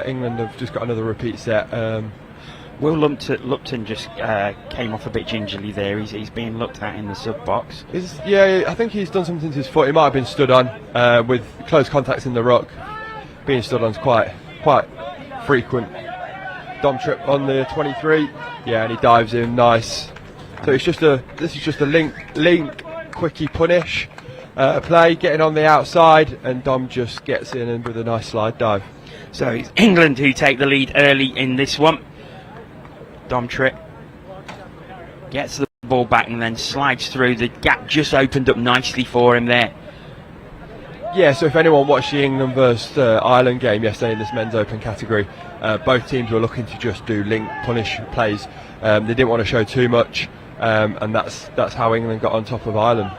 England have just got another repeat set. Will Lupton just came off a bit gingerly there. He's being looked at in the sub box. I think he's done something to his foot. He might have been stood on with close contacts in the ruck. Being stood on is quite frequent. Dom trip on the 23. Yeah, and he dives in nice. So this is just a link quickie punish play, getting on the outside, and Dom just gets in and with a nice slide dive. So it's England who take the lead early in this one. Dom trip gets the ball back and then slides through. The gap just opened up nicely for him there. Yeah, so if anyone watched the England versus Ireland game yesterday in this men's open category, both teams were looking to just do link punish plays. They didn't want to show too much, and that's how England got on top of Ireland.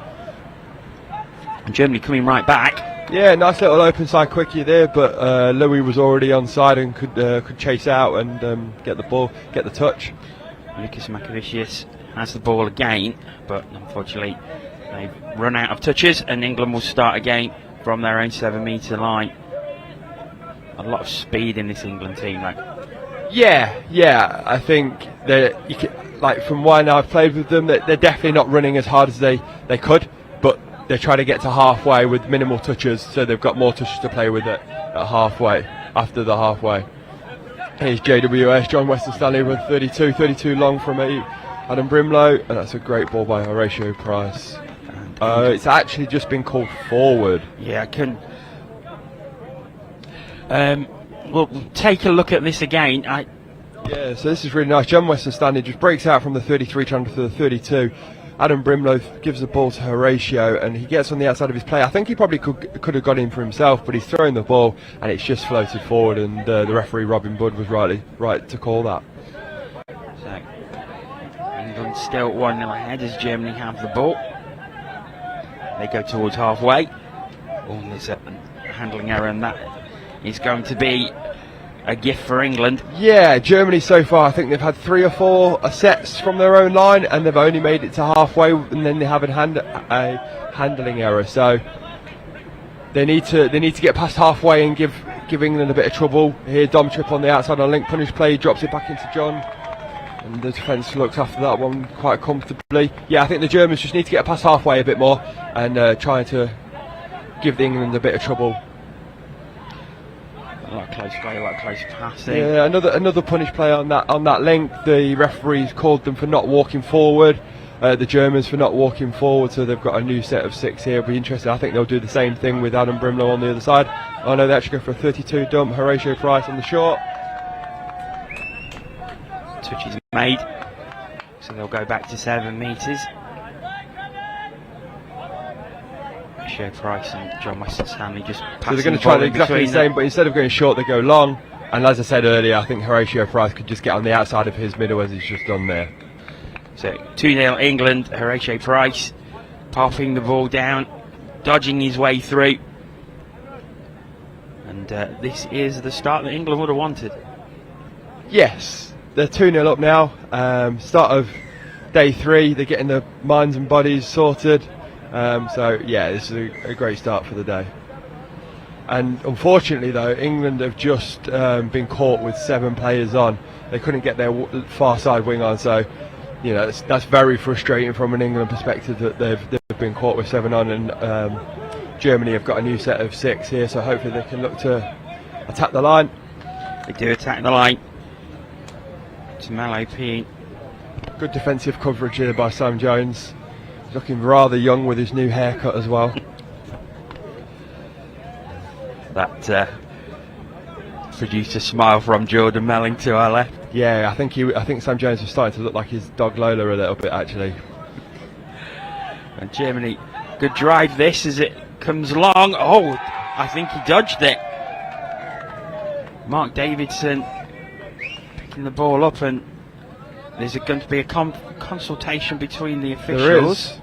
And Germany coming right back. Yeah, nice little open side quickie there, but Louis was already on side and could chase out and get the ball, get the touch. Lucas Makavicius has the ball again, but unfortunately they've run out of touches, and England will start again from their own 7-metre line. A lot of speed in this England team, though. Yeah, I think that from when I've played with them, that they're definitely not running as hard as they could, but they're trying to get to halfway with minimal touches, so they've got more touches to play with at halfway, after the halfway. Here's JWS, John Weston Stanley with 32 long from Adam Brimlow, and that's a great ball by Horatio Price. It's actually just been called forward. Yeah, I can. We'll take a look at this again. Yeah, so this is really nice. John Weston Stanley just breaks out from the 33 trying to the 32. Adam Brimlow gives the ball to Horatio, and he gets on the outside of his play. I think he probably could have got in for himself, but he's throwing the ball, and it's just floated forward, and the referee Robin Budd was right to call that. So England still 1-0 ahead as Germany have the ball. They go towards halfway. Oh, there's a handling error, and that is going to be a gift for England. Yeah, Germany so far, I think they've had 3 or 4 sets from their own line, and they've only made it to halfway, and then they have a handling error. So they need to get past halfway and give England a bit of trouble. Here, Dom trip on the outside on link punish play, drops it back into John, and the defence looks after that one quite comfortably. Yeah, I think the Germans just need to get past halfway a bit more and trying to give England a bit of trouble. A lot of close play, a lot of close passing. Yeah, another punish play on that link. The referees called them for not walking forward. The Germans for not walking forward, so they've got a new set of 6 here. It'll be interesting. I think they'll do the same thing with Adam Brimlow on the other side. I know they actually go for a 32 dump. Horatio Price on the short. Touch is made, so they'll go back to 7 metres. Horatio Price and John Weston Stanley just passing. So they're going to try exactly the same, but instead of going short, they go long. And as I said earlier, I think Horatio Price could just get on the outside of his middle as he's just done there. So 2-0 England. Horatio Price popping the ball down, dodging his way through, and this is the start that England would have wanted. Yes, they're 2-0 up now. Start of day 3. They're getting their minds and bodies sorted. So yeah, this is a great start for the day. And unfortunately though, England have just been caught with 7 players on. They couldn't get their far side wing on, so you know that's very frustrating from an England perspective that they've been caught with 7 on, and Germany have got a new set of 6 here, so hopefully they can look to attack the line. They do attack the line. To Malopine. Good defensive coverage here by Sam Jones. Looking rather young with his new haircut as well. That produced a smile from Jordan Melling to our left. Yeah, I think Sam Jones was starting to look like his dog Lola a little bit actually. And Germany, good drive this as it comes along. Oh, I think he dodged it. Mark Davidson picking the ball up, and there's going to be a consultation between the officials. There is.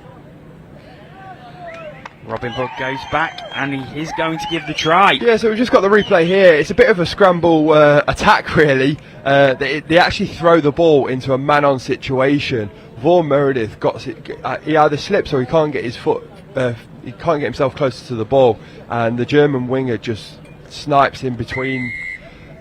Robin Budd goes back, and he is going to give the try. Yeah, so we've just got the replay here. It's a bit of a scramble attack, really. They actually throw the ball into a man-on situation. Vaughan Meredith he either slips or he can't get his foot. He can't get himself closer to the ball, and the German winger just snipes in between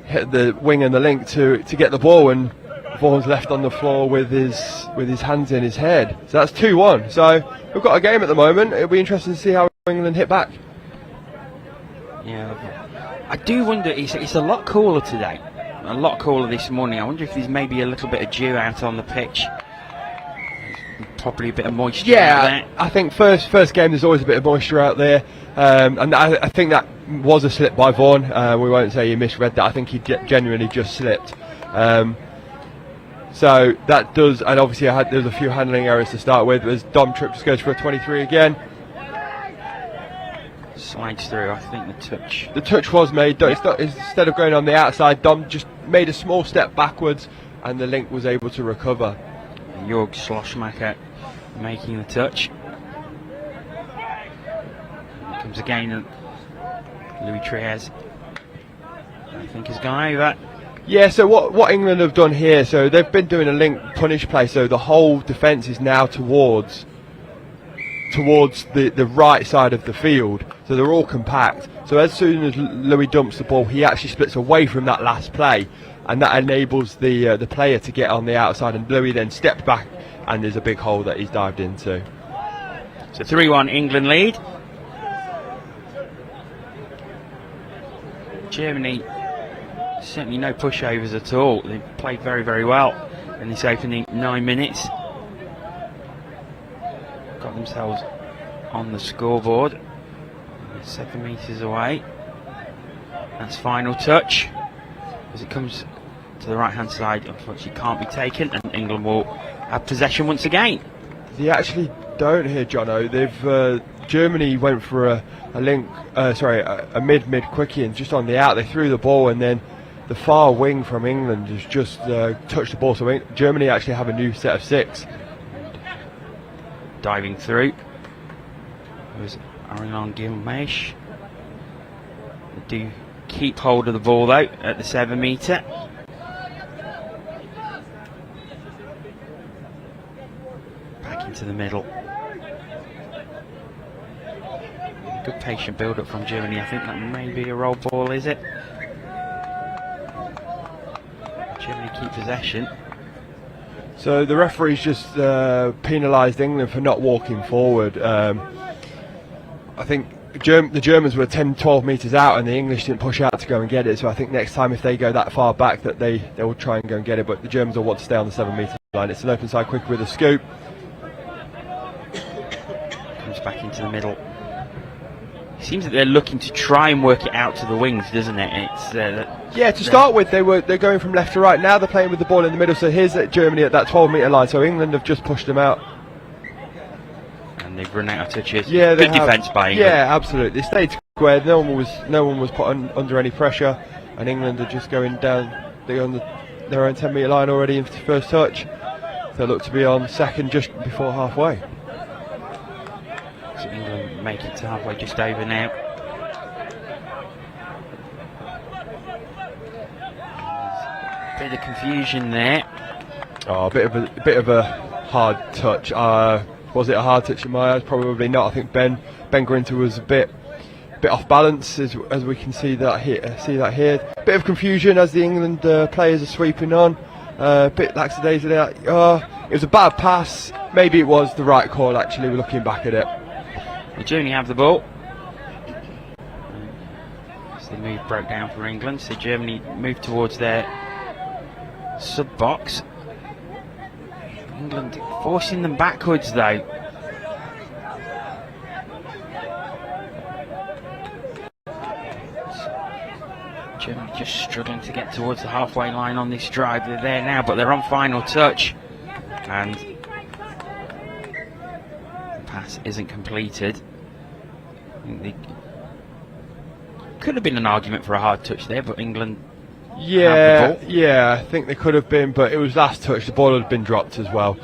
hit the wing and the link to get the ball, and Vaughan's left on the floor with his hands in his head. So that's 2-1. So we've got a game at the moment. It'll be interesting to see how England hit back. Yeah, I do wonder. It's a lot cooler today. A lot cooler this morning. I wonder if there's maybe a little bit of dew out on the pitch. Probably a bit of moisture out there. I think first game there's always a bit of moisture out there, and I think that was a slip by Vaughan. We won't say he misread that. I think he genuinely just slipped. So that does, and obviously there's a few handling errors to start with. As Dom Tripp just goes for a 23 again. Slides through. I think the touch was made. Instead of going on the outside, Dom just made a small step backwards, and the link was able to recover. Jörg Schlossmacher making the touch. Here comes again Louis Triez. I think has gone over. Yeah, so what England have done here, so they've been doing a link punish play, so the whole defence is now towards the right side of the field, so they're all compact. So as soon as Louis dumps the ball, he actually splits away from that last play, and that enables the player to get on the outside, and Louis then stepped back, and there's a big hole that he's dived into. So 3-1 England lead. Germany, certainly no pushovers at all. They played very, very well in this opening 9 minutes. Got themselves on the scoreboard. 7 metres away. That's final touch. As it comes to the right hand side, unfortunately can't be taken, and England will have possession once again. They actually don't here, Jono. They've Germany went for a mid quickie, and just on the out they threw the ball, and then the far wing from England has just touched the ball. So Germany actually have a new set of 6. Diving through was Arilan Gilmesh. They do keep hold of the ball though at the 7 metre. Back into the middle. Good patient build up from Germany. I think that may be a roll ball, is it? Germany keep possession. So the referee's just penalised England for not walking forward. I think the Germans were 10-12 metres out, and the English didn't push out to go and get it. So I think next time if they go that far back, that they will try and go and get it. But the Germans will want to stay on the 7 metre line. It's an open side quick with a scoop. Comes back into the middle. It seems that they're looking to try and work it out to the wings, doesn't it? It's to start with, they're going from left to right. Now they're playing with the ball in the middle. So here's Germany at that 12 metre line. So England have just pushed them out. And they've run out of touches. Yeah, good defence by England. Yeah, absolutely. They stayed squared. No one was put under any pressure, and England are just going down. They're on their own 10 metre line already into first touch. They look to be on second just before halfway. So England make it to halfway, just over now. Bit of confusion there. Oh, a bit of a hard touch. Was it a hard touch in my eyes? Probably not. I think Ben Grinter was a bit off balance, as we can see that here. Bit of confusion as the England players are sweeping on. Bit lackadaisical. It was a bad pass. Maybe it was the right call. Actually, we're looking back at it. Germany have the ball. So the move broke down for England. So Germany moved towards their sub box. England forcing them backwards though. Germany just struggling to get towards the halfway line on this drive. They're there now, but they're on final touch, and the pass isn't completed. Could have been an argument for a hard touch there, but England. Yeah, I think they could have been, but it was last touch. The ball had been dropped as well.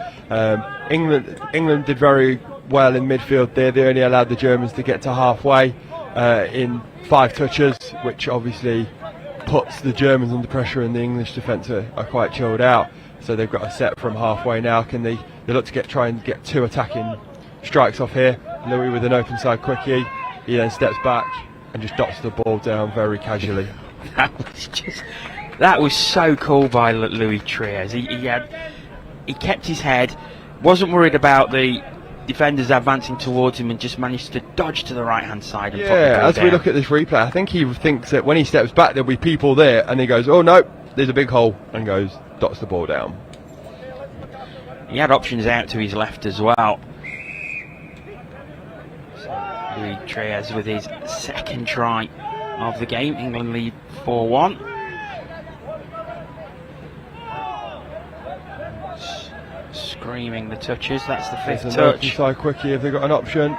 England did very well in midfield there. They only allowed the Germans to get to halfway in 5 touches, which obviously puts the Germans under pressure, and the English defence are quite chilled out. So they've got a set from halfway now. Can they look to try and get 2 attacking strikes off here? Louis with an open side quickie. He then steps back and just dots the ball down very casually. That was just That was so cool by Louis Trias. He kept his head, wasn't worried about the defenders advancing towards him, and just managed to dodge to the right hand side and put the ball as down. we look at this replay, I think he thinks that when he steps back there'll be people there, and he goes, oh no, there's a big hole, and goes, dots the ball down. He had options out to his left as well. So Louis Trias with his second try of the game. England lead 4-1. Screaming the touches, that's the fifth touch. Inside quickie if they've got an option.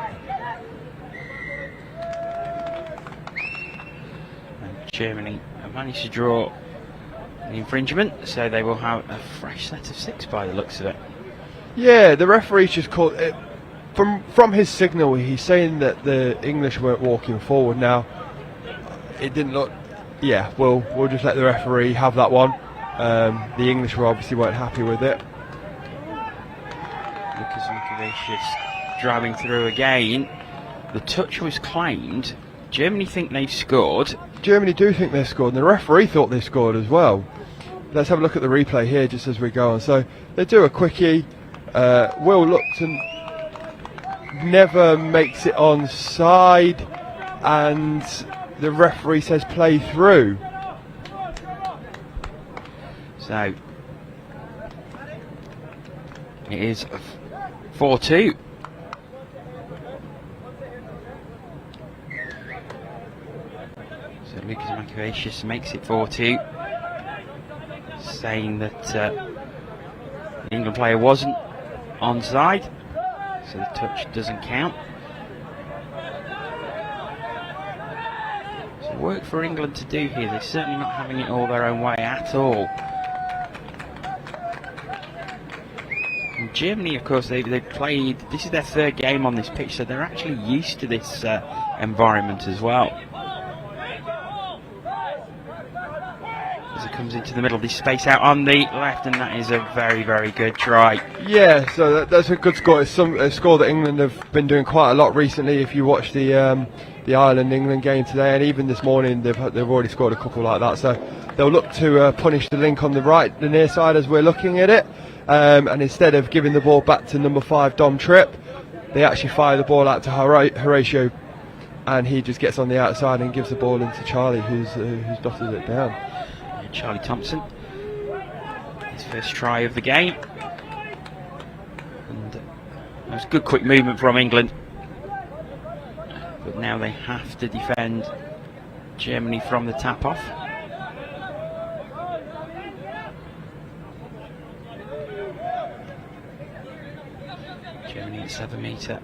And Germany have managed to draw the infringement, so they will have a fresh set of 6 by the looks of it. Yeah, the referee just called it. From his signal, he's saying that the English weren't walking forward. Now, it didn't look. Yeah, we'll just let the referee have that one. The English obviously weren't happy with it. Lucas Mikavicius driving through again. The touch was claimed. Germany think they've scored. Germany do think they scored, and the referee thought they scored as well. Let's have a look at the replay here just as we go on. So they do a quickie. Will Lupton never makes it onside, and the referee says play through. So it is 4-2. So Lucas Mikavicius makes it 4-2, saying that the England player wasn't onside, so the touch doesn't count. So work for England to do here. They're certainly not having it all their own way at all. And Germany, of course, they've played, this is their third game on this pitch, so they're actually used to this environment as well. As it comes into the middle, this space out on the left, and that is a very, very good try. Yeah, so that's a good score. It's a score that England have been doing quite a lot recently. If you watch the Ireland-England game today, and even this morning, they've already scored a couple like that. So they'll look to punish the link on the right, the near side, as we're looking at it. And instead of giving the ball back to number 5 Dom Tripp, they actually fire the ball out to Horatio, and he just gets on the outside and gives the ball into Charlie, who's dotted it down. Charlie Thompson, his first try of the game, and it was good quick movement from England, but now they have to defend Germany from the tap off. Germany at 7 metre.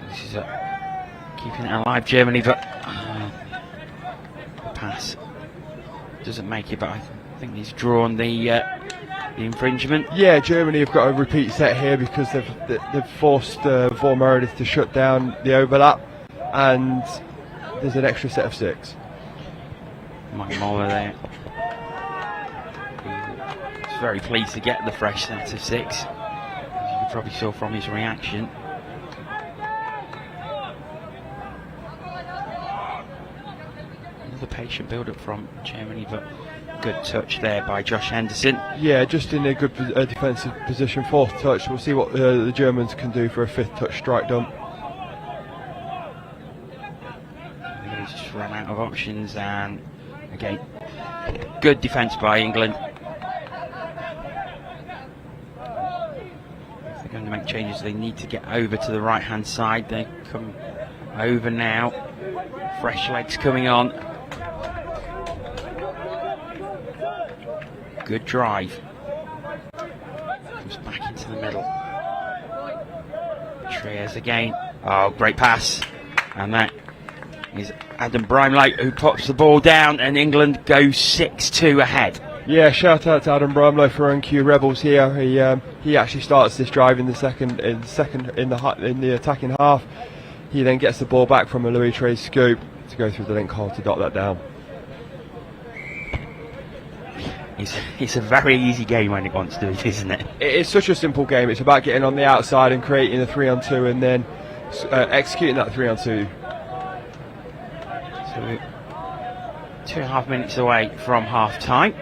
This is keeping it alive, Germany, but the pass doesn't make it. But I think he's drawn the infringement. Yeah, Germany have got a repeat set here because they've forced Vor Meredith to shut down the overlap, and there's an extra set of 6. Mike Moller there. He's very pleased to get the fresh set of 6, as you probably saw from his reaction. Another patient build-up from Germany, but good touch there by Josh Henderson. Yeah, just in a good defensive position. 4th touch. We'll see what the Germans can do for a 5th touch strike dump. He's just run out of options, and again, good defence by England. If they're going to make changes, they need to get over to the right hand side. They come over now. Fresh legs coming on. Good drive. Comes back into the middle. Trias again. Oh, great pass. And that is Adam Brimley who pops the ball down, and England goes 6-2 ahead. Yeah, shout out to Adam Brimley for NQ Rebels here. He actually starts this drive in the attacking half. He then gets the ball back from a Louis Trias scoop to go through the link hole to dot that down. It's a very easy game when it wants to be, isn't it? It's such a simple game. It's about getting on the outside and creating a 3-on-2, and then executing that 3-on-2. So we're 2.5 minutes away from half time.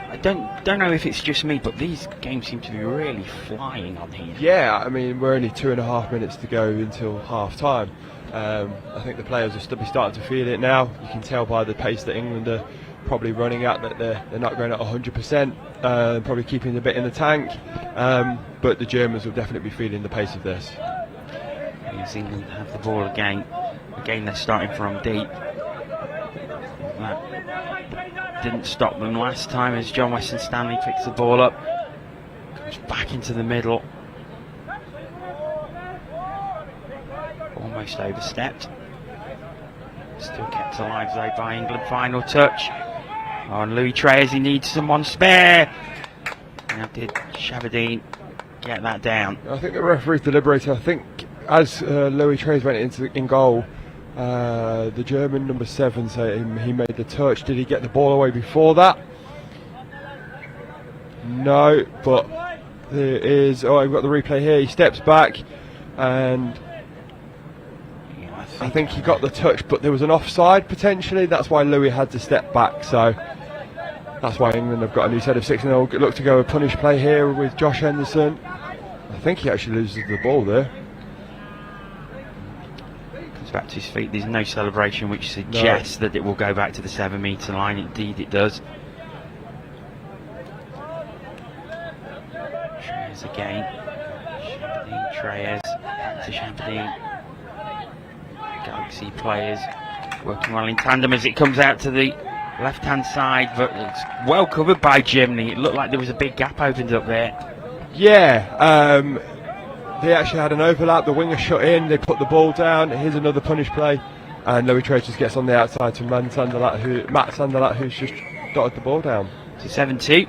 I don't know if it's just me, but these games seem to be really flying on here. Yeah, I mean, we're only 2.5 minutes to go until half time. I think the players will still be starting to feel it now. You can tell by the pace that England are probably running at that they're not going at 100%, probably keeping a bit in the tank. But the Germans will definitely be feeling the pace of this. As England have the ball again. Again, they're starting from deep. That didn't stop them last time as John Weston Stanley picks the ball up. Comes back into the middle. Almost overstepped. Still kept alive though by England. Final touch on Louis Trey as he needs someone spare. Now did Shabadine get that down? I think the referee's deliberating. I think as Louis Trey's went in goal, the German number 7 said he made the touch. Did he get the ball away before that? No, but there is. Oh, I've got the replay here. He steps back, and I think he got the touch, but there was an offside potentially. That's why Louis had to step back. So that's why England have got a new set of 6, and they'll look to go a punish play here with Josh Henderson. I think he actually loses the ball there. Comes back to his feet. There's no celebration, which suggests that it will go back to the 7-metre line. Indeed, it does. Treyers again. Champagne, Treyers to Champagne. Galaxy players working well in tandem as it comes out to the left-hand side, but it's well covered by Germany. It looked like there was a big gap opened up there. Yeah, they actually had an overlap. The winger shut in, they put the ball down. Here's another punish play, and Louis Trey just gets on the outside to Matt Sanderlat, who's just dotted the ball down. To 7-2.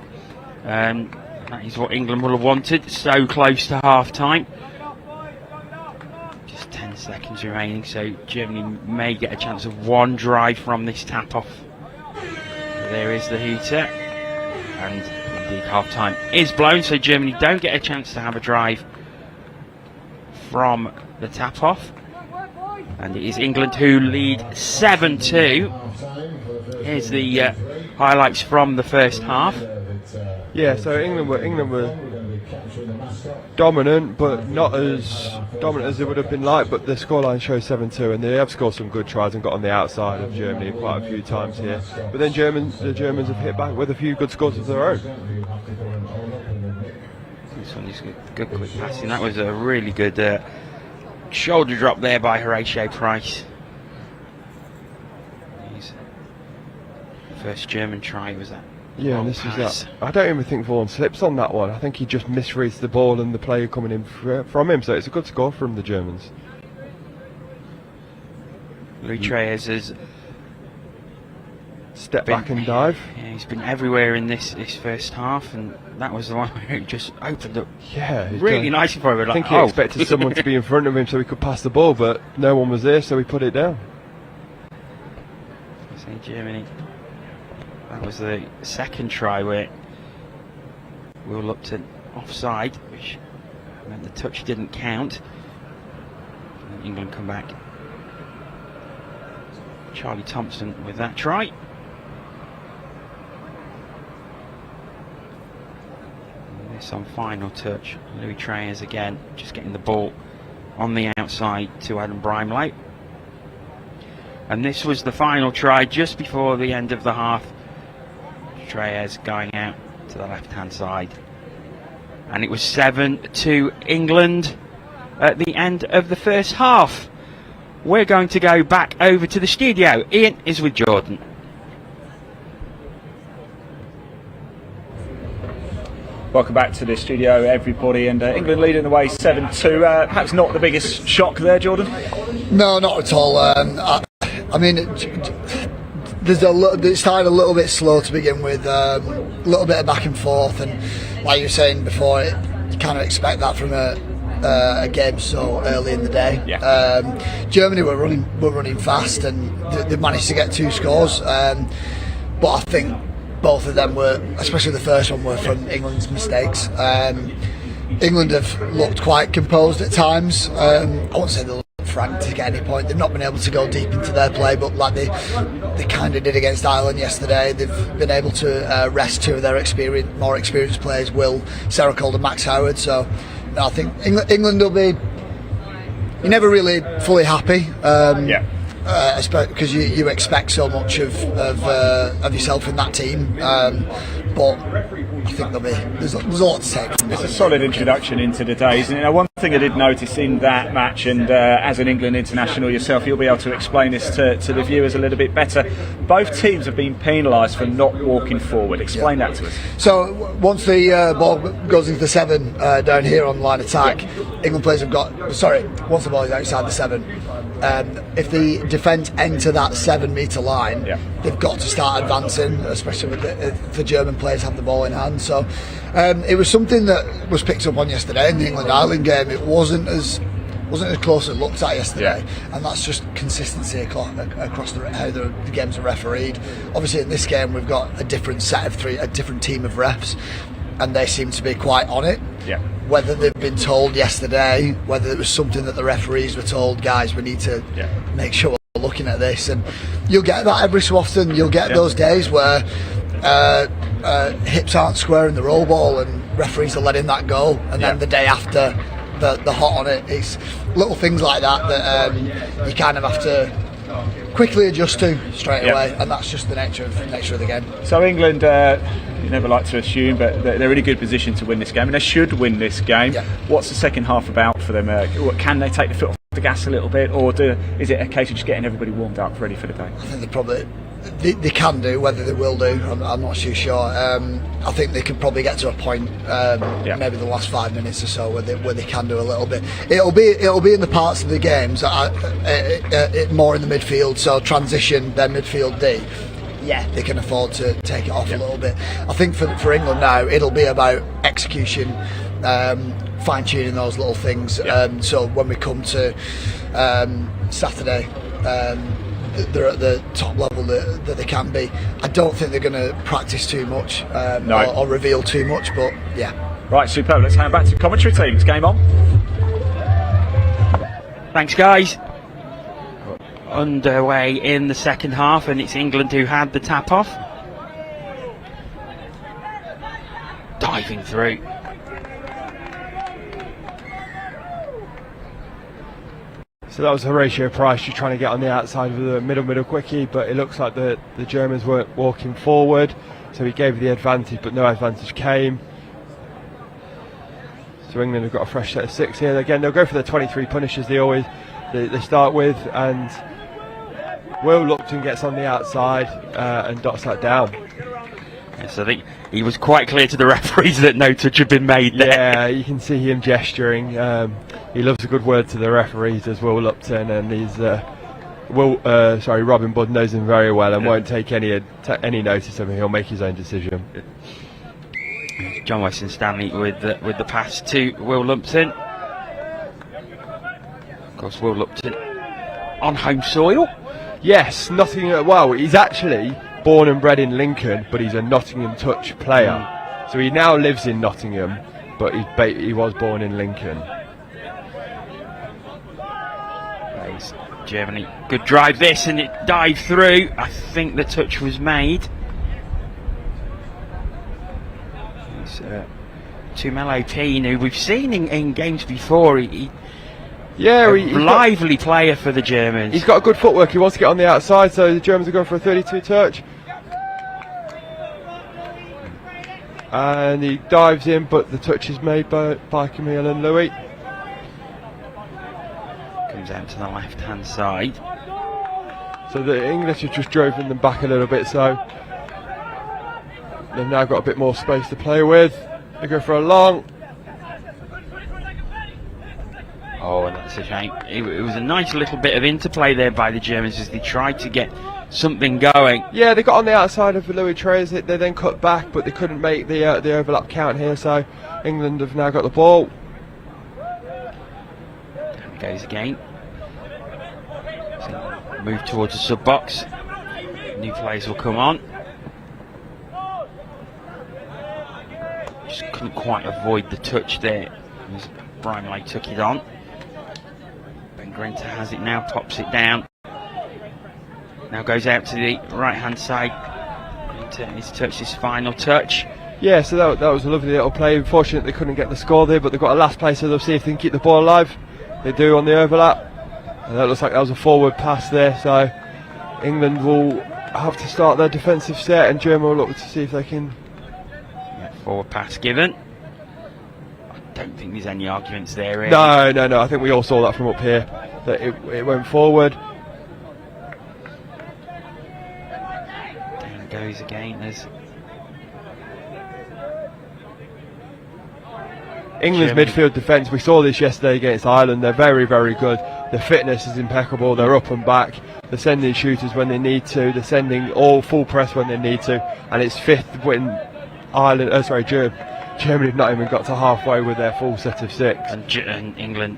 That is what England will have wanted. So close to half-time. 10 seconds remaining, so Germany may get a chance of one drive from this tap-off. There is the hooter, and indeed half-time is blown, so Germany don't get a chance to have a drive from the tap-off. And it is England who lead 7-2. Here's the highlights from the first half. Yeah, so England were dominant, but not as dominant as it would have been like. But the scoreline shows 7-2, and they have scored some good tries and got on the outside of Germany quite a few times here. But then the Germans have hit back with a few good scores of their own. This one is good quick passing. That was a really good shoulder drop there by Horatio Price. His first German try was that. Yeah, and this is that. I don't even think Vaughan slips on that one. I think he just misreads the ball and the player coming in from him. So it's a good score from the Germans. Louis Treyers has step back and dive. Yeah, he's been everywhere in this first half, and that was the one where it just opened up. Yeah, really nicely for him. I think he expected someone to be in front of him so he could pass the ball, but no one was there, so he put it down. Say Germany. That was the second try where Will looked at offside, which meant the touch didn't count. And England come back. Charlie Thompson with that try. And this on final touch. Louis Treyers again, just getting the ball on the outside to Adam Brimley. And this was the final try just before the end of the half. Treyers going out to the left-hand side, and it was 7-2 England at the end of the first half. We're going to go back over to the studio. Ian is with Jordan. Welcome back to the studio, everybody, and England leading the way 7-2. Perhaps not the biggest shock there, Jordan? No, not at all. I mean, it started a little bit slow to begin with, a little bit of back and forth, and like you were saying before, you kind of expect that from a game so early in the day. Yeah. Germany were running fast, and they managed to get 2 scores, but I think both of them were, especially the first one, were from England's mistakes. England have looked quite composed at times. I won't say they look frantic at any point. They've not been able to go deep into their play, but like they kind of did against Ireland yesterday. They've been able to rest two of their more experienced players, Will Serracold and Max Howard. So I think England will be. You're never really fully happy. Because you expect so much of yourself in that team, but I think there's a lot to take from It's a solid introduction into the day, isn't it? Now, one thing I did notice in that match, and as an England international yourself, you'll be able to explain this to the viewers a little bit better. Both teams have been penalised for not walking forward. Explain that to us. So once the ball goes into the 7 down here on line attack, England players have got. Once the ball is outside the 7, if the defence enter that 7 metre line, they've got to start advancing, especially if the German players have the ball in hand. So it was something that was picked up on yesterday in the England-Ireland game. It wasn't as close as it looked at yesterday, and that's just consistency across how the games are refereed. Obviously, in this game we've got a different team of refs, and they seem to be quite on it. Whether they've been told yesterday, whether it was something that the referees were told, guys, we need to make sure we're looking at this, and you'll get that every so often. You'll get those days where hips aren't square in the roll ball, and referees are letting that go, and then the day after, the hot on it. It's little things like that you kind of have to quickly adjust to straight away, and that's just the nature of the game. So England, you never like to assume, but they're in a good position to win this game, and they should win this game. What's the second half about for them? Can they take the foot off the gas a little bit, or is it a case of just getting everybody warmed up, ready for the day? I think they can do. Whether they will do, I'm not too sure. I think they can probably get to a point, maybe the last 5 minutes or so, where they can do a little bit. It'll be in the parts of the games more in the midfield. So transition, their midfield D. They can afford to take it off a little bit. I think for England now, it'll be about execution, fine-tuning those little things. So when we come to Saturday, they're at the top level that they can be. I don't think they're going to practice too much or reveal too much, but Right, superb. Let's hand back to commentary teams. Game on. Thanks, guys. Underway in the second half, and it's England who had the tap off. Diving through. So that was Horatio Price just trying to get on the outside of the middle quickie, but it looks like the Germans weren't walking forward, so he gave the advantage, but no advantage came. So England have got a fresh set of 6 here. Again, they'll go for the 23 punishes they start with, and Will Lupton gets on the outside and dots that down. Yes, I think he was quite clear to the referees that no touch had been made there. Yeah, you can see him gesturing. He loves a good word to the referees as Will Lupton, and he's Robin Budd knows him very well and won't take any notice of him. He'll make his own decision. John Weston Stanley with the pass to Will Lupton. Of course, Will Lupton on home soil. Yes, Nottingham. Well, he's actually born and bred in Lincoln, but he's a Nottingham touch player. So he now lives in Nottingham, but he was born in Lincoln. Germany, good drive this, and it dived through. I think the touch was made. It's Tumelo Keane, who we've seen in games before. He's lively player for the Germans. He's got a good footwork. He wants to get on the outside, so the Germans are going for a 32 touch. And he dives in, but the touch is made by Camille and Louis. Comes out to the left-hand side. So the English have just driven them back a little bit, so they've now got a bit more space to play with. They go for a long. Oh, and that's a shame. It was a nice little bit of interplay there by the Germans as they tried to get something going. Yeah, they got on the outside of Louis Trey's. They then cut back, but they couldn't make the overlap count here, so England have now got the ball. There it goes again. So move towards the sub-box. New players will come on. just couldn't quite avoid the touch there as Brimley took it on. Ben Grinter has it now, pops it down. Now goes out to the right hand side. Grinter has touched his final touch. Yeah, so that was a lovely little play. Unfortunately, they couldn't get the score there, but they've got a last play, so they'll see if they can keep the ball alive. They do on the overlap. And that looks like that was a forward pass there, so England will have to start their defensive set, and Germany will look to see if they can. Yeah, forward pass given. I don't think there's any arguments there, really. No. I think we all saw that from up here, that it went forward. Down it goes again. There's England's Germany. midfield defence, we saw this yesterday against Ireland, they're very, very good. The fitness is impeccable, they're up and back, they're sending shooters when they need to, they're sending all full press when they need to, and it's fifth when Germany have not even got to halfway with their full set of six. and England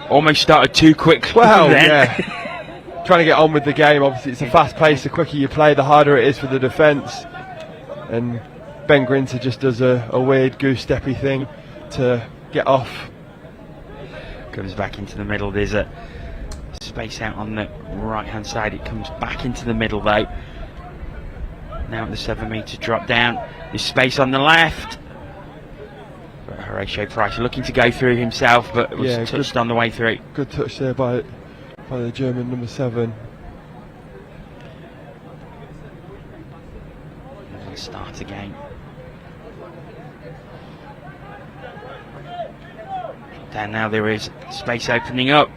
almost started too quick. Well, then. yeah. Trying to get on with the game, obviously it's a fast pace, the quicker you play, the harder it is for the defence. And Ben Grinter just does a weird goose-steppy thing to get off. Comes back into the middle. There's a space out on the right hand side. It comes back into the middle though. Now at the 7 metre drop down. There's space on the left. But Horatio Price looking to go through himself, but was touched on the way through. Good touch there by the German number 7. And start again. Down now, there is space opening up.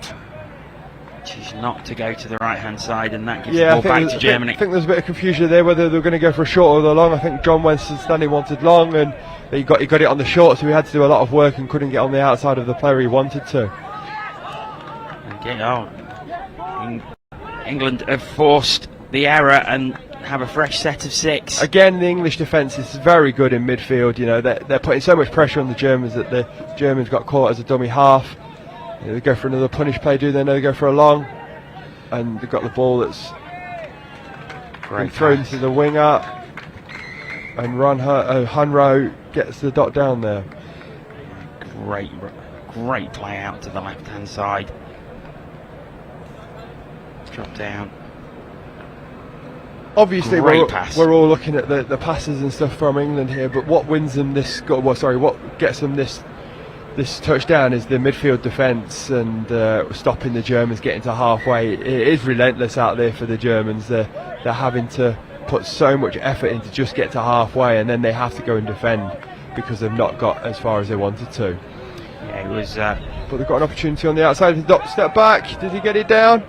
She's not to go to the right hand side, and that gives the ball back to Germany. I think there's a bit of confusion there whether they were going to go for a short or the long. I think John Winston-Standing wanted long, and he got it on the short, so he had to do a lot of work and couldn't get on the outside of the player he wanted to. Okay, England have forced the error and have a fresh set of 6. Again, the English defence is very good in midfield. You know, they're putting so much pressure on the Germans that the Germans got caught as a dummy half. You know, they go for another punish play, do they? No, they go for a long, and they've got the ball that's been thrown to the winger, and Hanro gets the dot down there. Great play out to the left hand side. Drop down. Obviously, pass. we're all looking at the passes and stuff from England here, but what wins them what gets them this touchdown is the midfield defence and stopping the Germans getting to halfway. It is relentless out there for the Germans. They're having to put so much effort in to just get to halfway, and then they have to go and defend because they've not got as far as they wanted to. Yeah, it was. But they've got an opportunity on the outside. Step back. Did he get it down?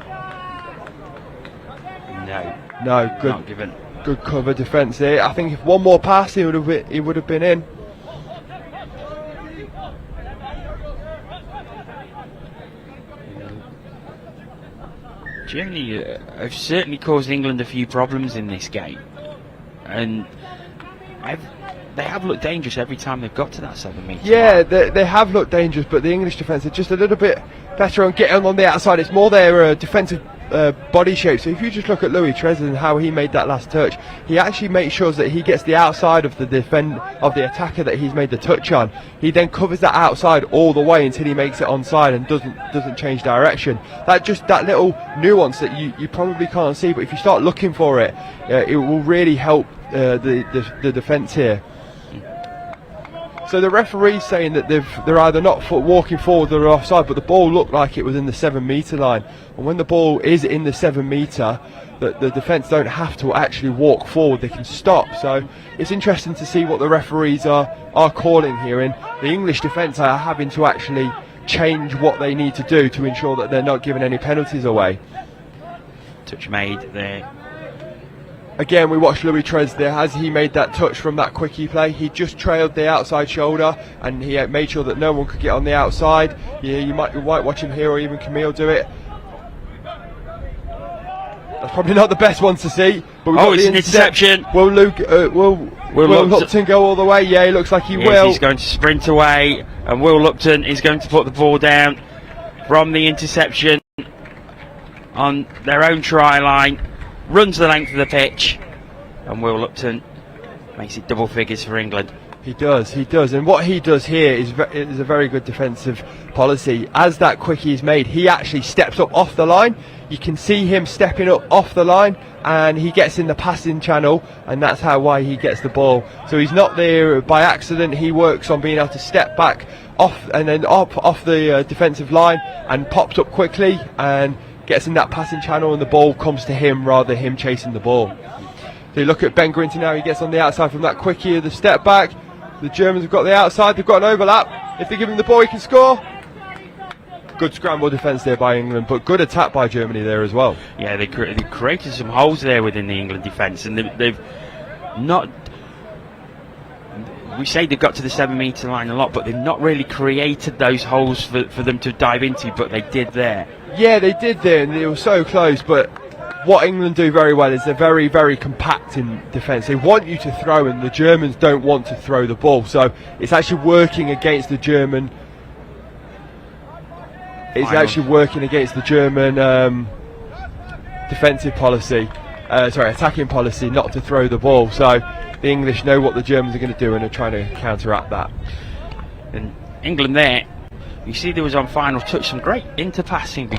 No, good. Not given. Good cover defence there. I think if one more pass, he would have been in. Germany have certainly caused England a few problems in this game, and they have looked dangerous every time they've got to that 7 metre. Yeah, they have looked dangerous, but the English defence are just a little bit better on getting on the outside. It's more their defensive body shape. So if you just look at Louis Trez and how he made that last touch, he actually makes sure that he gets the outside of the attacker that he's made the touch on. He then covers that outside all the way until he makes it onside and doesn't change direction. That little nuance that you probably can't see, but if you start looking for it, it will really help the defence here. So the referee's saying that they're either not walking forward or offside, but the ball looked like it was in the 7 metre line. And when the ball is in the 7 metre, the defence don't have to actually walk forward, they can stop. So it's interesting to see what the referees are calling here. And the English defence are having to actually change what they need to do to ensure that they're not giving any penalties away. Touch made there. Again, we watched Louis Trez there as he made that touch from that quickie play. He just trailed the outside shoulder and he made sure that no one could get on the outside. Yeah, you might watch him here, or even Camille do it. That's probably not the best one to see. But it's an interception. Will Lupton go all the way? Yeah, he looks like he will. He's going to sprint away, and Will Lupton is going to put the ball down from the interception on their own try line. Runs the length of the pitch, and Will Lupton makes it double figures for England. He does, and what he does here is a very good defensive policy. As that quickie is made, he actually steps up off the line. You can see him stepping up off the line, and he gets in the passing channel, and that's why he gets the ball. So he's not there by accident. He works on being able to step back off and then off the defensive line and pops up quickly and gets in that passing channel, and the ball comes to him rather than him chasing the ball. So you look at Ben Grinton now. He gets on the outside from that quickie of the step back. The Germans have got the outside, they've got an overlap. If they give him the ball, he can score. Good scramble defence there by England, but good attack by Germany there as well. Yeah, they created some holes there within the England defence, and they've not. We say they've got to the 7-metre line a lot, but they've not really created those holes for them to dive into, but they did there. Yeah, they did there, and they were so close, but what England do very well is they're very, very compact in defence. They want you to throw, and the Germans don't want to throw the ball. So it's actually working against the German. It's actually working against the German defensive policy. Attacking policy, not to throw the ball. So the English know what the Germans are going to do, and are trying to counteract that. And England there, you see, there was on final touch some great interpassing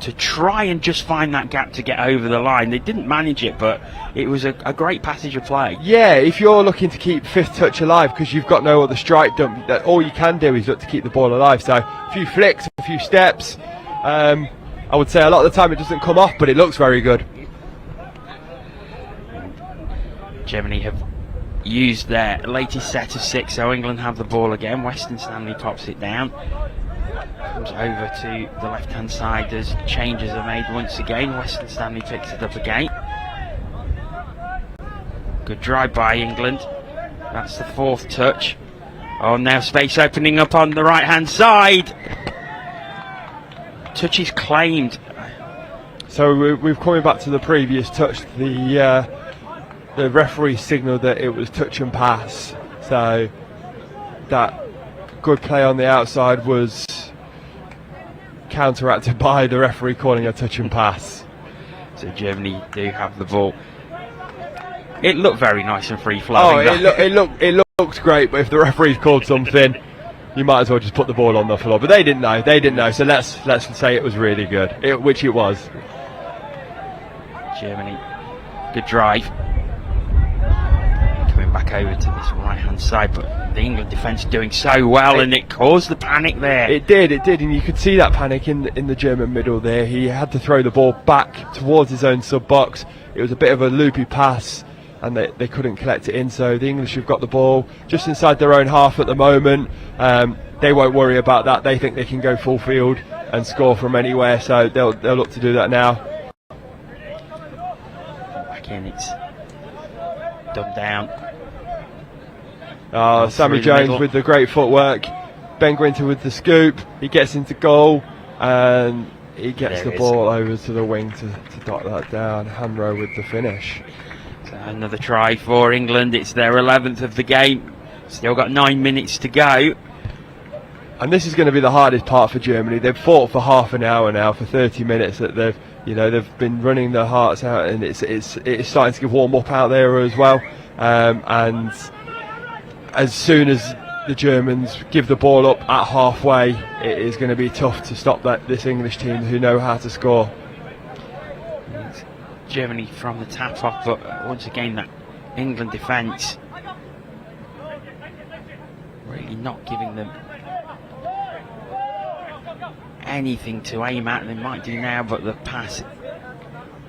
to try and just find that gap to get over the line. They didn't manage it, but it was a great passage of play. Yeah, if you're looking to keep fifth touch alive because you've got no other strike dump, that all you can do is look to keep the ball alive. So a few flicks, a few steps. I would say a lot of the time it doesn't come off, but it looks very good. Germany have used their latest set of 6, so England have the ball again. Weston Stanley pops it down. Comes over to the left-hand side as changes are made once again. Weston Stanley picks it up again. Good drive by England. That's the 4th touch. Oh, now space opening up on the right-hand side. Touch is claimed. So we've coming back to the previous touch. The referee signalled that it was touch and pass. So that good play on the outside was counteracted by the referee calling a touch and pass. So Germany do have the ball. It looked very nice and free flowing. It looked great, but if the referee's called something, you might as well just put the ball on the floor. But they didn't know. So let's say it was really good, which it was. Germany, good drive. Coming back over to this right hand side, but the England defence doing so well, and it caused the panic there. It did, and you could see that panic in the German middle there. He had to throw the ball back towards his own sub box. It was a bit of a loopy pass, and they couldn't collect it in. So the English have got the ball just inside their own half at the moment. They won't worry about that. They think they can go full field and score from anywhere, so they'll look to do that now. Back in, it's dumbed down. Sammy Jones with the great footwork. Ben Grinton with the scoop. He gets into goal, and he gets the ball over to the wing to dot that down. Hanro with the finish. So another try for England. It's their 11th of the game. Still got 9 minutes to go. And this is going to be the hardest part for Germany. They've fought for half an hour now, for 30 minutes. That they've been running their hearts out, and it's starting to get warm up out there as well. And as soon as the Germans give the ball up at halfway, it is going to be tough to stop this English team who know how to score. Germany from the tap off, but once again that England defence really not giving them anything to aim at. They might do now, but the pass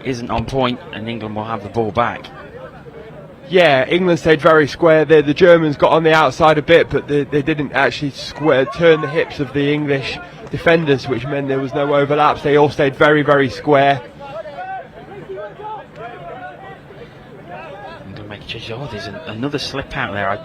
isn't on point, and England will have the ball back. Yeah, England stayed very square there. The Germans got on the outside a bit, but they didn't actually turn the hips of the English defenders, which meant there was no overlaps. They all stayed very, very square. There's another slip out there. I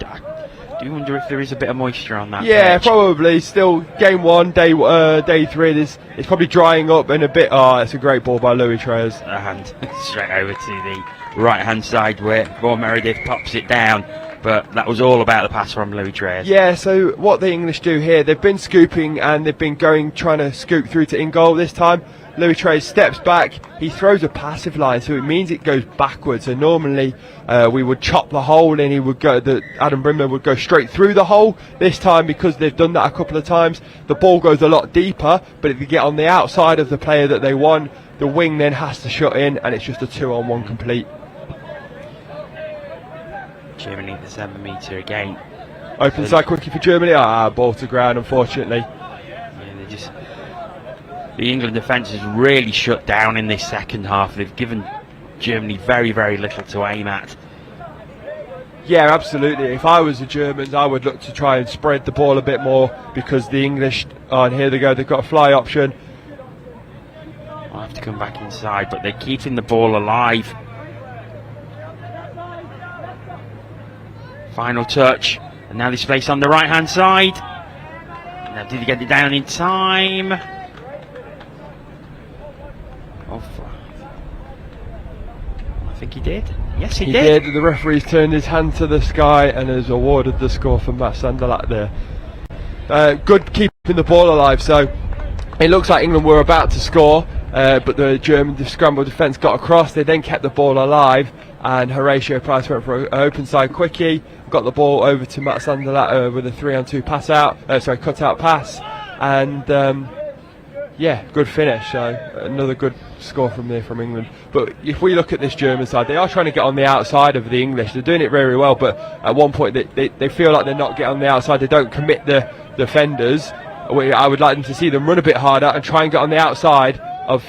do wonder if there is a bit of moisture on that. Yeah, pitch. probably. Still, game 1, day 3. It's probably drying up and a bit. Oh, it's a great ball by Louis Treyers. And straight over to the right-hand side where Vaughan Meredith pops it down. But that was all about the pass from Louis Treyers. Yeah, so what the English do here, they've been scooping and they've been trying to scoop through to in goal this time. Louis Trey steps back, he throws a passive line, so it means it goes backwards. So normally we would chop the hole and he would go, Adam Brimler would go straight through the hole. This time, because they've done that a couple of times, the ball goes a lot deeper, but if you get on the outside of the player that they want, the wing then has to shut in, and it's just a 2-on-1 complete. Germany the 7 metre again. Open side quickly for Germany. Ball to ground, unfortunately. The England defence has really shut down in this second half. They've given Germany very, very little to aim at. Yeah, absolutely. If I was the Germans, I would look to try and spread the ball a bit more, because the English, and here they go, they've got a fly option. I'll have to come back inside, but they're keeping the ball alive. Final touch, and now this place on the right hand side. Now, did he get it down in time? I think he did. Yes, he did. The referee's turned his hand to the sky and has awarded the score for Matt Sanderlat there. Good keeping the ball alive. So it looks like England were about to score, but the German scramble defence got across. They then kept the ball alive, and Horatio Price went for an open side quickie, got the ball over to Matt Sanderlat with a 3-on-2 pass out, cut out pass, and good finish. So another good score from England. But if we look at this German side, they are trying to get on the outside of the English. They're doing it very well, but at one point they feel like they're not getting on the outside. They don't commit the defenders. I would like them to see them run a bit harder and try and get on the outside of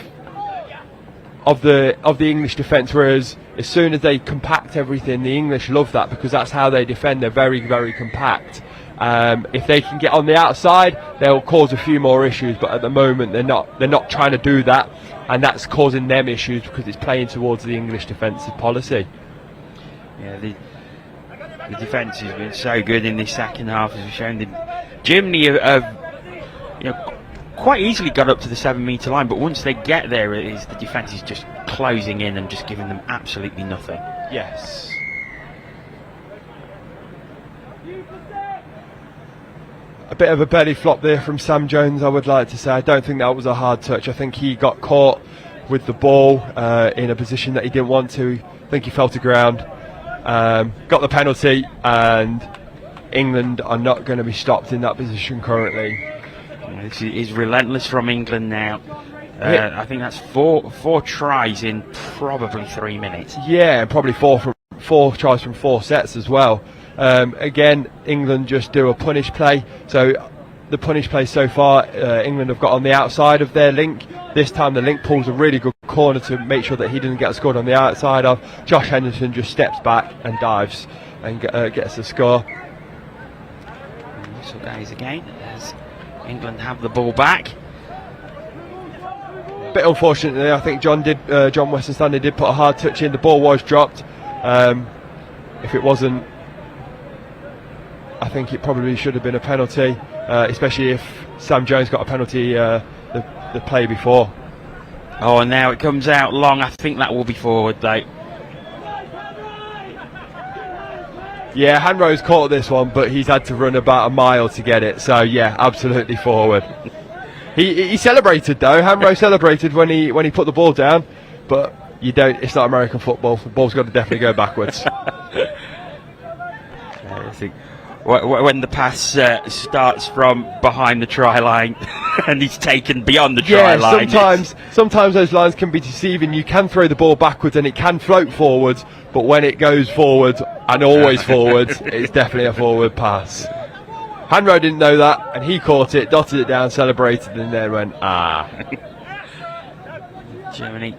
the English defence, whereas as soon as they compact everything, the English love that, because that's how they defend. They're very, very compact. If they can get on the outside, they'll cause a few more issues, but at the moment they're not trying to do that, and that's causing them issues because it's playing towards the English defensive policy. Yeah, the defence has been so good in this second half, as we've shown. Germany have quite easily got up to the 7 metre line, but once they get there, the defence is just closing in and just giving them absolutely nothing. Yes. A bit of a belly flop there from Sam Jones, I would like to say. I don't think that was a hard touch. I think he got caught with the ball in a position that he didn't want to. I think he fell to ground, got the penalty, and England are not going to be stopped in that position currently. This is relentless from England now. I think that's four tries in probably 3 minutes. Yeah, and probably four tries from 4 sets as well. Again, England just do a punish play. So the punish play so far, England have got on the outside of their link. This time the link pulls a really good corner to make sure that he doesn't get scored on the outside of. Josh Henderson just steps back and dives and gets the score. So guys, again, as England have the ball back. Bit unfortunately, I think John Weston Stanley did put a hard touch in. The ball was dropped. If it wasn't, I think it probably should have been a penalty, especially if Sam Jones got a penalty the play before. Oh, and now it comes out long. I think that will be forward, though. Yeah, Hanro's caught this one, but he's had to run about a mile to get it. So yeah, absolutely forward. He celebrated though. Hanro celebrated when he put the ball down, but you don't. It's not American football. The ball's got to definitely go backwards. I think when the pass starts from behind the try line and he's taken beyond the try line. Sometimes those lines can be deceiving. You can throw the ball backwards and it can float forwards, but when it goes forwards and always forwards, it's definitely a forward pass. Hanro didn't know that, and he caught it, dotted it down, celebrated, and then went, Germany.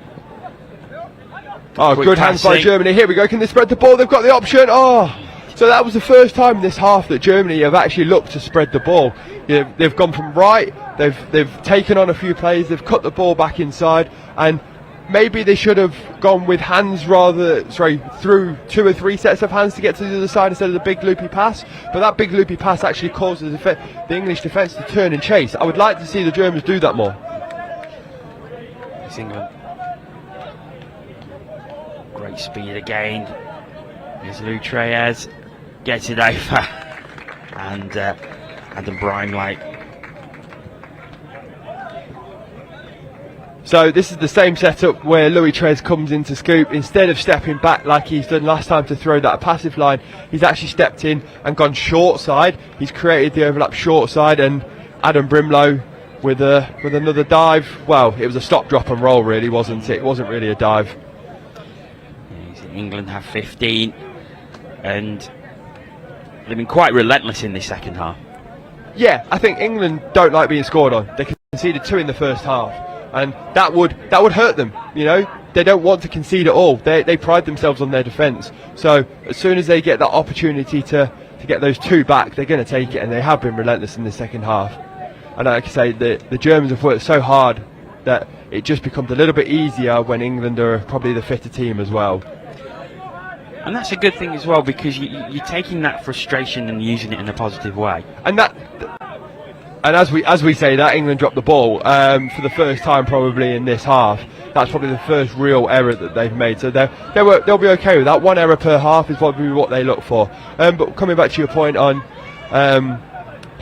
Oh, good hands by Germany. Here we go. Can they spread the ball? They've got the option. So that was the first time this half that Germany have actually looked to spread the ball. They've gone from right, they've taken on a few plays, they've cut the ball back inside, and maybe they should have gone with hands through 2 or 3 sets of hands to get to the other side instead of the big loopy pass. But that big loopy pass actually causes the English defence to turn and chase. I would like to see the Germans do that more. It's England. Great speed again. There's Lou Treyes. Gets it over. And Adam Brimley. So this is the same setup where Louis Trez comes in to scoop. Instead of stepping back like he's done last time to throw that passive line, he's actually stepped in and gone short side. He's created the overlap short side, and Adam Brimlow with another dive. Well, it was a stop, drop and roll really, wasn't it? It wasn't really a dive. England have 15 and they've been quite relentless in this second half. Yeah, I think England don't like being scored on. They conceded 2 in the first half, and that would hurt them. You know, they don't want to concede at all. They pride themselves on their defence. So as soon as they get that opportunity to get those 2 back, they're going to take it, and they have been relentless in the second half. And like I say, the Germans have worked so hard that it just becomes a little bit easier when England are probably the fitter team as well. And that's a good thing as well, because you're taking that frustration and using it in a positive way. And as we say that, England dropped the ball for the first time probably in this half. That's probably the first real error that they've made. So they'll be okay with that. 1 error per half is probably what they look for. But coming back to your point on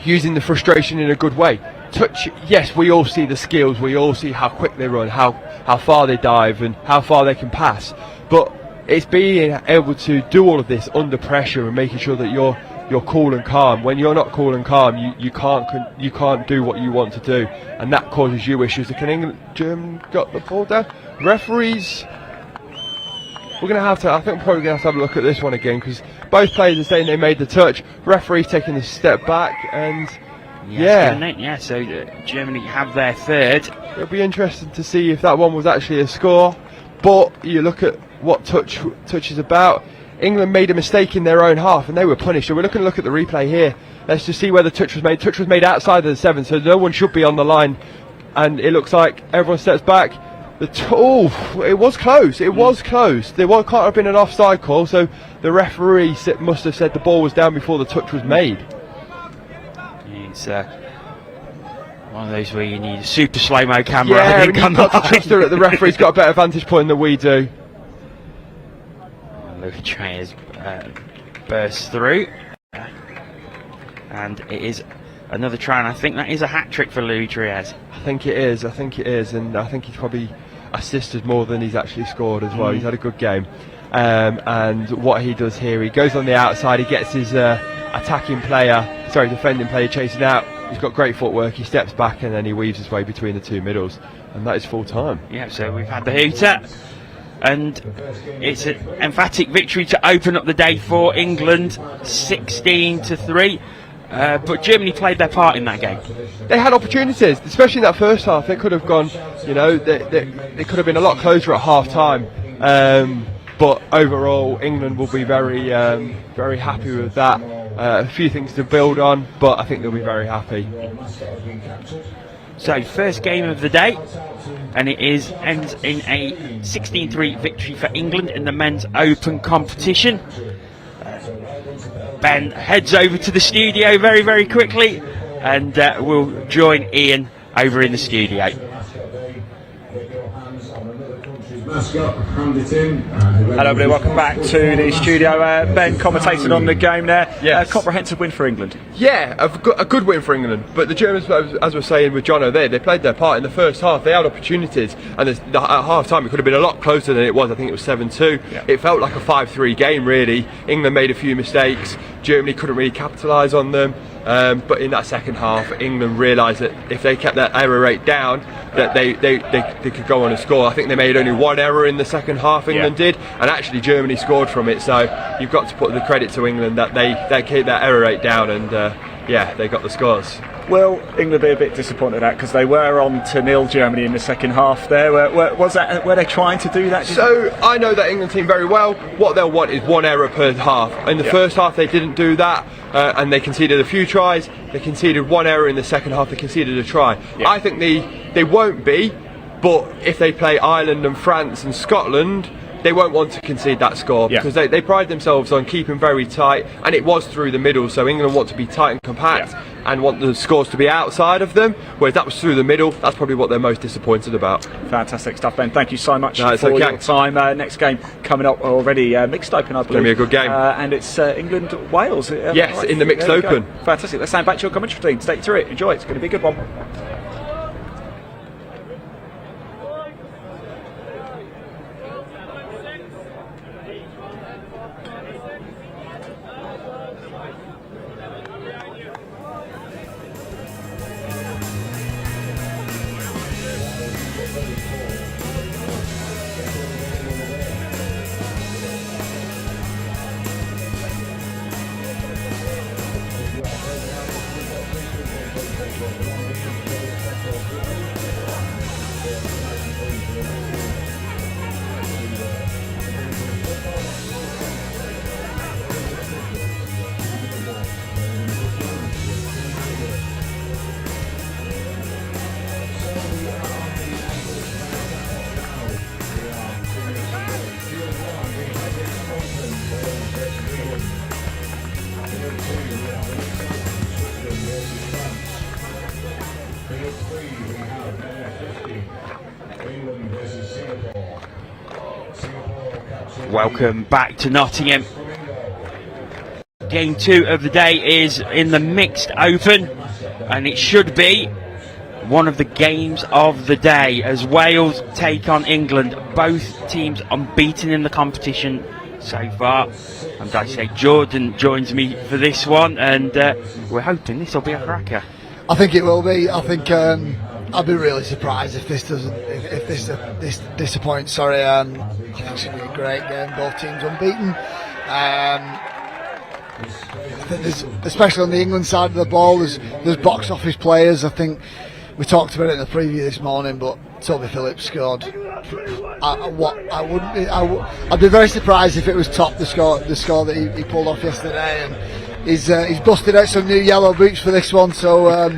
using the frustration in a good way. Touch, yes, we all see the skills. We all see how quick they run, how far they dive, and how far they can pass. But it's being able to do all of this under pressure and making sure that you're cool and calm. When you're not cool and calm, you can't do what you want to do, and that causes you issues. Can Germany got the ball down? Referees, we're going to have to. I think we're probably going to have a look at this one again, because both players are saying they made the touch. Referee's taking a step back, and so Germany have their third. It'll be interesting to see if that one was actually a score. But you look at what touch is about. England made a mistake in their own half and they were punished. So we're looking to look at the replay here. Let's just see where the touch was made. Touch was made outside of the 7, so no one should be on the line. And it looks like everyone steps back. It was close. It was close. There can't have been an offside call, so the referee must have said the ball was down before the touch was made. It's one of those where you need a super slow-mo camera. Yeah, and you've got to trust that the referee's got a better vantage point than we do. Louis Trez bursts through, and it is another try, and I think that is a hat-trick for Louis Trez. I think it is, and I think he's probably assisted more than he's actually scored as well. He's had a good game, and what he does here, he goes on the outside, he gets his defending player chasing out. He's got great footwork, he steps back and then he weaves his way between the 2 middles, and that is full time. Yeah, so we've had the hooter, and it's an emphatic victory to open up the day for England, 16-3. But Germany played their part in that game. They had opportunities, especially in that first half. They could have gone, they could have been a lot closer at half time. But overall, England will be very happy with that. A few things to build on, but I think they'll be very happy. So, first game of the day, and it ends in a 16-3 victory for England in the men's open competition. Ben heads over to the studio very, very quickly, and we'll join Ian over in the studio. Hello everybody, welcome back to the studio. Ben commentated on the game there. Yes. Comprehensive win for England. Yeah, a good win for England. But the Germans, as we're saying with Jono there, they played their part in the first half. They had opportunities, and at half time it could have been a lot closer than it was. I think it was 7-2. Yeah. It felt like a 5-3 game really. England made a few mistakes. Germany couldn't really capitalise on them. But in that second half, England realised that if they kept that error rate down, that they could go on and score. I think they made only 1 error in the second half, England did, and actually Germany scored from it. So you've got to put the credit to England that they kept that error rate down, and they got the scores. Well, England be a bit disappointed at that, because they were on to nil Germany in the second half there. Were they trying to do that? So I know that England team very well. What they'll want is 1 error per half. In the first half they didn't do that, and they conceded a few tries. They conceded 1 error in the second half. They conceded a try. I think they won't be, but if they play Ireland and France and Scotland, they won't want to concede that score, because they pride themselves on keeping very tight, and it was through the middle, so England want to be tight and compact and want the scores to be outside of them, whereas that was through the middle. That's probably what they're most disappointed about. Fantastic stuff, Ben. Thank you so much for your time. Next game coming up already, mixed open, I believe. It's going to be a good game. And it's England-Wales. Yes, in the mixed open. Fantastic. Let's hand back to your commentary team. Stay through it. Enjoy. It's going to be a good one. Welcome back to Nottingham. Game 2 of the day is in the mixed open, and it should be one of the games of the day as Wales take on England. Both teams unbeaten in the competition so far. And I say Jordan joins me for this one, and we're hoping this will be a cracker. I think it will be. I think I'd be really surprised if this doesn't, if this disappoints. Sorry, I think it's going to be a great game. Both teams unbeaten. I think there's, especially on the England side of the ball, there's box office players. I think we talked about it in the preview this morning, but Toby Phillips scored. I'd be very surprised if it was top the score that he pulled off yesterday, and he's busted out some new yellow boots for this one. So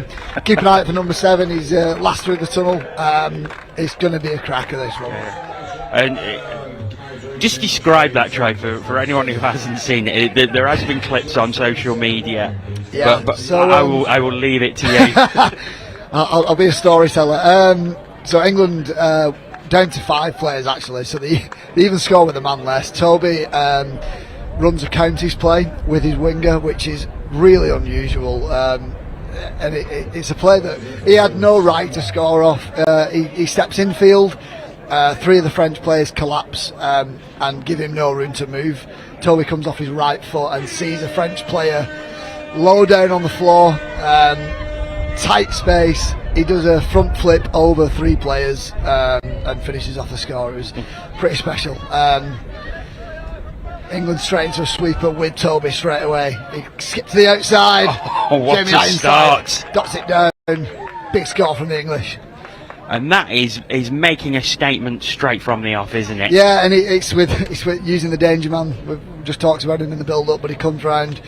keep an eye out for number 7. He's last through the tunnel. It's going to be a cracker, this one. And just describe that try for anyone who hasn't seen it. There has been clips on social media, yeah, but so, I will leave it to you. I'll be a storyteller. So England down to 5 players actually. So they even score with a man less. Toby runs a counties play with his winger, which is really unusual. And it's a play that he had no right to score off. He steps infield. 3 of the French players collapse and give him no room to move. Toby comes off his right foot and sees a French player low down on the floor, tight space. He does a front flip over 3 players and finishes off the score. It was pretty special. England straight into a sweeper with Toby straight away. He skipped to the outside. Oh, what Jamie a start! Dots it down. Big score from the English. And that is making a statement straight from the off, isn't it? Yeah, and it's with using the danger man. We've just talked about him in the build-up, but he comes round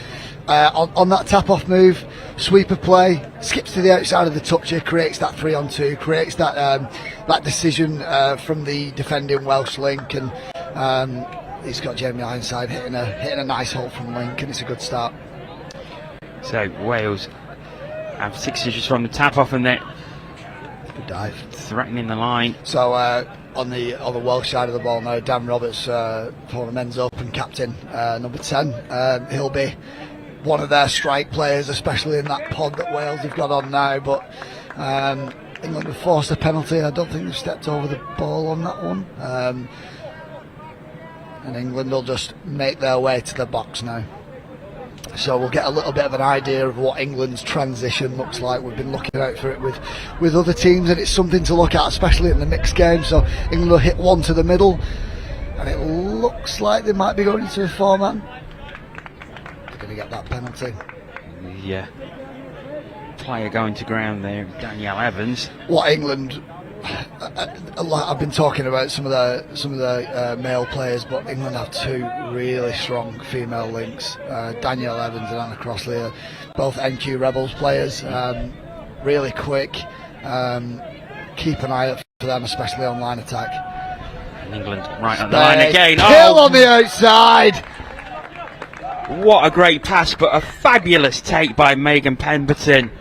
on that tap-off move, sweeper play, skips to the outside of the toucher, creates that 3-on-2, creates that decision from the defending Welsh link, and he's got Jamie Ironside hitting a nice hole from link, and it's a good start. So Wales have 6 inches from the tap-off, and they're Good dive. threatening the line. So on the Welsh side of the ball now, Dan Roberts, former men's open captain, number 10. He'll be one of their strike players, especially in that pod that Wales have got on now. But England have forced a penalty. I don't think they've stepped over the ball on that one. And England will just make their way to the box now. So we'll get a little bit of an idea of what England's transition looks like. We've been looking out for it with other teams, and it's something to look at, especially in the mixed game. So England will hit one to the middle, and it looks like they might be going into a 4-man. They're going to get that penalty. Yeah. Player going to ground there, Danielle Evans. What England... I've been talking about some of the male players, but England have 2 really strong female links. Danielle Evans and Anna Crossley are both NQ Rebels players, really quick. Keep an eye out for them, especially on line attack. And England right on the line again. Hill on the outside. What a great pass, but a fabulous take by Megan Pemberton.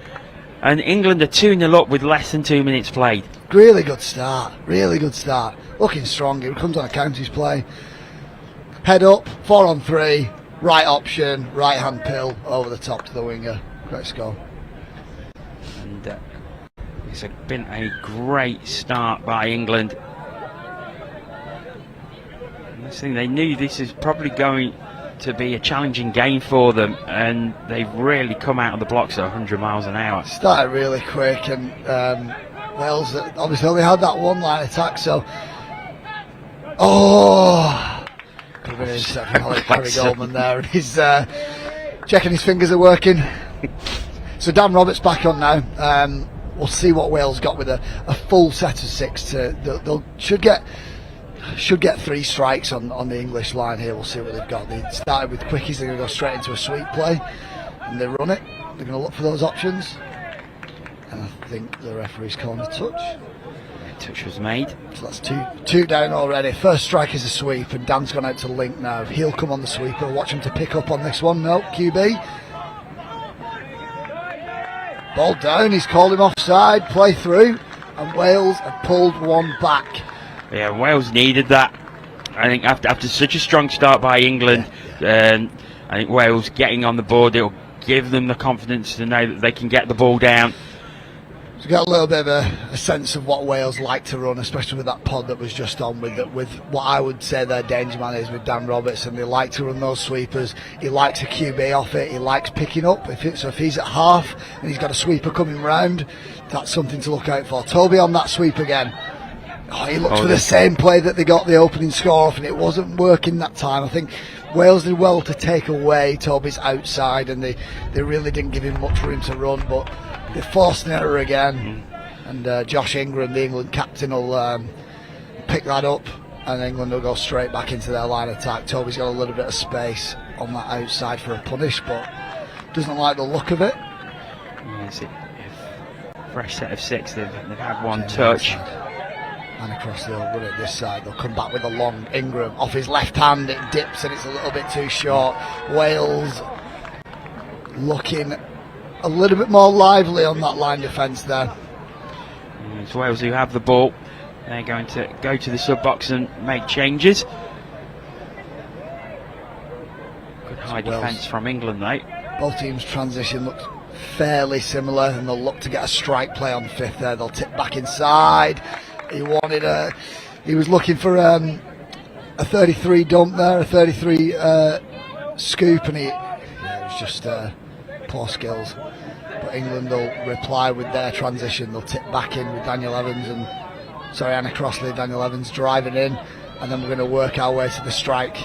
And England are 2-0 up with less than 2 minutes played. Really good start. Really good start. Looking strong. It comes on a counties play. Head up, 4-on-3, right option, right hand pill over the top to the winger. Great score. And it's been a great start by England. And this thing, they knew this is probably going to be a challenging game for them, and they've really come out of the blocks at 100 miles an hour. Started really quick, and Wales obviously only had that one line attack, so could have been an intercept from Harry Goldman there, and he's checking his fingers are working. So Dan Roberts back on now. We'll see what Wales got with a full set of 6. They'll should get 3 strikes on the English line here. We'll see what they've got. They started with quickies. They're going to go straight into a sweep play, and they run it. They're going to look for those options, and I think the referee's calling a touch. Touch was made. So that's two down already. First strike is a sweep, and Dan's gone out to link now. He'll come on the sweeper. Watch him to pick up on this one. No, QB. Ball down. He's called him offside. Play through, and Wales have pulled one back. Yeah, Wales needed that. I think after such a strong start by England, I think Wales getting on the board, it'll give them the confidence to know that they can get the ball down. So got a little bit of a sense of what Wales like to run, especially with that pod that was just on with what I would say their danger man is with Dan Roberts, and they like to run those sweepers. He likes a QB off it. He likes picking up. If he's at half and he's got a sweeper coming round, that's something to look out for. Toby on that sweep again. Oh, he looks for the same play that they got the opening score off, and it wasn't working that time. I think Wales did well to take away Toby's outside, and they really didn't give him much room to run, but they forced an error again, and Josh Ingram, the England captain, will pick that up, and England will go straight back into their line attack. Toby's got a little bit of space on that outside for a punish, but doesn't like the look of it. Yes, fresh set of 6. They've had one touch. And across, they'll run it this side. They'll come back with a long Ingram off his left hand. It dips and it's a little bit too short. Wales looking a little bit more lively on that line defence there. It's Wales who have the ball. They're going to go to the sub box and make changes. Good high defence from England though. Both teams' transition looks fairly similar, and they'll look to get a strike play on 5th there. They'll tip back inside. He was looking for a 33 dump there, a 33 scoop, and it was just poor skills. But England will reply with their transition. They'll tip back in with Anna Crossley, Daniel Evans driving in, and then we're going to work our way to the strike.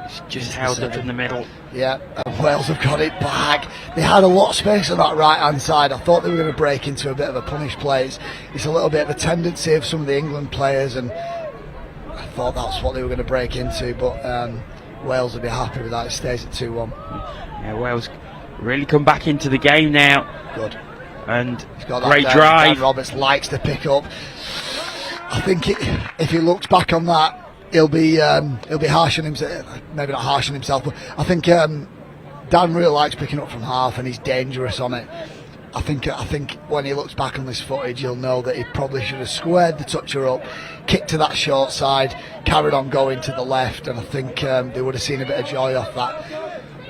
It's just held up in the middle. Yeah, and Wales have got it back. They had a lot of space on that right hand side. I thought they were going to break into a bit of a punish play. It's a little bit of a tendency of some of the England players, and I thought that's what they were going to break into, but Wales will be happy with that. It stays at 2-1. Yeah, Wales really come back into the game now. Good. And he's got great that drive. Dan Roberts likes to pick up. I think if he looks back on that, he'll be harsh on himself. Maybe not harsh on himself, but I think Dan really likes picking up from half, and he's dangerous on it. I think when he looks back on this footage, he'll know that he probably should have squared the toucher up, kicked to that short side, carried on going to the left, and I think they would have seen a bit of joy off that.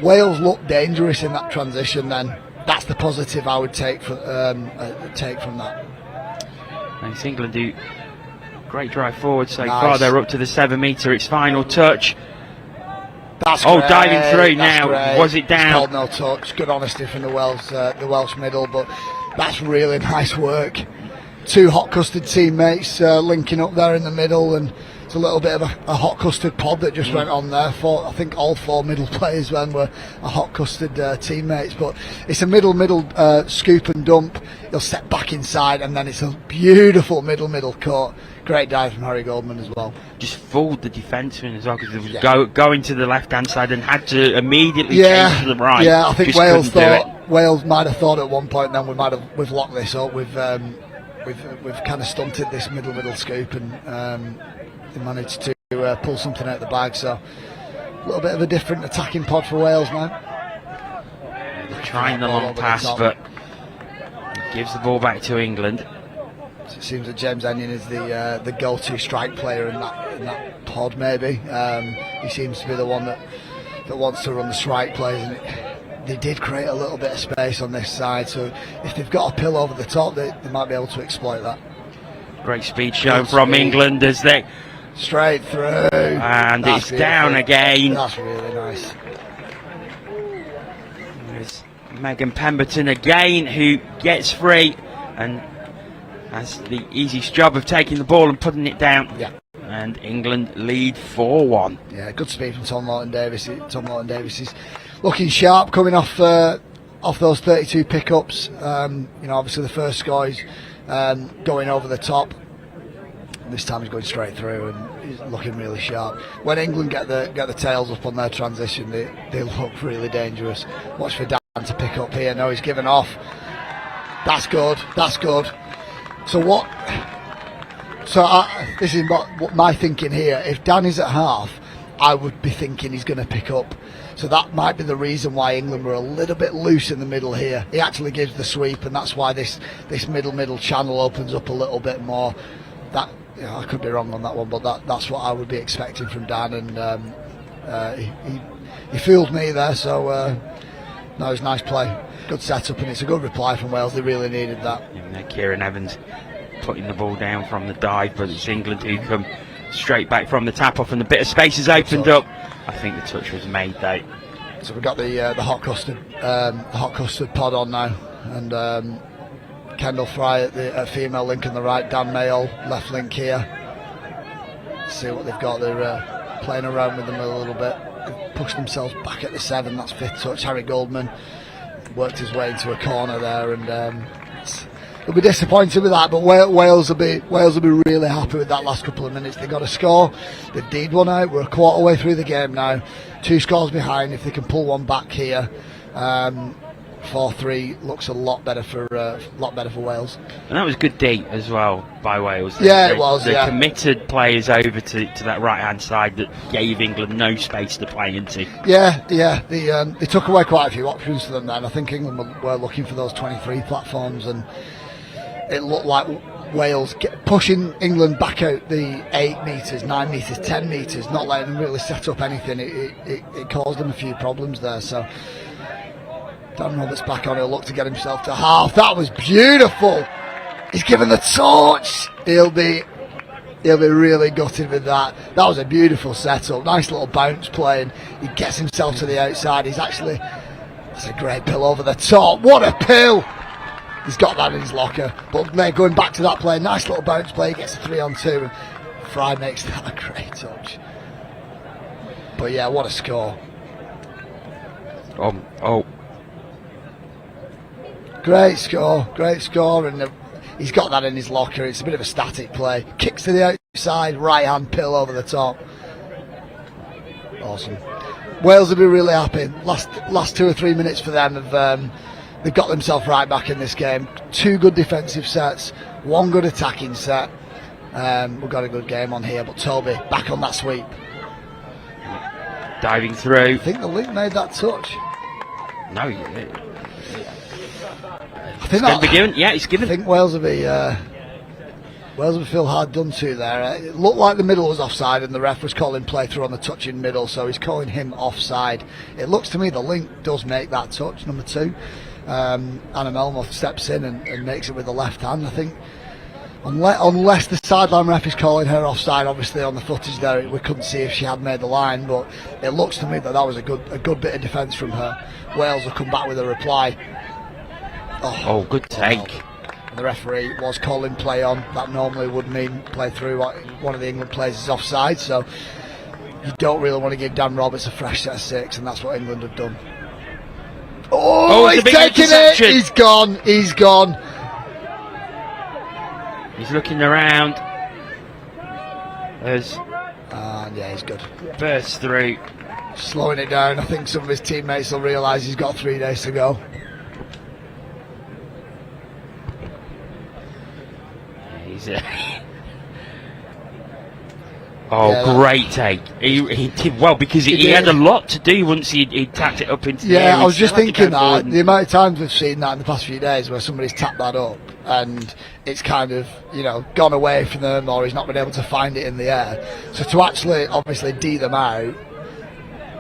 Wales looked dangerous in that transition. Then that's the positive I would take from that. Thanks, England do. Great drive forward so far. They're up to the 7 metre. It's final touch. That's great. Diving through now. Great. Was it down? Called no touch. Good honesty from the Welsh middle, but that's really nice work. 2 hot custard teammates linking up there in the middle, and it's a little bit of a hot custard pod that just went on there. I think all 4 middle players then were a hot custard teammates, but it's a middle scoop and dump. He'll step back inside, and then it's a beautiful middle cut. Great dive from Harry Goldman as well. Just fooled the defenseman as well, because it was going to the left hand side and had to immediately change to the right. Yeah, I think Wales might have thought at one point then we've locked this up. We've kind of stunted this middle scoop, and they managed to pull something out of the bag. So a little bit of a different attacking pod for Wales now. They're trying the long pass, but it gives the ball back to England. So it seems that James Ennion is the go-to strike player in that pod. Maybe he seems to be the one that wants to run the strike plays, and they did create a little bit of space on this side. So if they've got a pill over the top, they might be able to exploit that. Great speed shown from England as they straight through, and it's down again. That's really nice. There's Megan Pemberton again, who gets free and has the easiest job of taking the ball and putting it down. Yeah. and England lead 4-1. Yeah, good speed from Tom Lawton-Davis. Tom Lawton-Davis is looking sharp, coming off those 32 pickups. Obviously the first score is going over the top. This time he's going straight through and he's looking really sharp. When England get the tails up on their transition, they look really dangerous. Watch for Dan to pick up here. No, he's given off. That's good. That's good. So what? This is what my thinking here. If Dan is at half, I would be thinking he's going to pick up. So that might be the reason why England were a little bit loose in the middle here. He actually gives the sweep, and that's why this middle channel opens up a little bit more. That I could be wrong on that one, but that's what I would be expecting from Dan, and he fooled me there. So no, it's nice play, good setup, and it's a good reply from Wales. They really needed that. Kieran Evans putting the ball down from the dive, but it's England who come straight back from the tap off, and the bit of space has opened up. I think the touch was made though. So we've got the hot custard pod on now, and Kendall Fry at female link on the right, Dan Mayall left link here. See what they've got. They're playing around with them a little bit. They've pushed themselves back at the 7. That's 5th touch. Harry Goldman worked his way into a corner there, and they'll be disappointed with that. But Wales will be really happy with that last couple of minutes. They got a score. They've D'd one out. We're a quarter way through the game now. 2 scores behind. If they can pull one back here. 4-3 looks a lot better for Wales. And that was good D as well by Wales. It was. They committed players over to that right hand side that gave England no space to play into. Yeah. They took away quite a few options for them then. I think England were looking for those 23 platforms, and it looked like Wales pushing England back out the 8 metres, 9 metres, 10 metres, not letting them really set up anything. It caused them a few problems there. So Dan Roberts back on. He'll look to get himself to half. That was beautiful. He's given the torch. He'll be really gutted with that. That was a beautiful setup. Nice little bounce play, and he gets himself to the outside. That's a great pill over the top. What a pill! He's got that in his locker. But going back to that play, nice little bounce play. He gets a 3-on-2, and Fry makes that a great touch. But yeah, what a score. Great score, and he's got that in his locker. It's a bit of a static play. Kicks to the outside, right hand pill over the top. Awesome. Wales will be really happy. Last 2 or 3 minutes for them. They've got themselves right back in this game. 2 good defensive sets, 1 good attacking set. We've got a good game on here, but Toby back on that sweep. Diving through. I think the link made that touch. No, It's going to be given. Yeah, it's given. I think Wales will feel hard done to there. It looked like the middle was offside, and the ref was calling play through on the touch in middle, so he's calling him offside. It looks to me the link does make that touch, number 2. Anna Melmoth steps in and makes it with the left hand. I think unless the sideline ref is calling her offside, obviously on the footage there we couldn't see if she had made the line, but it looks to me that was a good bit of defence from her. Wales will come back with a reply. Oh, good take. And the referee was calling play on. That normally would mean play through. One of the England players is offside, so you don't really want to give Dan Roberts a fresh set of 6, and that's what England have done. He's taking it! He's gone! He's looking around. Yeah, he's good. Burst through. Slowing it down. I think some of his teammates will realise he's got 3 days to go. Great take. He did well because he had a lot to do once he tapped it up into the air. I was just thinking that the amount of times we've seen that in the past few days where somebody's tapped that up and it's kind of gone away from them, or he's not been able to find it in the air. So to actually obviously D them out,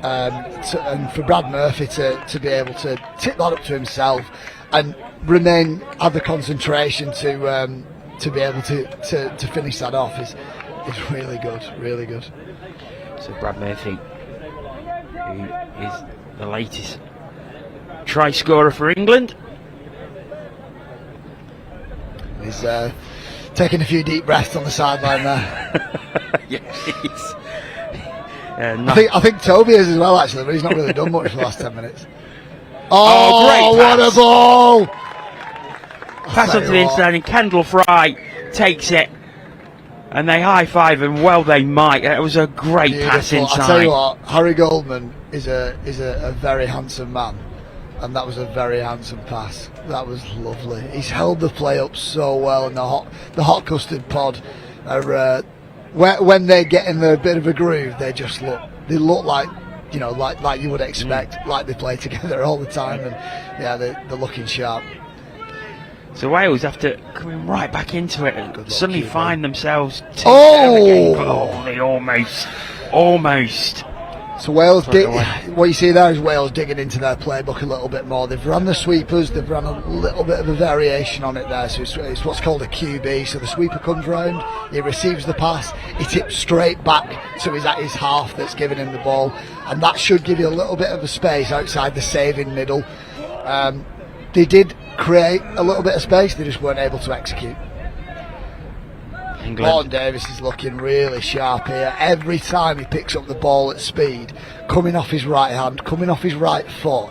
and for Brad Murphy to be able to tip that up to himself and have the concentration to be able to finish that off is really good. So Brad Murphy, who is the latest try scorer for England, he's taking a few deep breaths on the sideline there. Yes. I think Toby is as well, actually, but he's not really done much for the last 10 minutes. Oh, great what pass. a ball! Pass on to the inside, and Kendall Fry takes it. And they high-five, and well they might. It was a great pass inside. I tell you what, Harry Goldman is a very handsome man, and that was a very handsome pass. That was lovely. He's held the play up so well, and the hot custard pod are when they get in a bit of a groove, they look like, you know, like you would expect, like they play together all the time, and yeah, they're looking sharp. So Wales, after coming right back into it, and suddenly find themselves again. Oh, they almost. So Wales, what you see there is Wales digging into their playbook a little bit more. They've run the sweepers, they've run a little bit of a variation on it there. So it's what's called a QB. So the sweeper comes round, he receives the pass, he tips straight back, so he's at his half that's giving him the ball, and that should give you a little bit of a space outside the saving middle. They did create a little bit of space, they just weren't able to execute. Morton Davis is looking really sharp here. Every time he picks up the ball at speed, coming off his right hand, coming off his right foot,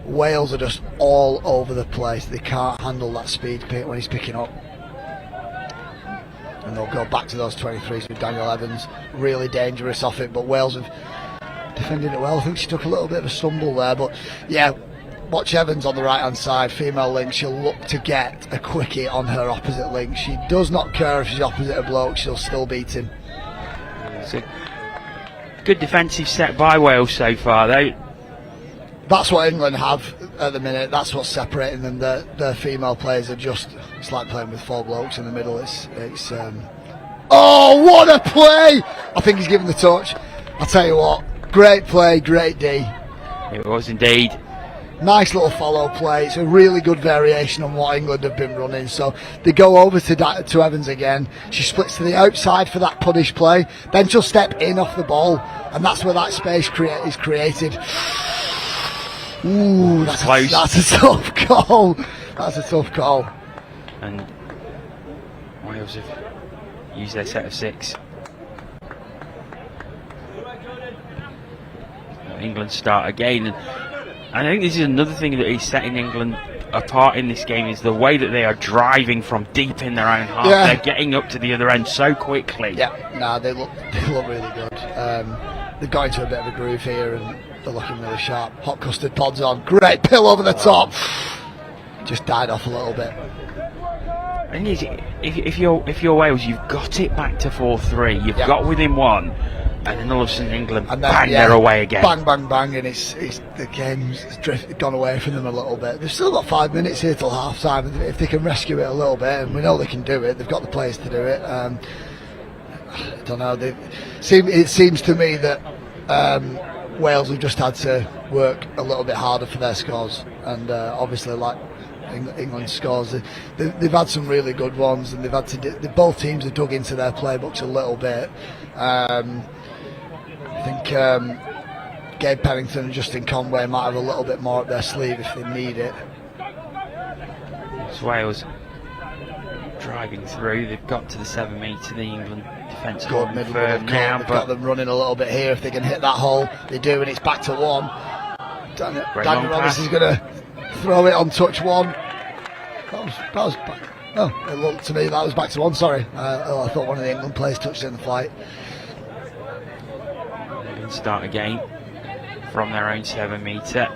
Wales are just all over the place. They can't handle that speed when he's picking up. And they'll go back to those 23s with Daniel Evans. Really dangerous off it, but Wales have defended it well. I think she took a little bit of a stumble there, but yeah, watch Evans on the right hand side, female link. She'll look to get a quickie on her opposite link. She does not care if she's opposite a bloke, she'll still beat him. It's a good defensive set by Wales so far, though. That's what England have at the minute. That's what's separating them. Their female players are just, it's like playing with four blokes in the middle. Oh, what a play! I think he's given the touch. I'll tell you what, great play, great D. It was indeed. Nice little follow play. It's a really good variation on what England have been running. So they go over to Evans again. She splits to the outside for that punish play. Then she'll step in off the ball, and that's where that space is created. Ooh, that's a tough call. That's a tough call. And Wales have used their set of 6. England start again, and I think this is another thing that is setting England apart in this game, is the way that they are driving from deep in their own half. Yeah. They're getting up to the other end so quickly. Yeah, no, they look really good. They've got into a bit of a groove here, and they're looking really sharp. Hot custard pods on, great pill over the top. Just died off a little bit. I think if you're Wales, you've got it back to 4-3. You've got within 1. And then all of a sudden England, and then, bang, they're away again. Bang, bang, bang, and the game's gone away from them a little bit. They've still got 5 minutes here till half time. If they can rescue it a little bit, and we know they can do it, they've got the players to do it. I don't know. It seems to me that Wales have just had to work a little bit harder for their scores, and obviously, like England's scores, they've had some really good ones, and both teams have dug into their playbooks a little bit. I think Gabe Pennington and Justin Conway might have a little bit more up their sleeve if they need it. It's Wales driving through. They've got to the 7 metre. The England defence good middle now, they've got them running a little bit here. If they can hit that hole, they do, and it's back to 1. Daniel Roberts is going to throw it on touch 1. That was back. Oh, it looked to me that was back to 1. Sorry, I thought one of the England players touched it in the flight. Start again from their own 7 metre.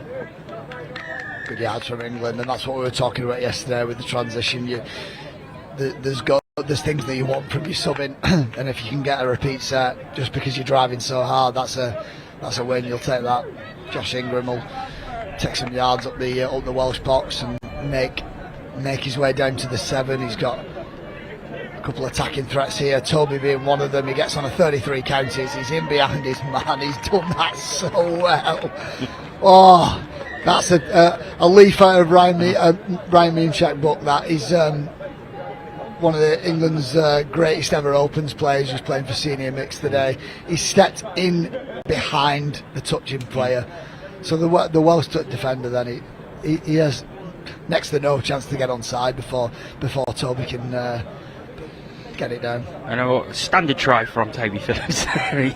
Good yards from England, and that's what we were talking about yesterday with the transition. There's things that you want from your subbing, and if you can get a repeat set just because you're driving so hard, that's a win. You'll take that. Josh Ingram will take some yards up the Welsh box and make his way down to the 7. He's got a couple of attacking threats here, Toby being one of them. He gets on a 33 counties, he's in behind his man, he's done that so well. Oh, that's a leaf out of Ryan Meancheck book. That is one of England's greatest ever Opens players, who's playing for senior mix today. He stepped in behind the touching player, so the Welsh defender then he has next to no chance to get onside before Toby can get it down. And a standard try from Toby Phillips.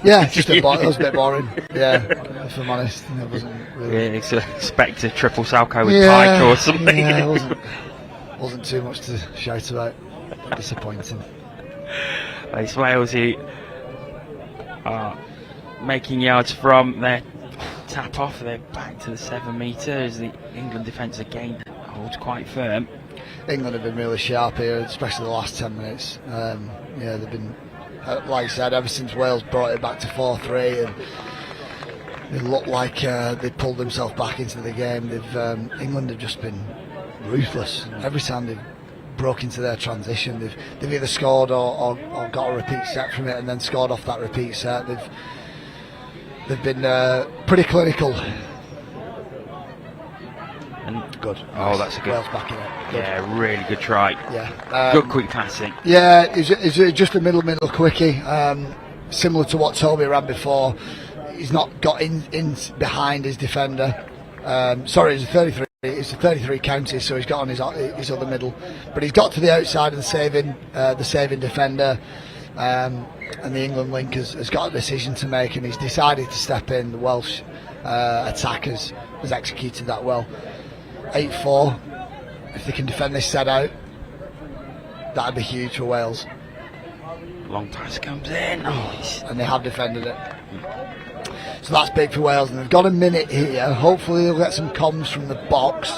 Yeah, just it was a bit boring. Yeah, if I'm honest, it wasn't really. Yeah, expect a triple Salco with Pike or something. Yeah, it wasn't too much to shout about. Disappointing. It's Wales who are making yards from their tap off. They're back to the 7 metre as the England defence again holds quite firm. England have been really sharp here, especially the last 10 minutes. Yeah, they've been, like I said, ever since Wales brought it back to 4-3, and they look like they pulled themselves back into the game. England have just been ruthless. Every time they've broke into their transition, they've either scored or got a repeat set from it and then scored off that repeat set. They've been pretty clinical. And good. Oh, that's a good. Wales back in it. Good. Yeah, really good try. Yeah. Good quick passing. Yeah, it's just a middle quickie, similar to what Toby ran before. He's not got in behind his defender. Sorry, it's a 33. It's a 33 county, so he's got on his other middle, but he's got to the outside of the saving defender, and the England link has got a decision to make, and he's decided to step in. The Welsh attackers has executed that well. 8-4. If they can defend this set out, that'd be huge for Wales. Long pass comes in. Oh, and they have defended it. So that's big for Wales, and they've got a minute here. Hopefully they'll get some comms from the box.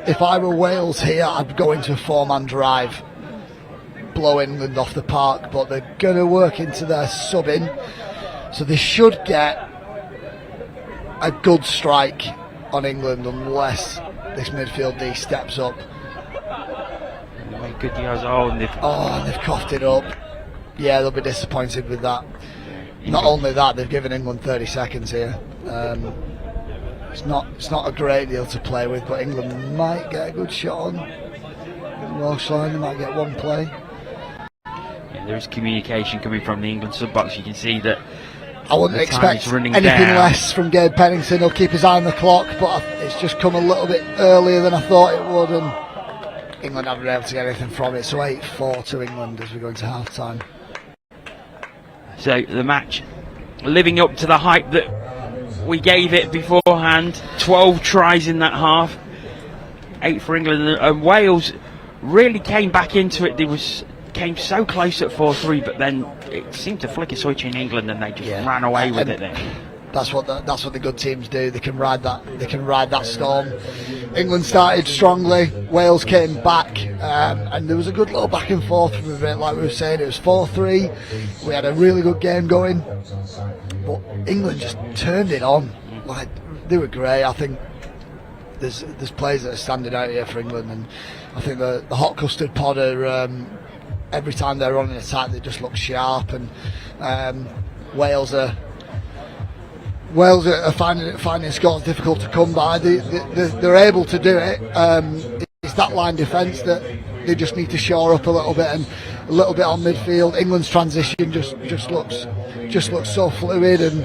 If I were Wales here, I'd go into a 4-man drive, blow England off the park, but they're going to work into their sub-in, so they should get a good strike on England unless this midfield D steps up. Good yards. And they've coughed it up. Yeah, they'll be disappointed with that. Not only that, they've given England 30 seconds here. It's not a great deal to play with, but England might get a good shot on the Welsh line. They might get one play. Yeah, there is communication coming from the England sub box. You can see that. I wouldn't expect anything less from Gabe Pennington. He'll keep his eye on the clock, but it's just come a little bit earlier than I thought it would, and England haven't been able to get anything from it. So 8-4 to England as we go into half time. So the match living up to the hype that we gave it beforehand. 12 tries in that half, 8 for England, and Wales really came back into it. Came so close at 4-3, but then it seemed to flick a switch in England, and they just ran away with it. Then that's what the good teams do. They can ride that storm. England started strongly. Wales came back, and there was a good little back and forth from a bit. Like we were saying, it was 4-3. We had a really good game going, but England just turned it on. Like, they were great. I think there's players that are standing out here for England, and I think the hot custard pod are. Every time they're on an attack, they just look sharp, and Wales are finding scores difficult to come by. They're able to do it. It's that line defence that they just need to shore up a little bit, and a little bit on midfield. England's transition just looks so fluid, and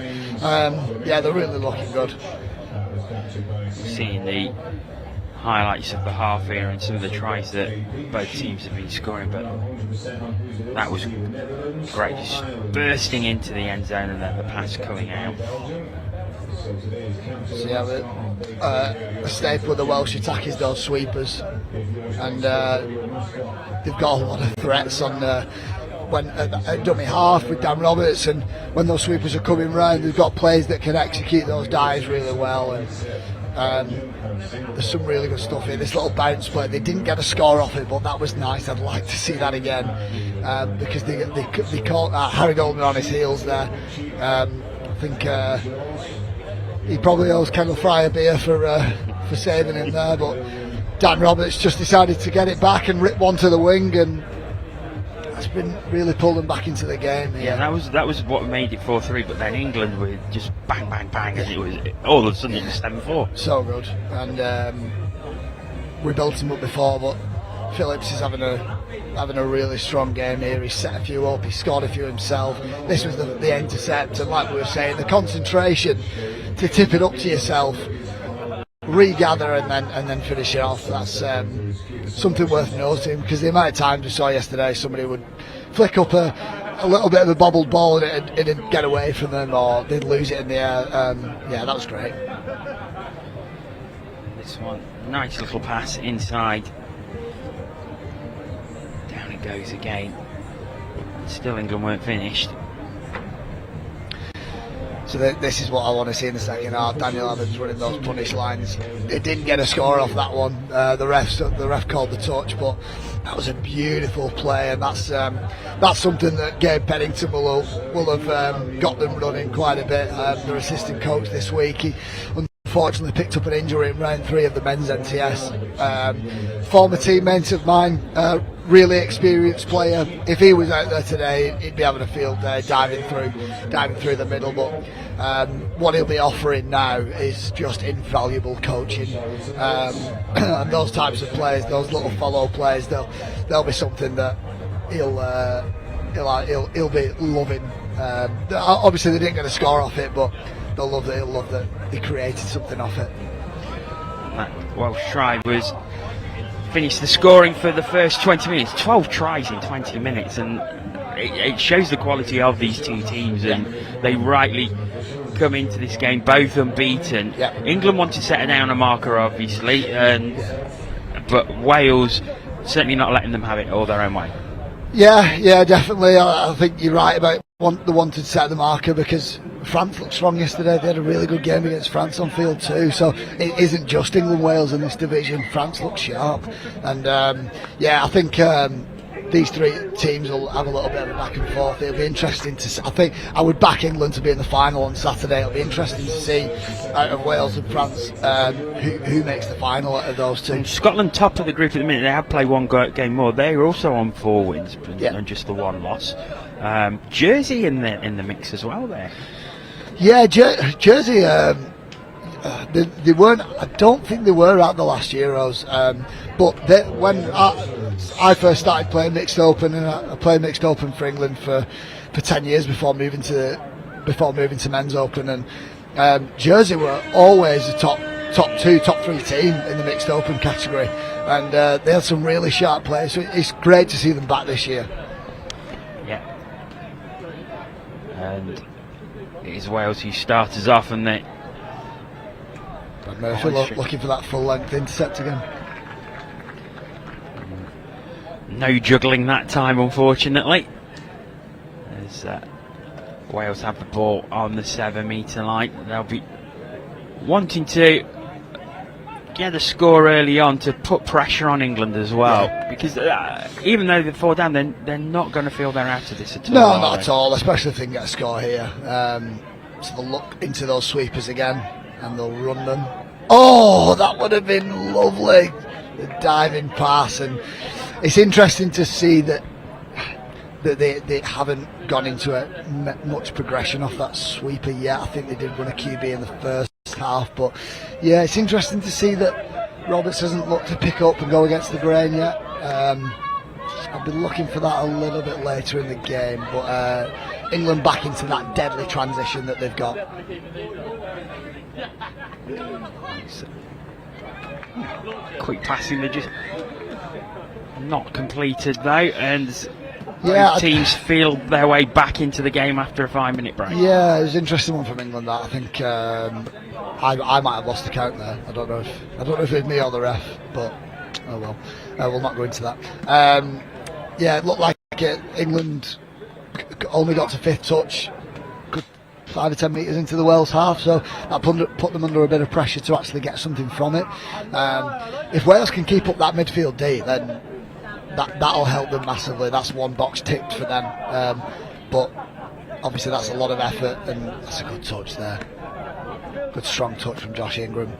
they're really looking good. Seeing the highlights of the half here and some of the tries that both teams have been scoring, but that was great, just bursting into the end zone and then the pass coming out. So yeah, the staple of the Welsh attack is those sweepers, and they've got a lot of threats on when at dummy half with Dan Roberts, and when those sweepers are coming round, they've got players that can execute those dives really well, and there's some really good stuff here. This little bounce play, they didn't get a score off it, but that was nice. I'd like to see that again, because they caught Harry Goldman on his heels there. I think he probably owes Kendall Fry a beer for saving him there, but Dan Roberts just decided to get it back and rip one to the wing, and that's been really pulled them back into the game. Yeah, that was what made it 4-3, but then England were just bang, bang, bang, and it was all of a sudden it was 7-4. So good, and we built him up before, but Phillips is having a really strong game here. He set a few up, he scored a few himself. This was the intercept, and like we were saying, the concentration to tip it up to yourself, regather, and then finish it off. That's something worth noting, because the amount of times we saw yesterday somebody would flick up a little bit of a bobbled ball and it'd get away from them, or they'd lose it in the air. Yeah, that was great. This one, nice little pass inside. Down it goes again. Still England weren't finished. So this is what I want to see in the second half. Daniel Evans running those punish lines. It didn't get a score off that one. The ref called the touch, but that was a beautiful play, and that's something that Gabe Pennington will have got them running quite a bit. Their assistant coach this week, he unfortunately picked up an injury in round 3 of the men's NTS. Former teammate of mine, really experienced player. If he was out there today, he'd be having a field day, diving through the middle. But what he'll be offering now is just invaluable coaching, and those types of players, those little follow plays, they'll be something that he'll be loving. Obviously, they didn't get a score off it, but he'll love that he created something off it. Welsh try was finished the scoring for the first 20 minutes. 12 tries in 20 minutes, and it shows the quality of these two teams, and they rightly come into this game both unbeaten. England want to set down a marker, obviously, but Wales certainly not letting them have it all their own way. Yeah, definitely. I think you're right about the wanted to set the marker, because France looked strong yesterday. They had a really good game against France on field too. So it isn't just England-Wales in this division. France looks sharp, and I think these three teams will have a little bit of a back and forth. It'll be interesting to. I think I would back England to be in the final on Saturday. It'll be interesting to see out of Wales and France who makes the final out of those two. And Scotland top of the group at the minute. They have played one game more. They're also on 4 wins and just the one loss. Jersey in the mix as well there. Yeah, Jersey. They weren't. I don't think they were at the last Euros. But when I first started playing mixed open, and I played mixed open for England for 10 years before moving to men's open, and Jersey were always the top 2, top 3 team in the mixed open category, and they had some really sharp players. So it's great to see them back this year. Yeah, and it is Wales who start us off, and they. Murphy looking for that full length intercept again. No juggling that time, unfortunately. As Wales have the ball on the 7-metre line, they'll be wanting to get a score early on to put pressure on England as well, because even though they're 4 down, they're not going to feel they're out of this at all. No, not at all, especially if they can get a score here. So they'll look into those sweepers again and they'll run them. Oh, that would have been lovely, the diving pass. And it's interesting to see that they haven't gone into much progression off that sweeper yet. I think they did run a QB in the first half, but yeah, it's interesting to see that Roberts hasn't looked to pick up and go against the grain yet. I'll be looking for that a little bit later in the game, but England back into that deadly transition that they've got. Quick passing, they're just not completed though, and both teams feel their way back into the game after a 5-minute break. Yeah, it was an interesting one from England. That I think I might have lost the count there. I don't know if it was me or the ref, but oh well. We'll not go into that. It looked like England only got to 5th touch, 5 or 10 metres into the Wales half, so that put them under a bit of pressure to actually get something from it. If Wales can keep up that midfield D, then that'll help them massively. That's one box ticked for them, but obviously that's a lot of effort, and that's a good touch there. Good strong touch from Josh Ingram.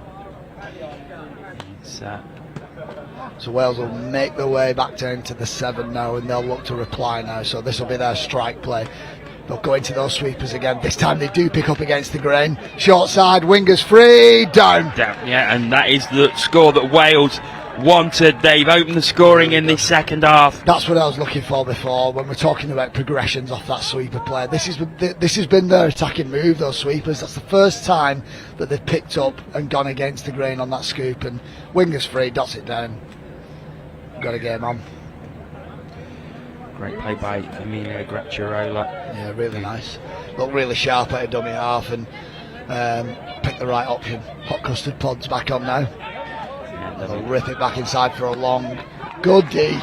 So Wales will make their way back down to the 7 now, and they'll look to reply now. So this will be their strike play. They'll go into those sweepers again. This time they do pick up against the grain. Short side, wingers free, down. Yeah, and that is the score that Wales wanted. They've opened the scoring in this second half. That's what I was looking for before when we're talking about progressions off that sweeper play. This has been their attacking move, those sweepers. That's the first time that they've picked up and gone against the grain on that scoop, and wingers free, dots it down. Got a game on. Great play by Emilia Gracciarola. Yeah, really nice. Looked really sharp at a dummy half and picked the right option. Hot custard pods back on now. Yeah, They'll rip it back inside for a long. Good D.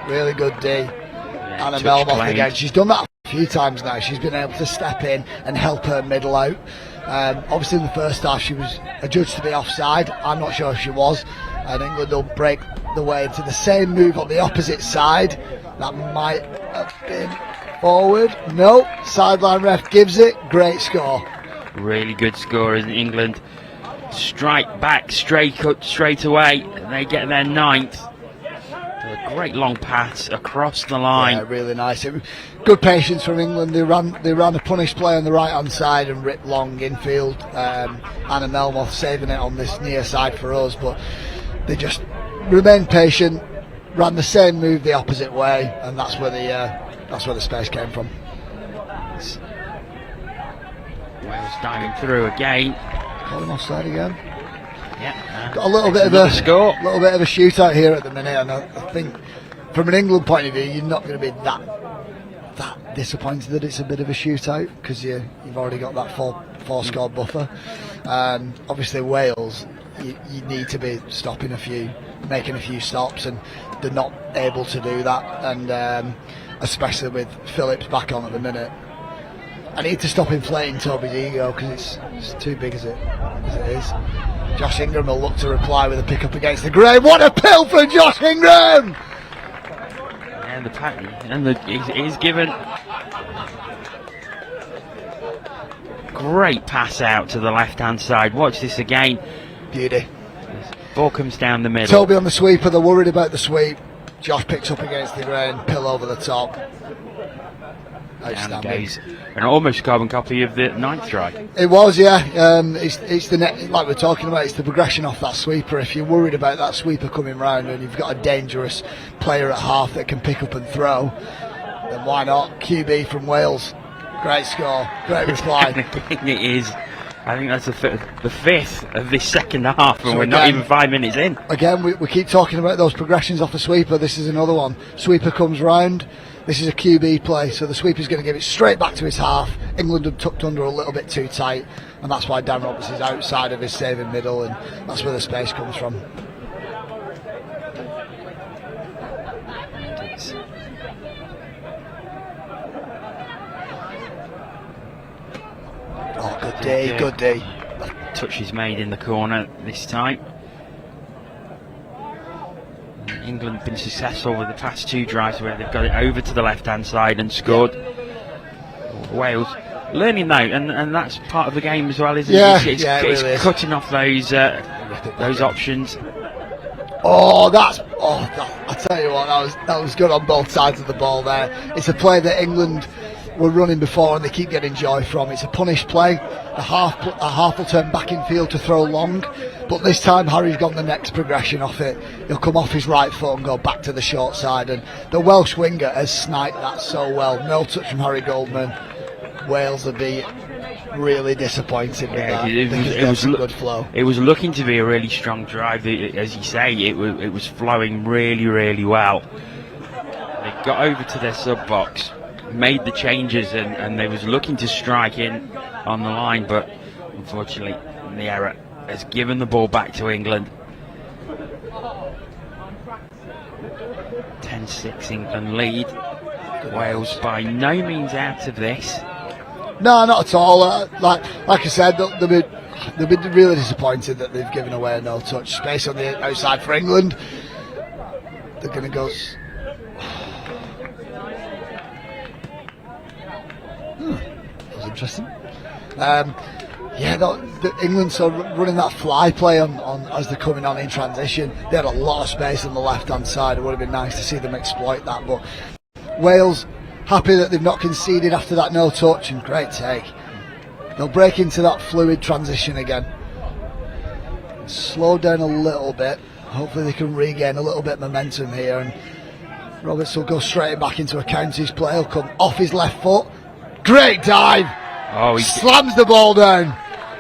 Really good D. yeah, Anna touch Melmoth claimed. again. She's done that a few times now. She's been able to step in and help her middle out. Obviously in the first half she was adjudged to be offside. I'm not sure if she was. And England will break the way into the same move on the opposite side. That might have been forward. No. Sideline ref gives it. Great score. Really good score in England. Strike back straight away. They get their 9th. A great long pass across the line. Yeah, really nice. It was good patience from England. They ran a punish play on the right hand side and ripped long infield. Anna Melmoth saving it on this near side for us, but they just remained patient, ran the same move the opposite way, and that's where the space came from. Wales diving through again. Call him offside again. Yeah, Got a little bit of a shootout here at the minute, and I think from an England point of view, you're not going to be that disappointed that it's a bit of a shootout because you've already got that four score buffer. Obviously Wales, you need to be making a few stops, and they're not able to do that, and especially with Phillips back on at the minute. I need to stop inflating Toby's ego because it's too big as it is. Josh Ingram will look to reply with a pick up against the grain. What a pill for Josh Ingram! And he's given great pass out to the left hand side. Watch this again. Beauty. Ball comes down the middle. Toby on the sweeper. They're worried about the sweep. Josh picks up against the grain. Pill over the top. Down goes an almost carbon copy of the 9th try. It was, yeah. It's the like we're talking about. It's the progression off that sweeper. If you're worried about that sweeper coming round and you've got a dangerous player at half that can pick up and throw, then why not? QB from Wales, great score, great reply. It is. I think that's the 5th of this second half, and So we're not even 5 minutes in. Again, we keep talking about those progressions off the sweeper. This is another one. Sweeper comes round. This is a QB play, so the sweeper's going to give it straight back to his half. England had tucked under a little bit too tight, and that's why Dan Roberts is outside of his saving middle, and that's where the space comes from. Oh, good day. Touch is made in the corner this time. England have been successful with the past 2 drives where they've got it over to the left hand side and scored. Wales learning though, and that's part of the game as well, isn't it? It's it really is. Cutting off those options. I tell you what, that was good on both sides of the ball there. It's a play that England were running before and they keep getting joy from. It's a punish play. A half will turn back in field to throw long, but this time Harry's gone the next progression off it. He'll come off his right foot and go back to the short side, and the Welsh winger has sniped that so well. No touch from Harry Goldman. Wales will be really disappointed with that. It was good flow. It was looking to be a really strong drive. As you say, it was flowing really, really well. They got over to their sub box, made the changes, and they was looking to strike in on the line, but unfortunately the error has given the ball back to England. 10-6 England lead. Wales by no means out of this. No, not at all. Like I said, they'll be really disappointed that they've given away a no touch space on the outside for England. They're going to go. That was interesting. England so running that fly play on as they're coming on in transition. They had a lot of space on the left hand side. It would have been nice to see them exploit that, but Wales happy that they've not conceded after that no touch, and great take. They'll break into that fluid transition again. Slow down a little bit. Hopefully they can regain a little bit of momentum here, and Roberts will go straight back into a counties play. He'll come off his left foot. Great dive. He slams the ball down.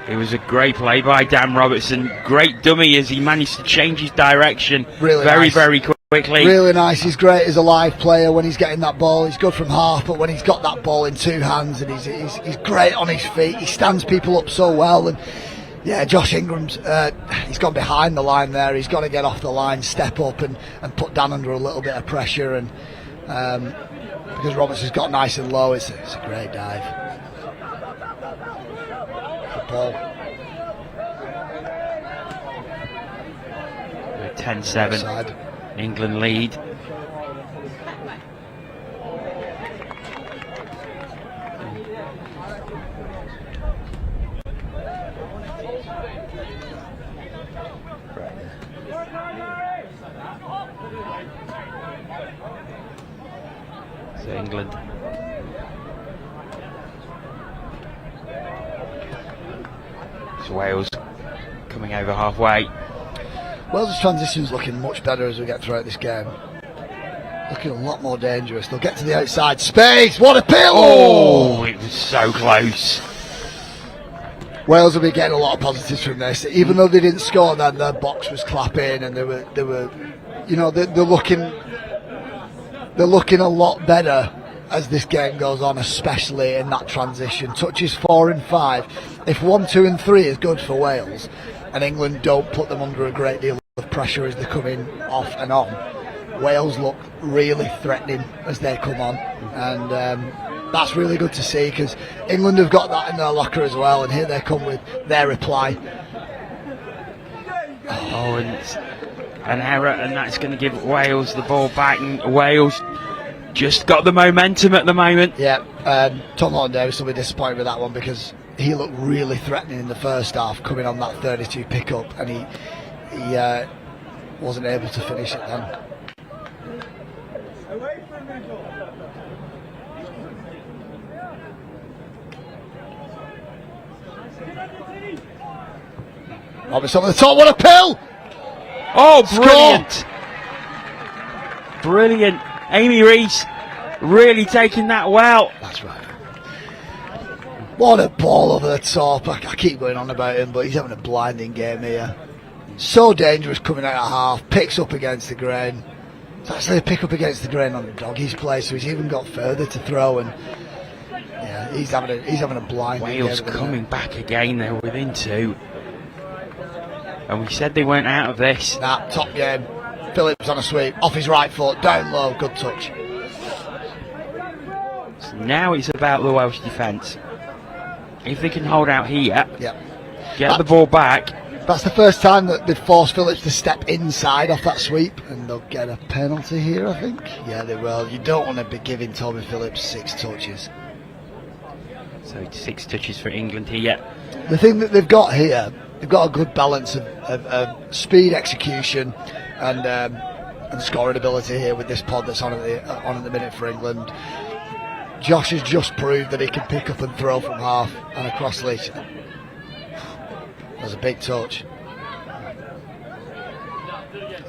It was a great play by Dan Robertson. Great dummy as he managed to change his direction Really very, nice. very quick. quickly. Really nice. He's great as a live player when he's getting that ball. He's good from half, but when he's got that ball in two hands, and he's great on his feet. He stands people up so well. And yeah, Josh Ingram's he's gone behind the line there. He's got to get off the line, step up, and put Dan under a little bit of pressure. And because Roberts has got nice and low, it's a great dive. Good ball. 10-7. England lead. So England. So Wales coming over halfway. Wales' transition's looking much better as we get throughout this game. Looking a lot more dangerous. They'll get to the outside. Space! What a pill! Oh, it was so close. Wales will be getting a lot of positives from this. Even though they didn't score, then their box was clapping, and they were, you know, they're looking a lot better as this game goes on, especially in that transition. Touches 4 and 5. If 1, 2, and 3 is good for Wales, and England don't put them under a great deal of pressure as they're coming off and on, Wales look really threatening as they come on, and that's really good to see, because England have got that in their locker as well, and here they come with their reply. Oh, and it's an error, and that's going to give Wales the ball back, and Wales just got the momentum at the moment. Yeah, Tom Holland-Davies will be disappointed with that one, because he looked really threatening in the first half, coming on that 32 pickup, and he wasn't able to finish it then. Robertson on the top, what a pill! Oh, brilliant! Brilliant. Amy Reese really taking that well. That's right. What a ball over the top. I keep going on about him, but he's having a blinding game here. So dangerous coming out of half, picks up against the grain. It's actually a pick up against the grain on the doggies play, so he's even got further to throw, and yeah, he's having a blinding game. Wales coming back again, they're within 2. And we said they weren't out of this. Nah, top game. Phillips on a sweep, off his right foot, down low, good touch. So now it's about the Welsh defence. If they can hold out here, get the ball back. That's the first time that they've forced Phillips to step inside off that sweep, and they'll get a penalty here, I think. Yeah, they will. You don't want to be giving Tommy Phillips 6 touches. So 6 touches for England here. The thing that they've got here, they've got a good balance of speed, execution, and scoring ability here with this pod that's on at the minute for England. Josh has just proved that he can pick up and throw from half and across leash. That's a big touch.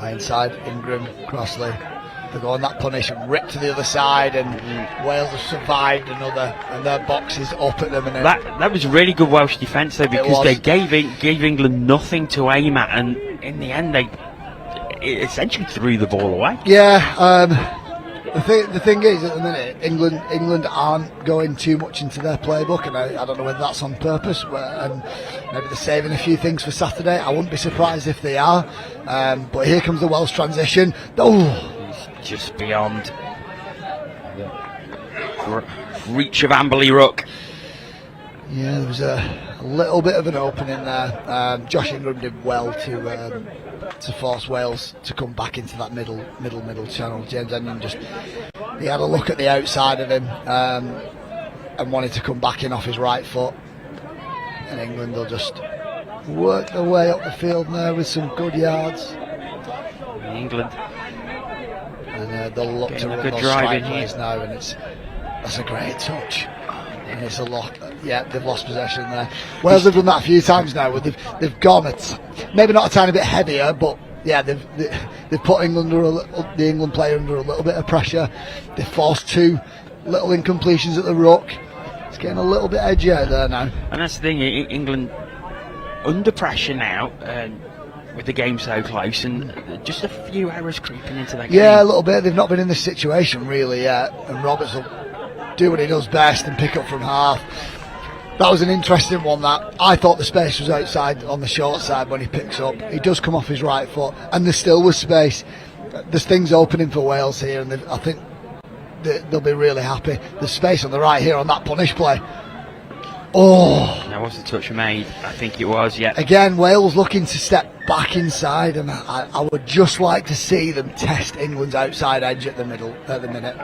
Inside, Ingram, Crossley. They go on that punish and rip to the other side, and Wales have survived another, and their box is up at them. And that was really good Welsh defence though, because they gave England nothing to aim at, and in the end they essentially threw the ball away. Yeah. The thing is, at the minute, England aren't going too much into their playbook, and I don't know whether that's on purpose, and maybe they're saving a few things for Saturday. I wouldn't be surprised if they are. But here comes the Welsh transition. Oh, it's just beyond the reach of Amberley Rook. Yeah, there was a little bit of an opening there. Josh Ingram did well to force Wales to come back into that middle channel. James Enyon he had a look at the outside of him and wanted to come back in off his right foot. And England will just work their way up the field now with some good yards. England. And they'll look to run those strike plays now, and that's a great touch. And it's a lot. Yeah, they've lost possession there. Wales have done that a few times now. Where they've gone maybe not a tiny bit heavier, but yeah, they've put the England player under a little bit of pressure. They've forced 2 little incompletions at the ruck. It's getting a little bit edgy out there now. And that's the thing, England under pressure now. with the game so close and just a few errors creeping into that game. Yeah, a little bit. They've not been in this situation really yet, and Roberts will do what he does best and pick up from half. That was an interesting one. That I thought the space was outside on the short side when he picks up. He does come off his right foot, and there still was space. There's things opening for Wales here, and I think they'll be really happy. There's space on the right here on that punish play. Oh! Now, was the touch made? I think it was. Yeah. Again, Wales looking to step back inside, and I would just like to see them test England's outside edge at the minute.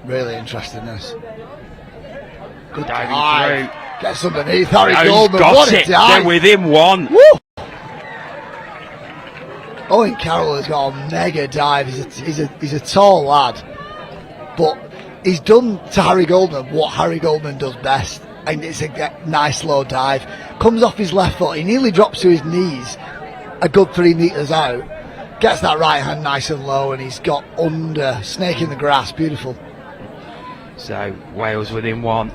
Really interesting this. Good Diving dive. through. Gets underneath Harry Oh, Goldman. got What a it. dive. They're within one. Woo! Owen Carroll has got a mega dive. He's a tall lad, but he's done to Harry Goldman what Harry Goldman does best, and it's a nice low dive. Comes off his left foot. He nearly drops to his knees, a good 3 metres out. Gets that right hand nice and low, and he's got under, snake in the grass. Beautiful. So Wales within one.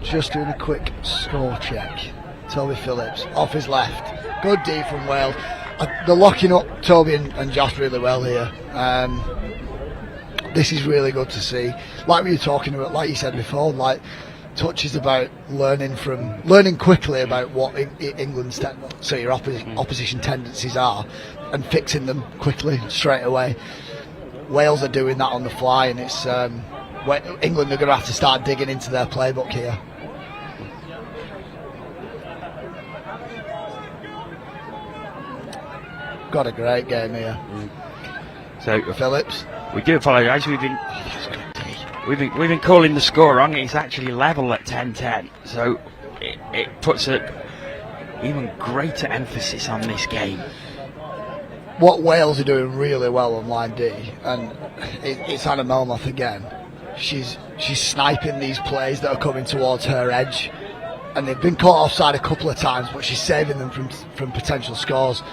Just doing a quick score check. Toby Phillips off his left. Good D from Wales. They're locking up Toby and Josh really well here. This is really good to see. Like we were talking about, like you said before, like touch is about learning quickly about what England's your opposition tendencies are, and fixing them quickly straight away. Wales are doing that on the fly, and it's England are going to have to start digging into their playbook here. Got a great game here. So Phillips. we do apologise. We've been calling the score wrong. It's actually level at 10-10. So it puts a even greater emphasis on this game. What Wales are doing really well on line D, and it's Anna Melmoth again. She's sniping these plays that are coming towards her edge, and they've been caught offside a couple of times, but she's saving them from potential scores.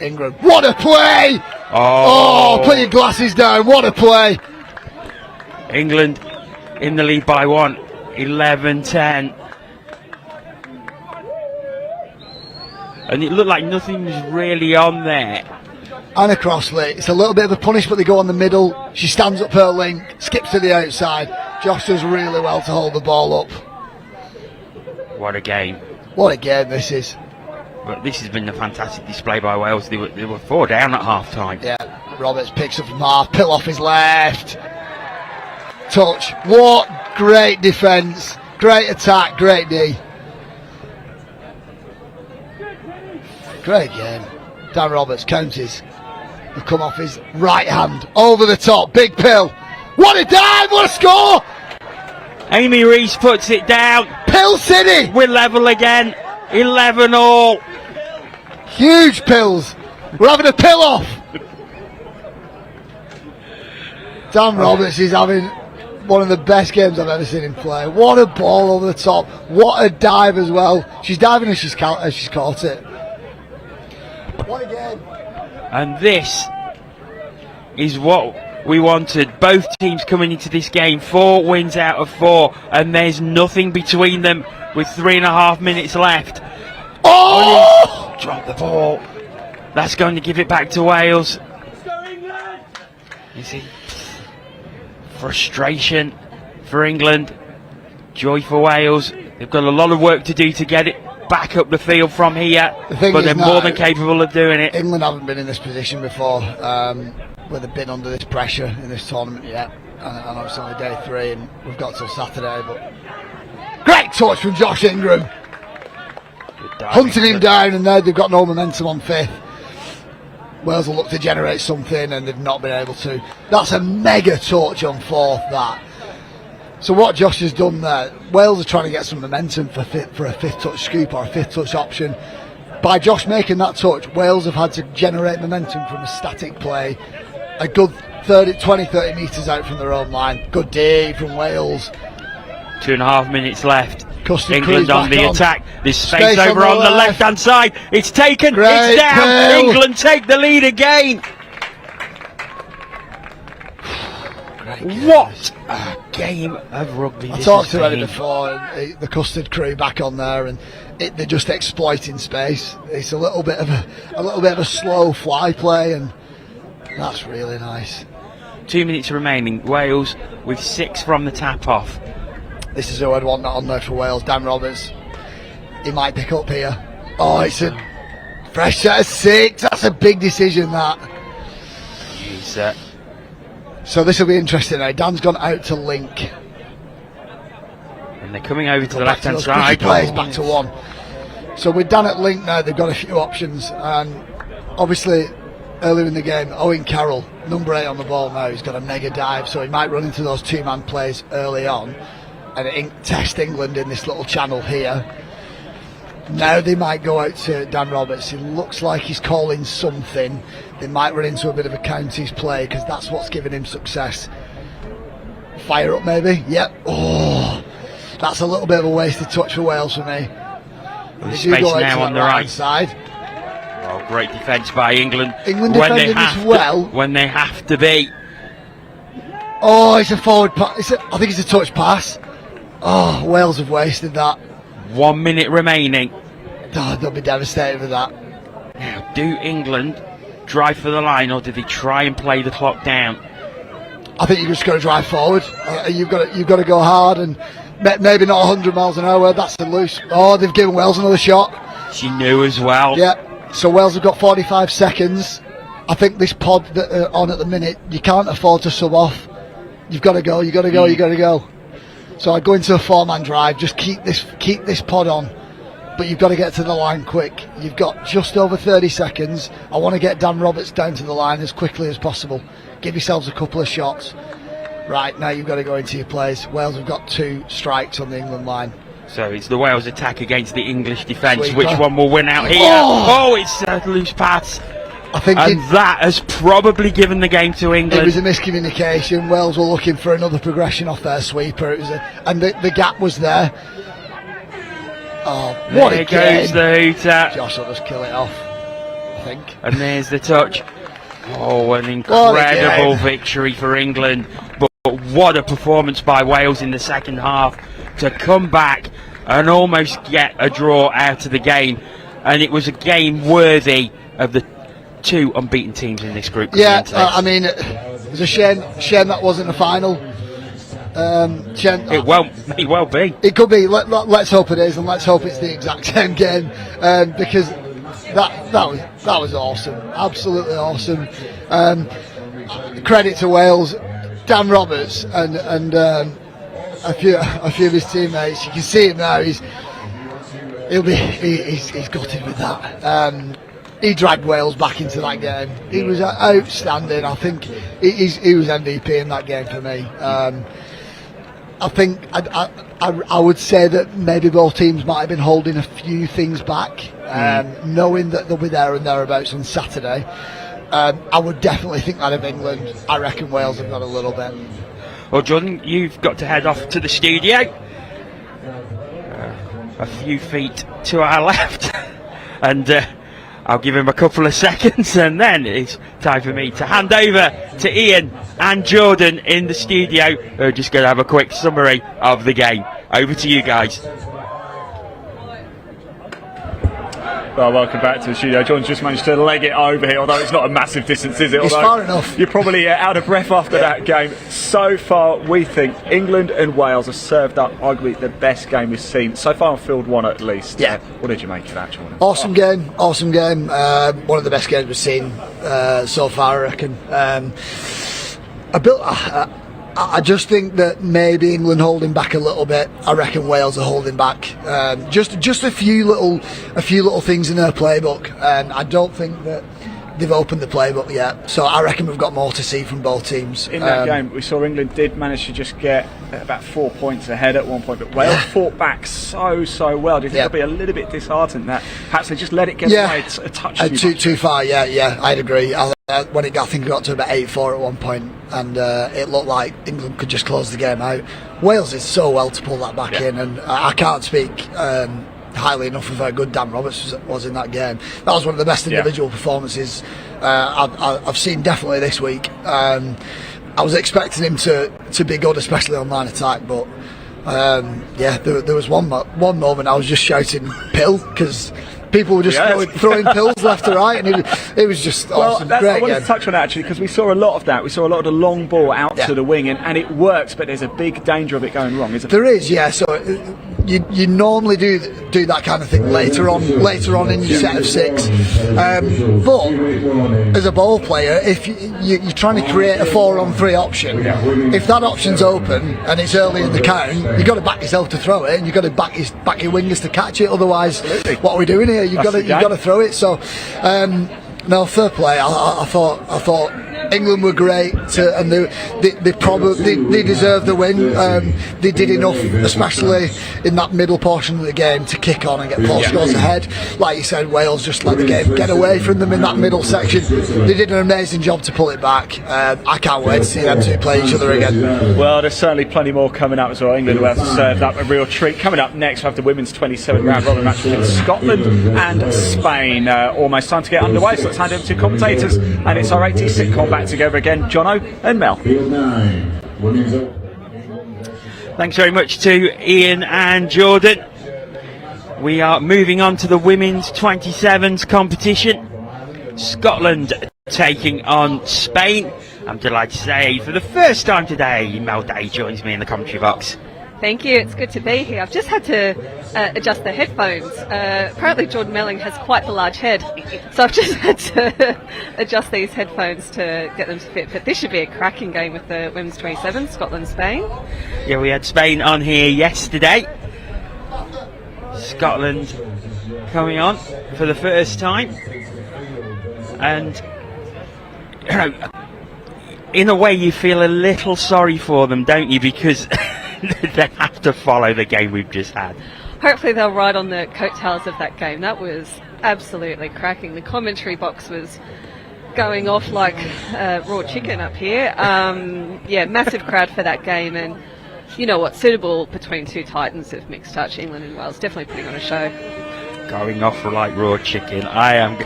Ingram, what a play! Oh, put your glasses down, what a play! England in the lead by 1, 11-10. And it looked like nothing was really on there. Anna Crossley, it's a little bit of a punish, but they go on the middle. She stands up her link, skips to the outside. Josh does really well to hold the ball up. What a game. What a game this is. But this has been a fantastic display by Wales. They were 4 down at half time. Yeah, Roberts picks up from half, Pill off his left. Touch. What great defence. Great attack, great D. Great game. Dan Roberts counties. He'll come off his right hand. Over the top. Big Pill. What a dive. What a score. Amy Reese puts it down. Pill City. We're level again. 11-all. Huge pills. We're having a pill off. Dan Roberts is having one of the best games I've ever seen him play. What a ball over the top. What a dive as well. She's diving as she's caught it. What a game. And this is what we wanted. Both teams coming into this game 4 wins out of 4, and there's nothing between them with 3.5 minutes left. Oh! Drop the ball. That's going to give it back to Wales. You see, frustration for England, joy for Wales. They've got a lot of work to do to get it back up the field from here, but they're more than capable of doing it. England haven't been in this position before, where they've been under this pressure in this tournament yet. I know it's only day 3 and we've got till Saturday, but great touch from Josh Ingram. Hunting him down, and now they've got no momentum on 5th. Wales will look to generate something, and they've not been able to. That's a mega touch on 4th, that. So what Josh has done there, Wales are trying to get some momentum for a 5th touch scoop or a 5th touch option. By Josh making that touch, Wales have had to generate momentum from a static play. A good 20-30 metres out from their own line. Good D from Wales. 2.5 minutes left. Custard England Crew's on back the on. attack. There's space Space over on on the the left. left-hand side. It's taken. Great It's down. goal. England take the lead again. What a game of rugby! I this talked has to Eddie been. before, and the Custard Crew back on there, and they're just exploiting space. It's a little bit of a slow fly play, and that's really nice. 2 minutes remaining. Wales with 6 from the tap off. This is who I'd want that on there for Wales. Dan Roberts, he might pick up here. Oh, it's a fresh set of 6. That's a big decision, that. He's, So this will be interesting now. Dan's gone out to link. and they're coming over to the Back to left-hand those quickie side. plays, back to 1. So with Dan at link now, they've got a few options, and obviously earlier in the game, Owen Carroll, number 8 on the ball now, he's got a mega dive, so he might run into those 2-man plays early on and test England in this little channel here. Now they might go out to Dan Roberts. He looks like he's calling something. They might run into a bit of a counties play because that's what's given him success. Fire up maybe? Yep. Oh, that's a little bit of a wasted touch for Wales for me. There's They do space go out now to on that the right. right-hand side. Oh, great defence by England. England when they defending have as to, well. when they have to be. Oh, it's a forward pass. I think it's a touch pass. Oh, Wales have wasted that. 1 minute remaining. Oh, they'll be devastated with that. Now, do England drive for the line, or do they try and play the clock down? I think you've just got to drive forward. You've got to go hard, and maybe not 100 miles an hour. That's a loose. Oh, they've given Wales another shot. She knew as well. Yeah. So Wales have got 45 seconds. I think this pod that are on at the minute, you can't afford to sub off. You've got to go. You've got to go. You've got to go. So I'd go into a 4-man drive. Just keep this pod on. But you've got to get to the line quick. You've got just over 30 seconds. I want to get Dan Roberts down to the line as quickly as possible. Give yourselves a couple of shots. Right, now you've got to go into your plays. Wales have got 2 strikes on the England line. So it's the Wales attack against the English defence. Sweeper. Which one will win out here? Oh! Oh, it's a loose pass. I think And that has probably given the game to it England. was a miscommunication. Wales were looking for another progression off their sweeper. And the gap was there. Oh, what There a goes game. the hooter. Josh will just kill it off, I think. And there's the touch. Oh, an What a incredible game. victory for England. But what a performance by Wales in the second half to come back and almost get a draw out of the game. And it was a game worthy of the 2 unbeaten teams in this group. Yeah, I mean, it was a shame that wasn't a final. It may well be. It could be. Let's hope it is, and let's hope it's the exact same game, because that was awesome, absolutely awesome. Credit to Wales, Dan Roberts, and a few of his teammates. You can see him now. He's gutted with that. He dragged Wales back into that game. He was outstanding. I think he was MVP in that game for me. I think I would say that maybe both teams might have been holding a few things back, knowing that they'll be there and thereabouts on Saturday. I would definitely think that of England. I reckon Wales have got a little bit. Well, Jordan, you've got to head off to the studio. A few feet to our left. And I'll give him a couple of seconds, and then it's time for me to hand over to Ian and Jordan in the studio, who are just going to have a quick summary of the game. Over to you guys. Well, welcome back to the studio. John's just managed to leg it over here, although it's not a massive distance, is it? It's Although far enough. You're probably out of breath after that game. So far, we think England and Wales have served up arguably the best game we've seen so far on field 1 at least. Yeah. What did you make of that, Jordan? Awesome game. One of the best games we've seen so far, I reckon. I just think that maybe England holding back a little bit. I reckon Wales are holding back. Just a few little things in their playbook, and I don't think that they've opened the playbook yet. So I reckon we've got more to see from both teams. In that game, we saw England did manage to just get about 4 points ahead at one point, but Wales fought back so well. Do you think they'll be a little bit disheartened that perhaps they just let it get away a touch too far? Yeah, I'd agree. I think it got to about 8-4 at one point, and it looked like England could just close the game out. Wales is so well to pull that back in, and I can't speak highly enough of how good Dan Roberts was in that game. That was one of the best individual performances I've seen definitely this week. I was expecting him to be good, especially on line attack, but there was one moment I was just shouting "pill" because people were just throwing pills left to right, and it was just awesome. Great I wanted to touch on that actually, because we saw a lot of that. We saw a lot of the long ball out to the wing, and it works, but there's a big danger of it going wrong, isn't there? There is, yeah. So you normally do that kind of thing later on in your set of 6. But as a ball player, if you're trying to create a 4-on-3 option, if that option's open and it's early in the count, you've got to back yourself to throw it, and you've got to back your wingers to catch it. Otherwise, what are we doing here? You've got to throw it. So no, fair play. I thought England were great, and they probably deserved the win. They did enough, especially in that middle portion of the game, to kick on and get 4 scores ahead. Like you said, Wales just let the game get away from them in that middle section. They did an amazing job to pull it back. I can't wait to see them two play each other again. Well, there's certainly plenty more coming up as well. England will have to serve up a real treat. Coming up next, we have the women's 27 round robin match between Scotland and Spain. Almost time to get underway, so let's hand over to commentators, and it's our 80s sitcom back together again, Jono and Mel. Thanks very much to Ian and Jordan. We are moving on to the women's 27s competition. Scotland taking on Spain. I'm delighted to say for the first time today, Mel Day joins me in the commentary box. Thank you, it's good to be here. I've just had to adjust the headphones. Apparently Jordan Melling has quite the large head, so I've just had to adjust these headphones to get them to fit. But this should be a cracking game with the women's 27, Scotland-Spain. Yeah, we had Spain on here yesterday. Scotland coming on for the first time. And, you know, in a way you feel a little sorry for them, don't you? Because they have to follow the game we've just had. Hopefully they'll ride on the coattails of that game. That was absolutely cracking. The commentary box was going off like raw chicken up here. Massive crowd for that game, and you know what, suitable between two titans of mixed touch, England and Wales. Definitely putting on a show. Going off like raw chicken. I am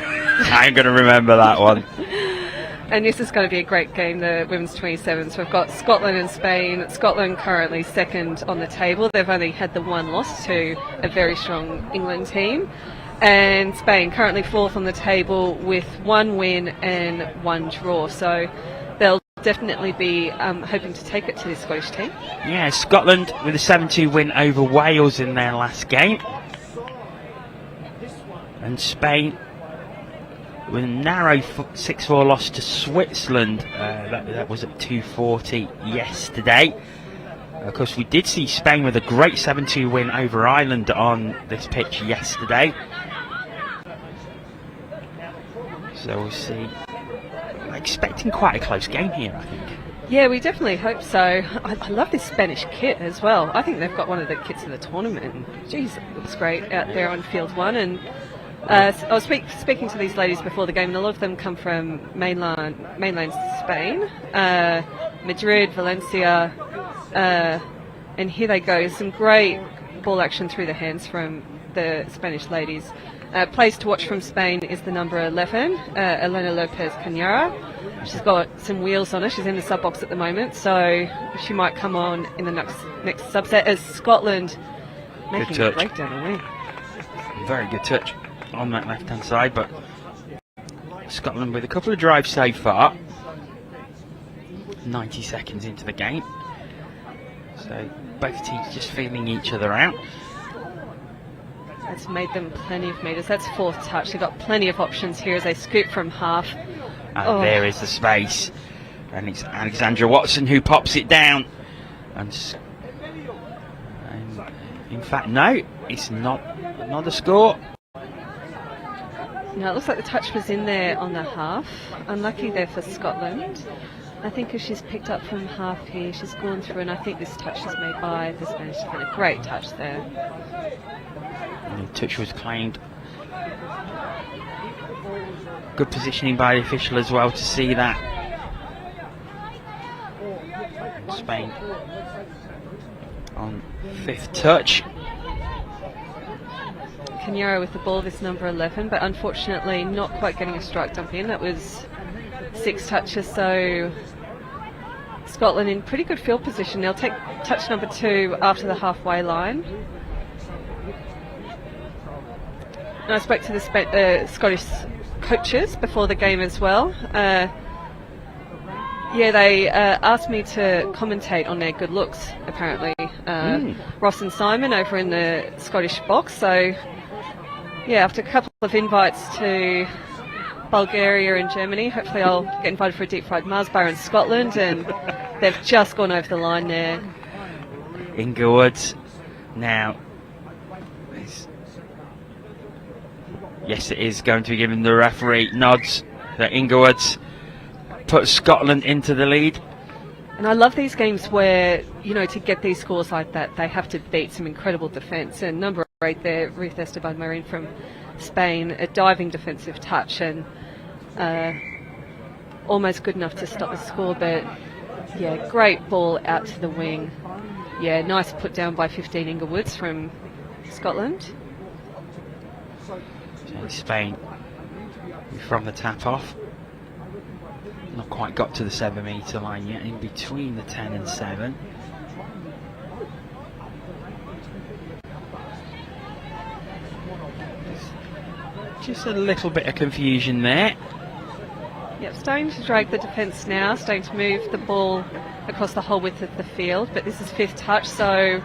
going to remember that one. And this is going to be a great game, the women's 27s. We've got Scotland and Spain. Scotland currently second on the table. They've only had the one loss to a very strong England team. And Spain currently fourth on the table with 1 win and 1 draw. So they'll definitely be hoping to take it to this Scottish team. Yeah, Scotland with a 7-2 win over Wales in their last game. And Spain with a narrow 6-4 loss to Switzerland. That was at 2:40 yesterday. Of course, we did see Spain with a great 7-2 win over Ireland on this pitch yesterday. So we'll see. I'm expecting quite a close game here, I think. Yeah, we definitely hope so. I love this Spanish kit as well. I think they've got one of the kits of the tournament. Jeez, it looks great out there on field 1. And I was speaking to these ladies before the game, and a lot of them come from mainland Spain, Madrid, Valencia, and here they go. Some great ball action through the hands from the Spanish ladies. Plays to watch from Spain is the number 11, Elena Lopez Cañara. She's got some wheels on her. She's in the sub box at the moment, so she might come on in the next subset. As Scotland making a breakdown away. Very good touch on that left hand side, but Scotland with a couple of drives so far. 90 seconds into the game, so both teams just feeling each other out. That's made them plenty of metres. That's 4th touch. They've got plenty of options here as they scoop from half. And there is the space, and it's Alexandra Watson who pops it down. And in fact, no, it's not a score. No, it looks like the touch was in there on the half. Unlucky there for Scotland. I think if she's picked up from half here, she's gone through, and I think this touch is made by the Spanish defender. Great touch there. And the touch was claimed. Good positioning by the official as well to see that. Spain on 5th touch. Canyero with the ball, this number 11, but unfortunately not quite getting a strike dump in. That was 6 touches, so Scotland in pretty good field position. They'll take touch number 2 after the halfway line. And I spoke to the Scottish coaches before the game as well. They asked me to commentate on their good looks, apparently. Ross and Simon over in the Scottish box, so after a couple of invites to Bulgaria and Germany, hopefully I'll get invited for a deep fried Mars bar in Scotland, and they've just gone over the line there. Inglewood now. Yes, it is going to be given. The referee nods that Inglewood put Scotland into the lead. And I love these games where, to get these scores like that, they have to beat some incredible defence. And number 8 there, Ruth Esteban Marin from Spain, a diving defensive touch and almost good enough to stop the score. But, great ball out to the wing. Nice put down by 15 Inglewoods from Scotland. Spain from the tap off. Not quite got to the 7 metre line yet, in between the 10 and 7. Just a little bit of confusion there. Yep, starting to drag the defence now, starting to move the ball across the whole width of the field, but this is 5th touch, so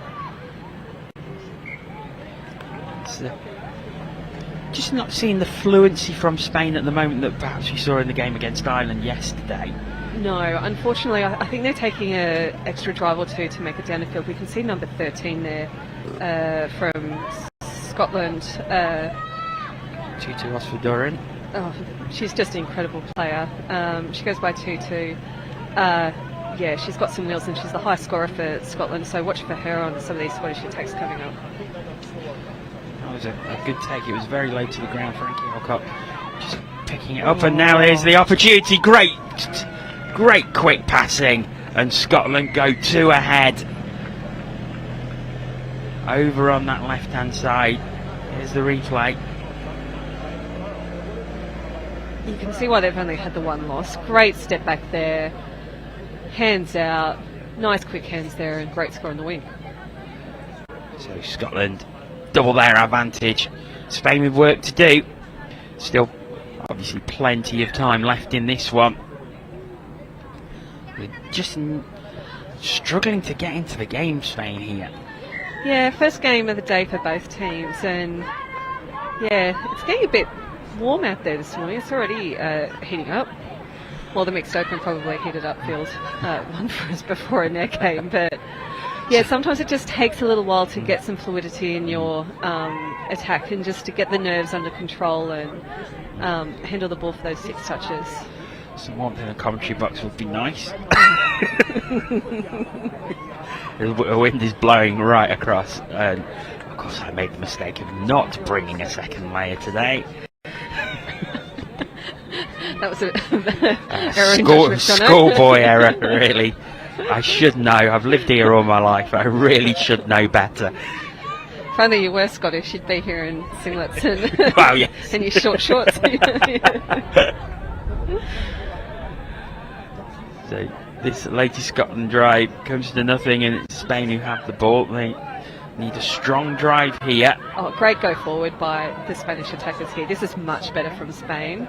just not seeing the fluency from Spain at the moment that perhaps we saw in the game against Ireland yesterday. No, unfortunately, I think they're taking an extra drive or two to make it down the field. We can see number 13 there from Scotland. Tutu Osfer-Doran. Oh, she's just an incredible player. She goes by Tutu. She's got some wheels, and she's the high scorer for Scotland, so watch for her on some of these Scottish attacks coming up. That was a good take. It was very low to the ground. Frankie Alcott just picking it up, and now here's the opportunity. Great quick passing, and Scotland go 2 ahead. Over on that left-hand side. Here's the replay. You can see why they've only had the 1 loss. Great step back there. Hands out. Nice quick hands there, and great score on the wing. So Scotland double their advantage. Spain with work to do. Still obviously plenty of time left in this one. We're just struggling to get into the game, Spain here. Yeah, first game of the day for both teams, and it's getting a bit warm out there this morning. It's already heating up. Well, the mixed open probably heated up field one for us before in their game, but sometimes it just takes a little while to get some fluidity in your attack, and just to get the nerves under control and handle the ball for those 6 touches. Some warmth in the commentary box would be nice. The wind is blowing right across, and of course I made the mistake of not bringing a second layer today. That was a schoolboy error, really. I should know. I've lived here all my life. I really should know better. If only you were Scottish, you'd be here in singlets and, well, yes. and your short shorts. So this latest Scotland drive comes to nothing, and it's Spain who have the ball. They need a strong drive here. Oh, great go forward by the Spanish attackers here. This is much better from Spain.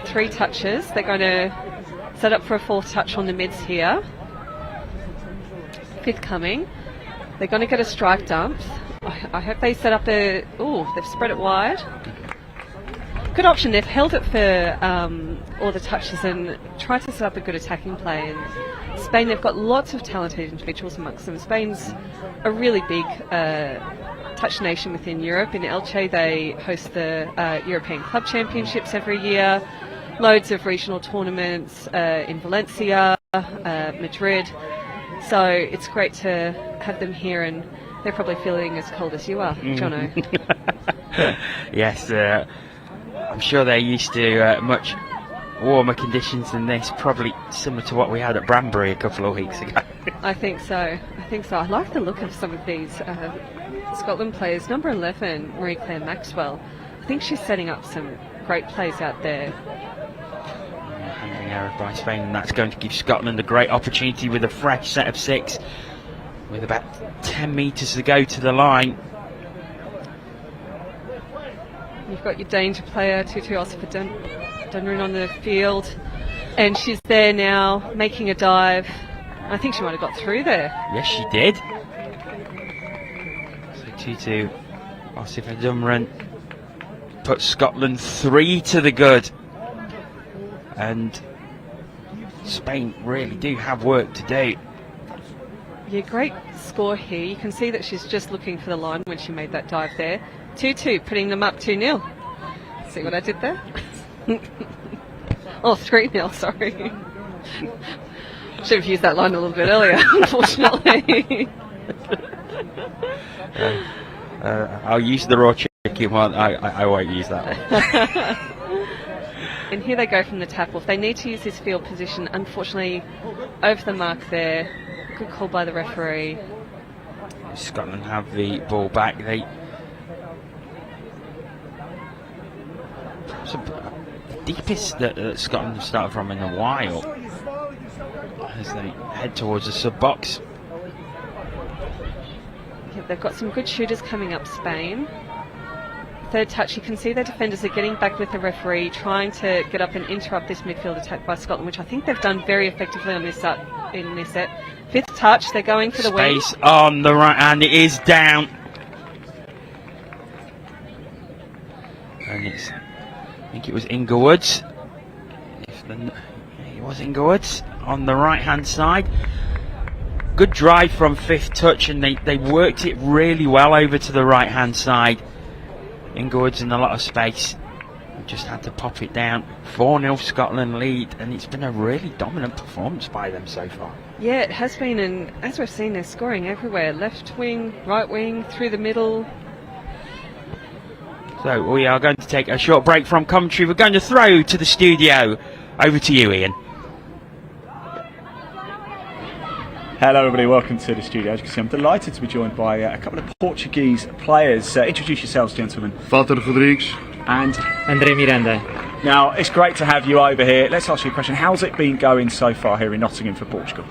3 touches. They're going to set up for a 4th touch on the mids here. 5th coming. They're going to get a strike dump. I hope they set up a... they've spread it wide. Good option. They've held it for all the touches and tried to set up a good attacking play. And Spain, they've got lots of talented individuals amongst them. Spain's a really big touch nation within Europe. In Elche, they host the European Club Championships every year. Loads of regional tournaments in Valencia, Madrid. So it's great to have them here, and they're probably feeling as cold as you are, Jono. Yes, I'm sure they're used to much warmer conditions than this, probably similar to what we had at Branbury a couple of weeks ago. I think so. I like the look of some of these Scotland players. Number 11, Marie-Claire Maxwell. I think she's setting up some great plays out there. Handling error by Spain, and that's going to give Scotland a great opportunity with a fresh set of 6 with about 10 metres to go to the line. You've got your danger player, Tutu Dunrin on the field, and she's there now making a dive. I think she might have got through there. Yes, she did. So Tutu Dunrin put Scotland 3 to the good. And Spain really do have work to do. Yeah, great score here. You can see that she's just looking for the line when she made that dive there. 2-2, putting them up 2-0. See what I did there? Oh, 3-0, sorry. Should have used that line a little bit earlier, unfortunately. I'll use the raw chicken one. I won't use that one. And here they go from the tap-off. They need to use this field position. Unfortunately, over the mark there. Good call by the referee. Scotland have the ball back. The deepest that Scotland have started from in a while as they head towards the sub-box. Yeah, they've got some good shooters coming up, Spain. Third touch, you can see their defenders are getting back with the referee, trying to get up and interrupt this midfield attack by Scotland, which I think they've done very effectively on this set. Fifth touch, they're going for the win. Space on the right hand, it is down. And I think it was Inglewood's. It was Inglewood's on the right hand side. Good drive from fifth touch, and they worked it really well over to the right hand side. Inglewood's in a lot of space, just had to pop it down. 4-0 Scotland lead, and it's been a really dominant performance by them so far. Yeah, it has been, and as we've seen, they're scoring everywhere. Left wing, right wing, through the middle. So we are going to take a short break from commentary. We're going to throw to the studio. Over to you, Ian. Hello everybody, welcome to the studio. As you can see, I'm delighted to be joined by a couple of Portuguese players. Introduce yourselves, gentlemen. Walter Rodrigues and André Miranda. Now, it's great to have you over here. Let's ask you a question. How's it been going so far here in Nottingham for Portugal?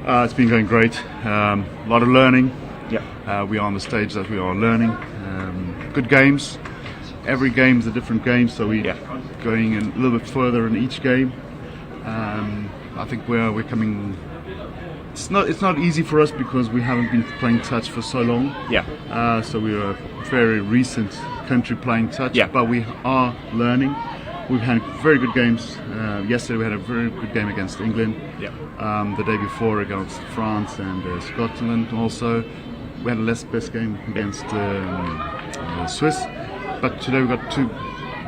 It's been going great. A lot of learning. Yeah. We are on the stage that we are learning. Good games. Every game is a different game, so we're going a little bit further in each game. I think we're coming. It's not easy for us because we haven't been playing touch for so long. Yeah. So we're a very recent country playing touch. Yeah. But we are learning. We've had very good games. Yesterday we had a very good game against England. Yeah. The day before against France and Scotland also. We had a less best game against Swiss. But today we've got 2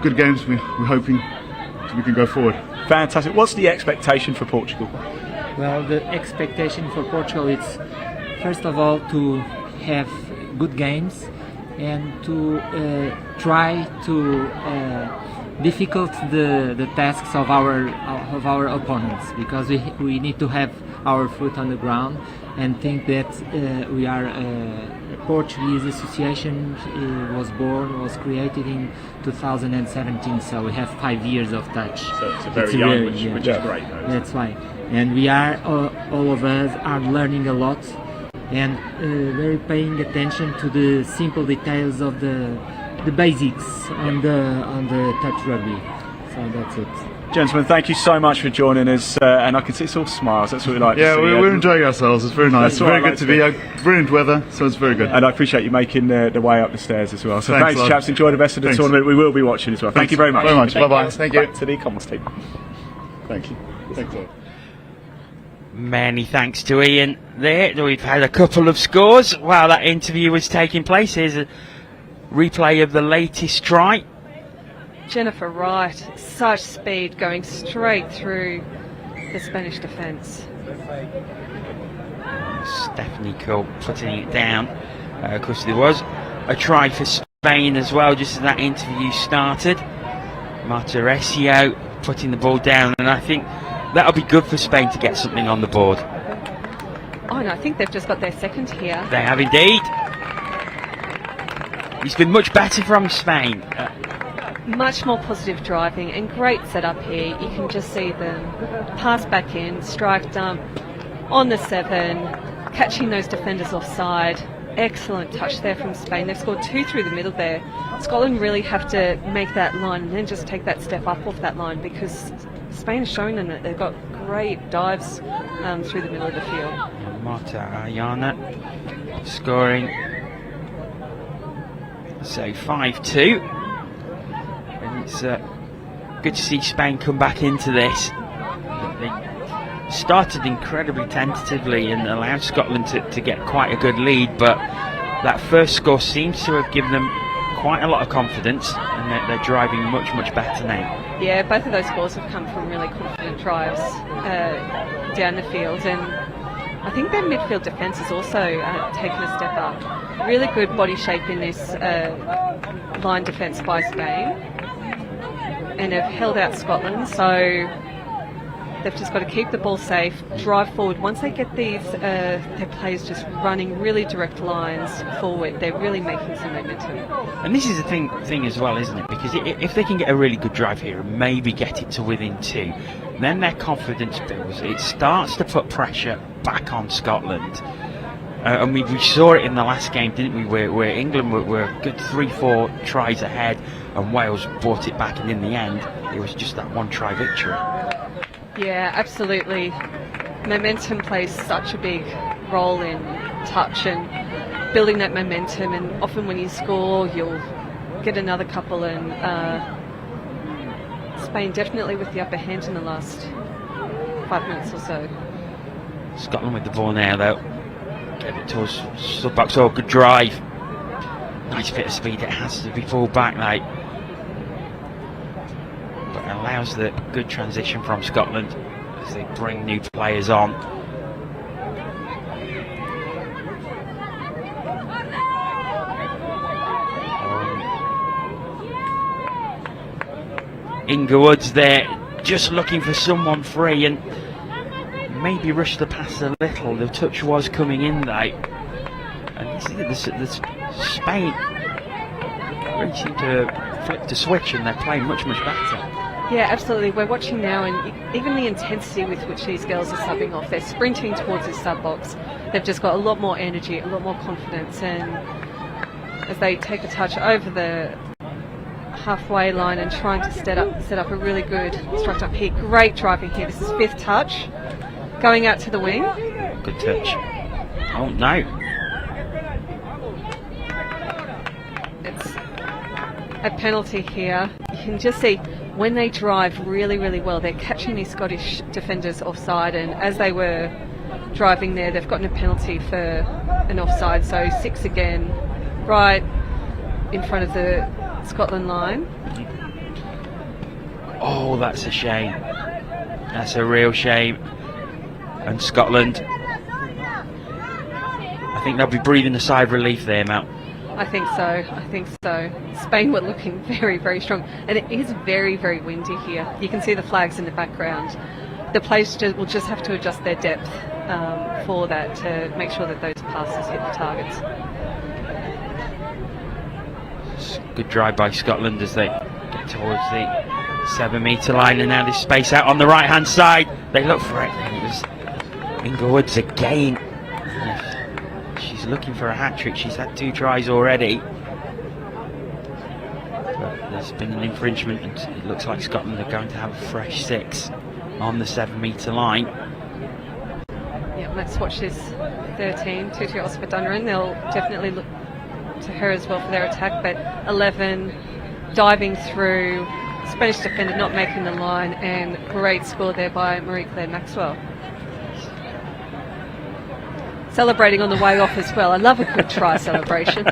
good games. We're hoping we can go forward. Fantastic. What's the expectation for Portugal? Well, the expectation for Portugal is, first of all, to have good games and to try to difficult the tasks of our opponents, because we need to have our foot on the ground and think that we are a Portuguese association was created in 2017, so we have 5 years of touch. So it's a very young, which is great. That's why. And we are, all of us are learning a lot and very paying attention to the simple details of the basics on the touch rugby. So that's it. Gentlemen, thank you so much for joining us, and I can see it's all smiles. That's what we like to see. We're enjoying ourselves. It's very nice. It's very good to be. Brilliant weather, so it's very good. And I appreciate you making the way up the stairs as well. So thanks Lord. chaps. Enjoy the rest of the tournament. We will be watching as well. Thank you very much. Bye bye. Thank you. Back to the Commons team. Thank you. Thanks a lot. Many thanks to Ian there. We've had a couple of scores while that interview was taking place. Here's a replay of the latest try. Jennifer Wright, such speed going straight through the Spanish defence. Stephanie Cole putting it down. Of course, there was a try for Spain as well, just as that interview started. Marta Recio putting the ball down, and I think that'll be good for Spain to get something on the board. Oh, no, I think they've just got their second here. They have indeed. It's been much better from Spain. Much more positive driving and great setup here. You can just see them pass back in, strike dump on the 7, catching those defenders offside. Excellent touch there from Spain. They've scored 2 through the middle there. Scotland really have to make that line and then just take that step up off that line, because Spain has shown them that they've got great dives through the middle of the field. Marta Ayana scoring. So 5-2. And it's good to see Spain come back into this. They started incredibly tentatively and allowed Scotland to get quite a good lead, but that first score seems to have given them quite a lot of confidence, and they're driving much, much better now. Yeah, both of those scores have come from really confident drives down the field, and I think their midfield defence has also taken a step up. Really good body shape in this line defence by Spain, and have held out Scotland, so they've just got to keep the ball safe, drive forward. Once they get these their players just running really direct lines forward, they're really making some momentum. And this is the thing as well, isn't it? Because if they can get a really good drive here and maybe get it to within 2, then their confidence builds. It starts to put pressure back on Scotland. And we saw it in the last game, didn't we, where England were a good 3-4 tries ahead and Wales brought it back, and in the end it was just that 1 try victory. Yeah, absolutely. Momentum plays such a big role in touch and building that momentum, and often when you score you'll get another couple, and Spain definitely with the upper hand in the last 5 minutes or so. Scotland with the ball now though. Get it towards sub-box. Oh, good drive. Nice bit of speed. It has to be pulled back now. But it allows the good transition from Scotland as they bring new players on. Inga Woods there, just looking for someone free, and maybe rushed the pass a little. The touch was coming in though, and Spain really seem to flip the switch, and they're playing much, much better. Yeah, absolutely. We're watching now, and even the intensity with which these girls are subbing off, they're sprinting towards this sub box. They've just got a lot more energy, a lot more confidence, and as they take a touch over the halfway line and trying to set up a really good struct up here. Great driving here. This is 5th touch. Going out to the wing. Good touch. Oh no. It's a penalty here. You can just see when they drive really, really well, they're catching these Scottish defenders offside, and as they were driving there, they've gotten a penalty for an offside. So 6 again, right in front of the Scotland line. Oh, that's a shame. That's a real shame. And Scotland, I think they'll be breathing a sigh of relief there, Mel. I think so. Spain were looking very, very strong, and it is very, very windy here. You can see the flags in the background. The players will just have to adjust their depth for that to make sure that those passes hit the targets. Good drive by Scotland as they get towards the 7-metre line, and now this space out on the right hand side. They look for it, and it was Inga Woods again. She's looking for a hat-trick. She's had 2 tries already, but there's been an infringement, and it looks like Scotland are going to have a fresh 6 on the 7-metre line. Yeah, let's watch this 13, Tutu Ospadunran. They'll definitely look to her as well for their attack, but 11 diving through, Spanish defender not making the line, and great score there by Marie-Claire Maxwell. celebrating on the way off as well. I love a good try celebration.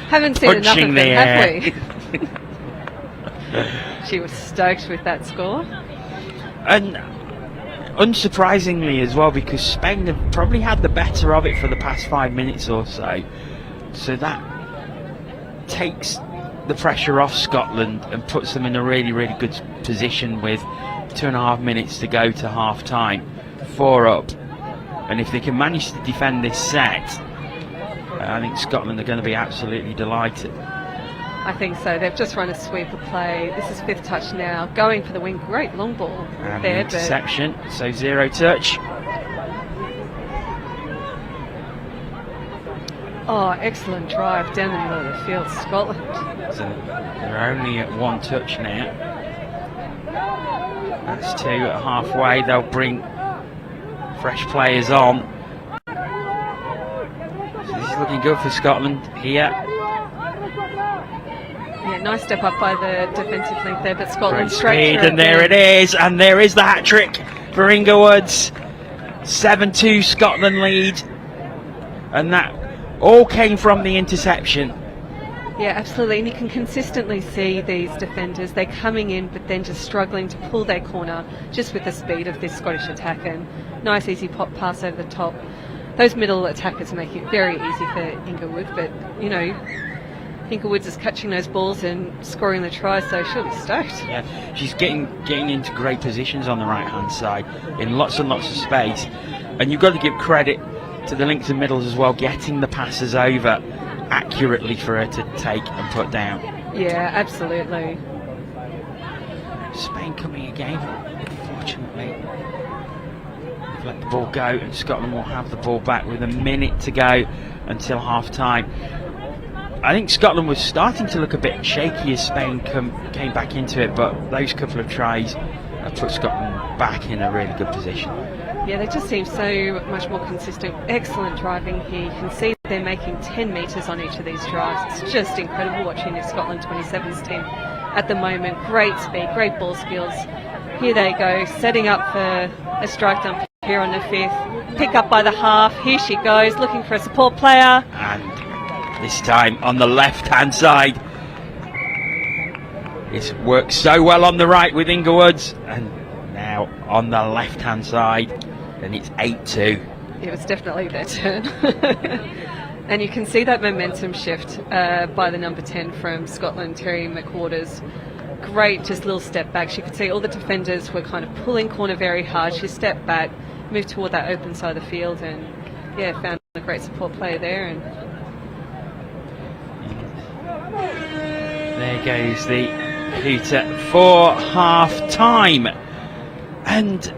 Haven't seen enough of Punching them, the have we? She was stoked with that score. And unsurprisingly as well, because Spain have probably had the better of it for the past 5 minutes or so. So that takes the pressure off Scotland and puts them in a really, really good position with 2.5 minutes to go to half time. 4 up. And if they can manage to defend this set, I think Scotland are going to be absolutely delighted. I think so. They've just run a sweeper play. This is 5th touch now. Going for the wing. Great long ball And there. interception, so 0 touch. Oh, excellent drive down the middle of the field, Scotland. So they're only at 1 touch now. That's 2 at halfway. They'll bring fresh players on. So this is looking good for Scotland here. Yeah, nice step up by the defensive link there, but Great Scotland straight speed, through and there it is, and there is the hat trick for Inglewood's. 7-2 Scotland lead, and that all came from the interception. Yeah, absolutely. And you can consistently see these defenders, they're coming in but then just struggling to pull their corner just with the speed of this Scottish attack. And nice easy pop pass over the top. Those middle attackers make it very easy for Inglewood, but you know, Inglewood's is catching those balls and scoring the try, so she'll be stoked. Yeah, she's getting into great positions on the right hand side in lots and lots of space, and you've got to give credit to the links and middles as well, getting the passes over accurately for her to take and put down. Yeah, absolutely. Spain coming again, fortunately. They've let the ball go, and Scotland will have the ball back with a minute to go until half time. I think Scotland was starting to look a bit shaky as Spain came back into it, but those couple of tries have put Scotland back in a really good position. Yeah, they just seem so much more consistent. Excellent driving here. You can see they're making 10 metres on each of these drives. It's just incredible watching this Scotland 27s team at the moment. Great speed, great ball skills. Here they go, setting up for a strike dump here on the 5th. Pick up by the half. Here she goes, looking for a support player. And this time on the left-hand side. It's worked so well on the right with Inglewood's, and now on the left-hand side, and it's 8-2. It was definitely their turn. And you can see that momentum shift by the number 10 from Scotland, Terry McWaters. Great, just little step back. You could see all the defenders were kind of pulling corner very hard. She stepped back, moved toward that open side of the field, and yeah, found a great support player there. And there goes the hooter for half-time. And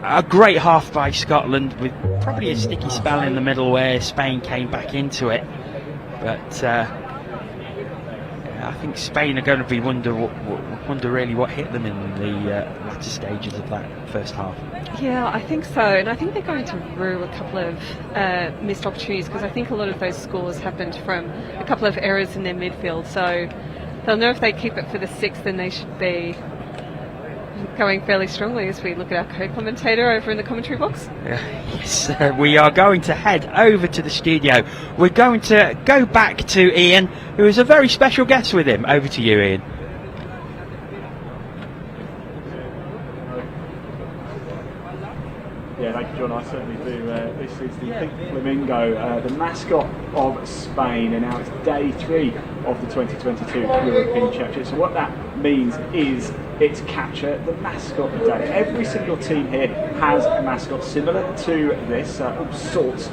a great half by Scotland, with probably a sticky spell in the middle where Spain came back into it. But I think Spain are going to be wonder really what hit them in the latter stages of that first half. yeah, I think so. And I think they're going to rue a couple of missed opportunities, because I think a lot of those scores happened from a couple of errors in their midfield. So they'll know if they keep it for the 6th, then they should be going fairly strongly as we look at our co-commentator over in the commentary box. Yes, we are going to head over to the studio. We're going to go back to Ian, who is a very special guest with him. Over to you, Ian. Yeah, thank you, John. I certainly do. This is the pink flamingo, the mascot of Spain, and now it's day 3 of the 2022 European Championship. So what that means is it's Capture the Mascot Day. Every single team here has a mascot similar to this, all sorts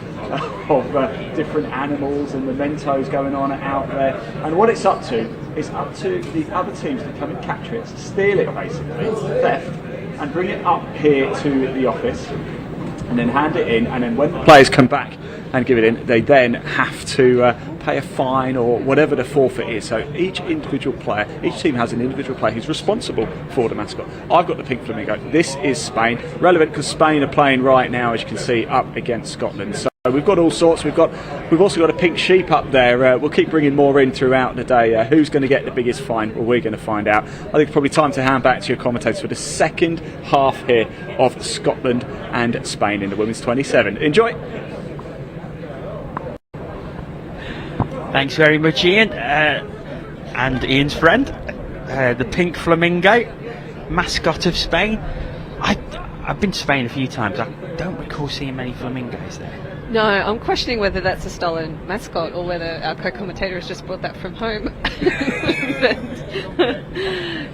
of different animals and mementos going on out there. And what it's up to is up to the other teams to come and capture it, steal it basically, theft, and bring it up here to the office, and then hand it in, and then when the players come back and give it in, they then have to pay a fine or whatever the forfeit is. So each individual player, each team has an individual player who's responsible for the mascot. I've got the pink flamingo. This is Spain. Relevant because Spain are playing right now, as you can see, up against Scotland. So we've got all sorts. We've also got a pink sheep up there. We'll keep bringing more in throughout the day. Who's going to get the biggest fine? Well, we're going to find out. I think it's probably time to hand back to your commentators for the second half here of Scotland and Spain in the women's 27. Enjoy. Thanks very much, Ian. And Ian's friend, the pink flamingo, mascot of Spain. I've been to Spain a few times. I don't recall seeing many flamingos there. No, I'm questioning whether that's a stolen mascot or whether our co-commentator has just brought that from home. But,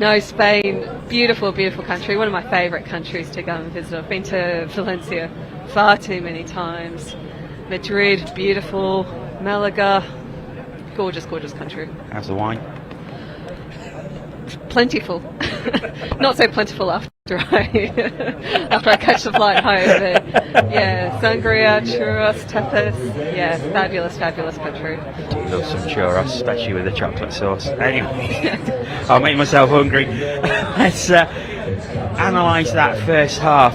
no, Spain, beautiful, beautiful country. One of my favourite countries to go and visit. I've been to Valencia far too many times. Madrid, beautiful. Malaga, gorgeous, gorgeous country. How's the wine? Plentiful. Not so plentiful after I catch the flight home. But yeah, sangria, churros, tapas. Yeah, fabulous, fabulous country. Love some churros, especially with the chocolate sauce. Anyway, I'll make myself hungry. Let's analyse that first half.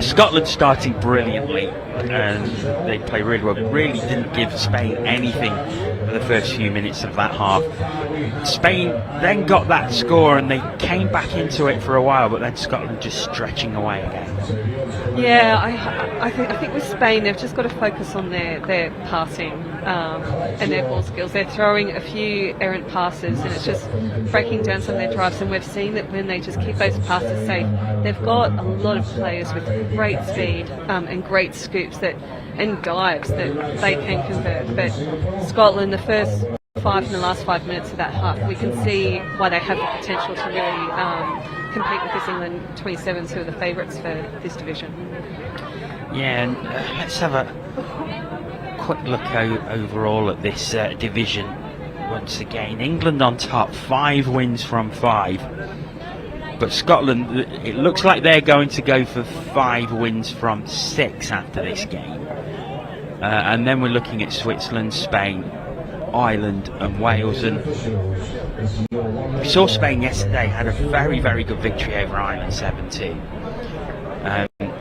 Scotland starting brilliantly, and they play really well. Really didn't give Spain anything for the first few minutes of that half. Spain then got that score and they came back into it for a while, but then Scotland just stretching away again. Yeah, I think with Spain they've just got to focus on their passing and their ball skills. They're throwing a few errant passes and it's just breaking down some of their drives, and we've seen that when they just keep those passes safe, they've got a lot of players with great speed and great scoops and dives that they can convert. But Scotland, the last 5 minutes of that half, we can see why they have the potential to really compete with this England 27s who are the favourites for this division. Yeah, and let's have a quick look overall at this division once again. England on top, 5 wins from 5. But Scotland, it looks like they're going to go for 5 wins from 6 after this game. And then we're looking at Switzerland, Spain, Ireland and Wales. And we saw Spain yesterday had a very, very good victory over Ireland, 7-2.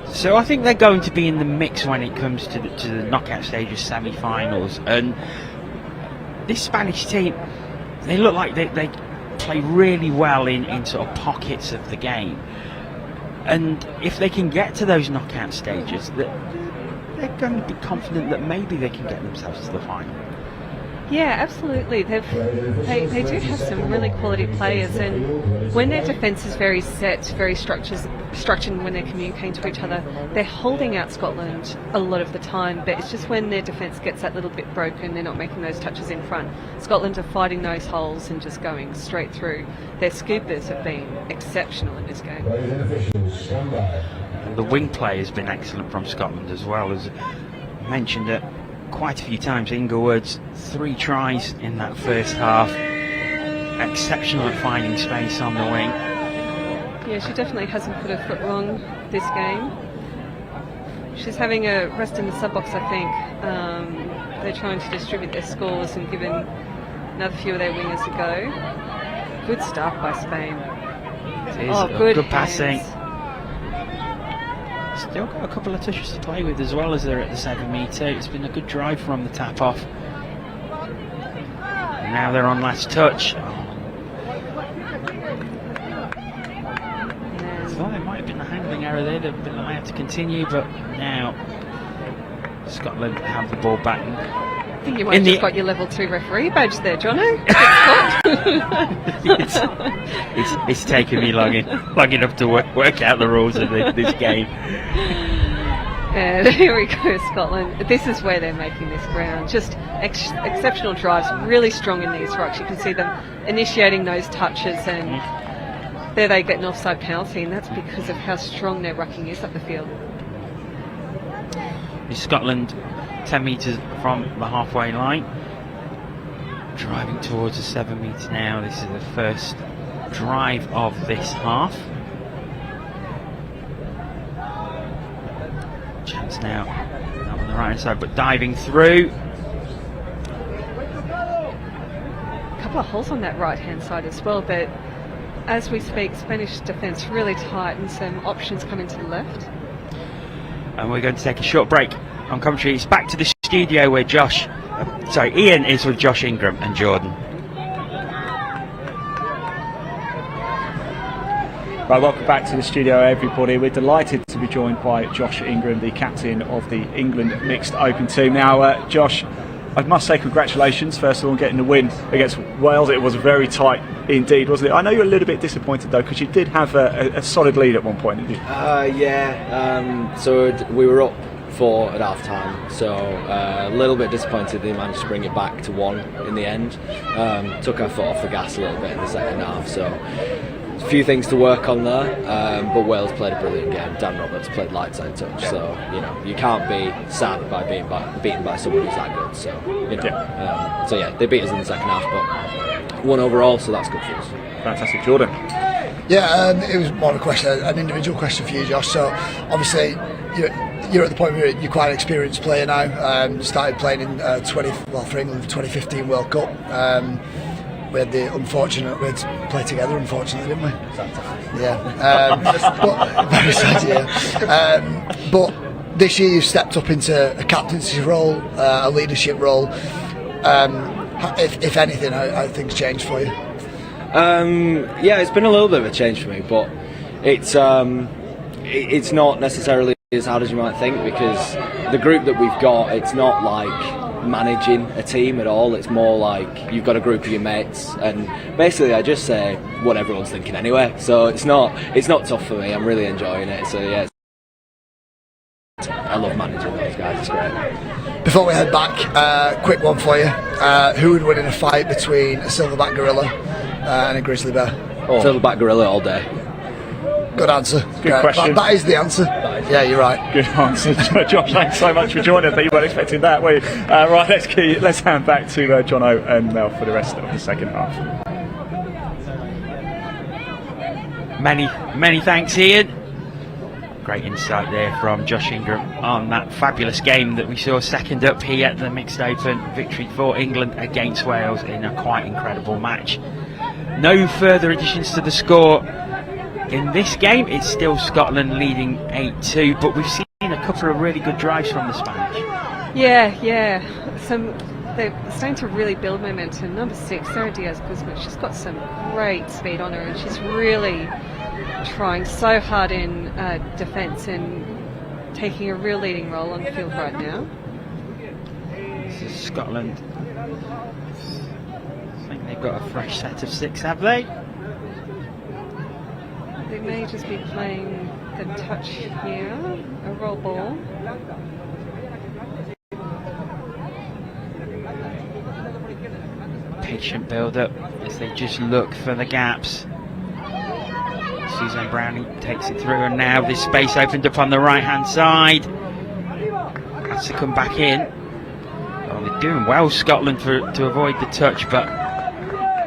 So I think they're going to be in the mix when it comes to the knockout stages, semi-finals. And this Spanish team, they look like they play really well in sort of pockets of the game. And if they can get to those knockout stages, they're going to be confident that maybe they can get themselves to the final. Yeah, absolutely. They do have some really quality players, and when their defence is very set, very structured when they're communicating to each other, they're holding out Scotland a lot of the time, but it's just when their defence gets that little bit broken, they're not making those touches in front. Scotland are fighting those holes and just going straight through. Their scoopers have been exceptional in this game. The wing play has been excellent from Scotland as well, as mentioned it quite a few times. Inglewood's 3 tries in that first half. Exceptional at finding space on the wing. Yeah, she definitely hasn't put her foot wrong this game. She's having a rest in the sub box, I think. They're trying to distribute their scores and giving another few of their wingers a go. Good start by Spain. It is good passing. Still got a couple of touches to play with as well as they're at the 7 metre. It's been a good drive from the tap off. And now they're on last touch. Well, it might have been a handling error there. They've been allowed to continue, but now Scotland have the ball back. I think you might have just got your level 2 referee badge there, Jono. It's taken me long enough to work out the rules of this game. And here we go, Scotland. This is where they're making this ground. Just exceptional drives, really strong in these rocks. You can see them initiating those touches, and there they get an offside penalty, and that's because of how strong their rucking is up the field. Scotland 10 metres from the halfway line, driving towards the 7 metre now. This is the first drive of this half. Chance now on the right hand side, but diving through. A couple of holes on that right hand side as well, but as we speak, Spanish defence really tight and some options coming to the left. And we're going to take a short break on commentary. It's back to the studio where Ian is with Josh Ingram and Jordan. Right, welcome back to the studio, everybody. We're delighted to be joined by Josh Ingram, the captain of the England Mixed Open team. Now, Josh, I must say congratulations, first of all, on getting the win against Wales. It was very tight indeed, wasn't it? I know you're a little bit disappointed though, because you did have a solid lead at one point, didn't you? So we were up 4 at half time, so a little bit disappointed they managed to bring it back to 1 in the end. Took our foot off the gas a little bit in the second half, so a few things to work on there, but Wales played a brilliant game. Dan Roberts played light side touch, so you can't be sad by being beaten by someone who's that good. So they beat us in the second half, but 1 overall, so that's good for us. Fantastic. Jordan? Yeah, it was more of a question, an individual question for you, Josh. So obviously you're at the point where you're quite an experienced player now. Started playing in for England for 2015 World Cup. We had the unfortunate, we had to play together, unfortunately, didn't we? Yeah. But, very sad, yeah. But this year you've stepped up into a captaincy role, a leadership role. If anything, how things changed for you? It's been a little bit of a change for me, but it's not necessarily as hard as you might think, because the group that we've got, it's not like managing a team at all. It's more like you've got a group of your mates, and basically I just say what everyone's thinking anyway, so it's not tough for me. I'm really enjoying it, so yeah, I love managing those guys. It's great. Before we head back, quick one for you. Who would win in a fight between a silverback gorilla and a grizzly bear? Silverback gorilla all day. Good answer. Good question. That is the answer. Yeah, you're right. Good answer, Josh. Thanks so much for joining us. You weren't expecting that, were you? Right, let's hand back to Jono and Mel for the rest of the second half. Many thanks, Ian. Great insight there from Josh Ingram on that fabulous game that we saw second up here at the Mixed Open. Victory for England against Wales in a quite incredible match. No further additions to the score in this game. It's still Scotland leading 8-2, but we've seen a couple of really good drives from the Spanish. Yeah. They're starting to really build momentum. Number 6, Sarah Diaz-Guzman, she's got some great speed on her, and she's really trying so hard in defence and taking a real leading role on the field right now. This is Scotland. I think they've got a fresh set of 6, have they? They may just be playing the touch here, a roll ball. Patient build-up as they just look for the gaps. Suzanne Browning takes it through, and now this space opened up on the right-hand side. Has to come back in. Oh, they're doing well, Scotland, to avoid the touch, but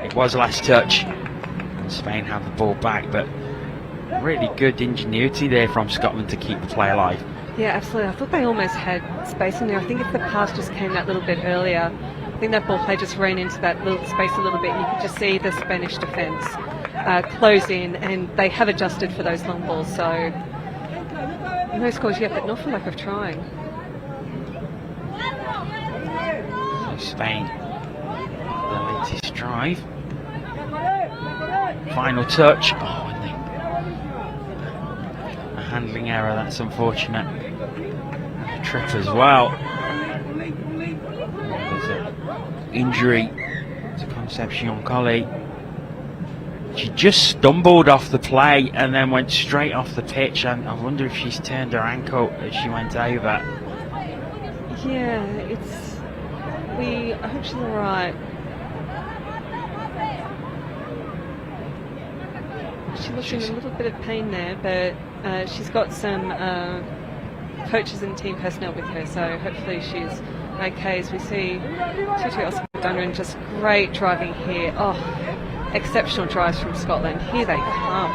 it was last touch. And Spain have the ball back, but really good ingenuity there from Scotland to keep the play alive. Yeah, absolutely. I thought they almost had space in there. I think if the pass just came that little bit earlier, I think that ball play just ran into that little space a little bit, and you could just see the Spanish defence close in, and they have adjusted for those long balls. So no scores yet, but not for lack of trying. So Spain, the latest drive. Final touch. Oh, and a handling error. That's unfortunate. A trip as well. There's an injury to Concepcion Colli. She just stumbled off the play and then went straight off the pitch, and I wonder if she's turned her ankle as she went over. Yeah, I hope she's alright. She looks in a little bit of pain there, but she's got some coaches and team personnel with her, so hopefully she's okay. As we see Tutu Oscar-Dunran, just great driving here. Oh, exceptional drives from Scotland. Here they come.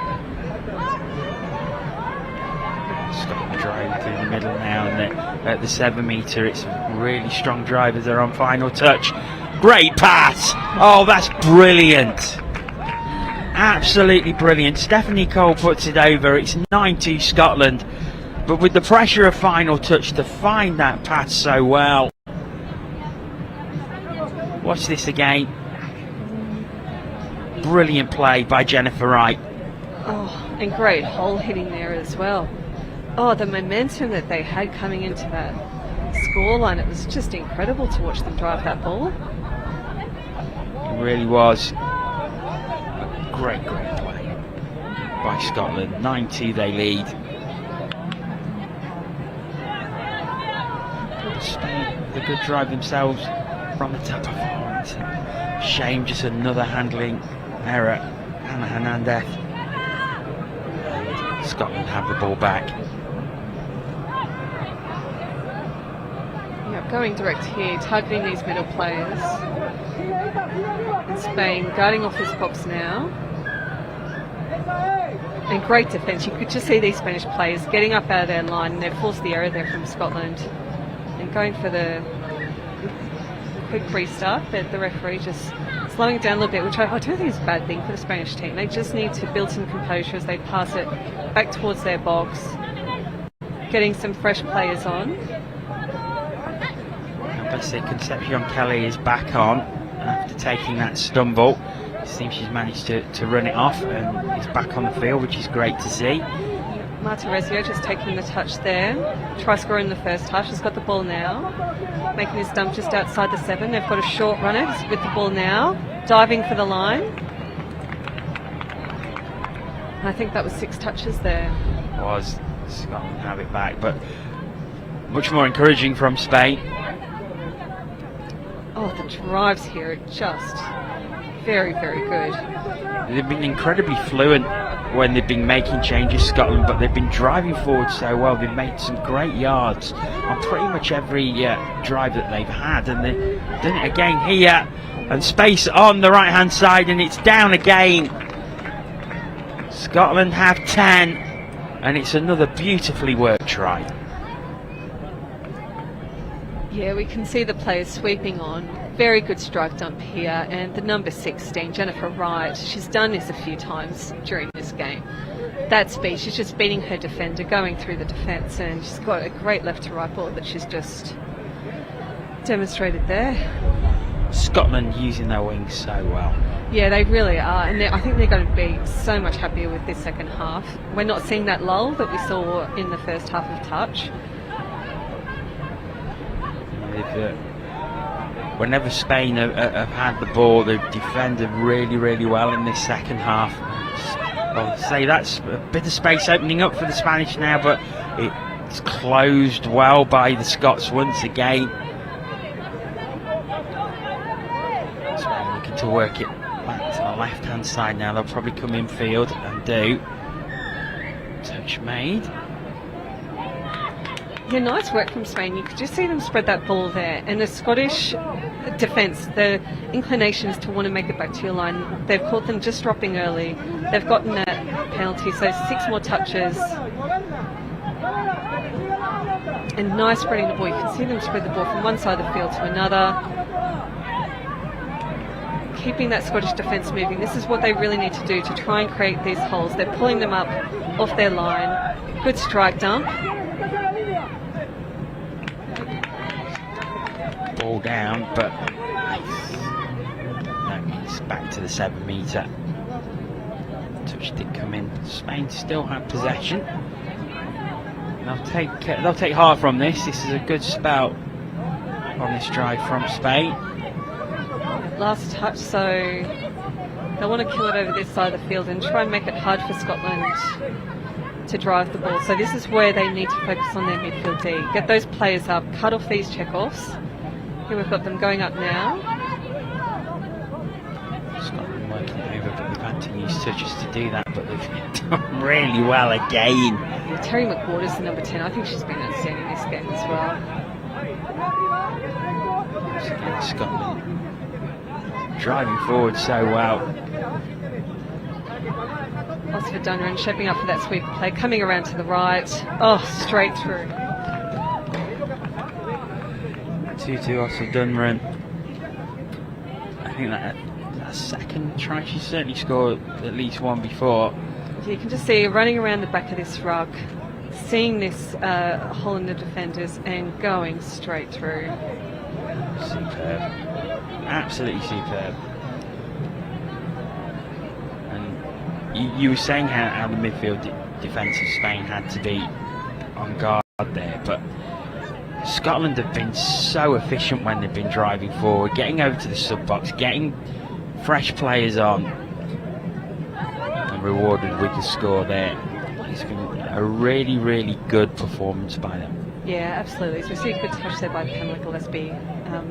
Scotland drive through the middle now, and at the 7 metre, it's really strong drivers. They're on final touch. Great pass! Oh, that's brilliant. Absolutely brilliant. Stephanie Cole puts it over. It's 9-2 Scotland, but with the pressure of final touch to find that pass so well. Watch this again. Brilliant play by Jennifer Wright. Oh, and great hole hitting there as well. Oh, the momentum that they had coming into that scoreline, it was just incredible to watch them drive that ball. It really was a great play by Scotland. 9-2 they lead. Spain, the good drive themselves from the top of it. Shame, just another handling error. Ana Hernandez. And Scotland have the ball back. Yeah, going direct here, targeting these middle players. And Spain guarding off this box now. And great defence. You could just see these Spanish players getting up out of their line, and they've forced the error there from Scotland. And going for the quick restart, but the referee just slowing it down a little bit, which I don't think is a bad thing for the Spanish team. They just need to build some composure as they pass it back towards their box, getting some fresh players on. Obviously, Concepcion Kelly is back on after taking that stumble. It seems she's managed to run it off and is back on the field, which is great to see. Marta Rezio just taking the touch there. Try scoring in the first half. She's got the ball now. Making his dump just outside the 7. They've got a short runner with the ball now. Diving for the line. And I think that was 6 touches there. Was Scotland have it back, but much more encouraging from Spain. Oh, the drives here are just very, very good. They've been incredibly fluent when they've been making changes, Scotland, but they've been driving forward so well. They've made some great yards on pretty much every drive that they've had, and they've done it again here. And space on the right hand side, and it's down again. Scotland have 10, and it's another beautifully worked try. Yeah, we can see the players sweeping on. Very good strike dump here, and the number 16, Jennifer Wright, she's done this a few times during this game. That speed, she's just beating her defender, going through the defence, and she's got a great left to right ball that she's just demonstrated there. Scotland using their wings so well. Yeah, they really are, and I think they're going to be so much happier with this second half. We're not seeing that lull that we saw in the first half of touch. Whenever Spain have had the ball, they've defended really, really well in this second half. I'll say that's a bit of space opening up for the Spanish now, but it's closed well by the Scots once again. Spain looking to work it back to the left-hand side now. They'll probably come in field and do. Touch made. Yeah, nice work from Spain. You could just see them spread that ball there. And the Scottish defence, the inclination is to want to make it back to your line. They've caught them just dropping early. They've gotten that penalty, so 6 more touches. And nice spreading the ball. You can see them spread the ball from one side of the field to another. Keeping that Scottish defence moving. This is what they really need to do to try and create these holes. They're pulling them up off their line. Good strike dump. Ball down, but no, it's back to the 7 metre. Touch did come in. Spain still have possession. They'll take heart from this. This is a good spell on this drive from Spain. Last touch, so they want to kill it over this side of the field and try and make it hard for Scotland to drive the ball. So this is where they need to focus on their midfield D. Get those players up, cut off these check-offs. Here we've got them going up now. Scotland working over, but they've had to use touches to do that, but they've done really well again. Terry McWater's the number 10. I think she's been outstanding this game as well. Once again, Scotland driving forward so well. Oscar Dunran shaping up for that sweep play, coming around to the right. Oh, straight through. 2-2 Oscar Dunran. I think that second try, she certainly scored at least one before. You can just see her running around the back of this ruck, seeing this hole in the defenders and going straight through. Superb. Absolutely superb. And you were saying how the midfield defence of Spain had to be on guard there, but Scotland have been so efficient when they've been driving forward, getting over to the sub-box, getting fresh players on, and rewarded with the score there. It's been a really, really good performance by them. Yeah, absolutely. So we see a good touch there by Pamela Gillespie,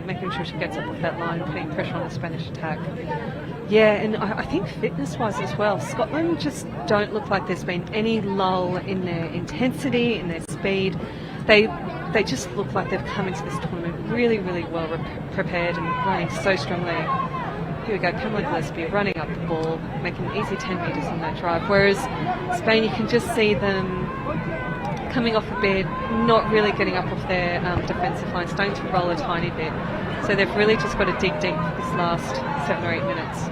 making sure she gets up off that line, putting pressure on the Spanish attack. Yeah, and I think fitness-wise as well, Scotland just don't look like there's been any lull in their intensity, in their speed. They just look like they've come into this tournament really, really well prepared and running so strongly. Here we go, Pamela Gillespie running up the ball, making an easy 10 metres on that drive. Whereas Spain, you can just see them coming off the bed, not really getting up off their defensive line, starting to roll a tiny bit. So they've really just got to dig deep for this last 7 or 8 minutes.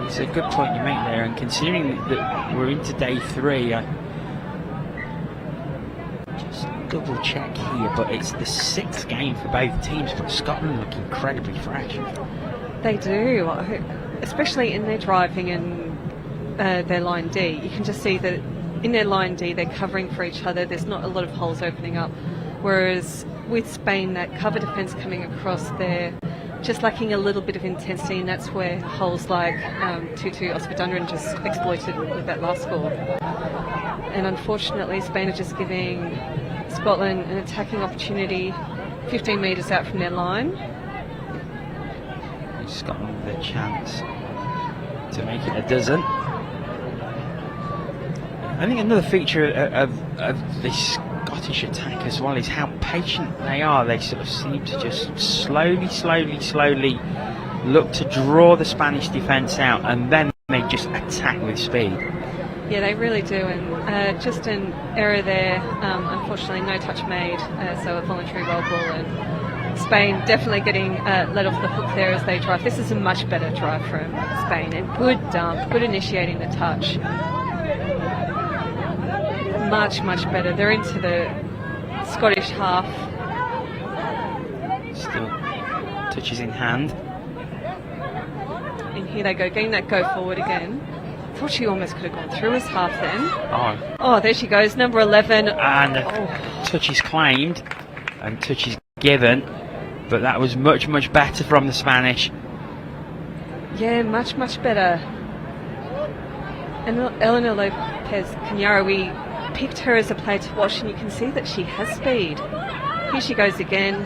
It's a good point you make there, and considering that we're into day 3, just double check here, but it's the 6th game for both teams, but Scotland look incredibly fresh. They do, especially in their driving and their line D. You can just see that in their line D, they're covering for each other. There's not a lot of holes opening up. Whereas with Spain, that cover defence coming across, they're just lacking a little bit of intensity, and that's where holes like 2-2 Ospedunderen just exploited with that last score. And unfortunately, Spain are just giving Scotland an attacking opportunity 15 metres out from their line. Scotland with a chance to make it a dozen. I think another feature of this Scottish attack as well is how patient they are. They sort of seem to just slowly look to draw the Spanish defence out, and then they just attack with speed. Yeah, they really do, and just an error there. Unfortunately, no touch made, so a voluntary roll ball, and Spain definitely getting let off the hook there as they drive. This is a much better drive from Spain, and good dump, good initiating the touch. Much better. They're into the Scottish half. Still touches in hand. And here they go, getting that go forward again. Thought she almost could have gone through his half then. Oh, there she goes, number 11. And touch is claimed and touch is given, but that was much better from the Spanish. Yeah, much better. And Eleanor Lopez Cañara, we picked her as a player to watch, and you can see that she has speed. Here she goes again.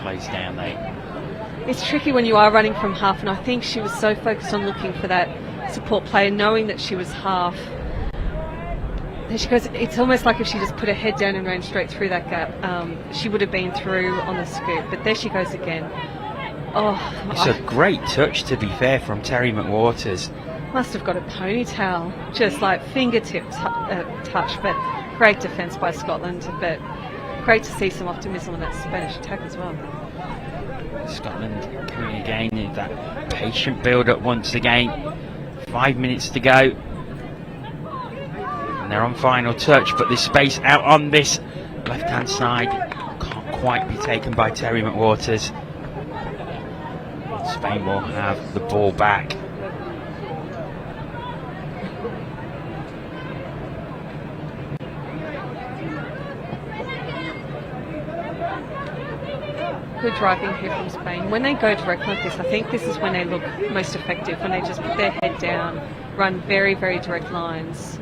Close down there. It's tricky when you are running from half, and I think she was so focused on looking for that support player, knowing that she was half. There she goes. It's almost like if she just put her head down and ran straight through that gap, she would have been through on the scoop. But there she goes again. Oh, it's a great touch, to be fair, from Terry McWaters. Must have got a ponytail, just like fingertip touch, but great defence by Scotland. But great to see some optimism on that Spanish attack as well. Scotland coming again in that patient build-up once again. 5 minutes to go. And they're on final touch, but there's space out on this left-hand side. Can't quite be taken by Terry McWaters. Spain will have the ball back. Good driving here from Spain. When they go direct like this, I think this is when they look most effective, when they just put their head down, run very direct lines.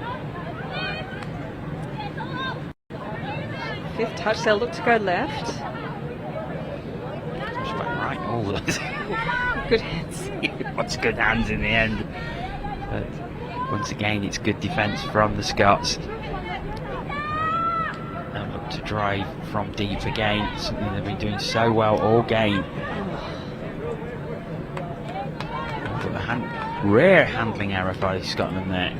5th touch, they'll look to go left. Right. Oh, good hands. What's good hands in the end. But once again, it's good defence from the Scots. And look to drive from deep again, something they've been doing so well all game. But the rare handling error by Scotland there.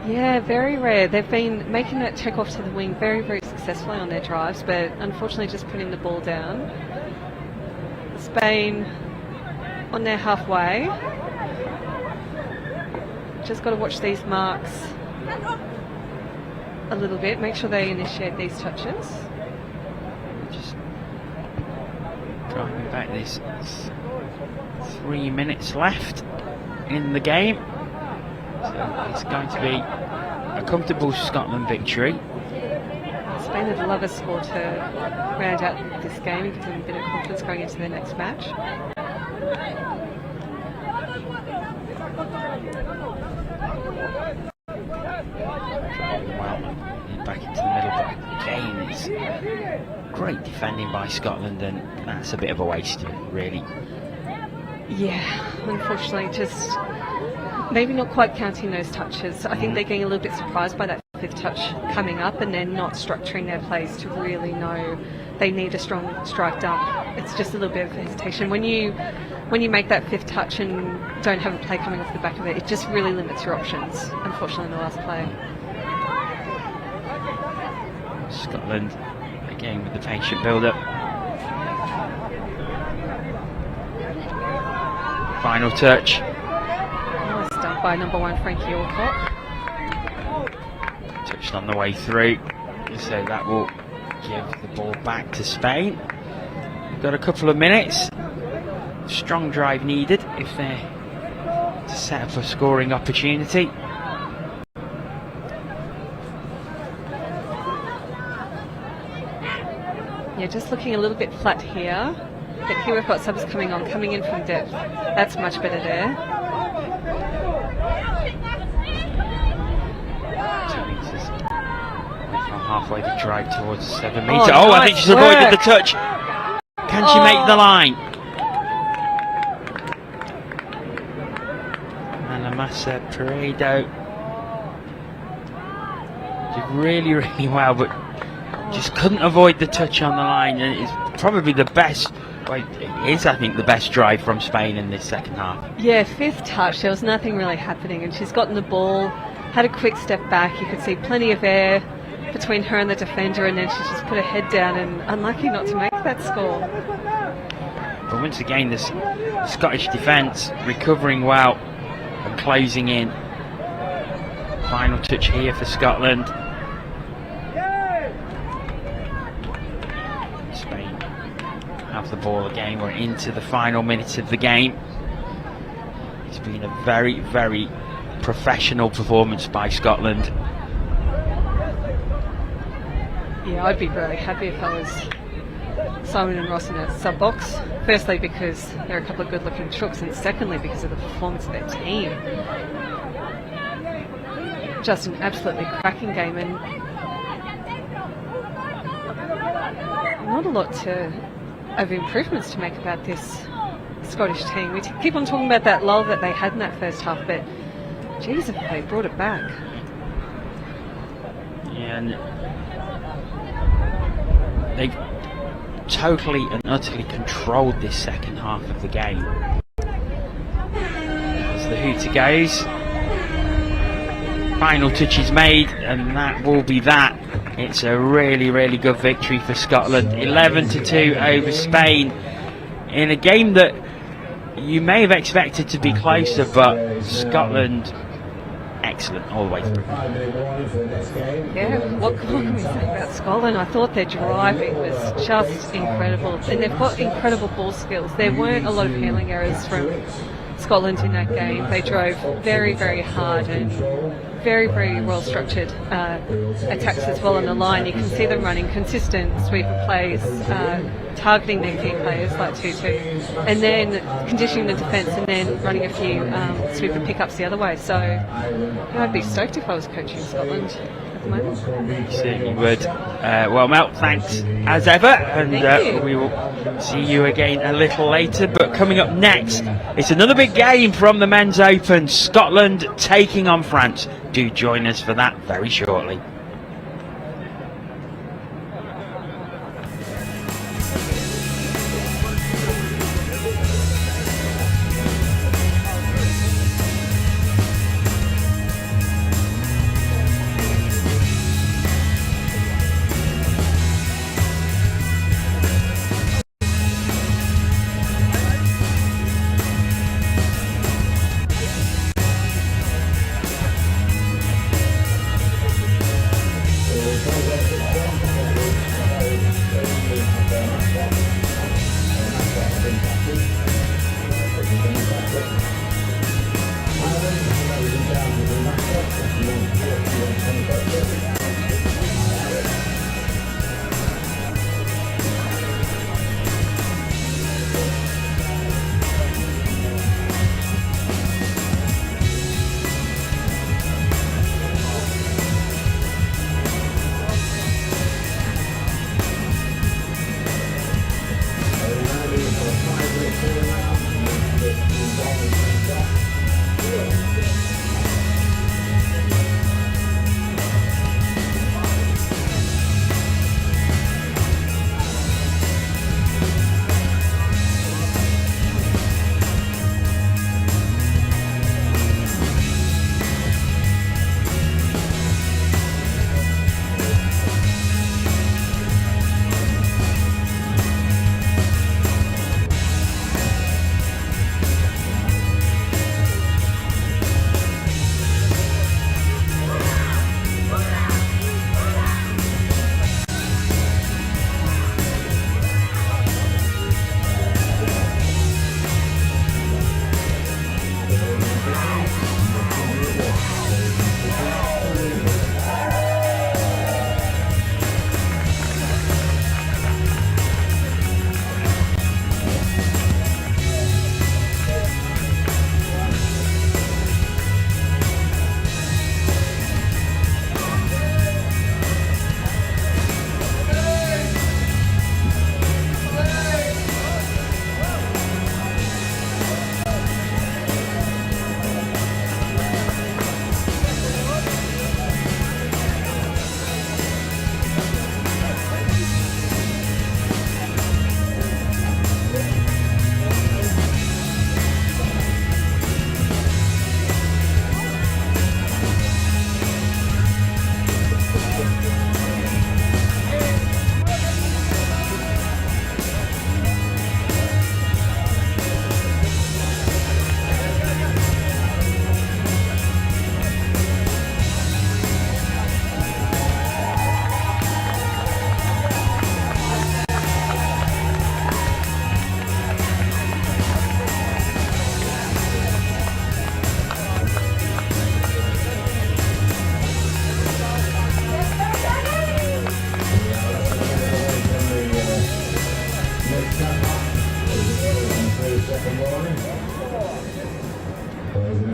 Yeah, very rare. They've been making that check off to the wing very successfully on their drives, but unfortunately just putting the ball down. Spain on their halfway. Just got to watch these marks a little bit, make sure they initiate these touches. Just driving back, there's 3 minutes left in the game. So it's going to be a comfortable Scotland victory. Spain would love a score to round out this game and give them a bit of confidence going into their next match. Well, back into the middle, but again, it's great defending by Scotland, and that's a bit of a waste, really. Yeah, unfortunately, just maybe not quite counting those touches. I think they're getting a little bit surprised by that fifth touch coming up, and then not structuring their plays to really know they need a strong strike dump. It's just a little bit of hesitation. When you make that fifth touch and don't have a play coming off the back of it, it just really limits your options, unfortunately, in the last play. Scotland, again, with the patient build-up. Final touch. Nice dump by number 1, Frankie Alcott. Touched on the way through. So that will give the ball back to Spain. We've got a couple of minutes. Strong drive needed if they're to set up a scoring opportunity. Yeah, just looking a little bit flat here. But here we've got subs coming in from depth. That's much better there. From halfway to drive towards 7 metre. Oh, I think she's avoided the touch. Can she make the line? And Amasa Peredo did really, really well, but just couldn't avoid the touch on the line. And it's probably the best. Well, it is, I think, the best drive from Spain in this second half. Yeah, fifth touch, there was nothing really happening, and she's gotten the ball, had a quick step back. You could see plenty of air between her and the defender, and then she just put her head down and unlucky not to make that score. But once again, the Scottish defence recovering well and closing in. Final touch here for Scotland. Spain have the ball again. We're into the final minutes of the game. It's been a very, very professional performance by Scotland. Yeah, I'd be very happy if I was Simon and Ross in a sub box. Firstly, because they're a couple of good-looking troops, and secondly, because of the performance of their team. Just an absolutely cracking game, and not a lot of improvements to make about this Scottish team. We keep on talking about that lull that they had in that first half, but geez, if they brought it back. Yeah, and they totally and utterly controlled this second half of the game. As the hooter goes, final touch is made, and that will be that. It's a really, really good victory for Scotland. 11-2 over Spain in a game that you may have expected to be closer, but Scotland excellent all the way through. Yeah, what can we say about Scotland? I thought their driving was just incredible, and they've got incredible ball skills. There weren't a lot of handling errors from Scotland in that game. They drove very, very hard and very, very well structured attacks as well on the line. You can see them running consistent sweeper plays, targeting their key players like Tutu, and then conditioning the defence, and then running a few sweeper pickups the other way. So I'd be stoked if I was coaching Scotland at the moment. You certainly would. Well, Mel, thanks as ever, and we will see you again a little later. But coming up next, it's another big game from the Men's Open. Scotland taking on France. Do join us for that very shortly.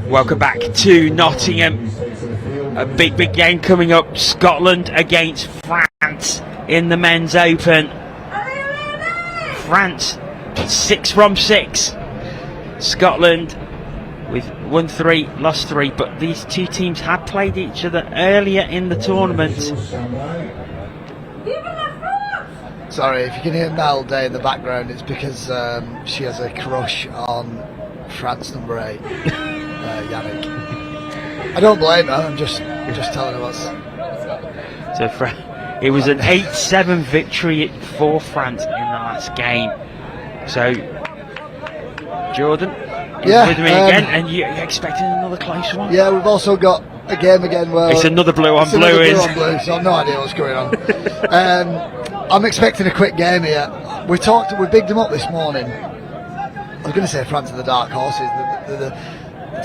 Welcome back to Nottingham. A big game coming up. Scotland against France in the Men's Open. France 6 from 6. Scotland with won 3, lost 3, but these two teams had played each other earlier in the tournament. Sorry, if you can hear Mel Day in the background, it's because she has a crush on France number 8, Yannick. I don't blame her. I'm just telling her what's. So it was an 8-7 victory for France in the last game. So Jordan is with me again, and you're expecting another close one? Yeah, we've also got a game again where it's another blue on blue, blue, so I've no idea what's going on. I'm expecting a quick game here. We bigged them up this morning. I was going to say France are the dark horses, the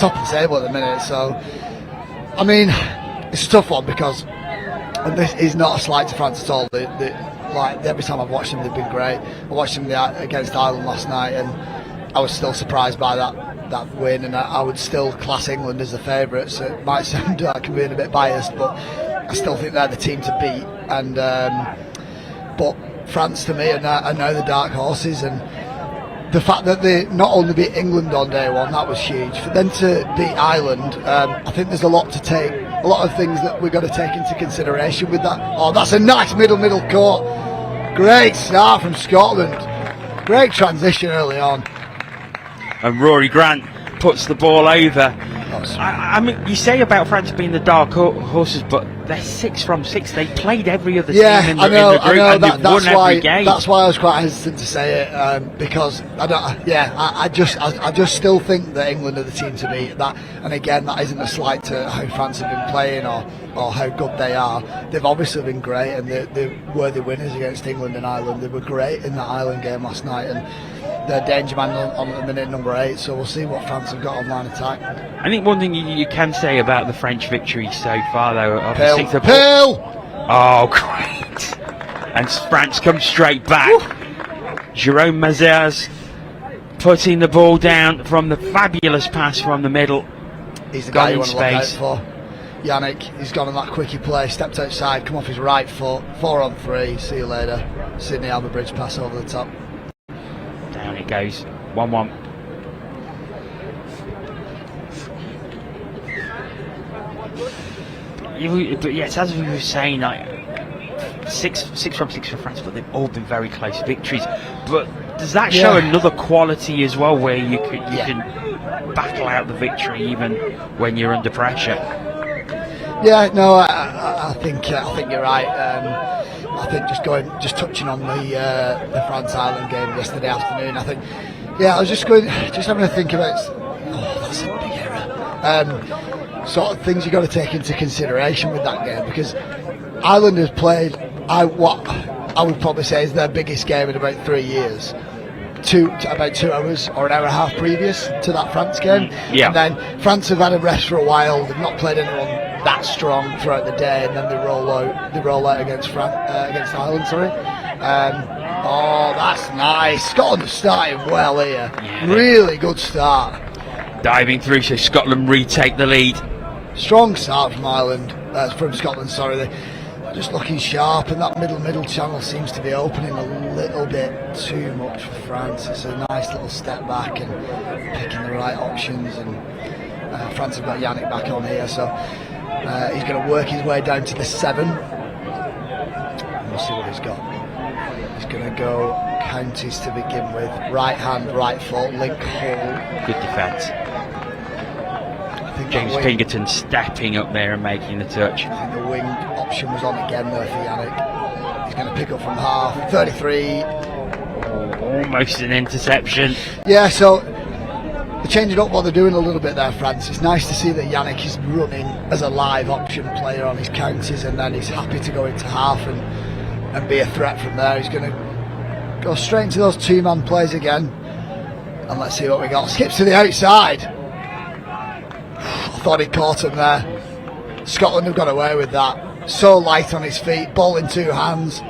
top of the table at the minute. So, I mean, it's a tough one because, and this is not a slight to France at all. Like every time I've watched them, they've been great. I watched them against Ireland last night, and I was still surprised by that win, and I would still class England as the favourites. So it might sound like I'm being a bit biased, but I still think they're the team to beat. And but France, to me, are now the dark horses, and the fact that they not only beat England on day one, that was huge. For them to beat Ireland, I think there's a lot of things that we've got to take into consideration with that. Oh, that's a nice middle court. Great start from Scotland. Great transition early on. And Rory Grant puts the ball over. I mean, you say about France being the dark horses, but they're 6 from 6. They played every other team in the group, and they've won every game. That's why I was quite hesitant to say it, because I just still think that England are the team to beat. That, and again, that isn't a slight to how France have been playing or how good they are. They've obviously been great, and they're worthy winners against England and Ireland. They were great in that Ireland game last night, and they're danger man on at the minute number 8. So we'll see what France have got on line attack. I think one thing you can say about the French victory so far, though, Pill! Oh, great! And France comes straight back. Jérôme Mazars putting the ball down from the fabulous pass from the middle. He's the guy you want to look out for. Yannick, he's gone on that quickie play, stepped outside, come off his right foot, 4 on 3, see you later. Sydney Alba Bridge pass over the top. Down it goes, 1-1. But yes, as we were saying, like 6 from 6 for France, but they've all been very close victories. But does that show another quality as well, where you can battle out the victory even when you're under pressure? Yeah, no, I think you're right. I think just touching on the France Ireland game yesterday afternoon. I think, I was just having to think about. Oh, that's a big error. Sort of things you got to take into consideration with that game, because Ireland has played what I would probably say is their biggest game in about 3 years. About 2 hours or an hour and a half previous to that France game. And then France have had a rest for a while. They've not played anyone that strong throughout the day, and then they roll out against Ireland. Oh, that's nice. Scotland are starting well here. Really good start. Diving through, so Scotland retake the lead. Strong start from Scotland. Sorry, they're just looking sharp, and that middle channel seems to be opening a little bit too much for France. It's a nice little step back and picking the right options, and France have got Yannick back on here, so he's going to work his way down to the 7. And we'll see what he's got. He's going to go counties to begin with. Right hand, right foot, link hole. Good defence. James Pinkerton stepping up there and making the touch. I think the wing option was on again there for Yannick. He's going to pick up from half. 33. Almost an interception. Yeah, so they're changing up what they're doing a little bit there, France. It's nice to see that Yannick is running as a live option player on his counties, and then he's happy to go into half and be a threat from there. He's going to go straight into those 2-man plays again. And let's see what we got. Skips to the outside. I thought he caught him there. Scotland have got away with that. So light on his feet, ball in 2 hands.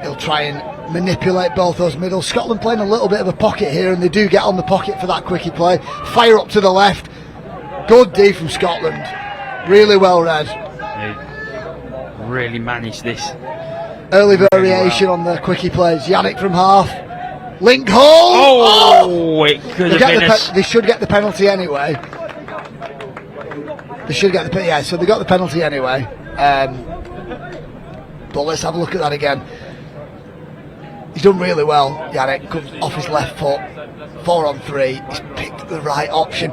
He'll try and manipulate both those middles. Scotland playing a little bit of a pocket here, and they do get on the pocket for that quickie play. Fire up to the left. Good D from Scotland. Really well read. They really managed this. Early variation on the quickie plays. Yannick from half. Link hole. Oh, it could have been they should get the penalty anyway. They should get the so they got the penalty anyway. But let's have a look at that again. He's done really well. Yannick comes off his left foot. 4 on 3. He's picked the right option.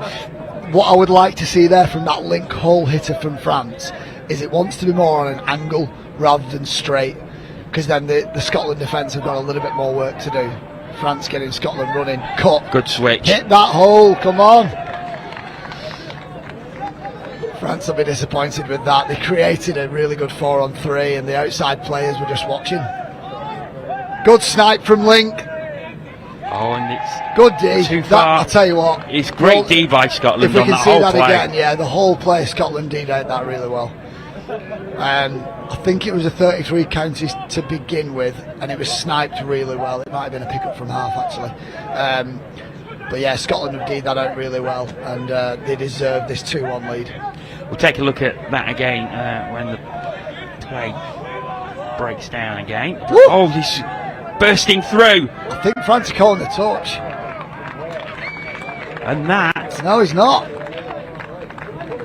What I would like to see there from that link hole hitter from France is it wants to be more on an angle rather than straight, because then the Scotland defence have got a little bit more work to do. France getting Scotland running. Cut. good switch. Hit that hole. Come on. France will be disappointed with that. They created a really good 4 on 3 and the outside players were just watching. Good snipe from Link. Oh, and it's Good D. too That, far. I'll tell you what. It's great D by Scotland If we on can that see whole that play. again, yeah, the whole play, Scotland D'd out that really well. I think it was a 33 counties to begin with, and it was sniped really well. It might have been a pick-up from half, actually. But yeah, Scotland have D'd that out really well, and they deserve this 2-1 lead. We'll take a look at that again when the play breaks down again. Woo! Oh, this bursting through, I think France are calling the touch. and that No, he's not.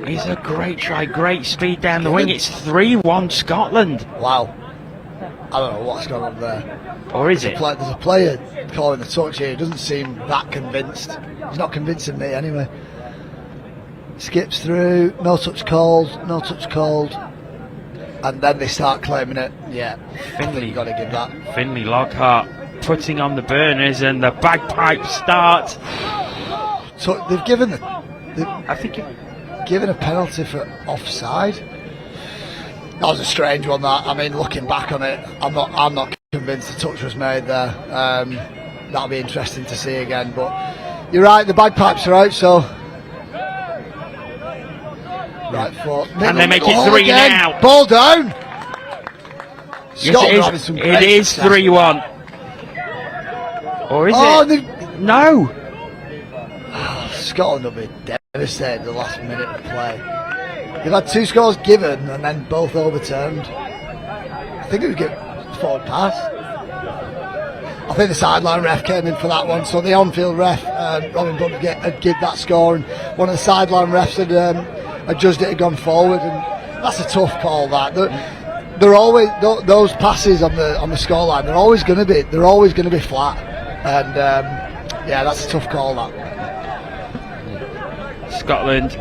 is a great try, great speed down the wing. It's 3-1 Scotland, Wow. I don't know what's going on there. or is it? There's a player calling the touch here. He doesn't seem that convinced. He's not convincing me anyway. Skips through, no touch called, and then they start claiming it. Yeah, I think you've got to give that. Finley Lockhart putting on the burners, and the bagpipes start. So they've given I think given a penalty for offside. That was a strange one. That, I mean, looking back on it, I'm not convinced the touch was made there. That'll be interesting to see again. But you're right, the bagpipes are out. So right foot, Can they make it 3 again. now? Ball down. yes, Scotland having some it great is success. 3-1, or is Oh, it? No. Scotland will be devastated the last minute of play. They've had 2 scores given and then both overturned. I think it was a forward pass. I think the sideline ref came in for that one, so the on-field ref, Robin Budd, had give that score, and one of the sideline refs had judged it had gone forward, and that's a tough call. That they're always those passes on the scoreline. They're always going to be flat, and yeah, that's a tough call. That. Scotland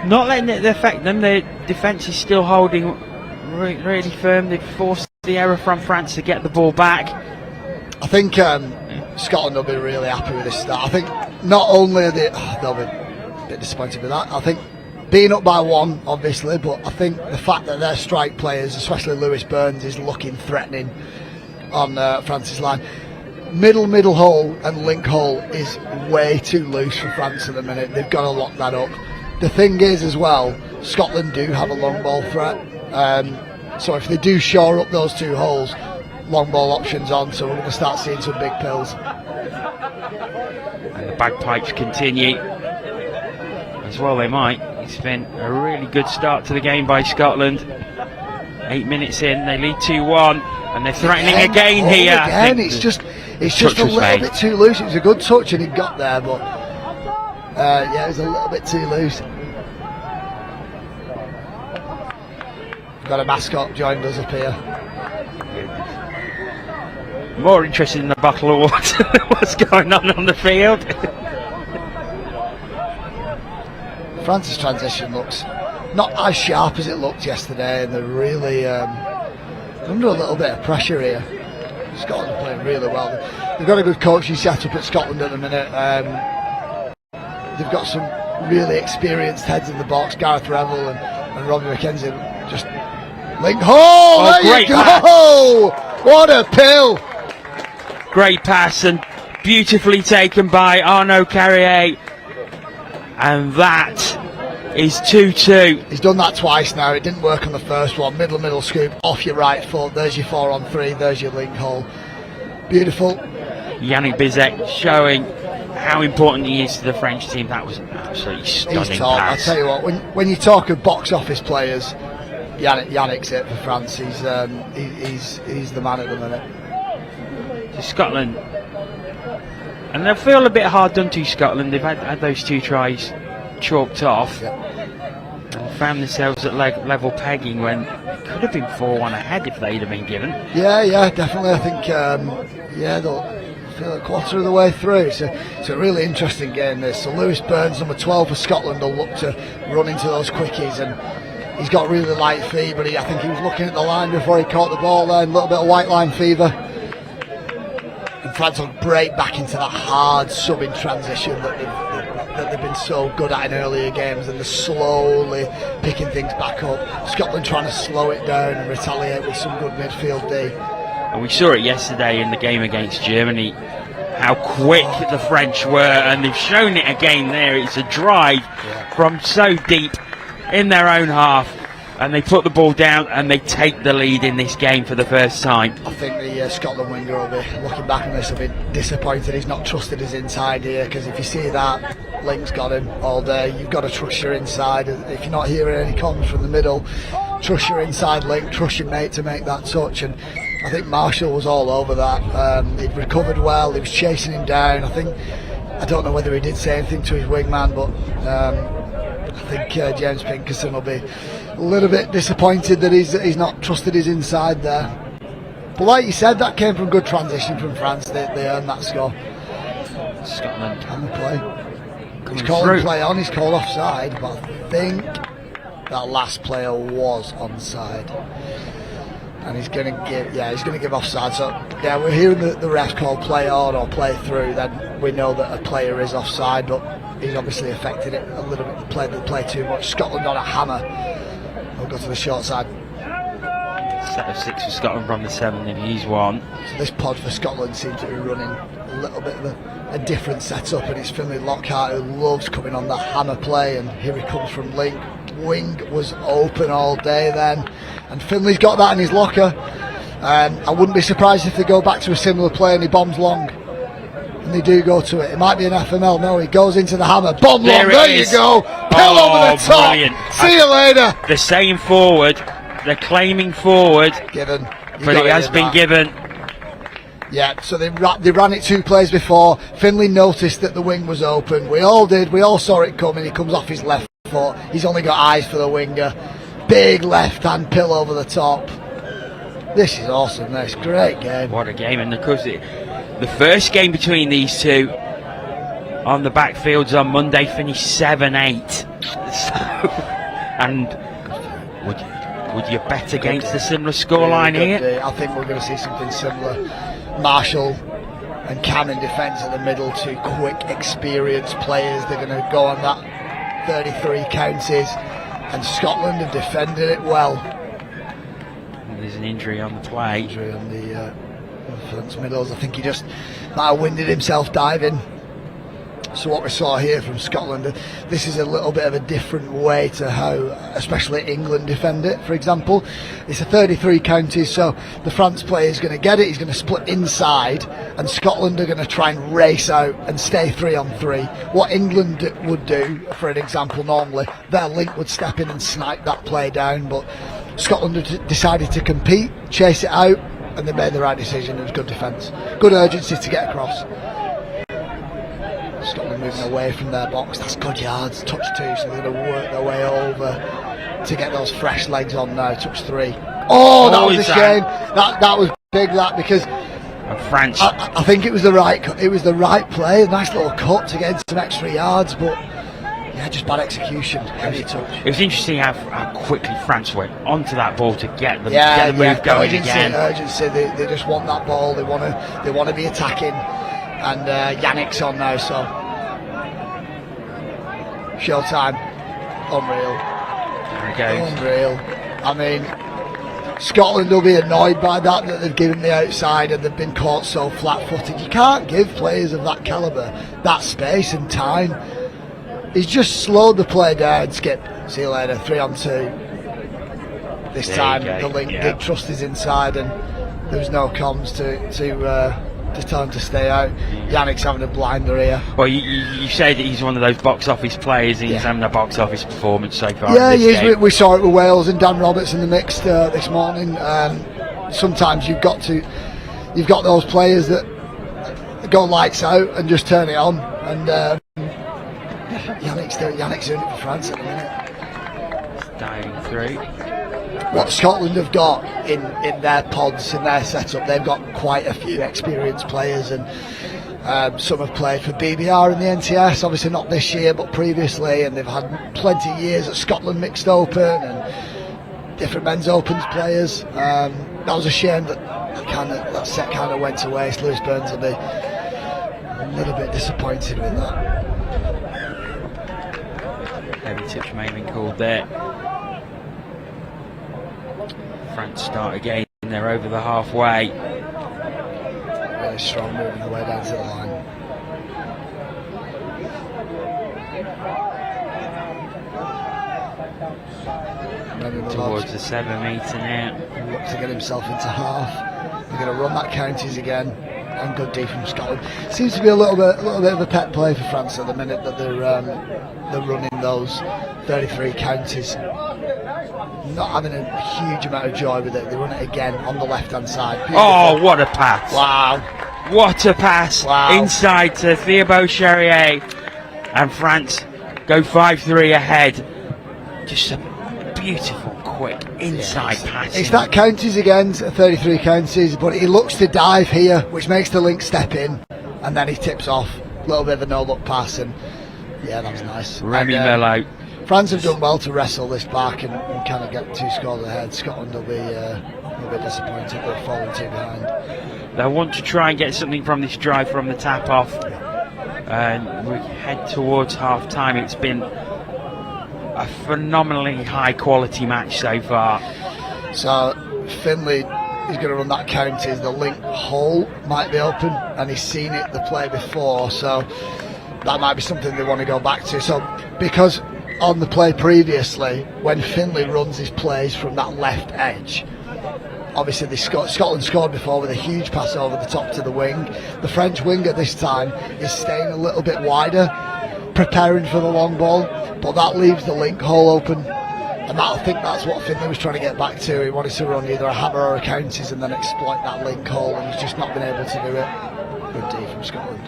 not letting it affect them. Their defence is still holding really firm. They've forced the error from France to get the ball back. I think Scotland will be really happy with this start. I think not only are they'll be a bit disappointed with that. I think being up by 1, obviously, but I think the fact that their strike players, especially Lewis Burns, is looking threatening on France's line. Middle hole and link hole is way too loose for France at the minute. They've got to lock that up. The thing is as well, Scotland do have a long ball threat, so if they do shore up those 2 holes, long ball options on, so we're going to start seeing some big pills. And the bagpipes continue as well. They might. It's been a really good start to the game by Scotland. 8 minutes in, they lead 2-1, and they're threatening again here. Again, it's just a little bit too loose. It was a good touch and he got there, but yeah, it was a little bit too loose. Got a mascot joined us up here. More interested in the bottle of water than what's going on the field. France's transition looks not as sharp as it looked yesterday, and they're really under a little bit of pressure here. Scotland are playing really well. They've got a good coaching setup at Scotland at the minute. They've got some really experienced heads in the box, Gareth Revel and Robbie McKenzie. Just link hole. There great you go! What a pill! Great pass, and beautifully taken by Arnaud Carrier, and that is 2-2. He's done that twice now. It didn't work on the first one. Middle scoop off your right foot. There's your 4 on 3. There's your link hole. Beautiful. Yannick Bizek showing how important he is to the French team. That was an absolutely stunning He's top. I pass. tell you what, when you talk of box office players, Yannick's it for France. He's the man at the minute. To Scotland, and they'll feel a bit hard done to Scotland. They've had those 2 tries chalked off. Yeah. And found themselves at level pegging when it could have been 4-1 ahead if they'd have been given. Yeah, definitely. I think they'll feel a quarter of the way through. It's a really interesting game this. So Lewis Burns, number 12 for Scotland, will look to run into those quickies, and he's got really light feet, but I think he was looking at the line before he caught the ball there, a little bit of white line fever. And France will break back into that hard subbing transition that they've been so good at in earlier games, and they're slowly picking things back up. Scotland trying to slow it down and retaliate with some good midfield D. And we saw it yesterday in the game against Germany, how quick the French were, and they've shown it again there. It's a drive from so deep in their own half, and they put the ball down and they take the lead in this game for the first time. I think the Scotland winger will be looking back on this, will be disappointed he's not trusted his inside here, because if you see that, Link's got him all day. You've got to trust your inside. If you're not hearing any comms from the middle, trust your inside Link, trust your mate to make that touch. And I think Marshall was all over that. He'd recovered well, he was chasing him down. I don't know whether he did say anything to his wingman, but I think James Pinkerson will be a little bit disappointed that he's not trusted his inside there. But like you said, that came from good transition from France. They earned that score. Scotland On the play. He's coming called through. play on, he's called offside, but I think that last player was onside. And he's going to give offside. So yeah, we're hearing the refs call play on or play through, then we know that a player is offside, but he's obviously affected it a little bit. They play too much. Scotland on a hammer. We'll go to the short side. Set of 6 for Scotland from the 7, and he's one. So this pod for Scotland seems to be running a little bit of a different setup, and it's Finlay Lockhart who loves coming on the hammer play, and here he comes from Link. Wing was open all day then, and Finlay's got that in his locker. I wouldn't be surprised if they go back to a similar play and he bombs long, and they do go to it. It might be an FML. No, he goes into the hammer, bomb long, there you go, pill over the top. Brilliant. See you later. They're saying forward, they're claiming forward, Given, but it has been given. Yeah, so they ran it 2 plays before. Finlay noticed that the wing was open. We all did. We all saw it coming. He comes off his left foot. He's only got eyes for the winger. Big left-hand pill over the top. This is awesome. This great game. What a game! And of course, the first game between these two on the backfields on Monday finished 7-8. And would you bet against a similar scoreline here? I think we're going to see something similar. Marshall and Cam in defence in the middle, 2 quick, experienced players. They're going to go on that 33 counties, and Scotland have defended it well. There's an injury on the play. Injury on the France middles. I think he just might have winded himself diving. So what we saw here from Scotland, this is a little bit of a different way to how especially England defend it, for example. It's a 33 counties, so the France player is going to get it, he's going to split inside, and Scotland are going to try and race out and stay 3-on-3. What England would do, for an example, normally, their link would step in and snipe that play down, but Scotland had decided to compete, chase it out, and they made the right decision. It was good defence. Good urgency to get across. Scotland moving away from their box. That's good yards. Touch 2, so they're going to work their way over to get those fresh legs on now. Touch 3. Oh, that was a shame. That was big. That because France. I think it was the right play. A nice little cut to get some extra yards, but yeah, just bad execution. Heavy touch. It was interesting how quickly France went onto that ball to get the move going again. Urgency. They just want that ball. They want to be attacking. And Yannick's on now, so showtime. Unreal. There he goes. Unreal. I mean, Scotland will be annoyed by that they've given the outside and they've been caught so flat-footed. You can't give players of that calibre that space and time. He's just slowed the play down. Skip. See you later. 3-on-2. This time the link did trust his inside, and there was no comms to just tell him to stay out. Yannick's having a blinder here. Well, you say that he's one of those box office players, and he's having a box office performance so far. Yeah, in he this is. game. We saw it with Wales and Dan Roberts in the mix this morning. Sometimes you've got those players that go lights out and just turn it on. And Yannick's doing it for France at the minute. Diving through. What Scotland have got in their pods, in their setup, they've got quite a few experienced players, and some have played for BBR in the NTS, obviously not this year but previously, and they've had plenty of years at Scotland Mixed Open and different men's opens players. That was a shame that set kind of went to waste. Lewis Burns will be a little bit disappointed with that. Heavy touch may have been called there. France start again, they're over the halfway. Really strong moving the way down to the line. Towards the 7 metre now. Look to get himself into half. They're going to run that counties again, and good D from Scotland. Seems to be a little bit of a pet play for France at the minute that they're running those 33 counties. Not having a huge amount of joy with it. They run it again on the left hand side. Beautiful. Oh, what a pass! Wow! What a pass! Wow. Inside to Thibaut Charrier, and France go 5-3 ahead. Just a beautiful, quick inside pass. It's that counties again, 33 counties, but he looks to dive here, which makes the link step in, and then he tips off. A little bit of a no-look pass, and yeah, that was nice. Remy And, Mello. France have done well to wrestle this back and kind of get 2 scores ahead. Scotland will be a bit disappointed. They're falling 2 behind. They want to try and get something from this drive from the tap off, and we head towards half time. It's been a phenomenally high quality match so far. So Finley is going to run that counties. The link hole might be open, and he's seen it the play before, so that might be something they want to go back to. So because on the play previously, when Finley runs his plays from that left edge, obviously Scotland scored before with a huge pass over the top to the wing. The French wing at this time is staying a little bit wider, preparing for the long ball, but that leaves the link hole open, and I think that's what Finley was trying to get back to. He wanted to run either a hammer or a counties and then exploit that link hole, and he's just not been able to do it. Good D from Scotland.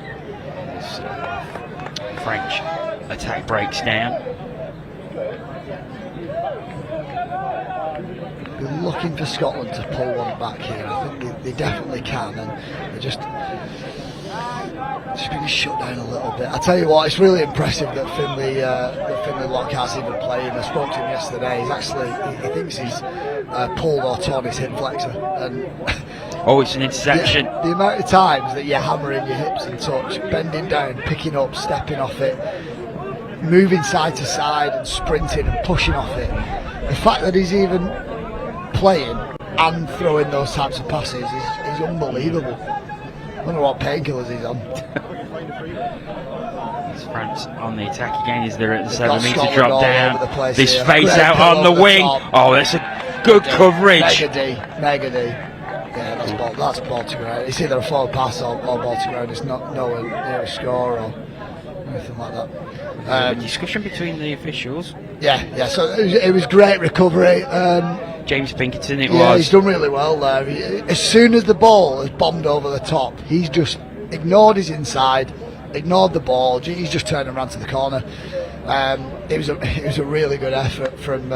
French attack breaks down. Be looking for Scotland to pull one back here. I think they definitely can, and they're just being shut down a little bit. I tell you what, it's really impressive that Finley Lockhart's even playing. I spoke to him yesterday. He thinks he's pulled or torn his hip flexor, and oh, it's an interception. The amount of times that you're hammering your hips in touch, bending down, picking up, stepping off it, moving side to side and sprinting and pushing off it. The fact that he's even playing and throwing those types of passes is unbelievable. I wonder what painkillers he's on. It's France on the attack again. Is there at the They've 7 got metre Scotland drop all down? over the place This here. face Great out pull on the over wing. top. Oh, that's a good coverage. Mega D. Yeah, that's ball to ground. It's either a forward pass or ball to ground. It's not nowhere near a score or anything like that. Discussion between the officials. Yeah. So it was great recovery. James Pinkerton, it Yeah, was. he's done really well there. As soon as the ball has bombed over the top, he's just ignored his inside, ignored the ball. He's just turned and ran to the corner. It was a really good effort from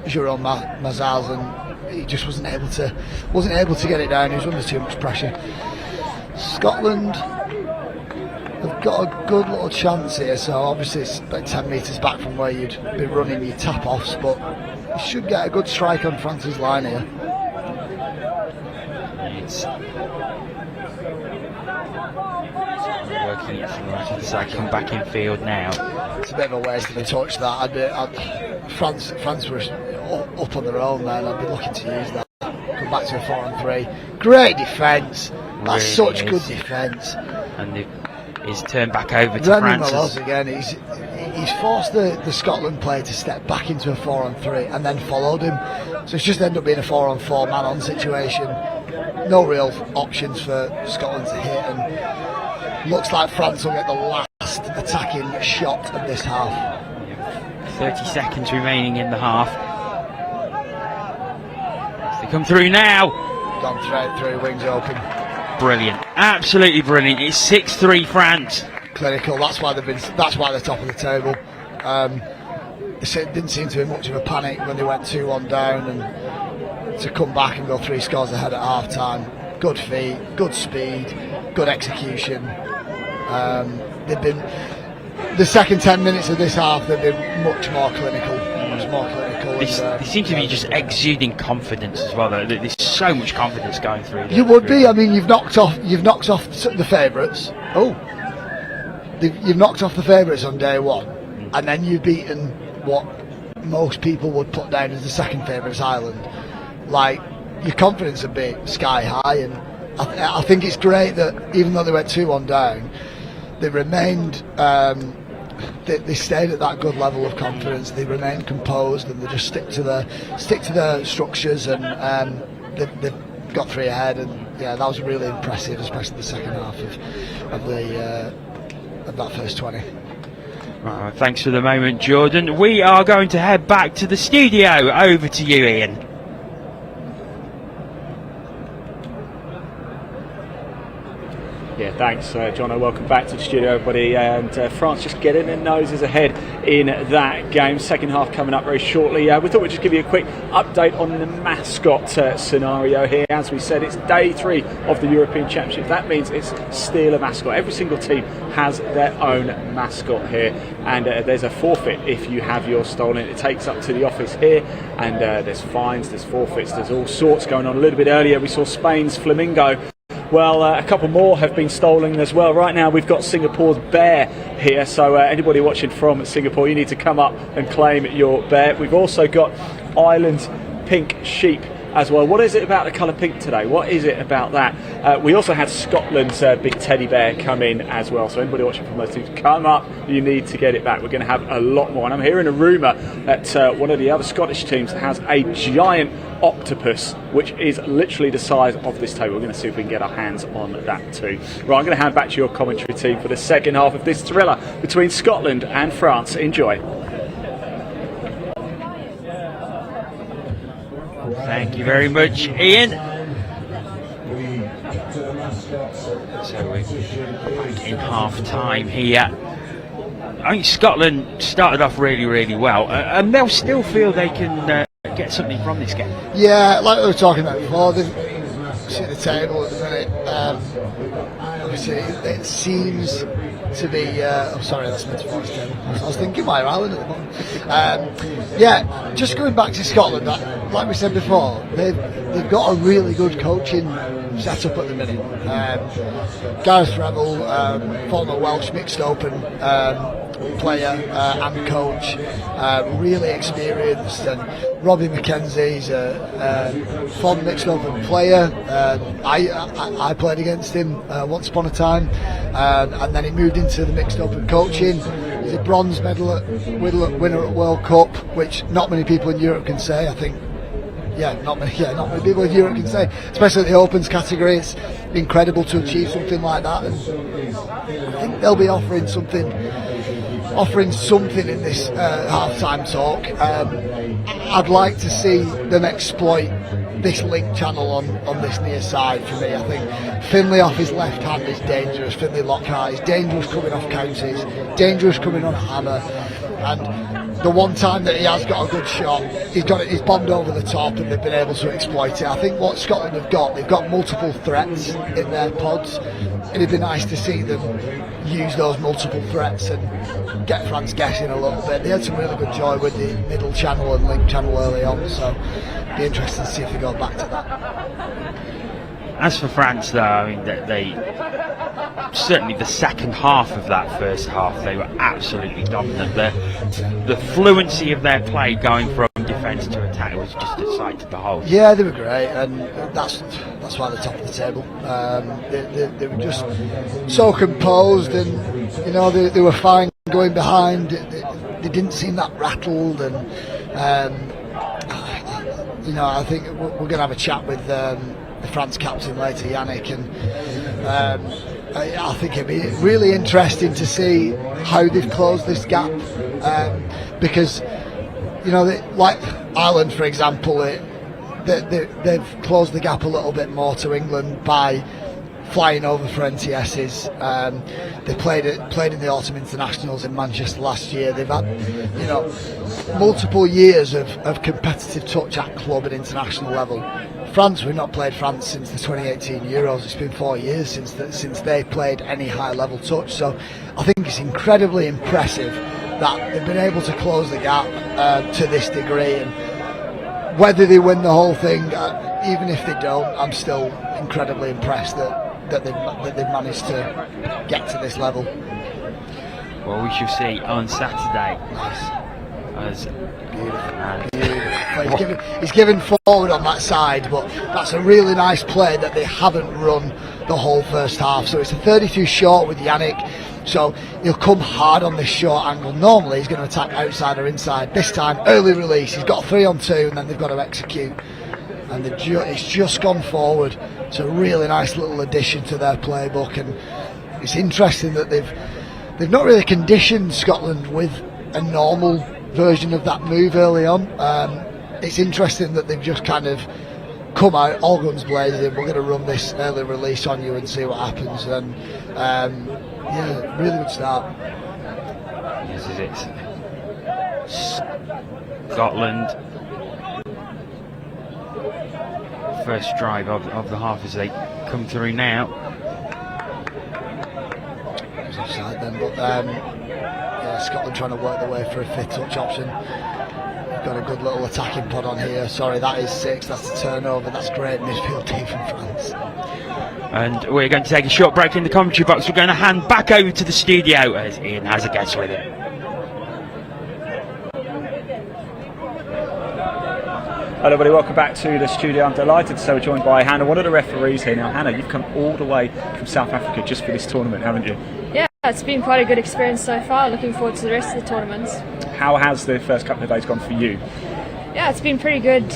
Jerome Mazals, and he just wasn't able to get it down. He was under too much pressure. Scotland have got a good little chance here. So obviously it's about 10 metres back from where you'd be running your tap offs, but you should get a good strike on France's line here. It's working it from right to the side, come back in field now. It's a bit of a waste of a touch that. France were up on their own then. I'd be looking to use that. Come back to a 4-on-3. Great defence. That's Really such is. good defence. And he's turned back over to Remy France. Malot's again. He's forced the Scotland player to step back into a 4-on-3 and then followed him. So it's just ended up being a 4-on-4 man-on situation. no real options for Scotland to hit, and looks like France will get the last attacking shot of this half. 30 seconds remaining in the half. They come through now. Gone straight through, wings open. Brilliant, absolutely brilliant. It's 6-3 France. Clinical. That's why they're top of the table. It didn't seem to be much of a panic when they went 2-1 down, and to come back and go 3 scores ahead at half time. Good feet, good speed, good execution. They've been the second 10 minutes of this half. They've been much more clinical. They seem to be just exuding confidence as well. There's so much confidence going through. You would be. I mean, you've knocked off the favourites. You've knocked off the favourites on day one, and then you've beaten what most people would put down as the second favourites, Ireland. Like, your confidence would be sky high, and I think it's great that even though they went 2-1 down, they remained. They stayed at that good level of confidence. They remained composed, and they just stick to the structures, and they've got 3 ahead. And yeah, that was really impressive, especially the second half of that first 20. Thanks for the moment, Jordan. We are going to head back to the studio. Over to you, Ian. Yeah, thanks, Jono. Welcome back to the studio, everybody. And France just getting their noses ahead in that game. Second half coming up very shortly. We thought we'd just give you a quick update on the mascot scenario here. As we said, it's day 3 of the European Championship. That means it's still a mascot. Every single team has their own mascot here, and there's a forfeit if you have yours stolen. It takes up to the office here, and there's fines, there's forfeits, there's all sorts going on. A little bit earlier, we saw Spain's flamingo. Well, a couple more have been stolen as well. Right now we've got Singapore's bear here, so anybody watching from Singapore, you need to come up and claim your bear. We've also got Ireland's pink sheep as well. What is it about the colour pink today? What is it about that? We also had Scotland's big teddy bear come in as well, so anybody watching from those teams, come up, you need to get it back. We're going to have a lot more, and I'm hearing a rumour that one of the other Scottish teams has a giant octopus, which is literally the size of this table. We're going to see if we can get our hands on that too. Right, I'm going to hand back to your commentary team for the second half of this thriller between Scotland and France. Enjoy. Thank you very much, Ian. So we're back in half time here. I think Scotland started off really, really well, and they'll still feel they can get something from this game. Yeah, like we were talking about before, they've sit at the table at the minute. Obviously, it seems to be. Sorry, that's meant to be table. I was thinking why Ireland at the moment. Yeah, just going back to Scotland, like we said before, they've got a really good coaching setup at the minute. Gareth Revel, former Welsh mixed open player and coach, really experienced, and Robbie McKenzie's a former mixed open player. I played against him once upon a time, and then he moved into the mixed open coaching. He's a bronze medal winner at World Cup, which not many people in Europe can say. I think. Not many people in Europe can say, especially in the opens category. It's incredible to achieve something like that, and I think they'll be offering something in this half-time talk. I'd like to see them exploit this link channel on this near side. For me, I think Finlay off his left hand is dangerous. Finlay Lockhart is dangerous coming off counters, dangerous coming on hammer, and the one time that he has got a good shot, he's bombed over the top, and they've been able to exploit it. I think what Scotland have got, they've got multiple threats in their pods, and it'd be nice to see them use those multiple threats and get France guessing a little bit. They had some really good joy with the middle channel and link channel early on, so it'd be interesting to see if they go back to that. As for France, though, I mean, they certainly the second half of that first half, they were absolutely dominant. The fluency of their play going from defence to attack was just a sight to behold. Yeah, they were great, and that's why they're top of the table. They were just so composed, and they were fine going behind. They didn't seem that rattled, and I think we're going to have a chat with the France captain later, Yannick, and I think it'd be really interesting to see how they've closed this gap, because like Ireland, for example, they've closed the gap a little bit more to England by flying over for NTSs. They played in the autumn internationals in Manchester last year. They've had multiple years of competitive touch at club and international level. France, we've not played France since the 2018 Euros. It's been 4 years since they played any high level touch. So I think it's incredibly impressive that they've been able to close the gap to this degree. And whether they win the whole thing, even if they don't, I'm still incredibly impressed that they've managed to get to this level. Well, we shall see on Saturday. Nice. As He's given forward on that side, but that's a really nice play that they haven't run the whole first half. So it's a 32 short with Yannick, so he'll come hard on this short angle. Normally he's going to attack outside or inside. This time early release, he's got 3 on 2 and then they've got to execute, and it's just gone forward. It's a really nice little addition to their playbook, and it's interesting that they've not really conditioned Scotland with a normal version of that move early on. It's interesting that they've just kind of come out all guns blazing. We're going to run this early release on you and see what happens. And really good start. This is it. Scotland. First drive of the half as they come through now. It was offside then, but Scotland trying to work their way for a fifth touch option. We've got a good little attacking pod on here. Sorry, that is 6. That's a turnover. That's great midfield team from France. And we're going to take a short break in the commentary box. We're going to hand back over to the studio as Ian has a guest with him. Hello everybody, welcome back to the studio. I'm delighted to say we're joined by Hannah, one of the referees here. Now Hannah, you've come all the way from South Africa just for this tournament, haven't you? Yeah, it's been quite a good experience so far. Looking forward to the rest of the tournaments. How has the first couple of days gone for you? Yeah, it's been pretty good.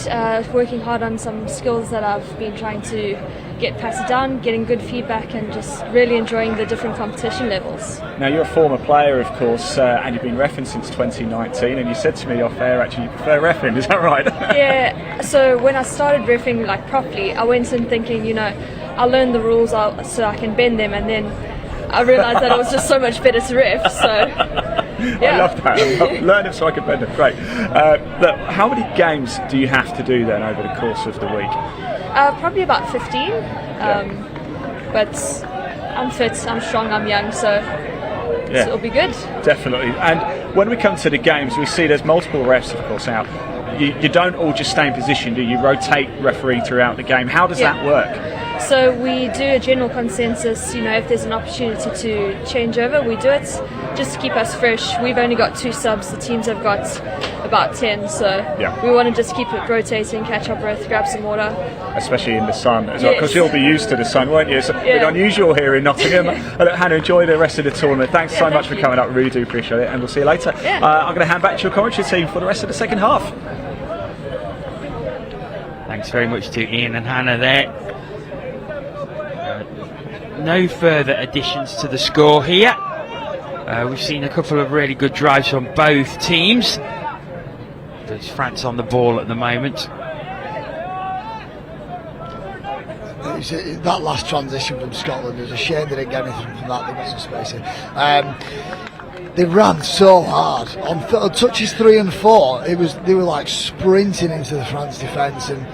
Working hard on some skills that I've been trying to get passed down, getting good feedback, and just really enjoying the different competition levels. Now you're a former player, of course, and you've been reffing since 2019. And you said to me off air, actually, you prefer reffing. Is that right? Yeah. So when I started reffing properly, I went in thinking, I'll learn the rules so I can bend them, and then I realised that it was just so much better to ref. So yeah. I love that. Learn it so I can bend it. Great. Look, how many games do you have to do then over the course of the week? Probably about 15. But I'm fit, I'm strong, I'm young, so it'll be good. Definitely. And when we come to the games, we see there's multiple refs, of course, out. You don't all just stay in position, do you? Rotate referee throughout the game. How does that work? So we do a general consensus, if there's an opportunity to change over, we do it just to keep us fresh. We've only got 2 subs, the teams have got about 10, so we want to just keep it rotating, catch our breath, grab some water. Especially in the sun as well, because you'll be used to the sun, won't you? It's a bit unusual here in Nottingham. Hannah, enjoy the rest of the tournament. Thanks so much for coming up, really do appreciate it, and we'll see you later. I'm going to hand back to your commentary team for the rest of the second half. Thanks very much to Ian and Hannah there. No further additions to the score here. We've seen a couple of really good drives from both teams. There's France on the ball at the moment. That last transition from Scotland, it was a shame they didn't get anything from that. They got some space in. They ran so hard on touches 3 and 4. They were like sprinting into the France defence, and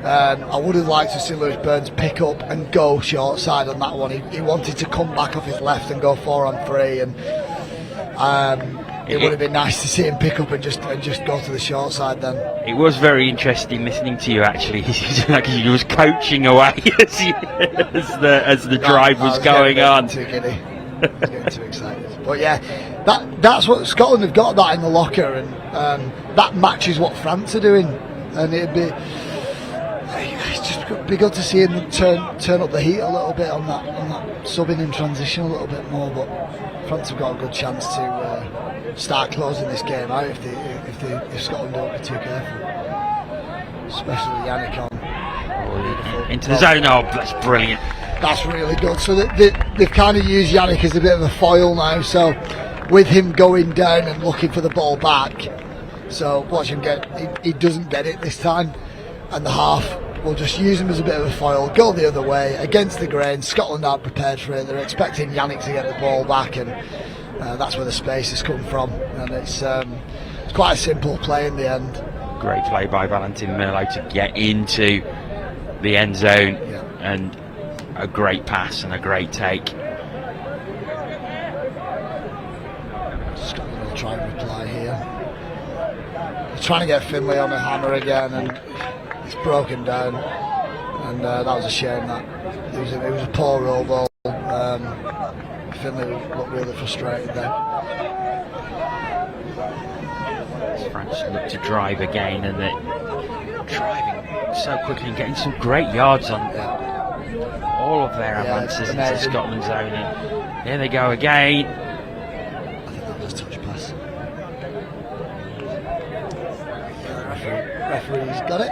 I would have liked to see Lewis Burns pick up and go short side on that one. He wanted to come back off his left and go 4 on 3, and it would have been nice to see him pick up and just go to the short side then. It was very interesting listening to you actually. He was coaching away as the drive was going on. Too giddy. I was getting too excited. But yeah, that's what Scotland have got that in the locker, and that matches what France are doing, and it's just be good to see him turn up the heat a little bit on that subbing in transition a little bit more. But France have got a good chance to start closing this game out if Scotland don't be too careful, especially Yannick on Into the zone. Oh, that's brilliant. That's really good. So they've kind of used Yannick as a bit of a foil now. So with him going down and looking for the ball back, so watch him get. He doesn't get it this time, and the half will just use him as a bit of a foil. Go the other way against the grain. Scotland aren't prepared for it. They're expecting Yannick to get the ball back, and that's where the space has come from. And it's quite a simple play in the end. Great play by Valentin Merlot to get into the end zone, and a great pass and a great take. Scotland will try and reply here. He's trying to get Finlay on the hammer again, and it's broken down. And that was a shame. That it was a poor roll ball. Finlay looked really frustrated there. France look to drive again, and they're driving so quickly and getting some great yards on all of their advances into Scotland's zone. And here they go again. I think that was a touch pass. Referee's got it.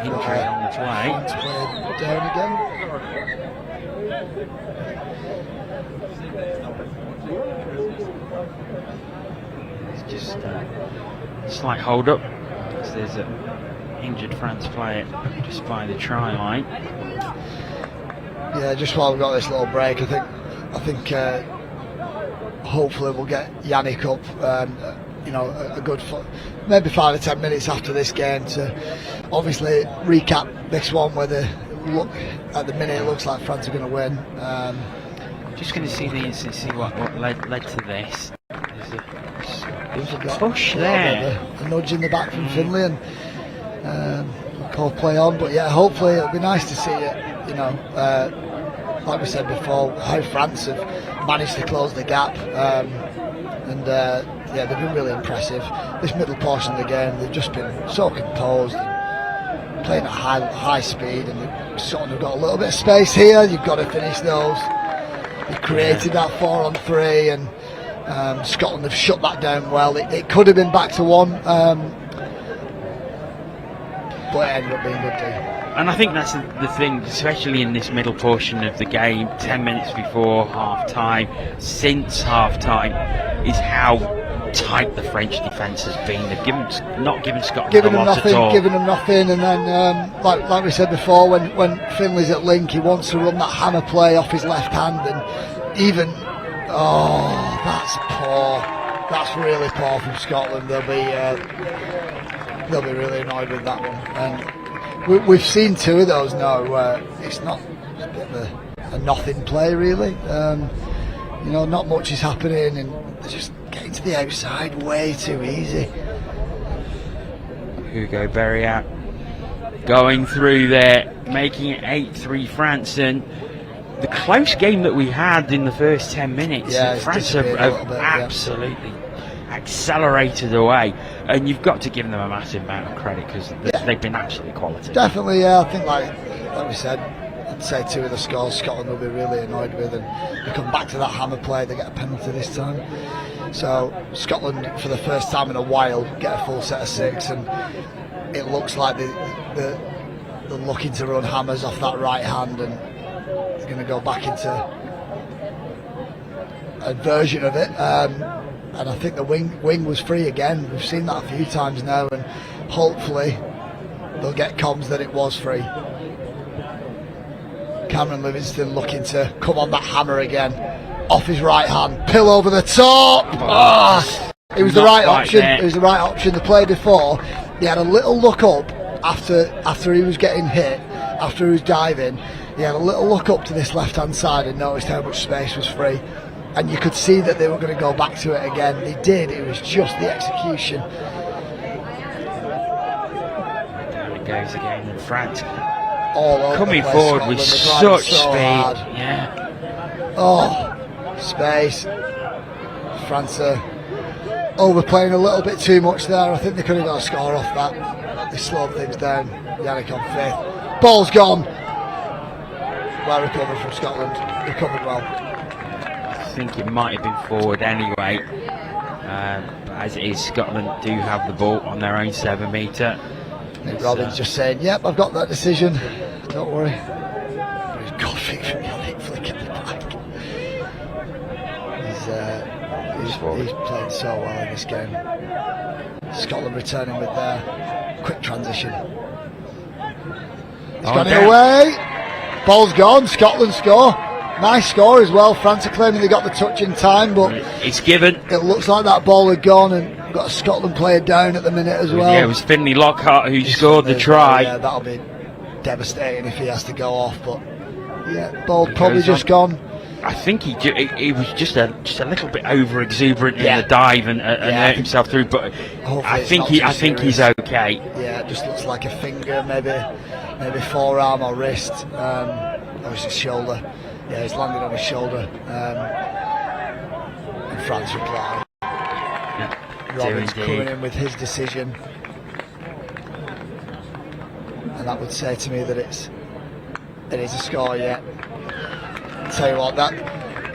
Injury on its way. To play down again. It's just a slight hold up. So there's an injured France player just by the try line. Yeah, just while we've got this little break, I think hopefully we'll get Yannick up, a good maybe 5 or 10 minutes after this game to obviously recap this one where at the minute it looks like France are going to win. Just going to see the instance, see what led to this. There was a push there. A nudge in the back from Finlay, and call play on. But yeah, hopefully it'll be nice to see it. Like we said before, how France have managed to close the gap, and they've been really impressive. This middle portion of the game, they've just been so composed, and playing at high speed, and they've sort of got a little bit of space here. You've got to finish those. They created that 4-on-3, and Scotland have shut that down well. It could have been back to 1, but it ended up being good too. And I think that's the thing, especially in this middle portion of the game, 10 minutes before half-time, since half-time, is how tight the French defence has been. They've not given Scotland a lot at all. Giving them nothing, and then, like we said before, when Finlay's at link, he wants to run that hammer play off his left hand, and even, that's poor. That's really poor from Scotland. They'll be really annoyed with that one. And we've seen 2 of those now where it's not a bit of a nothing play really. Not much is happening, and they're just getting to the outside way too easy. Hugo Berriat going through there, making it 8-3 France, and the close game that we had in the first 10 minutes, France have absolutely accelerated away, and you've got to give them a massive amount of credit because they've been absolutely quality. Definitely, yeah. I think like we said, I'd say 2 of the scores Scotland will be really annoyed with, and they come back to that hammer play, they get a penalty this time. So Scotland, for the first time in a while, get a full set of 6, and it looks like they're looking to run hammers off that right hand, and they're going to go back into a version of it. And I think the wing was free again. We've seen that a few times now, and hopefully they'll get comms that it was free. Cameron Livingston looking to come on that hammer again, off his right hand, pill over the top. It was the right option. It was the right option. The play before, he had a little look up after he was getting hit, after he was diving. He had a little look up to this left hand side and noticed how much space was free. And you could see that they were going to go back to it again. They did. It was just the execution. There it goes again in France. All over coming the place, forward Scotland. with They're such so speed. hard. Yeah. Oh, space. France are overplaying a little bit too much there. I think they could have got a score off that. They slowed things down. Yannick on 5th. Ball's gone. Well recovered from Scotland. Recovered well. I think it might have been forward anyway. But as it is, Scotland do have the ball on their own 7 metre. Nick Robbins just saying, "Yep, I've got that decision. Don't worry." He's got from Yannick flicking the back. He's played so well in this game. Scotland returning with their quick transition. He's got it away. Ball's gone. Scotland score. Nice score as well. France are claiming they got the touch in time, but it's given. It looks like that ball had gone, and we've got a Scotland player down at the minute as well. Yeah, it was Finlay Lockhart who scored the try. Yeah, that'll be devastating if he has to go off. But yeah, ball probably just gone. I think he was just a little bit over exuberant in the dive and hurt himself through. But I think he's okay. Yeah, it just looks like a finger, maybe forearm or wrist, or his shoulder. Yeah, he's landed on his shoulder. And France reply. Robbins coming in with his decision, and that would say to me that it is a score. Yeah. Tell you what, that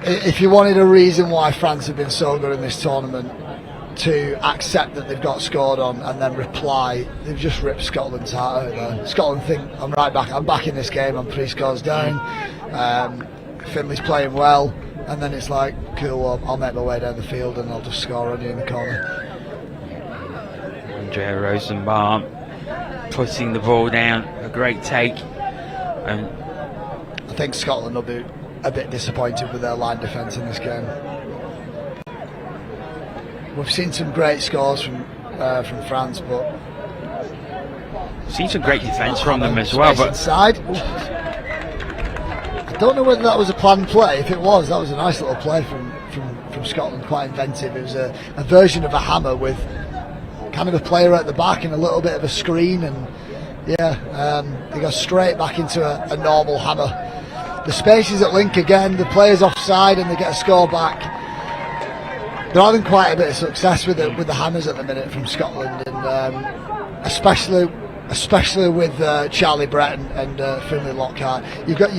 if you wanted a reason why France have been so good in this tournament, to accept that they've got scored on and then reply, they've just ripped Scotland's heart out there. Scotland think, I'm right back, I'm back in this game, I'm 3 scores down. Finley's playing well, and then it's like, cool, well, I'll make my way down the field and I'll just score on you in the corner. Andrea Rosenbaum putting the ball down, a great take. And I think Scotland will be a bit disappointed with their line defence in this game. We've seen some great scores from France, but seen some great defence from them as well. But inside, I don't know whether that was a planned play. If it was, that was a nice little play from Scotland, quite inventive. It was a version of a hammer with kind of a player at the back and a little bit of a screen, and they go straight back into a normal hammer. The spaces at link again, the players offside, and they get a score back. They're having quite a bit of success with the hammers at the minute from Scotland, and especially with Charlie Brett and Finlay Lockhart. You've got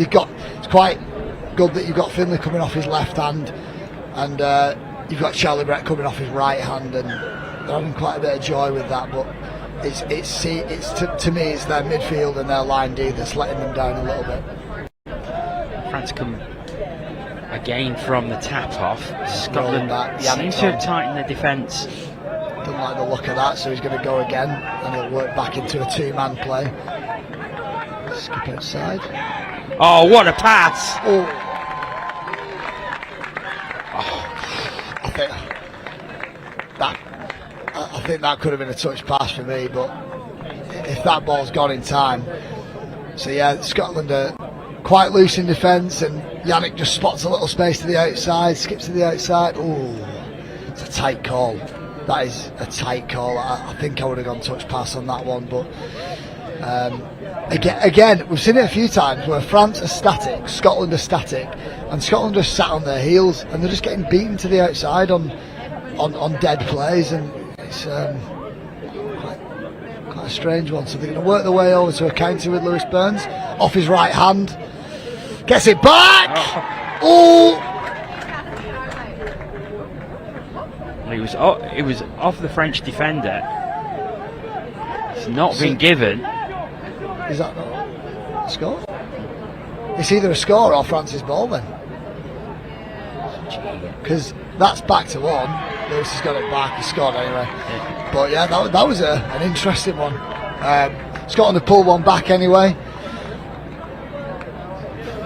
it's quite good that you've got Finlay coming off his left hand, and you've got Charlie Brett coming off his right hand, and they're having quite a bit of joy with that. But to me, it's their midfield and their line D that's letting them down a little bit. France come again from the tap off. Scotland seems to have tightened the defence. Doesn't like the look of that, so he's going to go again, and he'll work back into a 2-man play. Skip outside. Oh, what a pass! I think that could have been a touch pass for me, but if that ball's gone in time. So yeah, Scotland are quite loose in defence, and Yannick just spots a little space to the outside, skips to the outside. Ooh, it's a tight call. That is a tight call. I think I would have gone touch pass on that one, but again, we've seen it a few times where France are static, Scotland are static, and Scotland just sat on their heels, and they're just getting beaten to the outside on dead plays, and it's quite a strange one. So they're going to work their way over to a counter with Lewis Burns off his right hand. Gets it back! Oh! It was off the French defender. It's not been given. Is that not a score? It's either a score or France's ball then. Because that's back to 1. Lewis has got it back. He scored anyway. Yeah. But yeah, that was an interesting one. Scotland have pulled one back anyway.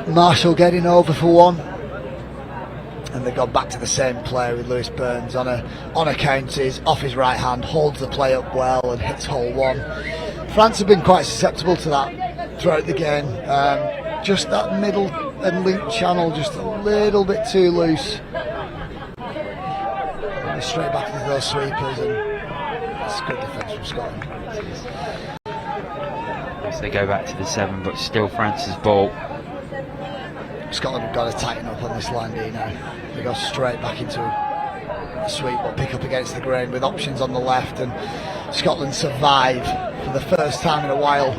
Marshall getting over for one, and they go back to the same play with Lewis Burns on a counties off his right hand, holds the play up well and hits hole 1. France have been quite susceptible to that throughout the game. Just that middle and link channel just a little bit too loose. And straight back into those sweepers, and it's good defence from Scotland. As they go back to the 7, but still France's ball. Scotland have got to tighten up on this line D now. They go straight back into a sweep, but pick up against the grain with options on the left, and Scotland survive for the first time in a while.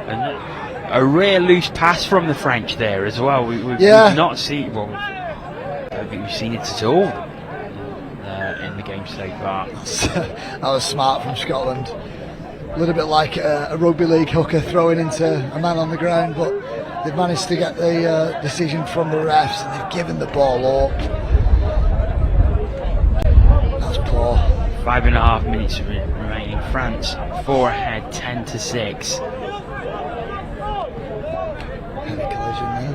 And a rare loose pass from the French there as well. We've not seen. Well, I don't think we've seen it at all in the game so far. That was smart from Scotland. a little bit like a rugby league hooker throwing into a man on the ground, but they've managed to get the decision from the refs, and they've given the ball up. That's poor. 5.5 minutes remaining. France 4 ahead, 10-6. Heavy collision there.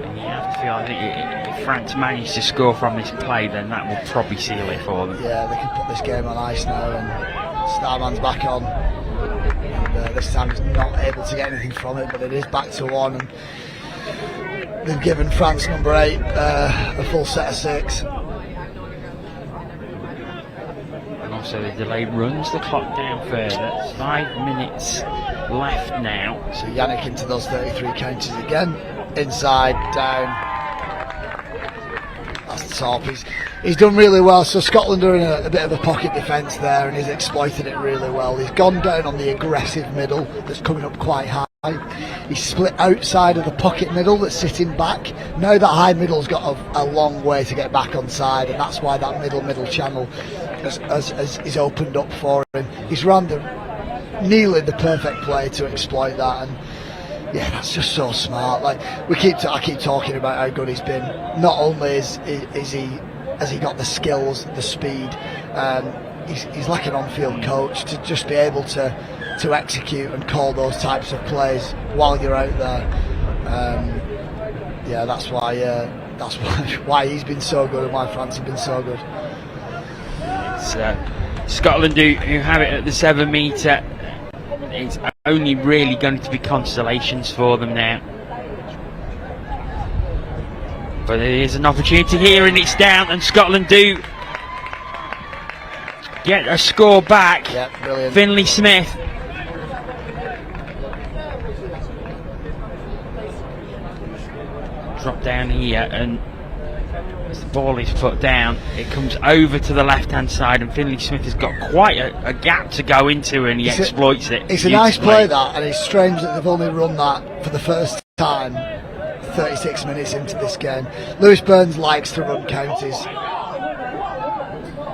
And you have to feel, I think, if France manage to score from this play, then that will probably seal it for them. Yeah, they can put this game on ice now, and Starman's back on. And this time he's not able to get anything from it, but it is back to 1. And they've given France number 8 a full set of 6. And also the delay runs the clock down further. 5 minutes left now. So Yannick into those 33 counters again. Inside, down. That's the top. He's done really well. So Scotland are in a bit of a pocket defence there, and he's exploited it really well. He's gone down on the aggressive middle that's coming up quite high. He's split outside of the pocket middle that's sitting back. Now that high middle's got a long way to get back on side, and that's why that middle channel is opened up for him. He's run nearly the perfect play to exploit that, and yeah, that's just so smart. Like I keep talking about how good he's been. Not only has he got the skills, the speed, he's like an on-field coach to just be able to execute and call those types of plays while you're out there. Yeah, that's why he's been so good and why France have been so good. It's Scotland who have it at the 7 metre. It's only really going to be consolations for them now. But there is an opportunity here, and it's down, and Scotland do get a score back. Yeah, brilliant. Finlay Smith. Drop down here, and as the ball is put down, it comes over to the left-hand side, and Finlay Smith has got quite a gap to go into, and he exploits it. It's a nice play, that, and it's strange that they've only run that for the first time 36 minutes into this game. Lewis Burns likes to run counties,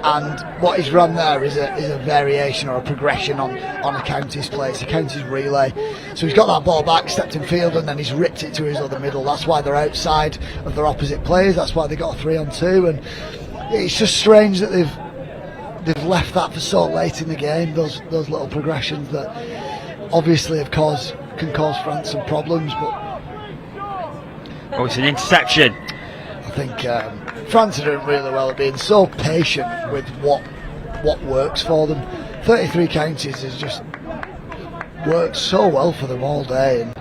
and what he's run there is a variation or a progression on a counties play. It's a counties relay. So he's got that ball back, stepped in field, and then he's ripped it to his other middle. That's why they're outside of their opposite players. That's why they got a 3-on-2, and it's just strange that they've left that for so late in the game. Those little progressions that obviously can cause France some problems, but oh, it's an interception. I think France are doing really well at being so patient with what works for them. 33 counties has just worked so well for them all day, and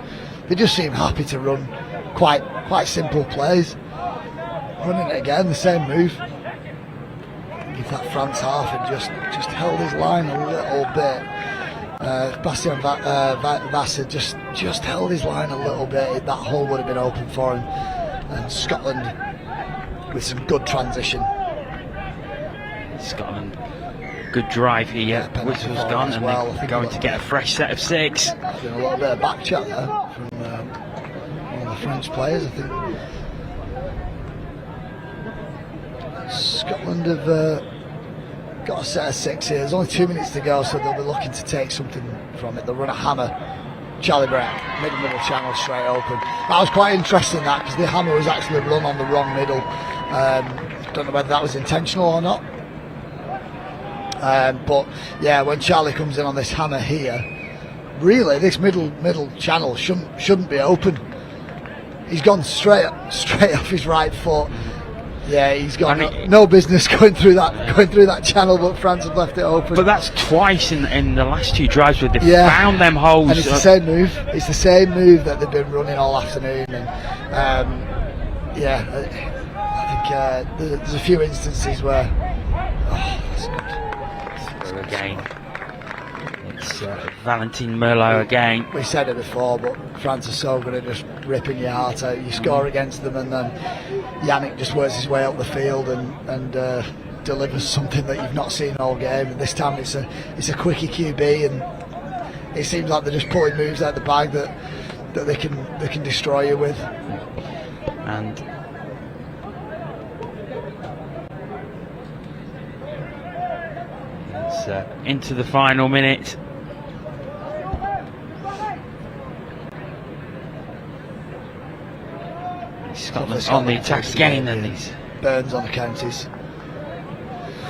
they just seem happy to run quite simple plays. Running it again, the same move. Give that France half and just held his line a little bit. Bastien Vassar just held his line a little bit. That hole would have been open for him. And Scotland with some good transition. Scotland, good drive here. Yeah, Whistle's gone, and well. they're going to get a fresh set of 6. There's been a little bit of back chat there from one of the French players. I think Scotland have got a set of 6 here. There's only 2 minutes to go, so they'll be looking to take something from it. They'll run a hammer. Charlie Brett, middle channel, straight open. That was quite interesting, that, because the hammer was actually run on the wrong middle. Don't know whether that was intentional or not. But yeah, when Charlie comes in on this hammer here, really this middle channel shouldn't be open. He's gone straight off his right foot. Yeah, he's got no business going through that channel, but France have left it open. But that's twice in the last 2 drives where they've found them holes. And it's the same move. It's the same move that they've been running all afternoon. And I think there's a few instances where that's good. Again, it's Valentin Merlot again. We said it before, but France are so good at just ripping your heart out. You score against them, and then Yannick just works his way up the field and delivers something that you've not seen all game. And this time it's a quickie QB, and it seems like they're just pulling moves out the bag that they can destroy you with. And it's into the final minute. Scotland on the attack again, and these Burns on the counties.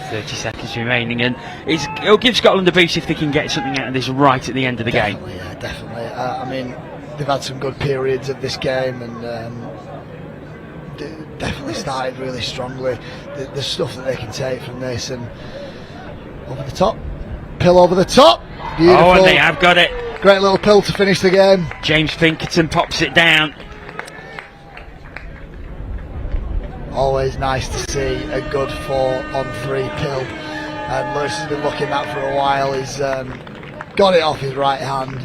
30 seconds remaining, and it'll give Scotland a boost if they can get something out of this right at the end of the game. Yeah, definitely. I mean, they've had some good periods of this game, and definitely started really strongly. The stuff that they can take from this, and over the top, pill over the top. Beautiful. Oh, and they have got it. Great little pill to finish the game. James Pinkerton pops it down. Always nice to see a good 4-on-3 pill, and Lewis has been looking at that for a while. He's got it off his right hand.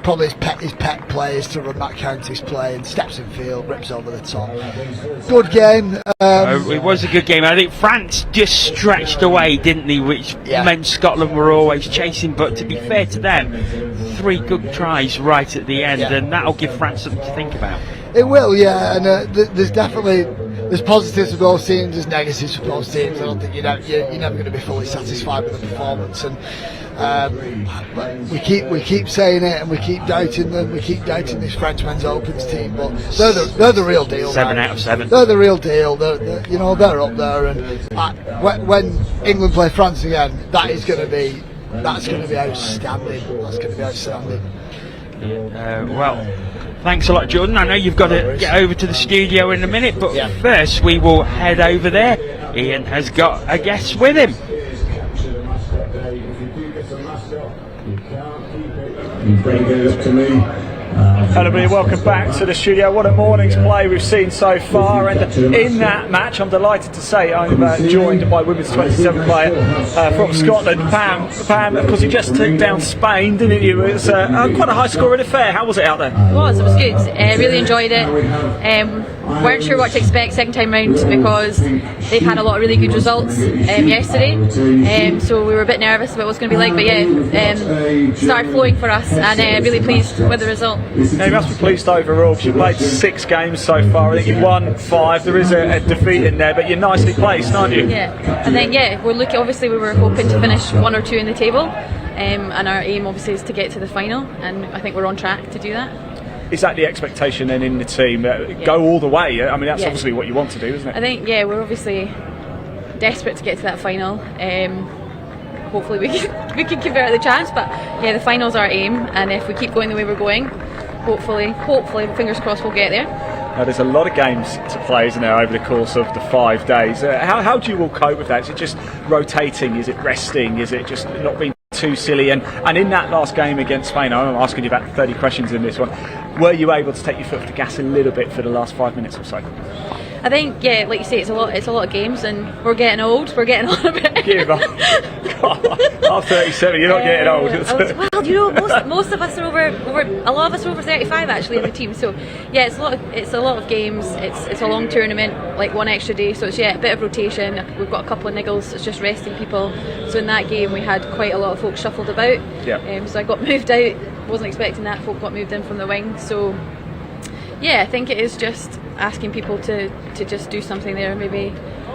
Probably his pet play is to run that county's play, and steps in field, rips over the top. Good game. It was a good game. I think France just stretched away, didn't they, which meant Scotland were always chasing, but to be fair to them, 3 good tries right at the end, and that'll give France something to think about. It will, yeah, and there's positives for both teams, there's negatives for both teams. I don't think you're never going to be fully satisfied with the performance, and we keep saying it, and we keep doubting them. We keep doubting this French men's opens team, but they're the real deal. 7 out of 7. They're the real deal. They're up there, and when England play France again, that's going to be outstanding. That's going to be outstanding. Well, thanks a lot, Jordan. I know you've got to get over to the studio in a minute, but first we will head over there. Ian has got a guest with him. Hello everybody, welcome back to the studio. What a morning's play we've seen so far, and in that match I'm delighted to say I'm joined by women's 27 player from Scotland, Pam, of course you just took down Spain, didn't you? It was quite a high scoring affair. How was it out there? It was good. Really enjoyed it. Weren't sure what to expect second time round because they've had a lot of really good results yesterday, so we were a bit nervous about what it was going to be like, but started flowing for us, and really pleased with the result. Now you must be pleased overall because you've played 6 games so far. I think you've won 5. There is a defeat in there, but you're nicely placed, aren't you? Yeah, and then we're looking. Obviously, we were hoping to finish 1 or 2 in the table, and our aim obviously is to get to the final, and I think we're on track to do that. Is that the expectation then in the team? Go all the way? I mean, that's obviously what you want to do, isn't it? I think, we're obviously desperate to get to that final. Hopefully we can convert the chance, but the final's our aim, and if we keep going the way we're going, hopefully, fingers crossed, we'll get there. Now, there's a lot of games to play, isn't there, over the course of the 5 days? How do you all cope with that? Is it just rotating? Is it resting? Is it just not being too silly? And in that last game against Spain, I'm asking you about 30 questions in this one, were you able to take your foot off the gas a little bit for the last 5 minutes or so? I think, like you say, it's a lot of games, and we're getting old. We're getting on a bit. Give up. I'm 37. You're not getting old. Well, most of us are over. A lot of us are over 35 actually in the team. So it's a lot of games. It's a long tournament, like 1 extra day. So it's a bit of rotation. We've got a couple of niggles. It's just resting people. So in that game we had quite a lot of folks shuffled about. So I got moved out. Wasn't expecting that. Folk got moved in from the wing. So I think it is just asking people to just do something there maybe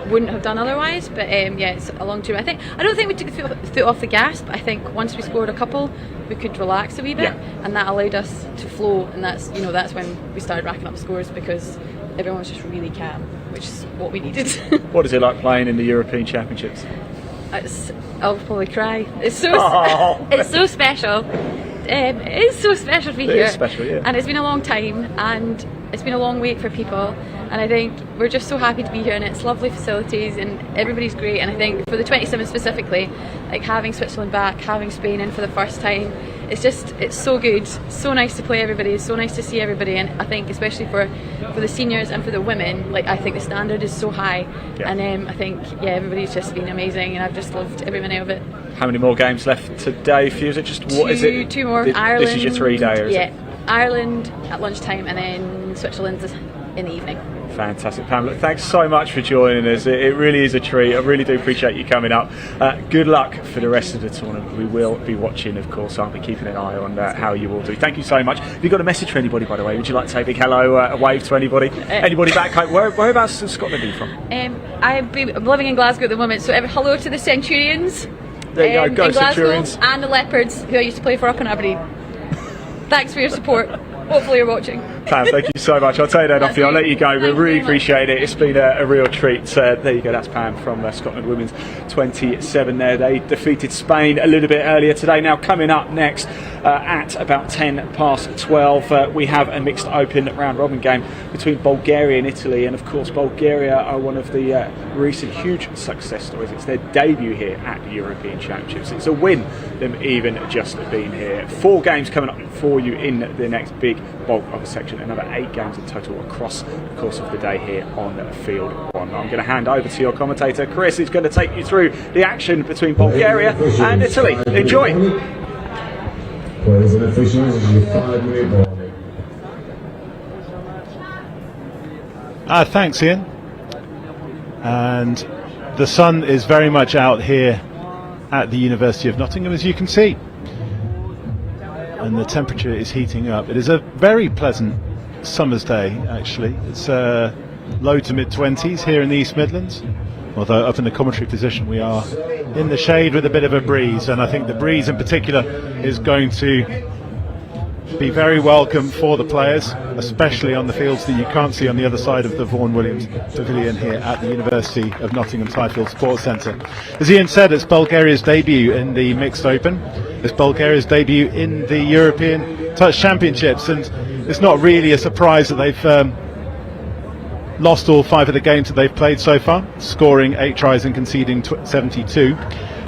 wouldn't have done otherwise, but it's a long term. I don't think we took the foot off the gas, but I think once we scored a couple we could relax a wee bit, and that allowed us to flow, and that's when we started racking up scores because everyone was just really calm, which is what we needed. What is it like playing in the European Championships? I'll probably cry. It's so it's so special. It is so special to be here. It is special, and it's been a long time, and it's been a long wait for people, and I think we're just so happy to be here, and it's lovely facilities and everybody's great, and I think for the 27 specifically, like having Switzerland back, having Spain in for the first time, it's so good, so nice to play everybody, it's so nice to see everybody, and I think especially for the seniors and for the women, I think the standard is so high, and I think everybody's just been amazing, and I've just loved every minute of it. How many more games left today for you? Is it just what is it? 2 more. Ireland. This is your 3-day, is it? Ireland at lunchtime, and then Switzerland in the evening. Fantastic, Pam. Look, thanks so much for joining us. It really is a treat. I really do appreciate you coming up. Good luck for the rest of the tournament. We will be watching, of course. I'll be keeping an eye on how you all do. Thank you so much. Have you got a message for anybody, by the way? Would you like to say a big hello, a wave to anybody? Anybody back home? Whereabouts in Scotland are you from? I'm living in Glasgow at the moment, so hello to the Centurions. There you go, in go Glasgow, Centurions. and the Leopards, who I used to play for up in Aberdeen. Thanks for your support. Hopefully you're watching. Pam, thank you so much. I'll tell you that off you. I'll let you go. We Thank you really very much. appreciate it. It's been a real treat. There you go. That's Pam from Scotland Women's 27 there. They defeated Spain a little bit earlier today. Now coming up next at about 12, we have a mixed open round robin game between Bulgaria and Italy. And of course, Bulgaria are one of the recent huge success stories. It's their debut here at the European Championships. It's a win, them even just being here. 4 games coming up for you in the next big bulk of a section. Another 8 games in total across the course of the day here on Field 1. I'm going to hand over to your commentator, Chris, who's going to take you through the action between Bulgaria and Italy. Enjoy! Thanks, Ian. And the sun is very much out here at the University of Nottingham, as you can see. And the temperature is heating up. It is a very pleasant summer's day, actually. It's low to mid-20s here in the East Midlands, although up in the commentary position we are in the shade with a bit of a breeze, and I think the breeze in particular is going to be very welcome for the players, especially on the fields that you can't see on the other side of the Vaughan Williams Pavilion here at the University of Nottingham's Highfield Sports Centre. As Ian said, it's Bulgaria's debut in the Mixed Open. It's Bulgaria's debut in the European Touch Championships, and it's not really a surprise that they've lost all 5 of the games that they've played so far, scoring 8 tries and conceding 72.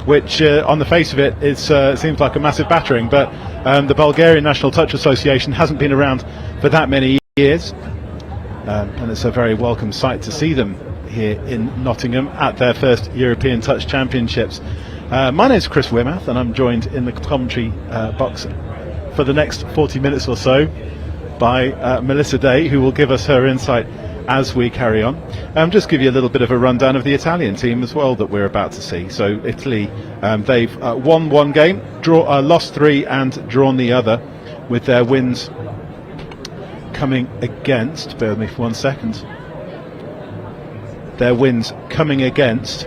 Which on the face of it seems like a massive battering, but the Bulgarian National Touch Association hasn't been around for that many years, and it's a very welcome sight to see them here in Nottingham at their first European Touch Championships. My name is Chris Wimouth, and I'm joined in the commentary box for the next 40 minutes or so by Melissa Day, who will give us her insight as we carry on. Just give you a little bit of a rundown of the Italian team as well that we're about to see. So Italy, they've won 1 game, lost 3 and drawn the other, with their wins coming against, bear with me for 1 second, their wins coming against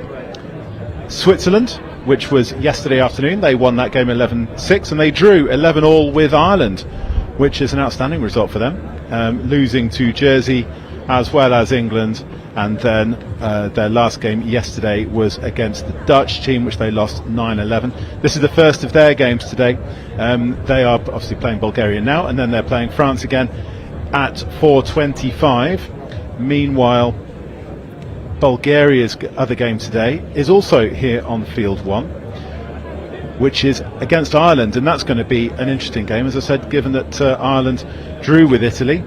Switzerland, which was yesterday afternoon. They won that game 11-6, and they drew 11-all with Ireland, which is an outstanding result for them, losing to Jersey as well as England, and then their last game yesterday was against the Dutch team, which they lost 9-11. This is the first of their games today. They are obviously playing Bulgaria now, and then they're playing France again at 4:25. Meanwhile, Bulgaria's other game today is also here on Field 1, which is against Ireland, and that's going to be an interesting game, as I said, given that Ireland drew with Italy,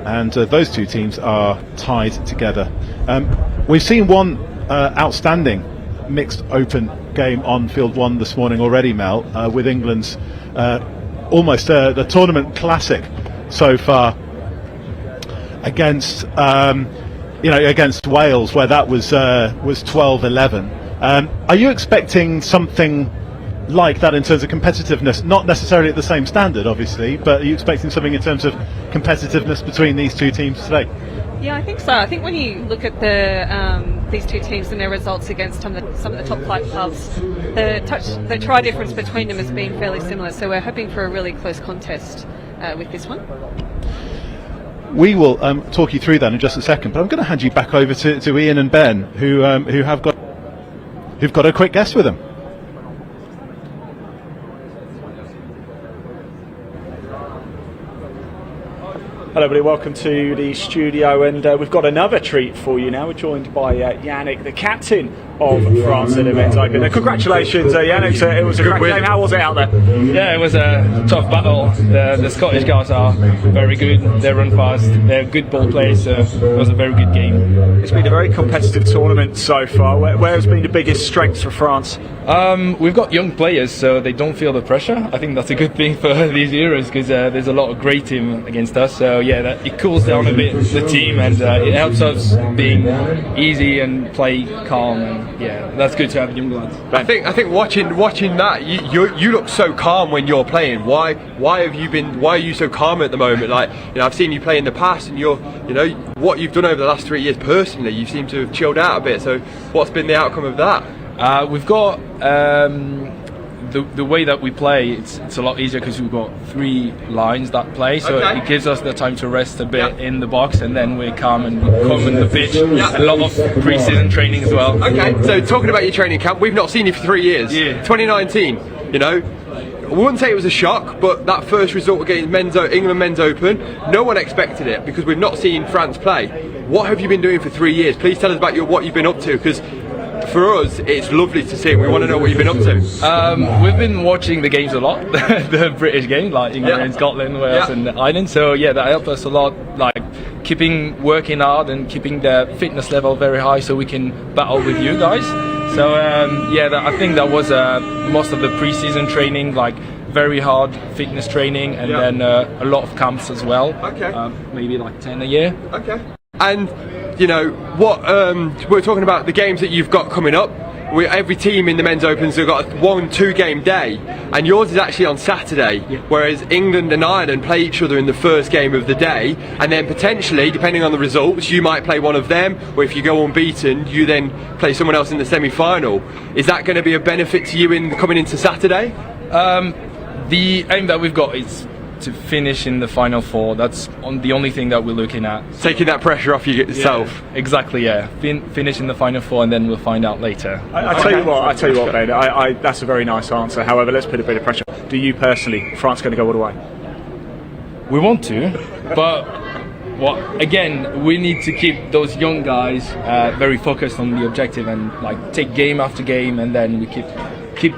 and those 2 teams are tied together. We've seen one outstanding mixed open game on Field 1 this morning already, Mel, with England's almost the tournament classic so far against against Wales, where that was 12-11. Are you expecting something like that in terms of competitiveness? Not necessarily at the same standard, obviously, but are you expecting something in terms of competitiveness between these 2 teams today? Yeah, I think so. I think when you look at these 2 teams and their results against some of the top 5 clubs, the try difference between them has been fairly similar. So we're hoping for a really close contest with this one. We will talk you through that in just a second, but I'm going to hand you back over to Ian and Ben, who've got a quick guest with them. Hello everybody, welcome to the studio, and we've got another treat for you now. We're joined by Yannick, the captain of France at the Men's Open. Congratulations, Yannick, it was a great game. How was it out there? Yeah, it was a tough battle. The Scottish guys are very good, they run fast, they're good ball players, so it was a very good game. It's been a very competitive tournament so far. Where has been the biggest strengths for France? We've got young players, so they don't feel the pressure. I think that's a good thing for these Euros, because there's a lot of great team against us, so yeah, it cools down a bit the team, and it helps us being easy and play calm, and yeah, that's good to have young lads. I think watching that, you look so calm when you're playing. Why are you so calm at the moment? Like, I've seen you play in the past, and what you've done over the last 3 years personally, you seem to have chilled out a bit. So what's been the outcome of that? We've got the way that we play. It's a lot easier because we've got 3 lines that play, so it gives us the time to rest a bit in the box, and then we come and the pitch. A lot of pre-season training as well. Okay, so talking about your training camp, we've not seen you for 3 years. Yeah. 2019, you know. I wouldn't say it was a shock, but that first result against England Men's Open, no one expected it because we've not seen France play. What have you been doing for 3 years? Please tell us about what you've been up to, because for us, it's lovely to see. We want to know what you've been up to. We've been watching the games a lot, the British games, like England and Scotland, Wales and Ireland. So yeah, that helped us a lot, like working hard and keeping the fitness level very high so we can battle with you guys. So I think that was most of the pre-season training, like very hard fitness training, and then a lot of camps as well. Okay. Maybe like 10 a year. Okay. And you know what? We're talking about the games that you've got coming up. Every team in the Men's Opens have got a 1-2 game day, and yours is actually on Saturday, whereas England and Ireland play each other in the first game of the day, and then potentially, depending on the results, you might play one of them, or if you go unbeaten, you then play someone else in the semi-final. Is that going to be a benefit to you in coming into Saturday? The aim that we've got is to finish in the final 4. That's the only thing that we're looking at. Taking that pressure off yourself. Yeah, exactly. Yeah. Finish in the final 4, and then we'll find out later. I tell you what, Ben. That's a very nice answer. However, let's put a bit of pressure. Do you personally, France going to go all the way? We want to, but again, we need to keep those young guys very focused on the objective and like take game after game, and then we keep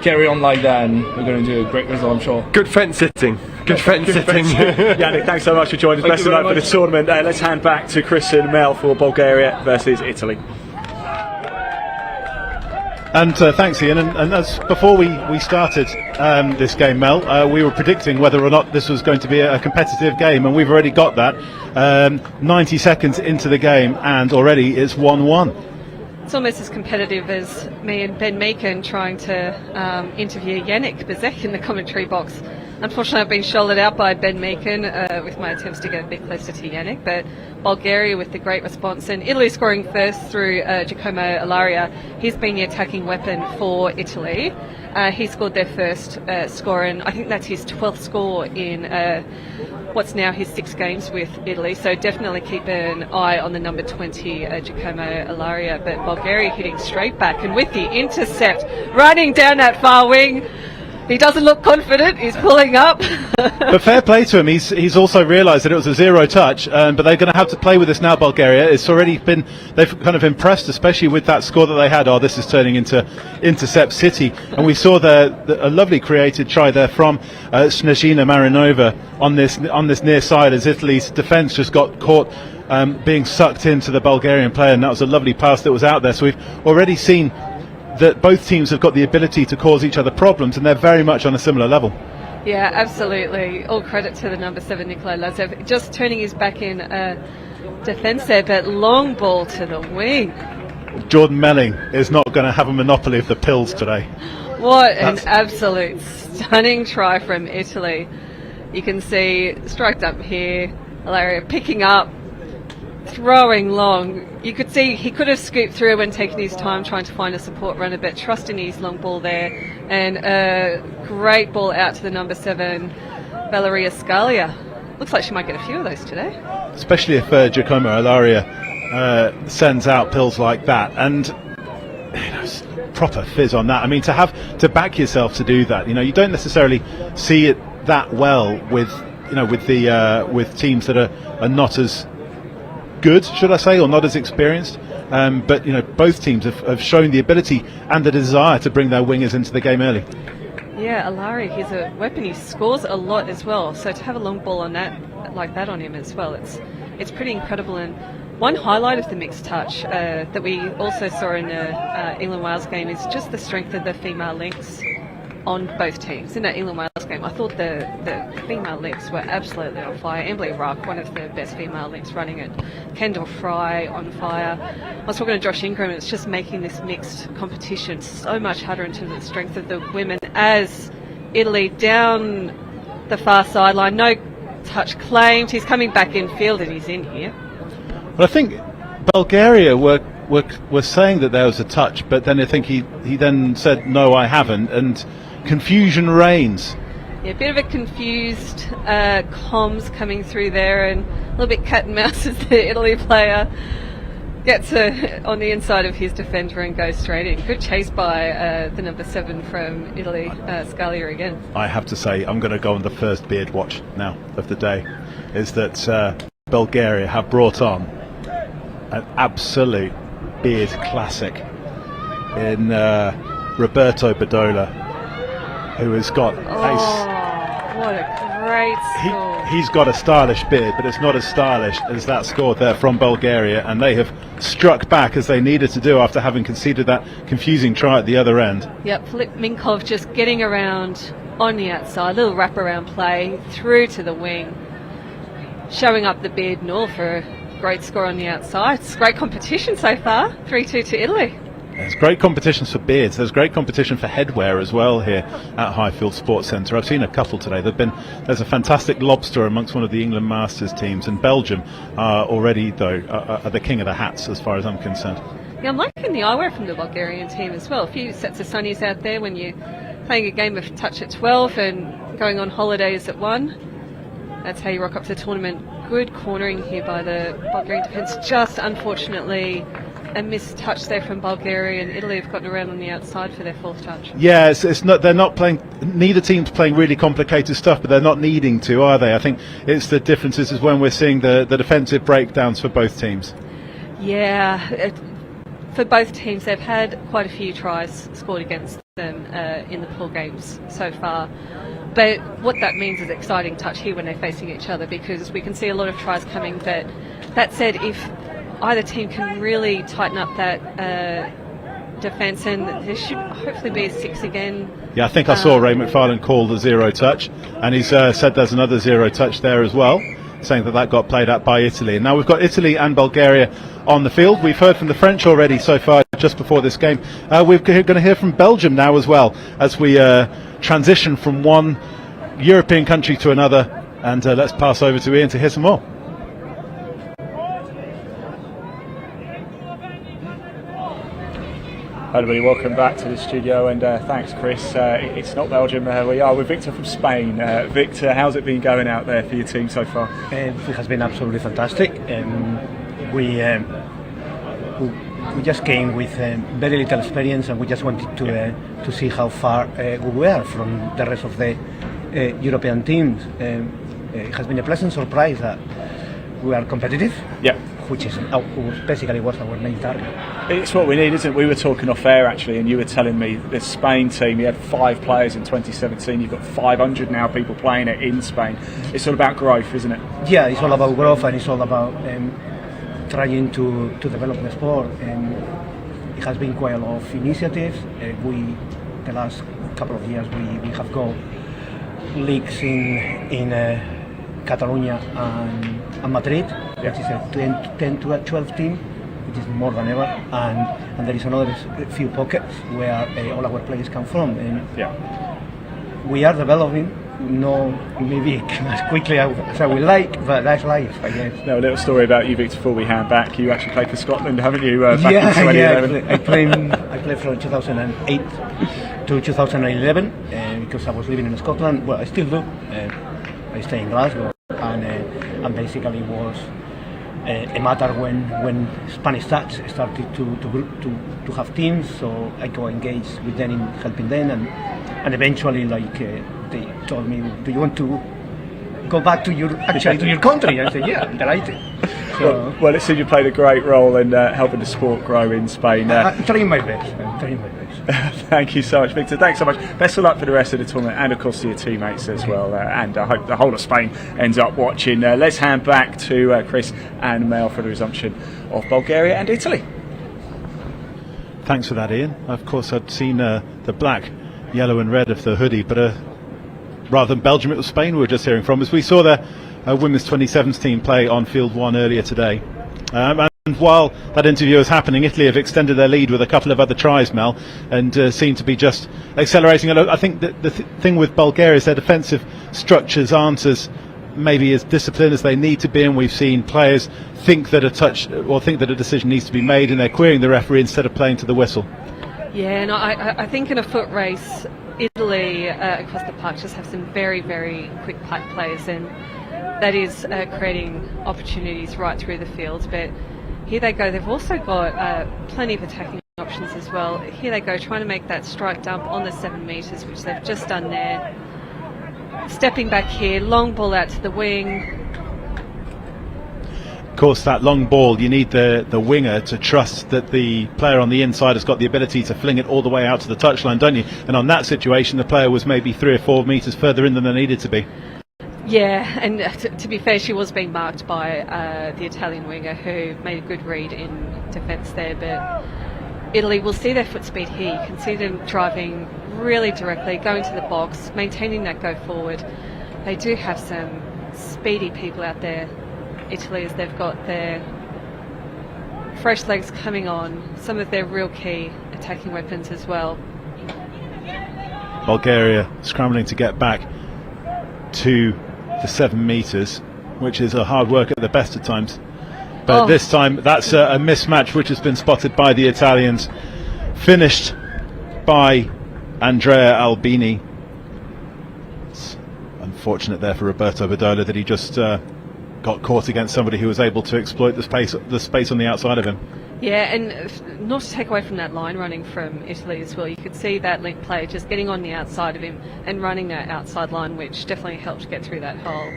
carry on like that, and we're going to do a great result, I'm sure. Good fence sitting. Good fence sitting. Yannick, thanks so much for joining us. Best of luck for the tournament. Let's hand back to Chris and Mel for Bulgaria versus Italy. And thanks, Ian. And as before we started this game, Mel, we were predicting whether or not this was going to be a competitive game, and we've already got that. 90 seconds into the game, and already it's 1-1. It's almost as competitive as me and Ben Meakin trying to interview Yannick Bezek in the commentary box. Unfortunately, I've been shouldered out by Ben Meakin with my attempts to get a bit closer to Yannick, but Bulgaria with the great response, and Italy scoring first through Giacomo Ilaria. He's been the attacking weapon for Italy. He scored their first score, and I think that's his 12th score in what's now his 6 games with Italy, so definitely keep an eye on the number 20, Giacomo Ilaria. But Bulgaria hitting straight back, and with the intercept, running down that far wing. He doesn't look confident, he's pulling up. But fair play to him, he's also realised that it was a 0 touch, but they're going to have to play with this now, Bulgaria. It's already been, they've kind of impressed, especially with that score that they had. Oh, this is turning into Intercept City. And we saw a lovely created try there from Snezhina Marinova on this near side, as Italy's defence just got caught being sucked into the Bulgarian player, and that was a lovely pass that was out there. So we've already seen that both teams have got the ability to cause each other problems, and they're very much on a similar level. Yeah, absolutely. All credit to the number 7, Nikolai Lazev, just turning his back in defence there, but long ball to the wing. Jordan Melling is not going to have a monopoly of the pills today. What an absolute stunning try from Italy. You can see striked up here, Ilaria picking up, throwing long. You could see he could have scooped through and taken his time trying to find a support runner, but trusting his long ball there, and a great ball out to the number 7, Valeria Scalia. Looks like she might get a few of those today. Especially if Giacomo Ilaria sends out pills like that, and proper fizz on that. I mean, to have to back yourself to do that, you don't necessarily see it that well with with teams that are not as good, should I say, or not as experienced. But both teams have shown the ability and the desire to bring their wingers into the game early. Yeah, Ilaria, he's a weapon. He scores a lot as well. So to have a long ball on that, like that on him as well, it's pretty incredible. And one highlight of the mixed touch that we also saw in the England-Wales game is just the strength of the female links on both teams. In that England-Wales game, I thought the female links were absolutely on fire. Emily Ruck, one of the best female links running it. Kendall Fry on fire. I was talking to Josh Ingram, and it's just making this mixed competition so much harder in terms of the strength of the women, as Italy down the far sideline. No touch claimed. He's coming back in field, and he's in here. But I think Bulgaria were were saying that there was a touch, but then I think he then said, no, I haven't, and confusion reigns. Yeah, a bit of a confused comms coming through there, and a little bit cat and mouse as the Italy player gets on the inside of his defender and goes straight in. Good chase by the number 7 from Italy, Scalia again. I have to say, I'm going to go on the first beard watch now of the day, is that Bulgaria have brought on an absolute beard classic in Roberto Badola, who has got what a great score. He's got a stylish beard, but it's not as stylish as that score there from Bulgaria, and they have struck back as they needed to do after having conceded that confusing try at the other end. Yep, Filip Minkov just getting around on the outside, little wraparound play through to the wing, showing up the beard and all for a great score on the outside. It's great competition so far, 3-2 to Italy. There's great competitions for beards. There's great competition for headwear as well here at Highfield Sports Centre. I've seen a couple today. There's a fantastic lobster amongst one of the England Masters teams, and Belgium are already, though, are the king of the hats as far as I'm concerned. Yeah, I'm liking the eyewear from the Bulgarian team as well. A few sets of sunnies out there when you're playing a game of touch at 12 and going on holidays at 1. That's how you rock up to the tournament. Good cornering here by the Bulgarian defence. Just unfortunately a missed touch there from Bulgaria, and Italy have gotten around on the outside for their fourth touch. Yeah, it's not. They're not playing. Neither team's playing really complicated stuff, but they're not needing to, are they? I think it's the differences is when we're seeing the defensive breakdowns for both teams. Yeah, for both teams, they've had quite a few tries scored against them in the pool games so far. But what that means is exciting touch here when they're facing each other, because we can see a lot of tries coming. But that said, if either team can really tighten up that defence, and there should hopefully be a 6 again. Yeah, I think I saw Ray McFarlane call the 0 touch, and he's said there's another 0 touch there as well, saying that got played out by Italy. And now we've got Italy and Bulgaria on the field. We've heard from the French already so far just before this game. We're going to hear from Belgium now as well, as we transition from one European country to another. And let's pass over to Ian to hear some more. Hi everybody, welcome back to the studio, and thanks Chris. It's not Belgium, we are with Victor from Spain. Victor, how's it been going out there for your team so far? It has been absolutely fantastic. We just came with very little experience, and we just wanted to see how far we were from the rest of the European teams. It has been a pleasant surprise that we are competitive. Yeah. Which is basically was our main target. It's what we need, isn't it? We were talking off air actually, and you were telling me the Spain team, you had 5 players in 2017, you've got 500 now people playing it in Spain. It's all about growth, isn't it? Yeah, it's all about growth, and it's all about trying to develop the sport. And it has been quite a lot of initiatives. The last couple of years we have got leagues in Catalonia and Madrid, which is a 10 to 12 team, which is more than ever, and there is another few pockets where all our players come from, and we are developing, maybe as quickly as I would like, but that's life, I guess. Now, a little story about you, Victor, before we hand back. You actually played for Scotland, haven't you, back in 2011? I played from 2008 to 2011 because I was living in Scotland. Well, I still do. I stay in Glasgow, and basically it was a matter when Spanish Touch started to have teams, so I got engaged with them in helping them, and eventually they told me, do you want to go back to your country? I said, yeah, I'm delighted. So, well, it seems you played a great role in helping the sport grow in Spain. I'm trying my best. Thank you so much, Victor. Thanks so much. Best of luck for the rest of the tournament, and of course to your teammates as well. And I hope the whole of Spain ends up watching. Let's hand back to Chris and Mel for the resumption of Bulgaria and Italy. Thanks for that, Ian. Of course, I'd seen the black, yellow and red of the hoodie, but rather than Belgium, it was Spain we were just hearing from, as we saw the women's 27s team play on field 1 earlier today. And while that interview was happening, Italy have extended their lead with a couple of other tries, Mel, and seem to be just accelerating. I think that the thing with Bulgaria is their defensive structures aren't as maybe as disciplined as they need to be, and we've seen players think that a decision needs to be made, and they're querying the referee instead of playing to the whistle. Yeah, and I think in a foot race, Italy across the park just have some very, very quick pipe players, and that is creating opportunities right through the field. But here they go. They've also got plenty of attacking options as well. Here they go, trying to make that strike dump on the 7 metres, which they've just done there. Stepping back here, long ball out to the wing. Of course, that long ball, you need the winger to trust that the player on the inside has got the ability to fling it all the way out to the touchline, don't you? And on that situation, the player was maybe 3 or 4 metres further in than they needed to be. Yeah, and to be fair, she was being marked by the Italian winger, who made a good read in defence there. But Italy will see their foot speed here. You can see them driving really directly, going to the box, maintaining that go forward. They do have some speedy people out there, Italy, as they've got their fresh legs coming on, some of their real key attacking weapons as well. Bulgaria scrambling to get back to the 7 metres, which is a hard work at the best of times. But this time, that's a mismatch which has been spotted by the Italians. Finished by Andrea Albini. It's unfortunate there for Roberto Badola that he just got caught against somebody who was able to exploit the space on the outside of him. Yeah, and not to take away from that line running from Italy as well. You could see that link player just getting on the outside of him and running that outside line, which definitely helped get through that hole.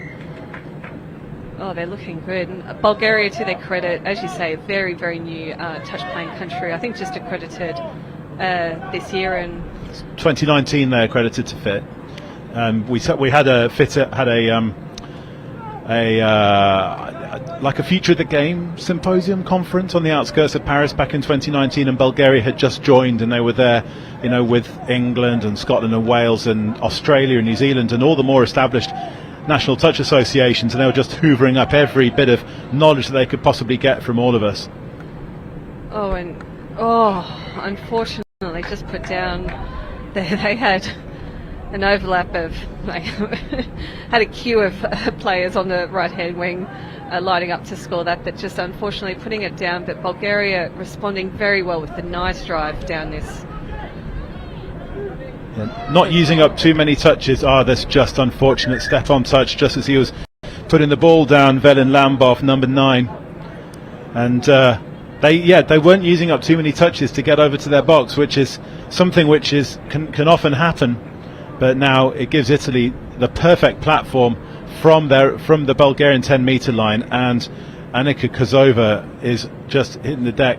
Oh, they're looking good. And Bulgaria, to their credit, as you say, a very, very new touch-playing country. I think just accredited this year. And 2019 they're accredited to FIT. We had a FIT like a Future of the Game symposium conference on the outskirts of Paris back in 2019, and Bulgaria had just joined, and they were there, you know, with England and Scotland and Wales and Australia and New Zealand and all the more established national touch associations, and they were just hoovering up every bit of knowledge that they could possibly get from all of us. Unfortunately, just put down. They had an overlap of, had a queue of players on the right-hand wing lining up to score that, but just unfortunately putting it down. But Bulgaria responding very well with the nice drive down this. Yeah, not using up too many touches. That's just unfortunate. Step on touch just as he was putting the ball down. Velin Lambov, number 9, and they weren't using up too many touches to get over to their box, which is something which can often happen. But now it gives Italy the perfect platform from the Bulgarian 10-metre line, and Annika Kozova is just hitting the deck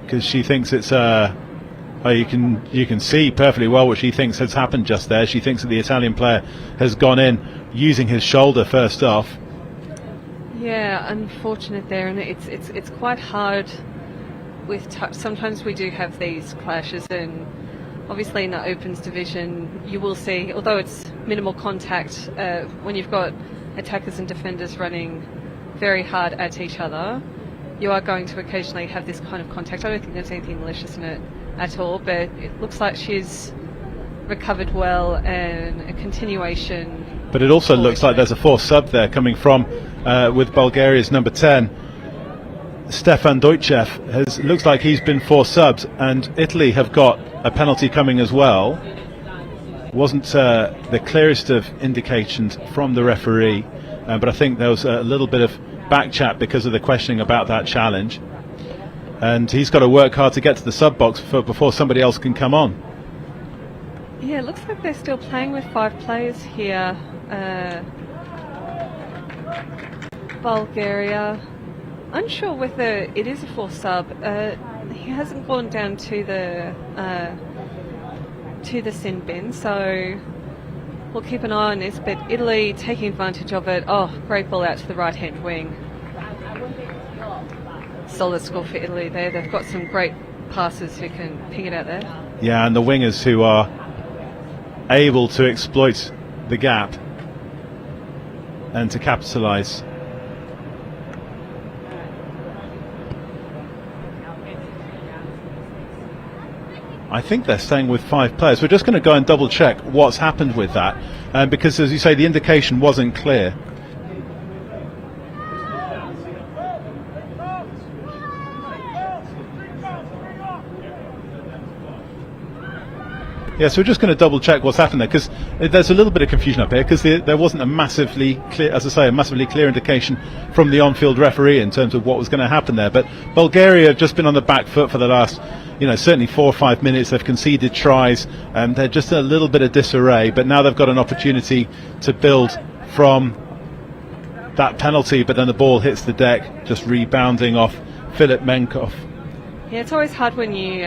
because she thinks it's you can see perfectly well what she thinks has happened just there. She thinks that the Italian player has gone in using his shoulder first off. Yeah, unfortunate there, and it's quite hard with touch. Sometimes we do have these clashes, and obviously in the opens division you will see, although it's minimal contact, when you've got attackers and defenders running very hard at each other, you are going to occasionally have this kind of contact. I don't think there's anything malicious in it at all, but it looks like she's recovered well, and a continuation. But it also looks like there's a forced sub there coming from with Bulgaria's number 10. Stefan Dojcev looks like he's been forced subbed, and Italy have got a penalty coming as well. Wasn't the clearest of indications from the referee, but I think there was a little bit of back chat because of the questioning about that challenge, and he's got to work hard to get to the sub box before somebody else can come on. Yeah, it looks like they're still playing with 5 players here. Bulgaria, unsure whether it is a forced sub. He hasn't gone down to the sin bin, so we'll keep an eye on this. But Italy taking advantage of it. Oh, great ball out to the right hand wing. Solid score for Italy there. They've got some great passers who can ping it out there. Yeah, and the wingers who are able to exploit the gap and to capitalise. I think they're staying with 5 players. We're just going to go and double check what's happened with that, because as you say, the indication wasn't clear. Yeah, so we're just going to double check what's happened there, because there's a little bit of confusion up here, because there wasn't a massively clear, as I say, a massively clear indication from the on-field referee in terms of what was going to happen there. But Bulgaria have just been on the back foot for the last, certainly 4 or 5 minutes. They've conceded tries, and they're just in a little bit of disarray. But now they've got an opportunity to build from that penalty, but then the ball hits the deck, just rebounding off Filip Menkov. Yeah, it's always hard when you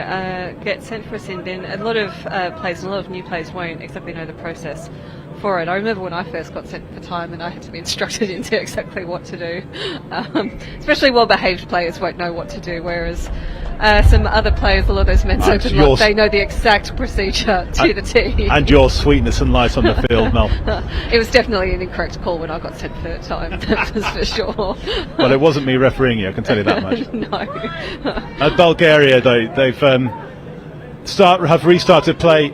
get sent for a sin bin. A lot of players and a lot of new players won't exactly know the process for it. I remember when I first got sent for time and I had to be instructed into exactly what to do. Especially well-behaved players won't know what to do, whereas some other players, a lot of those men's open lot, they know the exact procedure to the T. And your sweetness and light on the field, Mel. It was definitely an incorrect call when I got sent for time, that was for sure. Well, it wasn't me refereeing you, I can tell you that much. No. At Bulgaria, though, they've have restarted play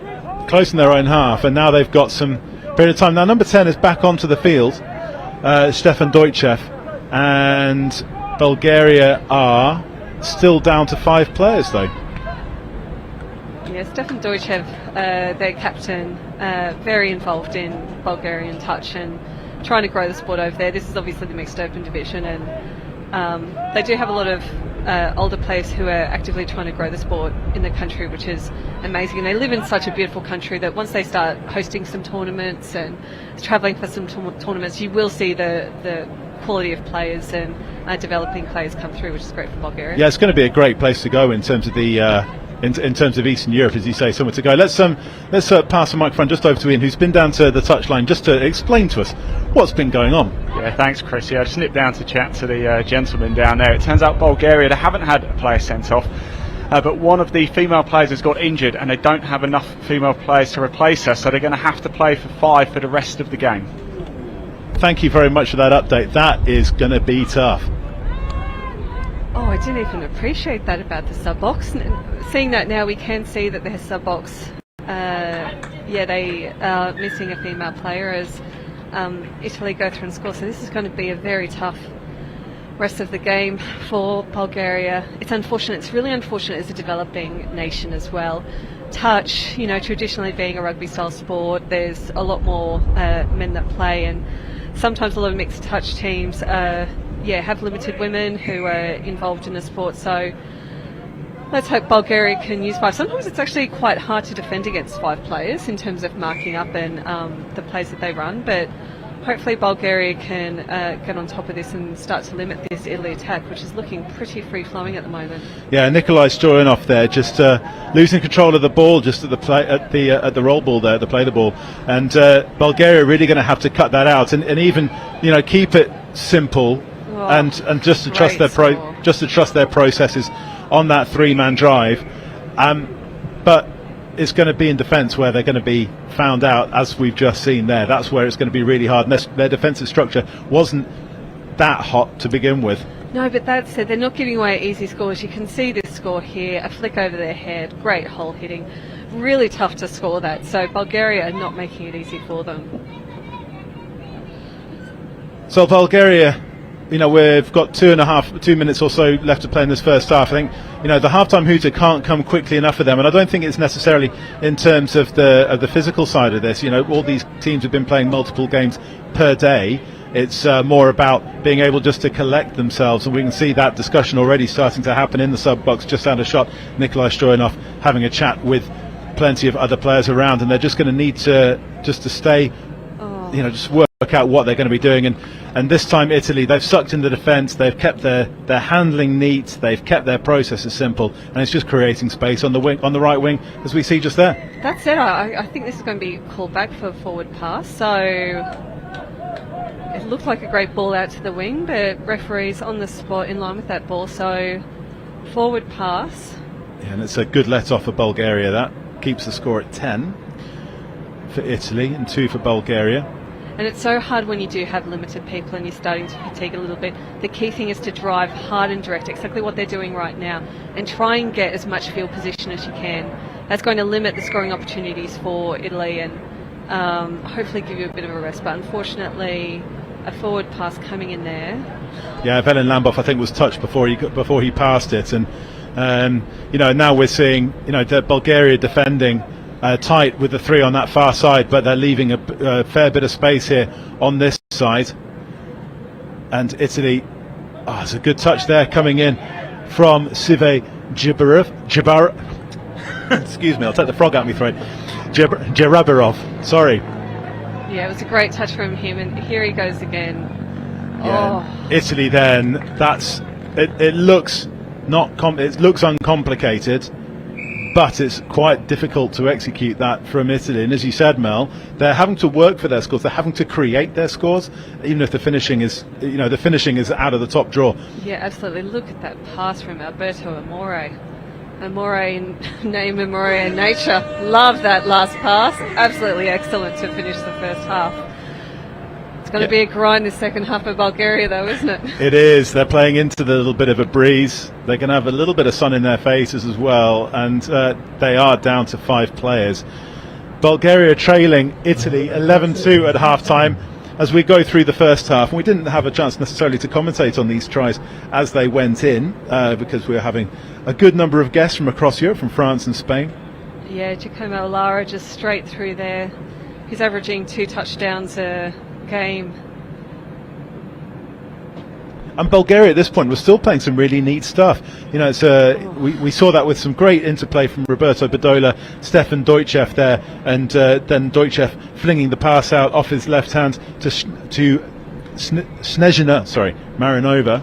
close in their own half, and now they've got some period of time. Now, number 10 is back onto the field, Stefan Dojcev, and Bulgaria are still down to 5 players, though. Yeah, Stefan Dojcev, their captain, very involved in Bulgarian touch and trying to grow the sport over there. This is obviously the mixed open division, and they do have a lot of older players who are actively trying to grow the sport in the country, which is amazing. And they live in such a beautiful country that once they start hosting some tournaments and travelling for some tournaments, you will see the quality of players and developing players come through, which is great for Bulgaria. Yeah, it's going to be a great place to go in terms of the in terms of Eastern Europe, as you say, somewhere to go. Let's pass the microphone just over to Ian, who's been down to the touchline just to explain to us what's been going on. Yeah, thanks, Chris. Yeah, I just nipped down to chat to the gentleman down there. It turns out Bulgaria, they haven't had a player sent off, but one of the female players has got injured, and they don't have enough female players to replace her, so they're going to have to play for 5 for the rest of the game. Thank you very much for that update. That is going to be tough. Oh, I didn't even appreciate that about the sub box. Seeing that now, we can see that their sub box, they are missing a female player as Italy go through and score. So this is going to be a very tough rest of the game for Bulgaria. It's unfortunate. It's really unfortunate as a developing nation as well. Touch, traditionally being a rugby style sport, there's a lot more men that play, and sometimes a lot of mixed touch teams have limited women who are involved in the sport. So let's hope Bulgaria can use 5. Sometimes it's actually quite hard to defend against 5 players in terms of marking up and the plays that they run, but hopefully Bulgaria can get on top of this and start to limit this Italy attack, which is looking pretty free-flowing at the moment. Yeah, Nikolai Stoyanov there, just losing control of the ball just at the roll ball there, the play the ball, and Bulgaria really going to have to cut that out and even keep it simple and just to trust their processes on that 3-man drive, but it's going to be in defence where they're going to be found out, as we've just seen there. That's where it's going to be really hard. And their defensive structure wasn't that hot to begin with. No, but that said, they're not giving away easy scores. You can see this score here, a flick over their head, great hole hitting. Really tough to score that. So Bulgaria are not making it easy for them. So Bulgaria, we've got 2 minutes or so left to play in this first half. I think, the halftime hooter can't come quickly enough for them, and I don't think it's necessarily in terms of the physical side of this. All these teams have been playing multiple games per day. It's more about being able just to collect themselves, and we can see that discussion already starting to happen in the sub box just down a shot. Nikolai Stoyanov having a chat with plenty of other players around, and they're just going to need to stay, just work out what they're going to be doing. And this time Italy, they've sucked in the defence, they've kept their handling neat, they've kept their processes simple, and it's just creating space on the right wing, as we see just there. That said, I think this is going to be called back for a forward pass, so it looked like a great ball out to the wing, but referees on the spot in line with that ball, so forward pass. Yeah, and it's a good let off for Bulgaria. That keeps the score at 10 for Italy and 2 for Bulgaria. And it's so hard when you do have limited people and you're starting to fatigue a little bit. The key thing is to drive hard and direct, exactly what they're doing right now, and try and get as much field position as you can. That's going to limit the scoring opportunities for Italy and hopefully give you a bit of a rest. But unfortunately, a forward pass coming in there. Yeah, Velen Lambov, I think, was touched before he passed it, and now we're seeing the Bulgaria defending tight with the three on that far side, but they're leaving a fair bit of space here on this side. And Italy, it's a good touch there coming in from Sive Jabar. Excuse me, I'll take the frog out of my throat. Jarabarov, sorry. Yeah, it was a great touch from him, and here he goes again. Yeah. Italy then, it looks it looks uncomplicated, but it's quite difficult to execute that from Italy. And as you said, Mel, they're having to work for their scores. They're having to create their scores, even if the finishing is out of the top drawer. Yeah, absolutely. Look at that pass from Alberto Amore. Amore in name, Amore in nature. Love that last pass. Absolutely excellent to finish the first half. It's going to be a grind this second half of Bulgaria, though, isn't it? It is. They're playing into the little bit of a breeze. They're going to have a little bit of sun in their faces as well, and they are down to 5 players. Bulgaria trailing Italy 11-2 at half-time. As we go through the first half, and we didn't have a chance necessarily to commentate on these tries as they went in, because we were having a good number of guests from across Europe, from France and Spain. Yeah, Giacomo Lara just straight through there. He's averaging 2 touchdowns a game. And Bulgaria at this point was still playing some really neat stuff. You know, it's we saw that with some great interplay from Roberto Badola, Stefan Deutschev there, and then Deutschev flinging the pass out off his left hand to Snezhina, Marinova.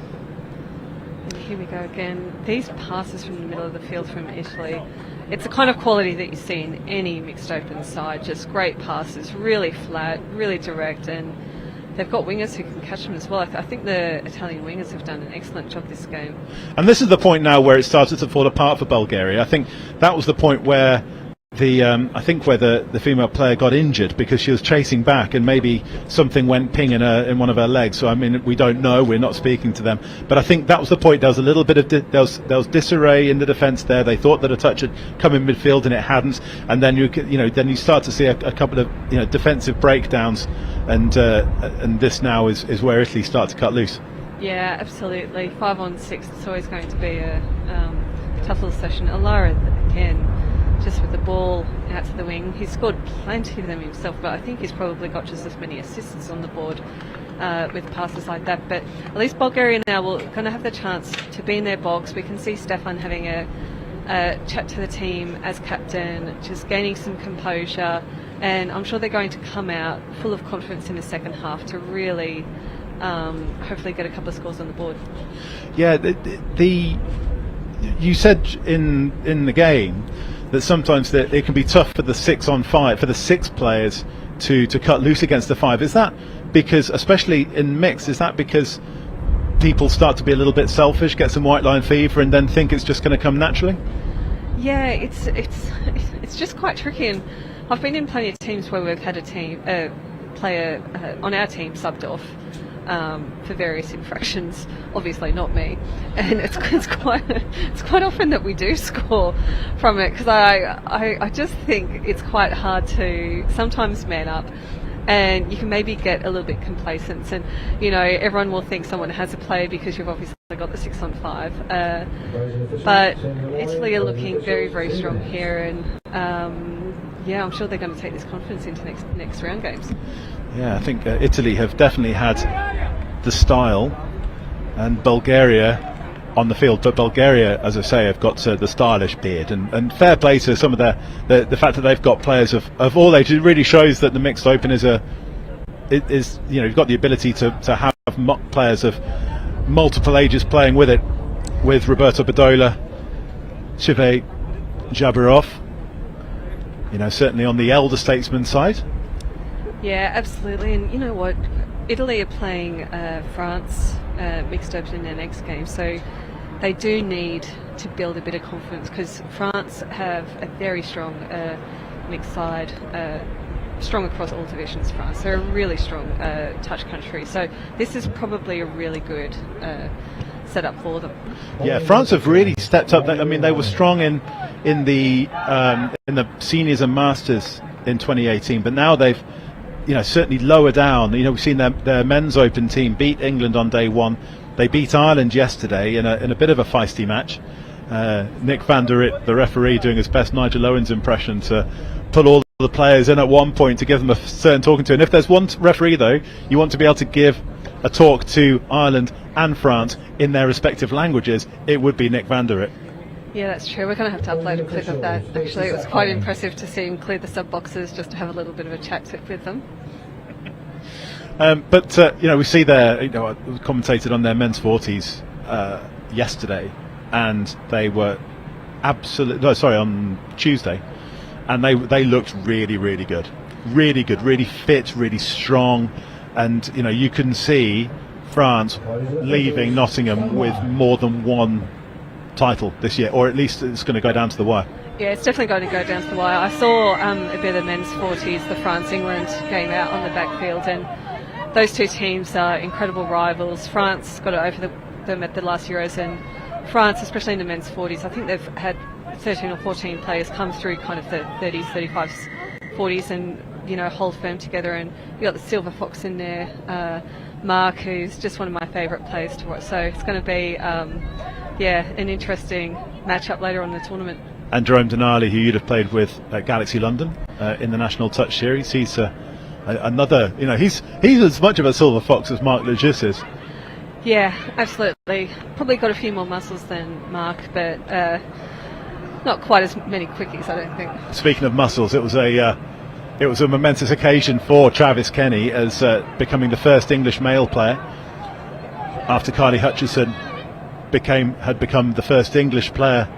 Here we go again. These passes from the middle of the field from Italy, it's the kind of quality that you see in any mixed open side. Just great passes, really flat, really direct, and they've got wingers who can catch them as well. I think the Italian wingers have done an excellent job this game. And this is the point now where it started to fall apart for Bulgaria. I think that was the point where the female player got injured because she was chasing back and maybe something went ping in one of her legs. So I mean, we don't know. We're not speaking to them. But I think that was the point. There was a little bit of there was disarray in the defence there. They thought that a touch had come in midfield and it hadn't. And then you start to see a couple of defensive breakdowns. And this now is where Italy start to cut loose. Yeah, absolutely. 5-on-6. It's always going to be a tough little session. Alara again, just with the ball out to the wing. He's scored plenty of them himself, but I think he's probably got just as many assists on the board with passes like that. But at least Bulgaria now will going to have the chance to be in their box. We can see Stefan having a chat to the team as captain, just gaining some composure. And I'm sure they're going to come out full of confidence in the second half to really hopefully get a couple of scores on the board. Yeah, you said in the game that sometimes it can be tough for the 6-on-5, for the 6 players to cut loose against the 5. Is that because, especially in mixed, is that because people start to be a little bit selfish, get some white line fever, and then think it's just going to come naturally? Yeah, it's just quite tricky. And I've been in plenty of teams where we've had a player on our team subbed off for various infractions. Obviously not me, and it's quite often that we do score from it, because I just think it's quite hard to sometimes man up, and you can maybe get a little bit complacent, and everyone will think someone has a play because you've obviously got the 6-on-5, but Italy are looking very, very strong here, and I'm sure they're going to take this confidence into next round games. Yeah, I think Italy have definitely had the style, and Bulgaria on the field. But Bulgaria, as I say, have got the stylish beard, and fair play to some of the fact that they've got players of all ages. It really shows that the mixed open is you've got the ability to have players of multiple ages playing with it, with Roberto Badola, Sive Jabarov. Certainly on the elder statesman side. Yeah, absolutely. And you know what? Italy are playing France mixed open in their next game, so they do need to build a bit of confidence, because France have a very strong mixed side, strong across all divisions. France, they're a really strong touch country, so this is probably a really good set up for them. Yeah, France have really stepped up. I mean, they were strong in the seniors and masters in 2018, but now they've certainly lower down. We've seen their men's open team beat England on day one. They beat Ireland yesterday in a bit of a feisty match. Nick van der Rit, the referee, doing his best Nigel Owens impression to pull all the players in at one point to give them a certain talking to. And if there's one referee, though, you want to be able to give a talk to Ireland and France in their respective languages, it would be Nick van der Rit. Yeah, that's true. We're going to have to upload a clip of that. Actually, it was quite impressive to see him clear the sub boxes just to have a little bit of a chat with them. We see there, it was commentated on their men's 40s yesterday, and they were on Tuesday, and they looked really, really good, really fit, really strong, and you can see France leaving Nottingham with more than one title this year, or at least it's going to go down to the wire. Yeah, it's definitely going to go down to the wire. I saw a bit of the men's 40s, the France-England game out on the backfield, and those two teams are incredible rivals. France got it over them at the last Euros, and France, especially in the men's 40s, I think they've had 13 or 14 players come through kind of the 30s, 35s, 40s and, hold firm together. And you got the Silver Fox in there, Mark, who's just one of my favourite players to watch. So it's going to be, an interesting matchup later on in the tournament. And Jerome Denali, who you'd have played with at Galaxy London in the National Touch Series, he's another, he's as much of a Silver Fox as Mark Legis is. Yeah, absolutely. Probably got a few more muscles than Mark, but not quite as many quickies, I don't think. Speaking of muscles, it was a momentous occasion for Travis Kenny as becoming the first English male player after Carly Hutchison had become the first English player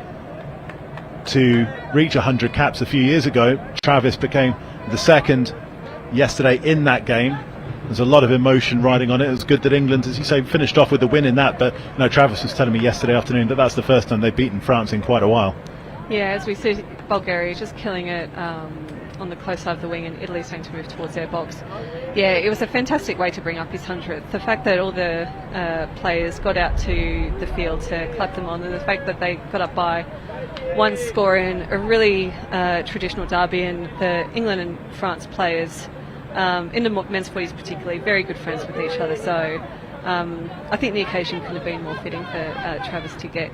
to reach 100 caps a few years ago. Travis became the second yesterday in that game. There's a lot of emotion riding on it. It was good that England, as you say, finished off with the win in that, but Travis was telling me yesterday afternoon that that's the first time they've beaten France in quite a while. Yeah, as we see Bulgaria just killing it on the close side of the wing, and Italy starting to move towards their box. Yeah, it was a fantastic way to bring up his 100th. The fact that all the players got out to the field to clap them on, and the fact that they got up by one score in a really traditional derby, and the England and France players in the men's 40s particularly, very good friends with each other. So I think the occasion could have been more fitting for Travis to get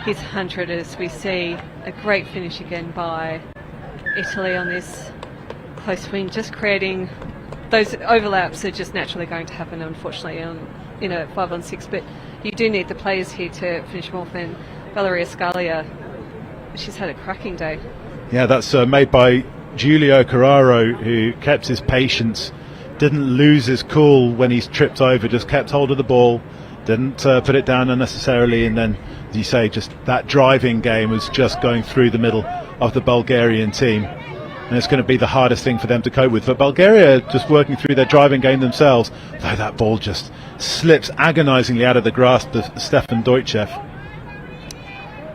his 100, as we see a great finish again by Italy on this close win, just creating those overlaps are just naturally going to happen, unfortunately, in a 5-on-6. But you do need the players here to finish them off, and Valeria Scalia, she's had a cracking day. Yeah, that's made by Giulio Carraro, who kept his patience, didn't lose his cool when he's tripped over, just kept hold of the ball, didn't put it down unnecessarily, and then, as you say, just that driving game was just going through the middle of the Bulgarian team, and it's going to be the hardest thing for them to cope with. But Bulgaria just working through their driving game themselves, though that ball just slips agonisingly out of the grasp of Stefan Dojcev.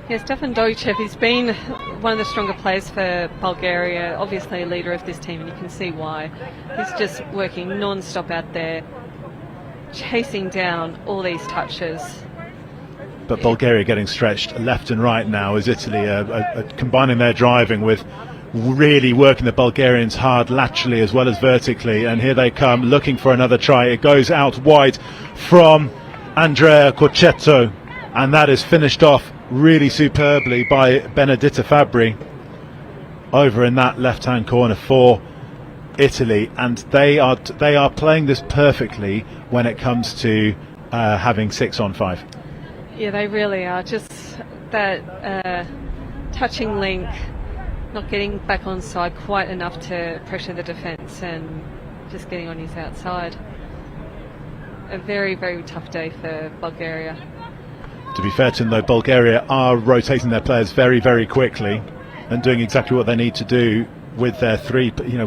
Yeah, Stefan Dojcev, he's been one of the stronger players for Bulgaria, obviously a leader of this team, and you can see why. He's just working non-stop out there, chasing down all these touches. But Bulgaria getting stretched left and right now as Italy combining their driving with really working the Bulgarians hard laterally as well as vertically, and here they come looking for another try. It goes out wide from Andrea Corchetto, and that is finished off really superbly by Benedetta Fabbri over in that left hand corner for Italy, and they are playing this perfectly when it comes to having 6-on-5. Yeah, they really are. Just that touching link, not getting back on side quite enough to pressure the defence, and just getting on his outside. A very, very tough day for Bulgaria. To be fair to them, though, Bulgaria are rotating their players very, very quickly and doing exactly what they need to do with their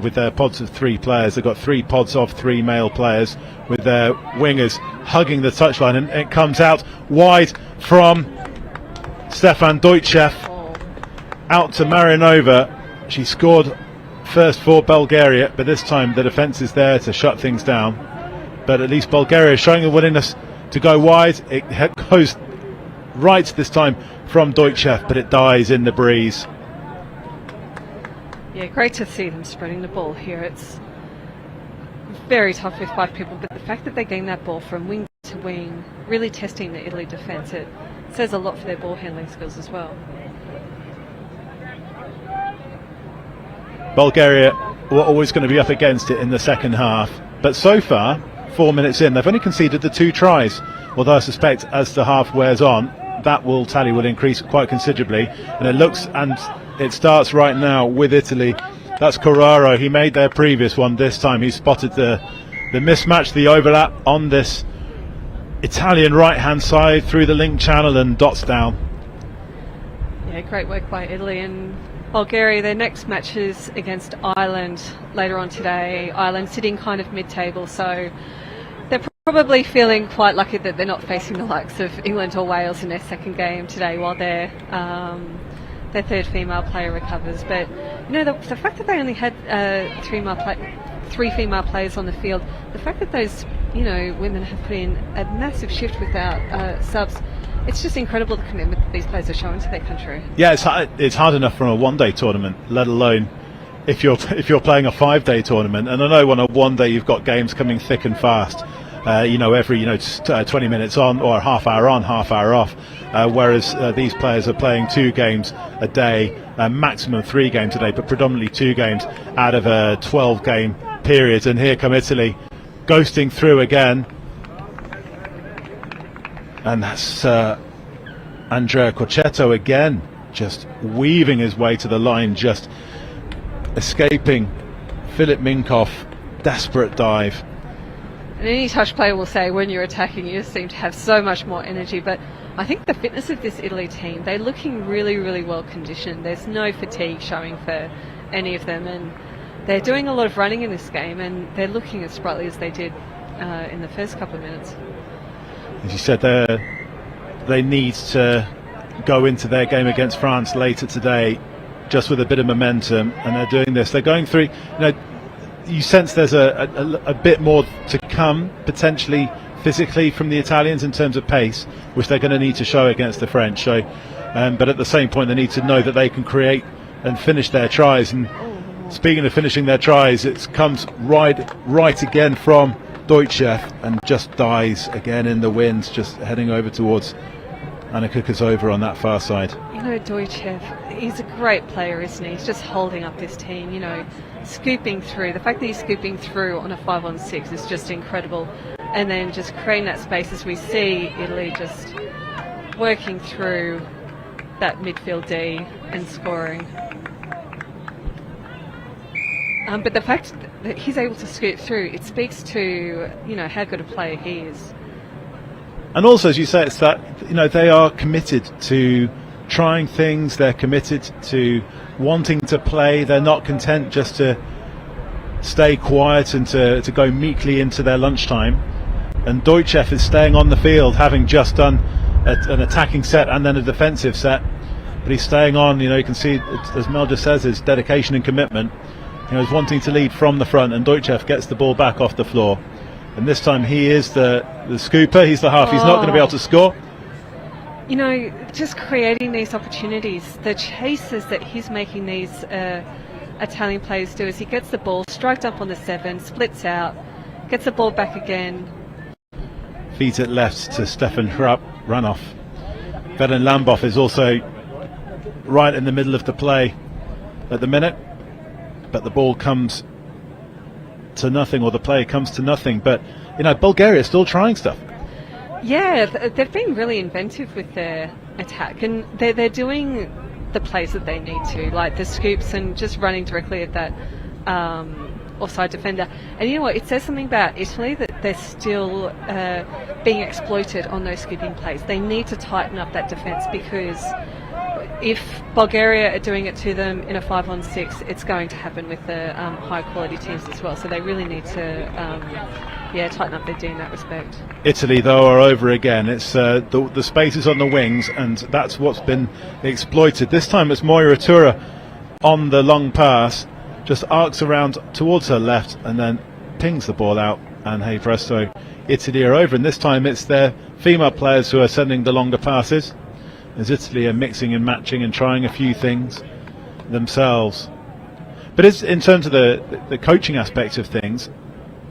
with their pods of 3 players. They've got 3 pods of 3 male players with their wingers hugging the touchline, and it comes out wide from Stefan Dojcev out to Marinova. She scored first for Bulgaria, but this time the defence is there to shut things down. But at least Bulgaria is showing a willingness to go wide. It goes right this time from Dojcev, but it dies in the breeze. Yeah, great to see them spreading the ball here. It's very tough with 5 people, but the fact that they're getting that ball from wing to wing, really testing the Italy defence, it says a lot for their ball handling skills as well. Bulgaria were always going to be up against it in the second half, but so far, 4 minutes in, they've only conceded the 2 tries, although I suspect as the half wears on, that tally will increase quite considerably, and it starts right now with Italy. That's Corraro. He made their previous one. This time he spotted the mismatch, the overlap on this Italian right hand side through the link channel and dots down. Yeah, great work by Italy. And Bulgaria, their next match is against Ireland later on today. Ireland sitting kind of mid-table, so they're probably feeling quite lucky that they're not facing the likes of England or Wales in their second game today while their third female player recovers. But the fact that they only had three female players on the field, the fact that those women have put in a massive shift without subs, it's just incredible the commitment that these players are showing to their country. Yeah, it's hard enough from a one-day tournament, let alone if you're playing a 5-day tournament. And I know on a one day you've got games coming thick and fast. Every 20 minutes on, or half hour on, half hour off. Whereas these players are playing 2 games a day, maximum 3 games a day, but predominantly 2 games out of a 12-game period. And here come Italy, ghosting through again. And that's Andrea Crocetto again, just weaving his way to the line, just escaping Filip Minkoff. Desperate dive. And any touch player will say when you're attacking you seem to have so much more energy, but I think the fitness of this Italy team, they're looking really, really well conditioned. There's no fatigue showing for any of them, and they're doing a lot of running in this game, and they're looking as sprightly as they did in the first couple of minutes. As you said, they need to go into their game against France later today just with a bit of momentum, and they're doing this. They're going through, you sense there's a bit more to come, potentially physically, from the Italians in terms of pace, which they're going to need to show against the French. So, but at the same point, they need to know that they can create and finish their tries. And speaking of finishing their tries, it comes right again from Deutschev and just dies again in the wind, just heading over towards Anna Kukasova on that far side. Deutschev, he's a great player, isn't he? He's just holding up this team, scooping through. The fact that he's scooping through on a 5-on-6 is just incredible. And then just creating that space as we see Italy just working through that midfield D and scoring. But the fact that he's able to scoot through, it speaks to, how good a player he is. And also, as you say, it's that, they are committed to trying things, they're committed to wanting to play, they're not content just to stay quiet and to go meekly into their lunchtime. And Deutschev is staying on the field, having just done an attacking set and then a defensive set, but he's staying on. You can see, as Mel just says, his dedication and commitment. He's wanting to lead from the front, and Deutschev gets the ball back off the floor, and this time he is the scooper, he's the half. He's not going to be able to score. Just creating these opportunities, the chases that he's making these Italian players do, is he gets the ball, striked up on the 7, splits out, gets the ball back again. Feeds it left to Stefan Ranoff. Velen Lambov is also right in the middle of the play at the minute, but the ball comes to nothing, or the play comes to nothing. But Bulgaria is still trying stuff. Yeah, they've been really inventive with their attack, and they're doing the plays that they need to, like the scoops and just running directly at that offside defender. And you know what, it says something about Italy that they're still being exploited on those scooping plays. They need to tighten up that defence, because if Bulgaria are doing it to them in a 5-on-6, it's going to happen with the high quality teams as well. So they really need to tighten up their D in that respect. Italy, though, are over again. It's the spaces on the wings, and that's what's been exploited. This time it's Moira Tura on the long pass, just arcs around towards her left and then pings the ball out, and hey presto, Italy are over. And this time it's their female players who are sending the longer passes, as Italy are mixing and matching and trying a few things themselves. But it's, in terms of the coaching aspect of things,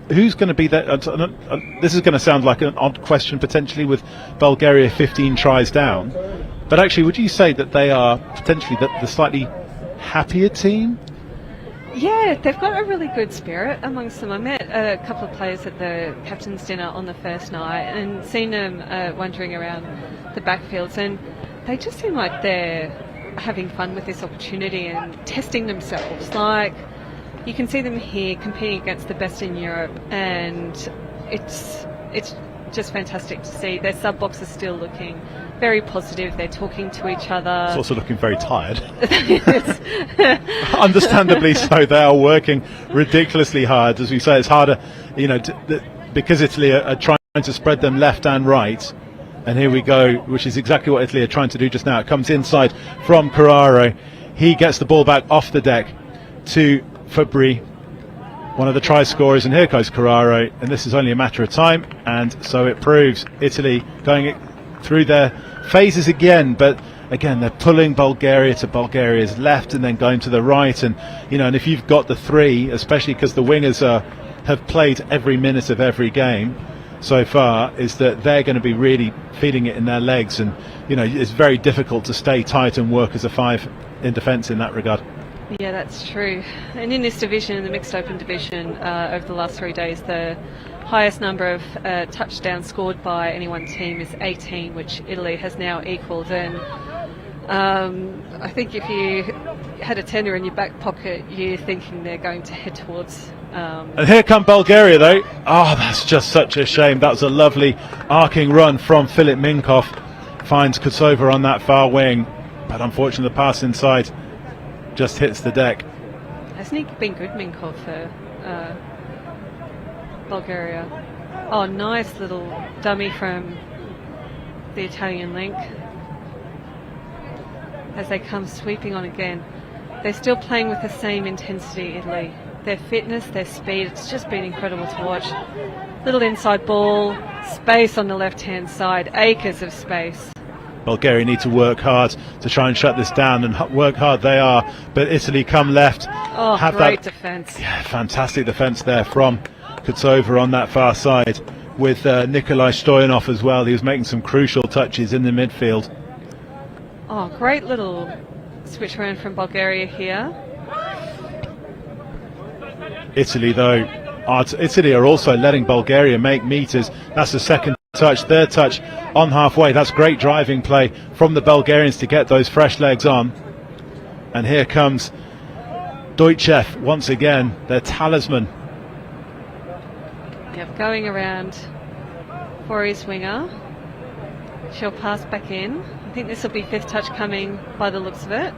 who's going to be there? This is going to sound like an odd question potentially, with Bulgaria 15 tries down, but actually, would you say that they are potentially the slightly happier team? Yeah, they've got a really good spirit amongst them. I met a couple of players at the captain's dinner on the first night and seen them wandering around the backfields, and they just seem like they're having fun with this opportunity and testing themselves. Like, you can see them here competing against the best in Europe, and it's just fantastic to see. Their sub box is still looking very positive. They're talking to each other. It's also looking very tired. Understandably so. They are working ridiculously hard. As we say, it's harder, because Italy are trying to spread them left and right. And here we go, which is exactly what Italy are trying to do just now. It comes inside from Carraro. He gets the ball back off the deck to Fabri, one of the try scorers, and here goes Carraro, and this is only a matter of time, and so it proves. Italy going through their phases again, but again they're pulling Bulgaria to Bulgaria's left and then going to the right, and and if you've got the three, especially because the wingers have played every minute of every game so far, is that they're going to be really feeding it in their legs, and it's very difficult to stay tight and work as a five in defence in that regard. Yeah, that's true. And in this division, in the mixed open division, over the last 3 days, the highest number of touchdowns scored by any one team is 18, which Italy has now equalled. And I think if you had a tenner in your back pocket, you're thinking they're going to head towards... And here come Bulgaria, though. Oh, that's just such a shame. That was a lovely arcing run from Filip Minkov. Finds Kotsova on that far wing, but unfortunately the pass inside just hits the deck. Hasn't he been good, Minkov, for Bulgaria? Oh, nice little dummy from the Italian link as they come sweeping on again. They're still playing with the same intensity, Italy. Their fitness, their speed, it's just been incredible to watch. Little inside ball, space on the left-hand side, acres of space. Bulgaria need to work hard to try and shut this down, and work hard they are, but Italy come left. Oh, have great that, defence. Yeah, fantastic defence there from Kotsova on that far side, with Nikolai Stoyanov as well. He was making some crucial touches in the midfield. Oh, great little switch around from Bulgaria here. Italy, though, Italy are also letting Bulgaria make meters. That's the second touch, third touch on halfway. That's great driving play from the Bulgarians to get those fresh legs on. And here comes Deutschev once again, their talisman. Yep, going around for his winger. She'll pass back in. I think this will be fifth touch coming by the looks of it.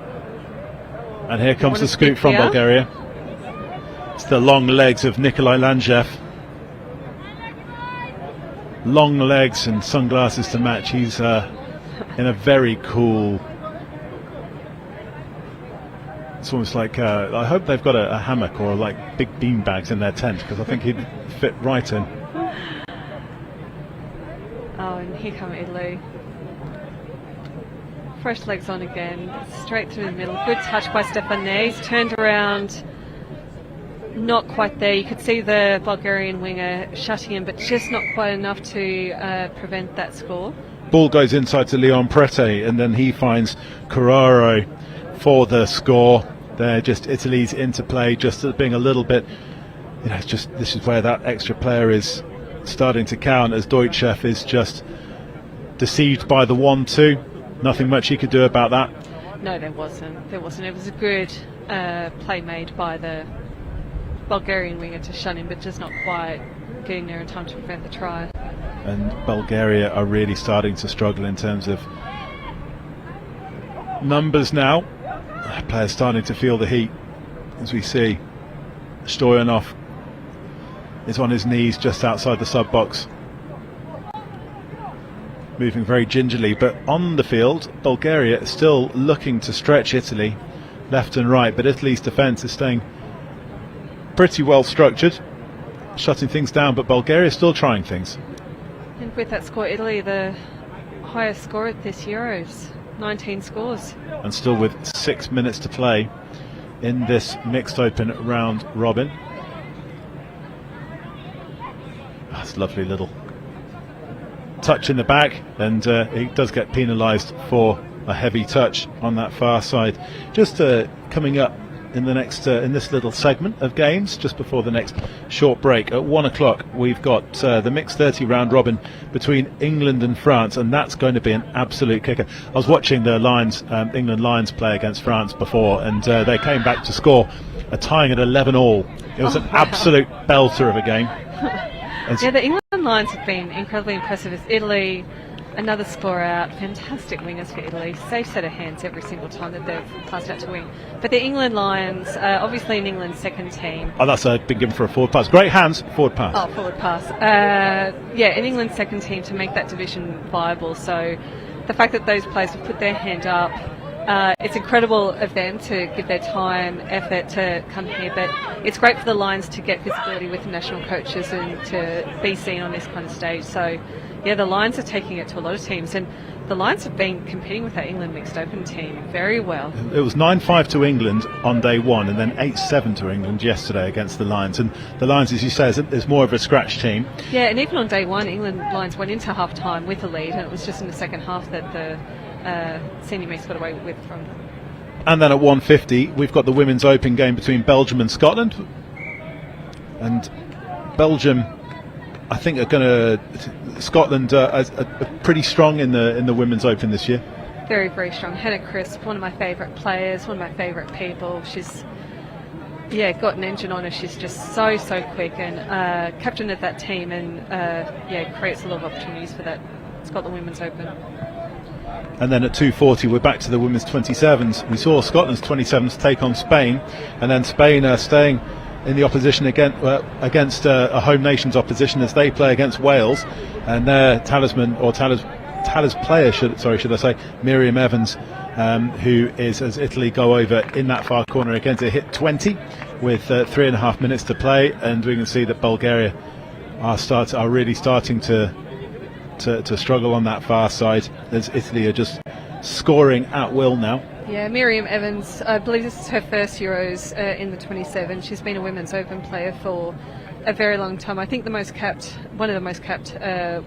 And here comes the scoop from Bulgaria. It's the long legs of Nikolai Langev. Long legs and sunglasses to match. He's in a very cool... It's almost like... I hope they've got a hammock or like big bean bags in their tent, because I think he'd fit right in. Oh, and here come Italy. Fresh legs on again. Straight through the middle. Good touch by Stefanet. He's turned around. Not quite there. You could see the Bulgarian winger shutting him, but just not quite enough to prevent that score. Ball goes inside to Leon Prete, and then he finds Carraro for the score. They're just Italy's interplay, just being a little bit, it's just, this is where that extra player is starting to count, as Deutschev is just deceived by the 1-2. Nothing much he could do about that. No, there wasn't. It was a good play made by the Bulgarian winger to shun him, but just not quite getting there in time to prevent the try. And Bulgaria are really starting to struggle in terms of numbers now. Players starting to feel the heat, as we see Stoyanov is on his knees just outside the sub box, moving very gingerly, but on the field Bulgaria is still looking to stretch Italy left and right, but Italy's defence is staying pretty well structured, shutting things down, but Bulgaria is still trying things. And with that score, Italy the highest score at this Euros, 19 scores. And still with 6 minutes to play in this mixed open round robin. That's a lovely little touch in the back, and he does get penalised for a heavy touch on that far side. Just coming up in the next in this little segment of games just before the next short break. At 1 o'clock we've got the mixed 30 round robin between England and France, and that's going to be an absolute kicker. I was watching the Lions, England Lions play against France before, and they came back to score a tying at 11-all. It was an absolute belter of a game. Yeah, the England Lions have been incredibly impressive. As Italy, another score out, fantastic wingers for Italy, safe set of hands every single time that they've passed out to wing. But the England Lions, obviously in England's second team. Oh, that's been given for a forward pass. Great hands, forward pass. Oh, forward pass. Yeah, in England's second team to make that division viable. So the fact that those players have put their hand up, it's incredible of them to give their time, effort to come here, but it's great for the Lions to get visibility with the national coaches and to be seen on this kind of stage. So, yeah, the Lions are taking it to a lot of teams, and the Lions have been competing with that England mixed open team very well. It was 9-5 to England on day one, and then 8-7 to England yesterday against the Lions. And the Lions, as you say, is more of a scratch team. Yeah, and even on day one, England Lions went into half time with a lead, and it was just in the second half that the senior mix got away with from. And then at 1:50 we've got the Women's Open game between Belgium and Scotland, and Belgium, I think, are going to. Scotland are pretty strong in the Women's Open this year. Very, very strong. Hannah Crisp, one of my favourite players, one of my favourite people. She's got an engine on her. She's just so quick, and captain of that team, and creates a lot of opportunities for that Scotland Women's Open. And then at 2:40 we're back to the women's 27s. We saw Scotland's 27s take on Spain, and then Spain are staying in the opposition against a home nation's opposition as they play against Wales, and their talisman, or Talis player, should I say, Miriam Evans, who is, as Italy go over in that far corner again, to hit 20 with 3.5 minutes to play, and we can see that Bulgaria are really starting to struggle on that far side, as Italy are just scoring at will now. Yeah, Miriam Evans, I believe this is her first Euros in the 27. She's been a Women's Open player for a very long time. I think one of the most capped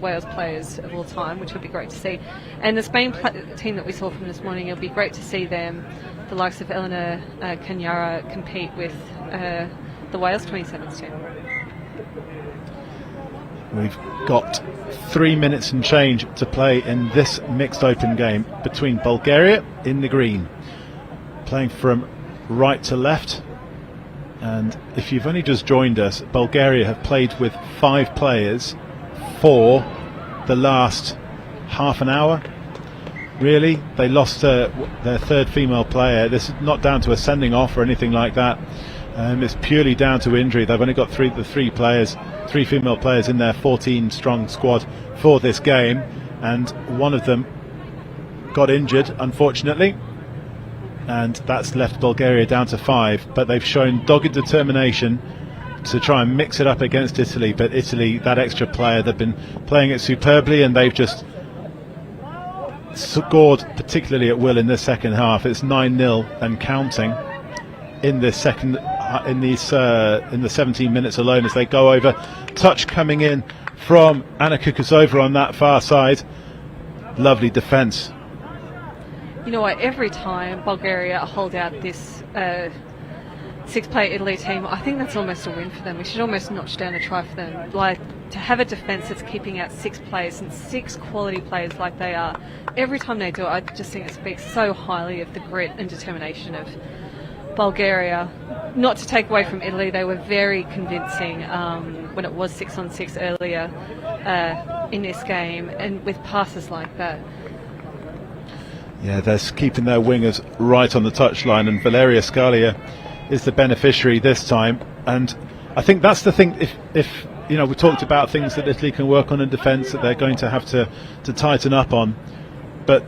Wales players of all time, which would be great to see. And the Spain team that we saw from this morning, it'll be great to see them, the likes of Elena Kanyara, compete with the Wales 27s team. We've got 3 minutes and change to play in this mixed open game between Bulgaria in the green, playing from right to left. And if you've only just joined us, Bulgaria have played with 5 players for the last half an hour. Really, they lost their third female player. This is not down to a sending off or anything like that. It's purely down to injury. They've only got three female players in their 14-strong squad for this game, and one of them got injured, unfortunately, and that's left Bulgaria down to 5. But they've shown dogged determination to try and mix it up against Italy. But Italy, that extra player, they've been playing it superbly, and they've just scored particularly at will in this second half. It's 9-0 and counting in this second. In the 17 minutes alone, as they go over, touch coming in from Anna Kukasova on that far side. Lovely defence. You know what, every time Bulgaria hold out this 6-player Italy team, I think that's almost a win for them. We should almost notch down a try for them. Like, to have a defence that's keeping out 6 players and 6 quality players like they are, every time they do it, I just think it speaks so highly of the grit and determination of Bulgaria. Not to take away from Italy, they were very convincing when it was 6-on-6 earlier in this game, and with passes like that. Yeah, they're keeping their wingers right on the touchline, and Valeria Scalia is the beneficiary this time. And I think that's the thing. If you know, we talked about things that Italy can work on in defence that they're going to have to tighten up on, but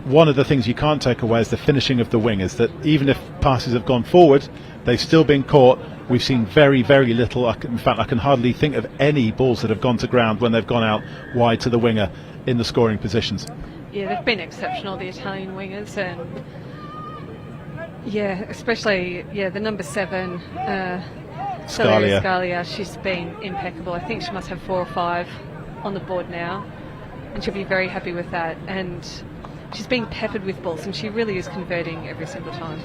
one of the things you can't take away is the finishing of the wingers, that even if passes have gone forward, they've still been caught. We've seen very, very little. In fact, I can hardly think of any balls that have gone to ground when they've gone out wide to the winger in the scoring positions. Yeah, they've been exceptional, the Italian wingers, and especially the number 7, Scalia. She's been impeccable. I think she must have 4 or 5 on the board now, and she'll be very happy with that. And she's being peppered with balls, and she really is converting every single time.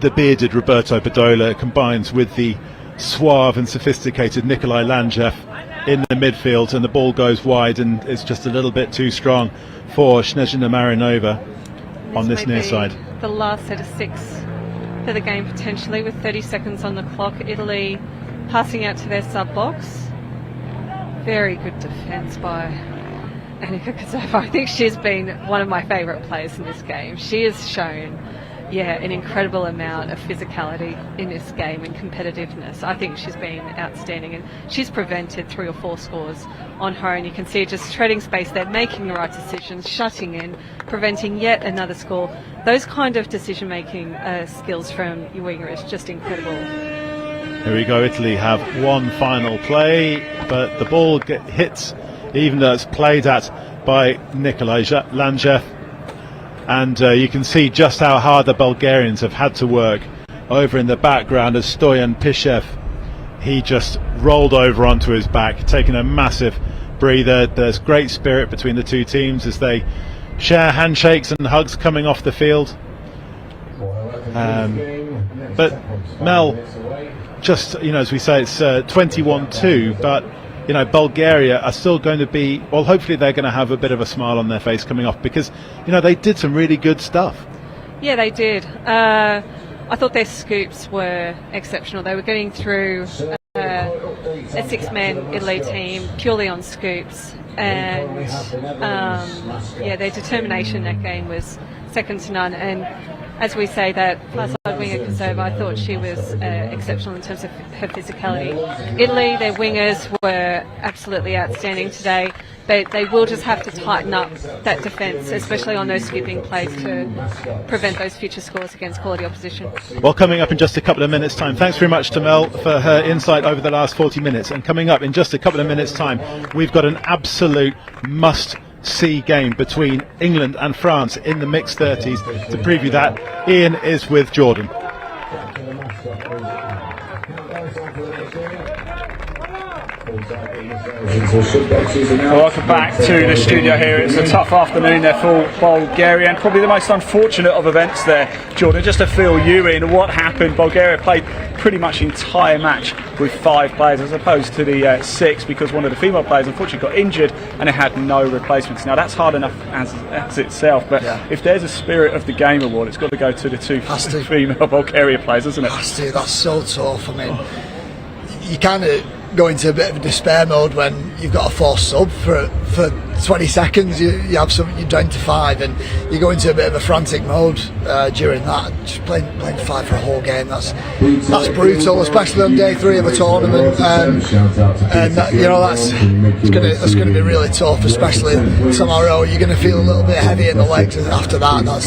the bearded Roberto Badola combines with the suave and sophisticated Nikolai Landjev in the midfield, and the ball goes wide and it's just a little bit too strong for Snezhina Marinova on this near side. The last set of 6 for the game potentially, with 30 seconds on the clock. Italy passing out to their sub box. Very good defence by Annika Kozova. I think she's been one of my favourite players in this game. She has shown, an incredible amount of physicality in this game and competitiveness. I think she's been outstanding, and she's prevented 3 or 4 scores on her, and you can see her just treading space there, making the right decisions, shutting in, preventing yet another score. Those kind of decision-making skills from your winger is just incredible. Here we go. Italy have one final play, but the ball hits, even though it's played at by Nikolai Landjev. And you can see just how hard the Bulgarians have had to work over in the background as Stoyan Pishev, he just rolled over onto his back, taking a massive breather. There's great spirit between the two teams as they share handshakes and hugs coming off the field. But Mel, just, as we say, it's 21-2, but Bulgaria are still going to be, well, hopefully they're going to have a bit of a smile on their face coming off, because they did some really good stuff. Yeah, they did. I thought their scoops were exceptional. They were getting through a 6-man Italy team purely on scoops, and their determination in that game was second to none. And as we say, that far side winger Kozova, I thought she was exceptional in terms of her physicality. Italy, their wingers were absolutely outstanding today, but they will just have to tighten up that defence, especially on those skipping plays, to prevent those future scores against quality opposition. Well, coming up in just a couple of minutes' time, thanks very much to Mel for her insight over the last 40 minutes. And coming up in just a couple of minutes' time, we've got an absolute must-see game between England and France in the mixed 30s. To preview that, Ian is with Jordan. Welcome back to the studio here. It's a tough afternoon there for Bulgaria, and probably the most unfortunate of events there, Jordan. Just to fill you in, what happened? Bulgaria played pretty much the entire match with 5 players as opposed to the 6, because one of the female players unfortunately got injured and it had no replacements. Now that's hard enough as itself, but if there's a Spirit of the Game award, it's got to go to the 2 female Bulgaria players, isn't it? Has to. That's so tough. I mean, you kind of go into a bit of a despair mode when you've got a forced sub for 20 seconds. You have something, you're down to 5, and you go into a bit of a frantic mode during that. Just playing 5 for a whole game, that's brutal, especially on day 3 of a tournament. And that's going to be really tough, especially tomorrow. You're going to feel a little bit heavy in the legs after that. That's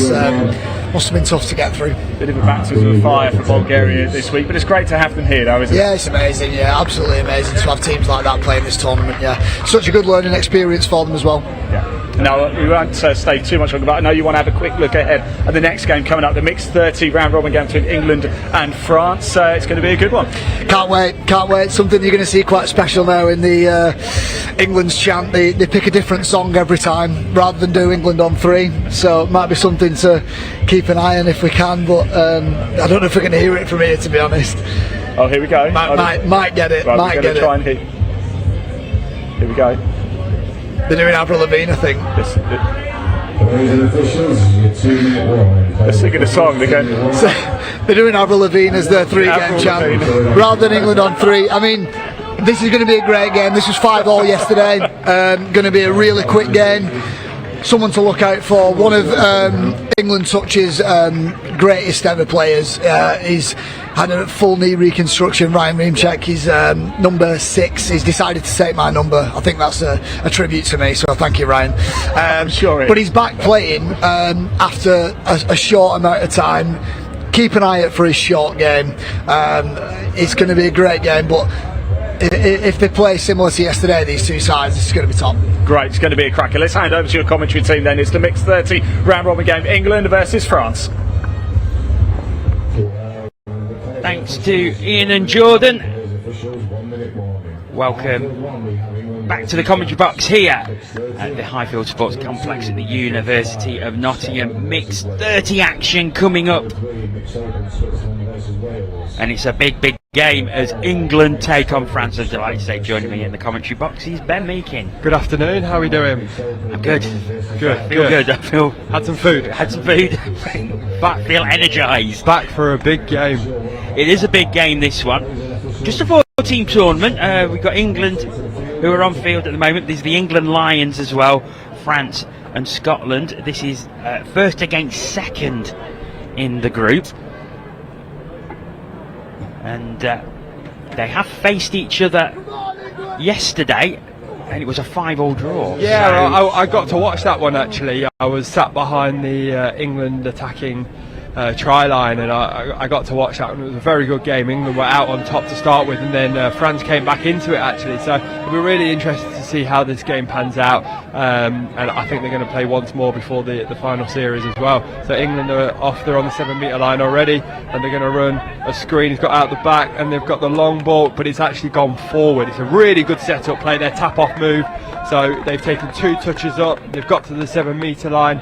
must have been tough to get through. Bit of a baptism of fire for Bulgaria this week, but it's great to have them here, though, isn't it? Yeah, it's amazing. Yeah, absolutely amazing to have teams like that playing this tournament. Yeah, such a good learning experience for them as well. Yeah. Now, we won't stay too much longer, but I know you want to have a quick look ahead at the next game coming up, the mixed 30 round robin game between England and France. It's going to be a good one. Can't wait. Something you're going to see quite special now in the England's chant. They pick a different song every time rather than do England on 3, so it might be something to keep an eye on if we can, but I don't know if we're going to hear it from here, to be honest. Oh, here we go. Might get it. Right, might get it. Try and hit. Here we go. They're doing Avril Lavigne, I think. They're singing a song. They're doing Avril Lavigne as their 3-game chant rather than England on 3. I mean, this is going to be a great game. This was 5-5 yesterday. Going to be a really quick game. Someone to look out for. One of England Touch's greatest ever players. He's had a full knee reconstruction. Ryan Reemchek, he's number 6. He's decided to take my number. I think that's a tribute to me, so thank you, Ryan. I'm sure. But he's back playing after a short amount of time. Keep an eye out for his short game. It's going to be a great game, but if they play similar to yesterday, these two sides, it's going to be top. Great, it's going to be a cracker. Let's hand over to your commentary team then. It's the mixed 30 round robin game, England versus France. Thanks to Ian and Jordan. Welcome back to the commentary box here at the Highfield Sports Complex at the University of Nottingham. Mixed 30 action coming up, and it's a big game as England take on France. I'm delighted to say joining me in the commentary box is Ben Meakin. Good afternoon, how are we doing? I'm good. Good. I feel good. I feel Had some food. but feel energised. Back for a big game. It is a big game, this one. Just a 4-team tournament. We've got England who are on field at the moment. There's the England Lions as well, France and Scotland. This is first against second in the group. And they have faced each other yesterday, and it was a 5-5 draw. Yeah, so I got to watch that one actually. I was sat behind the England attacking try line, and I got to watch that, and it was a very good game. England were out on top to start with, and then France came back into it actually. So it'll be really interesting to see how this game pans out, and I think they're going to play once more before the final series as well. So England are off, they're on the 7-metre line already, and they're going to run a screen. It's got out the back, and they've got the long ball, but it's actually gone forward. It's a really good setup play, their tap-off move. So they've taken 2 touches up, they've got to the 7-metre line.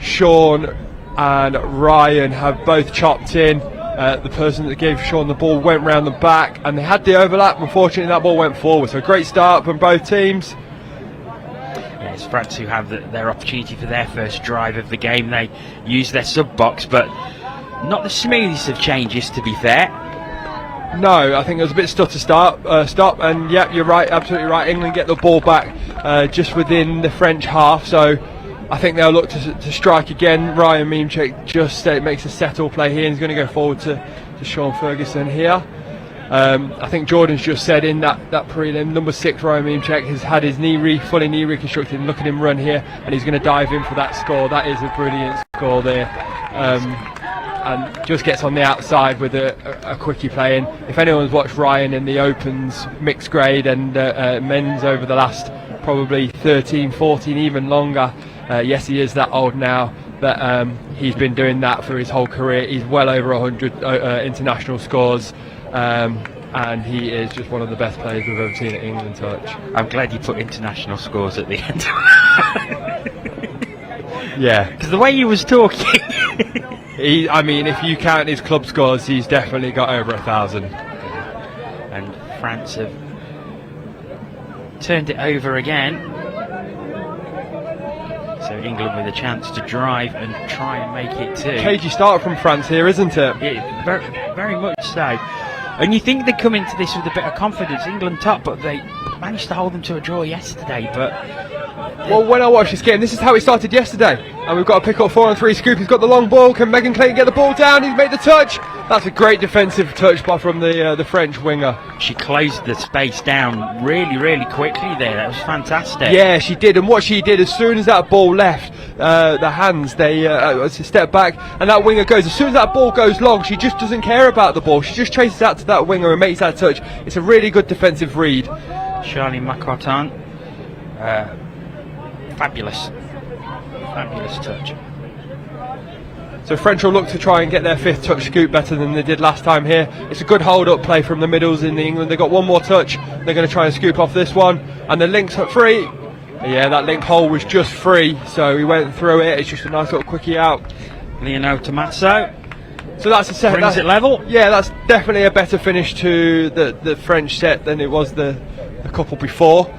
Sean and Ryan have both chopped in. The person that gave Sean the ball went round the back, and they had the overlap. Unfortunately, that ball went forward. So a great start from both teams. Yeah, it's France who have their opportunity for their first drive of the game. They use their sub box, but not the smoothest of changes, to be fair. No, I think it was a bit stop, and yeah, you're right, absolutely right. England get the ball back just within the French half, so I think they'll look to strike again. Ryan Meemchek just makes a settle play here, and he's going to go forward to Sean Ferguson here. I think Jordan's just said in that prelim, number 6 Ryan Meemchek has had his fully knee reconstructed, and look at him run here, and he's going to dive in for that score. That is a brilliant score there. And just gets on the outside with a quickie play in. If anyone's watched Ryan in the Opens mixed grade and men's over the last probably 13, 14, even longer, yes, he is that old now, but he's been doing that for his whole career. He's well over 100 international scores, and he is just one of the best players we've ever seen at England touch. I'm glad you put international scores at the end. Yeah, because the way he was talking. I mean, if you count his club scores, he's definitely got over 1,000. And France have turned it over again. So England with a chance to drive and try and make it too. Cagey start from France here, isn't it? Yeah, very, very much so. And you think they'd come into this with a bit of confidence. England top, but they managed to hold them to a draw yesterday. But well, when I watched this game, this is how it started yesterday. And we've got to pick up 4-on-3 scoop. He's got the long ball. Can Megan Clayton get the ball down? He's made the touch. That's a great defensive touch from the French winger. She closed the space down really, really quickly there. That was fantastic. Yeah, she did. And what she did, as soon as that ball left the hands, they step back, and that winger goes. As soon as that ball goes long, she just doesn't care about the ball. She just chases out to that winger and makes that touch. It's a really good defensive read. Charlie Macartan. Fabulous touch. So French will look to try and get their 5th touch scoop better than they did last time here. It's a good hold-up play from the middles in England. They got one more touch. They're going to try and scoop off this one, and the link's free. Yeah, that link hole was just free, so he went through it. It's just a nice little quickie out. Lionel Tommaso. So that's a set. Brings it level. Yeah, that's definitely a better finish to the French set than it was the couple before.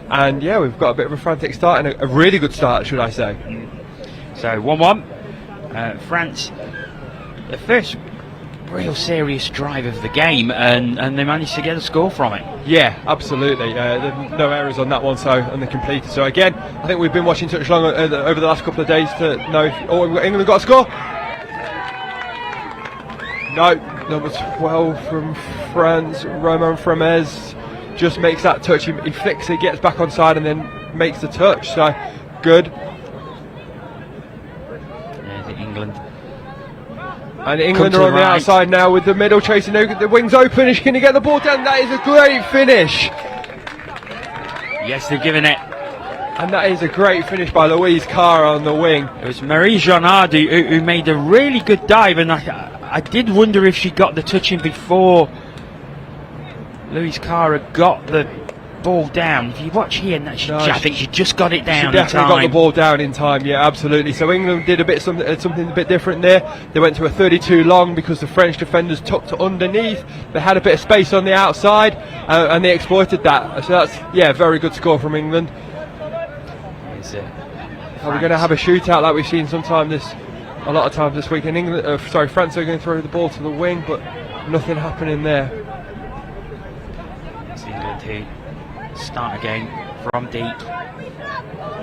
And yeah, we've got a bit of a frantic start and a really good start, should I say. So 1-1. France, the first real serious drive of the game, and they managed to get a score from it. Yeah, absolutely. No errors on that one, so, and they completed. So again, I think we've been watching touch long over the last couple of days to know if England got a score. No, number 12 from France, Romain Fremez, just makes that touch. He flicks it, gets back on side, and then makes the touch. So good. England. And England are on the outside now with the middle chasing. The wings open. Is he going to get the ball down? That is a great finish. Yes, they've given it. And that is a great finish by Louise Carr on the wing. It was Marie Jonard who made a really good dive, and I did wonder if she got the touch in before Louise Carr had got the ball down. If you watch here, I think she just got it down. She definitely got the ball down in time. Yeah, absolutely. So England did something a bit different there. They went to a 32 long because the French defenders tucked underneath. They had a bit of space on the outside, and they exploited that. So that's very good score from England. Are we going to have a shootout like we've seen a lot of times this week in England? France are going to throw the ball to the wing, but nothing happening there. It's England who start again from deep.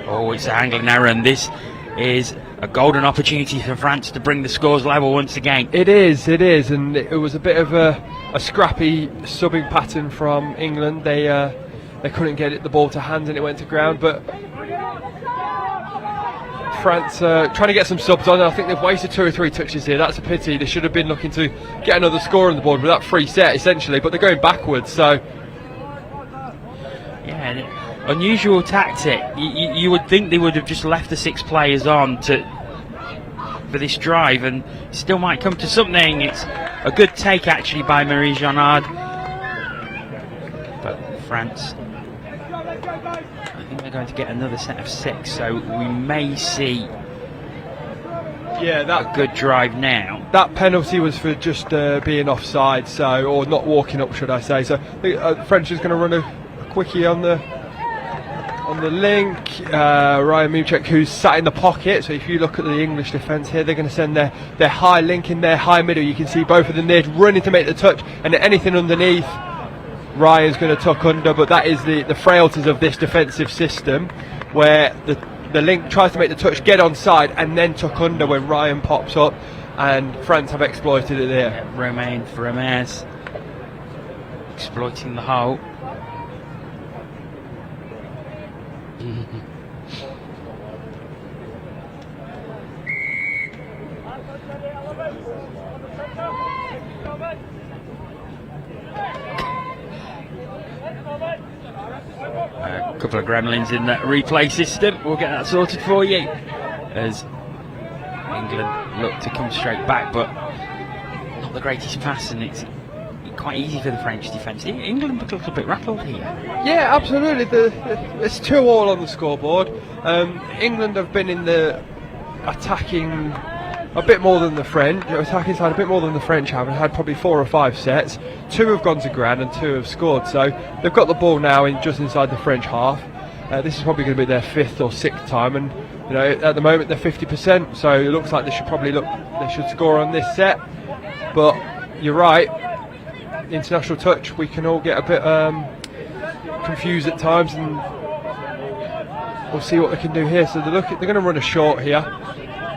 Oh, it's a handling error, and this is a golden opportunity for France to bring the scores level once again. It is, and it was a bit of a scrappy subbing pattern from England. They couldn't get the ball to hand, and it went to ground, but France trying to get some subs on. I think they've wasted 2 or 3 touches here. That's a pity. They should have been looking to get another score on the board with that free set essentially, but they're going backwards. So yeah, unusual tactic. You would think they would have just left the 6 players on for this drive, and still might come to something. It's a good take actually by Marie Jeannard, but France, I think they're going to get another set of 6, so we may see a good drive now. That penalty was for just being offside, or not walking up, should I say. So French is going to run a quickie on the link. Ryan Mumchek, who's sat in the pocket. So if you look at the English defence here, they're going to send their high link in their high middle. You can see both of them there running to make the touch, and anything underneath, Ryan's going to tuck under. But that is the frailties of this defensive system, where the link tries to make the touch, get onside, and then tuck under when Ryan pops up, and France have exploited it there. Yeah, Romain Vermeers exploiting the hole. A couple of gremlins in that replay system. We'll get that sorted for you as England look to come straight back, but not the greatest pass, and it's quite easy for the French defence. England look a little bit rattled here. Yeah, absolutely. It's 2-2 on the scoreboard. England have been in the attacking a bit more than the French, attacking side a bit more than the French have, and had probably 4 or 5 sets. 2 have gone to ground and 2 have scored, so they've got the ball now just inside the French half. This is probably going to be their 5th or 6th time, and at the moment they're 50%, so it looks like they should score on this set. But you're right, international touch, we can all get a bit confused at times, and we'll see what they can do here. So they're going to run a short here.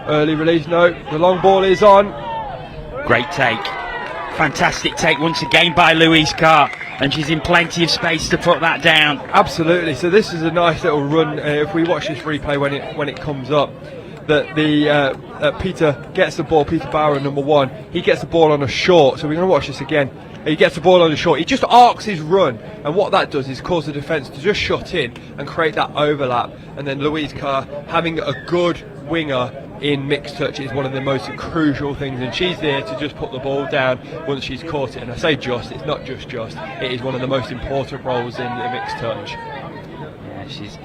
Early release, no, the long ball is on. Great take, fantastic take once again by Louise Carr, and she's in plenty of space to put that down. Absolutely. So this is a nice little run. If we watch this replay when it comes up, that Peter gets the ball, Peter Bauer, number 1, he gets the ball on a short. So we're going to watch this again. He gets the ball on the short. He just arcs his run, and what that does is cause the defence to just shut in and create that overlap. And then Louise Carr, having a good winger in mixed touch, is one of the most crucial things, and she's there to just put the ball down once she's caught it. And I say it's not just, it is one of the most important roles in the mixed touch. Yeah, she's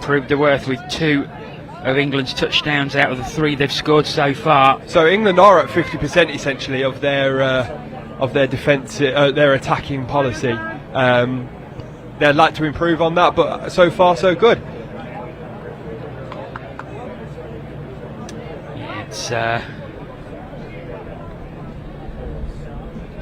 proved her worth with 2 of England's touchdowns out of the 3 they've scored so far. So England are at 50% essentially of their defence, their attacking policy. They'd like to improve on that, but so far so good. It's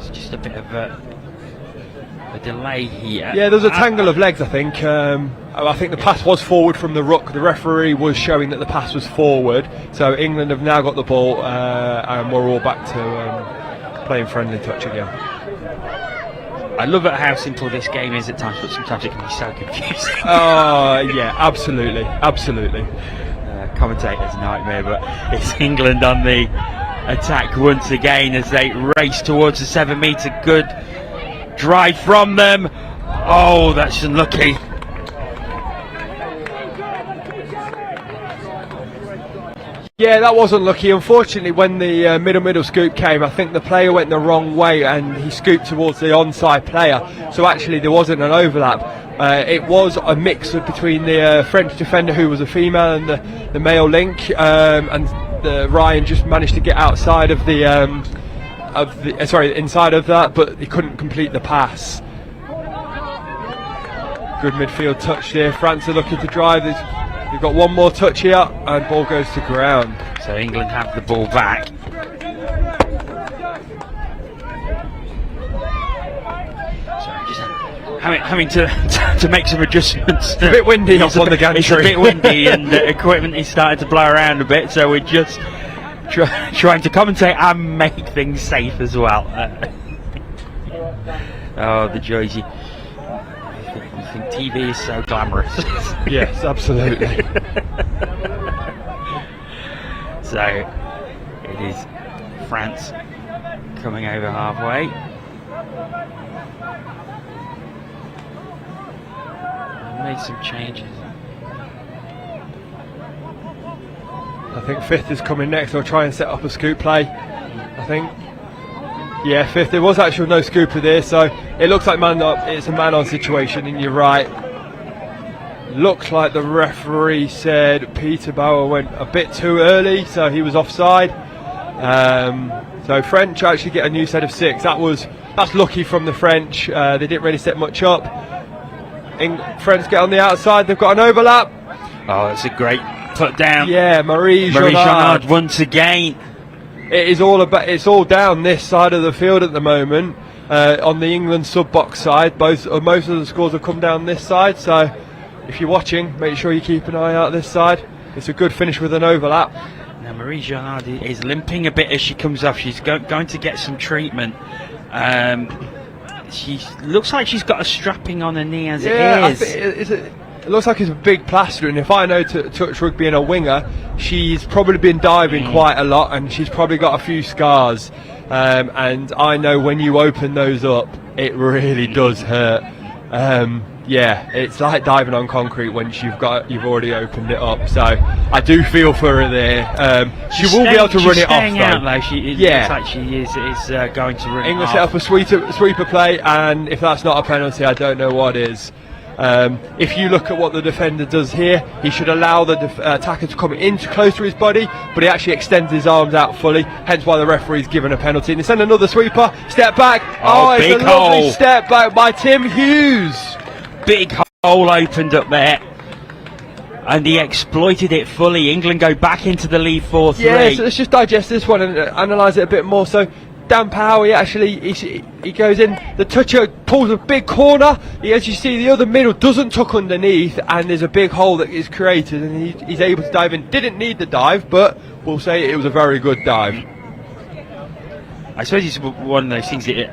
just a bit of a delay here. Yeah, there's a tangle of legs, I think. I think the pass was forward from the ruck. The referee was showing that the pass was forward. So England have now got the ball, and we're all back to playing friendly touch again. I love how simple this game is at times, but sometimes it can be so confusing. Oh, yeah, absolutely. Commentator's nightmare, but it's England on the attack once again as they race towards the 7-metre. Good drive from them. Oh, that's unlucky. Yeah, that was unlucky. Unfortunately, when the middle scoop came, I think the player went the wrong way and he scooped towards the onside player. So actually there wasn't an overlap. It was a mix between the French defender, who was a female, and the male link, and Ryan just managed to get outside of the inside of that, but he couldn't complete the pass. Good midfield touch there. France are looking to drive. They've got one more touch here, and ball goes to ground. So England have the ball back. Having to make some adjustments. It's a bit windy up on the gantry. It's a bit windy and equipment is starting to blow around a bit, so we're just trying to commentate and make things safe as well. Oh, the joys. You think TV is so glamorous. Yes, absolutely. So it is France coming over halfway. Made some changes. I think fifth is coming next. They'll try and set up a scoop play, I think. Yeah, fifth. There was actually no scooper there, so it looks like it's a man-on situation, and you're right. Looks like the referee said Peter Bauer went a bit too early, so he was offside. So French actually get a new set of 6. That's lucky from the French. They didn't really set much up. French get on the outside. They've got an overlap. Oh, that's a great put down. Yeah, Marie Jonard once again. It's all down this side of the field at the moment. On the England sub-box side, most of the scores have come down this side. So if you're watching, make sure you keep an eye out this side. It's a good finish with an overlap. Now Marie Jonard is limping a bit as she comes off. She's going to get some treatment. She looks like she's got a strapping on her knee as it is. It looks like it's a big plaster, and if I know touch rugby and a winger, she's probably been diving quite a lot, and she's probably got a few scars. And I know when you open those up, it really does hurt. Yeah, it's like diving on concrete once you've already opened it up. So I do feel for her there. She will be able to run it off though. Out, though. Looks like she is going to run England it set off. up a sweeper play, and if that's not a penalty, I don't know what is. If you look at what the defender does here, he should allow the attacker to come in close to his body, but he actually extends his arms out fully, hence why the referee's given a penalty. And they send another sweeper, step back. It's a lovely step back by Tim Hughes. Big hole opened up there, and he exploited it fully. England go back into the lead 4-3. Yeah, so let's just digest this one and analyse it a bit more. So Dan Powell, he goes in, the toucher pulls a big corner, as you see the other middle doesn't tuck underneath, and there's a big hole that is created, and he's able to dive in. Didn't need the dive, but we'll say it was a very good dive. I suppose it's one of those things that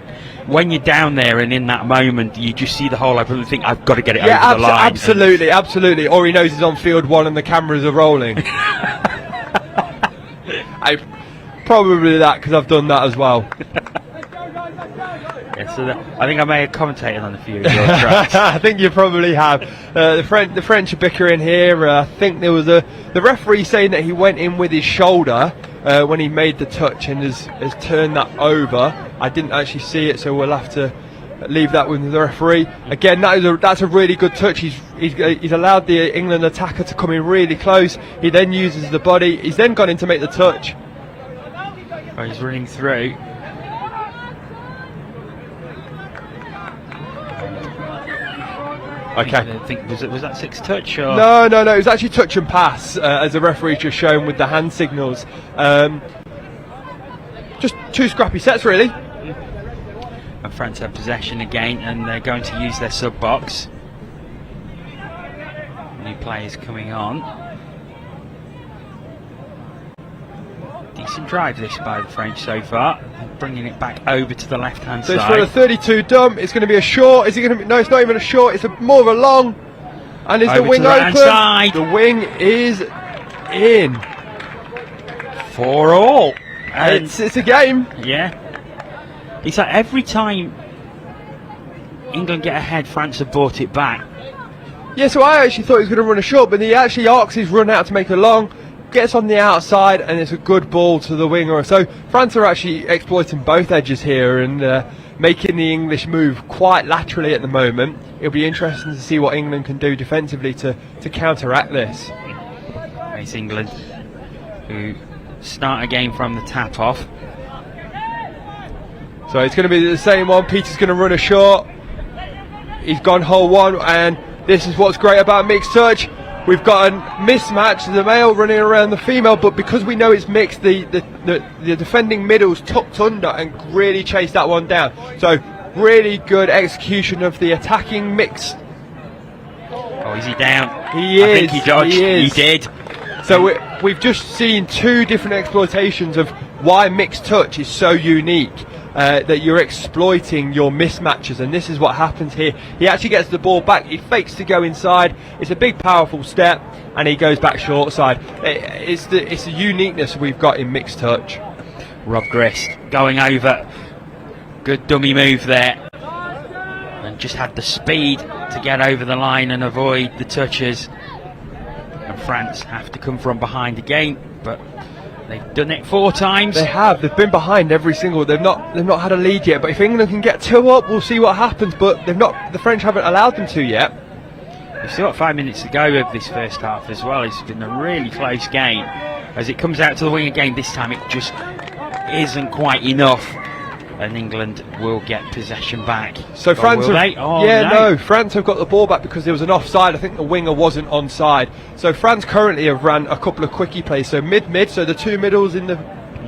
when you're down there and in that moment you just see the hole open and think, I've got to get it over the line. Absolutely. Or he knows he's on field 1 and the cameras are rolling. Probably that, because I've done that as well. Yeah, so I think I may have commentated on a few of your tracks. I think you probably have. The French are bickering here. I think there was the referee saying that he went in with his shoulder when he made the touch and has turned that over. I didn't actually see it, so we'll have to leave that with the referee. Again, that's a really good touch. He's allowed the England attacker to come in really close. He then uses the body. He's then gone in to make the touch. Oh, he's running through. Okay. I think was that 6 touch? Or? No. It was actually touch and pass, as the referee just shown with the hand signals. Just 2 scrappy sets, really. And France have possession again, and they're going to use their sub box. New players coming on. Decent drive this by the French so far, bringing it back over to the left-hand side. So it's for a 32 dump. It's going to be a short. Is it going to be? No, it's not even a short. It's more of a long. And is the wing open? Side. The wing is in. 4-all. It's a game. Yeah. It's like every time England get ahead, France have brought it back. Yeah, so I actually thought he was going to run a short, but he actually arcs his run out to make a long. Gets on the outside, and it's a good ball to the winger. So France are actually exploiting both edges here, and making the English move quite laterally at the moment. It'll be interesting to see what England can do defensively to counteract this. It's England who start again from the tap off. So it's going to be the same one. Peter's going to run a short. He's gone hole one, and this is what's great about mixed touch. We've got a mismatch, the male running around the female, but because we know it's mixed, the defending middle's tucked under and really chased that one down. So really good execution of the attacking mixed. Oh, is he down? He is. I think he dodged. He did. So we've just seen two different exploitations of why mixed touch is so unique. That you're exploiting your mismatches, and this is what happens here. He actually gets the ball back, he fakes to go inside, it's a big powerful step, and he goes back short side. It's the uniqueness we've got in mixed touch. Rob Grist going over, good dummy move there, and just had the speed to get over the line and avoid the touches. And France have to come from behind again, but they've done it 4 times. They have. They've been behind every single. They've not had a lead yet. But if England can get 2 up, we'll see what happens. But they've not. The French haven't allowed them to yet. We've still got 5 minutes to go of this first half as well. It's been a really close game. As it comes out to the wing again, this time it just isn't quite enough, and England will get possession back. So France have, oh, no, France have got the ball back because there was an offside. I think the winger wasn't onside. So France currently have ran a couple of quickie plays. So mid, so the 2 middles in the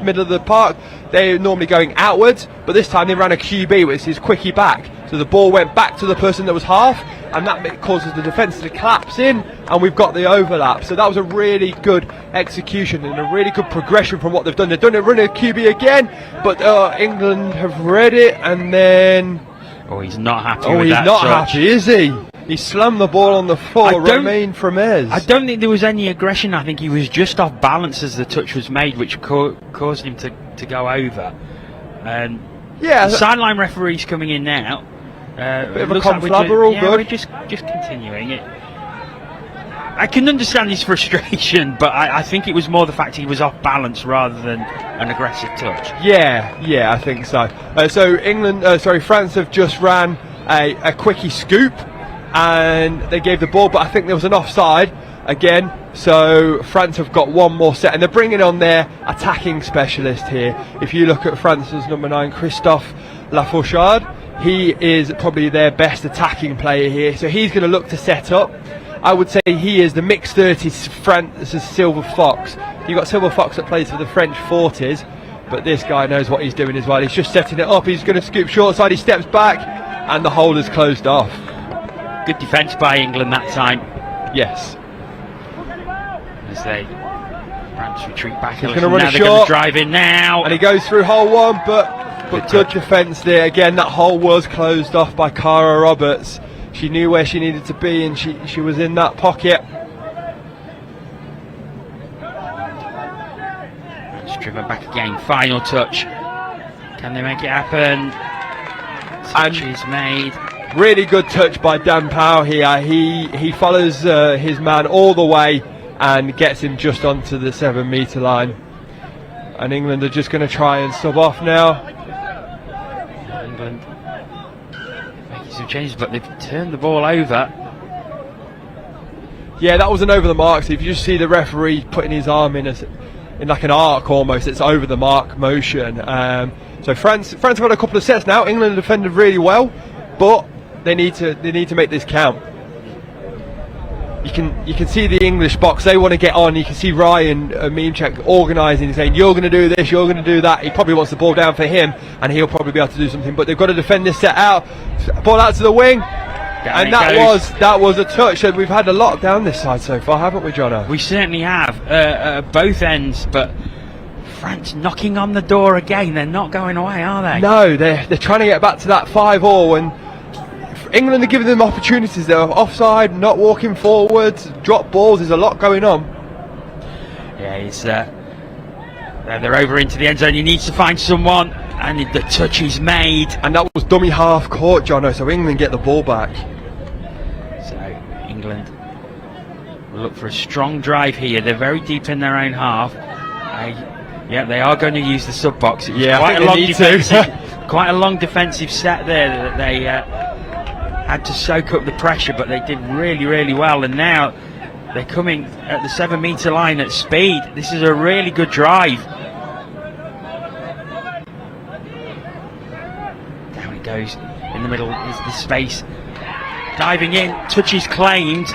middle of the park, they're normally going outwards, but this time they ran a QB, which is quickie back. So the ball went back to the person that was half, and that causes the defence to collapse in, and we've got the overlap. So that was a really good execution and a really good progression from what they've done. They've done it, run a QB again, but England have read it, and then... Oh, he's not happy with that. Oh, he's not happy, is he? He slammed the ball on the floor. Romain Fromez. I don't think there was any aggression. I think he was just off balance as the touch was made, which caused him to go over. Yeah, the sideline referee's coming in now. Bit of a conflabber, all good. We're just continuing it. I can understand his frustration, but I think it was more the fact he was off balance rather than an aggressive touch. Yeah, I think so. So France have just ran a quickie scoop, and they gave the ball, but I think there was an offside again. So France have got one more set, and they're bringing on their attacking specialist here. If you look at France's number 9, Christophe Lafourchard, he is probably their best attacking player here. So he's going to look to set up. I would say he is the mixed 30s France's Silver Fox. You've got Silver Fox that plays for the French 40s, but this guy knows what he's doing as well. He's just setting it up. He's going to scoop short side. He steps back, and the hole is closed off. Good defence by England that time. Yes. As France retreat back a He's little. going to run now a they're short, going to drive in now, and he goes through hole 1, but good defence there. Again, that hole was closed off by Cara Roberts. She knew where she needed to be, and she was in that pocket. It's driven back again. Final touch. Can they make it happen? Touch is made. Really good touch by Dan Powell here. He follows his man all the way and gets him just onto the 7-metre line. And England are just going to try and sub off now. England making some changes, but they've turned the ball over. Yeah, that wasn't over the mark. So if you just see the referee putting his arm in like an arc almost, it's over the mark motion. So France have had a couple of sets now. England defended really well, but they need to make this count. You can see the English box. They want to get on. You can see Ryan Memchek organising, saying, "You're going to do this. You're going to do that." He probably wants the ball down for him, and he'll probably be able to do something. But they've got to defend this set out. Ball out to the wing, and that was a touch. And we've had a lot down this side so far, haven't we, Jono? We certainly have, at both ends. But France knocking on the door again. They're not going away, are they? No, they're trying to get back to that 5-all, and England are giving them opportunities. They're offside, not walking forwards, drop balls. There's a lot going on. Yeah, they're over into the end zone. He needs to find someone, and the touch is made. And that was dummy half court, Jono. So England get the ball back. So England will look for a strong drive here. They're very deep in their own half. Yeah, they are going to use the sub box. It was quite a long defensive. Quite a long defensive set there that they had to soak up the pressure, but they did really, really well. And now they're coming at the 7 metre line at speed. This is a really good drive. Down it goes. In the middle is the space. Diving in. Touch is claimed.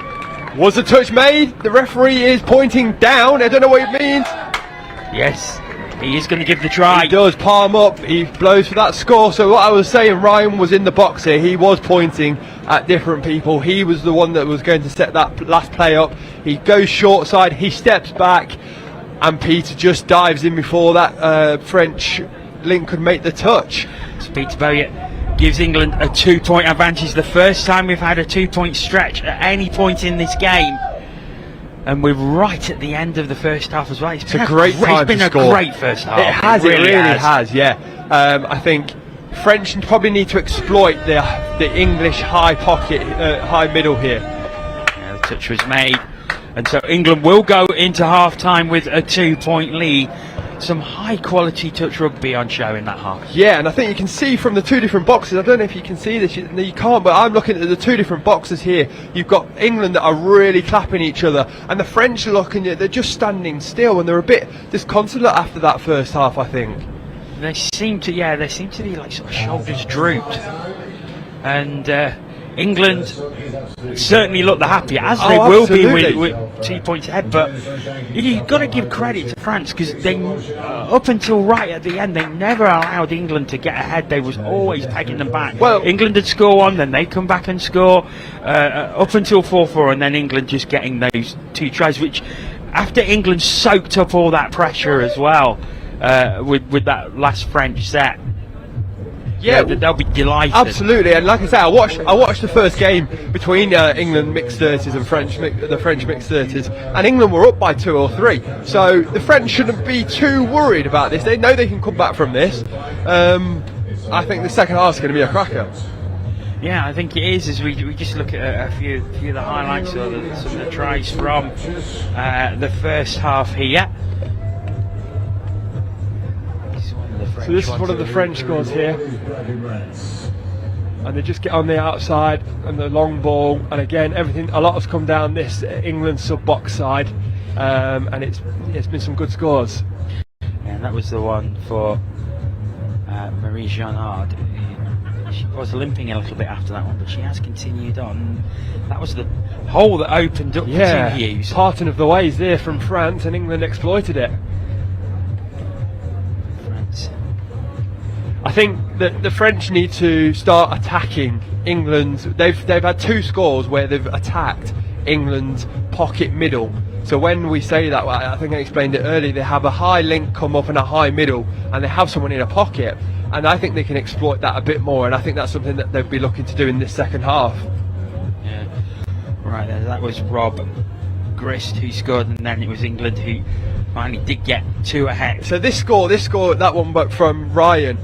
Was the touch made? The referee is pointing down. I don't know what it means. Yes, he is going to give the try. He does palm up. He blows for that score. So what I was saying, Ryan was in the box here. He was pointing at different people. He was the one that was going to set that last play up. He goes short side. He steps back, and Peter just dives in before that French link could make the touch. So Peter Bowyer gives England a 2-point advantage. The first time we've had a 2-point stretch at any point in this game. And we're right at the end of the first half as well. It's a great time to score. It's been a great first half. It really has, yeah. I think French probably need to exploit the English high pocket, high middle here. Yeah, the touch was made. And so England will go into half-time with a 2-point lead. Some high-quality touch rugby on show in that half. Yeah, and I think you can see from the two different boxes, I don't know if you can see this, you can't, but I'm looking at the two different boxes here. You've got England that are really clapping each other, and the French are looking, they're just standing still, and they're a bit disconsolate after that first half, I think. They seem to be like sort of shoulders drooped. And England certainly look the happier, as they will be with 2 points ahead. But you've got to give credit to France, because they, up until right at the end, they never allowed England to get ahead. They was always pegging them back. Well, England would score one, then they come back and score up until 4-4, and then England just getting those 2 tries, which after England soaked up all that pressure as well with that last French set. Yeah, they'll be delighted. Absolutely, and like I say, I watched the first game between England mixed 30s and the French mixed 30s, and England were up by 2 or 3. So the French shouldn't be too worried about this. They know they can come back from this. I think the second half is going to be a cracker. Yeah, I think it is. As we just look at a few of the highlights or some of the tries from the first half here. So this is one of the French scores here, and they just get on the outside and the long ball, and again a lot has come down this England sub box side, and it's been some good scores. And that was the one for Marie Jeanard. She was limping a little bit after that one, but she has continued on. That was the hole that opened up for Tim Hughes. Parting of the ways there from France, and England exploited it. I think that the French need to start attacking England. They've had 2 scores where they've attacked England's pocket middle. So when we say that, I think I explained it earlier, they have a high link come up and a high middle, and they have someone in a pocket, and I think they can exploit that a bit more, and I think that's something that they'll be looking to do in this second half. Yeah, right there, that was Rob Grist who scored, and then it was England who finally did get 2 ahead. So this score, that one, but from Ryan,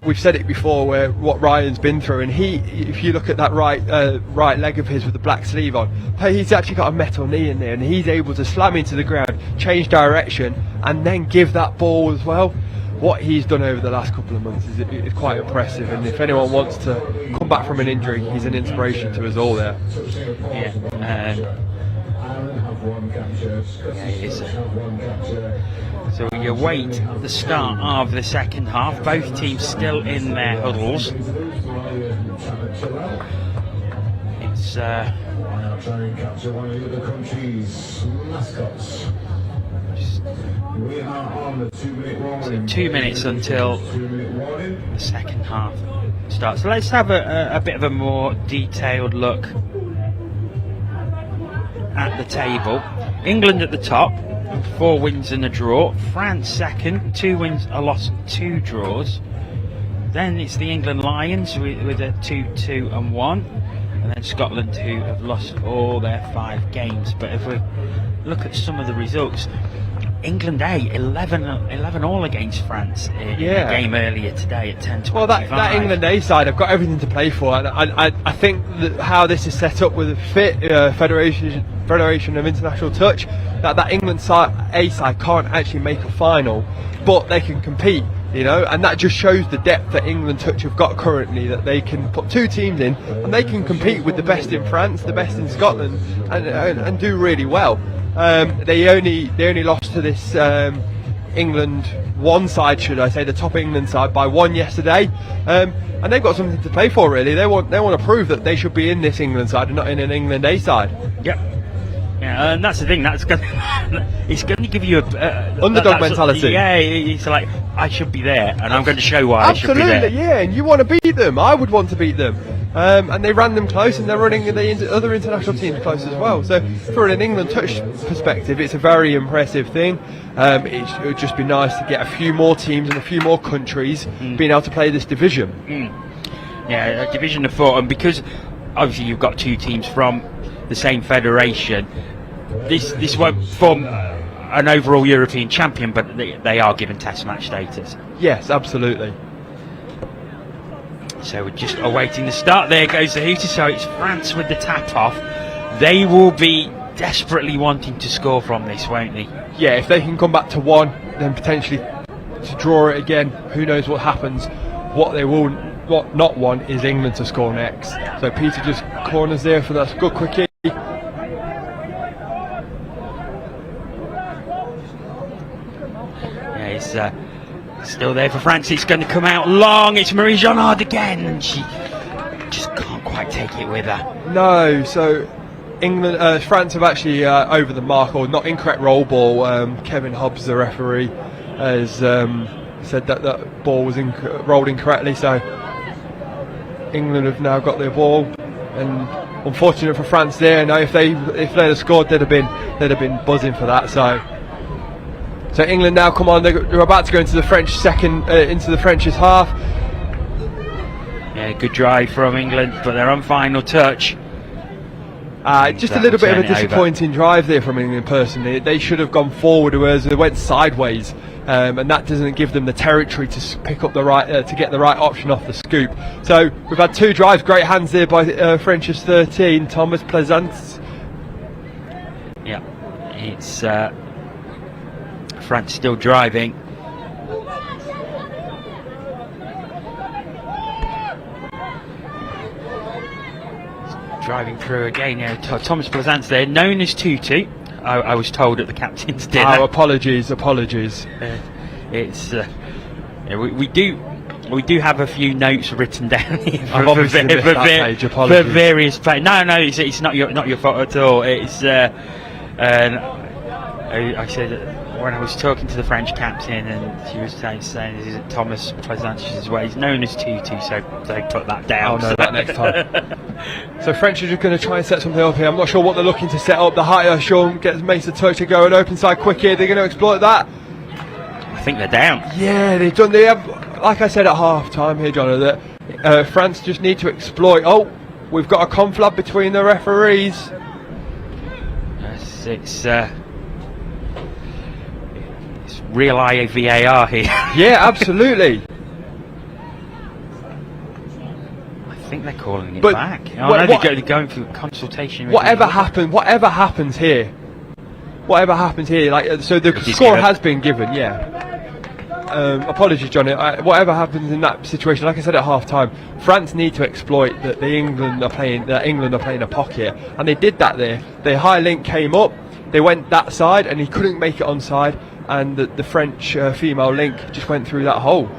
we've said it before, where what Ryan's been through, and if you look at that right leg of his with the black sleeve on, he's actually got a metal knee in there, and he's able to slam into the ground, change direction, and then give that ball as well. What he's done over the last couple of months is quite impressive, and if anyone wants to come back from an injury, he's an inspiration to us all there. Yeah, it is. So we await the start of the second half. Both teams still in their huddles. It's so 2 minutes until the second half starts. So let's have a bit of a more detailed look at the table. England at the top, 4 wins and a draw. France second, 2 wins, a loss, 2 draws. Then it's the England Lions with a 2-2 and 1, and then Scotland, who have lost all their 5 games. But if we look at some of the results, England A 11 all against France in a game earlier today at 10:25. Well, that England A side have got everything to play for, and I think that how this is set up with a fit Federation of International Touch, that England A side can't actually make a final, but they can compete You know, and that just shows the depth that England touch have got currently, that they can put 2 teams in and they can compete with the best in France, the best in Scotland, and do really well. They only lost to this England one side, should I say, the top England side, by 1 yesterday, and they've got something to play for. Really, they want to prove that they should be in this England side and not in an England A side. Yep. Yeah, and that's the thing. It's going to give you a underdog mentality. Yeah, it's like, I should be there, and I'm going to show why Absolutely, I should be there. yeah, and you want to beat them. I would want to beat them. And they ran them close, and they're running the other international teams close as well. So, from an England touch perspective, it's a very impressive thing. It would just be nice to get a few more teams and a few more countries being able to play this division. Yeah, a division of 4, and because obviously you've got 2 teams from the same federation, this won't form an overall European champion, but they are given test match status. Yes, absolutely. So we're just awaiting the start. There goes the hooter. So it's France with the tap off. They will be desperately wanting to score from this, won't they? Yeah, if they can come back to 1, then potentially to draw it again, who knows what happens. What not want is England to score next. So Peter just corners there for that good quickie. Yeah, he's still there for France. It's going to come out long. It's Marie Jonard again, and she just can't quite take it with her. No, so France have actually over the mark, or not incorrect roll ball. Kevin Hobbs, the referee, has said that ball was rolled incorrectly. So England have now got their ball, and unfortunate for France there. Now, if they'd have scored, they'd have been buzzing for that. So England now come on. They're about to go into the French into the French's half. Yeah, good drive from England, but they're on final touch. Just a little bit of a disappointing drive there from England. Personally, they should have gone forward, whereas they went sideways, and that doesn't give them the territory to pick up the right to get the right option off the scoop. So we've had 2 drives. Great hands there by French's 13, Thomas Plaisance. Yeah, it's France still driving. Driving through again. Yeah, Thomas Plaisance there, known as Tutu. I was told at the captain's dinner. Oh, apologies. It's we do have a few notes written down here I've obviously missed that page. Apologies. For various No, it's not your fault at all. It's I said when I was talking to the French captain, and she was saying is it Thomas Plaisance as well. He's known as Tutu, so they put that down. I'll know that next time. So French are just going to try and set something up here. I'm not sure what they're looking to set up. The height Sean makes a touch to go an open side quick here. They're going to exploit that. I think they're down. Yeah, they've done. They have, like I said at half time here, John, that France just need to exploit. Oh, we've got a conflab between the referees. Yes, it's real VAR here. Yeah, absolutely. I think they're calling it back. They're going through consultation. Whatever happens here, like so, the score has been given. Yeah. Apologies, Johnny. Whatever happens in that situation, like I said at half time, France need to exploit that England are playing a pocket, and they did that there. The high link came up, they went that side, and he couldn't make it onside, and the French female link just went through that hole.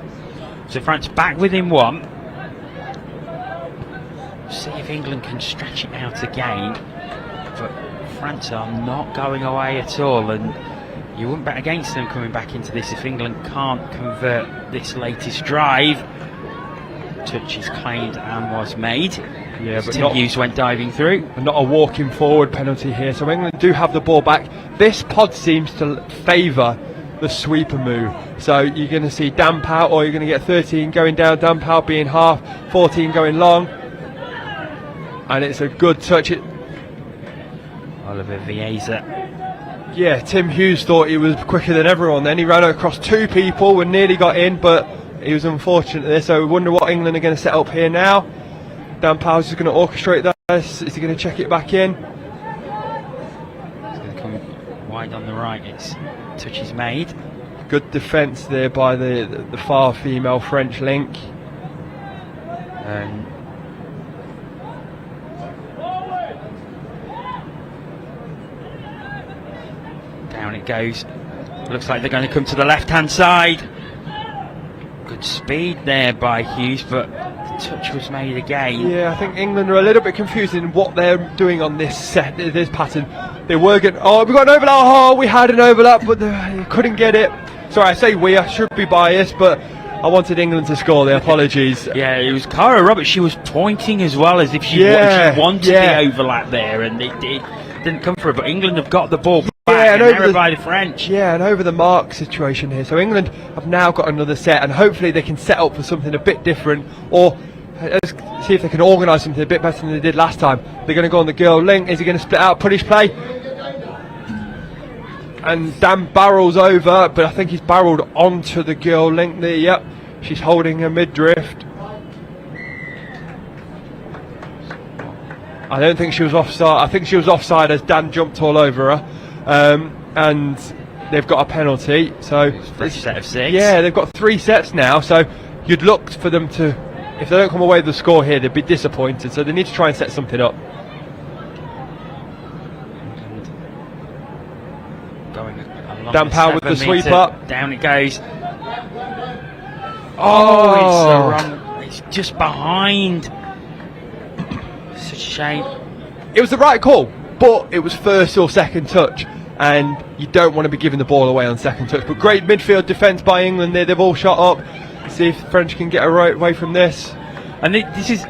So France back within 1. See if England can stretch it out again, but France are not going away at all, and you wouldn't bet against them coming back into this if England can't convert this latest drive. Touch is claimed and was made. Yeah, but Tim Hughes went diving through. And not a walking forward penalty here. So England do have the ball back. This pod seems to favour the sweeper move. So you're going to see damp out, or you're going to get 13 going down, damp out being half, 14 going long. And it's a good touch. Oliver Vieza. Yeah, Tim Hughes thought he was quicker than everyone then. He ran across 2 people and nearly got in, but he was unfortunate there. So we wonder what England are going to set up here now. Dan Powers is going to orchestrate that. Is he going to check it back in? It's going to come wide on the right. It's touch is made. Good defence there by the far female French link. And down it goes. Looks like they're going to come to the left-hand side. Good speed there by Hughes, but the touch was made again. Yeah, I think England are a little bit confused in what they're doing on this pattern. They were getting, oh, we got an overlap. Oh, we had an overlap, but they couldn't get it. Sorry, I say we. I should be biased, but I wanted England to score there. Apologies. Yeah, it was Cara Roberts. She was pointing as well as if she wanted the overlap there, and it didn't come through. But England have got the ball back, and over by the French. Yeah, and over the mark situation here. So England have now got another set, and hopefully they can set up for something a bit different, or let's see if they can organise something a bit better than they did last time. They're going to go on the girl link. Is he going to split out punish play? And Dan barrels over, but I think he's barreled onto the girl link there. Yep, she's holding her mid-drift. I don't think she was offside. I think she was offside as Dan jumped all over her. And they've got a penalty. So First set of 6. Yeah, they've got 3 sets now. So you'd look for them to, if they don't come away with the score here, they'd be disappointed. So they need to try and set something up. Dan Powell with the sweep up. Down it goes. Oh, it's the wrong. It's just behind. Such a shame. It was the right call, but it was first or second touch, and you don't want to be giving the ball away on second touch. But great midfield defence by England there. They've all shot up. Let's see if the French can get away from this. And this is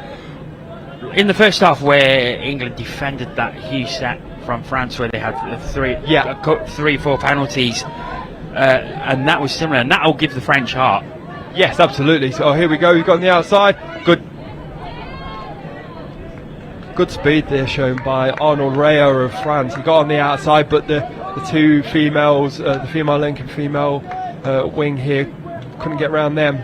in the first half where England defended that huge set from France, where they had 3-4 penalties, and that was similar, and that will give the French heart. Yes, absolutely. So here we go. We've got on the outside. Good speed there shown by Arnold Rayo of France. He got on the outside, but the two females, the female link and female wing here, couldn't get around them.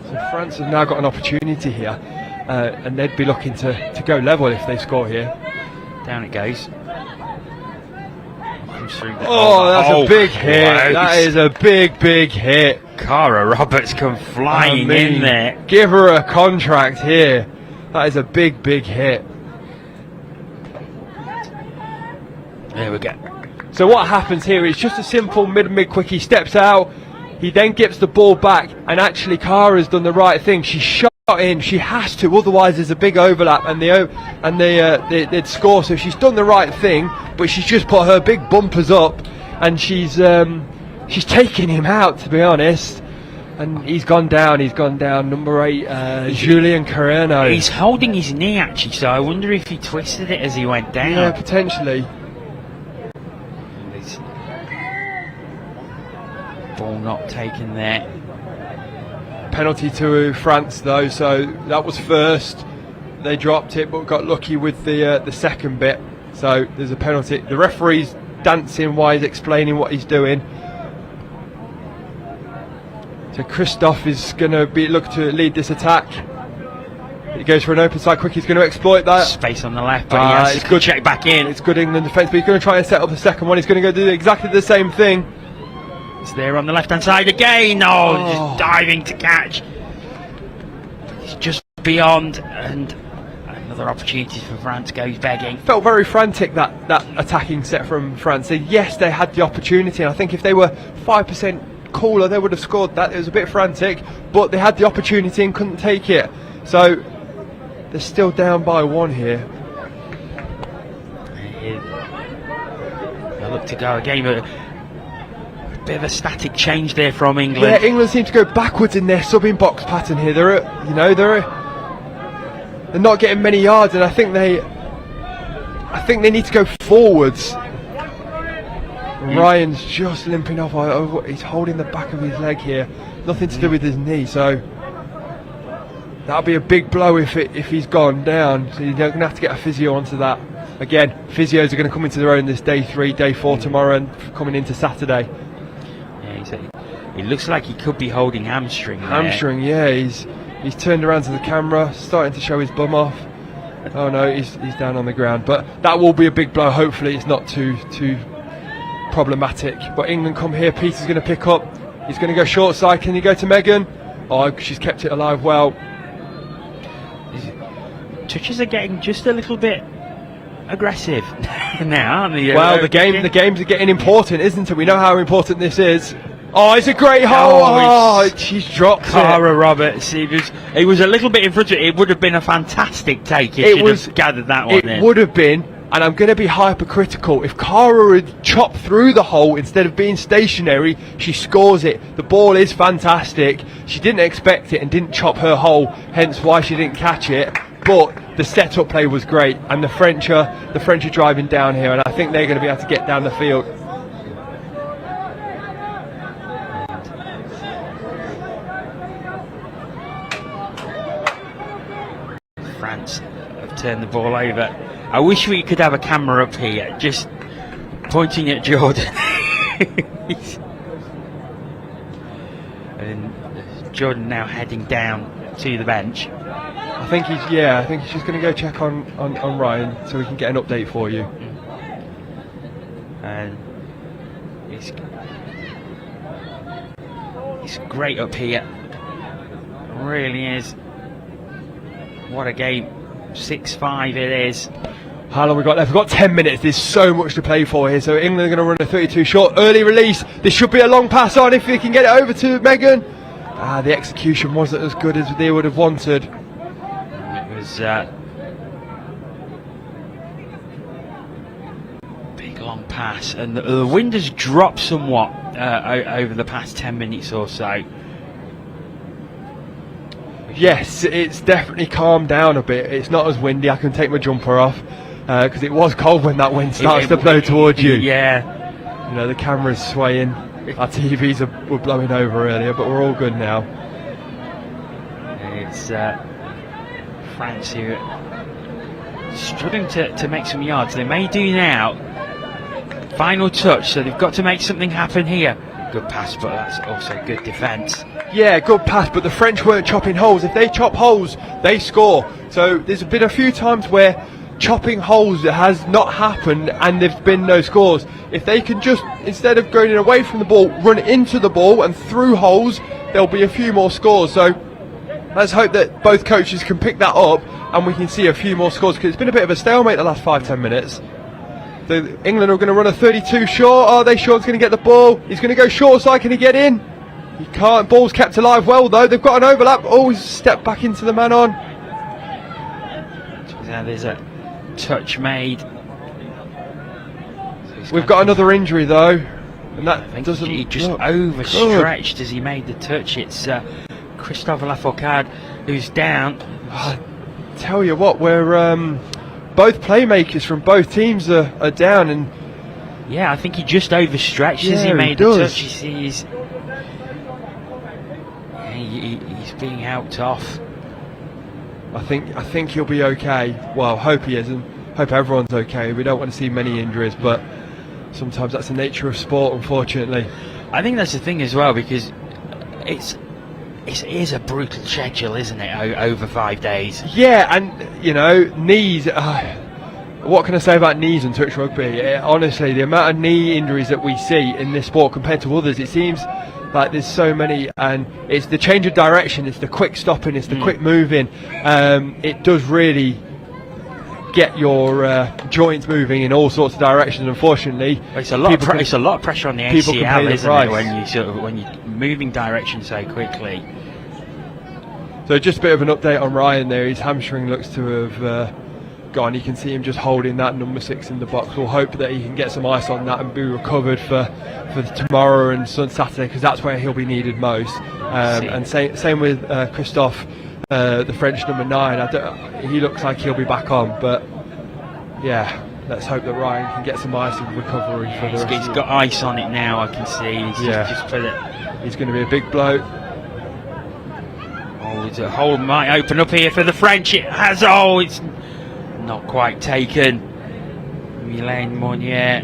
So France have now got an opportunity here. And they'd be looking to go level if they score here. Down it goes. Oh, that's a big hit. That is a big hit. Cara Roberts come flying in there. Give her a contract here. That is a big hit. There we go. So what happens here is just a simple mid quick. He steps out. He then gets the ball back, and actually Cara's done the right thing. She shot in, she has to, otherwise there's a big overlap and they'd score. So she's done the right thing, but she's just put her big bumpers up, and she's taking him out, to be honest. And he's gone down. Number 8, Julien Carreno. He's holding his knee actually, so I wonder if he twisted it as he went down. Yeah, potentially. Ball not taken there. Penalty to France though, so that was first. They dropped it, but got lucky with the second bit. So there's a penalty. The referee's dancing while he's explaining what he's doing. So Christophe is going to look to lead this attack. He goes for an open side quick. He's going to exploit that. Space on the left, but it's good. Check back in. It's good England defence, but he's going to try and set up the second one. He's going to go do exactly the same thing. It's there on the left hand side again. Just diving to catch. It's just beyond, and another opportunity for France goes begging. Felt very frantic that attacking set from France. Yes, they had the opportunity, and I think if they were 5% cooler, they would have scored that. It was a bit frantic, but they had the opportunity and couldn't take it. So they're still down by 1 here. They look to go again, but bit of a static change there from England. Yeah, England seem to go backwards in their subbing box pattern here. They're not getting many yards, and I think they need to go forwards. Ryan's just limping off. He's holding the back of his leg here. Nothing to do with his knee, so that'll be a big blow if he's gone down. So you're going to have to get a physio onto that. Again, physios are going to come into their own this day 3, day 4 tomorrow, and coming into Saturday. It looks like he could be holding hamstring there. Hamstring, yeah. He's turned around to the camera, starting to show his bum off. Oh no, he's down on the ground. But that will be a big blow. Hopefully it's not too problematic. But England come here, Peter's going to pick up, he's going to go short side, can he go to Megan? Oh, she's kept it alive well. Touches are getting just a little bit aggressive now, aren't they? Well, the games are getting important, isn't it? We know how important this is. Oh, it's a great hole. Oh, she's dropped Cara it. Roberts. He was a little bit in front of it. It would have been a fantastic take if she'd have gathered that one in. It would have been, and I'm going to be hypercritical. If Cara had chopped through the hole instead of being stationary, she scores it. The ball is fantastic. She didn't expect it and didn't chop her hole, hence why she didn't catch it. But the set-up play was great, and the French are driving down here, and I think they're going to be able to get down the field. France have turned the ball over. I wish we could have a camera up here, just pointing at Jordan. And Jordan now heading down to the bench. I think he's just going to go check on Ryan so we can get an update for you. And it's great up here. It really is. What a game. 6-5 it is. How long we got left? We've got 10 minutes. There's so much to play for here. So England are going to run a 32 short. Early release. This should be a long pass on if we can get it over to Megan. The execution wasn't as good as they would have wanted. It was big long pass, and the wind has dropped somewhat over the past 10 minutes or so. Yes, it's definitely calmed down a bit. It's not as windy. I can take my jumper off because it was cold when that wind starts to blow towards you. Yeah. You know, the camera's swaying. Our TVs were blowing over earlier, but we're all good now. It's France who are struggling to make some yards. They may do now. Final touch, so they've got to make something happen here. Good pass, but that's also good defence. Yeah, good pass, but the French weren't chopping holes. If they chop holes, they score. So there's been a few times where chopping holes has not happened and there's been no scores. If they can just, instead of going away from the ball, run into the ball and through holes, there'll be a few more scores. So let's hope that both coaches can pick that up and we can see a few more scores, because it's been a bit of a stalemate the last 5-10 minutes. England are going to run a 32 short. Are they? Sean's going to get the ball. He's going to go short side. Can he get in? He can't. Ball's kept alive well though. They've got an overlap. Oh, he's stepped back into the man on. Now there's a touch made. We've got another injury though, and that I think doesn't. he just look overstretched as he made the touch. It's Christophe Lafourcade who's down. I tell you what, we're both playmakers from both teams are down, and yeah, I think he just overstretched as he made the touch. He's being helped off. I think he'll be okay. Well, hope he is, and hope everyone's okay. We don't want to see many injuries, but sometimes that's the nature of sport, unfortunately. I think that's the thing as well, because it is a brutal schedule, isn't it, over 5 days? Yeah, and you know, knees. What can I say about knees and touch rugby? Honestly, the amount of knee injuries that we see in this sport compared to others, it seems like there's so many, and it's the change of direction, it's the quick stopping, it's the quick moving. It does really get your joints moving in all sorts of directions. Unfortunately, it's a lot of pressure on the ACL, isn't it, when you're moving direction so quickly. So just a bit of an update on Ryan there. His hamstring looks to have gone. You can see him just holding that number 6 in the box. We'll hope that he can get some ice on that and be recovered for tomorrow and Saturday, because that's where he'll be needed most. And same with Christophe, the French number 9. He looks like he'll be back on, but yeah, let's hope that Ryan can get some ice and recovery for the rest. He's got ice on it now, I can see. He's going to be a big bloke. Oh, the hole might open up here for the French. It has. Oh, it's not quite taken. Mylène Monnier.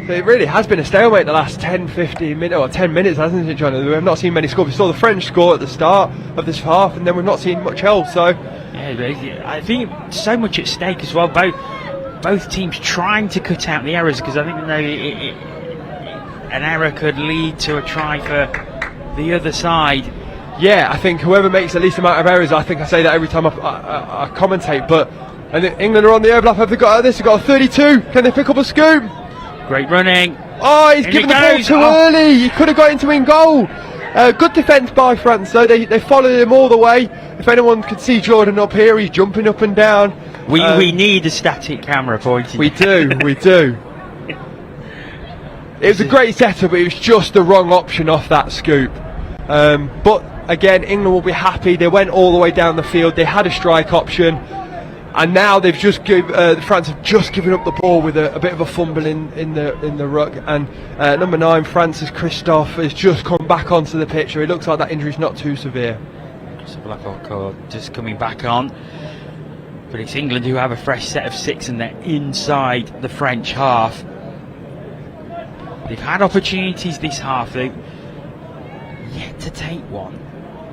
So it really has been a stalemate the last 10-15 minutes, or 10 minutes, hasn't it, John? We have not seen many scores. We saw the French score at the start of this half, and then we've not seen much else. So yeah, I think so much at stake as well. both teams trying to cut out the errors, because I think an error could lead to a try for the other side. Yeah, I think whoever makes the least amount of errors, I think I say that every time I commentate, but and England are on the overlap. Have they got this? They've got a 32. Can they pick up a scoop? Great running. Oh, he's given the ball too early. He could have got into in goal. Good defence by France, though. They followed him all the way. If anyone could see Jordan up here, he's jumping up and down. We need a static camera pointing. We do. It was a great setup, but it was just the wrong option off that scoop. But again, England will be happy. They went all the way down the field. They had a strike option, and now they've just France have just given up the ball with a bit of a fumble in the ruck. And number 9, Francis Christophe, has just come back onto the pitch. So it looks like that injury's not too severe. Just coming back on, but it's England who have a fresh set of 6, and they're inside the French half. They've had opportunities this half. They've yet to take one.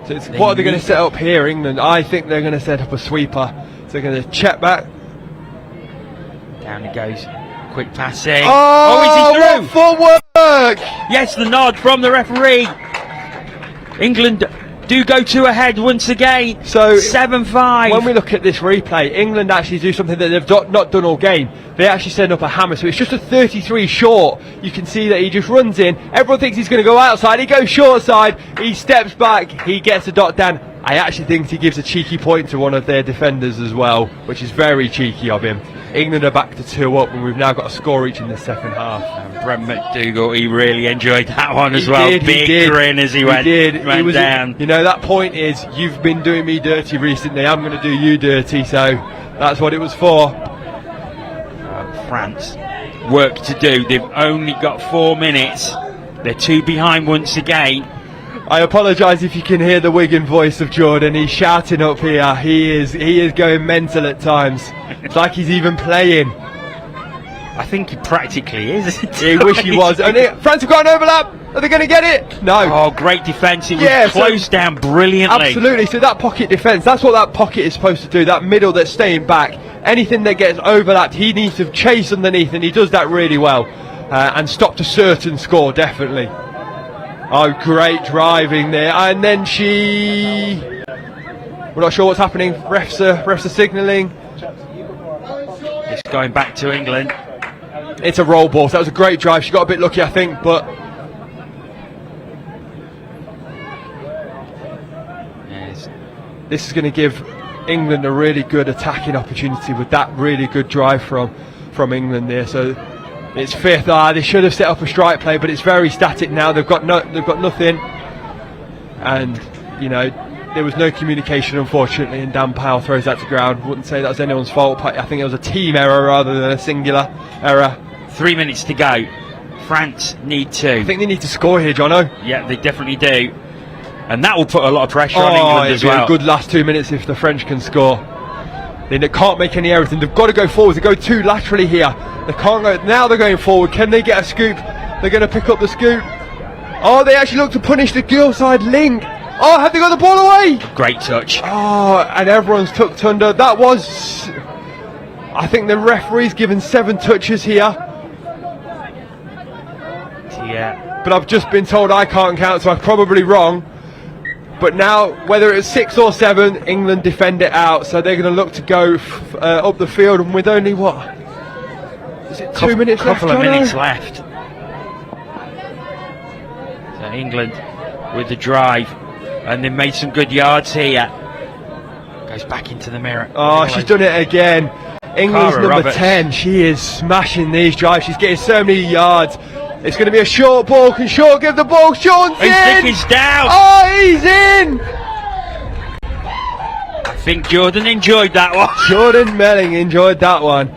So what are they going to set up here, England? I think they're going to set up a sweeper. So they're going to check back. Down it goes. Quick passing. Oh, is he through? What footwork! Yes, the nod from the referee. England do go 2 ahead once again. So 7-5. When we look at this replay, England actually do something that they've not done all game. They actually set up a hammer, so it's just a 33 short. You can see that he just runs in. Everyone thinks he's going to go outside. He goes short side. He steps back. He gets a dot down. I actually think he gives a cheeky point to one of their defenders as well, which is very cheeky of him. England are back to 2 up, and we've now got a score each in the second half. Brent McDougall, he really enjoyed that one as well. Big grin as he went down. You know, that point is, you've been doing me dirty recently, I'm going to do you dirty, so that's what it was for. France, work to do. They've only got 4 minutes. They're 2 behind once again. I apologise if you can hear the Wigan voice of Jordan. He's shouting up here. He is going mental at times. It's like he's even playing. I think he practically is. I wish he was. And France have got an overlap. Are they going to get it? No. Oh, great defence. It was closed down brilliantly. Absolutely. So that pocket defence, that's what that pocket is supposed to do. That middle that's staying back. Anything that gets overlapped, he needs to chase underneath, and he does that really well. And stop a certain score, definitely. Oh, great driving there. And then we're not sure what's happening. Refs are signalling. It's going back to England. It's a roll ball. So that was a great drive. She got a bit lucky, I think, but this is going to give England a really good attacking opportunity with that really good drive from England there. So it's 5th. They should have set up a strike play, but it's very static now. They've got nothing, and you know, there was no communication, unfortunately, and Dan Powell throws that to ground. Wouldn't say that was anyone's fault. I think it was a team error rather than a singular error. 3 minutes to go. France need 2. I think they need to score here, Jono. Yeah, they definitely do, and that will put a lot of pressure on England as well. A good last 2 minutes if the French can score. They can't make any errors, and they've got to go forward. They go 2 laterally here. They can't go. Now they're going forward. Can they get a scoop? They're going to pick up the scoop. Oh, they actually look to punish the girl side link. Oh, have they got the ball away? Great touch. Oh, and everyone's tucked under. That was, I think the referee's given 7 touches here. Yeah. But I've just been told I can't count, so I'm probably wrong. But now, whether it's 6 or 7, England defend it out. So they're going to look to go up the field, and with only what? Is it 2 minutes left? Couple of minutes left. So England with the drive, and they made some good yards here. Goes back into the mirror. Oh, she's done it again. England's Cara number Roberts. 10. She is smashing these drives. She's getting so many yards. It's going to be a short ball. Can Shaw give the ball? Sean's in! He's down! Oh, he's in! I think Jordan enjoyed that one. Jordan Melling enjoyed that one.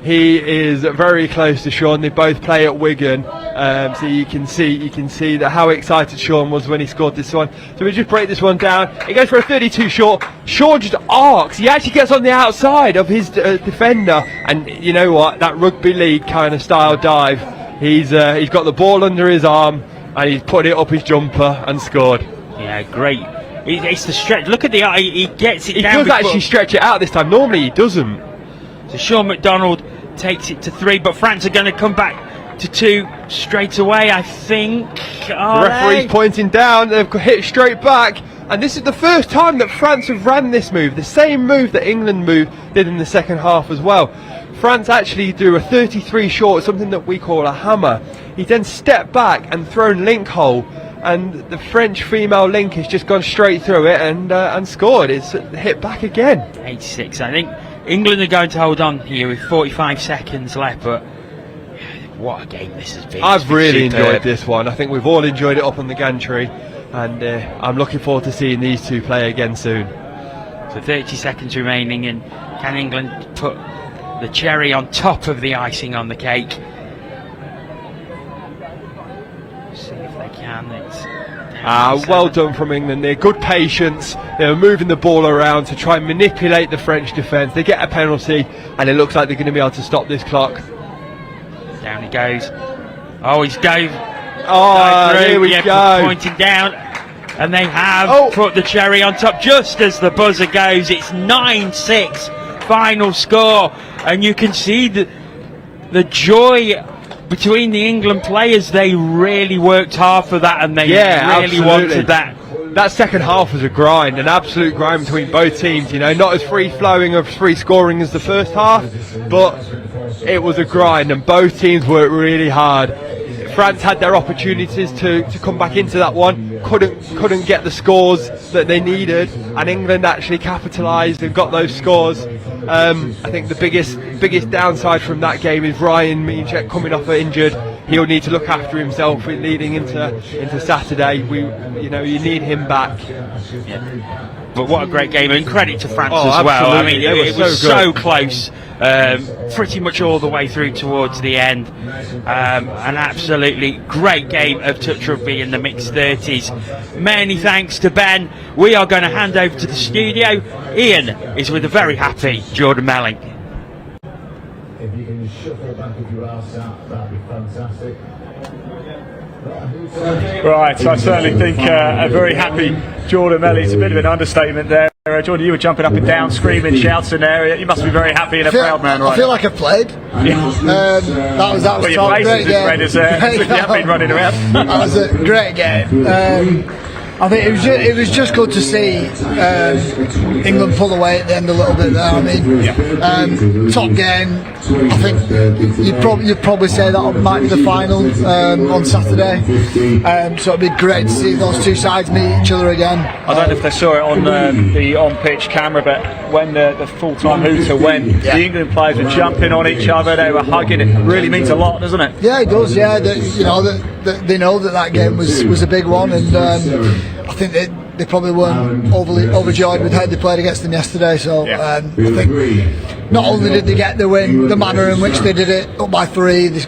He is very close to Sean. They both play at Wigan, so you can see that how excited Sean was when he scored this one. So we just break this one down. It goes for a 32 short. Sean just arcs. He actually gets on the outside of his defender, and you know what? That rugby league kind of style dive. He's got the ball under his arm, and he's put it up his jumper and scored. Yeah, great. It's the stretch. Look at the eye. He gets it down. He does actually stretch it out this time. Normally he doesn't. So Sean McDonald takes it to 3, but France are going to come back to 2 straight away, I think. The referee's pointing down, they've hit straight back, and this is the first time that France have ran this move, the same move that England did in the second half as well. France actually do a 33 short, something that we call a hammer. He then stepped back and thrown link hole, and the French female link has just gone straight through it and scored. It's hit back again. 86. I think England are going to hold on here with 45 seconds left, but what a game this has been. I've really enjoyed this one. I think we've all enjoyed it up on the gantry, and I'm looking forward to seeing these two play again soon. So 30 seconds remaining, and can England put the cherry on top of the icing on the cake? See if they can. Well done from England there. Good patience. They were moving the ball around to try and manipulate the French defence. They get a penalty, and it looks like they're going to be able to stop this clock. Down he goes. Oh, he's going. Here we go. Pointing down. And they have put the cherry on top just as the buzzer goes. It's 9-6 final score. And you can see the joy between the England players. They really worked hard for that, and they really wanted that. That second half was a grind, an absolute grind between both teams. You know, not as free-flowing or free-scoring as the first half, but it was a grind, and both teams worked really hard. France had their opportunities to come back into that one, couldn't get the scores that they needed, and England actually capitalised and got those scores. I think the biggest downside from that game is Ryan Mierzek coming off injured. He'll need to look after himself leading into Saturday. You need him back. Yeah. But what a great game, and credit to France as absolutely. well. I mean, it was so close, pretty much all the way through towards the end. An absolutely great game of touch rugby in the mixed 30s. Many thanks to Ben. We are going to hand over to the studio. Ian is with a very happy Jordan Melling. If you can shuffle back of your arse out, that'd be fantastic. Right, I certainly think a very happy Jordan Melly. It's a bit of an understatement there. Jordan, you were jumping up and down, screaming, shouting there. You must be very happy and a proud man, right? I feel like I've played. Yeah. That was well, your face is as red as you have been running around. That was a great game. I think it was just good to see England pull away at the end a little bit there. I mean, top game. I think you'd probably say that might be the final on Saturday. So it'd be great to see those two sides meet each other again. I don't know if they saw it on the on-pitch camera, but when the full-time hooter went, the England players were jumping on each other. They were hugging. It really means a lot, doesn't it? Yeah, it does. Yeah, they know that game was a big one, and I think they probably weren't overly overjoyed with how they played against them yesterday. So I think not only did they get the win, the manner in which they did it, up by 3, they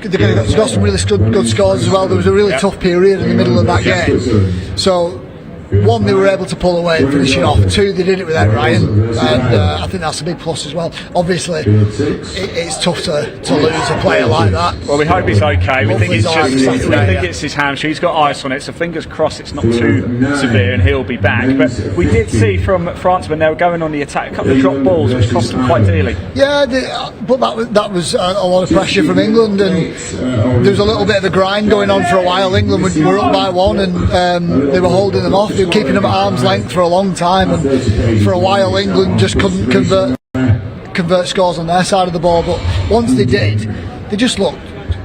got some really good scores as well. There was a really tough period in the middle of that game. So 1, they were able to pull away and finish it off. 2, they did it without Ryan, and I think that's a big plus as well. Obviously, it's tough to lose a player like that. Well, we hope he's okay. We think it's his hamstring. He's got ice on it, so fingers crossed it's not too severe and he'll be back. But we did see from France when they were going on the attack, a couple of drop balls, which cost them quite dearly. Yeah, but that was a lot of pressure from England, and there was a little bit of a grind going on for a while. England were up by 1, and they were holding them off. They were keeping them at arm's length for a long time, and for a while England just couldn't convert scores on their side of the ball. But once they did, they just looked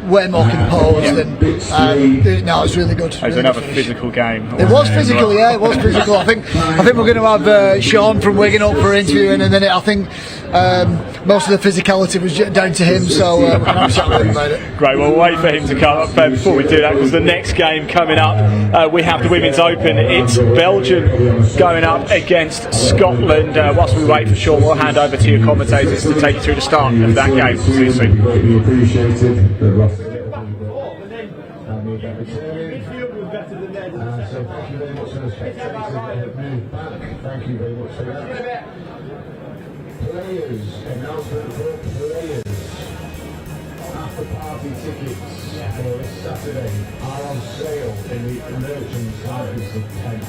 way more composed, and no, it was really good. It was another physical game. It was physical, yeah, it was physical. I think we're going to have Sean from Wigan up for interviewing in a minute. I think most of the physicality was down to him, so we're going to have a chat with him about it. Great, well, we'll wait for him to come up before we do that, because the next game coming up, we have the Women's Open. It's Belgium going up against Scotland. Whilst we wait for Sean, we'll hand over to your commentators to take you through the start of that game. See you soon. Really appreciated the Ross. So thank you very much for the spectators. Move back. Thank you very much for that. Players, announcement for players. After party tickets for this Saturday are on sale in the merchants houses of Kent.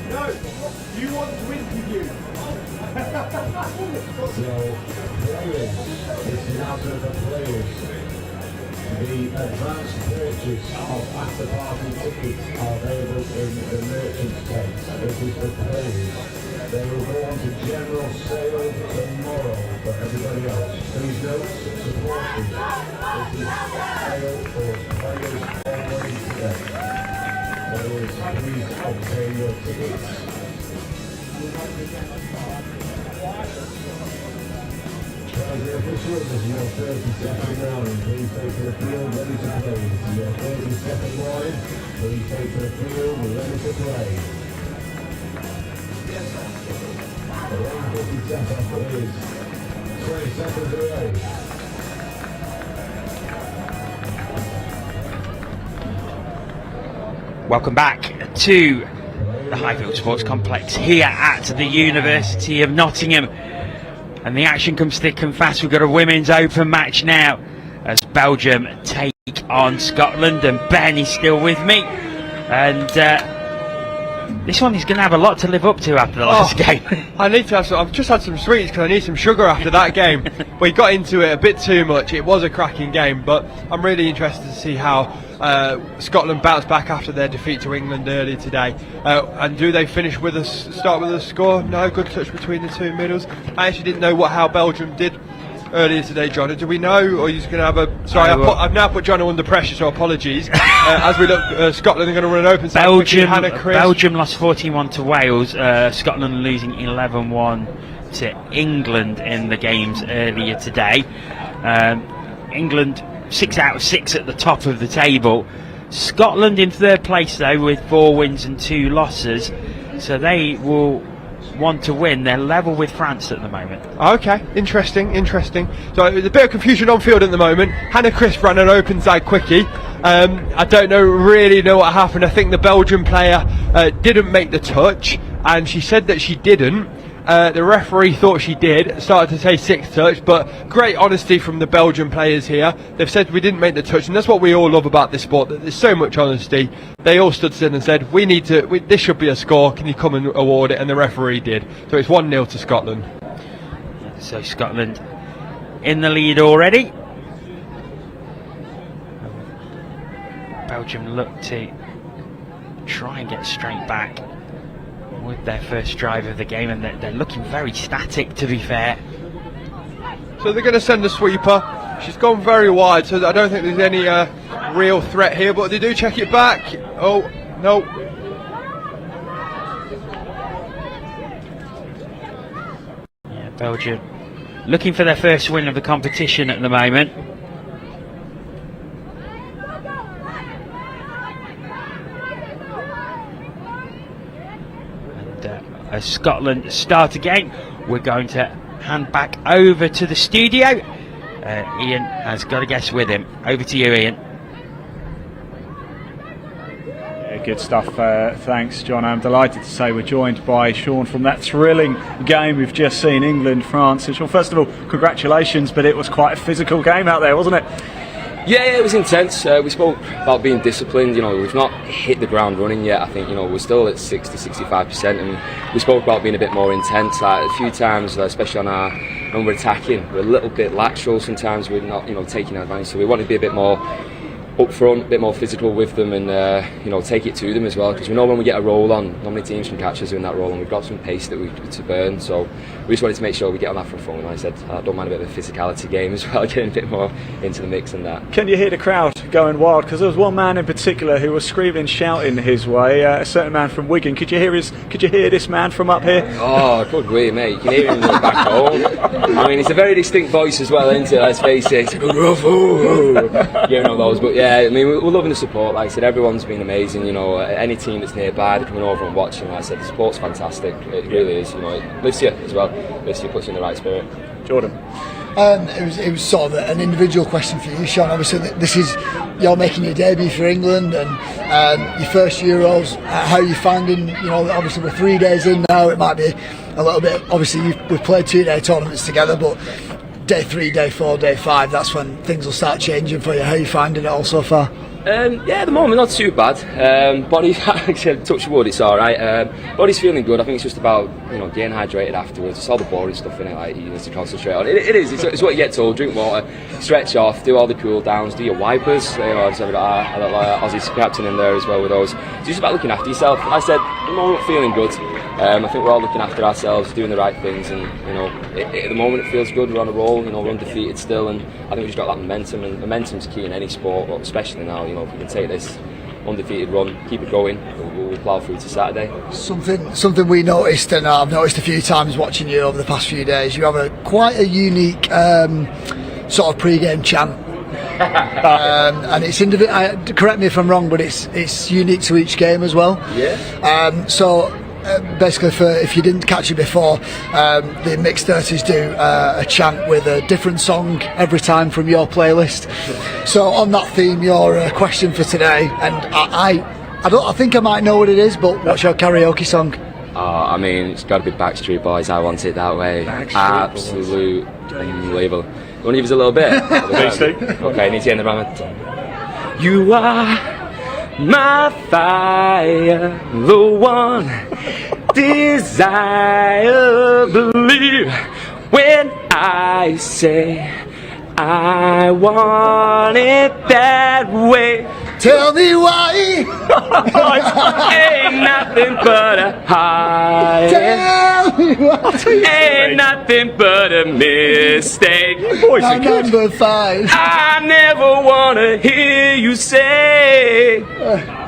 No, you want to interview. So, players, this is out of the players. The advanced purchase of after party tickets are available in the merchant's tent. This is for players. They will go on to general sale tomorrow for everybody else. Please note, supporters, this is sale for players only today. Players, please obtain your tickets. Transit officials, this is your 32nd warning. Please take to the field, ready to play. This is your 32nd warning. Please take to the field, ready to play. The lane 57 is 20 seconds away. Welcome back to the Highfield Sports Complex here at the University of Nottingham. And the action comes thick and fast. We've got a women's open match now as Belgium take on Scotland, and Ben is still with me. And this one is going to have a lot to live up to after the last game. I need to have some. I've just had some sweets because I need some sugar after that game. We got into it a bit too much. It was a cracking game, but I'm really interested to see how Scotland bounced back after their defeat to England earlier today. And do they finish with start with a score? No, good touch between the two middles. I actually didn't know how Belgium did earlier today, John. Do we know, or are you going to have a... Sorry, I've now put John under pressure, so apologies. As we look, Scotland are going to run an open side. Belgium lost 14-1 to Wales. Scotland losing 11-1 to England in the games earlier today. England 6 out of 6 at the top of the table. Scotland in third place though with 4 wins and 2 losses, so they will want to win. They're level with France at the moment. Okay, interesting. So there's a bit of confusion on field at the moment. Hannah Crisp ran an open side quickie. I don't really know what happened. I think the Belgian player didn't make the touch, and she said that she didn't. The referee thought she did, started to say 6th touch, but great honesty from the Belgian players here. They've said we didn't make the touch, and that's what we all love about this sport, that there's so much honesty. They all stood still and said, this should be a score, can you come and award it? And the referee did. So it's 1-0 to Scotland. So Scotland in the lead already. Belgium look to try and get straight back with their first drive of the game, and they're looking very static, to be fair. So they're going to send a sweeper. She's gone very wide, so I don't think there's any real threat here, but they do check it back. Oh, no. Yeah, Belgium looking for their first win of the competition at the moment. As Scotland start again, we're going to hand back over to the studio. Ian has got a guest with him. Over to you, Ian. Yeah, good stuff. Thanks, John. I'm delighted to say we're joined by Sean from that thrilling game we've just seen, England-France. So, Sean, first of all, congratulations, but it was quite a physical game out there, wasn't it? Yeah, it was intense. We spoke about being disciplined. We've not hit the ground running yet. I think we're still at 60-65%, and we spoke about being a bit more intense. A few times, especially when we're attacking, we're a little bit lateral. Sometimes we're not, taking advantage. So we want to be a bit more up front, a bit more physical with them, and take it to them as well. Because we know when we get a roll on, normally teams can catch us in that roll, and we've got some pace that we to burn. So we just wanted to make sure we get on that front. And like I said, I don't mind a bit of a physicality game as well, getting a bit more into the mix than that. Can you hear the crowd going wild? Because there was one man in particular who was screaming, shouting his way. A certain man from Wigan. Could you hear this man from up here? Oh, good way, mate. You can hear him back home. I mean, it's a very distinct voice as well, isn't it? Let's face it. It's hearing all those, but yeah, I mean, we're loving the support. Like I said, everyone's been amazing. Any team that's nearby, they're coming over and watching. Like I said, the support's fantastic. It really is. It lifts you as well. Lifts you, puts you in the right spirit. Jordan. It was sort of an individual question for you, Sean. Obviously, you're making your debut for England and your first Euros. How are you finding? Obviously we're 3 days in now. It might be a little bit. Obviously, we've played 2-day tournaments together, but day 3, day 4, day 5. That's when things will start changing for you. How are you finding it all so far? Yeah, at the moment not too bad. Body, touch wood, it's all right. Body's feeling good. I think it's just about getting hydrated afterwards. It's all the boring stuff in it, like you need to concentrate on. It is. It's what you get told. Drink water, stretch off, do all the cool downs, do your wipers. Just have a little Aussie's captain in there as well with those. It's just about looking after yourself. Like I said, at the moment feeling good. I think we're all looking after ourselves, doing the right things, and at the moment it feels good. We're on a roll. We're undefeated still, and I think we've just got that momentum. And momentum's key in any sport, but especially now. If we can take this undefeated run, keep it going, we'll plough through to Saturday. Something we noticed, and I've noticed a few times watching you over the past few days. You have quite a unique sort of pre-game chant. And it's correct me if I'm wrong, but it's unique to each game as well. Yeah. Basically, if you didn't catch it before, the Mixed 30s do a chant with a different song every time from your playlist. So on that theme, your question for today, and I think I might know what it is, but what's your karaoke song? I mean, it's got to be Backstreet Boys. I Want It That Way. Absolute unbelievable. You want to give us a little bit? Okay, I need to end the rhyme. You are my fire, the one desire, believe when I say I want it that way. Tell me why. Ain't nothing but a high. Tell me why. Ain't nothing but a mistake. Now number 5. I never wanna hear you say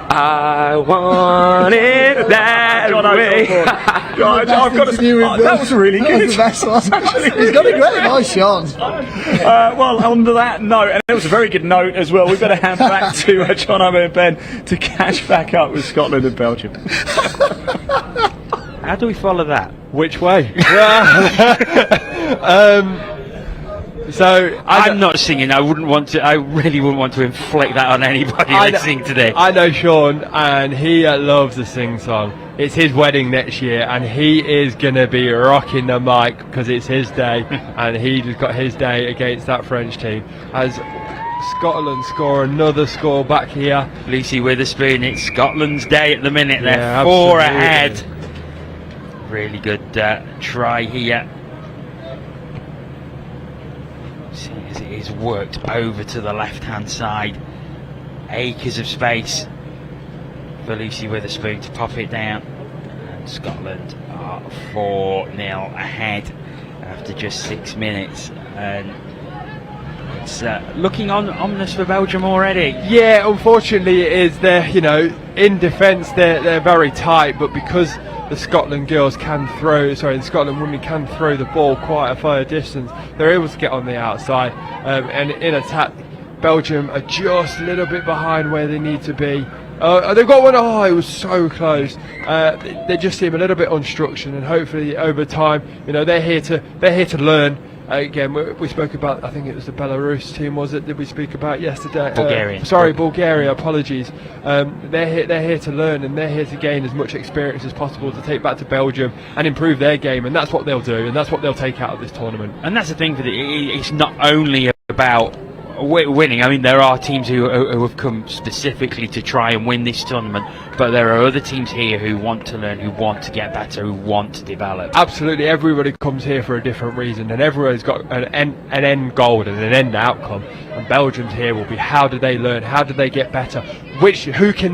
I want it that way. God, I've got to say, that was really good. That was the best one. He's got a great voice, Sean. Well, on that note, and it was a very good note as well, we better hand back to John and Ben to catch back up with Scotland and Belgium. How do we follow that? Which way? So I'm not singing. I really wouldn't want to inflict that on anybody listening today. I know Sean, and he loves the sing song. It's his wedding next year, and he is going to be rocking the mic because it's his day, and he just got his day against that French team. As Scotland score another score back here. Lucy Witherspoon, it's Scotland's day at the minute. They're Yeah, 4 absolutely. ahead. Really good try here. See, as it is worked over to the left-hand side. Acres of space for Lucy Witherspoon to pop it down. And Scotland are 4-0 ahead after just 6 minutes. And it's looking ominous for Belgium already. Yeah, unfortunately it is. They're, in defence they're very tight, but because the Scotland girls the Scotland women can throw the ball quite a far distance, they're able to get on the outside. And in attack, Belgium are just a little bit behind where they need to be. They've got one. It was so close. They just seem a little bit unstructured, and hopefully over time, they're here to learn. Again, we spoke about, I think it was the Belarus team, was it? Did we speak about yesterday? Bulgaria. Apologies. They're here to learn, and they're here to gain as much experience as possible to take back to Belgium and improve their game, and that's what they'll do, and that's what they'll take out of this tournament. And that's the thing it's not only about winning. I mean, there are teams who have come specifically to try and win this tournament, but there are other teams here who want to learn, who want to get better, who want to develop. Absolutely, everybody comes here for a different reason, and everyone's got an end goal and an end outcome. And Belgium's here will be, how do they learn? How do they get better? Who can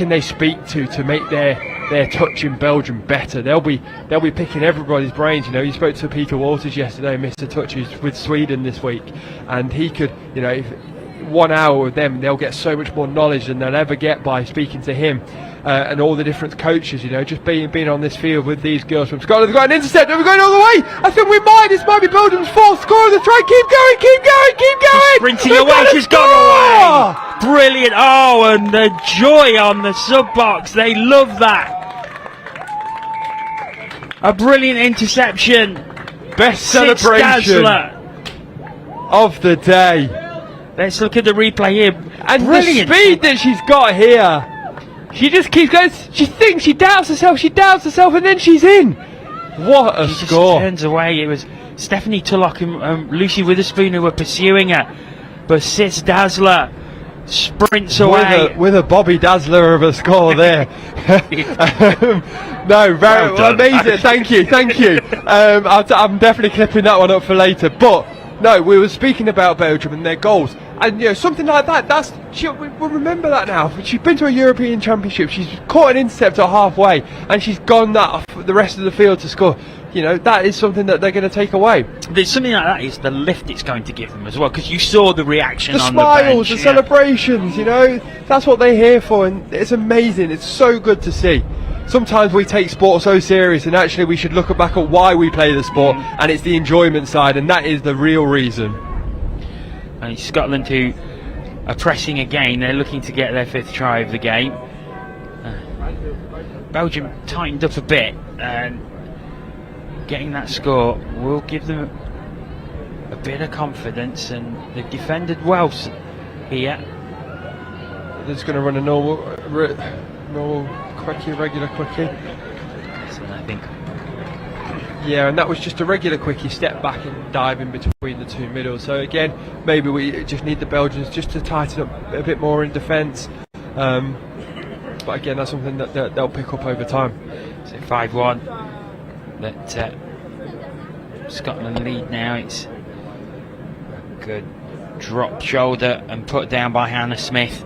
they speak to make their touch in Belgium better? They'll be picking everybody's brains. You spoke to Peter Walters yesterday, Mr. Touch, who's with Sweden this week, and he could, if 1 hour with them, they'll get so much more knowledge than they'll ever get by speaking to him and all the different coaches. Just being on this field with these girls from Scotland. They've got an intercept. We're going all the way. I think this might be Belgium's 4th score of the try. Keep going. Sprinting away. She's gone away. Brilliant. And the joy on the sub box. They love that. A brilliant interception. Best celebration of the day. Let's look at the replay here. And brilliant. The speed that she's got here. She just keeps going. She thinks, she doubts herself, and then she's in. What a score. She just turns away. It was Stephanie Tulloch and Lucy Witherspoon who were pursuing her. But Sis Dazzler sprints away. With a Bobby Dazzler of a score there. No, very Well done. amazing. Thank you. I'm definitely clipping that one up for later. But no, we were speaking about Belgium and their goals, and something like that. We'll remember that now. She's been to a European Championship. She's caught an intercept at halfway, and she's gone that off the rest of the field to score. That is something that they're going to take away. There's something like that is the lift it's going to give them as well, because you saw the reaction The on smiles, the the bench. celebrations, that's what they're here for, and it's amazing. It's so good to see. Sometimes we take sport so serious, and actually we should look back at why we play the sport, and it's the enjoyment side, and that is the real reason. And it's Scotland who are pressing again. They're looking to get their 5th try of the game. Belgium tightened up a bit, and getting that score will give them a bit of confidence, and they've defended well here. They're just going to run a normal quickie, regular quickie. So I think. Yeah, and that was just a regular quickie, step back and dive in between the two middles. So again, maybe we just need the Belgians just to tighten up a bit more in defence. But again, that's something that they'll pick up over time. So 5-1. That Scotland lead now. It's a good drop shoulder and put down by Hannah Smith.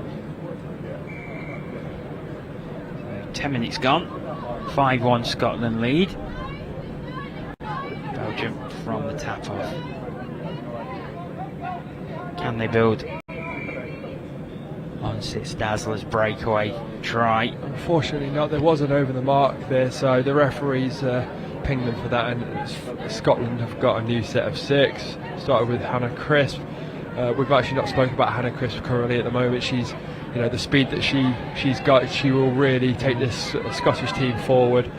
10 minutes gone. 5-1 Scotland lead. Belgium from the tap off. Can they build on Sis Dazzler's breakaway try? Unfortunately not. There was an over the mark there, so the referees pinged them for that, and Scotland have got a new set of 6. Started with Hannah Crisp. We've actually not spoken about Hannah Crisp currently at the moment. She's, the speed that she's got, she will really take this Scottish team forward.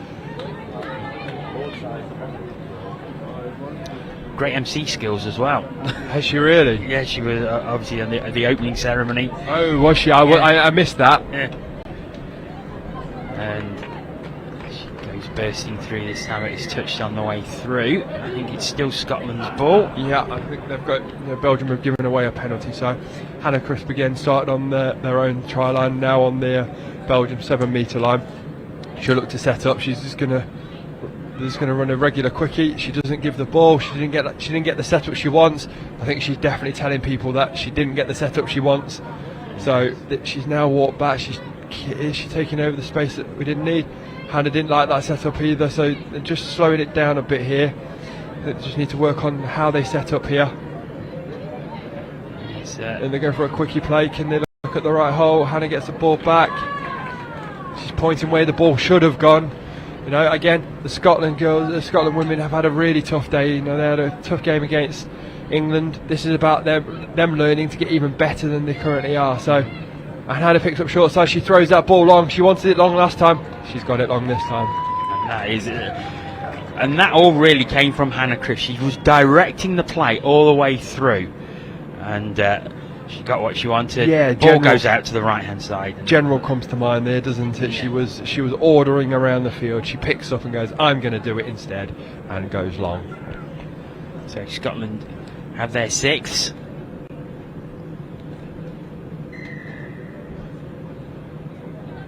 Great MC skills as well. Has she really? Yeah, she was obviously on the opening ceremony. Oh, was she? I missed that. Yeah. And she goes bursting through this time. It's touched on the way through. I think it's still Scotland's ball. Yeah, I think they've got Belgium have given away a penalty. So Hannah Crisp again started on their own try line, now on the Belgium 7-metre line. She'll look to set up. She's just going to run a regular quickie. She doesn't give the ball. She didn't get the setup she wants. I think she's definitely telling people that she didn't get the setup she wants. So she's now walked back. Is she taking over the space that we didn't need? Hannah didn't like that setup either. So they're just slowing it down a bit here. They just need to work on how they set up here. And they go for a quickie play. Can they look at the right hole? Hannah gets the ball back. She's pointing where the ball should have gone. Again, the Scotland women have had a really tough day. They had a tough game against England. This is about them learning to get even better than they currently are. So, and Hannah picks up short side. She throws that ball long. She wanted it long last time. She's got it long this time. And that all really came from Hannah Crisp. She was directing the play all the way through, and she got what she wanted. Yeah, ball goes out to the right hand side. General comes to mind there, doesn't it? Yeah. She was ordering around the field. She picks up and goes, I'm going to do it instead, and goes long. So Scotland have their 6th.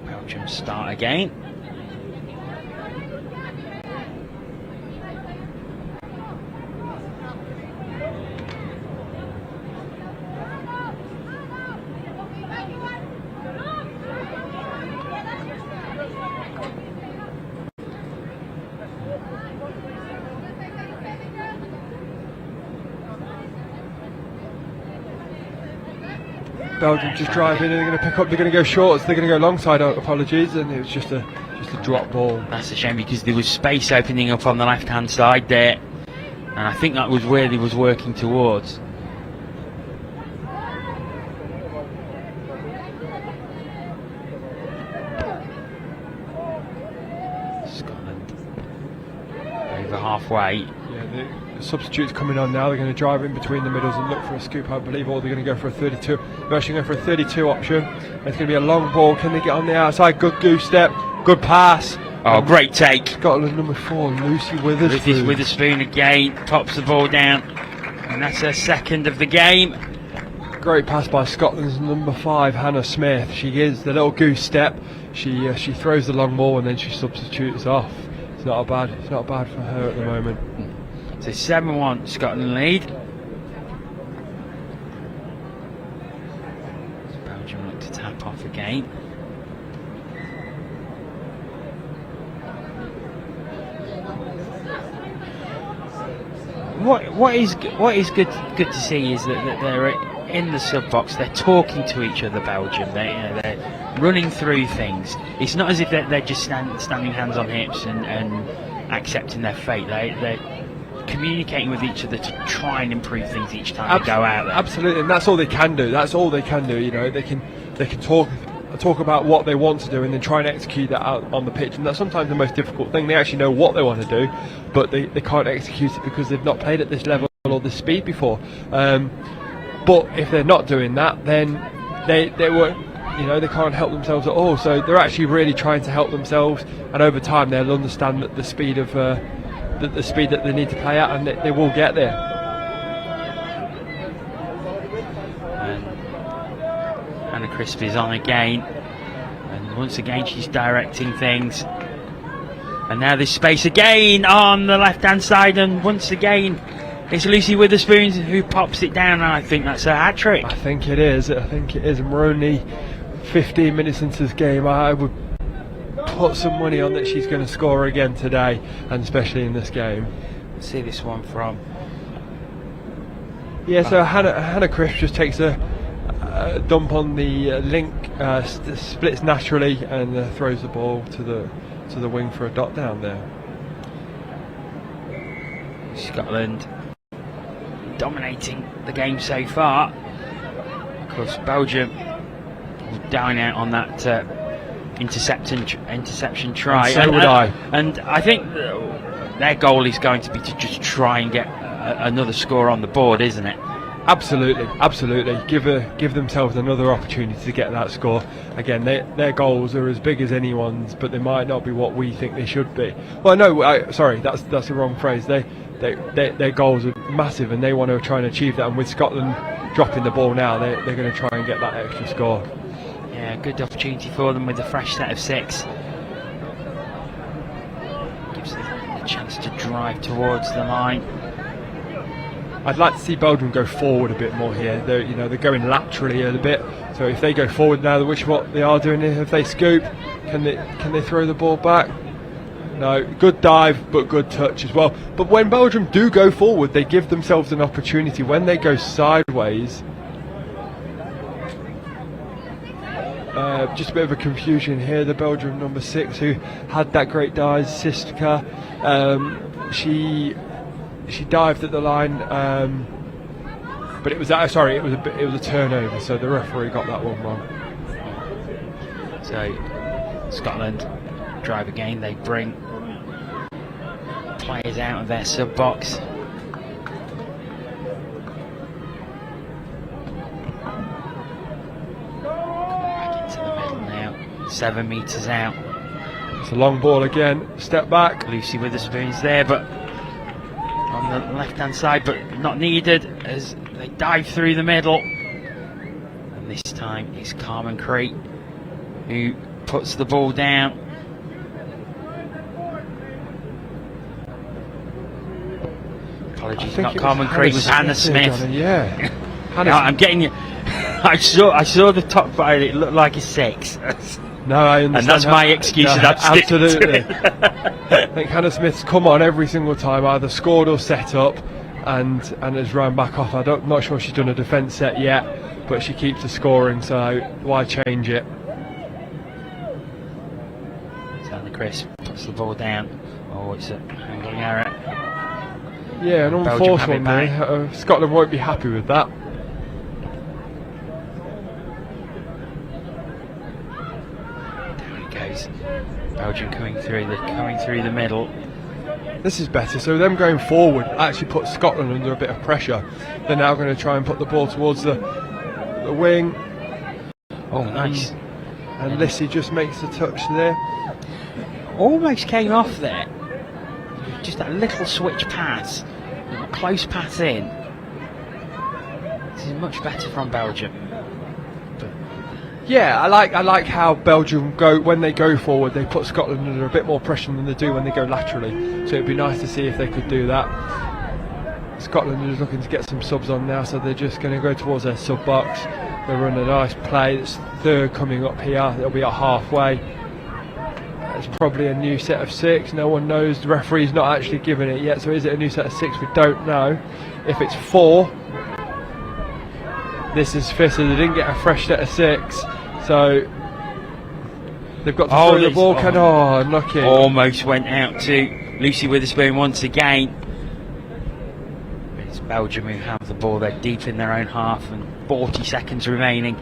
Belgium start again. Belgium just drive in and they're going to pick up. They're going to go short. They're going to go long side. Apologies, and it was just a drop ball. That's a shame because there was space opening up on the left hand side there, and I think that was where they was working towards. Scotland over halfway. Yeah, the substitutes coming on now. They're going to drive in between the middles and look for a scoop, I believe, or they're going to go for a 32. They're actually going for a 32 option. It's going to be a long ball. Can they get on the outside? Good goose step. Good pass. Oh, great take. Scotland number 4, Lucy Witherspoon. Witherspoon again, pops the ball down, and that's her 2nd of the game. great pass by Scotland's number 5, Hannah Smith. She gives the little goose step. She throws the long ball and then she substitutes off. It's not bad for her at the moment. So 7-1 Scotland lead. Belgium look to tap off again. What is good to see is that they're in the sub box. They're talking to each other. Belgium. They're running through things. It's not as if they're just standing hands on hips and accepting their fate. They're communicating with each other to try and improve things each time they go out there. Absolutely, and that's all they can do. You know, they can talk about what they want to do and then try and execute that out on the pitch, and that's sometimes the most difficult thing. They actually know what they want to do, but they can't execute it because they've not played at this level or this speed before. But if they're not doing that, then they won't. You know, they can't help themselves at all. So they're actually really trying to help themselves, and over time they'll understand that the speed that they need to play at, and they will get there. Anna Crisp is on again, and once again she's directing things. And now there's space again on the left-hand side, and once again it's Lucy Witherspoon who pops it down, and I think that's a hat-trick. I think it is, and we're only 15 minutes into this game. I would put some money on that she's going to score again today, and especially in this game. Let's see this one from... Yeah, so Hannah Crisp just takes a dump on the link, splits naturally, and throws the ball to the wing for a dot down there. Scotland dominating the game so far. Of course, Belgium down out on that interception try. And so would I. And I think their goal is going to be to just try and get another score on the board, isn't it? Absolutely. Give themselves another opportunity to get that score. Again, their goals are as big as anyone's, but they might not be what we think they should be. Well, no, sorry, that's the wrong phrase. Their goals are massive, and they want to try and achieve that. And with Scotland dropping the ball now, they're going to try and get that extra score. Yeah, good opportunity for them with a fresh set of 6. Gives them the chance to drive towards the line. I'd like to see Belgium go forward a bit more here. They're going laterally a bit. So if they go forward now, which what they are doing, if they scoop, can they throw the ball back? No, good dive, but good touch as well. But when Belgium do go forward, they give themselves an opportunity. When they go sideways, just a bit of a confusion here. The Belgium number 6, who had that great dive, Sistka, she dived at the line, but it was a turnover. So the referee got that one wrong. So Scotland drive again. They bring players out of their sub box. Back into the middle now. 7 metres out. It's a long ball again. Step back. Lucy Witherspoon's there, but on the left-hand side, but not needed as they dive through the middle. And this time it's Carmen Crete who puts the ball down. Apologies, not Carmen Crete, was Hannah Smith. Yeah. No, I'm getting you. I saw the top bar, it looked like a 6. No, I understand. And that's my excuse. No, absolutely. I think Hannah Smith's come on every single time, either scored or set up, and has run back off. I'm not sure she's done a defence set yet, but she keeps the scoring, so why change it? Hannah Crisp puts the ball down. Oh, it's a handling error. Yeah, an unforced one there. Scotland won't be happy with that. Belgium coming through the middle. This is better. So them going forward actually puts Scotland under a bit of pressure. They're now going to try and put the ball towards the wing. Oh, nice. And Lissy just makes the touch there. Almost came off there. Just that little switch pass, a close pass in. This is much better from Belgium. Yeah, I like how Belgium go when they go forward. They put Scotland under a bit more pressure than they do when they go laterally. So it'd be nice to see if they could do that. Scotland is looking to get some subs on now, so they're just going to go towards their sub box. They run a nice play. It's third coming up here. They'll be at halfway. It's probably a new set of 6. No one knows. The referee's not actually given it yet. So is it a new set of 6? We don't know. If it's 4, this is 5th. So they didn't get a fresh set of 6. So they've got to throw the ball. Unlucky. Almost went out to Lucy Witherspoon once again. It's Belgium who have the ball. They're deep in their own half and 40 seconds remaining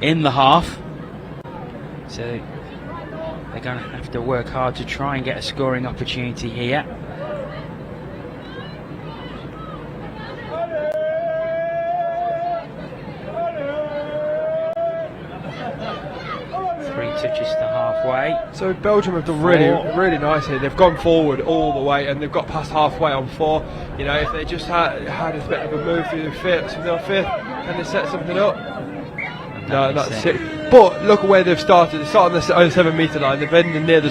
in the half. So they're going to have to work hard to try and get a scoring opportunity here. Touches to halfway. So Belgium have done really nice here. They've gone forward all the way and they've got past halfway on 4. You know, if they just had a bit of a move through the 5th, something on 5th, can they set something up? No, that's it. But look at where they've started. They start on the 7 metre line. They've ended near the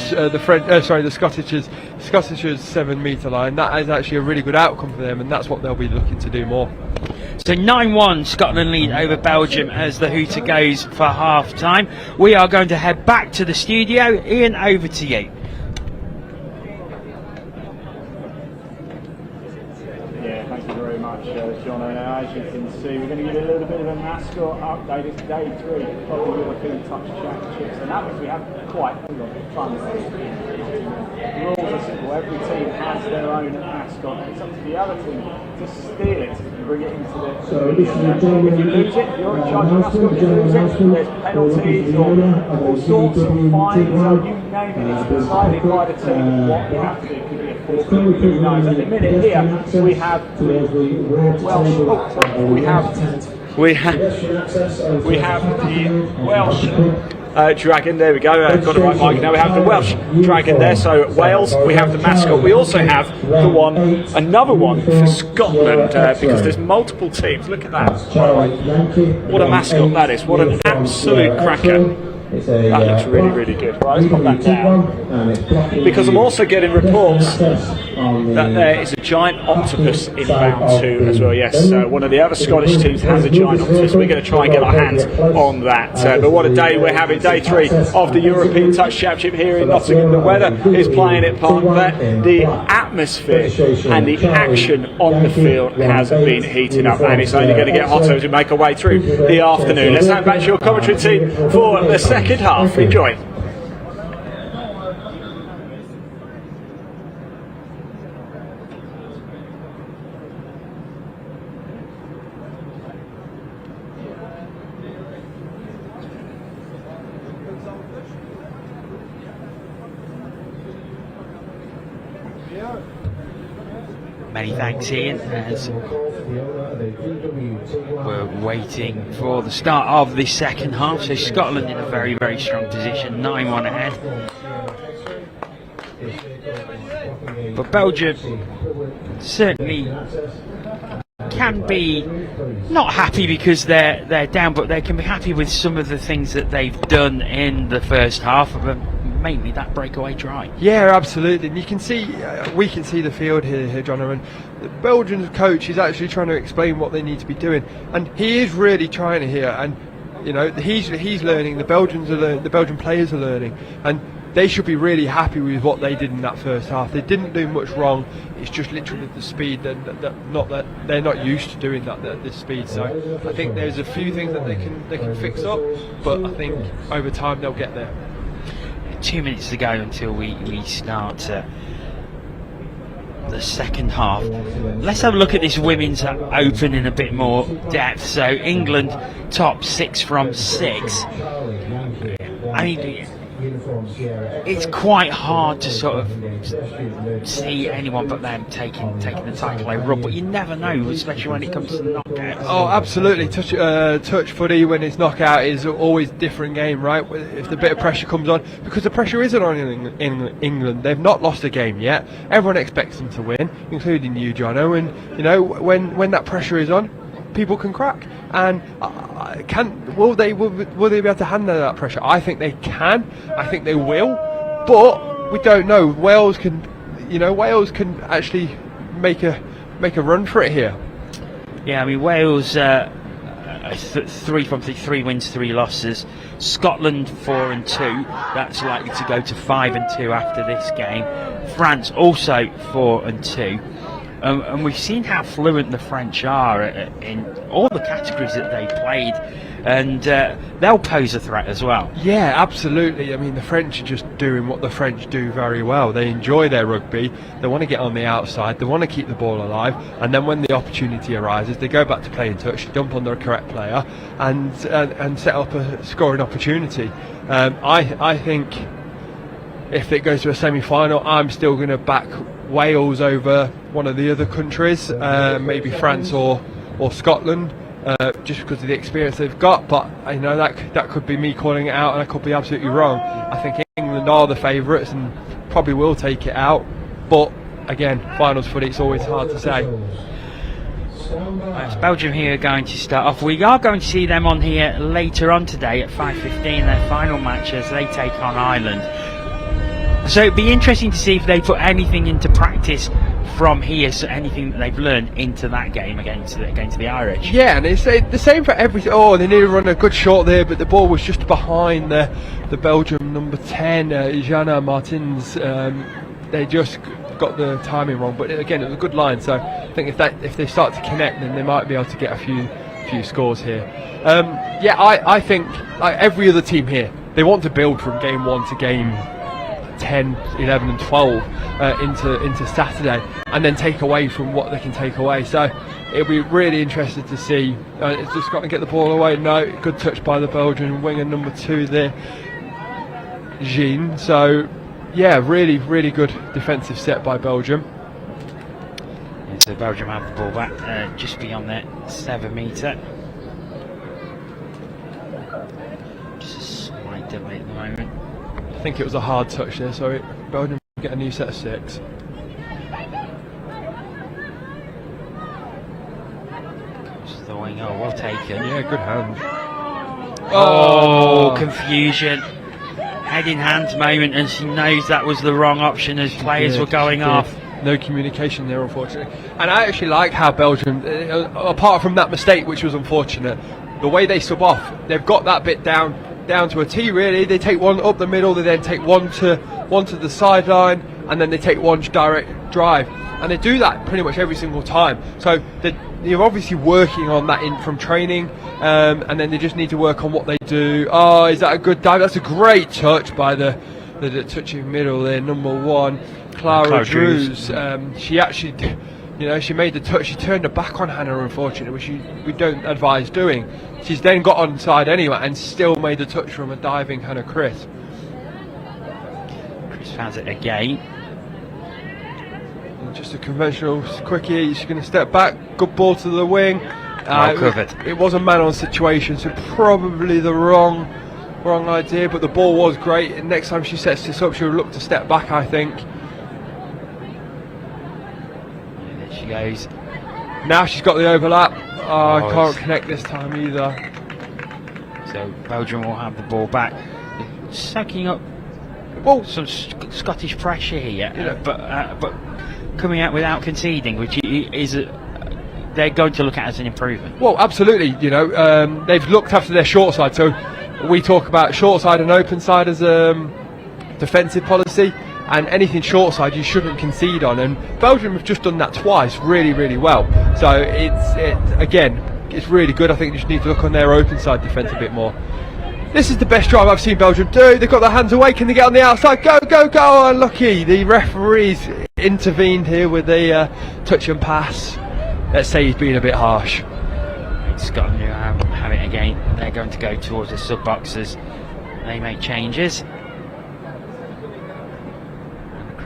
Scottish's 7 metre line. That is actually a really good outcome for them, and that's what they'll be looking to do more. So 9-1 Scotland lead over Belgium as the hooter goes for half time. We are going to head back to the studio. Ian, over to you. Yeah, thank you very much, John. And as you can see, we're going to give a little bit of a mascot update. It's day 3 of the European Touch Championships, and that means we have quite a lot of fun. The rules are simple. Every team has their own mascot, and it's up to the other team to steal it and bring it into the stadium. If you lose it, you're in charge of the mascot. If you lose it, there's penalties or all sorts of fines, or you name it. It's decided by the team what you have to do. It could be a forfeit, who knows. At the minute here, we have the Welsh dragon. There we go. Got it right, Mike. Now we have the Welsh dragon there. So Wales, we have the mascot. We also have another one for Scotland, because there's multiple teams. Look at that. What a mascot that is. What an absolute cracker. That looks really, really good. Right, let's pop that down. Because I'm also getting reports that there is a giant octopus in round 2 as well. Yes, one of the other Scottish teams has a giant octopus. We're going to try and get our hands on that. But what a day we're having, day 3 of the European Touch Championship here in Nottingham. The weather is playing its part. The atmosphere and the action on the field has been heating up, and it's only going to get hotter as we make our way through the afternoon. Let's hand back to your commentary team for the second half. Enjoy. Many thanks, Ian, as we're waiting for the start of the second half. So Scotland in a very, very strong position, 9-1 ahead. But Belgium certainly can be not happy because they're down, but they can be happy with some of the things that they've done in the first half, but mainly that breakaway try. Yeah, absolutely. And you can see, we can see the field here, John. And the Belgian coach is actually trying to explain what they need to be doing, and he is really trying here. And you know, he's learning. The Belgians are learning. The Belgian players are learning, and they should be really happy with what they did in that first half. They didn't do much wrong. It's just literally the speed that they're not used to doing that at this speed. So I think there's a few things that they can fix up, but I think over time they'll get there. 2 minutes to go until we start the second half. Let's have a look at this women's open in a bit more depth. So England top 6 from 6. I mean, it's quite hard to sort of see anyone but them taking the title over, but you never know, especially when it comes to the knockouts. Oh, absolutely. Touch footy when it's knockout is always a different game, right? If the bit of pressure comes on, because the pressure isn't on in England. They've not lost a game yet. Everyone expects them to win, including you, Jono. And you know, when that pressure is on, people can crack. And will they be able to handle that pressure? I think they can. I think they will. But we don't know. Wales can actually make a run for it here. Yeah, I mean Wales 3 wins, 3 losses. Scotland 4-2. That's likely to go to 5-2 after this game. France also 4-2. And we've seen how fluent the French are in all the categories that they played, and they'll pose a threat as well. Yeah, absolutely. I mean, the French are just doing what the French do very well. They enjoy their rugby, they want to get on the outside, they want to keep the ball alive, and then when the opportunity arises, they go back to playing touch, dump on the correct player, and set up a scoring opportunity. I think if it goes to a semi-final, I'm still going to back Wales over one of the other countries, maybe France or Scotland, just because of the experience they've got. But that could be me calling it out, and I could be absolutely wrong. I think England are the favourites and probably will take it out. But again, finals footy, it's always hard to say. It's Belgium here going to start off. We are going to see them on here later on today at 5:15, their final match as they take on Ireland. So it'd be interesting to see if they put anything into practice from here, so anything that they've learned into that game against the Irish. Yeah, and it's the same for everything. Oh, they nearly run a good shot there, but the ball was just behind the Belgium number 10, Jana Martins. They just got the timing wrong, but again, it was a good line. So I think if they start to connect, then they might be able to get a few scores here. I think like every other team here, they want to build from game 1 to game 10, 11 and 12 into Saturday, and then take away from what they can take away. So it'll be really interesting to see. It's just got to get the ball away. No, good touch by the Belgian winger number 2 there, Jean. So yeah, really good defensive set by Belgium. And so Belgium have the ball back just beyond that 7 metre. Just a slight delay at the moment. I think it was a hard touch there, so Belgium get a new set of 6. Comes the wing, well taken. Yeah, good hand. Oh, confusion. Head in hand moment, and she knows that was the wrong option as players were going off. No communication there, unfortunately. And I actually like how Belgium, apart from that mistake, which was unfortunate, the way they sub off, they've got that bit down to a T really. They take one up the middle, they then take one to the sideline, and then they take one direct drive, and they do that pretty much every single time. So they're obviously working on that from training, and then they just need to work on what they do. Oh, is that a good dive? That's a great touch by the touching middle there, number 1, Clara Drews. She actually, she made the touch. She turned her back on Hannah, unfortunately, which we don't advise doing. She's then got onside anyway and still made the touch from a diving Hannah Chris. Chris has it again. And just a conventional quickie. She's going to step back. Good ball to the wing. Well covered. It was a man-on situation, so probably the wrong idea. But the ball was great. And next time she sets this up, she'll look to step back, I think. And there she goes. Now she's got the overlap. I can't connect this time either. So Belgium will have the ball back, sucking up some Scottish pressure here, but coming out without conceding, which is they're going to look at as an improvement. Well, absolutely. They've looked after their short side. So we talk about short side and open side as defensive policy. And anything short side you shouldn't concede on, and Belgium have just done that twice really well. So it's really good. I think you just need to look on their open side defence a bit more. This is the best drive I've seen Belgium do. They've got their hands away. Can they get on the outside? Go! Oh, unlucky. The referees intervened here with a touch and pass. Let's say he's been a bit harsh. Scotland have it again. They're going to go towards the sub boxes. They make changes.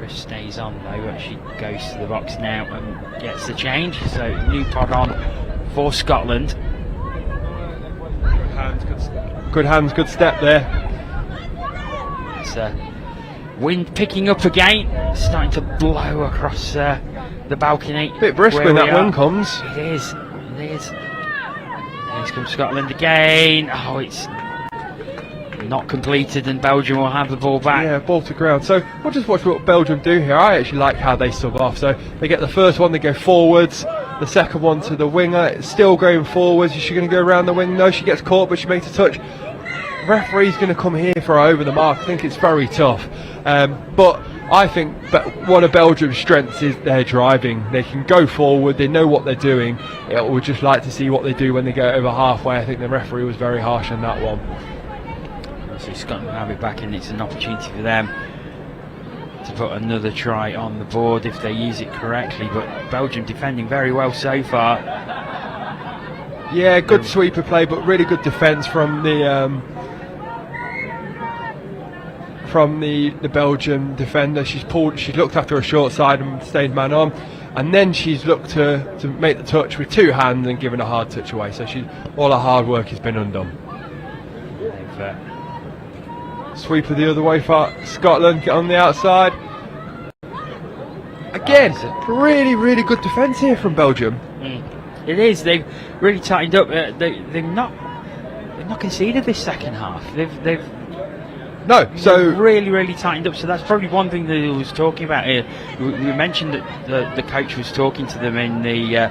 Stays on though, but she goes to the box now and gets the change. So new pod on for Scotland. Good hands, good step there. It's wind picking up again, starting to blow across the balcony. Bit brisk when that wind comes. It is. Here comes Scotland again. Oh, it's not completed, and Belgium will have the ball back. Yeah, ball to ground. So we'll just watch what Belgium do here. I actually like how they sub off. So they get the first one, they go forwards. The second one to the winger. It's still going forwards. Is she going to go around the wing? No, she gets caught, but she makes a touch. Referee's going to come here for over the mark. I think it's very tough. But I think one of Belgium's strengths is their driving. They can go forward. They know what they're doing. I would just like to see what they do when they go over halfway. I think the referee was very harsh on that one. So Scotland will have it back, and it's an opportunity for them to put another try on the board if they use it correctly. But Belgium defending very well so far. Yeah, good sweeper play, but really good defence from the Belgian defender. She's looked after a short side and stayed man on, and then she's looked to make the touch with two hands and given a hard touch away. So all her hard work has been undone. Sweeper the other way for Scotland, get on the outside. Again, really good defence here from Belgium. It is. They've really tightened up. They've not conceded this second half. They've really tightened up. So that's probably one thing that he was talking about here. We mentioned that the coach was talking to them in the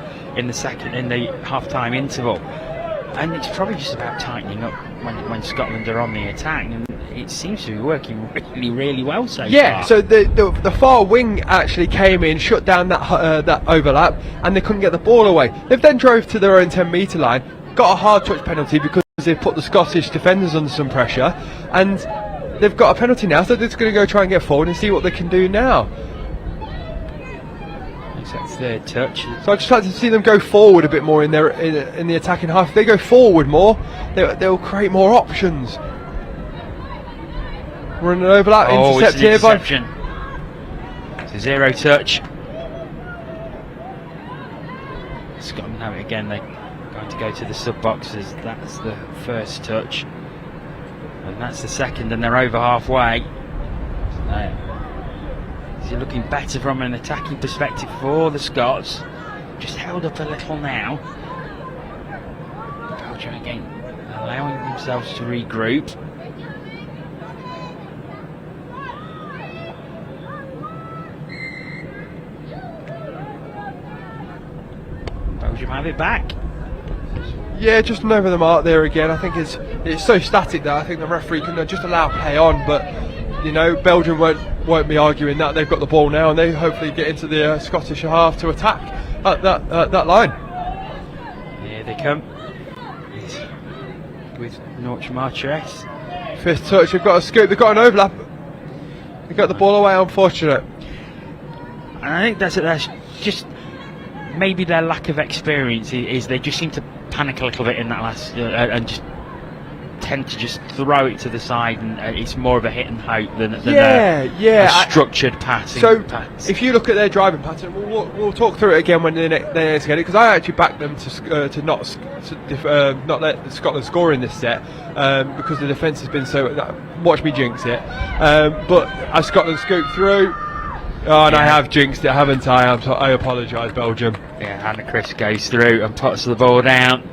half-time interval, and it's probably just about tightening up when Scotland are on the attack. And it seems to be working really well so far. So the far wing actually came in, shut down that overlap, and they couldn't get the ball away. They've then drove to their own 10-metre line, got a hard touch penalty because they've put the Scottish defenders under some pressure, and they've got a penalty now, so they're just going to go try and get forward and see what they can do now. That's their touch. So I'd just like to see them go forward a bit more in the attacking half. If they go forward more, they'll create more options. We're in an overlap, intercept it's an here interception. It's a zero touch. Scotland have it again. They're going to go to the sub boxes. That's the first touch, and that's the second, and they're over halfway. So you're looking better from an attacking perspective for the Scots. Just held up a little now. Belgium again allowing themselves to regroup. Belgium have it back. Yeah, just an over the mark there again. I think it's so static that I think the referee can just allow play on, but Belgium won't be arguing that. They've got the ball now, and they hopefully get into the Scottish half to attack at that line. Here they come with Norch Martres. Fifth touch. They've got a scoop. They've got an overlap. They got the ball away. Unfortunate. And I think that's just maybe their lack of experience is they just seem to panic a little bit in that last and just tend to just throw it to the side, and it's more of a hit and hope than a structured passing. So if you look at their driving pattern, we'll talk through it again when they next get it, because I actually backed them to not let Scotland score in this set because the defence has been so. Watch me jinx it. But as Scotland scoop through. And I have jinxed it, haven't I? I apologise, Belgium. Yeah, Hannah Chris goes through and puts the ball down.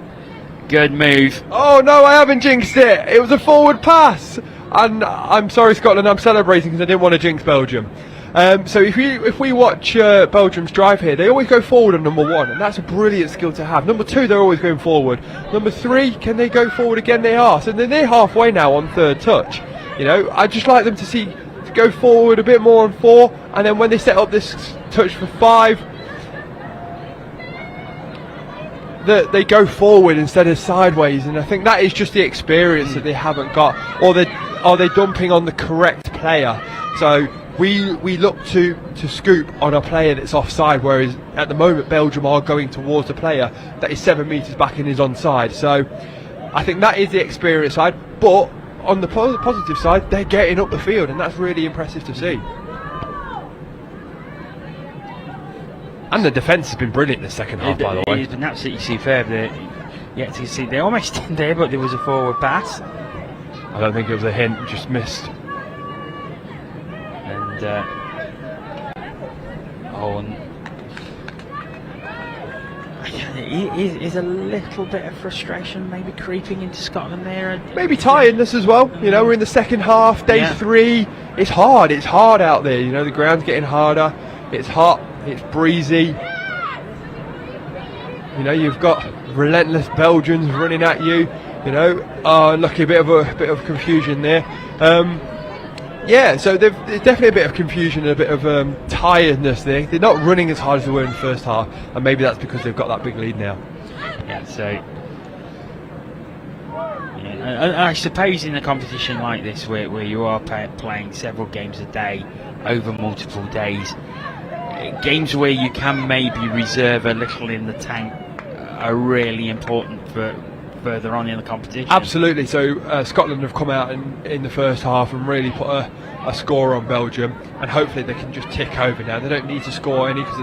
Good move. Oh no, I haven't jinxed it. It was a forward pass. And I'm sorry, Scotland, I'm celebrating because I didn't want to jinx Belgium. So if we watch Belgium's drive here, they always go forward on number one, and that's a brilliant skill to have. Number two, they're always going forward. Number three, can they go forward again? They are. So they're halfway now on third touch. I'd just like them to go forward a bit more on four, and then when they set up this touch for five, they go forward instead of sideways, and I think that is just the experience that they haven't got, or are they dumping on the correct player? So we look to scoop on a player that's offside, whereas at the moment Belgium are going towards a player that is 7 metres back and is onside. So I think that is the experience side, but on the positive side, they're getting up the field, and that's really impressive to see. And the defence has been brilliant in the second half, by the way. It's been absolutely superb. You can see they almost did there, but there was a forward pass. I don't think it was a hint, just missed. And Is a little bit of frustration maybe creeping into Scotland there? Maybe tiredness as well. You know, we're in the second half, day 3. It's hard out there. You know, the ground's getting harder. It's hot. It's breezy. You know, you've got relentless Belgians running at you. You know, lucky a bit of confusion there. So there's definitely a bit of confusion and a bit of tiredness there. They're not running as hard as they were in the first half, and maybe that's because they've got that big lead now. Yeah, so I suppose in a competition like this, where you are playing several games a day over multiple days, games where you can maybe reserve a little in the tank are really important for further on in the competition. Absolutely. So Scotland have come out in the first half and really put a score on Belgium, and hopefully they can just tick over now. They don't need to score any because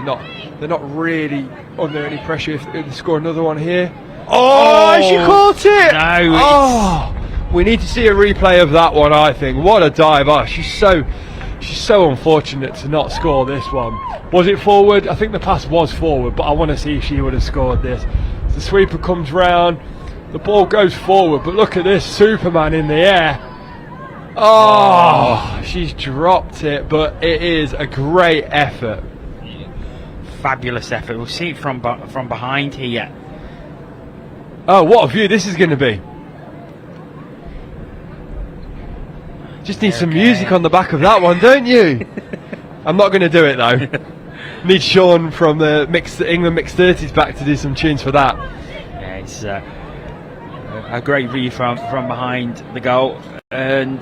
they're not really under any pressure if they score another one here. Oh, she caught it! No. We need to see a replay of that one, I think. What a dive. She's so unfortunate to not score this one. Was it forward? I think the pass was forward, but I want to see if she would have scored this. The sweeper comes round, the ball goes forward, but look at this, Superman in the air. She's dropped it, but it is a great effort. Fabulous effort. We'll see it from behind here. Oh, what a view this is going to be. Just need some music on the back of that one, don't you? I'm not going to do it though. Need Sean from the England Mixed 30s back to do some tunes for that. Yeah, it's a great view from behind the goal, and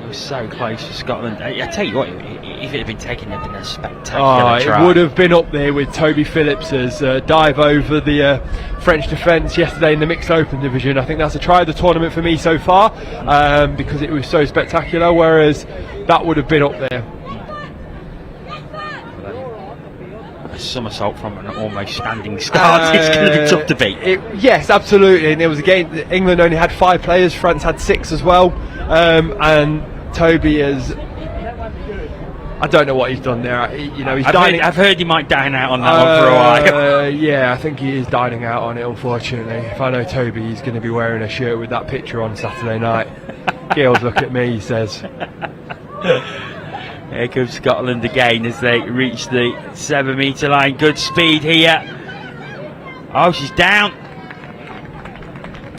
it was so close for Scotland. I tell you what, if it had been taken, it'd been a spectacular try. It would have been up there with Toby Phillips's dive over the French defence yesterday in the mixed open division. I think that's a try of the tournament for me so far, because it was so spectacular, whereas that would have been up there. A somersault from an almost standing start. It's going to be tough to beat. Yes, absolutely. And it was a game that England only had 5 players, France had 6 as well, and Toby is, I don't know what he's done there. I've heard he might dine out on that one for a while. Yeah, I think he is dining out on it, unfortunately. If I know Toby, he's going to be wearing a shirt with that picture on Saturday night. Girls, look at me, he says. Here comes Scotland again as they reach the 7 metre line. Good speed here. Oh, she's down.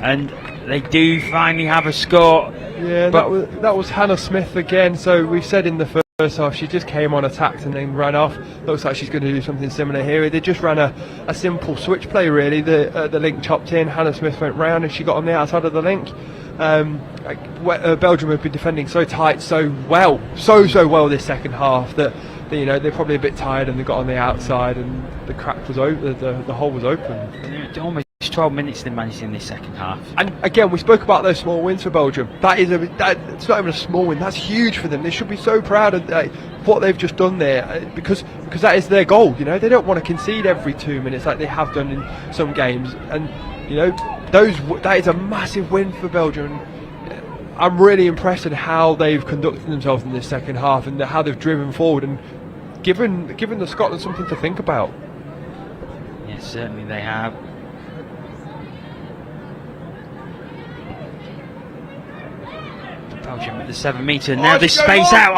And they do finally have a score. Yeah, that was Hannah Smith again. So we said in the first half she just came on, attacked and then ran off. Looks like she's going to do something similar here. They just ran a simple switch play really. The link chopped in, Hannah Smith went round and she got on the outside of the link. Belgium have been defending so tight, so well this second half that they're probably a bit tired and they got on the outside and the crack was open, the hole was open. Almost 12 minutes they managed in this second half. And again, we spoke about those small wins for Belgium. It's not even a small win. That's huge for them. They should be so proud of what they've just done there, because that is their goal. They don't want to concede every 2 minutes like they have done in some games. And that is a massive win for Belgium. I'm really impressed at how they've conducted themselves in this second half and how they've driven forward and given the Scotland something to think about. Yes, certainly they have. Belgium at the 7 metre. Now they space out.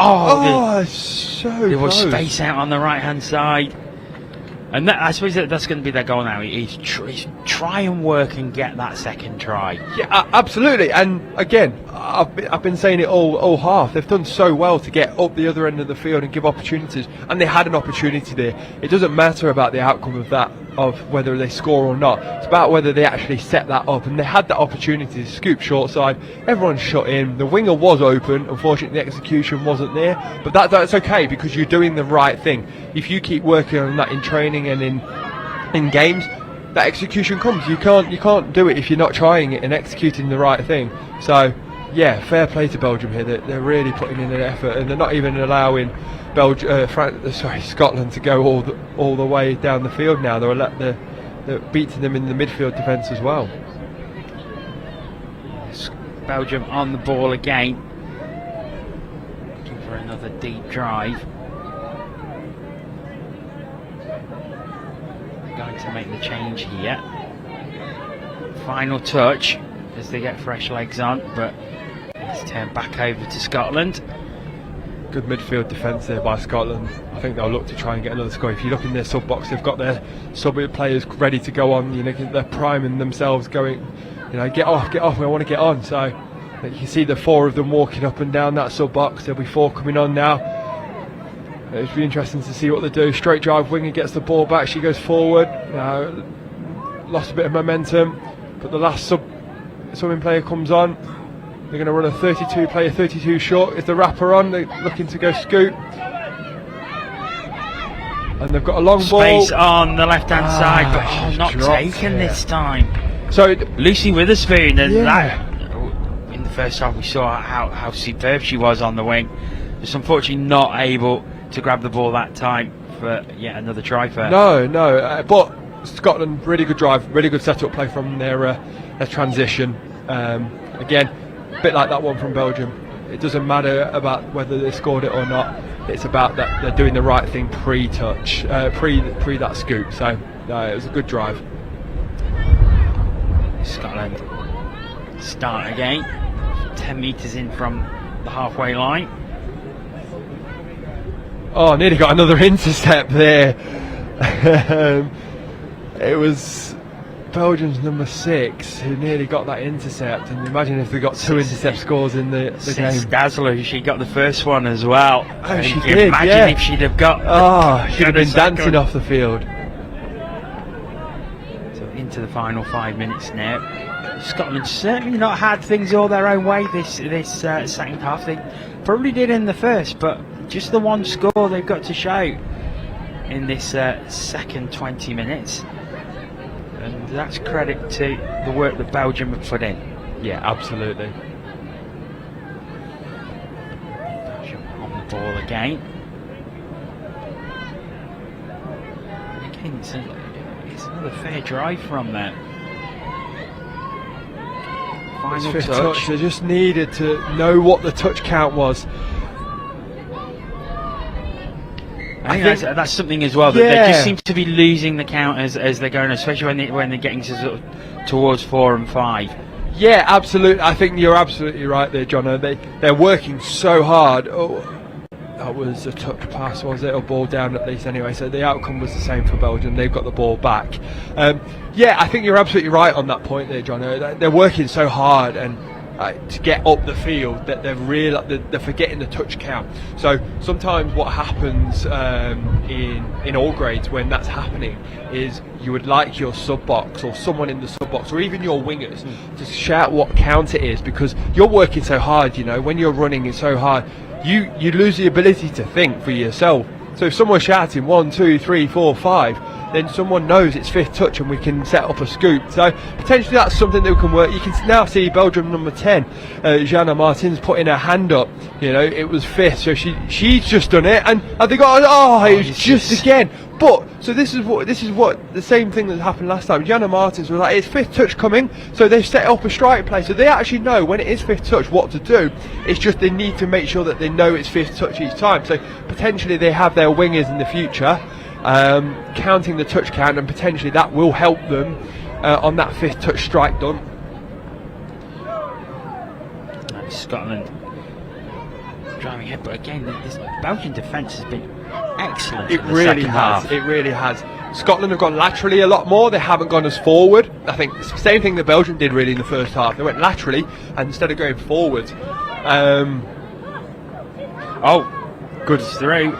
There was space out on the right hand side. And I suppose that's going to be their goal now. Is try and work and get that second try. Yeah, absolutely. And again, I've been saying it all half. They've done so well to get up the other end of the field and give opportunities. And they had an opportunity there. It doesn't matter about the outcome of that, of whether they score or not. It's about whether they actually set that up. And they had that opportunity to scoop short side. Everyone shot in. The winger was open. Unfortunately, the execution wasn't there. But that's okay because you're doing the right thing. If you keep working on that in training and in games, that execution comes. You can't do it if you're not trying it and executing the right thing. So yeah, fair play to Belgium here. They're really putting in an effort, and they're not even allowing Scotland to go all the way down the field now. They're beating them in the midfield defence as well. Belgium on the ball again, looking for another deep drive. trying to make the change here. Final touch as they get fresh legs on, but it's turned back over to Scotland. Good midfield defence there by Scotland. I think they'll look to try and get another score. If you look in their sub box, they've got their sub players ready to go on. You know, they're priming themselves, going, you know, get off, I want to get on. So you can see the 4 of them walking up and down that sub box. There'll be 4 coming on now. It'll be interesting to see what they do. Straight drive, winger gets the ball back. She goes forward. Lost a bit of momentum, but the last subbing player comes on. They're going to run a 32 player, 32 short. If the wrapper on, they're looking to go scoop. And they've got a long ball. Space on the left-hand side, but not taken this time. So Lucy Witherspoon, and that, in the first half we saw how superb she was on the wing. Just unfortunately not able to grab the ball that time for yet another try for her. No, but Scotland, really good drive, really good set-up play from their transition. Again, a bit like that one from Belgium. It doesn't matter about whether they scored it or not. It's about that they're doing the right thing pre-touch, pre that scoop. So it was a good drive. Scotland start again, 10 metres in from the halfway line. Oh, nearly got another intercept there. It was Belgium's number 6 who nearly got that intercept, and imagine if they got 2 intercept scores in the game. Dazzler, she got the first one as well. Oh, she did. Imagine if she'd have got. She'd have been dancing off the field. So into the final 5 minutes now. Scotland certainly not had things all their own way this second half. They probably did in the first, but just the one score they've got to show in this second 20 minutes. And that's credit to the work that Belgium have put in. Yeah, absolutely. Belgium on the ball again. And again, it's another fair drive from them. Final touch. They just needed to know what the touch count was. I think that's something as well, that they just seem to be losing the count as they're going, especially when they're getting to sort of towards 4 and 5. Yeah, absolutely. I think you're absolutely right there, Jono. They're working so hard. Oh, that was a touch pass, was it? Or ball down at least anyway. So the outcome was the same for Belgium. They've got the ball back. Yeah, I think you're absolutely right on that point there, Jono. They're working so hard and to get up the field that they're forgetting the touch count. So sometimes what happens in all grades when that's happening is you would like your sub box or someone in the sub box or even your wingers to shout what count it is, because you're working so hard. You know, when you're running it so hard, you lose the ability to think for yourself. So if someone's shouting 1, 2, 3, 4, 5, then someone knows it's 5th touch and we can set up a scoop. So potentially that's something that can work. You can now see Belgium number 10, Jana Martins, putting her hand up. You know, it was 5th, so she's just done it, and they got it was just again. But so this is what the same thing that happened last time. Jana Martins was like, it's 5th touch coming, so they've set up a strike play, so they actually know when it is 5th touch what to do. It's just they need to make sure that they know it's 5th touch each time. So potentially they have their wingers in the future counting the touch count, and potentially that will help them on that 5th touch strike done. Scotland driving ahead, but again, this Belgian defence has been excellent. It really has. It really has. Scotland have gone laterally a lot more. They haven't gone as forward. I think it's the same thing that Belgium did really in the first half. They went laterally and instead of going forwards. Good through.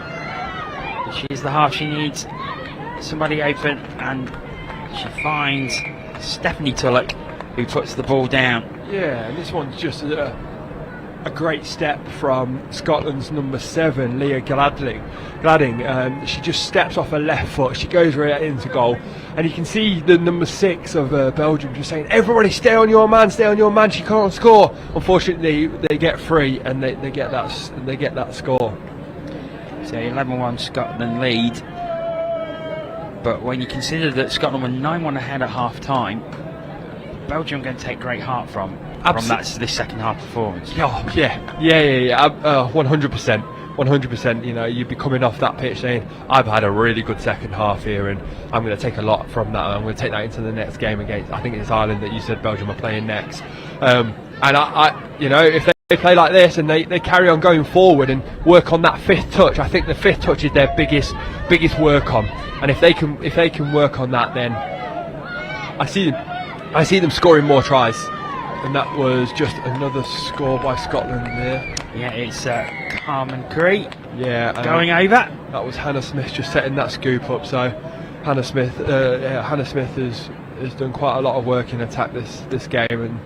She's the half she needs. Somebody open, and she finds Stephanie Tulloch, who puts the ball down. Yeah, and this one's just a great step from Scotland's number 7, Leah Gladding. She just steps off her left foot, she goes right into goal, and you can see the number 6 of Belgium just saying, everybody stay on your man, she can't score. Unfortunately they get free and they get that score. So 11-1 Scotland lead, but when you consider that Scotland were 9-1 ahead at half time, Belgium are going to take great heart from this second half performance. Oh, yeah, 100%. 100%. You know, you'd be coming off that pitch saying, I've had a really good second half here, and I'm going to take a lot from that. I'm going to take that into the next game against, I think it's Ireland that you said Belgium are playing next. And I you know, if they play like this and they carry on going forward and work on that fifth touch, I think the fifth touch is their biggest work on. And if they can work on that, then I see them scoring more tries. And that was just another score by Scotland there. Yeah, it's Carmen Cree. Yeah, going over. That was Hannah Smith just setting that scoop up. So Hannah Smith has done quite a lot of work in attack this game, and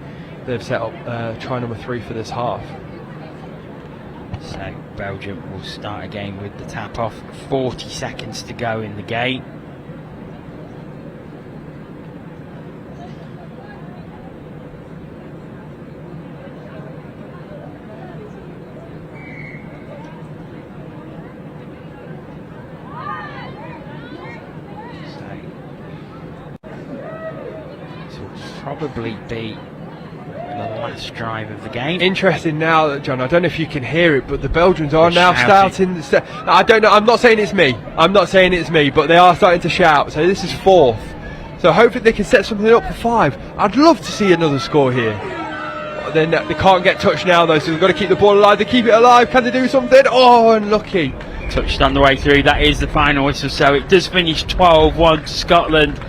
they've set up try number 3 for this half. So Belgium will start again with the tap off. 40 seconds to go in the game. Probably be the last drive of the game. Interesting now, John, I don't know if you can hear it, but the Belgians are now shouting. I don't know, I'm not saying it's me, but they are starting to shout. So this is 4th, so hopefully they can set something up for 5. I'd love to see another score here. Then they can't get touched now though, so they've got to keep the ball alive. They keep it alive. Can they do something? Oh, unlucky. Touched on the way through. That is the final whistle, so it does finish 12-1 to Scotland.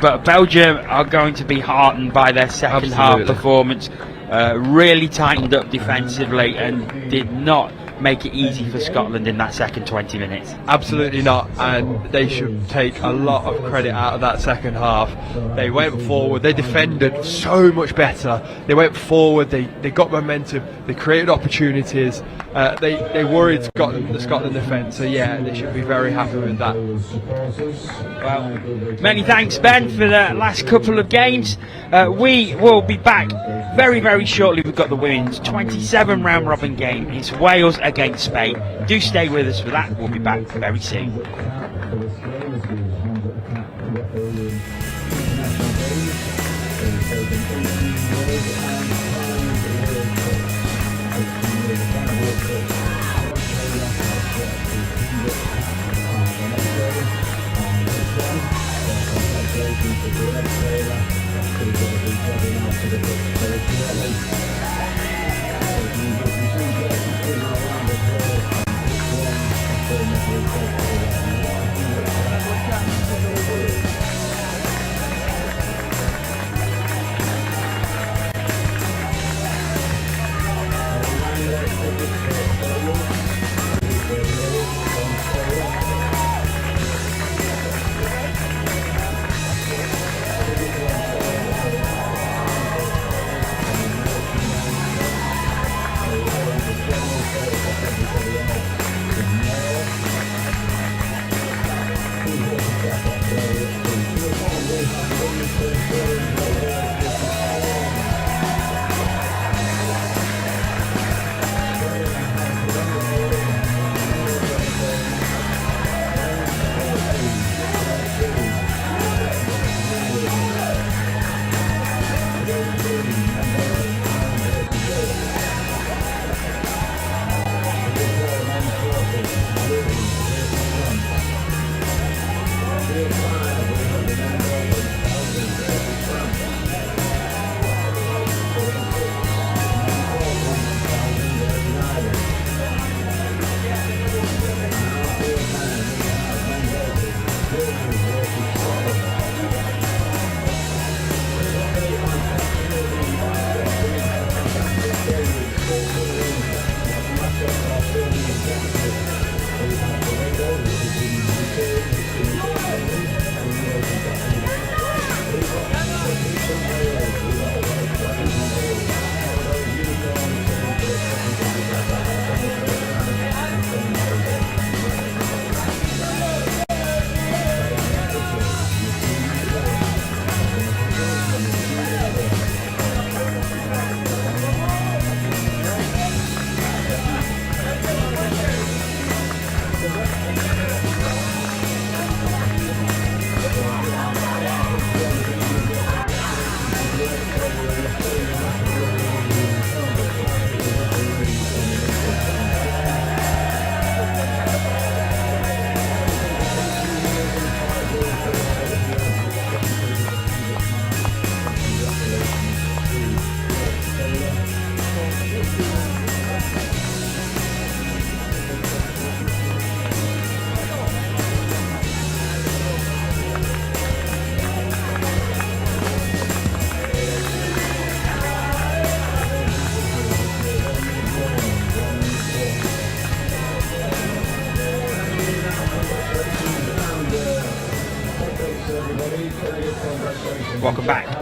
But Belgium are going to be heartened by their second half performance. Really tightened up defensively and did not make it easy for Scotland in that second 20 minutes. Absolutely not, and they should take a lot of credit out of that second half. They went forward, they defended so much better. They went forward, they got momentum, they created opportunities. They worried the Scotland defence, so yeah, they should be very happy with that. Well, many thanks, Ben, for the last couple of games. We will be back very, very shortly. We've got the women's 27 round robin game. It's Wales against Spain. Do stay with us for that. We'll be back very soon.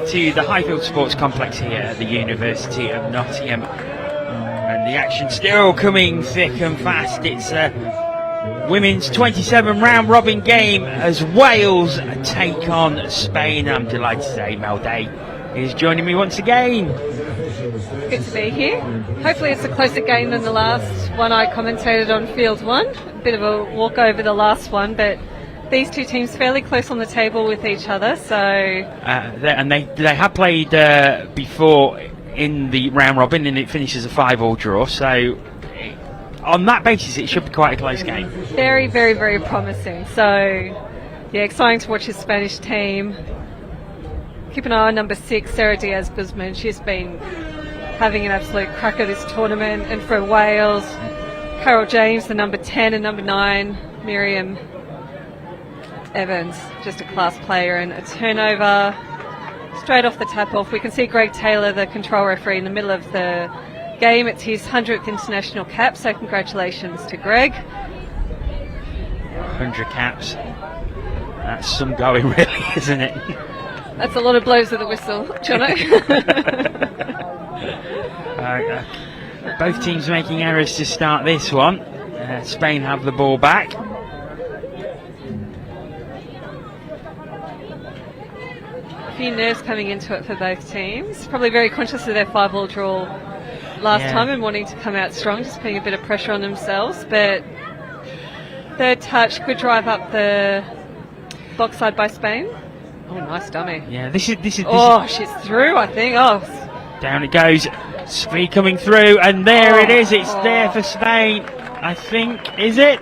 to the Highfield Sports Complex here at the University of Nottingham. And the action still coming thick and fast. It's a women's 27 round robin game as Wales take on Spain. I'm delighted to say Mel Day is joining me once again. Good to be here. Hopefully it's a closer game than the last one I commentated on Field 1. A bit of a walkover the last one, but these two teams fairly close on the table with each other, so... and they have played before in the round robin, and it finishes a 5-5 draw, so on that basis it should be quite a close game. Very, very, very promising. So, yeah, exciting to watch his Spanish team. Keep an eye on number 6, Sarah Diaz-Guzman. She's been having an absolute cracker this tournament. And for Wales, Carol James, the number 10, and number 9, Miriam Evans, just a class player. And a turnover straight off the tap-off. We can see Greg Taylor, the control referee, in the middle of the game. It's his 100th international cap, so congratulations to Greg. 100 caps. That's some going, really, isn't it? That's a lot of blows of the whistle, Jono. Both teams making errors to start this one. Spain have the ball back. A few nerves coming into it for both teams. Probably very conscious of their 5-5 draw last time and wanting to come out strong, just putting a bit of pressure on themselves. But third touch, good drive up the box side by Spain. Oh, nice dummy. Yeah, this is she's through, I think. Oh, down it goes. Speed coming through, and there it is. It's there for Spain, I think. Is it?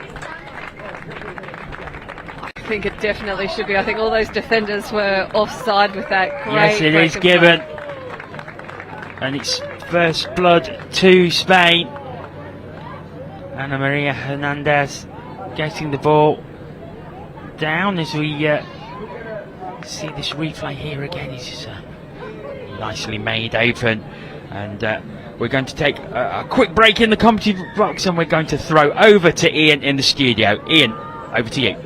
I think it definitely should be. I think all those defenders were offside with that. Great, yes, it is given. And it's first blood to Spain. Ana Maria Hernandez getting the ball down as we see this replay here again. It's nicely made open, and we're going to take a quick break in the commentary box, and we're going to throw over to Ian in the studio. Ian, over to you.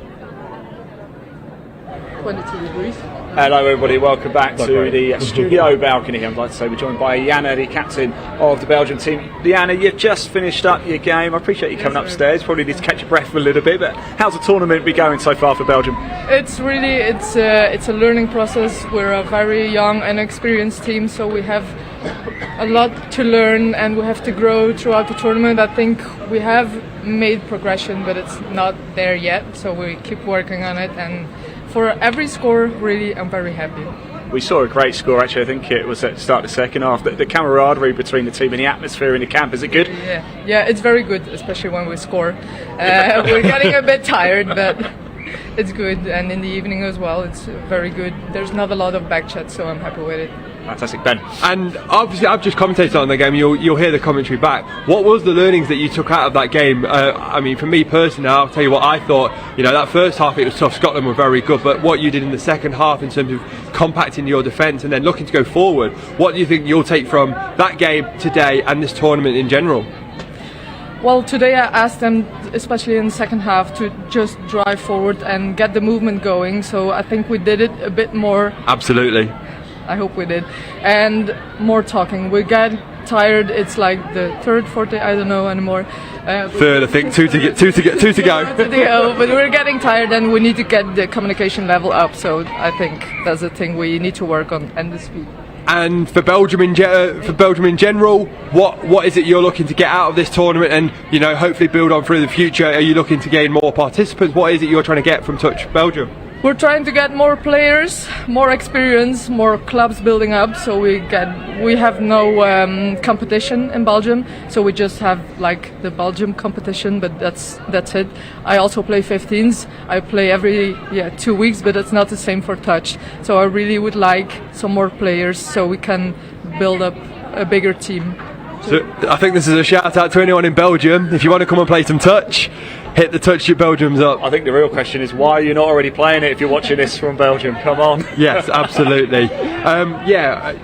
22 degrees. Hello everybody, welcome back to the studio balcony. I'd like to say we're joined by Jana, the captain of the Belgian team. Jana, you've just finished up your game. I appreciate you coming upstairs. Probably need to catch your breath for a little bit, but how's the tournament been going so far for Belgium? It's a learning process. We're a very young and experienced team, so we have a lot to learn and we have to grow throughout the tournament. I think we have made progression, but it's not there yet, so we keep working on it, and for every score, really, I'm very happy. We saw a great score, actually. I think it was at the start of the second half. The camaraderie between the team and the atmosphere in the camp, is it good? Yeah, it's very good, especially when we score. We're getting a bit tired, but it's good. And in the evening as well, it's very good. There's not a lot of back chat, so I'm happy with it. Fantastic, Ben. And obviously, I've just commentated on the game. You'll hear the commentary back. What was the learnings that you took out of that game? I mean, for me personally, I'll tell you what I thought. You know, that first half it was tough. Scotland were very good, but what you did in the second half in terms of compacting your defence and then looking to go forward, what do you think you'll take from that game today and this tournament in general? Well, today I asked them, especially in the second half, to just drive forward and get the movement going. So I think we did it a bit more. Absolutely. I hope we did. And more talking. We get tired. It's like the third, fourth day, I don't know anymore. Third, I think. Two to go. Two to go. But we're getting tired, and we need to get the communication level up. So I think that's the thing we need to work on, and the speed. And for Belgium in general, what is it you're looking to get out of this tournament, and you know, hopefully build on through the future? Are you looking to gain more participants? What is it you're trying to get from Touch Belgium? We're trying to get more players, more experience, more clubs building up. So we have no competition in Belgium. So we just have like the Belgium competition, but that's it. I also play 15s. I play every 2 weeks, but it's not the same for Touch. So I really would like some more players so we can build up a bigger team. So I think this is a shout out to anyone in Belgium. If you want to come and play some touch, hit the touch your Belgium's up. I think the real question is why are you not already playing it if you're watching this from Belgium? Come on. Yes, absolutely.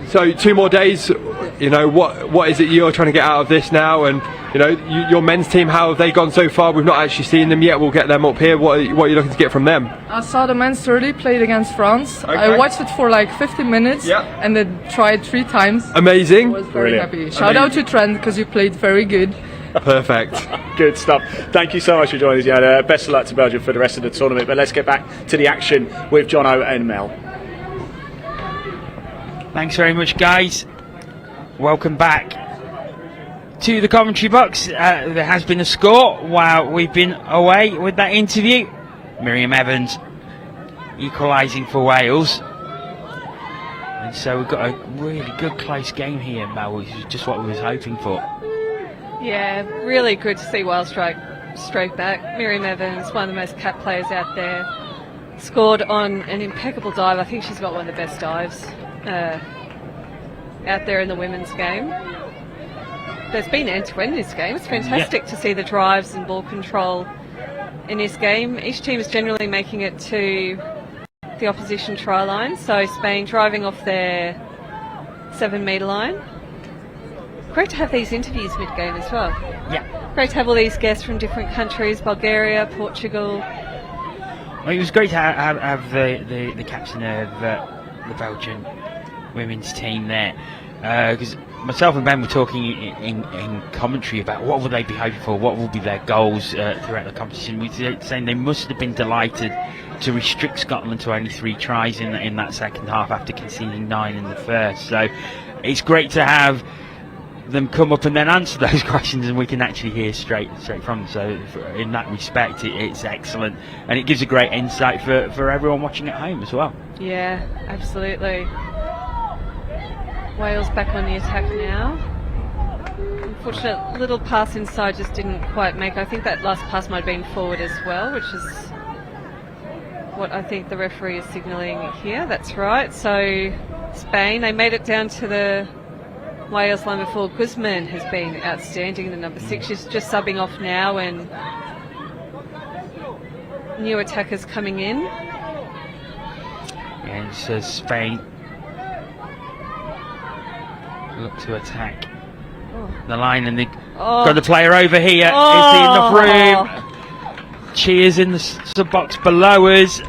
So 2 more days. You know, what is it you're trying to get out of this now? And you know, your men's team, how have they gone so far? We've not actually seen them yet. We'll get them up here. What are you looking to get from them? I saw the men's 30 played against France. Okay. I watched it for like 15 minutes and then tried 3 times. Amazing. I was very happy. Shout out to Trent because you played very good. Perfect. Good stuff. Thank you so much for joining us. Yeah, best of luck to Belgium for the rest of the tournament. But let's get back to the action with Jono and Mel. Thanks very much, guys. Welcome back to the commentary box. There has been a score while we've been away with that interview. Miriam Evans equalising for Wales. And so we've got a really good close game here, Mel, which is just what we was hoping for. Yeah, really good to see Wales straight back. Miriam Evans, one of the most capped players out there, scored on an impeccable dive. I think she's got one of the best dives out there in the women's game. There's been end-to-end in this game. It's fantastic to see the drives and ball control in this game. Each team is generally making it to the opposition try line. So Spain driving off their 7-metre line. Great to have these interviews mid-game as well. Yeah. Great to have all these guests from different countries, Bulgaria, Portugal. Well, it was great to have the captain of the Belgian women's team there, because myself and Ben were talking in commentary about what will they be hoping for, what will be their goals throughout the competition. We were saying they must have been delighted to restrict Scotland to only 3 tries in that second half after conceding 9 in the first. So it's great to have them come up and then answer those questions, and we can actually hear straight from them. So in that respect, it's excellent, and it gives a great insight for everyone watching at home as well. Yeah, absolutely. Wales back on the attack now. Unfortunate little pass inside just didn't quite make. I think that last pass might have been forward as well, which is what I think the referee is signalling here. That's right. So Spain, they made it down to the Wales line before. Guzman has been outstanding, the number 6. She's just subbing off now, and new attackers coming in. And so Spain look to attack the line, and they got the player over here. Is he enough room? Cheers in the sub-box below us.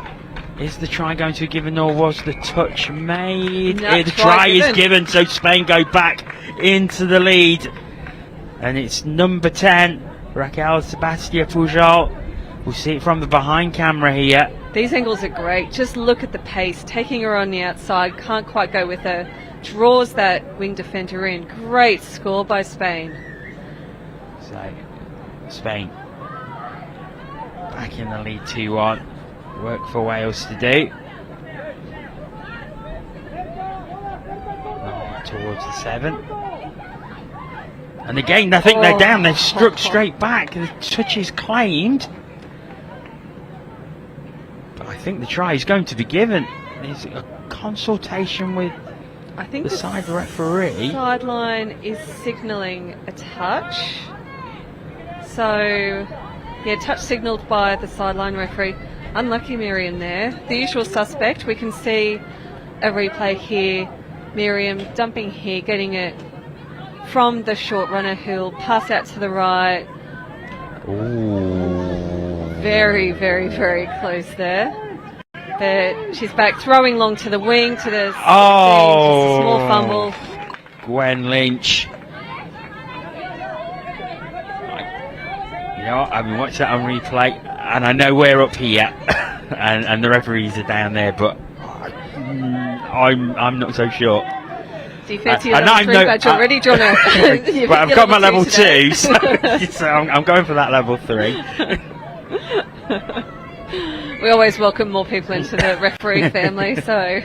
Is the try going to be given, or was the touch made? No, the try is given, so Spain go back into the lead. And it's number 10, Raquel Sebastia Pujol. We'll see it from the behind camera here. These angles are great. Just look at the pace. Taking her on the outside, can't quite go with her. Draws that wing defender in. Great score by Spain. So, Spain back in the lead 2-1. Work for Wales to do. Towards the 7. And again, I think they're down. They've struck straight back. The touch is claimed. But I think the try is going to be given. There's a consultation with the side referee. Sideline is signalling a touch. So, yeah, touch signalled by the sideline referee. Unlucky Miriam there. The usual suspect. We can see a replay here. Miriam dumping here, getting it from the short runner who'll pass out to the right. Ooh. Very, very, very close there. But she's back, throwing long to the wing, to the 16, just a small fumble. Gwen Lynch. You know what, I've been watching that on replay, and I know we're up here, and the referees are down there, but I'm not so sure. Do you fancy your level 3 badge already, John? But I've got my level 2, so I'm going for that level 3. We always welcome more people into the referee family, so...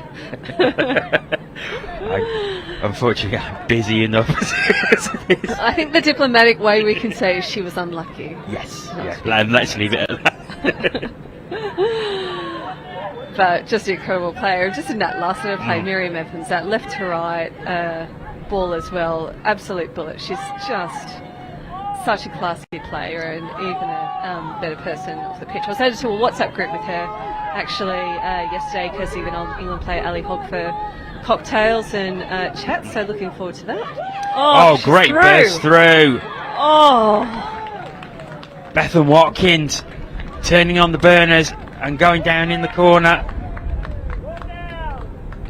Unfortunately, I'm busy enough. I think the diplomatic way we can say is she was unlucky. Yes, and let's leave it at that. But just an incredible player. Just in that last minute play, Miriam Evans, that left to right ball as well. Absolute bullet. She's just such a classy player and even a better person off the pitch. I was headed to a WhatsApp group with her actually yesterday because even on England player Ali Hogg for cocktails and chat, so looking forward to that. Oh, great burst through. Oh, Bethan Watkins turning on the burners and going down in the corner.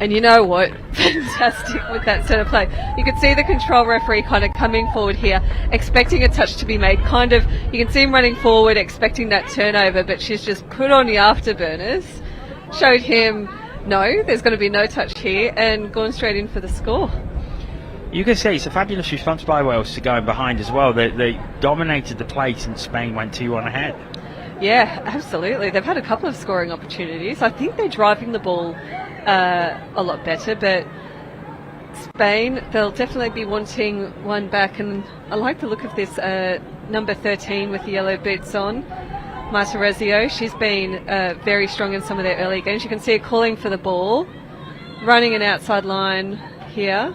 and you know what? Fantastic with that sort of play. You could see the control referee kind of coming forward here, expecting a touch to be made. Kind of, you can see him running forward, expecting that turnover, but she's just put on the afterburners, showed him, no, there's going to be no touch here, and gone straight in for the score. You can see it's a fabulous response by Wales to going behind as well. They dominated the place and Spain went 2-1 ahead. Yeah, absolutely. They've had a couple of scoring opportunities. I think they're driving the ball a lot better, but Spain, they'll definitely be wanting one back, and I like the look of this number 13 with the yellow boots on, Marta Rezio. She's been very strong in some of their early games. You can see her calling for the ball, running an outside line here.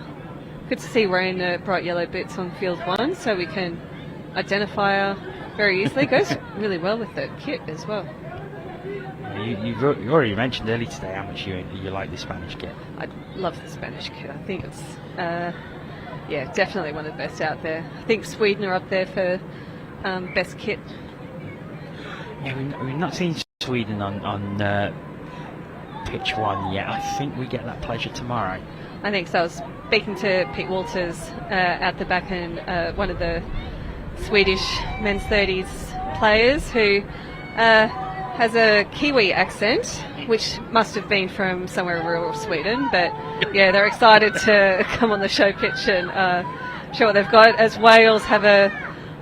Good to see wearing the bright yellow boots on field 1, so we can identify her very easily. Goes really well with the kit as well. You already mentioned earlier today how much you like the Spanish kit. I love the Spanish kit. I think it's yeah, definitely one of the best out there. I think Sweden are up there for best kit. Yeah, we've not seen Sweden on pitch 1 yet. I think we get that pleasure tomorrow. I think so. I was speaking to Pete Walters at the back, and one of the Swedish men's 30s players who has a Kiwi accent, which must have been from somewhere in rural Sweden. But yeah, they're excited to come on the show pitch and show what they've got, as Wales have a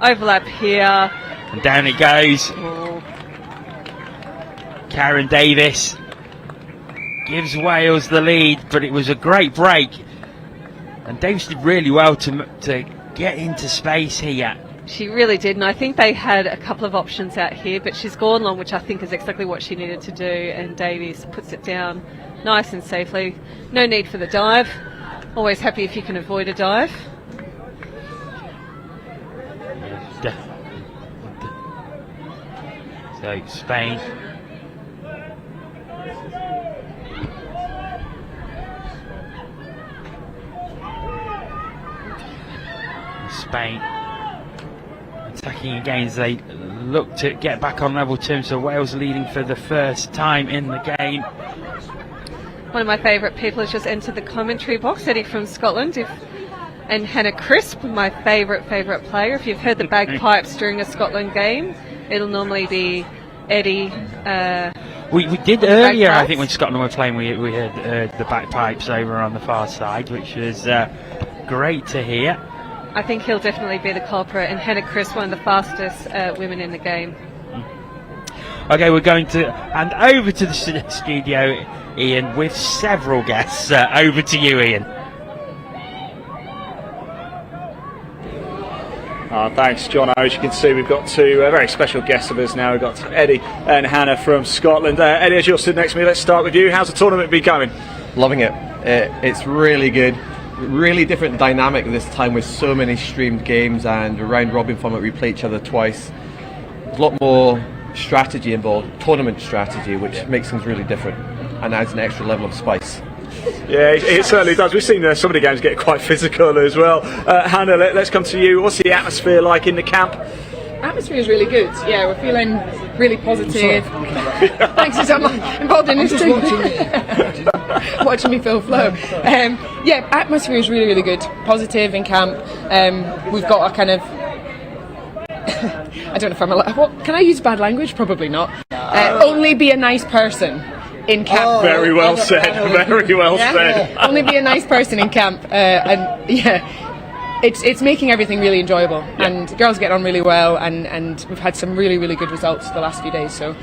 overlap here. And down it goes. Oh. Karen Davis gives Wales the lead, but it was a great break. And Davis did really well to get into space here. She really did, and I think they had a couple of options out here, but she's gone long, which I think is exactly what she needed to do, and Davies puts it down nice and safely. No need for the dive. Always happy if you can avoid a dive. So Spain. Spain attacking again as they look to get back on level terms. So Wales leading for the first time in the game. One of my favourite people has just entered the commentary box, Eddie from Scotland, and Hannah Crisp, my favourite player. If you've heard the bagpipes during a Scotland game, it'll normally be Eddie. We did earlier, I think, when Scotland were playing, we heard the bagpipes over on the far side, which was great to hear. I think he'll definitely be the culprit, and Hannah Crisp, one of the fastest women in the game. Okay, we're going to hand over to the studio, Ian, with several guests. Over to you, Ian. Thanks, John. As you can see, we've got two very special guests of us now. We've got Eddie and Hannah from Scotland. Eddie, as you're sitting next to me, let's start with you. How's the tournament been going? Loving it. It's really good. Really different dynamic this time with so many streamed games and a round robin format. We play each other twice. There's a lot more strategy involved, tournament strategy, which makes things really different and adds an extra level of spice. Yeah, it certainly does. We've seen some of the games get quite physical as well. Hannah, let's come to you. What's the atmosphere like in the camp? Atmosphere is really good. Yeah, we're feeling really positive. Thanks, I'm involved in this too. Watching me feel flow. Yeah, atmosphere is really, really good. Positive in camp. We've got a kind of I don't know if I'm allowed. What, can I use bad language? Probably not. Only be a nice person in camp. Very well said. Very well said. Only be a nice person in camp, and yeah. It's making everything really enjoyable, and girls get on really well, and we've had some really, really good results the last few days, so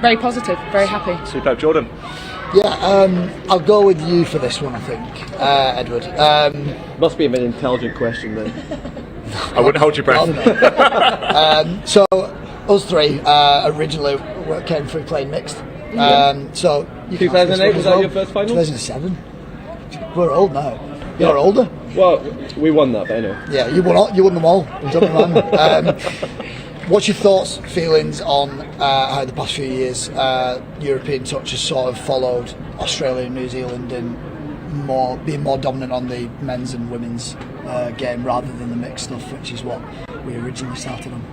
very positive, very happy. Superb. Jordan? Yeah, I'll go with you for this one, I think, Edward. Must be an intelligent question then. I wouldn't hold your breath. So, us three originally came through playing mixed. So 2008 was that your first final? 2007. We're old now. You're older. Well, we won that, but anyway. Yeah, you won them all. Don't be man. What's your thoughts, feelings on how the past few years European touch has sort of followed Australia and New Zealand in being more dominant on the men's and women's game rather than the mixed stuff, which is what we originally started on?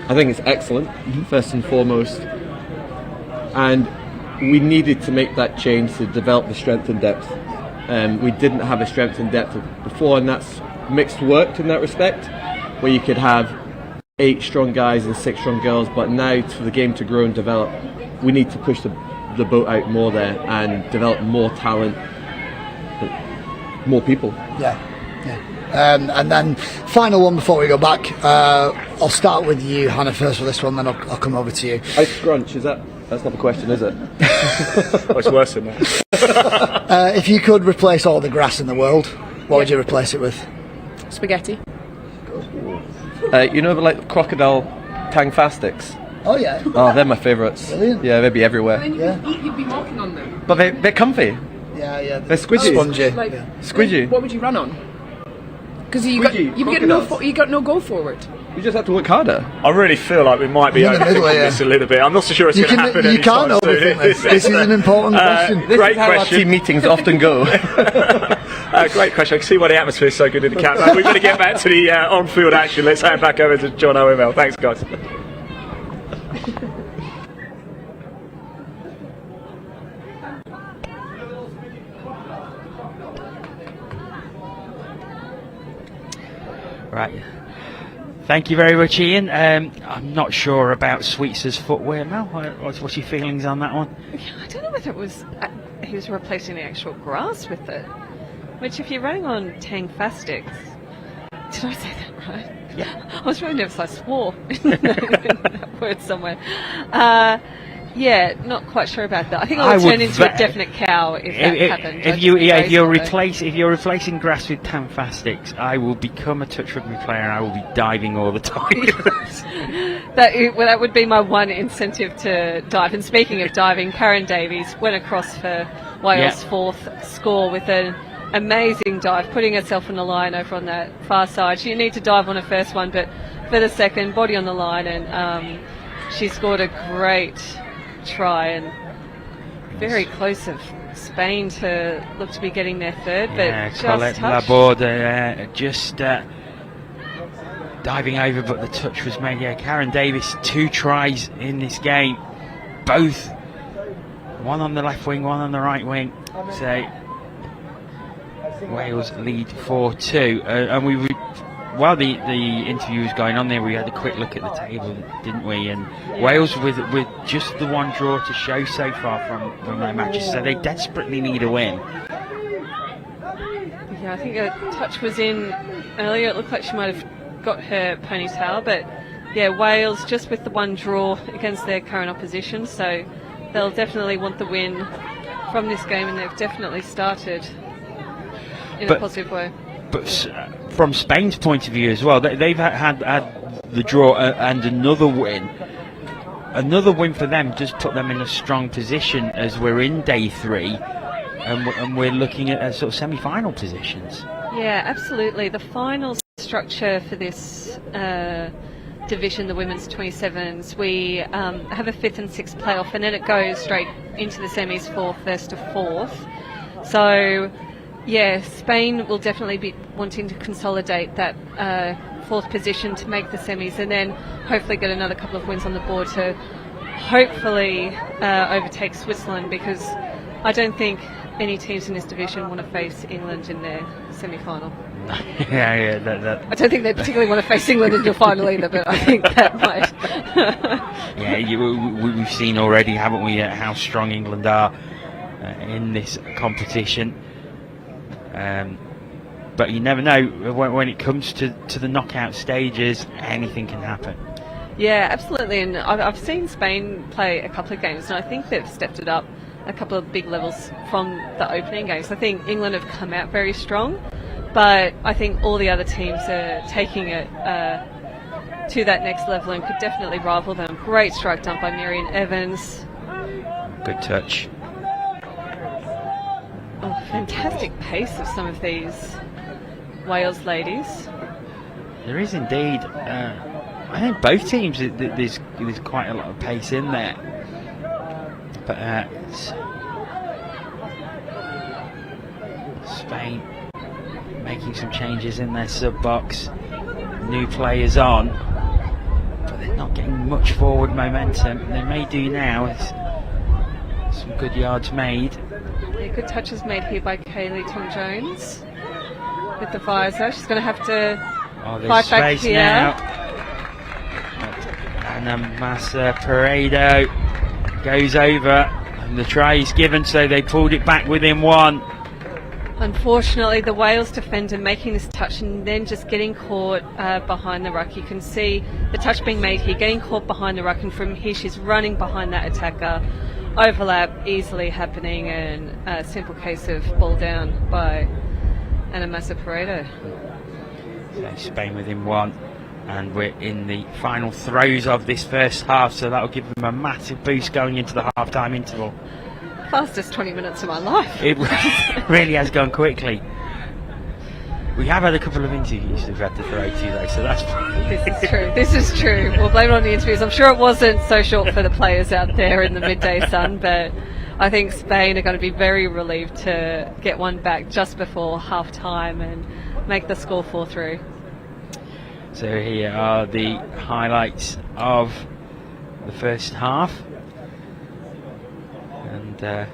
I think it's excellent, first and foremost. And we needed to make that change to develop the strength and depth. We didn't have a strength and depth before, and that's mixed worked in that respect, where you could have 8 strong guys and 6 strong girls, but now for the game to grow and develop, we need to push the boat out more there and develop more talent, more people. Yeah. And then final one before we go back, I'll start with you, Hannah, first for this one, then I'll come over to you. Ice scrunch, that's not the question, is it? Oh, it's worse than that. If you could replace all the grass in the world, what would you replace it with? Spaghetti. You know, like crocodile tang fastics? Oh yeah. Oh, they're my favourites. Brilliant. Yeah, they'd be everywhere. You'd be walking on them. But they're comfy. Yeah. They're squidgy. Spongy. Like, Squidgy. What would you run on? Because you got no go forward. You just have to work harder. I really feel like we might be overthinking this a little bit. I'm not so sure it's going to happen. You can't overthink this. This is an important question. This great is how question. our team meetings often go. Great question. I can see why the atmosphere is so good in the camp. We're going to get back to the on-field action. Let's hand back over to John OML. Thanks, guys. Right. Thank you very much, Ian. I'm not sure about Sweets' footwear, Mel. What's your feelings on that one? I don't know whether it was he was replacing the actual grass with it. Which, if you're running on Tang Fastics, did I say that right? Yeah. I was really nervous. I swore in that word somewhere. Yeah, not quite sure about that. I think I would turn into a definite cow if that happened. If you're replacing grass with Tanfastics, I will become a touch rugby player and I will be diving all the time. that would be my one incentive to dive. And speaking of diving, Karen Davies went across for Wales' fourth score with an amazing dive, putting herself on the line over on that far side. She didn't need to dive on her first one, but for the second, body on the line, and she scored a great try and very close of Spain to look to be getting their third, but just Colette Laborde just diving over, but the touch was made. Yeah, Karen Davies, 2 tries in this game, both one on the left wing, one on the right wing. So Wales lead 4-2, and while the interview was going on there, we had a quick look at the table, didn't we? And Wales with just the one draw to show so far from their matches, so they desperately need a win. Yeah, I think a touch was in earlier. It looked like she might have got her ponytail, but yeah, Wales just with the one draw against their current opposition, so they'll definitely want the win from this game, and they've definitely started in a positive way. But from Spain's point of view as well, they've had the draw and another win. Another win for them just put them in a strong position as we're in day 3, and we're looking at sort of semi-final positions. Yeah, absolutely. The final structure for this division, the women's 27s, we have a 5th and 6th playoff, and then it goes straight into the semis for 1st to 4th. So yeah, Spain will definitely be wanting to consolidate that 4th position to make the semis, and then hopefully get another couple of wins on the board to hopefully overtake Switzerland, because I don't think any teams in this division want to face England in their semi-final. Yeah. I don't think they particularly want to face England in the final either, but I think that might. Yeah, we've seen already, haven't we, how strong England are in this competition. But you never know when it comes to the knockout stages, anything can happen. Yeah, absolutely, and I've seen Spain play a couple of games, and I think they've stepped it up a couple of big levels from the opening games. I think England have come out very strong, but I think all the other teams are taking it to that next level and could definitely rival them. Great strike done by Miriam Evans. Good touch. Oh, fantastic pace of some of these Wales ladies. There is indeed. I think both teams, there's quite a lot of pace in there. But Spain making some changes in their sub box. New players on. But they're not getting much forward momentum. They may do now. It's some good yards made. Yeah, good touches made here by Kaylee Tom-Jones with the visor. She's going to have to fight back here. Now. And Massa Paredo goes over, and the try is given, so they pulled it back within one. Unfortunately, the Wales defender making this touch and then just getting caught behind the ruck. You can see the touch being made here, getting caught behind the ruck, and from here she's running behind that attacker. Overlap easily happening, and a simple case of ball down by Anna Massa Paredo. So Spain within one, and we're in the final throes of this first half, so that'll give them a massive boost going into the half-time interval. Fastest 20 minutes of my life. It really has gone quickly. We have had a couple of interviews we've had to throw to though, so that's... This is true. This is true. We'll blame it on the interviews. I'm sure it wasn't so short for the players out there in the midday sun, but I think Spain are going to be very relieved to get one back just before half-time and make the score 4-3. So here are the highlights of the first half. And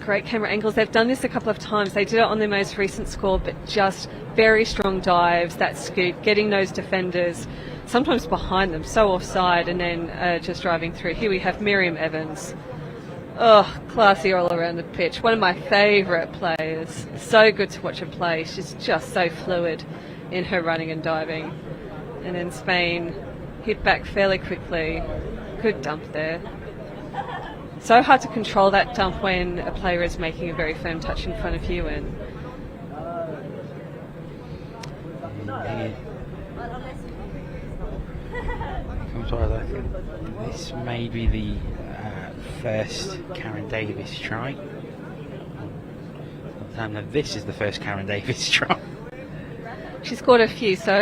great camera angles. They've done this a couple of times. They did it on their most recent score, but just very strong dives, that scoop, getting those defenders sometimes behind them, so offside, and then just driving through. Here we have Miriam Evans. Oh, classy all around the pitch. One of my favourite players. So good to watch her play. She's just so fluid in her running and diving. And then Spain hit back fairly quickly. Good dump there. So hard to control that dump when a player is making a very firm touch in front of you. And this may be the first Karen Davis try. No, this is the first Karen Davis try. She scored a few, so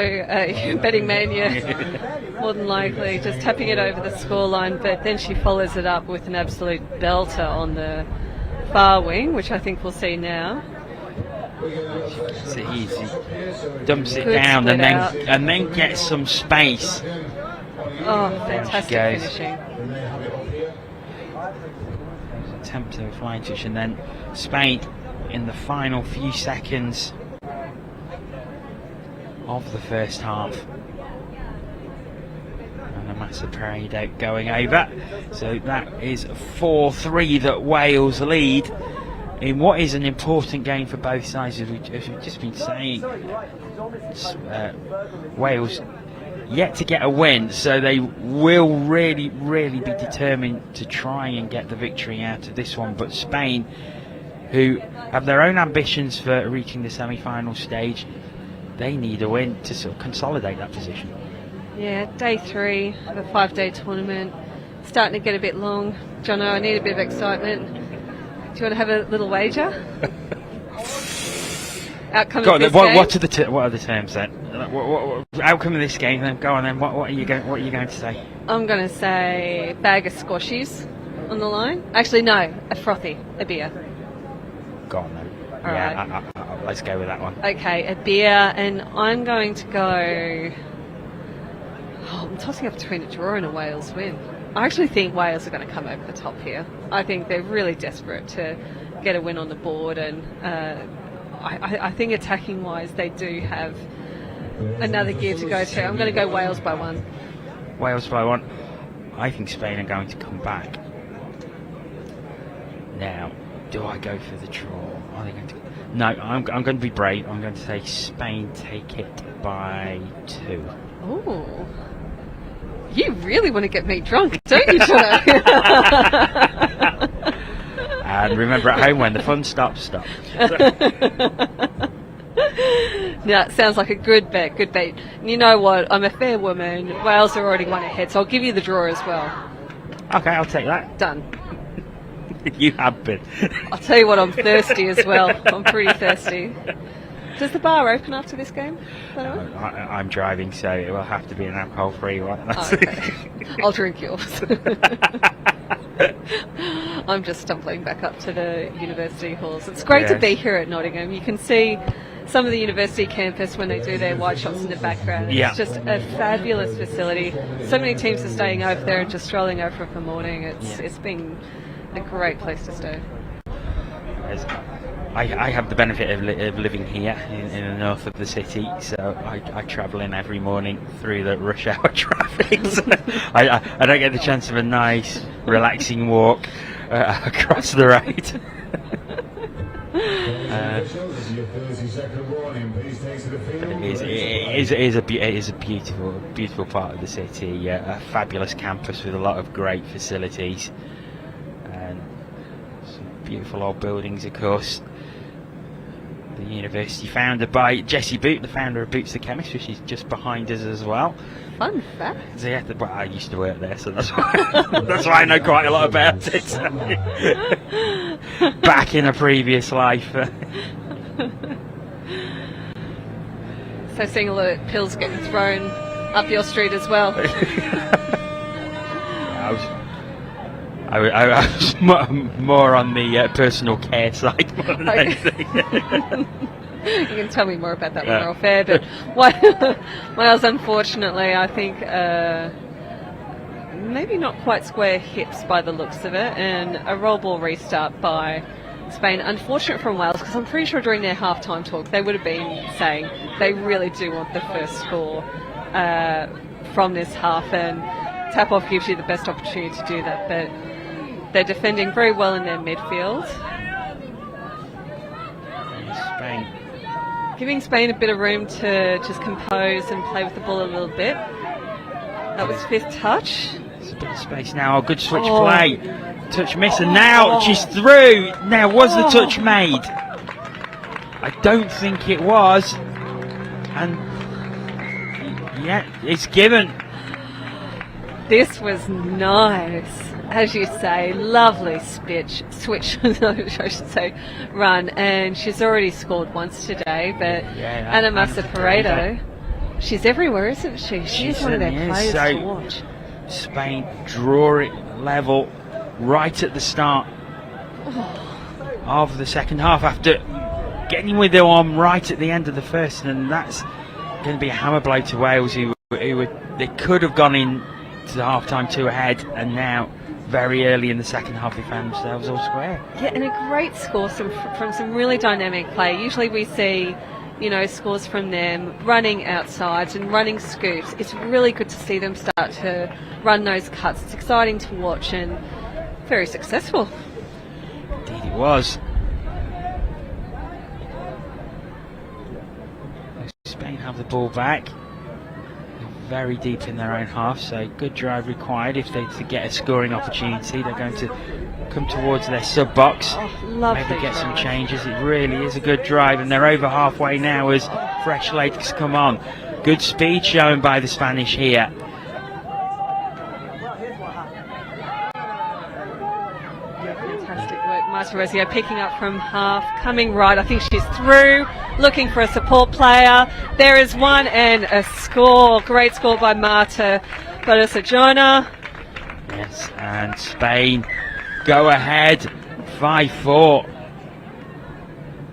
betting mania, more than likely, just tapping it over the scoreline, but then she follows it up with an absolute belter on the far wing, which I think we'll see now. It's easy. Dumps it Good down split and then gets some space. Oh, fantastic finishing. Attempt of a flying touch, and then Spain in the final few seconds of the first half, and a massive parade out going over, so that is 4-3 that Wales lead in what is an important game for both sides. As we've just been saying, Wales yet to get a win, so they will really be determined to try and get the victory out of this one, but Spain, who have their own ambitions for reaching the semi-final stage, they need a win to sort of consolidate that position. Yeah, day 3 of a 5-day tournament. Starting to get a bit long. Jono, I need a bit of excitement. Do you want to have a little wager? Outcome of this game? What are the terms then? What outcome of this game? Then go on. Then what are you going to say? I'm going to say bag of squashies on the line. Actually, no, a frothy, a beer. Go on then. All right. Let's go with that one. Okay, a beer, and I'm going to go... Oh, I'm tossing up between a draw and a Wales win. I actually think Wales are going to come over the top here. I think they're really desperate to get a win on the board, and I think attacking-wise they do have another gear to go to. I'm going to go Wales by 1. Wales by 1. I think Spain are going to come back. Now, do I go for the draw? Are they going to... No, I'm going to be brave. I'm going to say Spain take it by 2. Oh, you really want to get me drunk, don't you, Jono? And remember, at home, when the fun stops, stop. Yeah, it sounds like a good bet, good bet. You know what? I'm a fair woman. Wales are already 1 ahead, so I'll give you the draw as well. Okay, I'll take that. Done. You have been. I'll tell you what, I'm thirsty as well. I'm pretty thirsty. Does the bar open after this game, by the way? I'm driving, so it will have to be an alcohol-free one. Oh, okay. I'll drink yours. I'm just stumbling back up to the university halls. It's great to be here at Nottingham. You can see some of the university campus when they do their wide shots in the background. It's just a fabulous facility. So many teams are staying over there and just strolling over for the morning. It's been a great place to stay. I have the benefit of living here in the north of the city, so I travel in every morning through the rush hour traffic. So I don't get the chance of a nice, relaxing walk across the road. It is a beautiful part of the city. A fabulous campus with a lot of great facilities and some beautiful old buildings, of course. The university founded by Jessie Boot, the founder of Boots the Chemist, which is just behind us as well. Fun fact. So well, I used to work there, so that's why I know quite a lot about it. Back in a previous life. So seeing a lot of pills getting thrown up your street as well. I was more on the personal care side more than anything. You can tell me more about that when we're off air, but Wales, unfortunately, I think maybe not quite square hips by the looks of it, and a roll ball restart by Spain. Unfortunate from Wales, because I'm pretty sure during their halftime talk they would have been saying they really do want the first score from this half, and tap off gives you the best opportunity to do that, but they're defending very well in their midfield. Spain. Giving Spain a bit of room to just compose and play with the ball a little bit. That was fifth touch. There's a bit of space now. A good switch play. Touch miss, and now she's through. Now, was the touch made? I don't think it was. And yeah, it's given. This was nice. As you say, lovely switch, I should say, run, and she's already scored once today, but Anna Massa-Paredo, she's everywhere, isn't she? She's one of their players to watch. Spain draw it level right at the start of the second half after getting with their arm right at the end of the first, and that's going to be a hammer blow to Wales, who they could have gone in to the half-time 2 ahead, and now very early in the second half they found themselves all square. Yeah, and a great score from some really dynamic play. Usually we see, scores from them running outsides and running scoops. It's really good to see them start to run those cuts. It's exciting to watch and very successful. Indeed it was. Spain have the ball back. Very deep in their own half, so good drive required if they to get a scoring opportunity. They're going to come towards their sub box, maybe get some changes. It really is a good drive, and they're over halfway now as fresh legs come on. Good speed shown by the Spanish here. Fantastic work, Marta Rosio picking up from half, coming right. I think she's through, looking for a support player. There is one and a score. Great score by Marta Bodasajona. Yes, and Spain go ahead 5-4.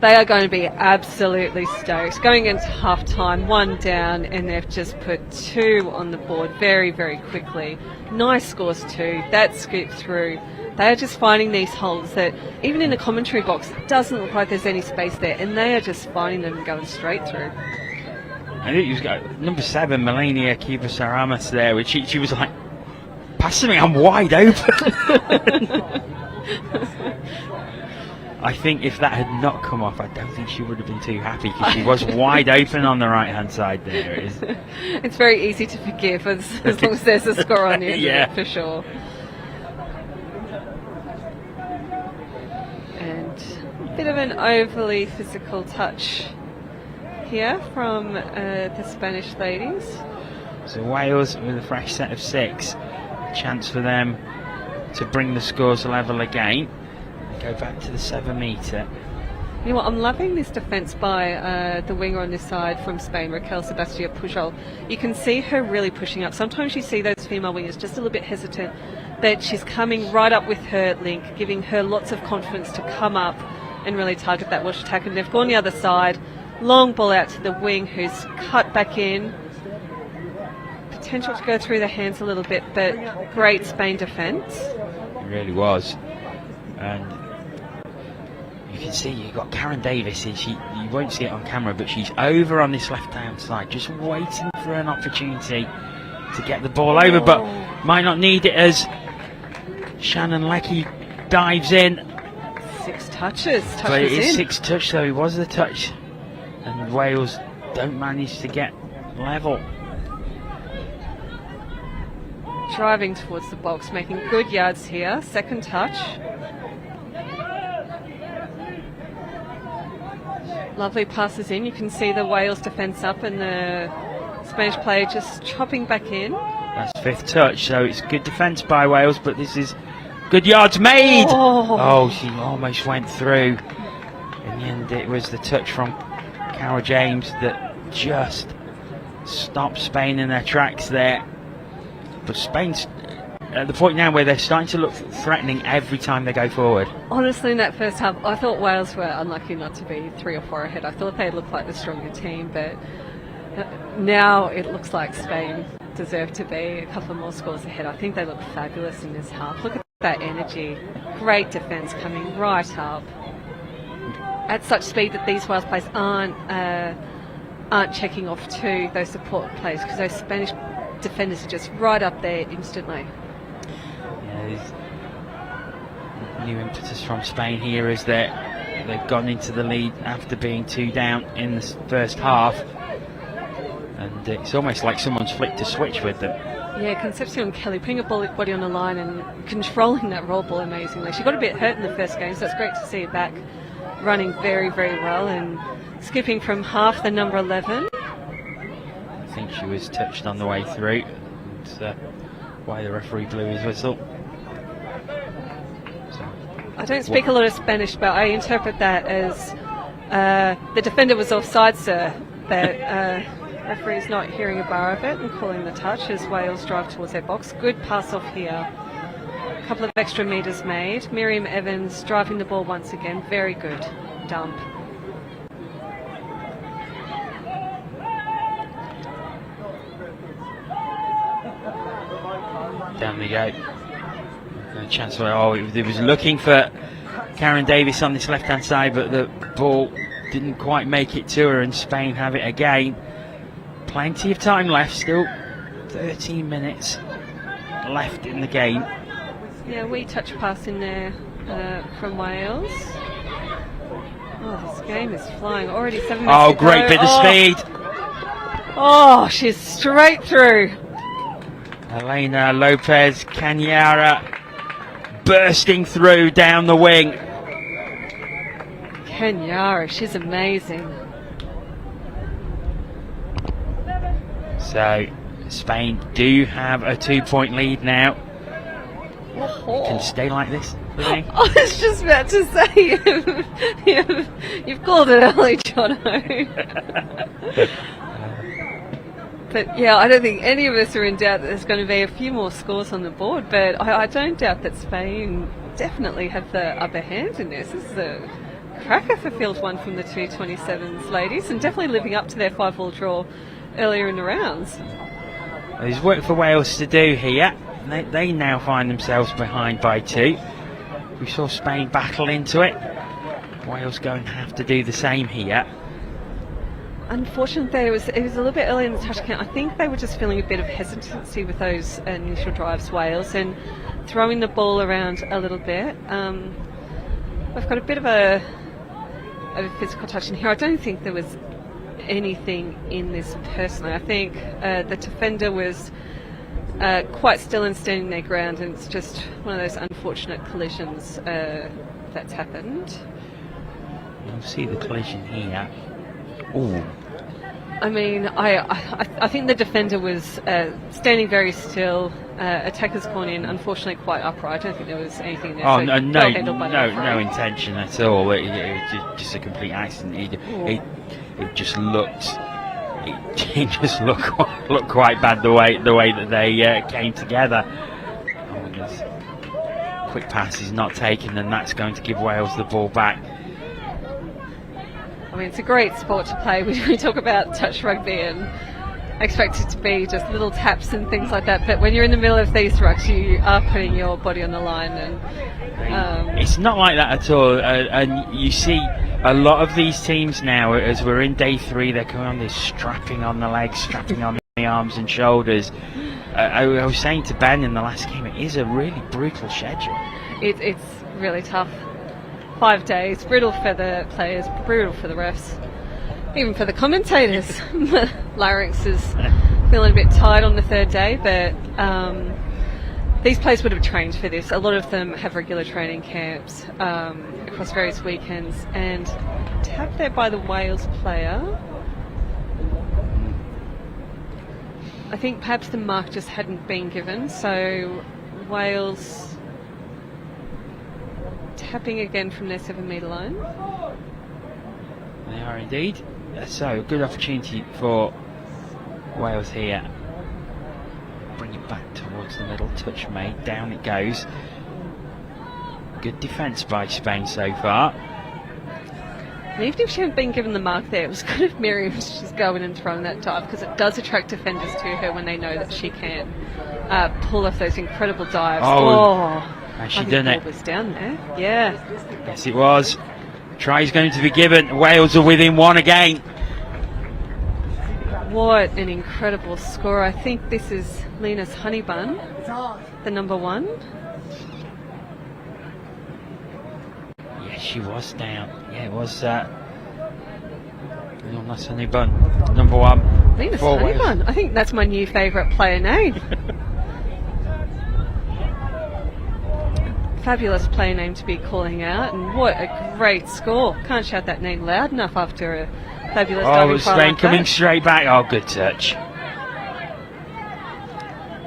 They are going to be absolutely stoked. Going into half time, 1 down, and they've just put 2 on the board very, very quickly. Nice scores too. That scoop through. They are just finding these holes that, even in the commentary box, it doesn't look like there's any space there, and they are just finding them and going straight through. I think you've got number 7, Melania Kibasaramas there, which she was like, pass me, I'm wide open. I think if that had not come off, I don't think she would have been too happy, because she was wide open on the right-hand side there. It's very easy to forgive as long as there's a score on the end of it, for sure. Bit of an overly physical touch here from the Spanish ladies. So Wales with a fresh set of 6. A chance for them to bring the scores level again. Go back to the 7 metre. You know what, I'm loving this defence by the winger on this side from Spain, Raquel Sebastia Pujol. You can see her really pushing up. Sometimes you see those female wingers just a little bit hesitant, but she's coming right up with her link, giving her lots of confidence to come up and really target that Welsh attack. And they've gone the other side, long ball out to the wing who's cut back in. Potential to go through the hands a little bit, but great Spain defence. It really was. And you can see you've got Karen Davis, and you won't see it on camera, but she's over on this left-hand side, just waiting for an opportunity to get the ball over, but might not need it as Shannon Leckie dives in. 6 touches. But it is 6 touch, so it was the touch, and Wales don't manage to get level. Driving towards the box, making good yards here. Second touch. Lovely passes in. You can see the Wales defence up and the Spanish player just chopping back in. That's 5th touch, so it's good defence by Wales, but this is good yards made! Oh, she almost went through. In the end, it was the touch from Cara James that just stopped Spain in their tracks there. But Spain's at the point now where they're starting to look threatening every time they go forward. Honestly, in that first half, I thought Wales were unlucky not to be 3 or 4 ahead. I thought they looked like the stronger team, but now it looks like Spain deserve to be a couple more scores ahead. I think they look fabulous in this half. Look at that energy. Great defence coming right up at such speed that these Wales players aren't checking off to those support players, because those Spanish defenders are just right up there instantly. Yeah, new impetus from Spain here is that they've gone into the lead after being 2 down in the first half, and it's almost like someone's flicked a switch with them. Yeah, Concepcion Kelly putting her body on the line and controlling that roll ball amazingly. She got a bit hurt in the first game, so it's great to see her back running very, very well and skipping from half the number 11. I think she was touched on the way through. That's why the referee blew his whistle. I don't speak a lot of Spanish, but I interpret that as the defender was offside, sir. But referee's not hearing a bar of it and calling the touch as Wales drive towards their box. Good pass off here. A couple of extra metres made. Miriam Evans driving the ball once again. Very good dump. Down we go. A chance where it was looking for Karen Davis on this left-hand side, but the ball didn't quite make it to her, and Spain have it again. Plenty of time left, still 13 minutes left in the game. Yeah, wee touch pass in there from Wales. Oh, this game is flying. Already 7 minutes Oh, to great go. bit of speed. Oh, she's straight through. Elena Lopez Cañara bursting through down the wing. Cañara, she's amazing. So Spain do have a 2-point lead now. Oh. Can stay like this, do they? I was just about to say, you've called it early, Jono. But yeah, I don't think any of us are in doubt that there's going to be a few more scores on the board, but I don't doubt that Spain definitely have the upper hand in this. This is a cracker for field 1 from the 227s ladies, and definitely living up to their 5-all draw earlier in the rounds. There's work for Wales to do here. They now find themselves behind by 2. We saw Spain battle into it. Wales going to have to do the same here. Unfortunately, it was a little bit early in the touch count. I think they were just feeling a bit of hesitancy with those initial drives, Wales, and throwing the ball around a little bit. We've got a bit of a physical touch in here. I don't think there was anything in this personally. I think the defender was quite still and standing their ground, and it's just one of those unfortunate collisions that's happened. You'll see the collision here. Ooh. I mean, I think the defender was standing very still. Attackers gone in, unfortunately, quite upright. I don't think there was anything there. Oh, so no, well handled by the no referee. intention at all. It was just a complete accident. It just looked. It just looked quite bad the way that they came together. Oh, yes. Quick pass is not taken, and that's going to give Wales the ball back. I mean, it's a great sport to play. We talk about touch rugby and expect it to be just little taps and things like that. But when you're in the middle of these rucks, you are putting your body on the line. And it's not like that at all. And you see a lot of these teams now, as we're in day 3, they're coming on this strapping on the legs, strapping on the arms and shoulders. I was saying to Ben in the last game, it is a really brutal schedule. it's really tough. 5 days, brutal for the players, brutal for the refs, even for the commentators. Larynx is feeling a bit tired on the 3rd day, but these players would have trained for this. A lot of them have regular training camps across various weekends, and tapped there by the Wales player. I think perhaps the mark just hadn't been given, so Wales tapping again from their 7-metre line. They are indeed. So, good opportunity for Wales here. Bring it back towards the middle. Touch made. Down it goes. Good defence by Spain so far. And even if she hadn't been given the mark there, it was good of Miriam to just go in and throw in that dive, because it does attract defenders to her when they know that she can pull off those incredible dives. Has she I think done the it? ball was down there. Yeah. Yes, it was. Try is going to be given. Wales are within 1 again. What an incredible score. I think this is Linus Honeybun, the number 1. Yeah, she was down. Yeah, it was Linus Honeybun, number 1. Linus for Wales. Honeybun. I think that's my new favourite player name. Fabulous player name to be calling out, and what a great score. Can't shout that name loud enough after a fabulous diving try Spain like coming that. straight back. Oh, good touch. I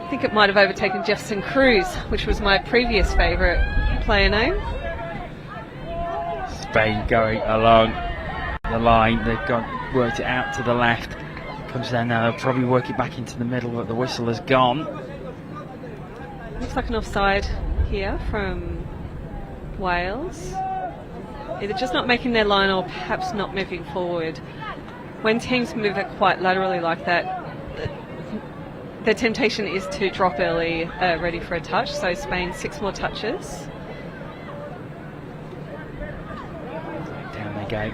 think it might have overtaken Jefferson Cruz, which was my previous favourite player name. Spain going along the line. They've worked it out to the left. Comes down now. They'll probably work it back into the middle, but the whistle has gone. Looks like an offside here from Wales. Either just not making their line or perhaps not moving forward. When teams move it quite laterally like that, the temptation is to drop early, ready for a touch. So Spain 6 more touches. Down they go.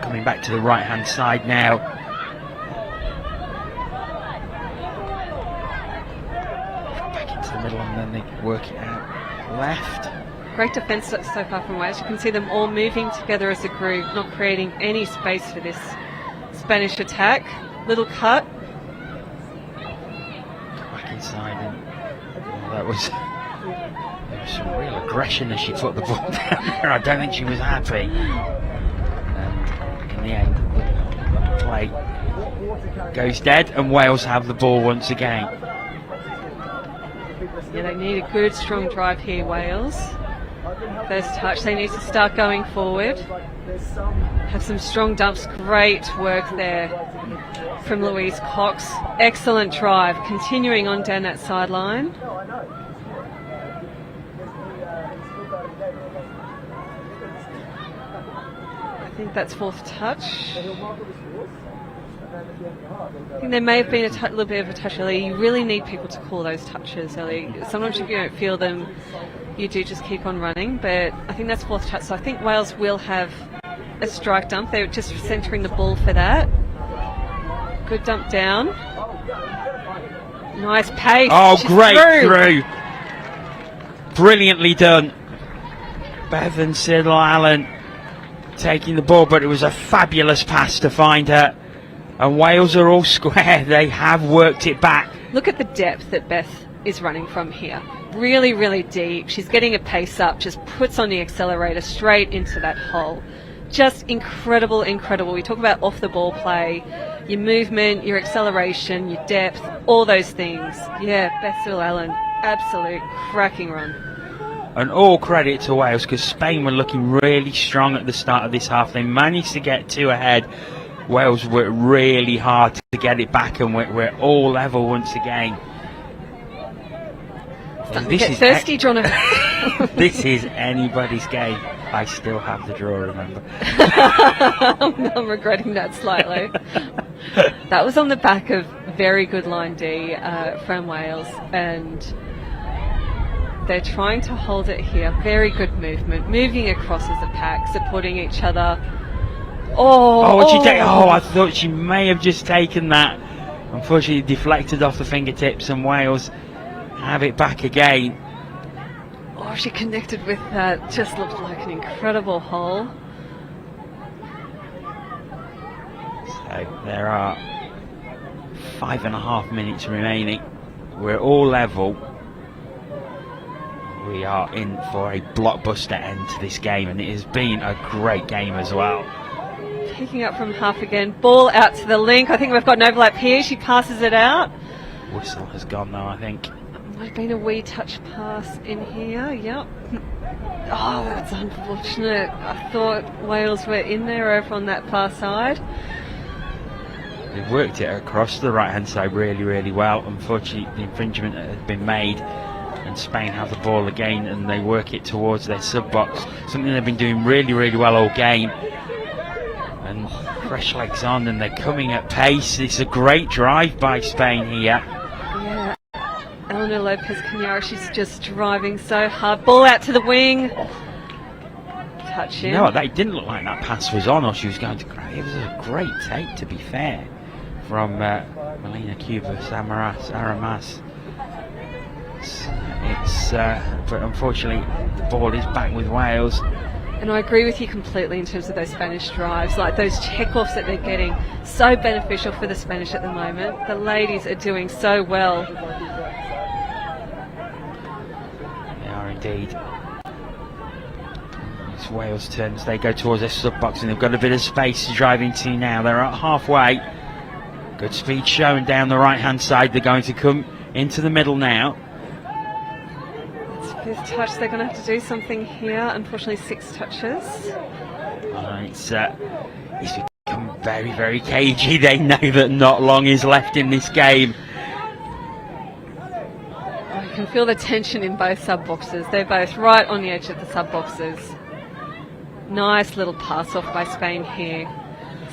Coming back to the right hand side now. Back into the middle, and then they work it out left. Great defence so far from Wales. You can see them all moving together as a group, not creating any space for this Spanish attack. Little cut. Back inside, and there was some real aggression as she put the ball down there. I don't think she was happy. And in the end, the play goes dead, and Wales have the ball once again. Yeah, they need a good, strong drive here, Wales. First touch, they need to start going forward. Have some strong dumps. Great work there from Louise Cox. Excellent drive, continuing on down that sideline. I think that's 4th touch. I think there may have been a little bit of a touch early. You really need people to call those touches early. Sometimes if you don't feel them, you do just keep on running. But I think that's 4th touch. So I think Wales will have a strike dump. They're just centering the ball for that. Good dump down. Nice pace. Oh, She's great through. Brilliantly done. Bevan Siddle-Allen taking the ball, but it was a fabulous pass to find her. And Wales are all square. They have worked it back. Look at the depth that Beth is running from here. Really, really deep. She's getting a pace up, just puts on the accelerator straight into that hole. Just incredible, incredible. We talk about off the ball play. your movement, your acceleration, your depth, all those things. Yeah, Bethel Allen, absolute cracking run. And all credit to Wales, because Spain were looking really strong at the start of this half. They managed to get 2 ahead. Wales worked really hard to get it back, and we're all level once again. Starting to get thirsty, Jono. This is anybody's game. I still have the draw, remember? I'm regretting that slightly. That was on the back of very good line D from Wales, and they're trying to hold it here. Very good movement, moving across as a pack, supporting each other. I thought she may have just taken that. Unfortunately, deflected off the fingertips, and Wales have it back again. Oh, she connected with that. Just looked like an incredible hole. So there are 5.5 minutes remaining. We're all level. We are in for a blockbuster end to this game, and it has been a great game as well. Picking up from half again. Ball out to the link. I think we've got an overlap here. She passes it out. Whistle has gone though, I think. Might have been a wee touch pass in here. Yep. Oh, that's unfortunate. I thought Wales were in there over on that far side. They've worked it across the right hand side really, really well. Unfortunately, the infringement had been made, and Spain have the ball again, and they work it towards their sub box. Something they've been doing really, really well all game. And fresh legs on, and they're coming at pace. It's a great drive by Spain here. Yeah. Eleanor Lopez-Cañara, she's just driving so hard. Ball out to the wing. Touch in. No, that didn't look like that pass was on, or she was going to. It was a great take, to be fair, from Melina Cuba Aramas. But unfortunately, the ball is back with Wales. And I agree with you completely in terms of those Spanish drives, like those check-offs that they're getting, so beneficial for the Spanish at the moment. The ladies are doing so well. They are indeed. It's Wales' turns. They go towards their sub-box, and they've got a bit of space to drive into now. They're at halfway. Good speed showing down the right-hand side. They're going to come into the middle now. Fifth touch, they're going to have to do something here. Unfortunately, 6 touches. It's become very, very cagey. They know that not long is left in this game. You can feel the tension in both sub-boxes. They're both right on the edge of the sub-boxes. Nice little pass off by Spain here.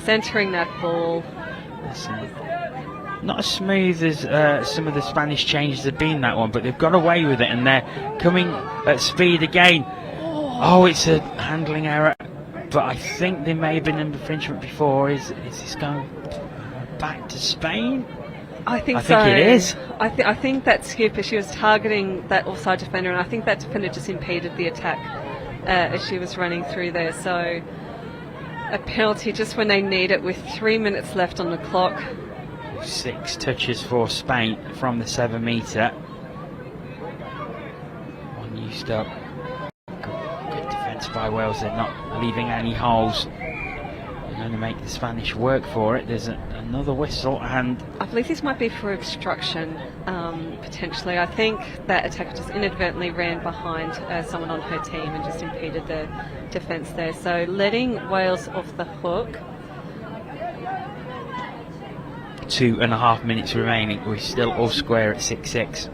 Centering that ball. Not as smooth as some of the Spanish changes have been, that one, but they've got away with it, and they're coming at speed again. Oh, it's a handling error, but I think there may have been an infringement before. Is this going back to Spain? I think so. It is. I think that skipper, she was targeting that offside defender, and I think that defender just impeded the attack as she was running through there. So a penalty just when they need it, with 3 minutes left on the clock. 6 touches for Spain from the 7 metre. One used up. Good defence by Wales. They're not leaving any holes. They're going to make the Spanish work for it. There's another whistle, and I believe this might be for obstruction, potentially. I think that attacker just inadvertently ran behind someone on her team and just impeded the defence there. So letting Wales off the hook. 2.5 minutes remaining. We're still all square at 6-6.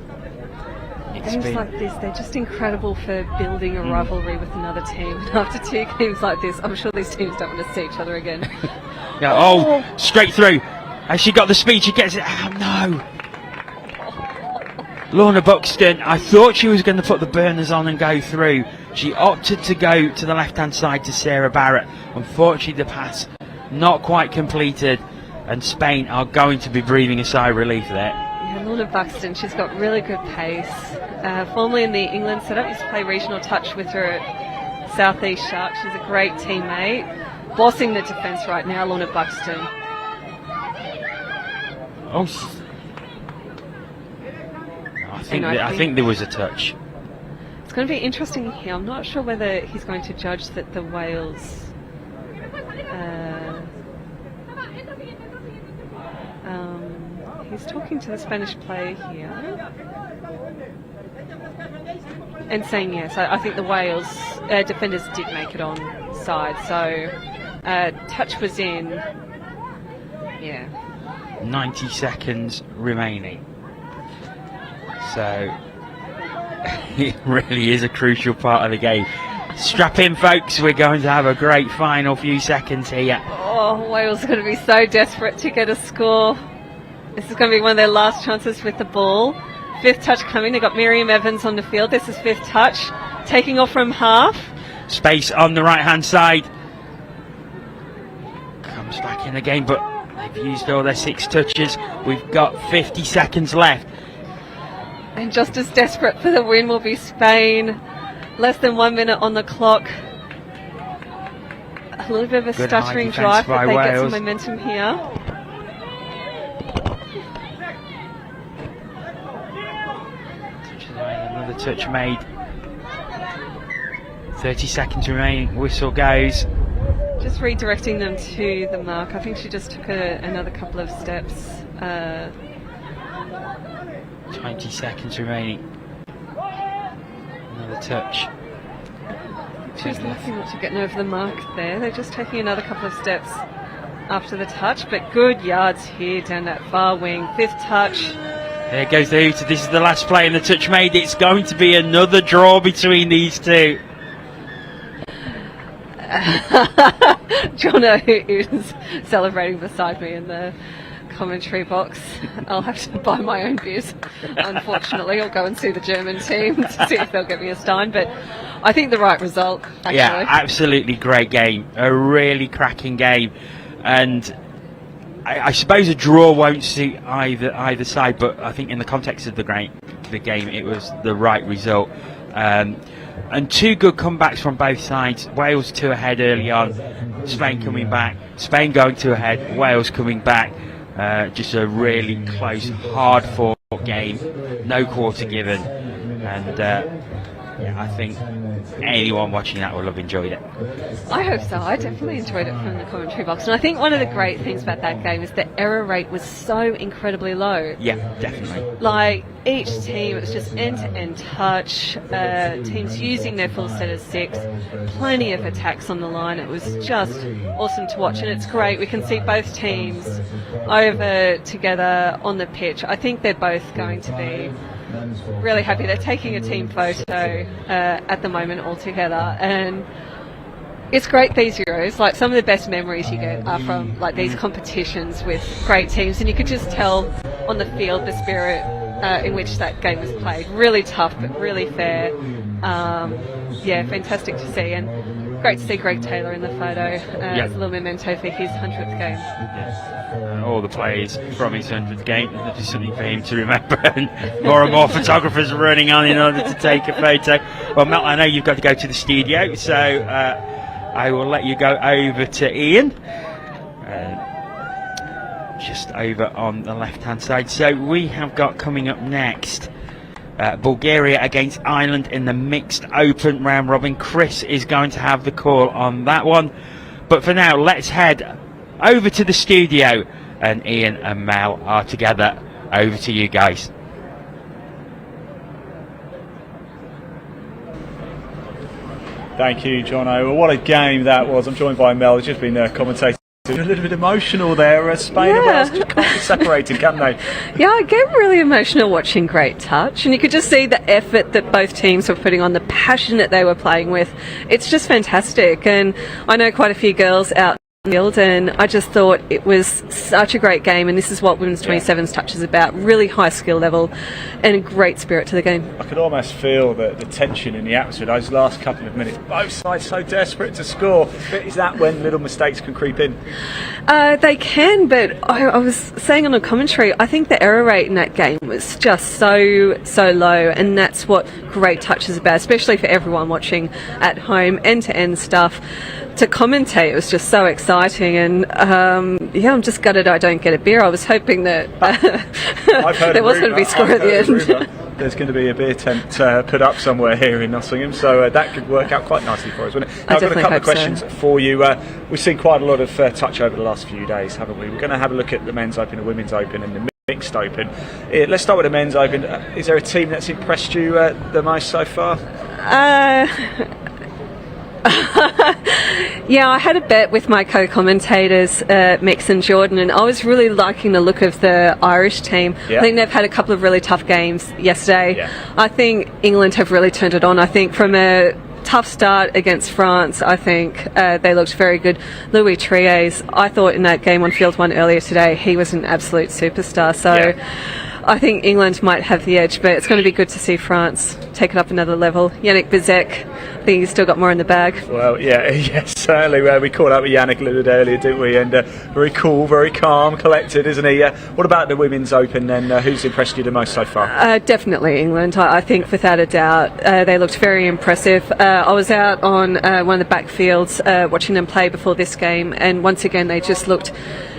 Games like this, they're just incredible for building a rivalry with another team. And after 2 games like this, I'm sure these teams don't want to see each other again. Yeah, straight through. Has she got the speed? She gets it. Oh, no. Lorna Buxton, I thought she was going to put the burners on and go through. She opted to go to the left-hand side to Sarah Barrett. Unfortunately, the pass not quite completed, and Spain are going to be breathing a sigh of relief there. Yeah, Lorna Buxton, she's got really good pace. Formerly in the England setup, used to play regional touch with her at South East Sharks. She's a great teammate. Bossing the defence right now, Lorna Buxton. I think there was a touch. It's going to be interesting here. I'm not sure whether he's going to judge that the he's talking to the Spanish player here and saying yes. I think the Wales defenders did make it on side, so touch was in. Yeah. 90 seconds remaining. So it really is a crucial part of the game. Strap in, folks. We're going to have a great final few seconds here. Oh, Wales are going to be so desperate to get a score. This is going to be one of their last chances with the ball. Fifth touch coming. They've got Miriam Evans on the field. This is fifth touch. Taking off from half. Space on the right-hand side. Comes back in again, but they've used all their 6 touches. We've got 50 seconds left. And just as desperate for the win will be Spain. Less than 1 minute on the clock. A little bit of a Good stuttering high defence drive, but by they get some Wales. momentum here. Another touch made. 30 seconds remaining. Whistle goes. Just redirecting them to the mark. I think she just took another couple of steps. 20 seconds remaining. Another touch. She's lucky not to getting over the mark there. They're just taking another couple of steps after the touch, but good yards here down that far wing. Fifth touch. There goes the hooter. This is the last play and the touch made. It's going to be another draw between these two. Jono is celebrating beside me in the commentary box. I'll have to buy my own beers, unfortunately. I'll go and see the German team to see if they'll get me a stein, but I think the right result, actually. Yeah, absolutely great game. A really cracking game. And I suppose a draw won't suit either side, but I think in the context of the game, it was the right result. And 2 good comebacks from both sides. Wales 2 ahead early on, Spain coming back, Spain going 2 ahead, Wales coming back. Just a really close, hard-fought game, no quarter given, and yeah, I think anyone watching that will have enjoyed it. I hope so. I definitely enjoyed it from the commentary box, and I think one of the great things about that game is the error rate was so incredibly low. Yeah, definitely. Like each team, it was just end-to-end touch, teams using their full set of 6, plenty of attacks on the line. It was just awesome to watch, and it's great. We can see both teams over together on the pitch. I think they're both going to be really happy. They're taking a team photo at the moment all together, and it's great, these Euros. Like, some of the best memories you get are from like these competitions with great teams, and you could just tell on the field the spirit in which that game was played. Really tough, but really fair. Yeah, fantastic to see, and great to see Greg Taylor in the photo as a little memento for his 100th game. All the plays from his 100th game, there's something for him to remember, and more photographers running on in order to take a photo. Well, Mel, I know you've got to go to the studio, so I will let you go over to Ian, just over on the left-hand side. So we have got coming up next Bulgaria against Ireland in the mixed open round robin. Chris is going to have the call on that one, but for now, let's head over to the studio, and Ian and Mel are together. Over to you guys. Thank you, Jono. Well, what a game that was. I'm joined by Mel, who's just been commentating. A little bit emotional there. Spain and Wales just can't be separated, can they? Yeah, it gave really emotional watching Great Touch, and you could just see the effort that both teams were putting on, the passion that they were playing with. It's just fantastic, and I know quite a few girls out field, and I just thought it was such a great game, and this is what Women's 27's touch is about. Really high skill level and a great spirit to the game. I could almost feel the tension in the atmosphere those last couple of minutes. Both sides so desperate to score. But is that when little mistakes can creep in? They can, but I was saying on a commentary, I think the error rate in that game was just so low, and that's what Great Touch is about, especially for everyone watching at home. End-to-end stuff. To commentate, it was just so exciting, and I'm just gutted I don't get a beer. I was hoping that there was going to be score at the end. There's going to be a beer tent put up somewhere here in Nottingham, so that could work out quite nicely for us, wouldn't it? Now, I've got a couple of questions for you. We've seen quite a lot of touch over the last few days, haven't we? We're going to have a look at the Men's Open and Women's Open and the mixed open. Let's start with the men's open. Is there a team that's impressed you the most so far? Yeah, I had a bet with my co-commentators, Mix and Jordan, and I was really liking the look of the Irish team. Yeah. I think they've had a couple of really tough games yesterday. Yeah. I think England have really turned it on. I think from a tough start against France, I think they looked very good. Louis Triers, I thought in that game on Field 1 earlier today, he was an absolute superstar. So I think England might have the edge, but it's going to be good to see France take it up another level. Yannick Bizek, I think he's still got more in the bag. Well, yes, certainly. We caught up with Yannick a little bit earlier, didn't we? And very cool, very calm, collected, isn't he? What about the women's open then? Who's impressed you the most so far? Definitely England. I think without a doubt they looked very impressive. I was out on one of the backfields watching them play before this game, and once again they just looked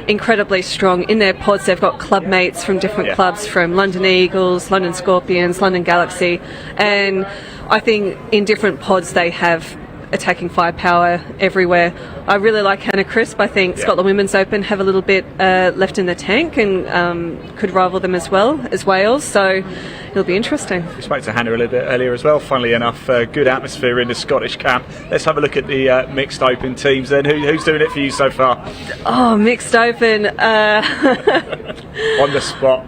incredibly strong in their pods. They've got club mates from different clubs, from London Eagles, London Scorpions, London Galaxy, and I think in different pods they have attacking firepower everywhere. I really like Hannah Crisp. I think Scotland Women's Open have a little bit left in the tank and could rival them as well as Wales, so it'll be interesting. We spoke to Hannah a little bit earlier as well, funnily enough. Good atmosphere in the Scottish camp. Let's have a look at the mixed open teams then. Who's doing it for you so far? Oh, mixed open. On the spot.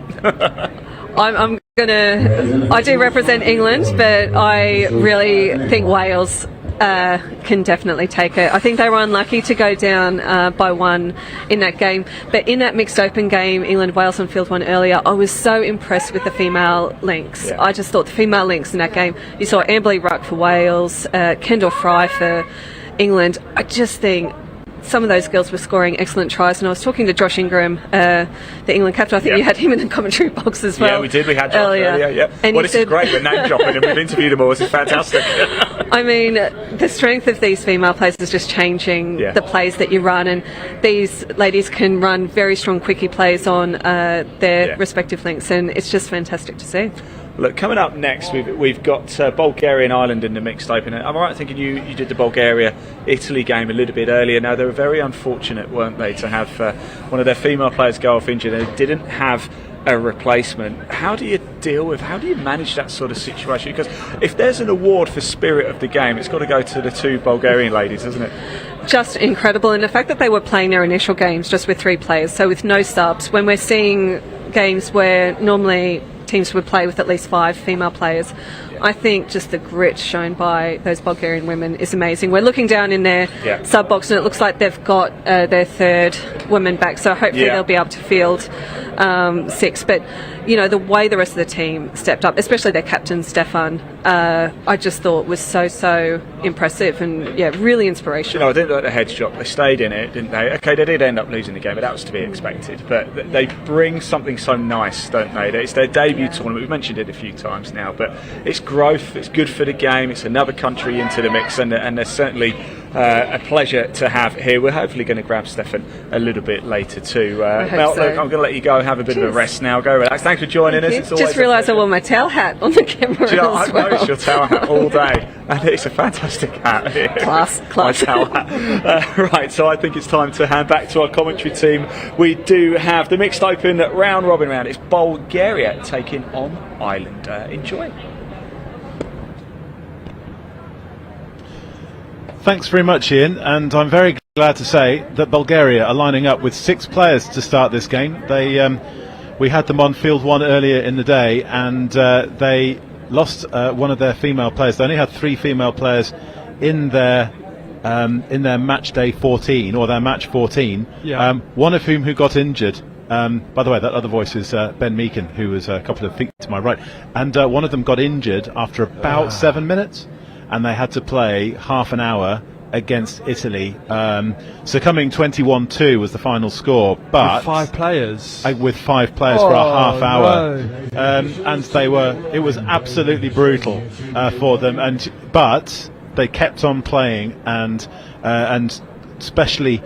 I'm gonna. I do represent England, but I really think Wales can definitely take it. I think they were unlucky to go down by one in that game, but in that mixed open game, England-Wales on Field 1 earlier, I was so impressed with the female links. I just thought the female links in that game, you saw Amberley Ruck for Wales, Kendall Fry for England. I just think some of those girls were scoring excellent tries, and I was talking to Josh Ingram, the England captain. I think you had him in the commentary box as well. Yeah, we did. We had Josh earlier. And well, this is great. We're name dropping and we've interviewed them all. This is fantastic. I mean, the strength of these female players is just changing the plays that you run, and these ladies can run very strong quickie plays on their respective links, and it's just fantastic to see. Look, coming up next, we've got Bulgaria and Ireland in the mixed open. Am I right thinking you did the Bulgaria-Italy game a little bit earlier? Now, they were very unfortunate, weren't they, to have one of their female players go off injured, and they didn't have a replacement. How do you manage that sort of situation? Because if there's an award for spirit of the game, it's got to go to the two Bulgarian ladies, hasn't it? Just incredible, and the fact that they were playing their initial games just with 3 players, so with no subs, when we're seeing games where normally teams would play with at least 5 female players. I think just the grit shown by those Bulgarian women is amazing. We're looking down in their sub box, and it looks like they've got their 3rd woman back, so hopefully they'll be able to field 6. But you know, the way the rest of the team stepped up, especially their captain Stefan, I just thought was so impressive and really inspirational. You know, I didn't like the head shot. They stayed in it, didn't they? Okay, they did end up losing the game, but that was to be expected. But they bring something so nice, don't they? It's their debut tournament. We've mentioned it a few times now, but it's growth. It's good for the game. It's another country into the mix, and they're certainly a pleasure to have here. We're hopefully going to grab Stefan a little bit later too. Mel, so. Look, I'm going to let you go and have a bit of a rest now. Go relax. Thanks for joining us. It's Just realised I wore my towel hat on the camera. I've noticed your towel hat all day, and it's a fantastic hat. Class. My towel hat. Right, so I think it's time to hand back to our commentary team. We do have the mixed open round robin round. It's Bulgaria taking on Ireland. Enjoy. Thanks very much, Ian, and I'm very glad to say that Bulgaria are lining up with 6 players to start this game. We had them on Field 1 earlier in the day, and they lost one of their female players. They only had 3 female players in their match day 14, or their match 14, one of whom got injured. By the way, that other voice is Ben Meakin, who was a couple of feet to my right, and one of them got injured after about 7 minutes, and they had to play half an hour against Italy, succumbing 21-2 was the final score, but with 5 players for a half hour, and it was absolutely brutal for them, but they kept on playing, and especially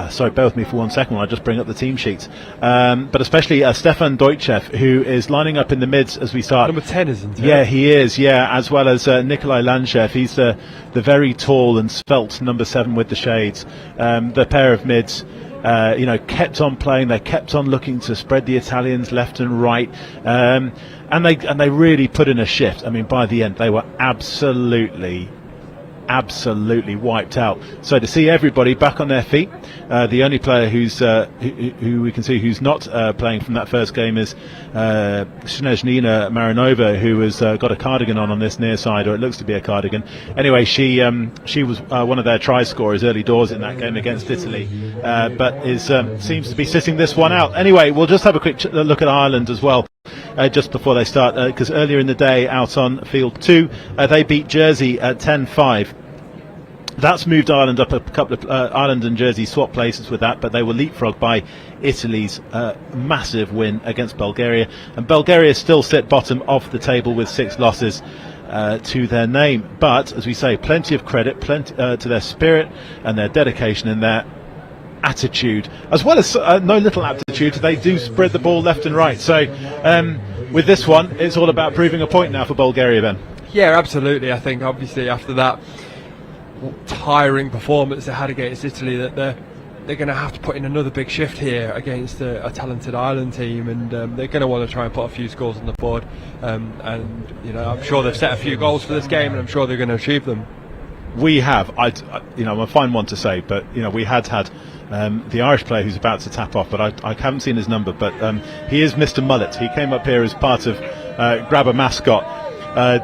sorry, bear with me for 1 second while I just bring up the team sheets. But especially Stefan Deutschev, who is lining up in the mids as we start. Number 10, isn't he? Yeah, he is, as well as Nikolai Lanchev. He's the very tall and svelte number 7 with the shades. The pair of mids kept on playing. They kept on looking to spread the Italians left and right, and they really put in a shift. I mean, by the end, they were absolutely wiped out. So to see everybody back on their feet, the only player who we can see who's not playing from that first game is Snezhnina Marinova, who has got a cardigan on this near side, or it looks to be a cardigan. Anyway, she was one of their try scorers early doors in that game against Italy, but seems to be sitting this one out. Anyway, we'll just have a quick look at Ireland as well. Just before they start, because earlier in the day out on field 2 they beat Jersey at 10-5. That's moved Ireland up a couple of Ireland and Jersey swap places with that, but they were leapfrogged by Italy's massive win against Bulgaria, and Bulgaria still sit bottom of the table with 6 losses to their name. But as we say, plenty of credit to their spirit and their dedication and their attitude, as well as no little aptitude. They do spread the ball left and right. So with this one, it's all about proving a point now for Bulgaria, Ben. Yeah, absolutely. I think obviously after that tiring performance they had against Italy, that they're going to have to put in another big shift here against a talented Ireland team, and they're going to want to try and put a few scores on the board, and I'm sure they've set a few goals for this game, and I'm sure they're going to achieve them. We have, I'm a fine one to say, but we had the Irish player who's about to tap off, but I haven't seen his number, but he is Mr. Mullet. He came up here as part of Grab a Mascot.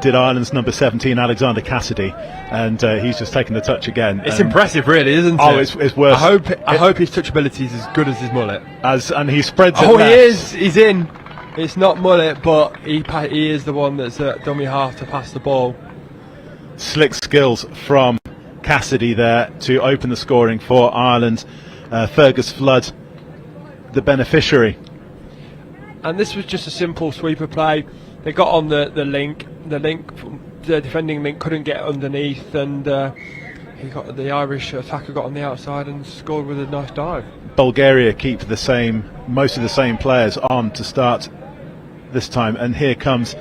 Did Ireland's number 17, Alexander Cassidy, and he's just taken the touch again. It's impressive, really, isn't it? Oh, it's worse. I hope his touchability is as good as his mullet. And he spreads it. Oh, he is. He's in. It's not mullet, but he is the one that's dummy half to pass the ball. Slick skills from Cassidy there to open the scoring for Ireland. Fergus Flood, the beneficiary. And this was just a simple sweeper play. They got on the link. The defending link couldn't get underneath, and the Irish attacker got on the outside and scored with a nice dive. Bulgaria keep most of the same players on to start this time, and here comes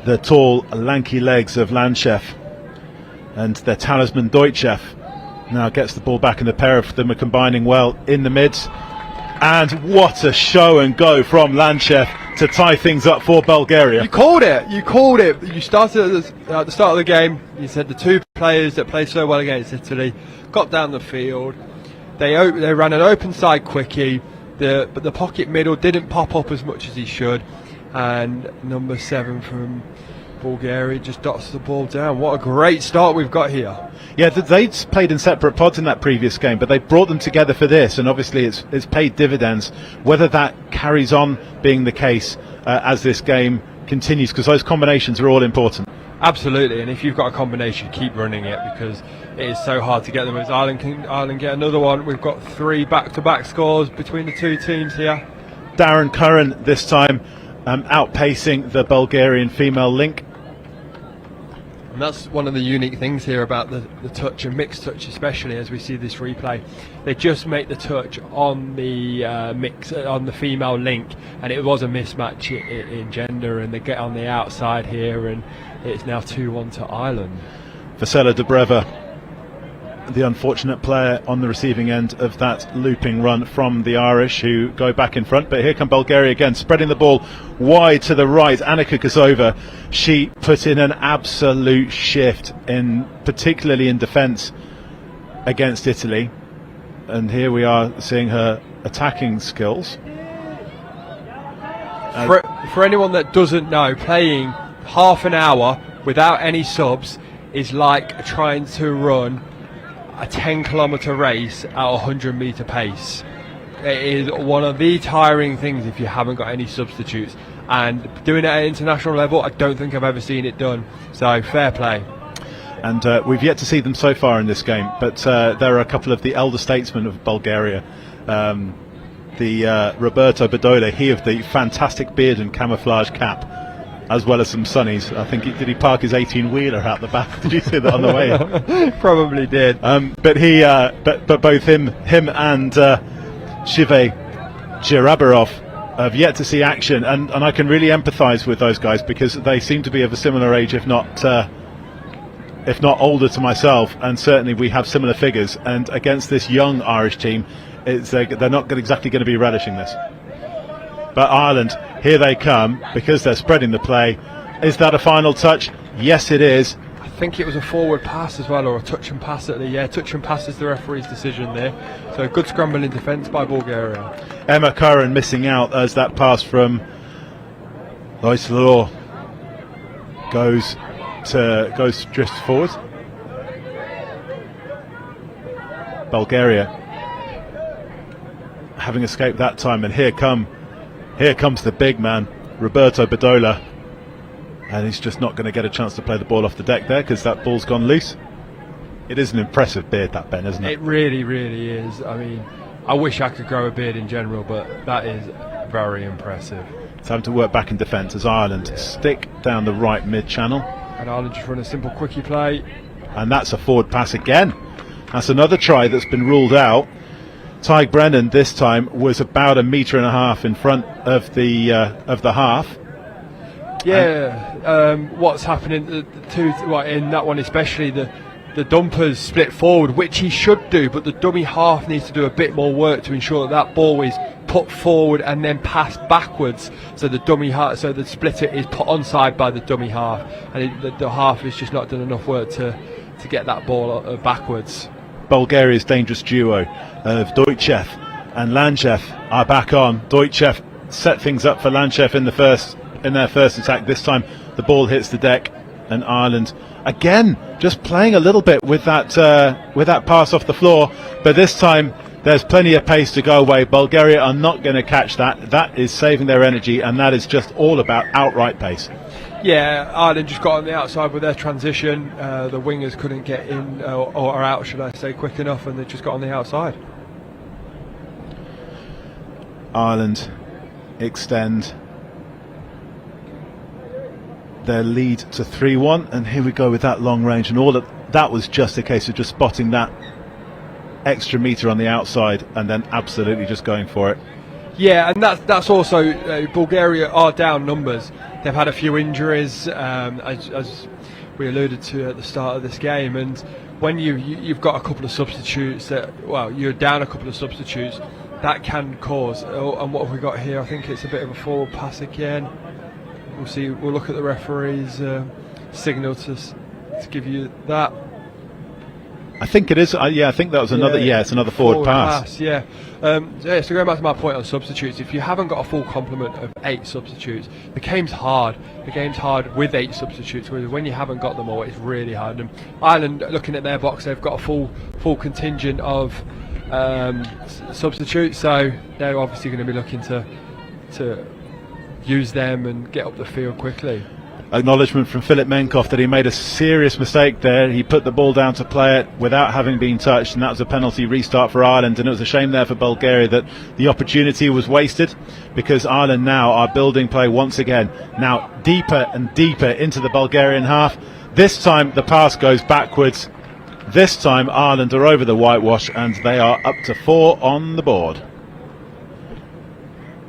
the tall, lanky legs of Landchev, and their talisman Deutschev now gets the ball back, and the pair of them are combining well in the mids. And what a show and go from Landchev to tie things up for Bulgaria. You called it. You started at the start of the game. You said the two players that played so well against Italy got down the field. They ran an open side quickie, but the pocket middle didn't pop up as much as he should. And number 7 from Bulgaria just dots the ball down. What a great start we've got here. Yeah, they'd played in separate pods in that previous game, but they brought them together for this, and obviously it's paid dividends. Whether that carries on being the case as this game continues, because those combinations are all important. Absolutely, and if you've got a combination, keep running it, because it is so hard to get them. As Ireland get another one, we've got 3 back-to-back scores between the two teams here. Darren Curran this time outpacing the Bulgarian female link. And that's one of the unique things here about the touch, and mixed touch especially, as we see this replay. They just make the touch on the on the female link, and it was a mismatch in gender, and they get on the outside here, and it's now 2-1 to Ireland. Vasela Dobreva, the unfortunate player on the receiving end of that looping run from the Irish, who go back in front. But here come Bulgaria again, spreading the ball wide to the right. Annika Kozova, she put in an absolute shift, particularly in defence against Italy. And here we are seeing her attacking skills. For anyone that doesn't know, playing half an hour without any subs is like trying to run a 10-kilometre race at a 100-metre pace. It is one of the tiring things if you haven't got any substitutes, and doing it at international level, I don't think I've ever seen it done. So fair play. And we've yet to see them so far in this game, but there are a couple of the elder statesmen of Bulgaria. The Roberto Bedoya, he of the fantastic beard and camouflage cap, as well as some sunnies. I think did he park his 18-wheeler out the back? Did you see that on the way in? Probably did. But both him and Shive Jerabarov have yet to see action, and I can really empathise with those guys, because they seem to be of a similar age, if not older to myself, and certainly we have similar figures. And against this young Irish team, they're not exactly going to be relishing this. But Ireland, here they come, because they're spreading the play. Is that a final touch? Yes, it is. I think it was a forward pass as well, or a touch and pass at the touch and pass is the referee's decision there. So good scrambling defence by Bulgaria. Emma Curran missing out as that pass from Loiselor goes drifts forward. Bulgaria having escaped that time, and here comes the big man, Roberto Badola, and he's just not going to get a chance to play the ball off the deck there because that ball's gone loose. It is an impressive beard, that, Ben, isn't it? It really, really is. I mean, I wish I could grow a beard in general, but that is very impressive. It's having to work back in defence as Ireland stick down the right mid-channel. And Ireland just run a simple quickie play. And that's a forward pass again. That's another try that's been ruled out. Tyg Brennan this time was about 1.5 meters in front of the half. Yeah, what's happening in that one, especially the dumpers split forward, which he should do, but the dummy half needs to do a bit more work to ensure that ball is put forward and then passed backwards. So the dummy half, so the splitter is put onside by the dummy half, and the half has just not done enough work to get that ball backwards. Bulgaria's dangerous duo of Deutschev and Lanchev are back on. Deutschev set things up for Lanchev in their first attack. This time the ball hits the deck, and Ireland again just playing a little bit with that pass off the floor, but this time there's plenty of pace to go away. Bulgaria are not going to catch that. That is saving their energy, and that is just all about outright pace. Yeah, Ireland just got on the outside with their transition. The wingers couldn't get in or out, should I say, quick enough, and they just got on the outside. Ireland extend their lead to 3-1, and here we go with that long range, and all that was just a case of just spotting that extra meter on the outside and then absolutely just going for it. Yeah, and that's also Bulgaria are down numbers. They've had a few injuries, as we alluded to at the start of this game, and when you've got a couple of substitutes you're down a couple of substitutes, that can cause. And what have we got here? I think it's a bit of a forward pass again. We'll see. We'll look at the referee's signal to give you that. I think it is. I think that was another. Yeah, it's another forward pass. Yeah. So going back to my point on substitutes, if you haven't got a full complement of 8 substitutes, the game's hard. The game's hard with 8 substitutes. When you haven't got them all, it's really hard. And Ireland, looking at their box, they've got a full contingent of substitutes, so they're obviously going to be looking to use them and get up the field quickly. Acknowledgement from Filip Menkov that he made a serious mistake there. He put the ball down to play it without having been touched, and that was a penalty restart for Ireland. And it was a shame there for Bulgaria that the opportunity was wasted, because Ireland now are building play once again, now deeper and deeper into the Bulgarian half. This time the pass goes backwards. This time Ireland are over the whitewash, and they are up to 4 on the board.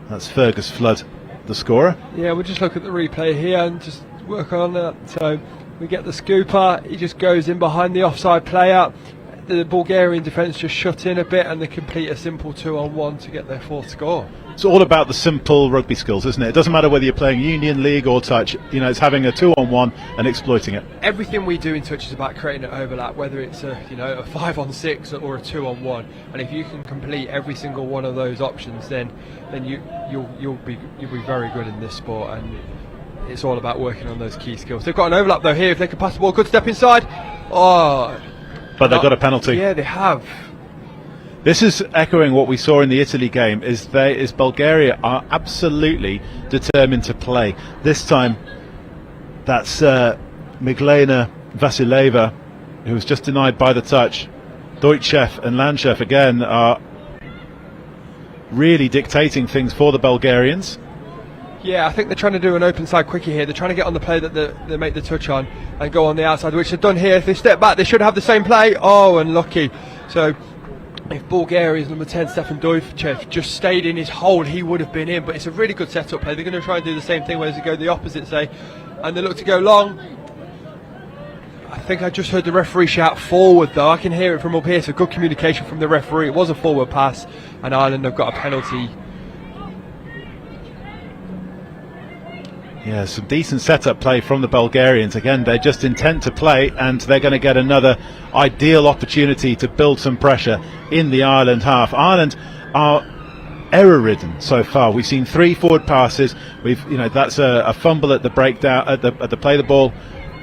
That's Fergus Flood, the scorer. Yeah, we'll just look at the replay here and just work on that. So we get the scooper, he just goes in behind the offside player. The Bulgarian defence just shut in a bit, and they complete a simple 2-on-1 to get their 4th score. It's all about the simple rugby skills, isn't it? It doesn't matter whether you're playing Union League or touch. You know, it's having a 2-on-1 and exploiting it. Everything we do in touch is about creating an overlap, whether it's a 5-on-6 or a 2-on-1. And if you can complete every single one of those options, then you'll be very good in this sport. And it's all about working on those key skills. They've got an overlap though here. If they can pass the ball, good step inside. But they've got a penalty. Yeah, they have. This is echoing what we saw in the Italy game. Is Bulgaria are absolutely determined to play. This time, that's Miglena Vasileva, who was just denied by the touch. Deutschev and Lanchev again are really dictating things for the Bulgarians. Yeah, I think they're trying to do an open side quickie here. They're trying to get on the play that they make the touch on and go on the outside, which they've done here. If they step back, they should have the same play. Oh, unlucky. So if Bulgaria's number 10, Stefan Deutschev, just stayed in his hold, he would have been in. But it's a really good setup play. They're going to try and do the same thing, whereas they go the opposite, say, and they look to go long. I think I just heard the referee shout forward, though. I can hear it from up here, so good communication from the referee. It was a forward pass, and Ireland have got a penalty. Yeah, some decent setup play from the Bulgarians. Again, they're just intent to play, and they're going to get another ideal opportunity to build some pressure in the Ireland half. Ireland are error-ridden so far. We've seen 3 forward passes. That's a fumble at the breakdown, at the play the ball,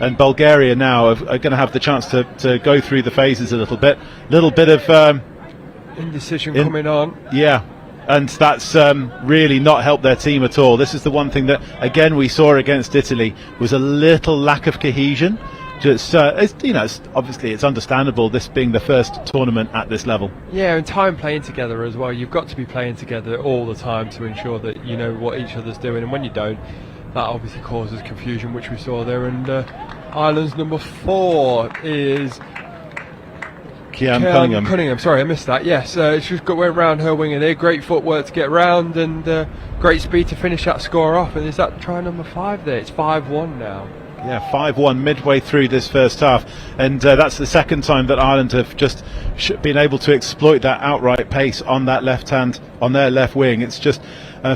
and Bulgaria now are going to have the chance to go through the phases a little bit. Little bit of indecision coming on. Yeah. And that's really not helped their team at all. This is the one thing that, again, we saw against Italy, was a little lack of cohesion. Obviously it's understandable, this being the first tournament at this level. Yeah, and time playing together as well. You've got to be playing together all the time to ensure that you know what each other's doing, and when you don't, that obviously causes confusion, which we saw there. And Ireland's number 4 is Kean Cunningham. Sorry, I missed that. Yes, she's went round her winger there. Great footwork to get round, and great speed to finish that score off. And is that try number 5 there? It's 5-1 now. Yeah, 5-1 midway through this first half, and that's the second time that Ireland have just been able to exploit that outright pace on that left hand, on their left wing. It's just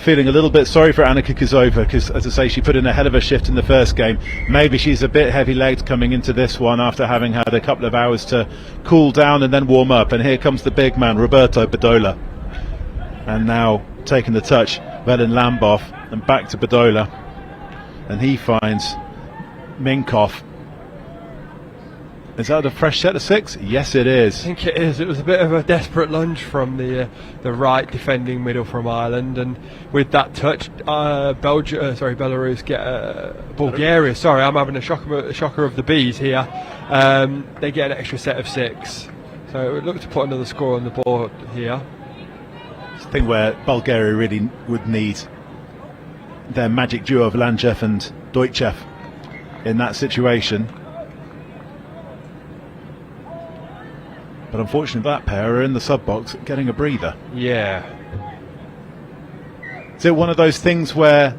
feeling a little bit sorry for Annika Kozova, because, as I say, she put in a hell of a shift in the first game. Maybe she's a bit heavy-legged coming into this one after having had a couple of hours to cool down and then warm up. And here comes the big man, Roberto Badola, and now taking the touch, Velen Lambov, and back to Badola, and he finds Minkov. Is that a fresh set of 6? Yes, it is. I think it is. It was a bit of a desperate lunge from the right defending middle from Ireland, and with that touch, Belarus get Bulgaria. Sorry, I'm having a shocker of the bees here. They get an extra set of 6, so it would look to put another score on the board here. It's a thing where Bulgaria really would need their magic duo of Langev and Deutschev in that situation, but unfortunately that pair are in the sub box getting a breather. Yeah. Is it one of those things where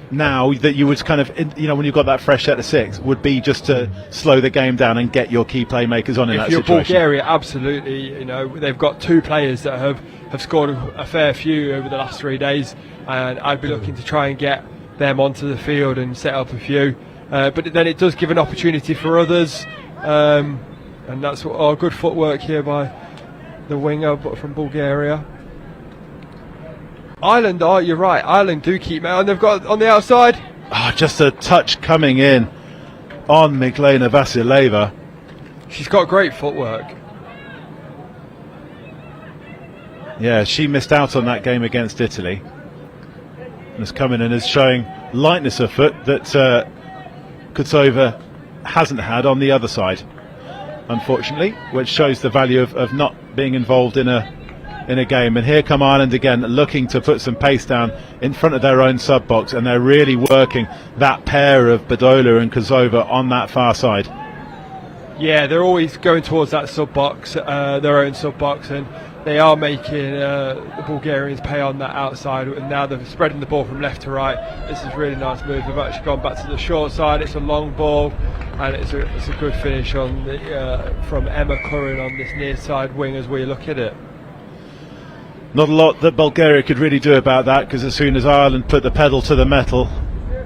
now that you would kind of, when you've got that fresh set of 6, would be just to slow the game down and get your key playmakers on in that situation? If you're Bulgaria, absolutely. They've got 2 players that have scored a fair few over the last 3 days, and I'd be looking to try and get them onto the field and set up a few. But then it does give an opportunity for others, and that's good footwork here by the winger from Bulgaria. Ireland, you're right, Ireland do keep out, and they've got on the outside. Just a touch coming in on Miglena Vasileva. She's got great footwork. Yeah, she missed out on that game against Italy, and has come in and is showing lightness of foot that Kozova hasn't had on the other side, unfortunately, which shows the value of not being involved in a game. And here come Ireland again, looking to put some pace down in front of their own sub box, and they're really working that pair of Badola and Kozova on that far side. Yeah, they're always going towards that sub box, their own sub box, and they are making the Bulgarians pay on that outside, and now they're spreading the ball from left to right. This is a really nice move. They've actually gone back to the short side. It's a long ball, and it's a good finish on from Emma Curran on this near side wing as we look at it. Not a lot that Bulgaria could really do about that, because as soon as Ireland put the pedal to the metal,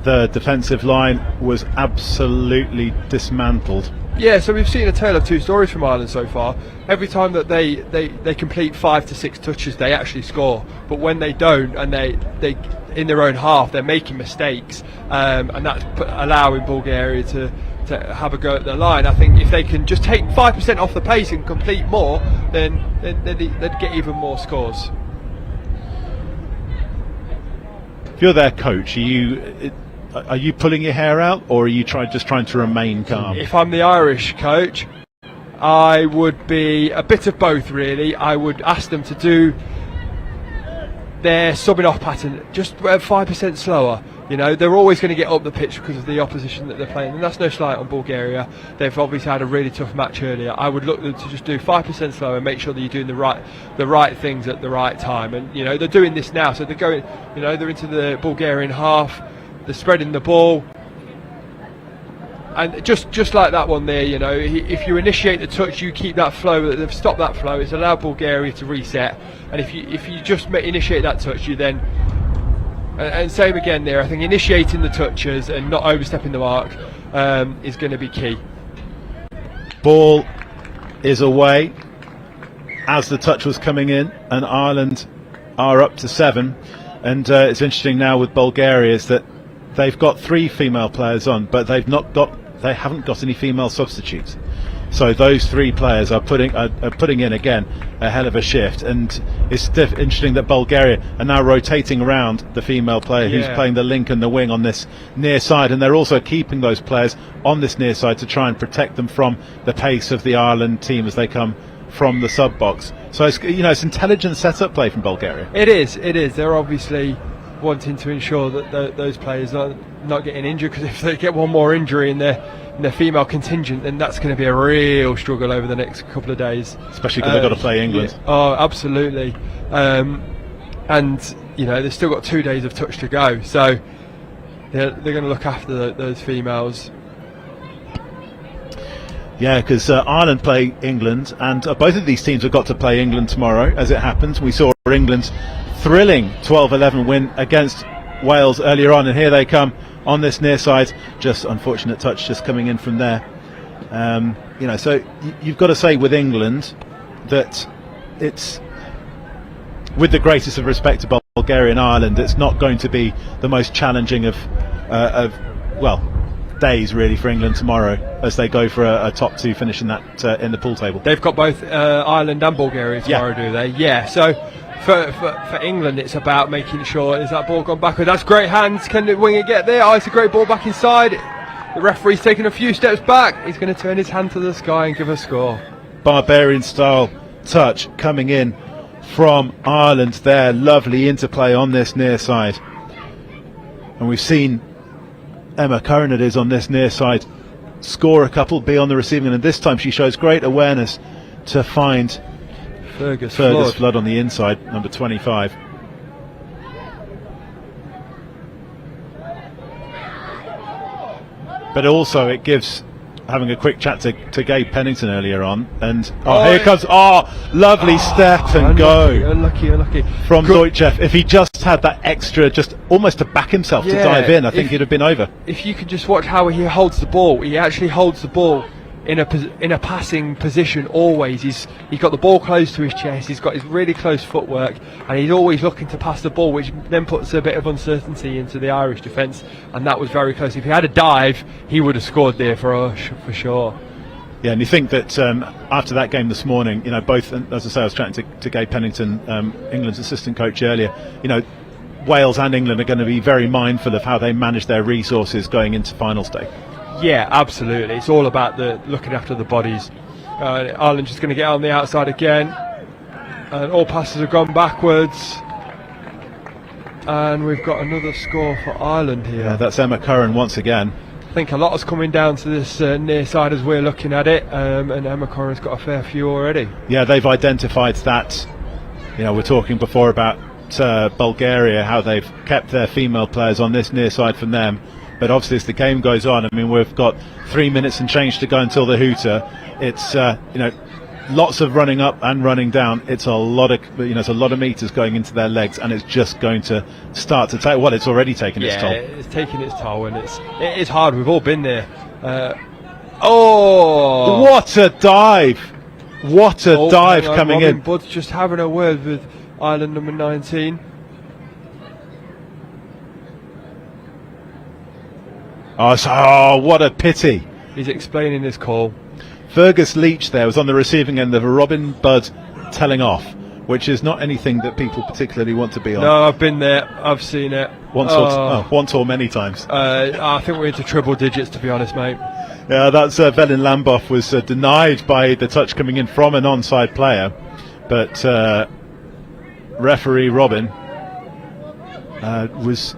the defensive line was absolutely dismantled. Yeah, so we've seen a tale of 2 stories from Ireland so far. Every time that they complete 5 to 6 touches, they actually score. But when they don't, and they in their own half, they're making mistakes, and that's allowing Bulgaria to have a go at the line. I think if they can just take 5% off the pace and complete more, then they'd get even more scores. If you're their coach, are you pulling your hair out, or are you just trying to remain calm? If I'm the Irish coach, I would be a bit of both, really. I would ask them to do their subbing off pattern just 5% slower. They're always going to get up the pitch because of the opposition that they're playing, and that's no slight on Bulgaria. They've obviously had a really tough match earlier. I would look them to just do 5% slower and make sure that you're doing the right things at the right time. And they're doing this now, so they're going. They're into the Bulgarian half. They're spreading the ball. And just like that one there, you know, if you initiate the touch, you keep that flow, stop that flow. It's allowed Bulgaria to reset, and if you just initiate that touch, you then and same again there. I think initiating the touches and not overstepping the mark is going to be key. Ball is away as the touch was coming in, and Ireland are up to 7. And it's interesting now with Bulgaria is that they've got 3 female players on, but they haven't got any female substitutes. So those 3 players are putting in again a hell of a shift, and it's interesting that Bulgaria are now rotating around the female player who's playing the link and the wing on this near side, and they're also keeping those players on this near side to try and protect them from the pace of the Ireland team as they come from the sub box. So it's, you know, it's intelligent set-up play from Bulgaria. It is. They're obviously wanting to ensure that those players are not getting injured, because if they get one more injury in their female contingent, then that's going to be a real struggle over the next couple of days. Especially because they've got to play England. Yeah. Oh, absolutely. And you know, they've still got 2 days of touch to go, so they're going to look after those females. Yeah, because Ireland play England, and both of these teams have got to play England tomorrow, as it happens. We saw England's thrilling 12-11 win against Wales earlier on, and here they come on this near side. Just unfortunate touch just coming in from there. You know, so you've got to say with England that it's, with the greatest of respect to Bulgaria and Ireland, it's not going to be the most challenging of days really for England tomorrow as they go for a top 2 finish in that in the pool table. They've got both Ireland and Bulgaria tomorrow, do they? Yeah. So for England, it's about making sure, is that ball gone backward? That's great hands. Can the winger get there? Oh, it's a great ball back inside. The referee's taking a few steps back. He's going to turn his hand to the sky and give a score. Barbarian style touch coming in from Ireland there. Lovely interplay on this near side. And we've seen Emma Curran, it is, on this near side, score a couple, be on the receiving end, and this time she shows great awareness to find Fergus Flood on the inside, number 25. But also it gives, having a quick chat to Gabe Pennington earlier on, and here comes, lovely step and unlucky from Deutschev. If he just had that extra, just almost to back himself to dive in, I think he'd have been over. If you could just watch how he holds the ball, he actually holds the ball in a passing position always. He's got the ball close to his chest, he's got his really close footwork, and he's always looking to pass the ball, which then puts a bit of uncertainty into the Irish defence, and that was very close. If he had a dive, he would have scored there for sure. Yeah, and you think that after that game this morning, you know, both, as I say, I was chatting to Gabe Pennington, England's assistant coach earlier, you know, Wales and England are going to be very mindful of how they manage their resources going into finals day. Yeah, absolutely. It's all about looking after the bodies. Ireland just going to get on the outside again, and all passes have gone backwards, and we've got another score for Ireland here. Yeah, that's Emma Curran once again. I think a lot is coming down to this near side as we're looking at it, and Emma Curran's got a fair few already. Yeah, they've identified that. You know, we're talking before about Bulgaria, how they've kept their female players on this near side from them. But obviously, as the game goes on, I mean, we've got 3 minutes and change to go until the hooter. It's you know, lots of running up and running down. It's a lot of, you know, it's a lot of meters going into their legs, and it's just going to start to take. Well, it's already taken its toll. Yeah, it's taking its toll, and it is hard. We've all been there. What a dive! What a dive coming Robin in. Bud's just having a word with Ireland number 19. What a pity. He's explaining his call. Fergus Leach there was on the receiving end of a Robin Budd telling off, which is not anything that people particularly want to be on. No, I've been there. I've seen it. Once or many times. I think we're into triple digits, to be honest, mate. Yeah, that's Velin Lambov was denied by the touch coming in from an onside player, but referee Robin was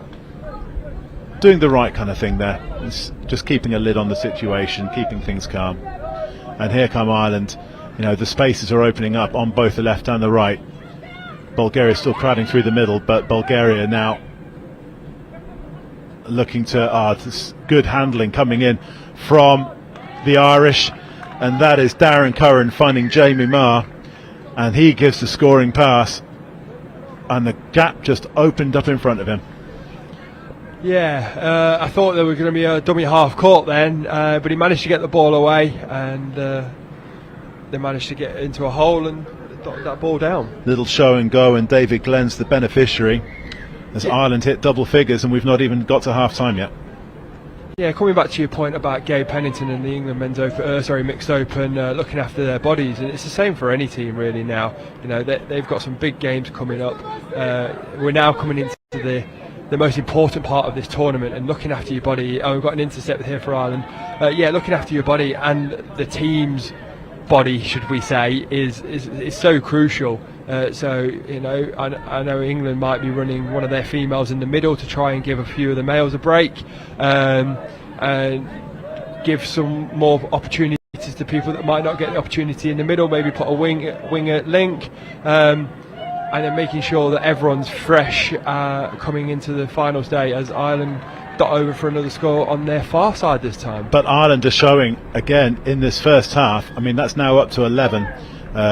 doing the right kind of thing there. It's just keeping a lid on the situation, keeping things calm. And here come Ireland. You know, the spaces are opening up on both the left and the right. Bulgaria still crowding through the middle, but Bulgaria now looking to this good handling coming in from the Irish, and that is Darren Curran finding Jamie Marr, and he gives the scoring pass, and the gap just opened up in front of him. Yeah, I thought there was going to be a dummy half court then, but he managed to get the ball away, and they managed to get into a hole and dotted that ball down. Little show and go, and David Glenn's the beneficiary as Ireland hit double figures, and we've not even got to half time yet. Yeah, coming back to your point about Gabe Pennington and the England mixed open, looking after their bodies, and it's the same for any team really now. You know, they've got some big games coming up. We're now coming into the most important part of this tournament, and looking after your body. We've got an intercept here for Ireland. Looking after your body and the team's body, should we say, is so crucial. So, you know, I know England might be running one of their females in the middle to try and give a few of the males a break, and give some more opportunities to people that might not get the opportunity in the middle. Maybe put a winger link, and then making sure that everyone's fresh coming into the finals day, as Ireland dot over for another score on their far side this time. But Ireland are showing again in this first half. I mean, that's now up to 11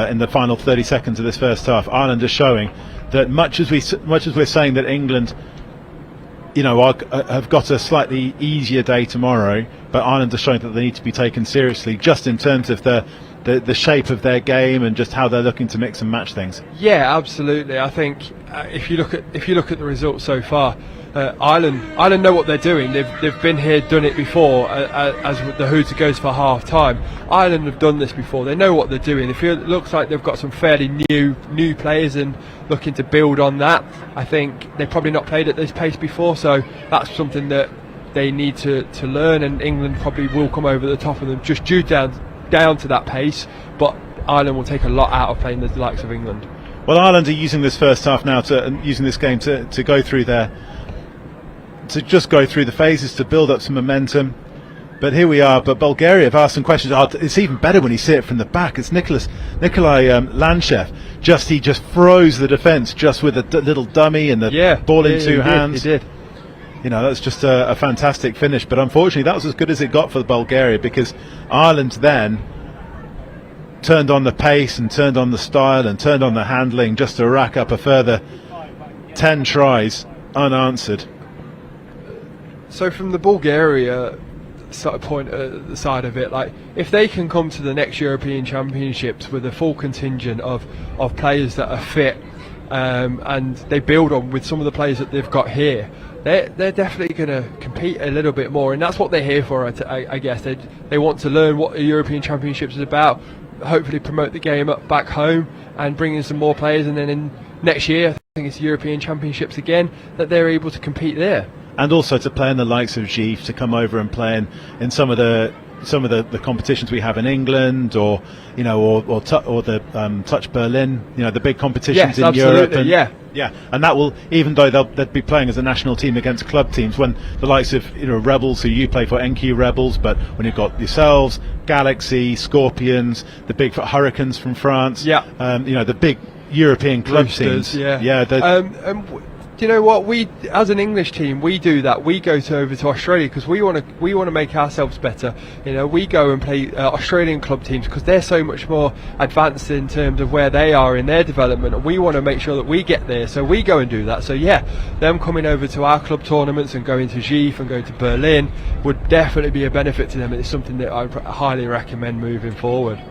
in the final 30 seconds of this first half. Ireland are showing that much as we're saying that England, you know, have got a slightly easier day tomorrow, but Ireland are showing that they need to be taken seriously, just in terms of the shape of their game and just how they're looking to mix and match things. Yeah, absolutely. I think if you look at the results so far, Ireland know what they're doing. They've been here, done it before. As the hooter goes for half time, Ireland have done this before. They know what they're doing. It looks like they've got some fairly new players and looking to build on that. I think they've probably not played at this pace before, so that's something that they need to learn. And England probably will come over the top of them just due down to that pace. But Ireland will take a lot out of playing the likes of England. Well, Ireland are using this first half now using this game to go through to just go through the phases to build up some momentum. But here we are. But Bulgaria have asked some questions. It's even better when you see it from the back. It's Nikolai Lanchev. He just froze the defence just with a little dummy and the ball in two hands. He did. You know, that's just a fantastic finish. But unfortunately, that was as good as it got for Bulgaria, because Ireland then turned on the pace and turned on the style and turned on the handling just to rack up a further 10 tries unanswered. So from the Bulgaria point the side of it, like, if they can come to the next European Championships with a full contingent of players that are fit, and they build on with some of the players that they've got here, they're definitely going to compete a little bit more, and that's what they're here for. I guess they want to learn what the European Championships is about, hopefully promote the game up back home and bring in some more players, and then in next year, I think it's the European Championships again, that they're able to compete there. And also to play in the likes of Gif, to come over and play in some of the competitions we have in England, or you know, or the Touch Berlin, you know, the big competitions in Europe. And, yeah, and that will, even though they'll be playing as a national team against club teams, when the likes of, you know, Rebels, who you play for, NQ Rebels, but when you've got yourselves, Galaxy, Scorpions, the big Hurricanes from France, you know, the big European club Roosters, teams. Do you know what, we as an English team, we do that. We go over to Australia because we want to make ourselves better. You know, we go and play Australian club teams because they're so much more advanced in terms of where they are in their development, and we want to make sure that we get there. So we go and do that. So yeah, them coming over to our club tournaments and going to Gif and going to Berlin would definitely be a benefit to them. It's something that I highly recommend moving forward.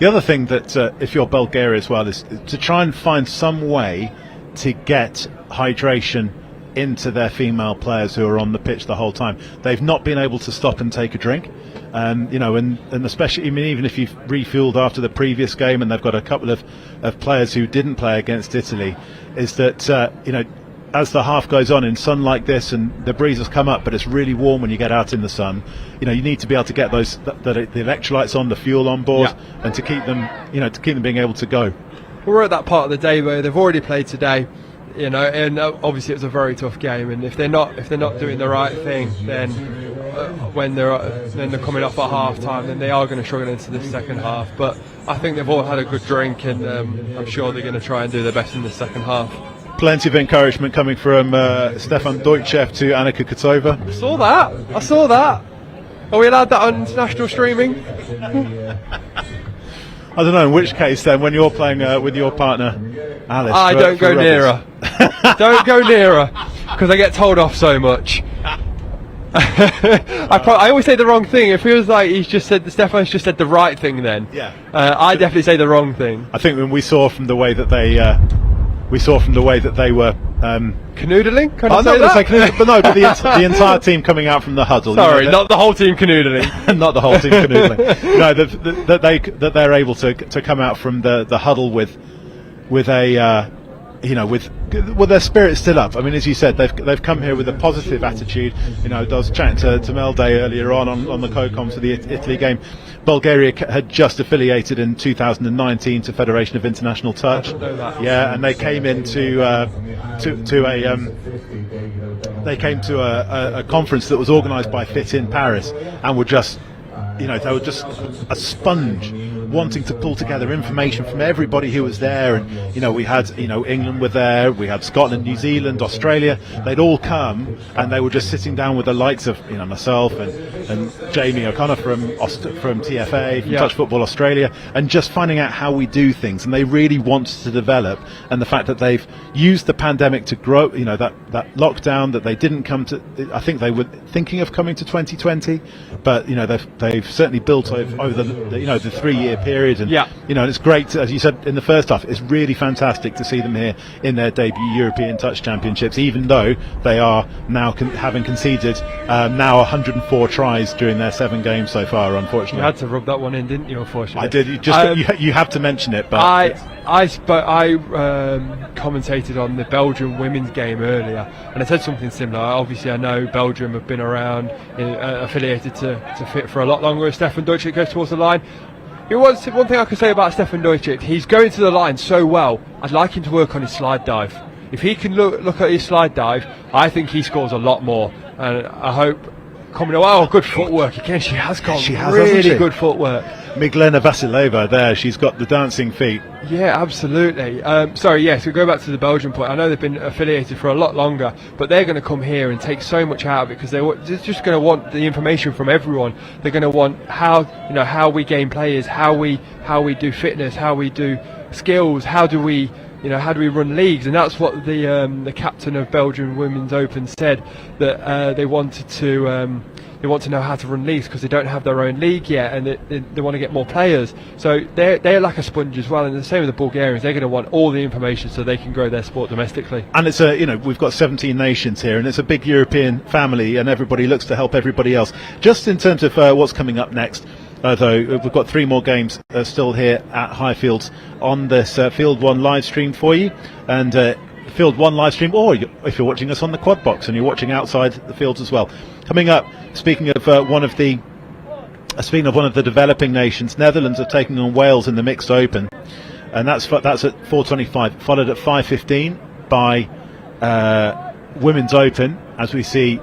The other thing that if you're Bulgaria as well is to try and find some way to get hydration into their female players who are on the pitch the whole time. They've not been able to stop and take a drink, you know, and especially, I mean, even if you've refueled after the previous game, and they've got a couple of players who didn't play against Italy, is that you know, as the half goes on in sun like this and the breezes come up, but it's really warm when you get out in the sun, you know, you need to be able to get the electrolytes on, the fuel on board, and to keep them, you know, to keep them being able to go. We're at that part of the day where they've already played today, you know, and obviously it was a very tough game. And if they're not doing the right thing, then when they're coming off at half time, then they are going to struggle into the second half. But I think they've all had a good drink, and I'm sure they're going to try and do their best in the second half. Plenty of encouragement coming from Stefan Deutschev to Annika Kotova. I saw that. Are we allowed that on international streaming? I don't know. In which case, then, when you're playing with your partner, Alice, don't go near her. Don't go near her, because I get told off so much. I always say the wrong thing. It feels like Stefan's just said the right thing. Then, I definitely say the wrong thing. I think when we saw from the way that they, were canoodling. Can I I'm say not that? going to say canoodling, but no, but the entire team coming out from the huddle. Sorry, not the whole team canoodling. Not the whole team canoodling. No, that they're able to come out from the huddle with a. With their spirit still up. I mean, as you said, they've come here with a positive attitude. I was chatting to Melde earlier on the co-com for the Italy game. Bulgaria had just affiliated in 2019 to Federation of International Touch. Yeah, and they came into a conference that was organised by FIT in Paris, and were just. They were just a sponge, wanting to pull together information from everybody who was there. And we had England were there, we had Scotland, New Zealand, Australia. They'd all come, and they were just sitting down with the likes of myself and Jamie O'Connor from TFA, from Touch Football Australia, and just finding out how we do things. And they really wanted to develop, and the fact that they've used the pandemic to grow. That lockdown that they didn't come to. I think they were thinking of coming to 2020, but they've certainly built over the 3-year period, and it's great, as you said in the first half. It's really fantastic to see them here in their debut European Touch Championships, even though they are now having conceded now 104 tries during their 7 games so far. Unfortunately, you had to rub that one in, didn't you? Unfortunately, I did. You have to mention it, but I commentated on the Belgium women's game earlier, and I said something similar. Obviously, I know Belgium have been around, affiliated to FIT for a lot longer. As Stefan Deutschik goes towards the line, one thing I can say about Stefan Deutschik, he's going to the line so well. I'd like him to work on his slide dive. If he can look at his slide dive, I think he scores a lot more. And I hope. Good footwork again. She has really good footwork. Miglena Vasileva there, she's got the dancing feet. Yeah, absolutely. So go back to the Belgian point. I know they've been affiliated for a lot longer, but they're going to come here and take so much out of it, because they're just going to want the information from everyone. They're going to want how we gain players, how we do fitness, how we do skills, how do we run leagues. And that's what the captain of Belgian Women's Open said, that they wanted to. They want to know how to run leagues, because they don't have their own league yet, and they want to get more players. So they're like a sponge as well, and the same with the Bulgarians. They're going to want all the information so they can grow their sport domestically. And it's we've got 17 nations here, and it's a big European family, and everybody looks to help everybody else. Just in terms of what's coming up next, though, we've got 3 more games still here at Highfields on this Field 1 live stream for you, and Field 1 live stream, or if you're watching us on the quad box and you're watching outside the fields as well. Coming up, speaking of one of the developing nations, Netherlands are taking on Wales in the mixed open, and that's at 4:25, followed at 5:15 by women's open, as we see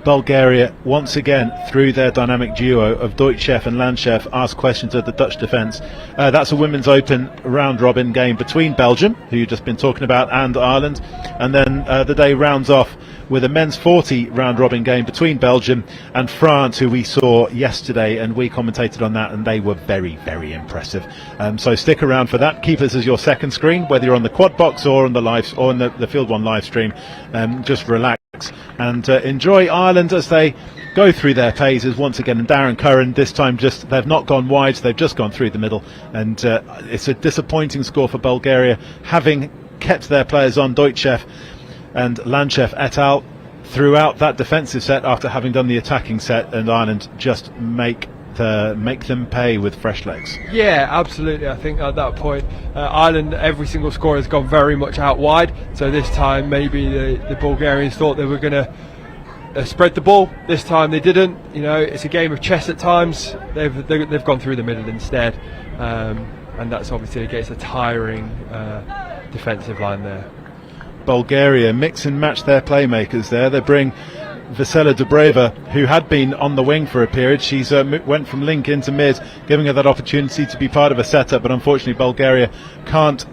Bulgaria once again, through their dynamic duo of Deutschef and Landchef, ask questions of the Dutch defence. That's a women's open round robin game between Belgium, who you've just been talking about, and Ireland, and then the day rounds off with a men's 40 round robin game between Belgium and France, who we saw yesterday, and we commentated on that, and they were very, very impressive. So stick around for that. Keep us as your second screen, whether you're on the quad box or on the live or on the Field 1 live stream. Just relax and enjoy Ireland as they go through their phases once again. And Darren Curran, this time they've not gone wide, they've just gone through the middle, and it's a disappointing score for Bulgaria, having kept their players on, Deutschef and Landchef et al. Throughout that defensive set after having done the attacking set, and Ireland just make them pay with fresh legs. Yeah, absolutely. I think at that point, Ireland, every single score has gone very much out wide. So this time, maybe the Bulgarians thought they were going to spread the ball. This time they didn't. It's a game of chess at times. They've gone through the middle instead, and that's obviously against a tiring defensive line there. Bulgaria mix and match their playmakers there. They bring Vesela Dubreva, who had been on the wing for a period. She's went from link into mid, giving her that opportunity to be part of a setup, but unfortunately Bulgaria can't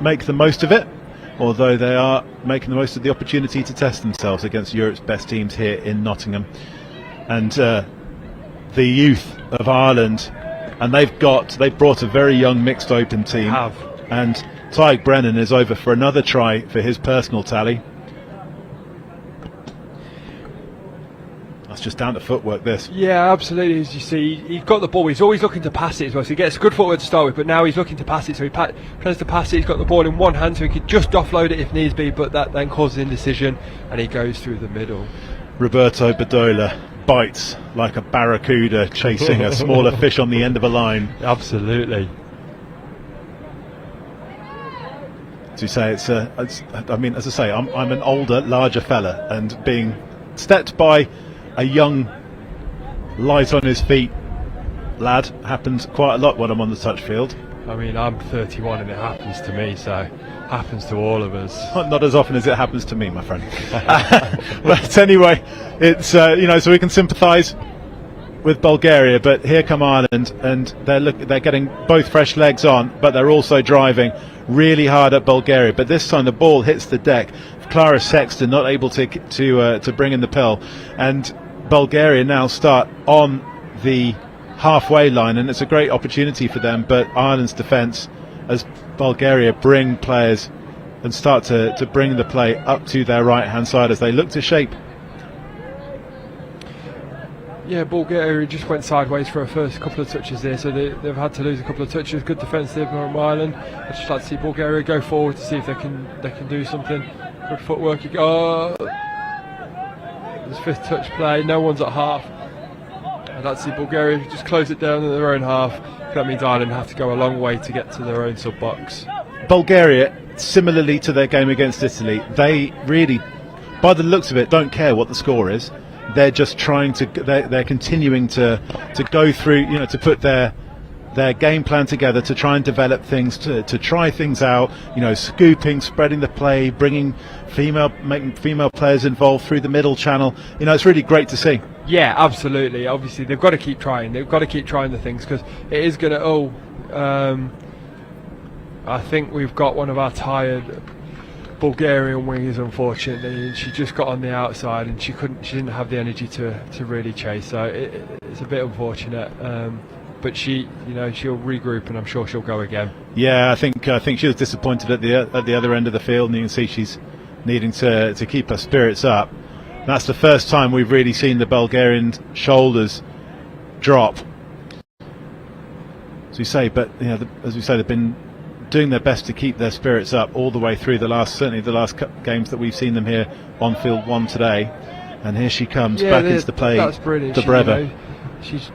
make the most of it. although they are making the most of the opportunity to test themselves against Europe's best teams here in Nottingham. And the youth of Ireland, and they've brought a very young mixed open team. And Tyg Brennan is over for another try for his personal tally. That's just down to footwork, this. Yeah, absolutely. As you see, he's got the ball. He's always looking to pass it as well. So he gets good footwork to start with, but now he's looking to pass it. So he tries to pass it. He's got the ball in one hand, so he could just offload it if needs be, but that then causes indecision, and he goes through the middle. Roberto Bedolla bites like a barracuda chasing a smaller fish on the end of a line. Absolutely. To say I mean, as I say, I'm an older, larger fella, and being stepped by a young, light on his feet lad happens quite a lot when I'm on the touch field. I mean, I'm 31 and it happens to me, so it happens to all of us. Not as often as it happens to me, my friend. But anyway, it's so we can sympathise with Bulgaria, but here come Ireland, and they're getting both fresh legs on, but they're also driving really hard at Bulgaria. But this time the ball hits the deck. Clara Sexton not able to bring in the pill, and Bulgaria now start on the halfway line, and it's a great opportunity for them. But Ireland's defence, as Bulgaria bring players and start to bring the play up to their right hand side as they look to shape. Yeah, Bulgaria just went sideways for a first couple of touches there, so they've had to lose a couple of touches. Good defence there from Ireland. I'd just like to see Bulgaria go forward to see if they can do something. Good footwork. There's fifth touch play. No one's at half. I'd like to see Bulgaria just close it down in their own half. That means Ireland have to go a long way to get to their own sub box. Bulgaria, similarly to their game against Italy, they really, by the looks of it, don't care what the score is. They're just trying to. They're continuing to go through. To put their game plan together, to try and develop things, to try things out. Scooping, spreading the play, making female players involved through the middle channel. It's really great to see. Yeah, absolutely. Obviously, they've got to keep trying. They've got to keep trying the things, because it is going to. I think we've got one of our tired Bulgarian wingers, unfortunately. She just got on the outside and she didn't have the energy to really chase, so it's a bit unfortunate, but she'll regroup and I'm sure she'll go again. Yeah, I think she was disappointed at the other end of the field, and you can see she's needing to keep her spirits up. That's the first time we've really seen the Bulgarian shoulders drop, as we say, but as we say, they've been doing their best to keep their spirits up all the way through the last games that we've seen them here on field one today. And here she comes back into the play. That's brilliant. Dobreva. She's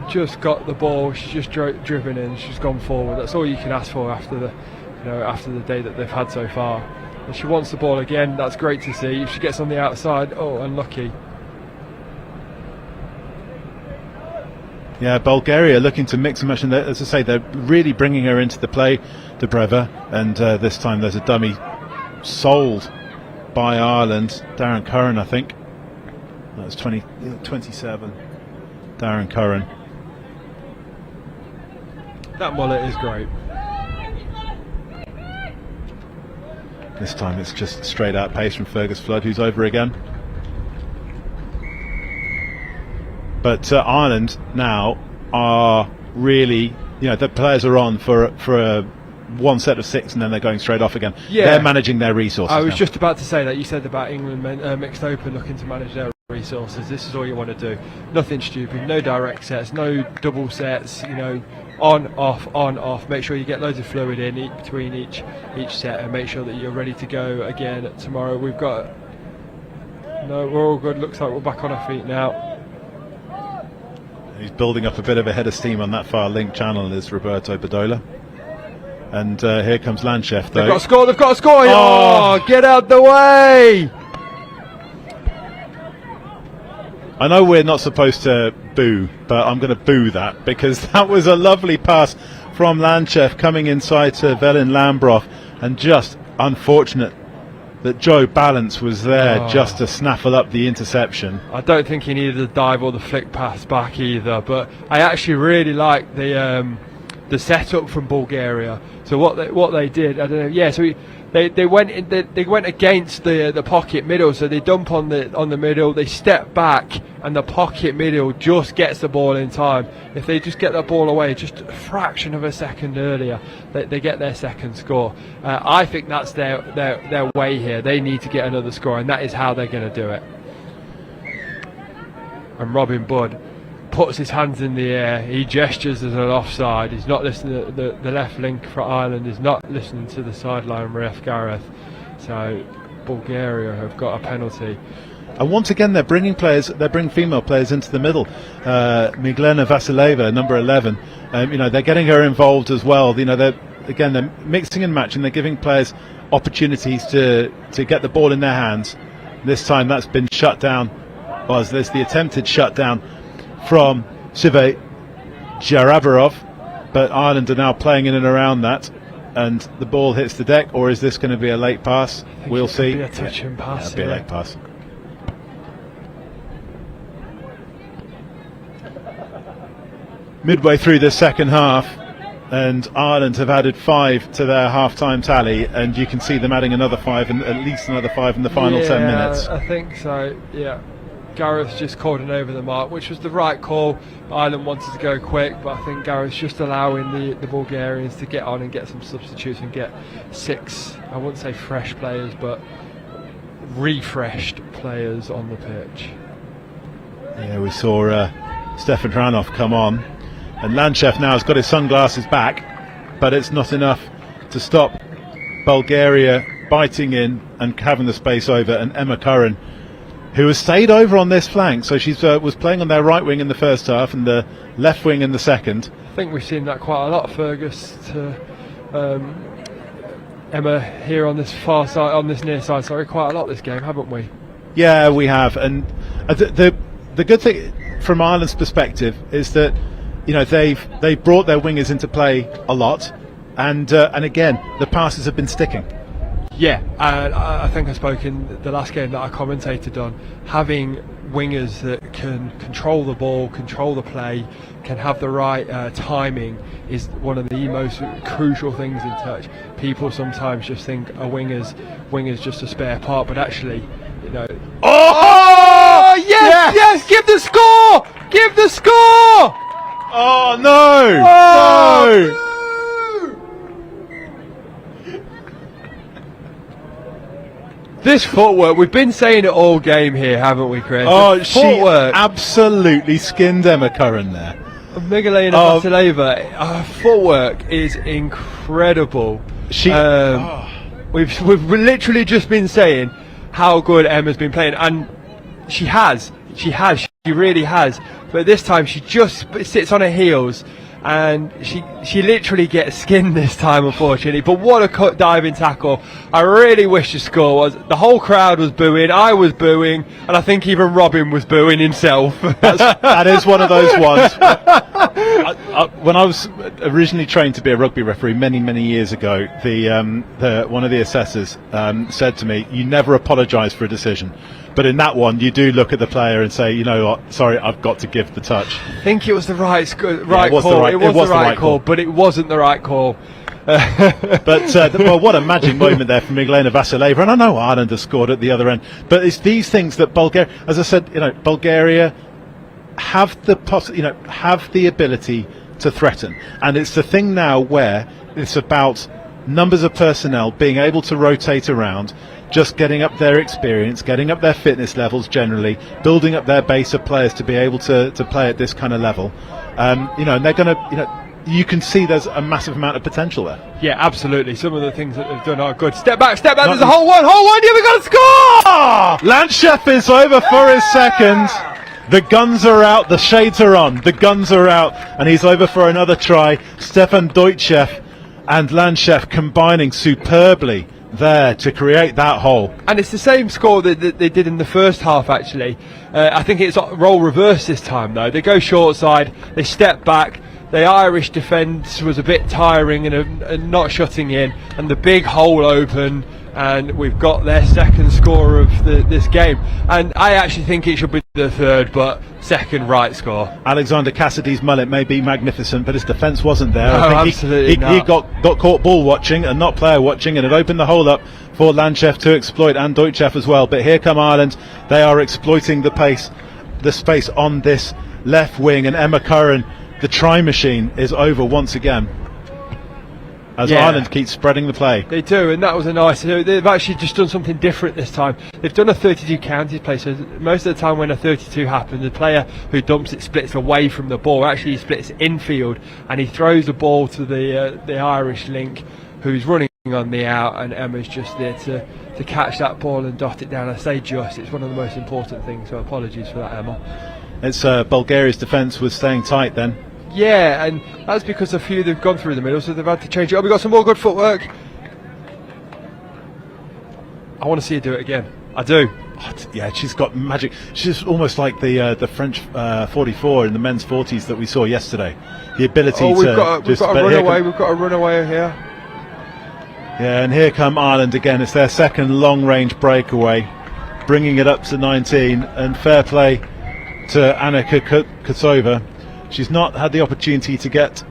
just got the ball. She's just driven in. She's gone forward. That's all you can ask for after the day that they've had so far. And she wants the ball again. That's great to see. If she gets on the outside, unlucky. Yeah, Bulgaria looking to mix and match, and as I say, they're really bringing her into the play, Dobreva, and this time there's a dummy sold by Ireland, Darren Curran, I think. That was 27, Darren Curran. That mullet is great. This time it's just straight out pace from Fergus Flood, who's over again. But Ireland now are really, the players are on for one set of six, and then they're going straight off again. Yeah. They're managing their resources. I was now. just about to say that. You said about England mixed open looking to manage their resources. This is all you want to do. Nothing stupid. No direct sets. No double sets. On off. Make sure you get loads of fluid in between each set, and make sure that you're ready to go again tomorrow. We're all good. Looks like we're back on our feet now. He's building up a bit of a head of steam on that far link channel, is Roberto Bedolla. And here comes Lanchef, though. They've got a score! Oh, get out the way! I know we're not supposed to boo, but I'm going to boo that, because that was a lovely pass from Lanchef coming inside to Velin Lambroff, and just unfortunate that Joe Balance was there just to snaffle up the interception. I don't think he needed the dive or the flick pass back either, but I actually really like the setup from Bulgaria. So what they did, I don't know. Yeah, so They went against the pocket middle, so they dump on the middle, they step back, and the pocket middle just gets the ball in time. If they just get that ball away just a fraction of a second earlier, they get their second score. I think that's their way here. They need to get another score, and that is how they're going to do it. And Robin Budd puts his hands in the air, he gestures as an offside, he's not listening to the left link for Ireland, is not listening to the sideline ref Gareth. So Bulgaria have got a penalty. And once again, they're bringing female players into the middle. Miglena Vasileva, number 11, they're getting her involved as well. They're mixing and matching. They're giving players opportunities to get the ball in their hands. This time that's been shut down. There's the attempted shutdown from Sive Jarabarov, but Ireland are now playing in and around that, and the ball hits the deck. Or is this going to be a late pass? We'll see. Be a touch and pass. It'll be a late pass. Midway through the second half, and Ireland have added 5 to their half-time tally, and you can see them adding another 5 and at least another 5 in the final 10 minutes. I think so. Yeah. Gareth just called an over the mark, which was the right call. Ireland wanted to go quick, but I think Gareth's just allowing the Bulgarians to get on and get some substitutes and get 6, I wouldn't say fresh players, but refreshed players on the pitch. Yeah, we saw Stefan Hranov come on, and Lanchev now has got his sunglasses back, but it's not enough to stop Bulgaria biting in and having the space over, and Emma Curran, who has stayed over on this flank, so she was playing on their right wing in the first half and the left wing in the second. I think we've seen that quite a lot, Fergus, to Emma here on this far side, on this near side, quite a lot this game, haven't we? Yeah, we have, and the good thing from Ireland's perspective is that they've brought their wingers into play a lot, and again the passes have been sticking. Yeah, I think I spoke in the last game that I commentated on. Having wingers that can control the ball, control the play, can have the right timing is one of the most crucial things in touch. People sometimes just think a winger's just a spare part, but actually, Oh yes! Give the score! Give the score! Oh no! No! This footwork, we've been saying it all game here, haven't we, Chris? Oh, footwork. She absolutely skinned Emma Curran there. Migalena Vasileva, her footwork is incredible. We've literally just been saying how good Emma's been playing, and she really has. But this time she just sits on her heels, and she literally gets skinned this time, unfortunately. But what a cut diving tackle. I really wish the score was. The whole crowd was booing, I was booing, and I think even Robin was booing himself. That is one of those ones. When I was originally trained to be a rugby referee many years ago, one of the assessors said to me, "You never apologise for a decision." But in that one, you do look at the player and say, "You know what? Sorry, I've got to give the touch." I think it was the right call. It was the right call, but it wasn't the right call. But what a magic moment there from Miglena Vasileva, and I know Ireland has scored at the other end. But it's these things that Bulgaria, as I said, Bulgaria have the ability to threaten, and it's the thing now where it's about numbers of personnel being able to rotate around, just getting up their experience, getting up their fitness levels generally, building up their base of players to be able to play at this kind of level. And they're going to, you can see there's a massive amount of potential there. Yeah, absolutely. Some of the things that they've done are good. Step back, there's a whole one, yeah, we got to score! Lanchev is over for his second. The guns are out, the shades are on, the guns are out, and he's over for another try. Stefan Deutschev and Lanchev combining superbly there to create that hole. And it's the same score that they did in the first half, actually. I think it's role reverse this time, though. They go short side, they step back, the Irish defence was a bit tiring and not shutting in, and the big hole open, and we've got their second score of this game. And I actually think it should be the third, but second right score. Alexander Cassidy's mullet may be magnificent, but his defence wasn't there. No, I think absolutely not. he got caught ball watching and not player watching, and it opened the hole up for Lanchef to exploit, and Deutschev as well. But here come Ireland. They are exploiting the space on this left wing, and Emma Curran, the try machine, is over once again. As Ireland keeps spreading the play. They do, and that was a nice. They've actually just done something different this time. They've done a 32 counties play, so most of the time when a 32 happens, the player who dumps it splits away from the ball. Actually, he splits infield, and he throws the ball to the Irish link, who's running on the out, and Emma's just there to catch that ball and dot it down. I say just, it's one of the most important things, so apologies for that, Emma. It's Bulgaria's defence was staying tight then. Yeah, and that's because a few they've gone through the middle, so they've had to change it up. We've got some more good footwork. I want to see her do it again. I do. Yeah, she's got magic. She's almost like the French 44 in the men's 40s that we saw yesterday. The ability we've got a runaway. We've got a runaway here. Yeah, and here come Ireland again. It's their second long-range breakaway, bringing it up to 19. And fair play to Anna Kutsova. She's not had the opportunity to get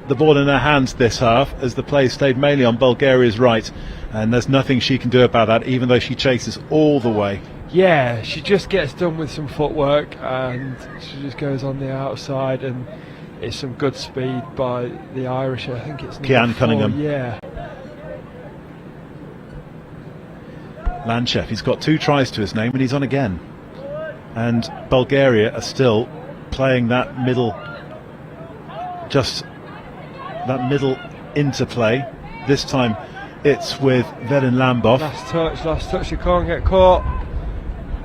the ball in her hands this half, as the play stayed mainly on Bulgaria's right, and there's nothing she can do about that, even though she chases all the way. Yeah, she just gets done with some footwork, and she just goes on the outside, and it's some good speed by the Irish. I think it's Kian Cunningham. Yeah. Lanchef, he's got 2 tries to his name, and he's on again. And Bulgaria are still playing that middle, just that middle interplay. This time it's with Velin Lambov. Last touch, you can't get caught.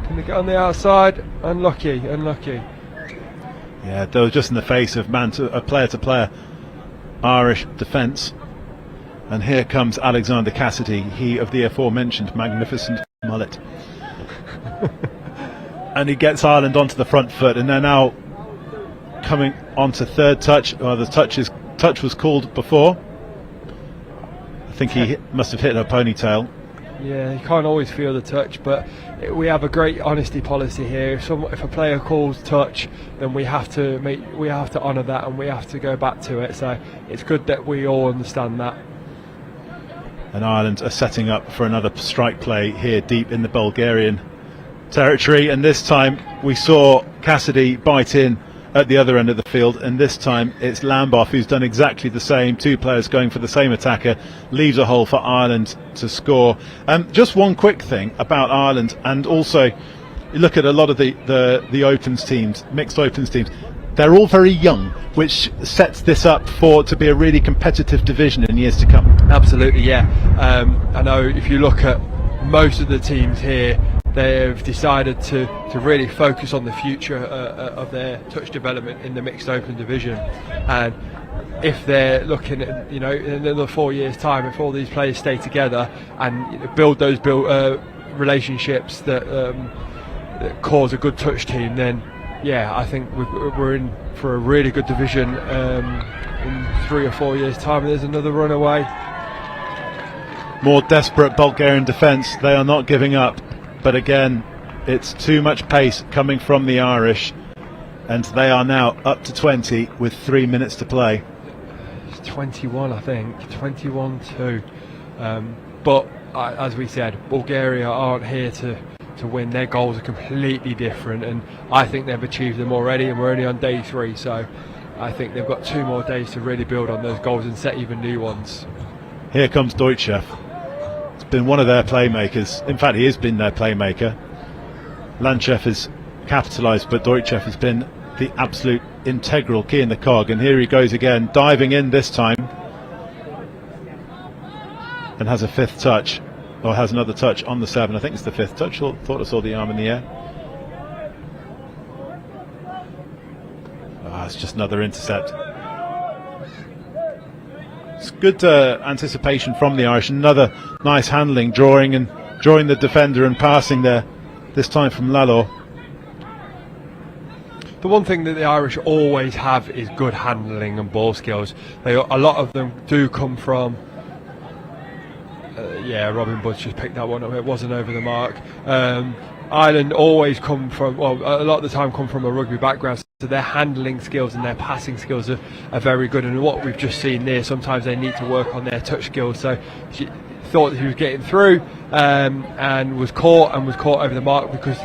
Can they get on the outside? Unlucky. Yeah, they were just in the face of player to player Irish defence. And here comes Alexander Cassidy, he of the aforementioned magnificent mullet. And he gets Ireland onto the front foot, and they're now coming onto third touch. The touch was called before. I think he must have hit her ponytail. Yeah, you can't always feel the touch, but we have a great honesty policy here. If a player calls touch, then we have to honour that, and we have to go back to it. So it's good that we all understand that. And Ireland are setting up for another strike play here deep in the Bulgarian territory, and this time we saw Cassidy bite in at the other end of the field, and this time it's Lambov who's done exactly the same. 2 players going for the same attacker, leaves a hole for Ireland to score. Just one quick thing about Ireland, and also you look at a lot of the opens teams, mixed opens teams, they're all very young, which sets this up to be a really competitive division in years to come. Absolutely, yeah. I know if you look at most of the teams here, they've decided to really focus on the future of their touch development in the mixed open division. And if they're looking at, in another 4 years' time, if all these players stay together and build those relationships that cause a good touch team, then yeah, I think we're in for a really good division in 3 or 4 years' time. There's another runaway. More desperate Bulgarian defence. They are not giving up, but again, it's too much pace coming from the Irish, and they are now up to 20 with 3 minutes to play. It's 21, I think, 21-2. But as we said, Bulgaria aren't here to win. Their goals are completely different, and I think they've achieved them already, and we're only on day 3, so I think they've got 2 more days to really build on those goals and set even new ones. Here comes Deutschev. It's been one of their playmakers. In fact, he has been their playmaker. Lanchef has capitalised, but Deutschev has been the absolute integral key in the cog, and here he goes again, diving in this time, and has a 5th touch, or has another touch on the 7. I think it's the 5th touch. Thought I saw the arm in the air. It's just another intercept. It's good anticipation from the Irish. Another nice handling, drawing the defender and passing there, this time from Lalo. The one thing that the Irish always have is good handling and ball skills. A lot of them do come from yeah, Robin Budge just picked that one up. It wasn't over the mark. Ireland always come from, well, a lot of the time come from a rugby background, so their handling skills and their passing skills are very good. And what we've just seen there, sometimes they need to work on their touch skills. So she thought that he was getting through and was caught over the mark because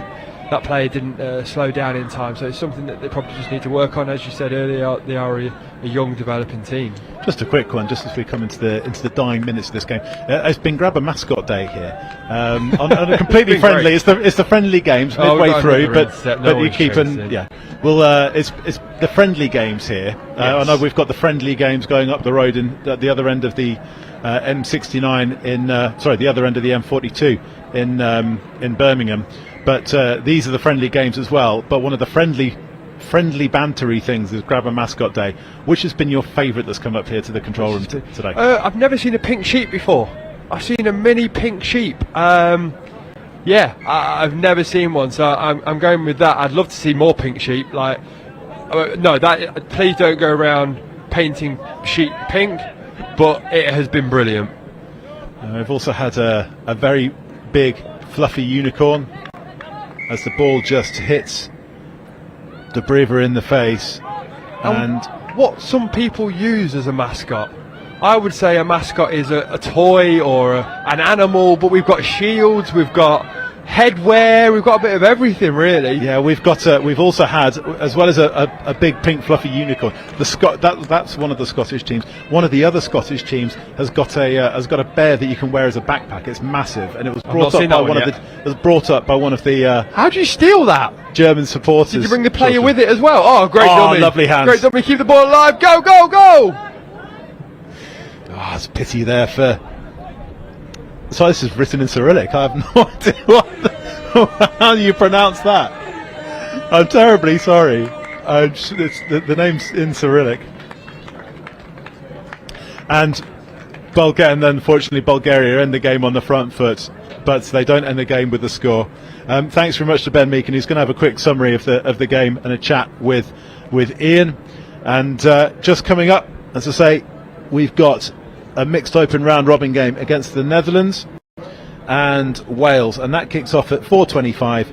that player didn't slow down in time. So it's something that they probably just need to work on. As you said earlier, they are a young developing team. Just a quick one, just as we come into the dying minutes of this game. It's been Grab a Mascot Day here. On a completely friendly. It's the friendly games midway through, but you keep yeah. Well, it's the friendly games here. I know we've got the friendly games going up the road at the other end of the M69 the other end of the M42 in Birmingham. But these are the friendly games as well. But one of the friendly bantery things is Grab a Mascot Day. Which has been your favourite that's come up here to the control room today? I've never seen a pink sheep before. I've seen a mini pink sheep. I've never seen one, so I'm going with that. I'd love to see more pink sheep. Please don't go around painting sheep pink. But it has been brilliant. We've also had a very big fluffy unicorn as the ball just hits the breather in the face. And what some people use as a mascot, I would say a mascot is a toy or an animal, but we've got shields, we've got headwear, we've got a bit of everything really. Yeah, we've also had, as well as a big pink fluffy unicorn, that's one of the Scottish teams. One of the other Scottish teams has got a bear that you can wear as a backpack. It's massive, and it was brought up by one of the how do you steal that? German supporters. Did you bring the player with it as well? Oh, great dummy. Lovely hands. Great dummy, keep the ball alive, go, go, go! Oh, it's a pity there for... So this is written in Cyrillic. I have no idea how do you pronounce that. I'm terribly sorry. The name's in Cyrillic. And unfortunately Bulgaria end the game on the front foot, but they don't end the game with the score. Thanks very much to Ben Meakin, who's going to have a quick summary of the game and a chat with Ian. And just coming up, as I say, we've got a mixed open round robin game against the Netherlands and Wales, and that kicks off at 4:25.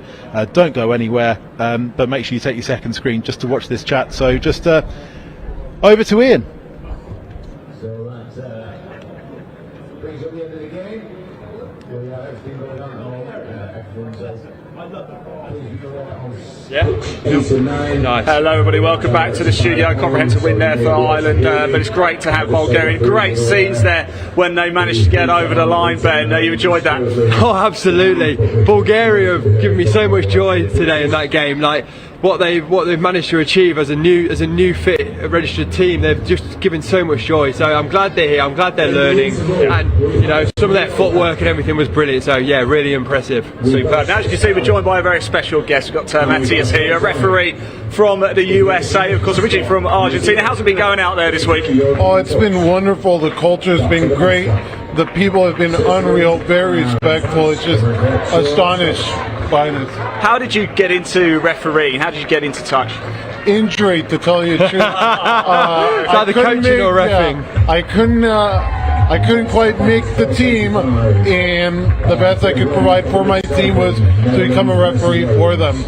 Don't go anywhere, but make sure you take your second screen just to watch this chat. So just over to Ian. So that brings up the end of the game. We have everything going on at home. Everyone's Nice. Hello everybody, welcome back to the studio. Comprehensive win there for Ireland, but it's great to have Bulgaria. Great scenes there when they managed to get over the line, Ben. You enjoyed that? Oh, absolutely. Bulgaria have given me so much joy today in that game. Like what they've managed to achieve as a new fit registered team, they've just given so much joy. So I'm glad they're here. I'm glad they're learning, and some of their footwork and everything was brilliant. So yeah, really impressive. Superb. Now, as you can see, we're joined by a very special guest. We've got Matthias here, a referee from the USA, of course, originally from Argentina. How's it been going out there this week? Oh, it's been wonderful. The culture has been great. The people have been unreal, very respectful. It's just astonished by this. How did you get into refereeing? How did you get into touch? Injury, to tell you the truth. Either coaching or reffing. I couldn't quite make the team, and the best I could provide for my team was to become a referee for them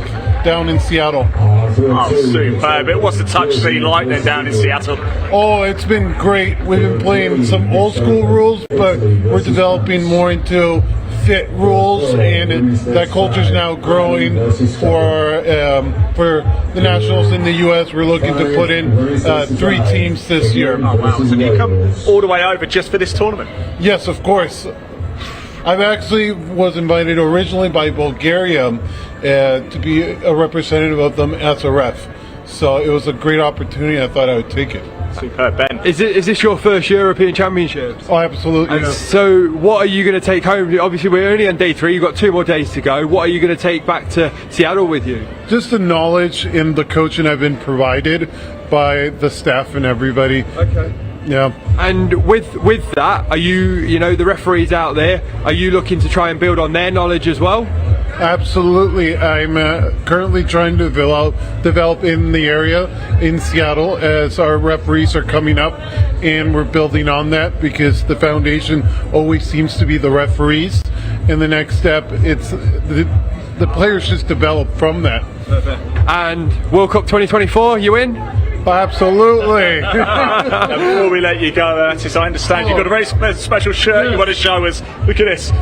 down in Seattle. Oh, superb. What's the touch scene like then down in Seattle? Oh, it's been great. We've been playing some old school rules, but we're developing more into fit rules, and that culture's now growing for the Nationals in the U.S. We're looking to put in 3 teams this year. Oh, wow. So you come all the way over just for this tournament? Yes, of course. I actually was invited originally by Bulgaria to be a representative of them as a ref. So it was a great opportunity. I thought I would take it. Superb, Ben. Is this your first European Championships? Oh, absolutely. And so what are you going to take home? Obviously, we're only on day 3. You've got 2 more days to go. What are you going to take back to Seattle with you? Just the knowledge and the coaching I've been provided by the staff and everybody. Okay. Yeah. And with that, are you the referees out there, are you looking to try and build on their knowledge as well? Absolutely. I'm currently trying to develop in the area in Seattle as our referees are coming up, and we're building on that because the foundation always seems to be the referees. And the next step, it's the players just develop from that. Perfect. And World Cup 2024, you in? Absolutely. Before we let you go, Atis, I understand you've got a very special shirt you want to show us. Look at this.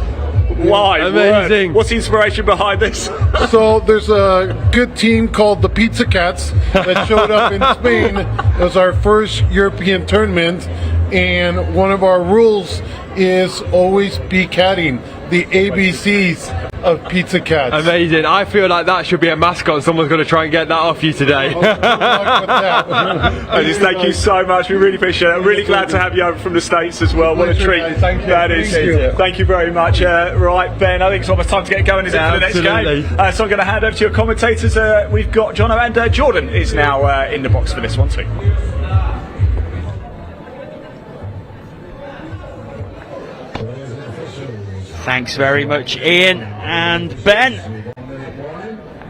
Why? Amazing. What's the inspiration behind this? So there's a good team called the Pizza Cats that showed up in Spain. It was our first European tournament, and one of our rules is always be catting, the ABCs of Pizza Cats. Amazing. I feel like that should be a mascot and someone's going to try and get that off you today. Atis, thank you so much. We really appreciate it. I'm really glad to have you over from the States as well. What a treat. Thank you. That is. Thank you very much. Right, Ben, I think it's almost time to get going, is it, for the next game? So I'm going to hand over to your commentators. We've got Jono, and Jordan is now in the box for this one too. Thanks very much, Ian and Ben.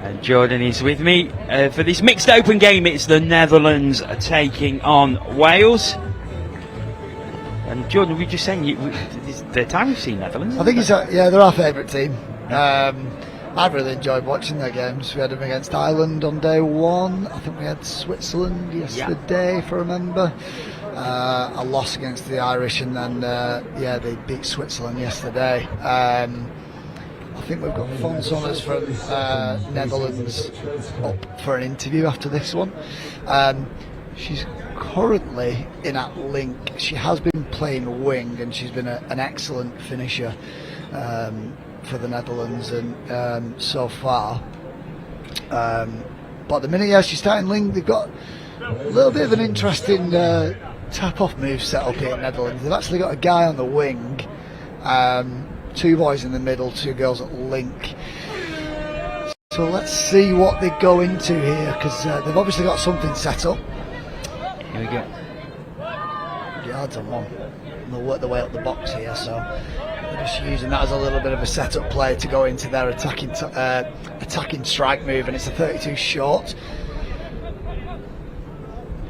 And Jordan is with me for this mixed open game. It's the Netherlands taking on Wales. And Jordan, we were just saying, it's the time we've seen Netherlands. I think they're our favourite team. I've really enjoyed watching their games. We had them against Ireland on day one. I think we had Switzerland yesterday, if I remember. A loss against the Irish, and then they beat Switzerland yesterday. I think we've got Fons on us from Netherlands up for an interview after this one. She's currently in at link. She has been playing wing, and she's been an excellent finisher for the Netherlands, and so far. But at the minute, she's starting link. They've got a little bit of an interesting tap-off move set up here in Netherlands. They've actually got a guy on the wing, two boys in the middle, two girls at link. So let's see what they go into here, because they've obviously got something set up. Here we go. Yards on one. And they'll work their way up the box here, so they're just using that as a little bit of a set-up play to go into their attacking strike move, and it's a 32 short.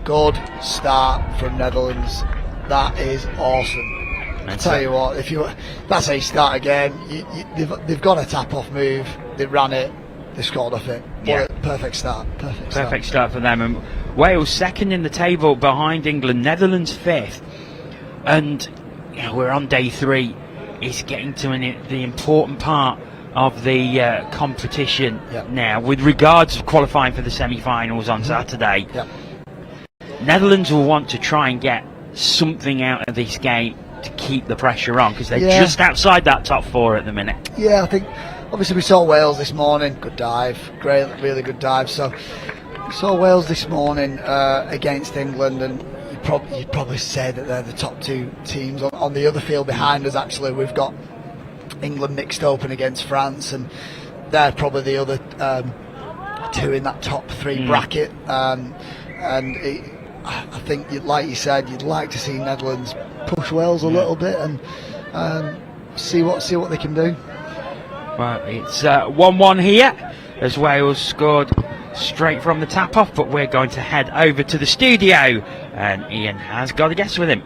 Good start from Netherlands. That is awesome. I tell you what, that's how you start a game. They've got a tap-off move. They ran it. They scored off it. Yeah. Perfect start. Perfect start for them. And Wales second in the table behind England. Netherlands fifth. And we're on day three. It's getting to the important part of the competition now, with regards to qualifying for the semi-finals on Saturday. Netherlands will want to try and get something out of this game to keep the pressure on, because they're just outside that top four at the minute. Yeah, I think obviously we saw Wales this morning. Good dive, great, really good dive. So we saw Wales this morning against England, and you'd probably say that they're the top two teams. On the other field behind us, actually, we've got England mixed open against France, and they're probably the other two in that top three bracket. I think, like you said, you'd like to see Netherlands push Wales a little bit and see what they can do. Well, it's 1-1 here as Wales scored straight from the tap off, but we're going to head over to the studio, and Ian has got a guest with him.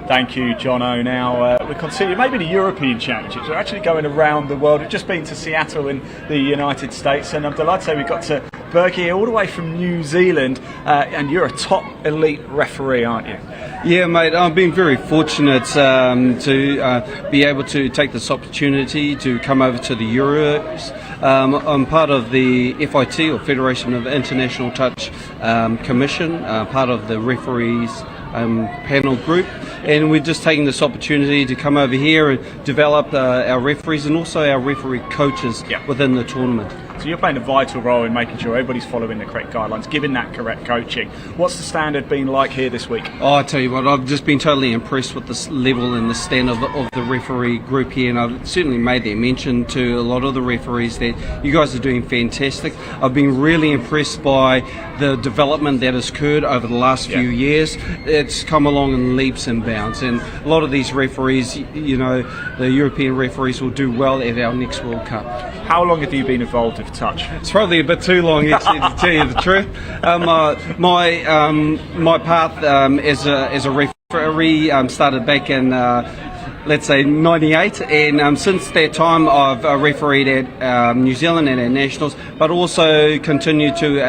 Thank you, Jono. Now we continue. Maybe the European Championships are actually going around the world. We've just been to Seattle in the United States, and I'm delighted to say we got to Berg here, all the way from New Zealand, and you're a top elite referee, aren't you? Yeah, mate, I've been very fortunate to be able to take this opportunity to come over to the Euros. I'm part of the FIT, or Federation of International Touch Commission, part of the referees panel group, and we're just taking this opportunity to come over here and develop our referees and also our referee coaches within the tournament. So you're playing a vital role in making sure everybody's following the correct guidelines, giving that correct coaching. What's the standard been like here this week? Oh, I tell you what, I've just been totally impressed with the level and the standard of the referee group here, and I've certainly made that mention to a lot of the referees that you guys are doing fantastic. I've been really impressed by the development that has occurred over the last few years. It's come along in leaps and bounds, and a lot of these referees, you know, the European referees will do well at our next World Cup. How long have you been involved with Touch? It's probably a bit too long, actually, to tell you the truth. My path as a referee started back in let's say 98, and since that time I've refereed at New Zealand and at nationals, but also continued to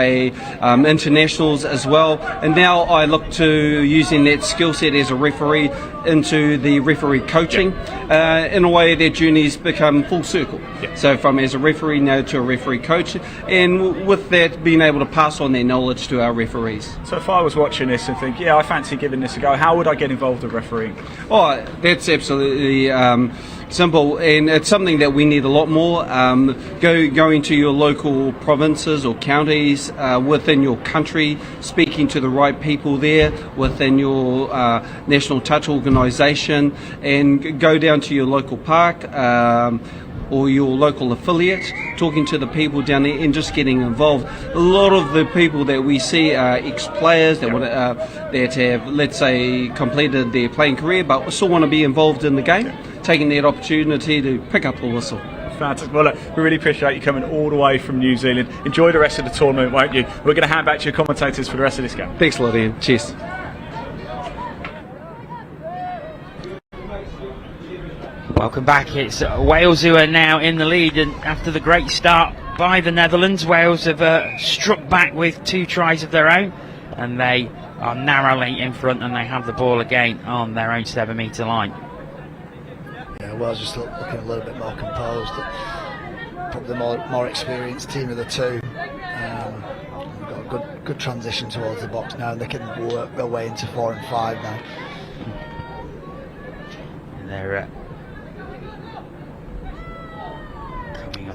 internationals as well, and now I look to using that skill set as a referee into the referee coaching. In a way that journey's become full circle. So from as a referee now to a referee coach, and with that being able to pass on their knowledge to our referees. So if I was watching this and think, yeah, I fancy giving this a go, how would I get involved with refereeing? Oh, that's absolutely simple, and it's something that we need a lot more. Going to your local provinces or counties within your country, speaking to the right people there within your National Touch organisation, and go down to your local park or your local affiliate, talking to the people down there and just getting involved. A lot of the people that we see are ex-players that have, let's say, completed their playing career but still want to be involved in the game, taking that opportunity to pick up the whistle. Fantastic. Well, look, we really appreciate you coming all the way from New Zealand. Enjoy the rest of the tournament, won't you? We're going to hand back to your commentators for the rest of this game. Thanks a lot, Ian. Cheers. Welcome back. It's Wales who are now in the lead, and after the great start by the Netherlands, Wales have struck back with 2 tries of their own, and they are narrowly in front, and they have the ball again on their own 7-metre line. Yeah, Wales just looking a little bit more composed, probably the more experienced team of the two. We've got a good transition towards the box now, and they can work their way into 4 and 5 now. And they're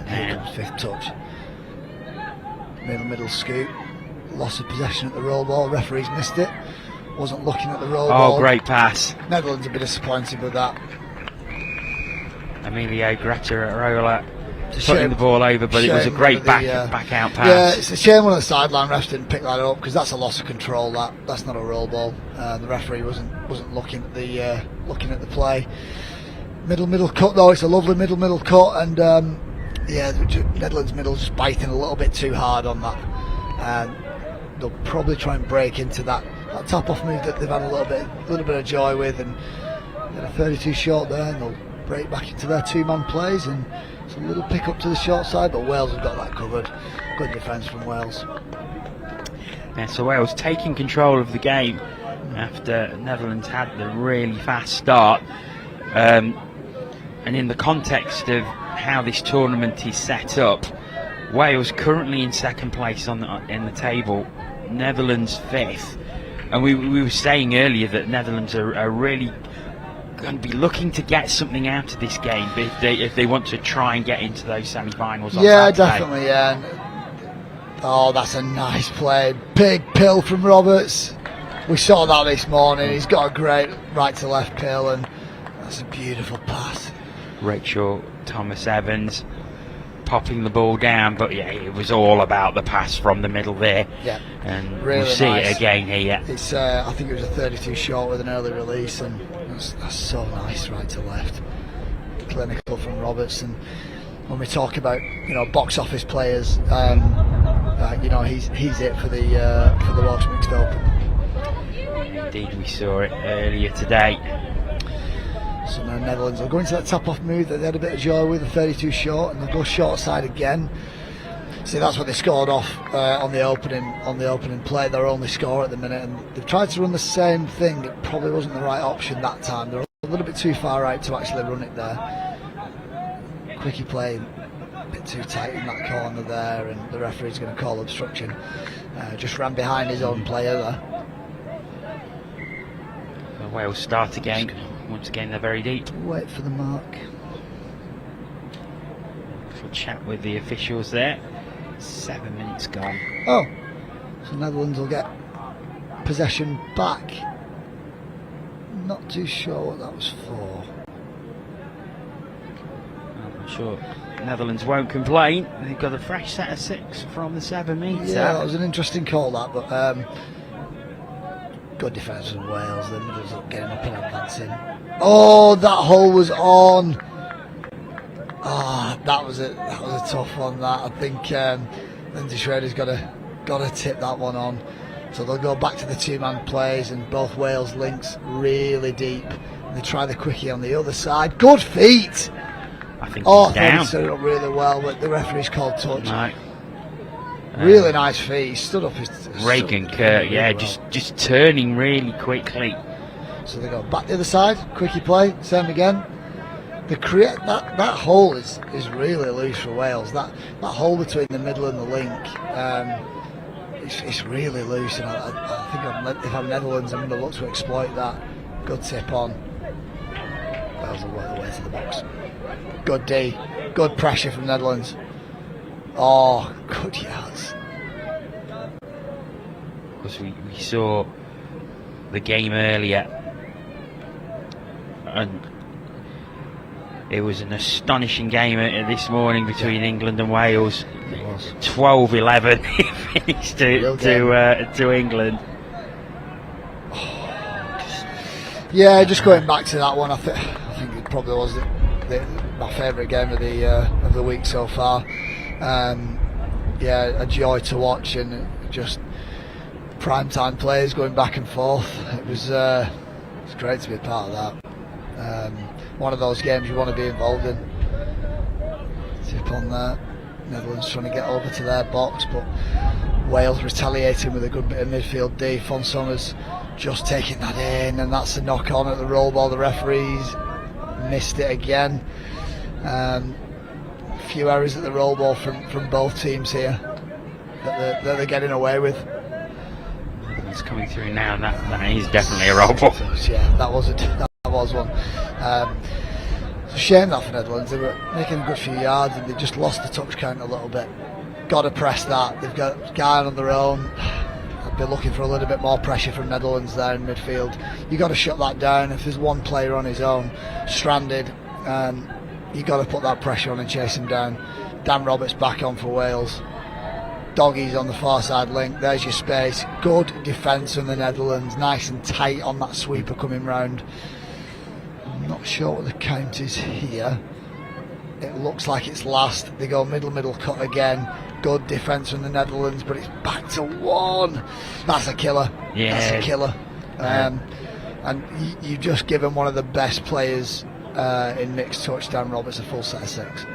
here comes 5th touch. Middle scoop. Loss of possession at the roll ball. Referee's missed it. Wasn't looking at the roll ball. Oh, great pass. Netherlands a bit disappointed with that. Emilio Greta at roller, putting the ball over, but it was a great back out pass. Yeah, it's a shame one of the sideline refs didn't pick that up, because that's a loss of control. That's not a roll ball. The referee wasn't looking at the play. Middle cut though. It's a lovely middle cut, and yeah, Netherlands middle just biting a little bit too hard on that, and they'll probably try and break into that top off move that they've had a little bit of joy with, and get a 32 short there, and they'll break back into their 2-man plays, and it's a little pick up to the short side, but Wales have got that covered. Good defence from Wales. Yeah, so Wales taking control of the game after Netherlands had the really fast start, and in the context of how this tournament is set up, Wales currently in 2nd place in the table, Netherlands 5th, and we were saying earlier that Netherlands are really going to be looking to get something out of this game if they want to try and get into those semi-finals. Yeah, definitely. Yeah. Oh, that's a nice play. Big pill from Roberts. We saw that this morning. He's got a great right to left pill, and that's a beautiful pass. Rachel Thomas Evans popping the ball down, but yeah, it was all about the pass from the middle there. Yeah, and really we'll see nice. It again here. It's I think it was a 32 short with an early release, and that's so nice, right to left. Clinical from Roberts, and when we talk about box office players, he's it for the Welsh Mixed Open. Indeed, we saw it earlier today. So now Netherlands will go into that top off move that they had a bit of joy with, the 32 short, and they'll go short side again. See, that's what they scored off on the opening play, their only score at the minute, and they've tried to run the same thing. It probably wasn't the right option that time. They're a little bit too far right to actually run it there. Quickie play a bit too tight in that corner there, and the referee's going to call obstruction. Just ran behind his own player there. Wales start again. Once again, they're very deep. Wait for the mark. Little chat with the officials there. 7 minutes gone. Oh, so Netherlands will get possession back. Not too sure what that was for. I'm sure Netherlands won't complain. They've got a fresh set of 6 from the 7 metre. Yeah, that was an interesting call, that, but good defence from Wales. The middle's up, getting up and advancing. Oh, that hole was on. That was a tough one. That, I think Lindsay Schrader's got to tip that one on. So they'll go back to the 2-man plays, and both Wales links really deep. And they try the quickie on the other side. Good feet. I think I he's thought down. he set it up really well, but the referee's called touch. No. Really nice feet. He stood up his. Reagan Kirk, yeah, just turning really quickly. So they go back the other side, quickie play, same again. They create that hole is really loose for Wales. That hole between the middle and the link, it's really loose. And I think if I'm Netherlands, I'm going to look to exploit that. Good tip on. Wales will work the way to the box. Good D, good pressure from Netherlands. Oh, good yards. Because we saw the game earlier, and it was an astonishing game this morning between England and Wales. 12-11 finished to England. Yeah, just going back to that one, I think it probably was my favourite game of the week so far. Yeah, a joy to watch, and just prime time players going back and forth. It was great to be a part of that. One of those games you want to be involved in. Tip on that. Netherlands trying to get over to their box, but Wales retaliating with a good bit of midfield D. Fonsonger's just taking that in, and that's a knock on at the roll ball. The referees missed it again. A few errors at the roll ball from both teams here that they're getting away with. It's coming through now, and that is definitely a roll ball. Yeah, that was one. It's a shame that for Netherlands. They were making a good few yards and they just lost the touch count a little bit. Got to press that. They've got a guy on their own. I'd be looking for a little bit more pressure from Netherlands there in midfield. You got to shut that down. If there's one player on his own stranded, you got to put that pressure on and chase him down. Dan Roberts back on for Wales. Doggies on the far side link. There's your space. Good defence from the Netherlands. Nice and tight on that sweeper coming round. I'm not sure what the count is here. It looks like it's last. They go middle cut again. Good defence from the Netherlands, but it's back to 1. That's a killer. Yeah. That's a killer. And you've just given one of the best players in mixed touch, Dan Roberts, a full set of 6.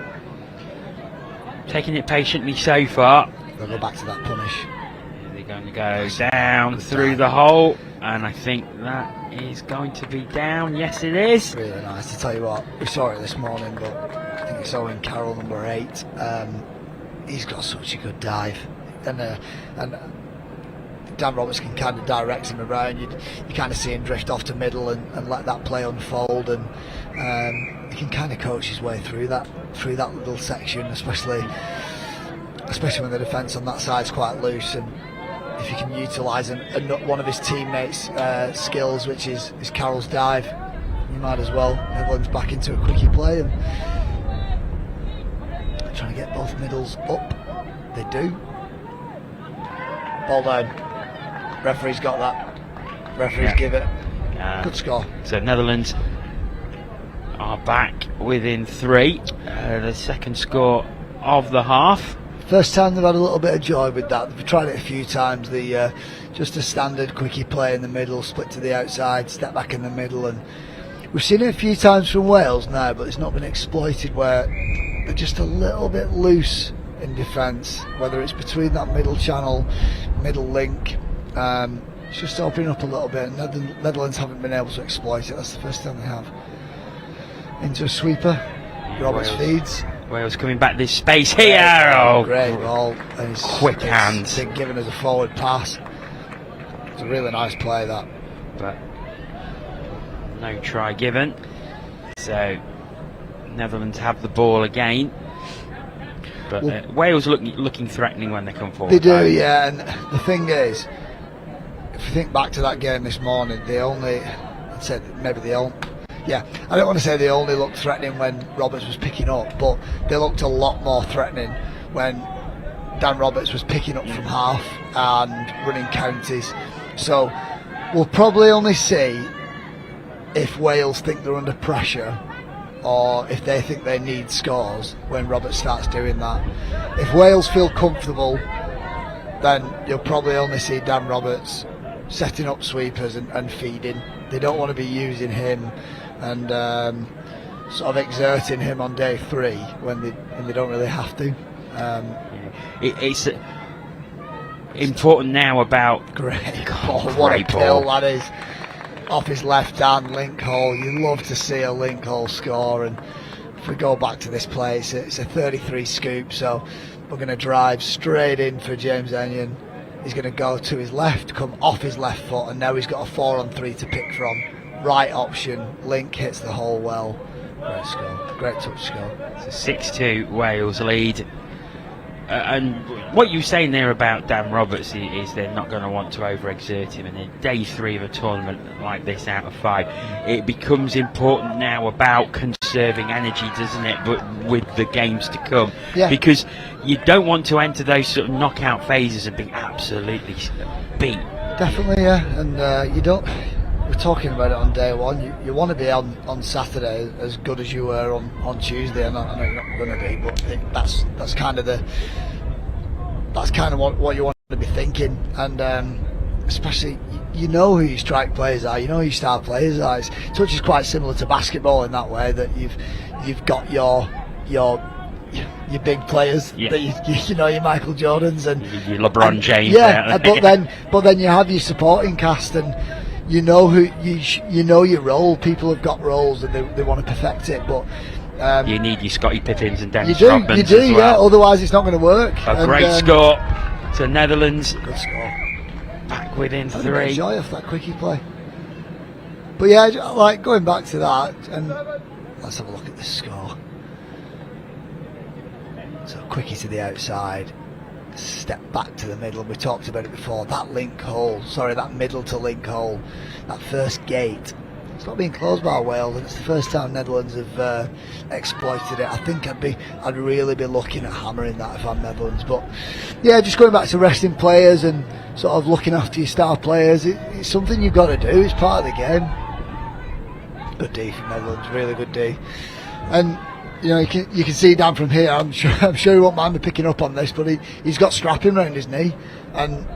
Taking it patiently so far. They'll go back to that punish. They're going to go down through the hole, and I think that is going to be down. Yes, it is. Really nice. To tell you what, we saw it this morning, but I think it's Owen Carroll, number 8. He's got such a good dive, and Dan Roberts can kind of direct him around. You kind of see him drift off to middle and let that play unfold, and he can kind of coach his way through that little section, especially when the defence on that side is quite loose. And if you can utilise one of his teammates' skills, which is Carroll's dive, you might as well. Netherlands back into a quickie play and trying to get both middles up. They do. Ball down. Referee's got that. Referees give it. Good score. So Netherlands are back within 3. The second score of the half. First time they've had a little bit of joy with that. They've tried it a few times. The just a standard quickie play in the middle, split to the outside, step back in the middle, and we've seen it a few times from Wales now, but it's not been exploited, where they're just a little bit loose in defence, whether it's between that middle channel, middle link. It's just opening up a little bit, and Netherlands haven't been able to exploit it. That's the first time they have. Into a sweeper. Roberts feeds. Wales coming back this space here. Oh, great ball. And quick hands. Been given as a forward pass. It's a really nice play, that. But no try given. So Netherlands have the ball again. But Wales looking threatening when they come forward. They do, yeah. And the thing is, if you think back to that game this morning, I don't want to say they only looked threatening when Roberts was picking up, but they looked a lot more threatening when Dan Roberts was picking up from half and running counties. So we'll probably only see if Wales think they're under pressure or if they think they need scores when Roberts starts doing that. If Wales feel comfortable, then you'll probably only see Dan Roberts setting up sweepers and feeding. They don't want to be using him and sort of exerting him on day 3 when they don't really have to. It's important now about great what a kill that is off his left hand. Link Hall, you love to see a Link Hall score, and if we go back to this play, it's a 33 scoop, so we're going to drive straight in for James Enyon. He's going to go to his left, come off his left foot, and now he's got a 4-on-3 to pick from. Right option, Link hits the hole well. Great score, great touch score. It's a 6-2 Wales lead. And what you were saying there about Dan Roberts is they're not going to want to overexert him, and in day 3 of a tournament like this out of 5, it becomes important now about conserving energy, doesn't it? But with the games to come, because you don't want to enter those sort of knockout phases and be absolutely beat. Definitely, yeah, and you don't. We're talking about it on day 1. You want to be on Saturday as good as you were on Tuesday. I know you're not going to be, but that's kind of what you want to be thinking. And especially, you know who your strike players are, you know who your star players are. Touch is quite similar to basketball in that way, that you've got your big players, that you know, your Michael Jordans and your LeBron James. But then you have your supporting cast, and you know who you know your role. People have got roles and they want to perfect it, but you need your Scottie Pippins and Dennis you Rodmans do, as well. yeah. Otherwise, it's not going to work. A great score to Netherlands. Good score. Back within 3. Enjoy off that quickie play. But yeah, like going back to that, and let's have a look at the score. So quickie to the outside, step back to the middle. We talked about it before. That middle to link hole, that first gate. It's not being closed by Wales, and it's the first time Netherlands have exploited it. I think I'd really be looking at hammering that if I'm Netherlands. But yeah, just going back to resting players and sort of looking after your star players, it's something you've got to do. It's part of the game. Good D from Netherlands, really good D. And you know, you can see down from here. I'm sure he won't mind me picking up on this, but he's got strapping around his knee, and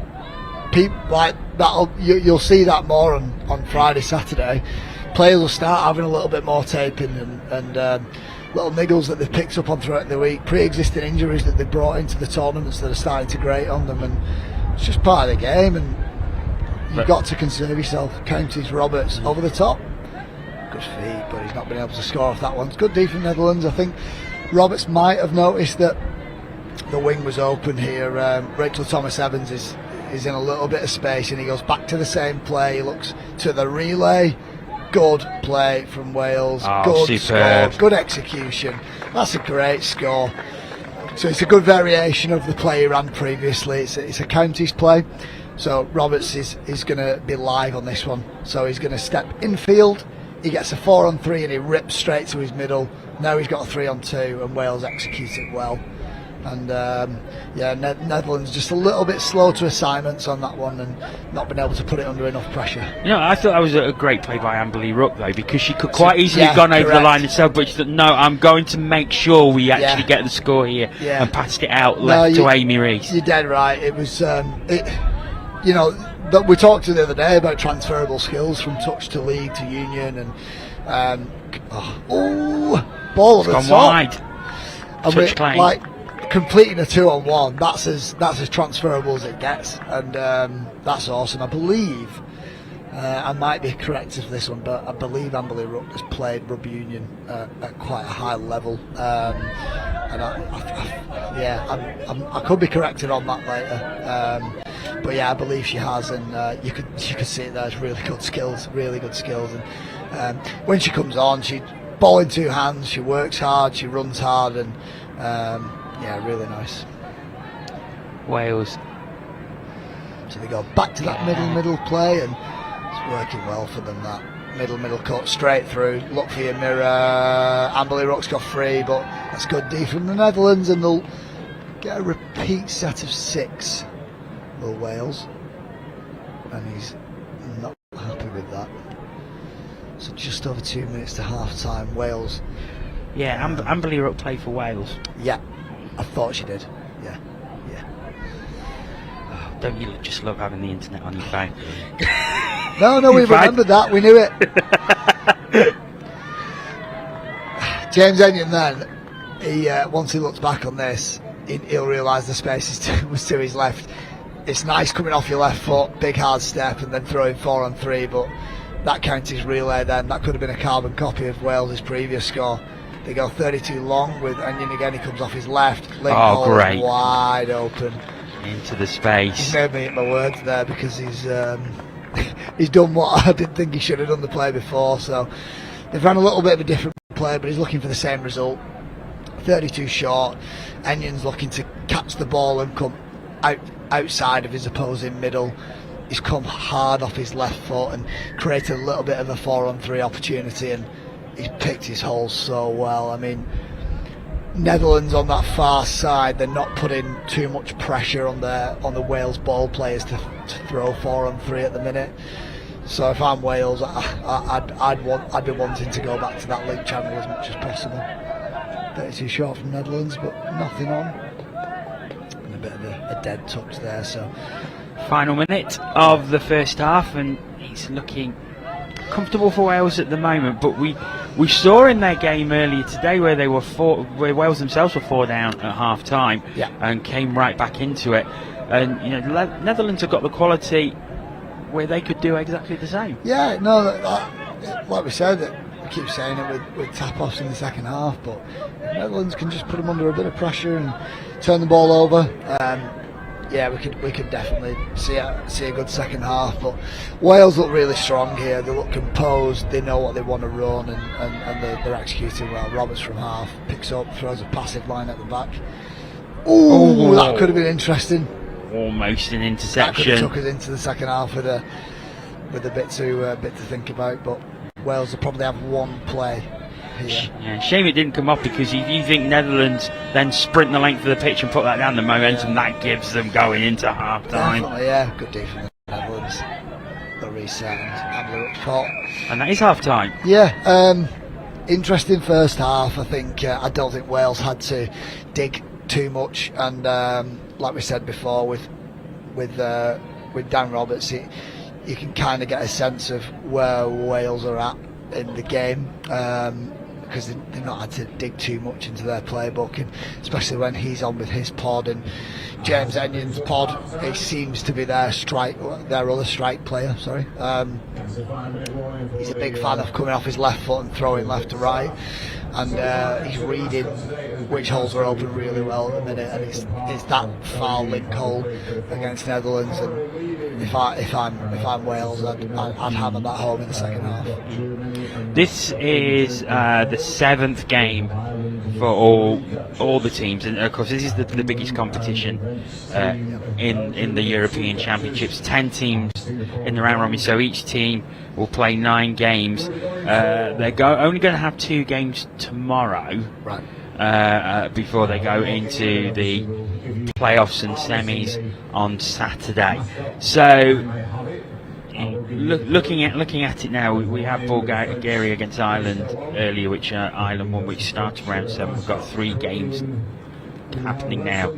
people like that. You'll see that more on Friday, Saturday. Players will start having a little bit more taping and little niggles that they've picked up on throughout the week, pre-existing injuries that they brought into the tournaments that are starting to grate on them, and it's just part of the game. And you've got to conserve yourself. Counties, Roberts over the top. Good feet, but he's not been able to score off that one. It's good D from Netherlands. I think Roberts might have noticed that the wing was open here. Rachel Thomas-Evans is in a little bit of space, and he goes back to the same play. He looks to the relay. Good play from Wales. Good superb score. Good execution. That's a great score. So it's a good variation of the play he ran previously. It's a counties play. So Roberts is going to be live on this one. So he's going to step infield. He gets a 4-on-3 and he rips straight to his middle. Now he's got a 3-on-2 and Wales executes it well. And Netherlands just a little bit slow to assignments on that one and not been able to put it under enough pressure. You know, I thought that was a great play by Amberley Rook though, because she could quite easily have gone over the line herself, but she thought, no, I'm going to make sure we actually get the score here, and passed it out left to Amy Rees. You're dead right. It was, you know, that we talked to the other day about transferable skills from touch to league to union, and ball on the top. Wide. Touch claim. Like completing a 2-on-1, that's as transferable as it gets, and that's awesome. I believe I might be corrected for this one, but I believe Amberley Rook has played rugby union at quite a high level, and I could be corrected on that later. But yeah, I believe she has, and you could see it there. It's really good skills, and when she comes on, she ball in 2 hands. She works hard, she runs hard, and Yeah, really nice. Wales. So they go back to that middle play, and it's working well for them. That middle cut straight through. Look for your mirror. Amberley Rock's got free, but that's good D from the Netherlands, and they'll get a repeat set of 6. Will Wales, and he's not happy with that. So just over 2 minutes to half time. Wales. Yeah, Amberley Rock play for Wales. Yeah, I thought she did. Yeah. Don't you just love having the internet on your phone? No, we remembered that. We knew it. James Enyon then, he once he looks back on this, he'll realise the space was to his left. It's nice coming off your left foot, big hard step, and then throwing 4 on 3, but that counties relay then, that could have been a carbon copy of Wales' previous score. They go 32 long with Enyon again, he comes off his left. Link Great. Wide open. Into the space. He's made me eat my words there because he's done what I didn't think he should have done the play before. So they've run a little bit of a different play, but he's looking for the same result. 32 short. Enyon's looking to catch the ball and come outside of his opposing middle. He's come hard off his left foot and created a little bit of a 4 on 3 opportunity, and he's picked his holes so well. I mean, Netherlands on that far side, they're not putting too much pressure on the Wales ball players to throw 4 on 3 at the minute. So if I'm Wales, I'd be wanting to go back to that link channel as much as possible. 32 short from Netherlands, but nothing on. And a bit of a dead touch there. So final minute of the first half, and it's looking comfortable for Wales at the moment, but we saw in their game earlier today where they were where Wales themselves were 4 down at half time, and came right back into it. And Netherlands have got the quality where they could do exactly the same. Yeah, no, like we said, we keep saying it with tap-offs in the second half, but Netherlands can just put them under a bit of pressure and turn the ball over. Yeah, we could definitely see a good second half, but Wales look really strong here. They look composed. They know what they want to run, and they're executing well. Roberts from half picks up, throws a passive line at the back. Ooh, that could have been interesting. Almost an That interception. could have took us into the second half with a bit to think about. But Wales will probably have one play here. Yeah, shame it didn't come off, because if you think Netherlands then sprint the length of the pitch and put that down, the momentum that gives them going into half time. Definitely, yeah, good D from the Netherlands. The reset and blew up caught. And that is half time. Yeah, interesting first half. I think I don't think Wales had to dig too much, and like we said before, with Dan Roberts, you can kind of get a sense of where Wales are at in the game, because they've not had to dig too much into their playbook, and especially when he's on with his pod, and James Enyon's pod, it seems to be their other strike player. Sorry, he's a big fan of coming off his left foot and throwing left to right, and he's reading which holes are open really well at the minute, and it's that foul link hole against Netherlands, and if I'm Wales, I'd hammer that home in the second half. This is the 7th game for all the teams, and of course this is the biggest competition in the European Championships. 10 teams in the round robin, so each team will play 9 games. They're only going to have 2 games tomorrow, before they go into the playoffs and semis on Saturday. So looking at it now, we have Bulgaria against Ireland earlier, which Ireland won, which started round 7. We've got 3 games happening now,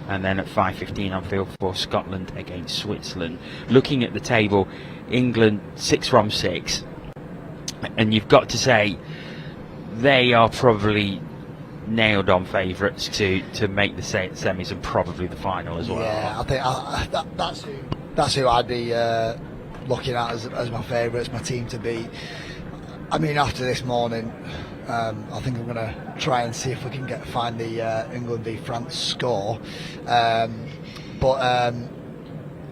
and then at 5:15 on field for Scotland against Switzerland. Looking at the table, England 6 from 6, and you've got to say they are probably nailed on favourites to make the semis and probably the final as well. Yeah, I think that's who I'd be looking at as my favourites, my team to beat. I mean, after this morning, I think I'm going to try and see if we can find the England v France score. But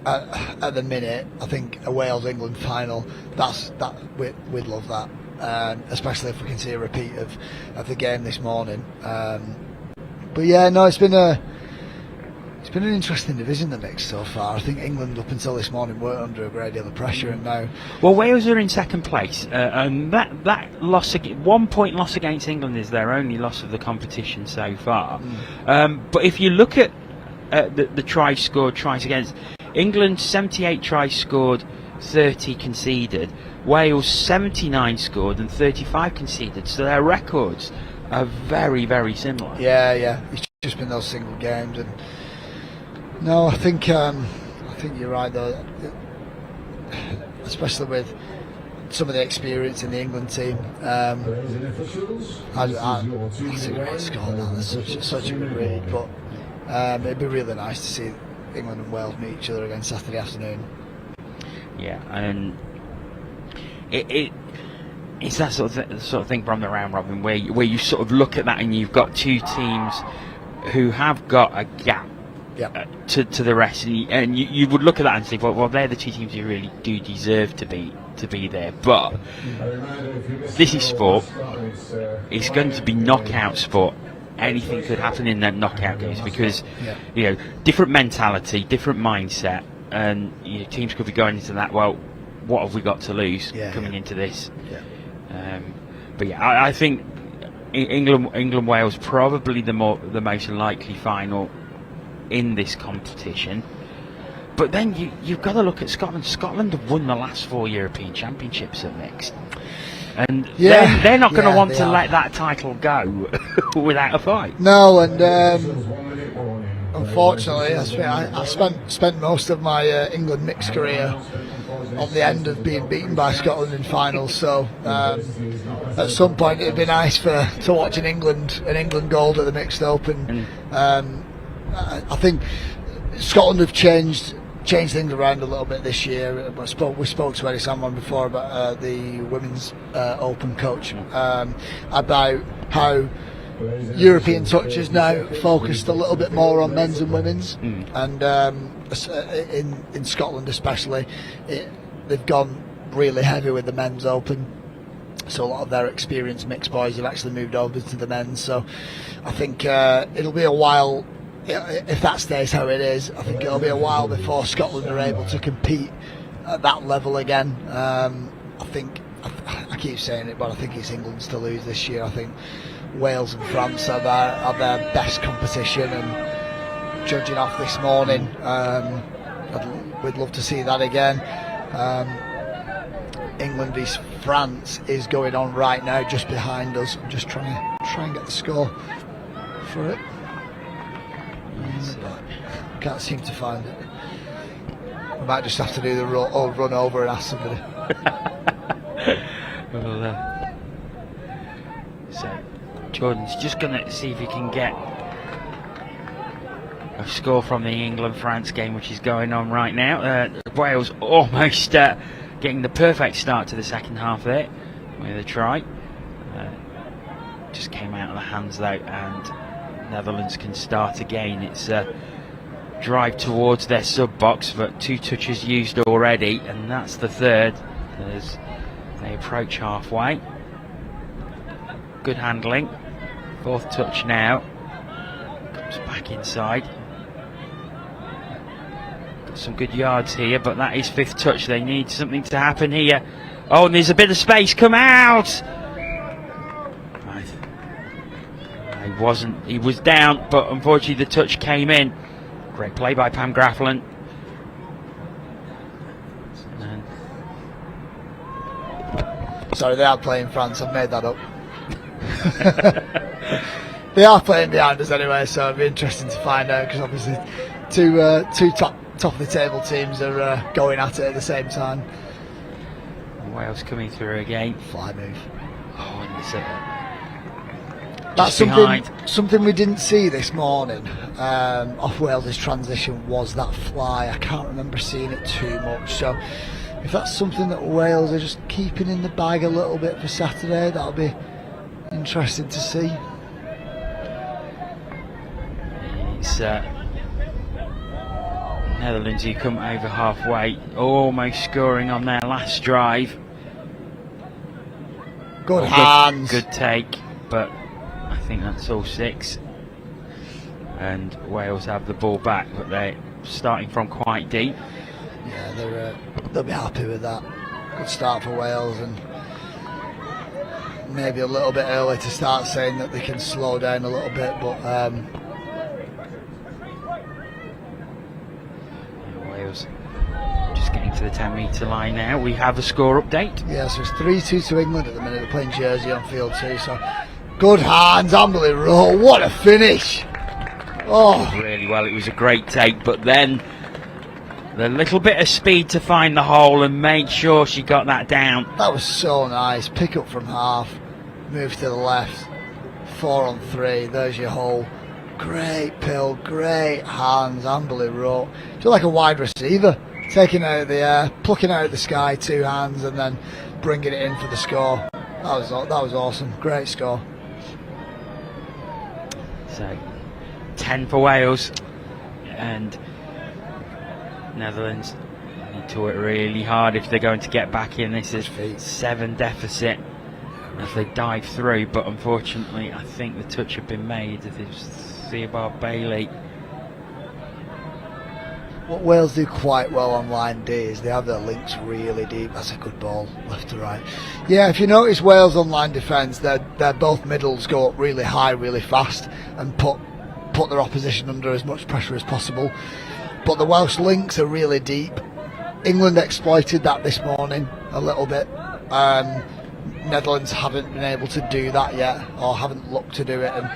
at the minute, I think a Wales-England final, we'd love that. Especially if we can see a repeat of the game this morning. But yeah, no, it's been an interesting division, the mix so far. I think England up until this morning weren't under a great deal of pressure, and now. Well, Wales are in second place, and that loss, 1 point loss against England, is their only loss of the competition so far. But if you look at the tries scored, tries against England, 78 tries scored, 30 conceded. Wales 79 scored and 35 conceded. So their records are very, very similar. Yeah. It's just been those single games, and no, I think you're right though, especially with some of the experience in the England team. That's a great score. That's such a good read, but it'd be really nice to see England and Wales meet each other again Saturday afternoon. Yeah, and it's that sort of thing from the round robin where you sort of look at that and you've got two teams who have got a gap to the rest, and you would look at that and say, well, they're the two teams who really do deserve to be there. But this is sport. It's going to be knockout sport. Anything could happen in that knockout games because different mentality, different mindset, and teams could be going into that. Well, what have we got to lose coming into this? But I think England Wales probably the most likely final in this competition. But then you've got to look at Scotland. Scotland have won the last 4 European Championships at mixed, and they're not going to want to let that title go without a fight. No, and unfortunately, I spent most of my England mixed career on the end of being beaten by Scotland in finals. So at some point, it'd be nice to watch an England gold at the Mixed Open. I think Scotland have changed things around a little bit this year. We spoke to Eddie Sandman before about the women's Open coach about how European touch is now focused a little bit more on men's and women's, and in Scotland especially, they've gone really heavy with the men's Open. So a lot of their experienced mixed boys have actually moved over to the men's. So I think it'll be a while. If that stays how it is, I think it'll be a while before Scotland are able to compete at that level again. I keep saying it, but I think it's England's to lose this year. I think Wales and France are their best competition, and judging off this morning, we'd love to see that again. England vs France is going on right now, just behind us. I'm just trying and get the score for it. Can't seem to find it. I might just have to do the run over and ask somebody. So Jordan's just going to see if he can get a score from the England-France game, which is going on right now. Wales almost getting the perfect start to the second half there with a try. Just came out of the hands though, and Netherlands can start again. It's a drive towards their sub box, but 2 touches used already, and that's the third as they approach halfway. Good handling. 4th touch now. Comes back inside. Got some good yards here, but that is 5th touch. They need something to happen here. Oh, and there's a bit of space. Come out! He was down, but unfortunately the touch came in. Great play by Pam Grafflin. Sorry, they are playing France. I've made that up. They are playing behind us anyway, so it'll be interesting to find out, because obviously two top of the table teams are going at it at the same time. Wales coming through again. Fly move. Oh, and it's that's something we didn't see this morning off Wales' transition, was that fly. I can't remember seeing it too much, so if that's something that Wales are just keeping in the bag a little bit for Saturday, that'll be interesting to see. It's Netherlands who come over halfway, almost scoring on their last drive. Good hands. Good take, but I think that's all 6. and Wales have the ball back, but they're starting from quite deep. Yeah, they'll be happy with that. Good start for Wales, and maybe a little bit early to start saying that they can slow down a little bit, but Wales just getting to the 10-metre line now. We have a score update. yeah, so it's 3-2 to England at the minute. They're playing Jersey on field 2, so good hands, Amberley Rowe, what a finish! Oh, Really well, it was a great take, but then the little bit of speed to find the hole and make sure she got that down. that was so nice. Pick up from half, move to the left, 4 on 3, there's your hole. Great pill, great hands, Amberley Rowe. She's like a wide receiver, taking out of the air, plucking out of the sky, 2 hands, and then bringing it in for the score. That was awesome, great score. So 10 for Wales, and Netherlands need to work really hard if they're going to get back in. This is 7 deficit as they dive through, but unfortunately I think the touch had been made. It was Theobald Bailey. What Wales do quite well on line D is they have their links really deep. That's a good ball, left to right. Yeah, if you notice Wales on line defence, they're both middles go up really high, really fast, and put their opposition under as much pressure as possible. But the Welsh links are really deep. England exploited that this morning a little bit. Netherlands haven't been able to do that yet, or haven't looked to do it, and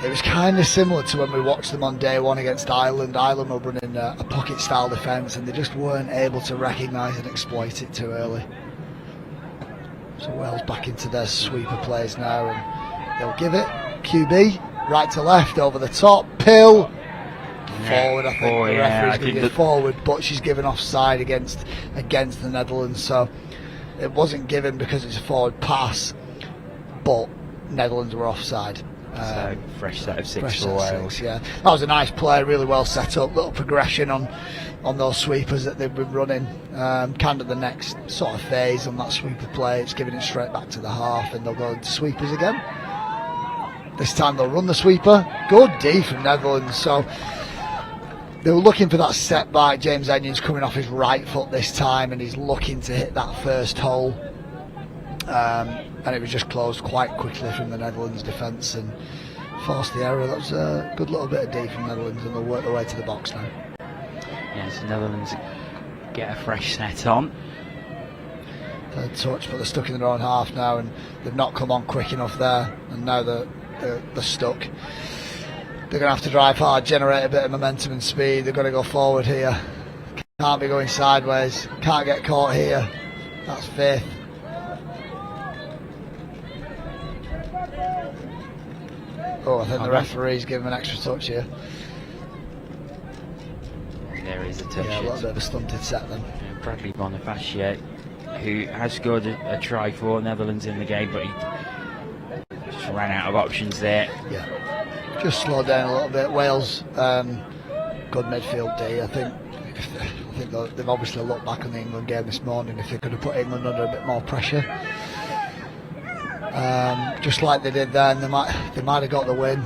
it was kind of similar to when we watched them on day 1 against Ireland. Ireland were running a pocket style defence, and they just weren't able to recognise and exploit it too early. So Wales back into their sweeper plays now, and they'll give it QB right to left over the top, pill forward. I think the referee's going to give forward, but she's given offside against the Netherlands, so it wasn't given because it's a forward pass, but Netherlands were offside. So fresh set of 6 for Wales. Yeah, that was a nice play, really well set up, little progression on those sweepers that they've been running. Kind of the next sort of phase on that sweeper play, it's giving it straight back to the half, and they'll go into sweepers again. This time they'll run the sweeper. Good D from Netherlands. So they were looking for that set back. James Enyon's coming off his right foot this time, and he's looking to hit that first hole. And it was just closed quite quickly from the Netherlands defence and forced the error. That was a good little bit of D from Netherlands, and they'll work their way to the box now. Yes, Netherlands get a fresh set on. Third touch, but they're stuck in their own half now, and they've not come on quick enough there, and now they're stuck. They're going to have to drive hard, generate a bit of momentum and speed. They've got to go forward here. Can't be going sideways. Can't get caught here. That's 5th. Oh, I think the referee's given an extra touch here. There is a touch. Yeah, a little bit of a stunted set then. Bradley Bonifacio, who has scored a try for Netherlands in the game, but he just ran out of options there. Yeah, just slowed down a little bit. Wales, good midfield D. I think they've obviously looked back on the England game this morning. If they could have put England under a bit more pressure, just like they did then, they might have got the win.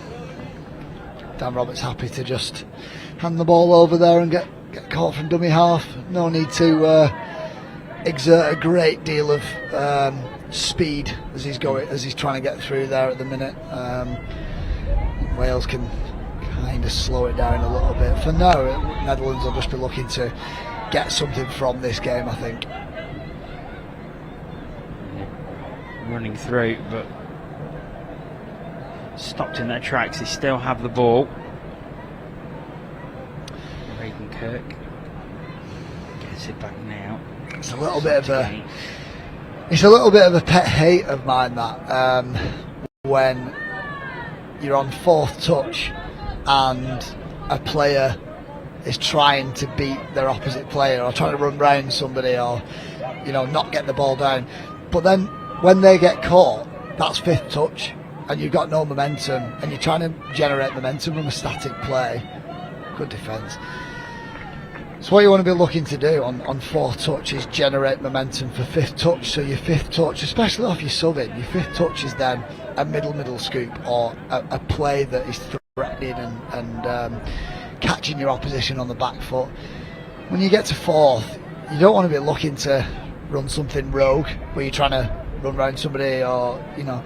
Dan Roberts happy to just hand the ball over there and get caught from dummy half. No need to exert a great deal of speed as he's trying to get through there at the minute. Wales can kind of slow it down a little bit. For now, Netherlands will just be looking to get something from this game, I think. Running through, but stopped in their tracks. They still have the ball. Reagan Kirk gets it back now. It's a little bit of a pet hate of mine, that when you're on 4th touch and a player is trying to beat their opposite player or trying to run round somebody or not get the ball down, but then when they get caught, that's 5th touch and you've got no momentum and you're trying to generate momentum from a static play. Good defence. So what you want to be looking to do on 4th touch is generate momentum for 5th touch. So your 5th touch, especially off your sub-in, your 5th touch is then a middle scoop or a play that is threatening and catching your opposition on the back foot. When you get to fourth, you don't want to be looking to run something rogue where you're trying to run around somebody or, you know,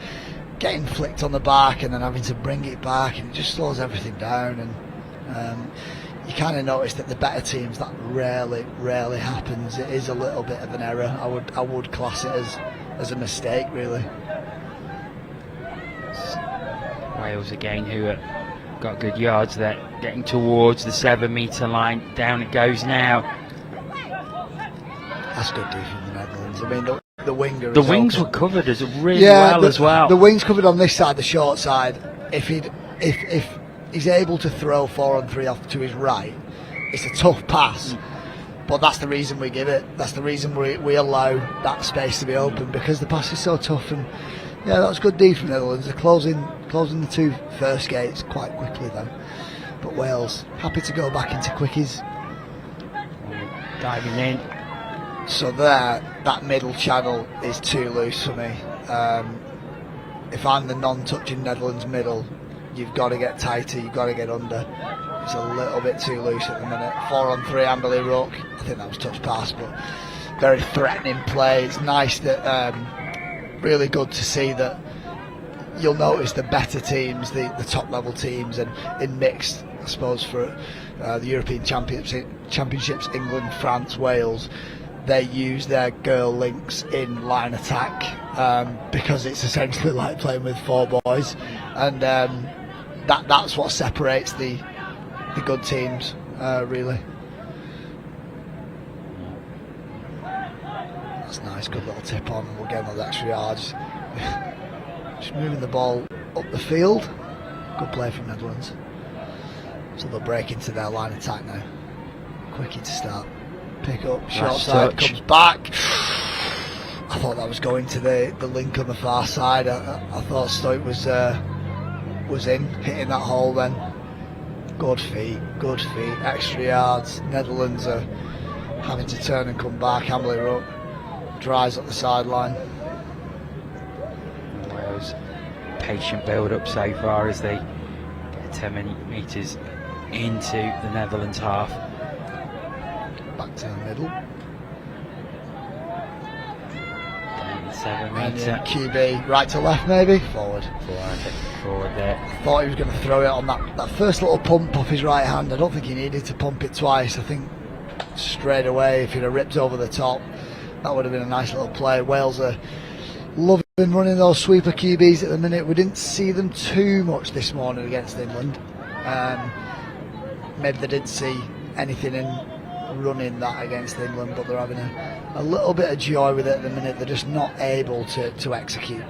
getting flicked on the back and then having to bring it back, and it just slows everything down. And you kind of notice that the better teams, that rarely happens. It is a little bit of an error. I would class it as a mistake, really. Wales again, who got good yards there, getting towards the 7 metre line. Down it goes now. That's good defense from the Netherlands. I mean, the winger. The wings were covered really well as well. The wings covered on this side, the short side. If he's able to throw 4-on-3 off to his right, it's a tough pass. But that's the reason we give it. That's the reason we allow that space to be open, because the pass is so tough. And yeah, that's good D from the Netherlands. They're closing the 2 first gates quite quickly though. But Wales happy to go back into quickies. Diving in. So that middle channel is too loose for me. If I'm the non-touching Netherlands middle, you've got to get tighter, you've got to get under. It's a little bit too loose at the minute. 4-on-3 Amberley Rook. I think that was touch pass, but very threatening play. It's nice that, really good to see that. You'll notice the better teams, the top level teams, and in mixed, I suppose, for the European Championships, England, France, Wales, they use their girl links in line attack because it's essentially like playing with 4 boys, and that's what separates the good teams, really. That's nice, good little tip on, and we'll get those extra yards. Just moving the ball up the field. Good play from Netherlands. So they'll break into their line attack now. Quickie to start. Pick up, short side, comes back. I thought that was going to the link on the far side. I thought Stoit was in, hitting that hole then. Good feet, extra yards. Netherlands are having to turn and come back. Amberley Rook dries up the sideline. Wales patient build up so far as they get 10 metres into the Netherlands half. Back to the middle. 7 metre. QB right to left, maybe? Forward there. I thought he was going to throw it on that first little pump off his right hand. I don't think he needed to pump it twice. I think straight away, if he'd have ripped over the top, that would have been a nice little play. Wales are loving running those sweeper QBs at the minute. We didn't see them too much this morning against England. Maybe they didn't see anything in running that against England, but they're having a little bit of joy with it at the minute. They're just not able to execute.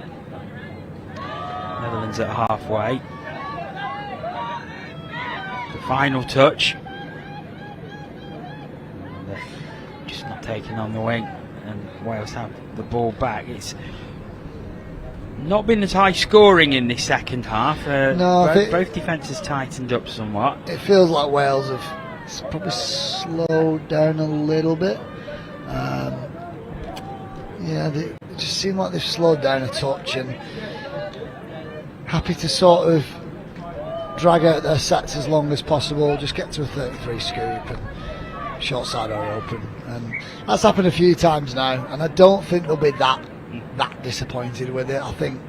Netherlands at halfway. The final touch. And they're just not taking on the wing, and Wales have the ball back. It's not been as high scoring in this second half. Both defences tightened up somewhat. It feels like Wales have probably slowed down a little bit. They just seem like they've slowed down a touch and happy to sort of drag out their sets as long as possible, just get to a 33 scoop and short side are open. And that's happened a few times now, and I don't think they'll be that disappointed with it. I think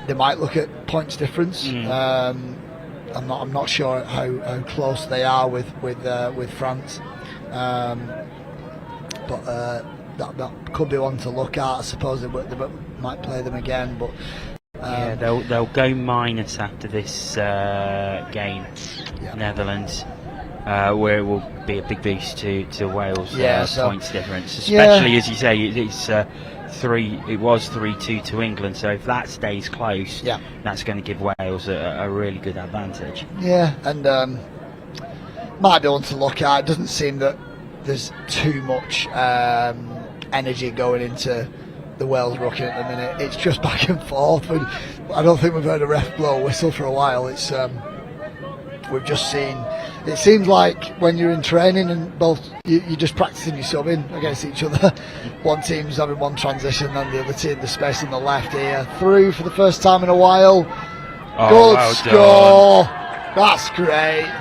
they might look at points difference. I'm not sure how close they are with France, but that could be one to look at. I suppose they might play them again, but they'll go minus after this game. Netherlands, where it will be a big boost to Wales' points difference, especially as you say, it's 3. It was 3-2 to England, so if that stays close, that's going to give Wales a really good advantage. And might be one to look at. It doesn't seem that there's too much energy going into the Wales rookie at the minute. It's just back and forth. I don't think we've heard a ref blow a whistle for a while. It's we've just seen. It seems like when you're in training and both you're just practicing your subbing against each other. One team's having one transition and the other team the space on the left here. Through for the first time in a while. Oh, Good well score. That's great.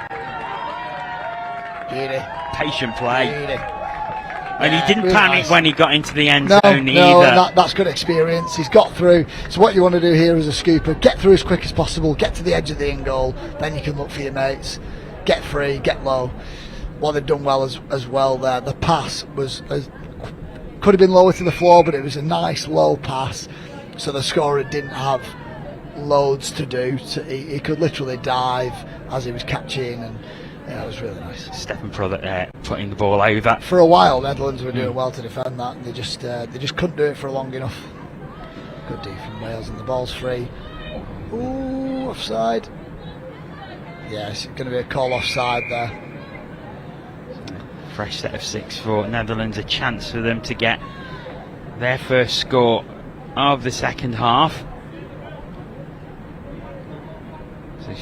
Beauty. Patient play. Beauty. And he didn't really panic nice. when he got into the end No, zone no, either. and that's good experience. He's got through. So what you want to do here as a scooper, get through as quick as possible, get to the edge of the in goal, then you can look for your mates, get free, get low. What they've done well as well there, the pass could have been lower to the floor, but it was a nice low pass, so the scorer didn't have loads to do. So he could literally dive as he was catching, and it was really nice. Stephen Product there, putting the ball over. For a while, Netherlands were doing well to defend that, and they just couldn't do it for long enough. Good D from Wales, and the ball's free. Ooh, offside. Yeah, it's going to be a call offside there. Fresh set of 6 for Netherlands, a chance for them to get their first score of the second half. So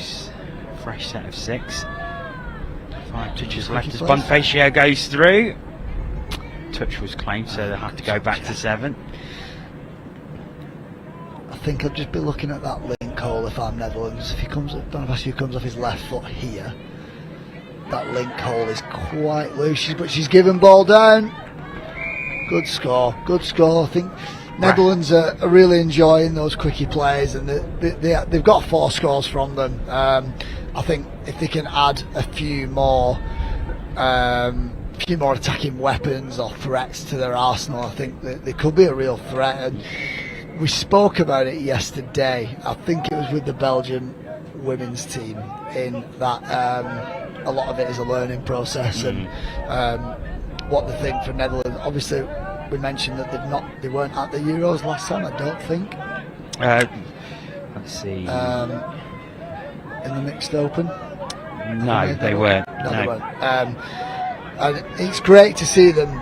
fresh set of 6. 5 touches left as Bonifacio goes through. Touch was claimed, so they'll have to go back to 7. I think I'd just be looking at that link hole if I'm Netherlands. If he comes, Bonifacio comes off his left foot here. That link hole is quite loose, but she's given ball down. Good score, good score. I think Netherlands are really enjoying those quickie plays, and they've got 4 scores from them. I think if they can add a few more attacking weapons or threats to their arsenal, I think that they could be a real threat. And we spoke about it yesterday. I think it was with the Belgian women's team, in that a lot of it is a learning process, and what they think for Netherlands. Obviously, we mentioned that they weren't at the Euros last time, I don't think. Let's see. In the mixed open? No, they weren't. No, they weren't. And it's great to see them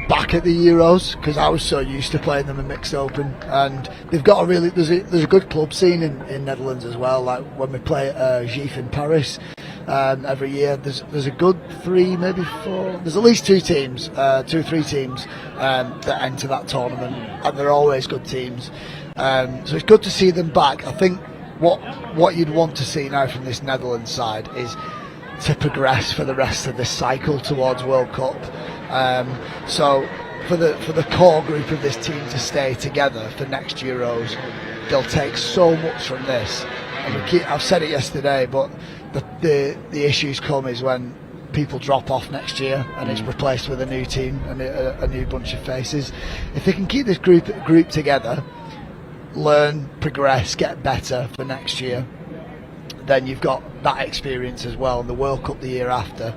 back at the Euros, because I was so used to playing them in mixed open, and they've got there's a good club scene in Netherlands as well. Like when we play at GIF in Paris every year, there's a good 3, maybe 4. There's at least 2 teams, 2 or 3 teams that enter that tournament, and they're always good teams. So it's good to see them back. I think what you'd want to see now from this Netherlands side is to progress for the rest of this cycle towards World Cup. So for the core group of this team to stay together for next Euros, they'll take so much from this. And I've said it yesterday, but the issues come is when people drop off next year and it's replaced with a new team and a new bunch of faces. If they can keep this group together, learn, progress, get better for next year, then you've got that experience as well. And the World Cup the year after,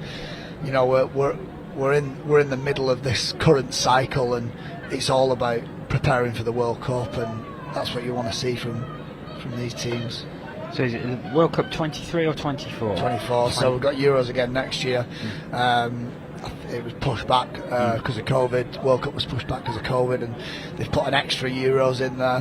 you know, we're in the middle of this current cycle, and it's all about preparing for the World Cup, and that's what you want to see from these teams. So is it World Cup 23 or 24? 24. So we've got Euros again next year. It was pushed back because of COVID. World Cup was pushed back because of COVID, and they've put an extra Euros in there,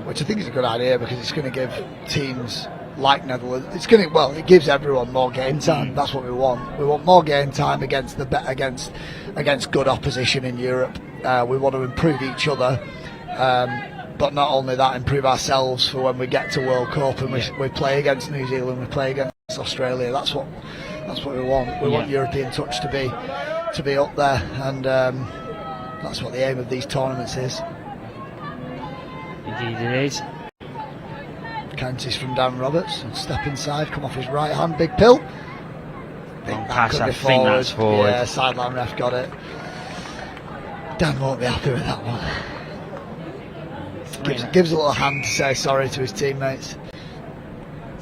which I think is a good idea, because it's going to give teams like Netherlands, it gives everyone more game time. That's what we want. We want more game time against good opposition in Europe. We want to improve each other, but not only that, improve ourselves for when we get to World Cup and we play against New Zealand, we play against Australia. That's what we want. We want European touch to be up there, and that's what the aim of these tournaments is. Indeed it is. Counties from Dan Roberts, step inside, come off his right hand, big pill. Long pass, I think that's forward. Yeah, sideline ref got it. Dan won't be happy with that one. Gives a little hand to say sorry to his teammates.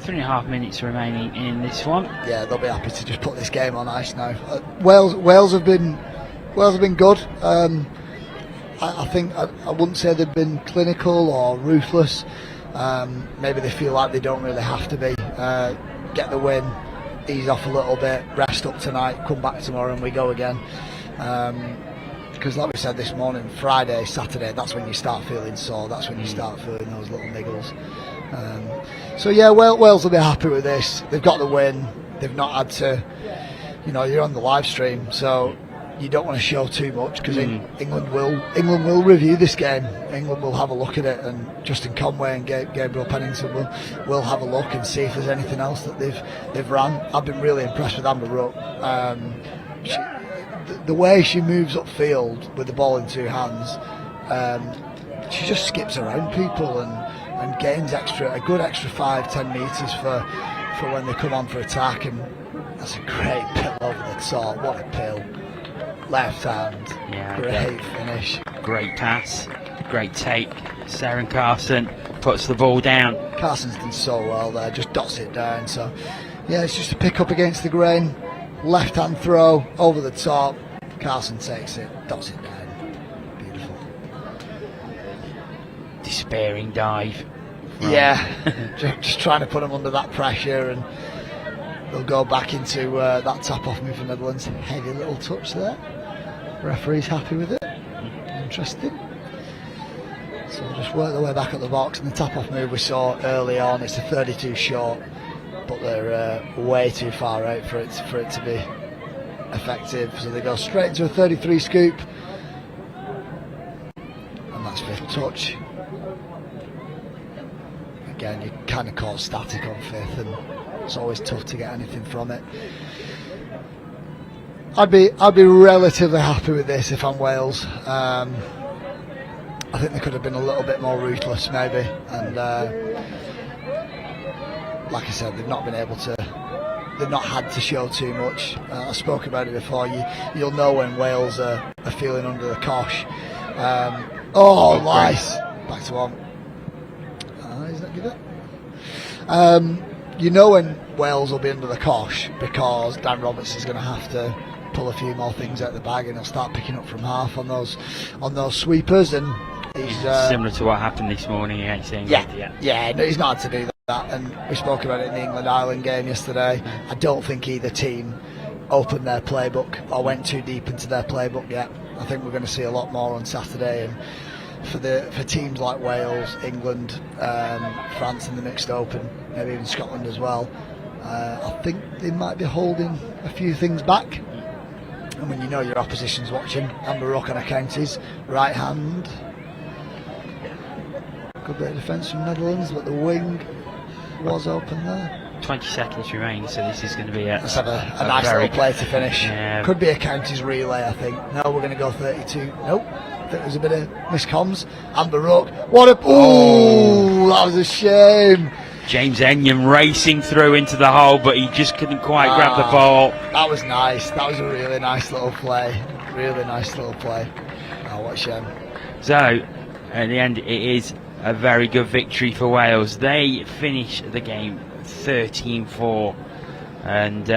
3.5 minutes remaining in this one. Yeah, they'll be happy to just put this game on ice now. Wales have been good. I think I wouldn't say they've been clinical or ruthless. Maybe they feel like they don't really have to be. Get the win, ease off a little bit, rest up tonight, come back tomorrow and we go again. Because like we said this morning, Friday, Saturday, that's when you start feeling sore, that's when you start feeling those little niggles. So yeah, Wales will be happy with this. They've got the win, they've not had to, you're on the live stream, so you don't want to show too much because England will review this game. England will have a look at it, and Justin Conway and Gabriel Pennington will have a look and see if there's anything else that they've ran. I've been really impressed with Amber Ruck. The way she moves upfield with the ball in two hands, she just skips around people and gains a good extra 5-10 metres for when they come on for attack. And that's a great pill over the top. What a pill! Left hand, great finish, great pass, great take. Saren Carson puts the ball down. Carson's done so well there, just dots it down. So yeah, it's just a pick up against the grain. Left hand throw over the top. Carson takes it, dots it down. Beautiful. Despairing dive. Yeah, just trying to put them under that pressure, and they'll go back into that top off move for Netherlands. Heavy little touch there. Referee's happy with it. Interesting. So we'll just work their way back at the box, and the top off move we saw early on, it's a 32 short, but they're way too far out for it to be effective. So they go straight into a 33 scoop, and that's fifth touch. Again, you're kind of caught static on fifth, and it's always tough to get anything from it. I'd be relatively happy with this if I'm Wales. I think they could have been a little bit more ruthless maybe, and like I said, they've not had to show too much. I spoke about it before. You'll know when Wales are feeling under the cosh. Nice. Back to one. Is that good? You know when Wales will be under the cosh because Dan Roberts is going to have to pull a few more things out of the bag, and he'll start picking up from half on those sweepers, and he's similar to what happened this morning against England. No, he's not had to do that, and we spoke about it in the England-Ireland game yesterday. I don't think either team opened their playbook or went too deep into their playbook yet. I think we're going to see a lot more on Saturday, and for teams like Wales, England, France in the mixed open, maybe even Scotland as well, I think they might be holding a few things back. And when you know your opposition's watching, Amber Ruck on a counties, right hand. Good bit of defence from Netherlands, but the wing was open there. 20 seconds remaining, so this is going to be a nice little play to finish. Could be a counties relay, I think. No, we're going to go 32. Nope. I think there's a bit of miscomms. Amber Ruck. That was a shame. James Enyon racing through into the hole, but he just couldn't quite grab the ball. That was nice. That was a really nice little play. Really nice little play. Oh, what a shame. So, at the end, it is a very good victory for Wales. They finish the game 13-4, and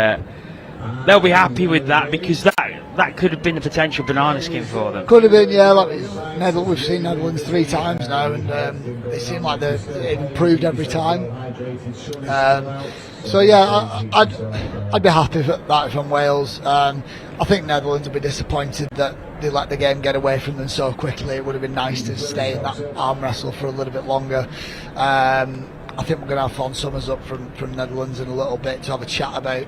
they'll be happy with that, because that could have been a potential banana skin for them. Could have been, yeah. We've seen Netherlands 3 times now, and they seem like they've improved every time. So yeah, I'd be happy with that from Wales. I think Netherlands will be disappointed that they let the game get away from them so quickly. It would have been nice to stay in that arm wrestle for a little bit longer. I think we're going to have Fawn Summers up from Netherlands in a little bit to have a chat about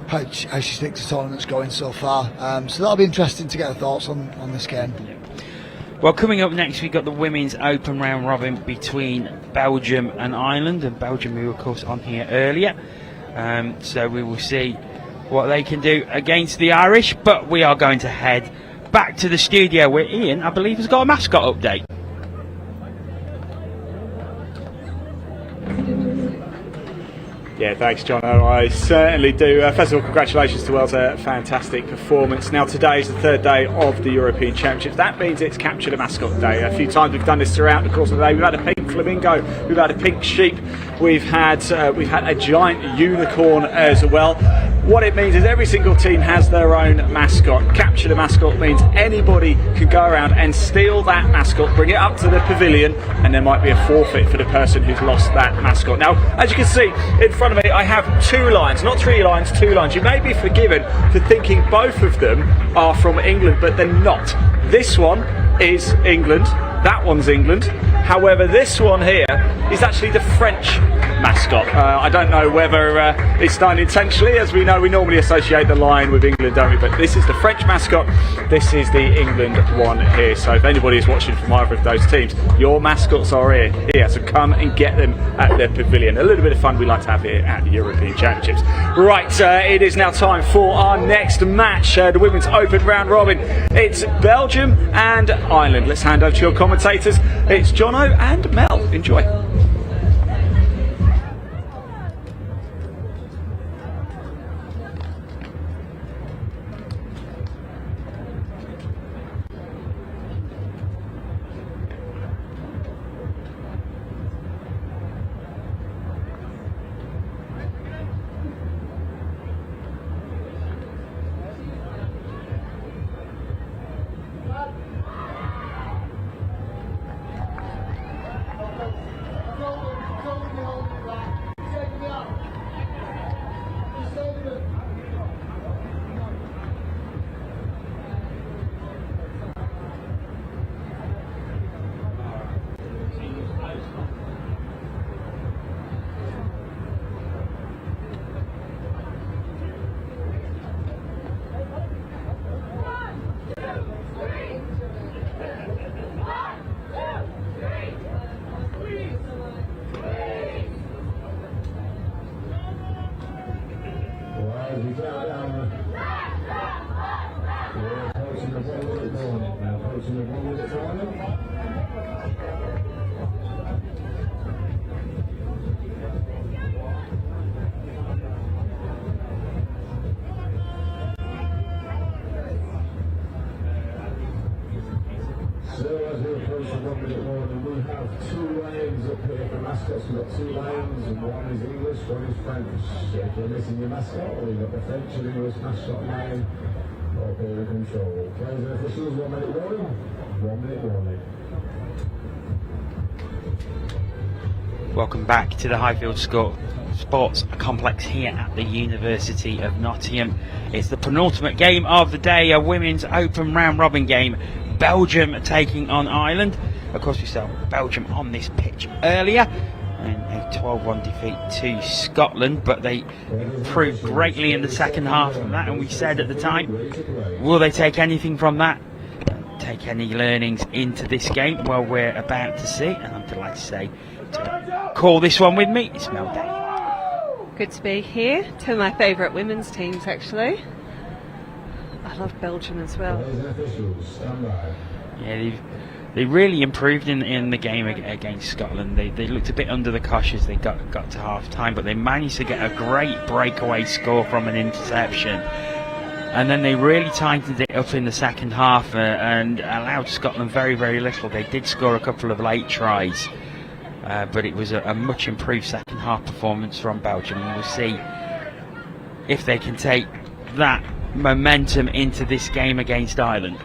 how she thinks the tournament's going so far. So that'll be interesting to get her thoughts on this game. Well, coming up next, we've got the women's open round robin between Belgium and Ireland, and Belgium, who were of course on here earlier. So we will see what they can do against the Irish, but we are going to head back to the studio where Ian, I believe, has got a mascot update. Yeah, thanks, John. I certainly do. First of all, congratulations to Wales. A fantastic performance. Now, today is the 3rd day of the European Championships. That means it's Capture the Mascot Day. A few times we've done this throughout the course of the day. We've had a pink flamingo, we've had a pink sheep, we've had a giant unicorn as well. What it means is every single team has their own mascot. Capture the Mascot means anybody can go around and steal that mascot, bring it up to the pavilion, and there might be a forfeit for the person who's lost that mascot. Now, as you can see in front of me, I have 2 lions, not 3 lions, 2 lions. You may be forgiven for thinking both of them are from England, but they're not. This one is England, that one's England. However, this one here is actually the French mascot. I don't know whether it's done intentionally, as we know we normally associate the lion with England, don't we? But this is the French mascot, this is the England one here. So if anybody is watching from either of those teams, your mascots are here, so come and get them at the pavilion. A little bit of fun we like to have here at the European Championships. Right, it is now time for our next match, the Women's Open round robin. It's Belgium and Ireland. Let's hand over to your commentators. It's Jono and Mel. Enjoy. So as we approach the 1 minute warning, we have 2 lanes up here for mascots. We've got 2 lanes, and one is English, one is French. So if you're missing your mascot, we've got the French and English mascot lane up here in control. Players and officials, 1 minute warning. 1 minute warning. Welcome back to the Highfield Sports Complex here at the University of Nottingham. It's the penultimate game of the day, a women's open round robin game. Belgium taking on Ireland. Of course, we saw Belgium on this pitch earlier in a 12-1 defeat to Scotland, but they improved greatly in the second half of that, and we said at the time, will they take anything from that? Take any learnings into this game? Well, we're about to see, and I'm delighted to say, to call this one with me, it's Mel Day. Good to be here. Two of my favourite women's teams, actually. I love Belgium as well. Yeah, they really improved in the game against Scotland. They looked a bit under the cosh as they got to half time, but they managed to get a great breakaway score from an interception. And then they really tightened it up in the second half and allowed Scotland very, very little. They did score a couple of late tries, but it was a much improved second half performance from Belgium. And we'll see if they can take that momentum into this game against Ireland.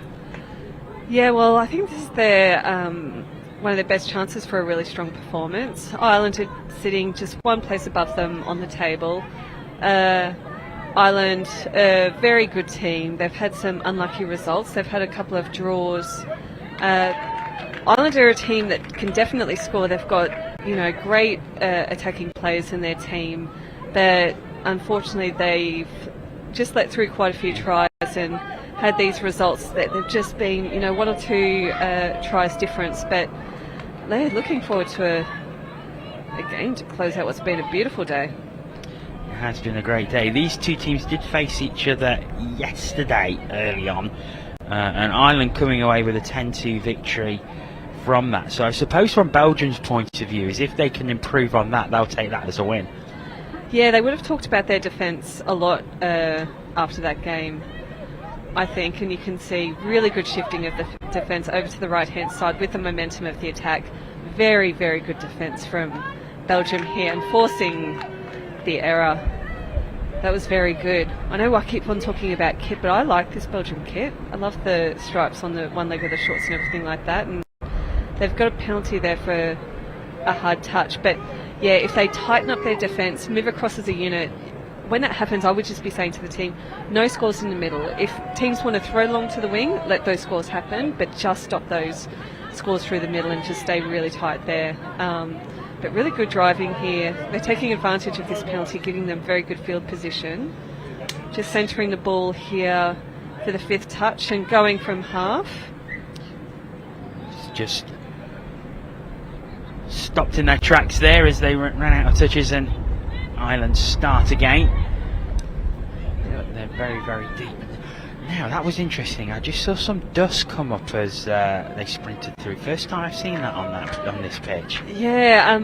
Yeah, well, I think this is their one of their best chances for a really strong performance. Ireland are sitting just one place above them on the table. Ireland, a very good team. They've had some unlucky results. They've had a couple of draws. Ireland are a team that can definitely score. They've got, great attacking players in their team, but unfortunately they've just let through quite a few tries and had these results that they've just been, 1 or 2 tries difference. But they're looking forward to a game to close out what's been a beautiful day. It has been a great day. These two teams did face each other yesterday early on, and Ireland coming away with a 10-2 victory from that. So I suppose from Belgium's point of view, is if they can improve on that, they'll take that as a win. Yeah, they would have talked about their defence a lot after that game, I think, and you can see really good shifting of the defence over to the right-hand side with the momentum of the attack. Very, very good defence from Belgium here, and forcing the error. That was very good. I know I keep on talking about kit, but I like this Belgium kit. I love the stripes on the one leg of the shorts and everything like that, and they've got a penalty there for a hard touch. But yeah, if they tighten up their defence, move across as a unit, when that happens, I would just be saying to the team, no scores in the middle. If teams want to throw long to the wing, let those scores happen, but just stop those scores through the middle and just stay really tight there. but really good driving here. They're taking advantage of this penalty, giving them very good field position. Just centering the ball here for the 5th touch and going from half. It's just stopped in their tracks there as they ran out of touches, and Ireland start again. They're very, very deep. Now, that was interesting. I just saw some dust come up as they sprinted through. First time I've seen that on this pitch. Yeah,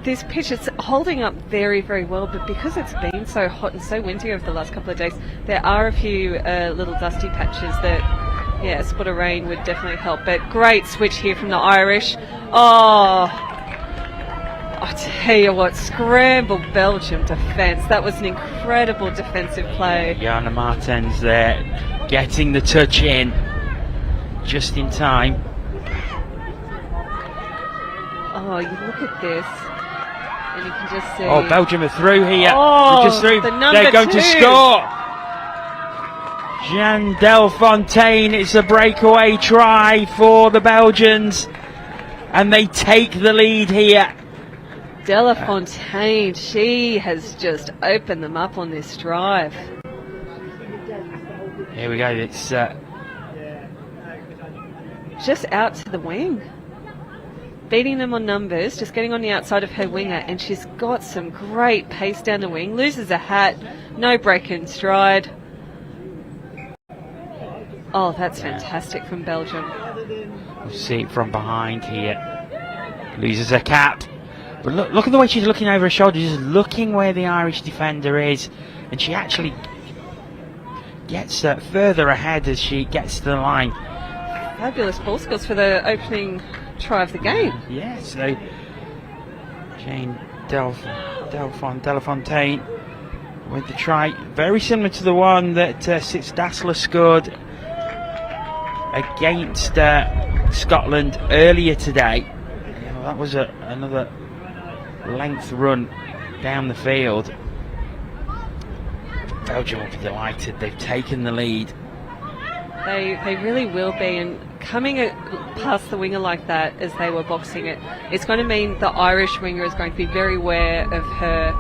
this pitch is holding up very, very well, but because it's been so hot and so windy over the last couple of days, there are a few little dusty patches that, yeah, a spot of rain would definitely help. But great switch here from the Irish. Oh, I tell you what, scrambled Belgium defence. That was an incredible defensive play. Jana Martens there, getting the touch in just in time. Oh, you look at this, and you can just see. Oh, Belgium are through here. Oh, They're just through. the number They're going 2. to score. Jean Delfontaine. It's a breakaway try for the Belgians, and they take the lead here. Delafontaine, she has just opened them up on this drive. Here we go. It's just out to the wing, beating them on numbers, just getting on the outside of her winger, and she's got some great pace down the wing. Loses a hat, no break in stride. Oh, that's fantastic from Belgium. we'll see it from behind here. Loses her cap. But look at the way she's looking over her shoulder, just looking where the Irish defender is, and she actually gets further ahead as she gets to the line. Fabulous ball skills for the opening try of the game. Yeah, so Jane Delafontaine with the try, very similar to the one that Sitz Dassler scored against Scotland earlier today. That was another length run down the field. Belgium will be delighted. They've taken the lead. They really will be, and coming past the winger like that as they were boxing it, it's going to mean the Irish winger is going to be very aware of her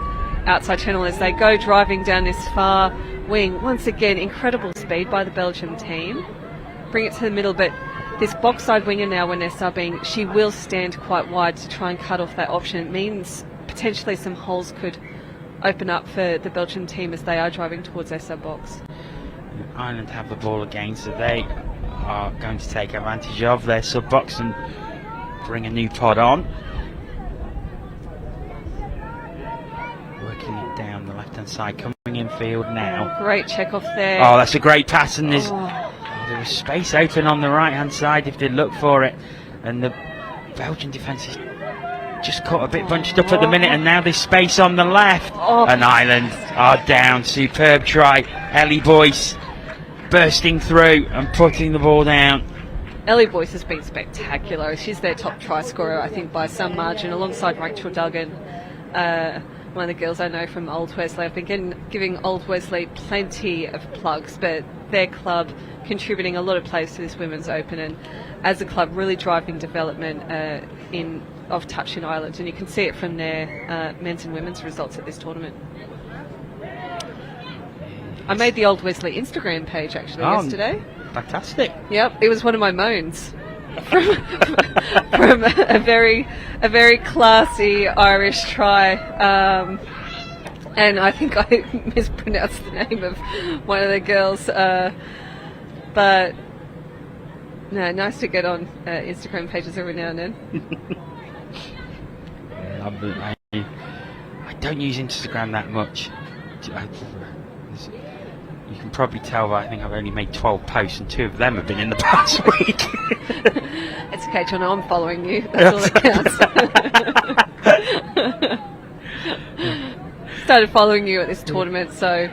outside channel as they go driving down this far wing. Once again, incredible speed by the Belgium team. Bring it to the middle, but this box side winger now, when they're subbing, she will stand quite wide to try and cut off that option. It means potentially some holes could open up for the Belgian team as they are driving towards their sub box. Ireland have the ball again, so they are going to take advantage of their sub box and bring a new pod on. Working it down the left hand side, coming in field now. Oh, great check off there. Oh, that's a great pass, and there's space open on the right hand side if they look for it, and the Belgian defence is just caught a bit bunched up at the minute, and now there's space on the left, and Ireland are down. Superb try. Ellie Boyce bursting through and putting the ball down. Ellie Boyce has been spectacular. She's their top try scorer, I think, by some margin, alongside Rachel Duggan, one of the girls I know from Old Wesley. I've been giving Old Wesley plenty of plugs, but their club contributing a lot of players to this Women's Open, and as a club really driving development of touch in Ireland, and you can see it from their men's and women's results at this tournament. I made the Old Wesley Instagram page actually yesterday. Fantastic. Yep, it was one of my moans from a very classy Irish try, and I think I mispronounced the name of one of the girls, but no, nice to get on Instagram pages every now and then. I don't use Instagram that much. You can probably tell that I think I've only made 12 posts, and 2 of them have been in the past week. It's okay, John, I'm following you. That's all that counts. Started following you at this tournament, so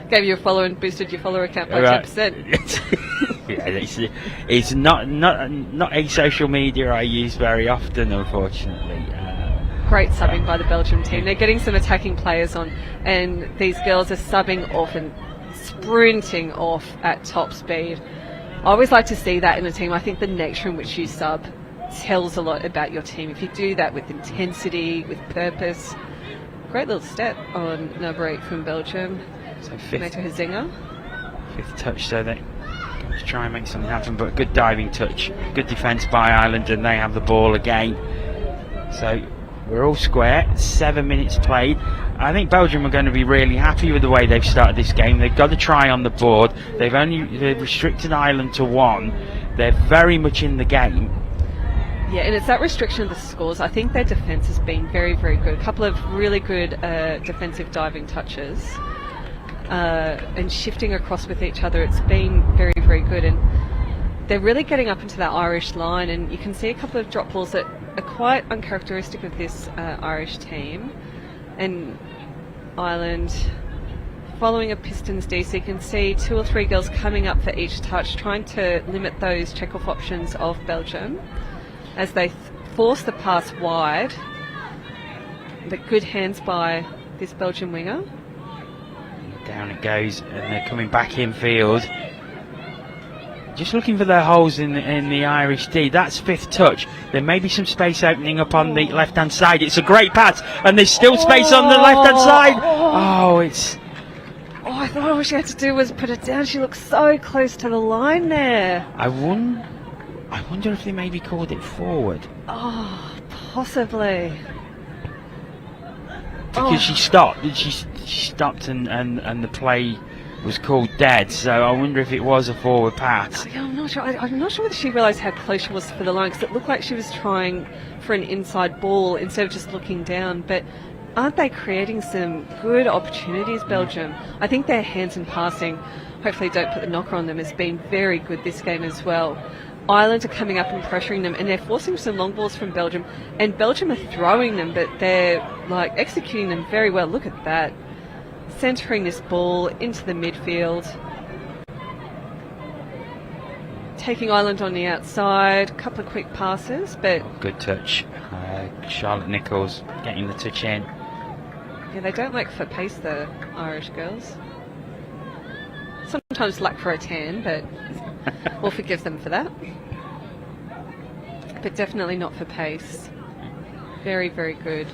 gave you a follow and boosted your follower account by 10%. Yeah, it's not a social media I use very often, unfortunately. Great subbing by the Belgium team. They're getting some attacking players on, and these girls are subbing off and sprinting off at top speed. I always like to see that in a team. I think the nature in which you sub tells a lot about your team. If you do that with intensity, with purpose. Great little step on number 8 from Belgium. So fifth touch, so they try and make something happen, but good diving touch, good defence by Ireland, and they have the ball again. So we're all square, 7 minutes played. I think Belgium are going to be really happy with the way they've started this game. They've got a try on the board. They've restricted Ireland to 1. They're very much in the game. Yeah, and it's that restriction of the scores. I think their defence has been very, very good. A couple of really good defensive diving touches. And shifting across with each other, it's been very, very good, and they're really getting up into that Irish line, and you can see a couple of drop balls that are quite uncharacteristic of this Irish team. And Ireland following a Pistons D, so you can see 2 or 3 girls coming up for each touch, trying to limit those check-off options of Belgium as they force the pass wide. But good hands by this Belgian winger. Down it goes, and they're coming back in field. Just looking for their holes in the Irish D. That's 5th touch. There may be some space opening up on the left-hand side. It's a great pass, and there's still space on the left-hand side. I thought all she had to do was put it down. She looks so close to the line there. I wonder if they maybe called it forward. Possibly. Because she stopped. She stopped and the play was called dead. So I wonder if it was a forward pass. Yeah, I'm not sure. I'm not sure whether she realised how close she was for the line, because it looked like she was trying for an inside ball instead of just looking down. But aren't they creating some good opportunities, Belgium? I think their hands in passing, hopefully don't put the knocker on them, has been very good this game as well. Ireland are coming up and pressuring them, and they're forcing some long balls from Belgium, and Belgium are throwing them, but they're executing them very well. Look at that, centering this ball into the midfield, taking Ireland on the outside, a couple of quick passes, but good touch. Charlotte Nichols getting the touch in. Yeah, they don't lack for pace, the Irish girls. Sometimes lack for a tan, but we'll forgive them for that. But definitely not for pace. Very, very good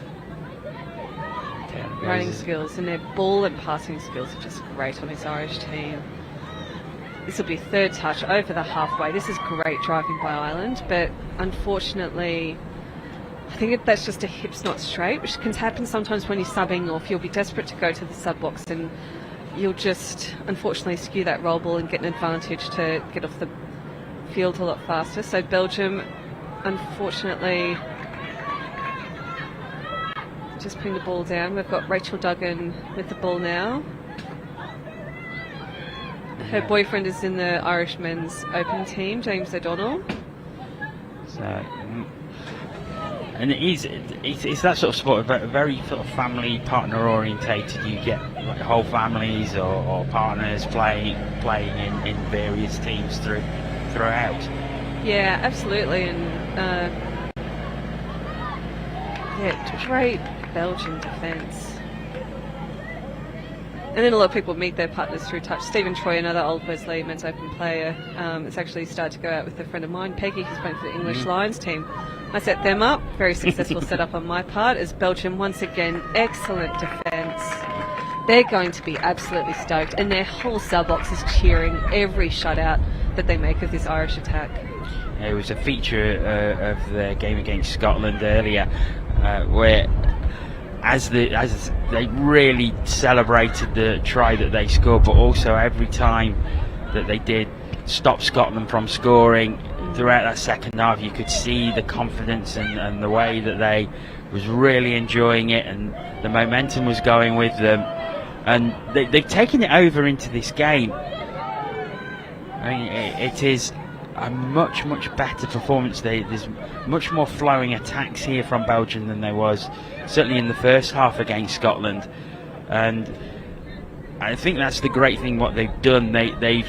running skills, and their ball and passing skills are just great on this Irish team. This will be 3rd touch over the halfway. This is great driving by Ireland, but unfortunately I think that's just a hips not straight, which can happen sometimes when you're subbing, or if you'll be desperate to go to the sub box, and you'll just unfortunately skew that roll ball and get an advantage to get off the field a lot faster. So Belgium, unfortunately, just putting the ball down. We've got Rachel Duggan with the ball now. Her boyfriend is in the Irish men's open team, James O'Donnell. So, and it's that sort of sport, very sort of family partner orientated. You get whole families or partners playing in various teams throughout. Yeah, absolutely, and great Belgian defence. And then a lot of people meet their partners through touch. Stephen Troy, another Old Wesley men's open player, has actually started to go out with a friend of mine, Peggy, who's playing for the English Lions team. I set them up. Very successful setup on my part, as Belgium, once again, excellent defence. They're going to be absolutely stoked, and their whole sub-box is cheering every shutout that they make of this Irish attack. It was a feature of the game against Scotland earlier, where as they really celebrated the try that they scored, but also every time that they did stop Scotland from scoring throughout that second half, you could see the confidence and the way that they was really enjoying it, and the momentum was going with them, and they've taken it over into this game. I mean, it is a much better performance. There's much more flowing attacks here from Belgium than there was certainly in the first half against Scotland, and I think that's the great thing what they've done. They've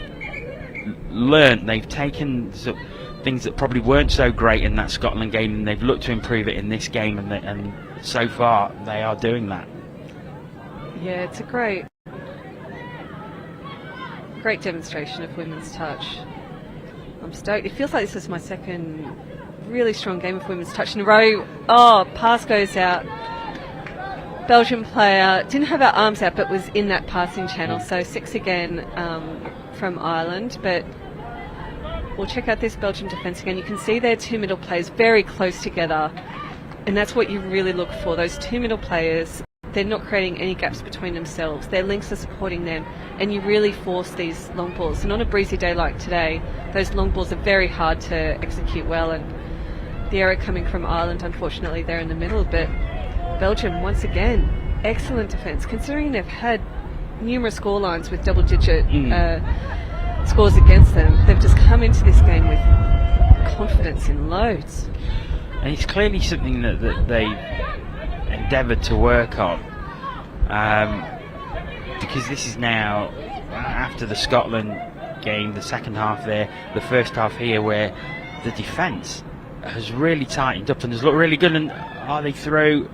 learned, they've taken things that probably weren't so great in that Scotland game, and they've looked to improve it in this game, and so far they are doing that. Yeah, it's a great demonstration of women's touch. I'm stoked. It feels like this is my second really strong game of women's touch in a row. Oh, pass goes out. Belgian player didn't have her arms out, but was in that passing channel. So 6 again from Ireland. But we'll check out this Belgian defence again. You can see their 2 middle players very close together. And that's what you really look for. Those 2 middle players, they're not creating any gaps between themselves. Their links are supporting them. And you really force these long balls. And on a breezy day like today, those long balls are very hard to execute well. And the error coming from Ireland, unfortunately, they're in the middle. But Belgium, once again, excellent defence. Considering they've had numerous score lines with double-digit scores against them, they've just come into this game with confidence in loads. And it's clearly something that they've endeavoured to work on. Because this is now, after the Scotland game, the second half there, the first half here, where the defence has really tightened up and has looked really good. And are they through?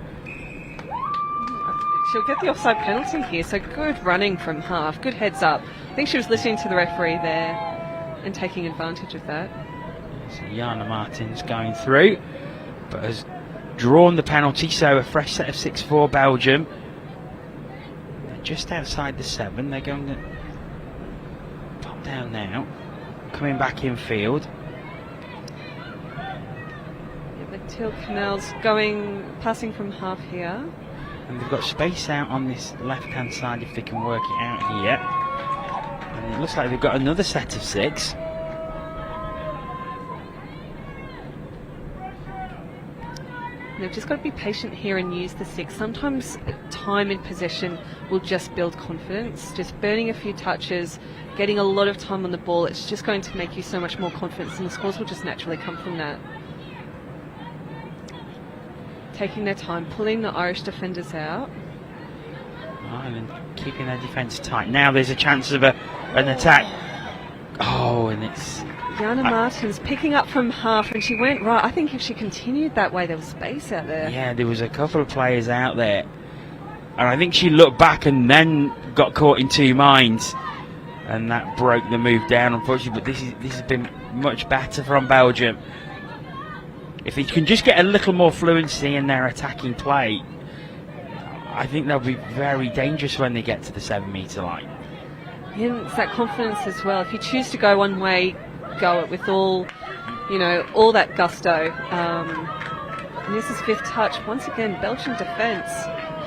She'll get the offside penalty here, so good running from half, good heads up. I think she was listening to the referee there and taking advantage of that. So Jana Martins going through, but has drawn the penalty, so a fresh set of 6 for Belgium. They're just outside the 7, they're going to pop down now, coming back in field. Yeah, but Till Canals passing from half here. And they've got space out on this left-hand side if they can work it out here. And it looks like they've got another set of 6. They've just got to be patient here and use the 6. Sometimes time in possession will just build confidence. Just burning a few touches, getting a lot of time on the ball, it's just going to make you so much more confidence, and the scores will just naturally come from that. Taking their time, pulling the Irish defenders out. And keeping their defence tight. Now there's a chance of an attack. Oh, and it's... Jana Martins picking up from half, and she went right. I think if she continued that way, there was space out there. Yeah, there was a couple of players out there. And I think she looked back and then got caught in 2 minds. And that broke the move down, unfortunately. But this has been much better from Belgium. If they can just get a little more fluency in their attacking play, I think they'll be very dangerous when they get to the 7-metre line. Yeah, it's that confidence as well. If you choose to go one way, go it with all that gusto. And this is 5th touch. Once again, Belgian defence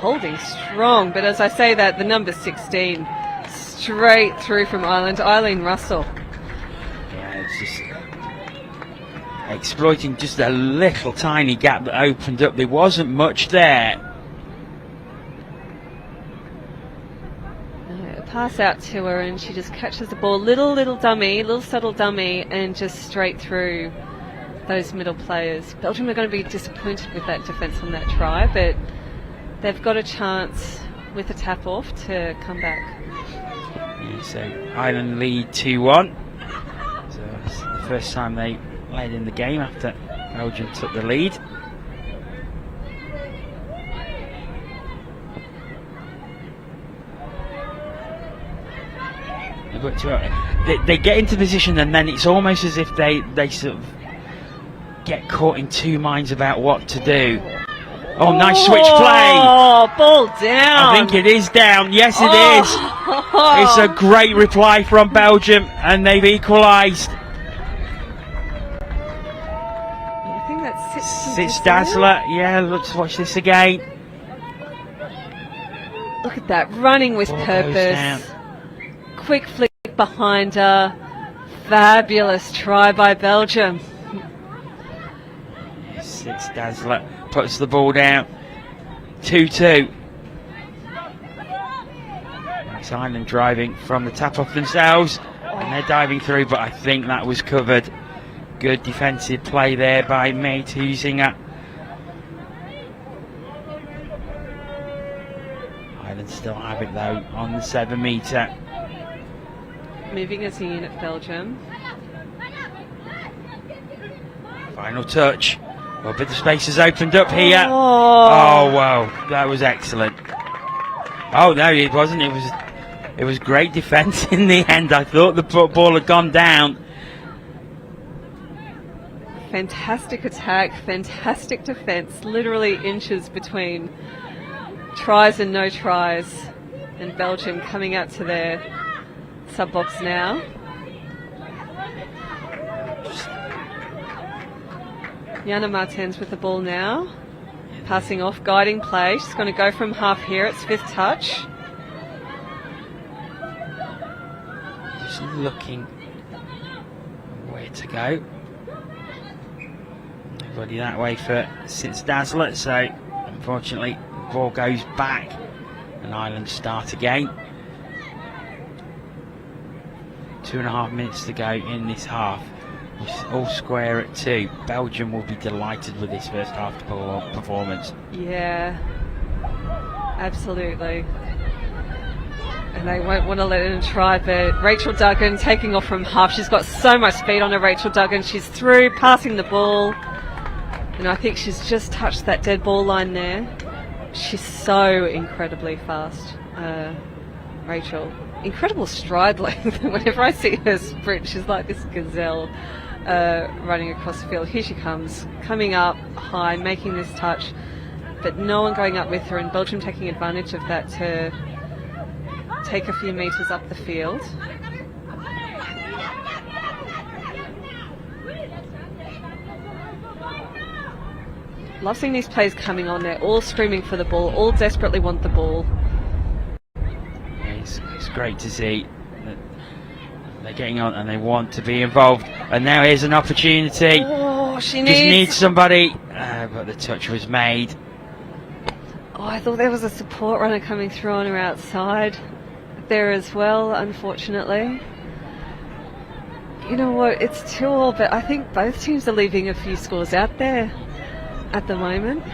holding strong. But as I say that, the number 16 straight through from Ireland, Eileen Russell. Yeah, it's just exploiting just a little tiny gap that opened up. There wasn't much there. Pass out to her, and she just catches the ball, little subtle dummy, and just straight through those middle players. Belgium are going to be disappointed with that defence on that try, but they've got a chance with a tap off to come back. Yeah, so Ireland lead 2-1. So it's the first time they led in the game after Belgium took the lead. They get into position, and then it's almost as if they sort of get caught in 2 minds about what to do. Oh, nice switch play! Oh, ball down! I think it is down. Yes, it is. It's a great reply from Belgium, and they've equalised. I think that's Sitz Dazzler. Yeah, let's watch this again. Look at that, running with purpose. Quick flick behind her. Fabulous try by Belgium. Sitz Dazzler puts the ball down. 2-2. That's Ireland driving from the tap off themselves, and they're diving through, but I think that was covered. Good defensive play there by May Huizinga. Ireland still have it though on the 7-metre. Moving as a unit, Belgium. Final touch. Well, but the space has opened up here. Oh wow, that was excellent. Oh no, it wasn't. It was great defence in the end. I thought the ball had gone down. fantastic attack, fantastic defence, literally inches between tries and no tries. And Belgium coming out to their sub-box now. Jana Martens with the ball now. Passing off, guiding play. She's going to go from half here. It's 5th touch. Just looking where to go. Nobody that way for Sitz Dazzler, so unfortunately the ball goes back and Ireland start again. 2.5 minutes to go in this half. It's all square at 2. Belgium will be delighted with this first half performance. Yeah, absolutely. And they won't want to let it in try, but Rachel Duggan taking off from half. She's got so much speed on her, Rachel Duggan. She's through, passing the ball. And I think she's just touched that dead ball line there. She's so incredibly fast, Rachel. Incredible stride length. Whenever I see her sprint, she's like this gazelle running across the field. Here she comes, coming up high, making this touch, but no one going up with her, and Belgium taking advantage of that to take a few metres up the field. Love seeing these players coming on. They're all screaming for the ball, all desperately want the ball. It's great to see that they're getting on and they want to be involved. And now here's an opportunity. Oh, she just needs somebody. But the touch was made. Oh, I thought there was a support runner coming through on her outside there as well, unfortunately. You know what, it's 2-2, but I think both teams are leaving a few scores out there at the moment.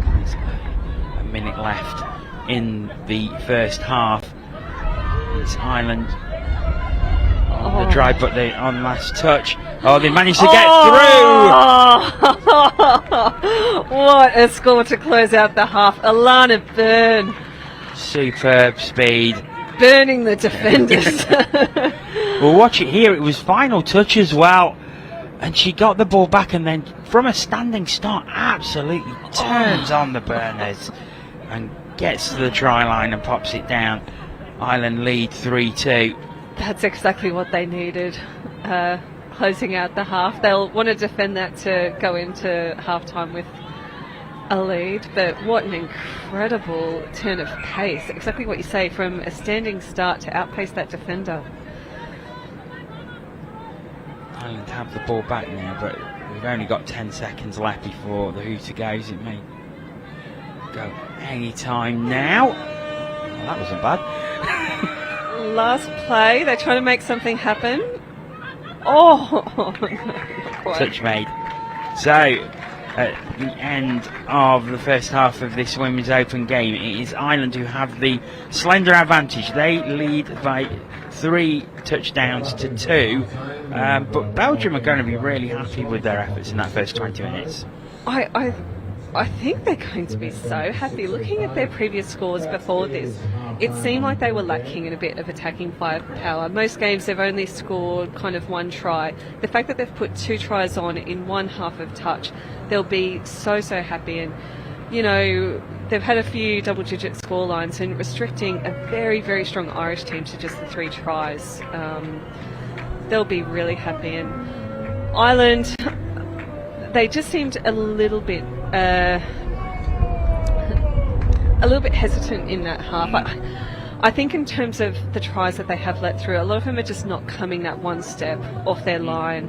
There's a minute left in the first half. It's Ireland on the drive, but they on last touch. Oh, they managed to get through! What a score to close out the half. Alana Byrne. Superb speed. Burning the defenders. Well, watch it here. It was final touch as well. And she got the ball back and then from a standing start absolutely turns on the burners and gets to the try line and pops it down. Ireland lead 3-2. That's exactly what they needed, closing out the half. They'll want to defend that to go into half-time with a lead, but what an incredible turn of pace. Exactly what you say, from a standing start to outpace that defender. Ireland have the ball back now, but we've only got 10 seconds left before the hooter goes. It may go any time now. Well, that wasn't bad. Last play, they're trying to make something happen. Oh, touch made. So at the end of the first half of this Women's Open game, it is Ireland who have the slender advantage. They lead by 3 touchdowns to 2, but Belgium are going to be really happy with their efforts in that first 20 minutes. I think they're going to be so happy. Looking at their previous scores before this, it seemed like they were lacking in a bit of attacking firepower. Most games they've only scored kind of 1 try. The fact that they've put 2 tries on in 1 half of touch, they'll be so happy. And you know, they've had a few double-digit score lines, and restricting a very strong Irish team to just the 3 tries, they'll be really happy. And Ireland, they just seemed a little bit hesitant in that half. I think in terms of the tries that they have let through, a lot of them are just not coming that one step off their line.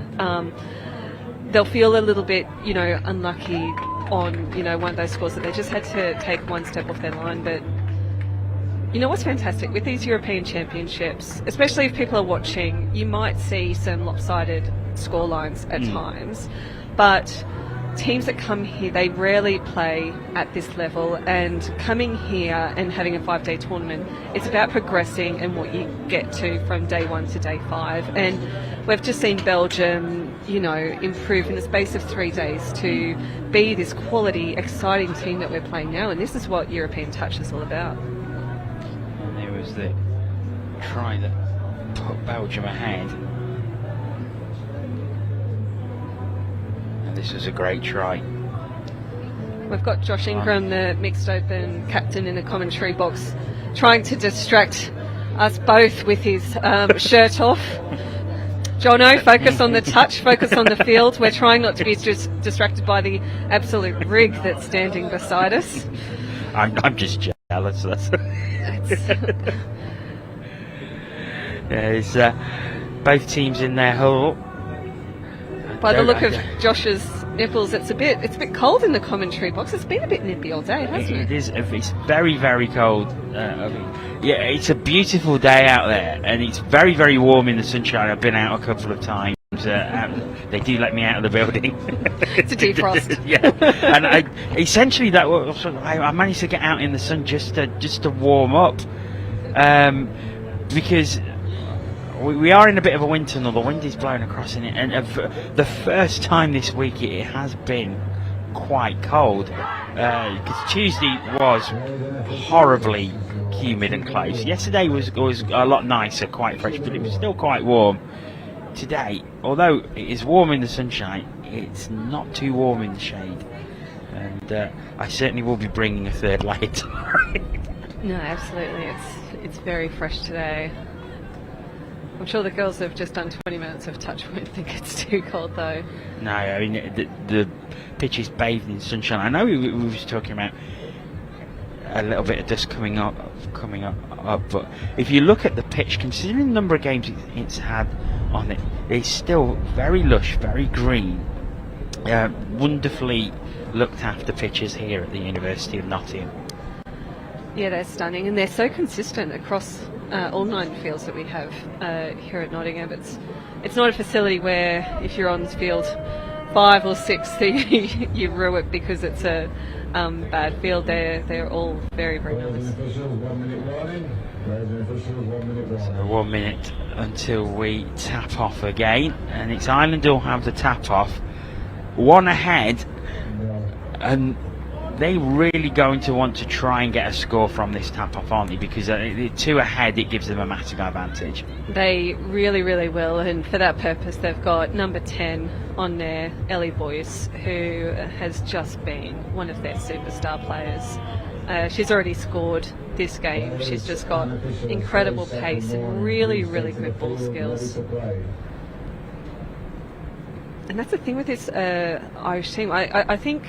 They'll feel a little bit, you know, unlucky on, you know, one of those scores that they just had to take one step off their line. But you know what's fantastic with these European Championships, especially if people are watching, you might see some lopsided score lines at times, but teams that come here, they rarely play at this level, and coming here and having a 5-day tournament, it's about progressing and what you get to from day 1 to day 5. And we've just seen Belgium, you know, improve in the space of 3 days to be this quality, exciting team that we're playing now, and this is what European Touch is all about. And there was the try that put Belgium ahead. this was a great try. We've got Josh Ingram, the mixed open captain, in the commentary box, trying to distract us both with his shirt off. Jono, focus on the touch, focus on the field. We're trying not to be just distracted by the absolute rig that's standing beside us. I'm just jealous. That's There's both teams in their huddle. By the look of Josh's nipples, it's a bit cold in the commentary box. It's been a bit nippy all day, hasn't it? It is. It's very, very cold. Yeah, it's a beautiful day out there, and it's very, very warm in the sunshine. I've been out a couple of times. They do let me out of the building. It's a defrost. Yeah, and essentially that was, I managed to get out in the sun just to warm up, because we are in a bit of a wind tunnel. The wind is blowing across in it, and the first time this week it has been quite cold, because Tuesday was horribly humid and close. Yesterday was a lot nicer, quite fresh, but it was still quite warm. Today, although it is warm in the sunshine, it's not too warm in the shade, and I certainly will be bringing a third layer tomorrow. No, absolutely, it's very fresh today. I'm sure the girls have just done 20 minutes of touch. Won't think it's too cold though. No, I mean the pitch is bathed in sunshine. I know we was talking about a little bit of dust coming up, but if you look at the pitch, considering the number of games it's had on it, it's still very lush, very green. Wonderfully looked after pitches here at the University of Nottingham. Yeah, they're stunning, and they're so consistent across all 9 fields that we have here at Nottingham. It's not a facility where if you're on field 5 or 6 you rue it because it's a bad field. They're all very, very nice. So 1 minute until we tap off again, and it's Ireland who'll have the tap off. 1 ahead, and they really going to want to try and get a score from this tap off, aren't they? Because 2 ahead, it gives them a massive advantage. They really, really will, and for that purpose they've got number 10 on there, Ellie Boyce, who has just been one of their superstar players. She's already scored this game. She's just got incredible pace and really, really good ball skills. And that's the thing with this Irish team. I think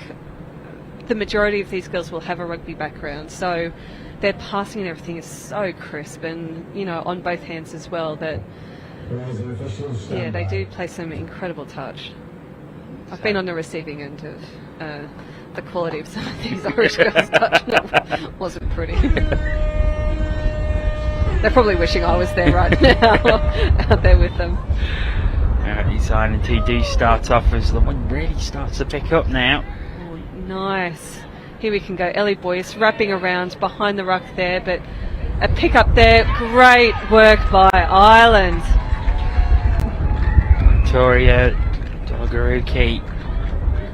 the majority of these girls will have a rugby background, so their passing and everything is so crisp, and on both hands as well, that they do play some incredible touch. I've been on the receiving end of the quality of some of these Irish girls' touch, and it wasn't pretty. They're probably wishing I was there right now, out there with them. These Ireland who do start off as the wind really starts to pick up now. Nice. Here we can go. Ellie Boyce wrapping around behind the ruck there, but a pick up there. Great work by Ireland. Victoria Dolagaruki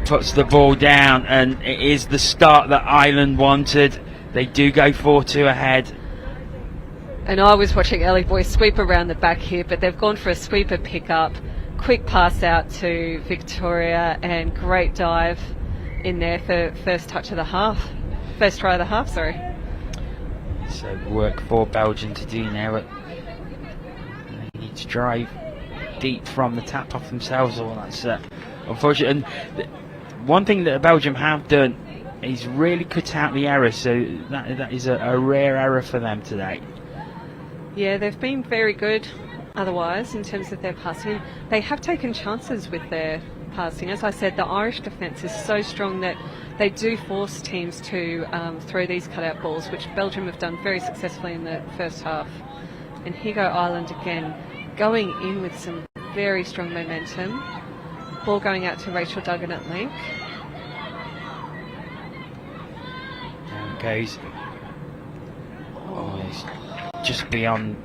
puts the ball down, and it is the start that Ireland wanted. They do go 4-2 ahead. And I was watching Ellie Boyce sweep around the back here, but they've gone for a sweeper pick up. Quick pass out to Victoria, and great dive in there for first try of the half, sorry. So work for Belgium to do now. They need to drive deep from the tap off themselves. Well, that's unfortunate. And one thing that Belgium have done is really cut out the error, so that is a rare error for them today. Yeah, they've been very good otherwise in terms of their passing. They have taken chances with their passing. As I said, the Irish defence is so strong that they do force teams to throw these cutout balls, which Belgium have done very successfully in the first half. And here go Ireland again, going in with some very strong momentum. Ball going out to Rachel Duggan at link. Down it goes. Oh, it's just beyond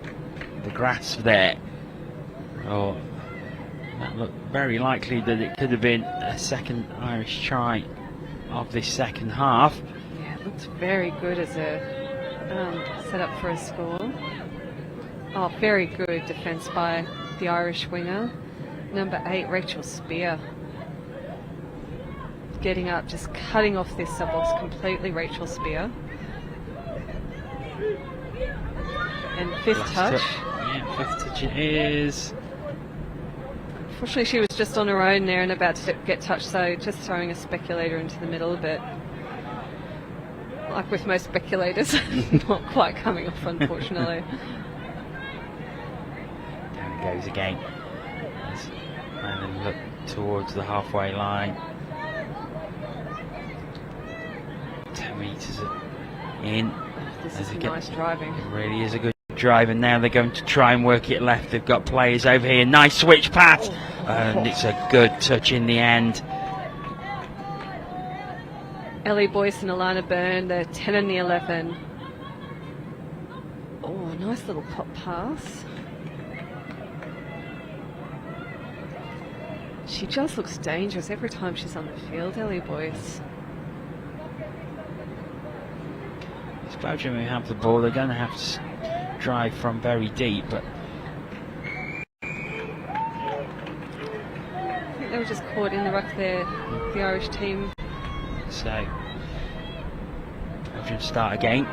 the grasp there. Oh, that looked very likely that it could have been a second Irish try of this second half. Yeah, it looks very good as a set up for a score. Oh, very good defence by the Irish winger. Number 8, Rachel Spear. getting up, just cutting off this sub box completely. Rachel Spear. And fifth touch. Yeah, fifth touch it is. Unfortunately, she was just on her own there and about to get touched, so just throwing a speculator into the middle, but like with most speculators, not quite coming off, unfortunately. Down it goes again. And then look towards the halfway line. 10 metres in. This is nice driving. It really is a good drive, and now they're going to try and work it left. They've got players over here. Nice switch pass, and it's a good touch in the end. Ellie Boyce and Alana Byrne, the 10 and the 11. Oh, nice little pop pass. She just looks dangerous every time she's on the field, Ellie Boyce. It's Belgium who have the ball. They're going to have to drive from very deep, but I think they were just caught in the ruck there, the Irish team. So Belgium start again.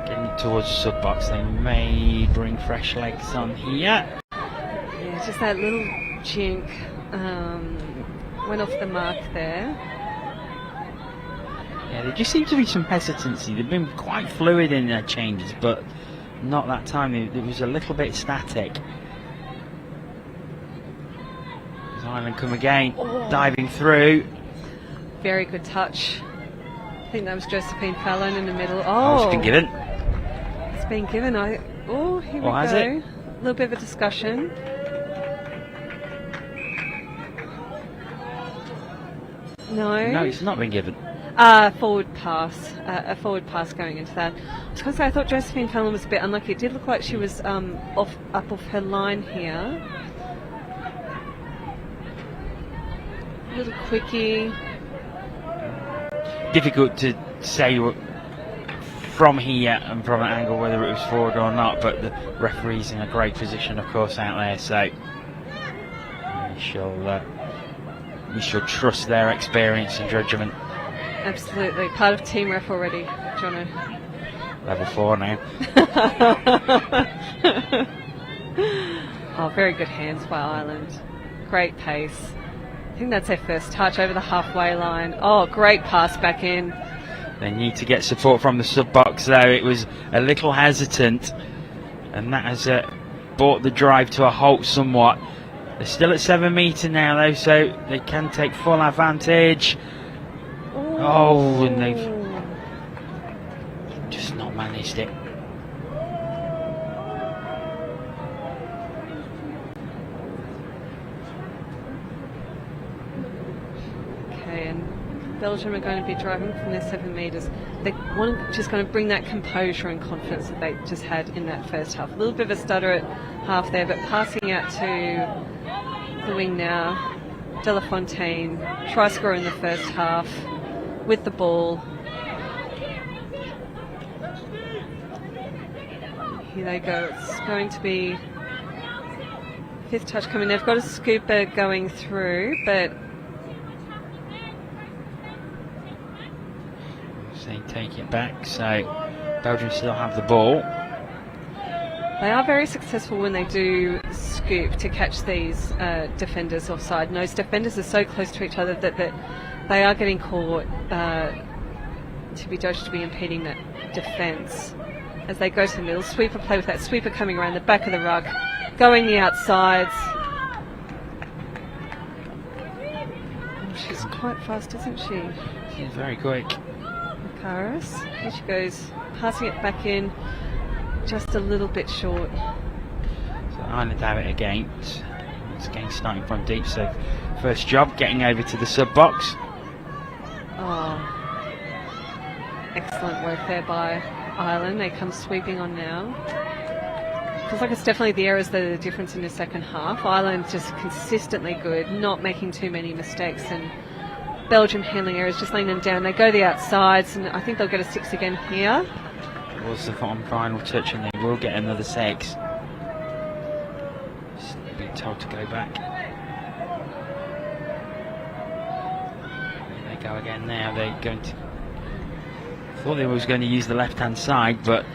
Getting towards the sub box. They may bring fresh legs on here. Yeah, just that little jink went off the mark there. Yeah, there just seems to be some hesitancy. They've been quite fluid in their changes, but not that time. It was a little bit static. Does Ireland come again, diving through. Very good touch. I think that was Josephine Fallon in the middle. Oh, it's been given. It's been given. Here we go. Has it? A little bit of a discussion. No, it's not been given. Forward pass. A forward pass going into that. I was going to say, I thought Josephine Fallon was a bit unlucky. It did look like she was up off her line here. A little quickie. Difficult to say from here and from an angle whether it was forward or not, but the referee's in a great position, of course, out there, so we shall trust their experience and judgment. Absolutely. Part of team ref already, Jono. Level 4 now. Oh, very good hands by Ireland. Great pace. I think that's their first touch over the halfway line. Oh, great pass back in. They need to get support from the sub box, though. It was a little hesitant, and that has brought the drive to a halt somewhat. They're still at 7 metre now, though, so they can take full advantage. Oh, and they've just not managed it. Okay, and Belgium are going to be driving from their 7 metres. They want just going to bring that composure and confidence that they just had in that first half. A little bit of a stutter at half there, but passing out to the wing now. Delafontaine, try scorer in the first half with the ball. Here they go. It's going to be fifth touch coming. They've got a scooper going through, but They take it back, so Belgium still have the ball. they are very successful when they do scoop to catch these defenders offside. And those defenders are so close to each other that they are getting caught to be judged to be impeding that defence. As they go to the middle, sweeper play with that sweeper coming around the back of the ruck, going the outsides. Oh, she's quite fast, isn't she? She's very quick. Karis, here she goes, passing it back in, just a little bit short. So Ireland have it again. It's again starting from deep, so first job getting over to the sub box. Oh, excellent work there by Ireland. They come sweeping on now. Feels like it's definitely the errors that are the difference in the second half. Ireland just consistently good, not making too many mistakes, and Belgium handling errors, just laying them down. They go the outsides, and I think they'll get a 6 again here. It was the final touch, and they will get another 6. Just being told to go back. they go again now. They're going to. Thought they was going to use the left-hand side, but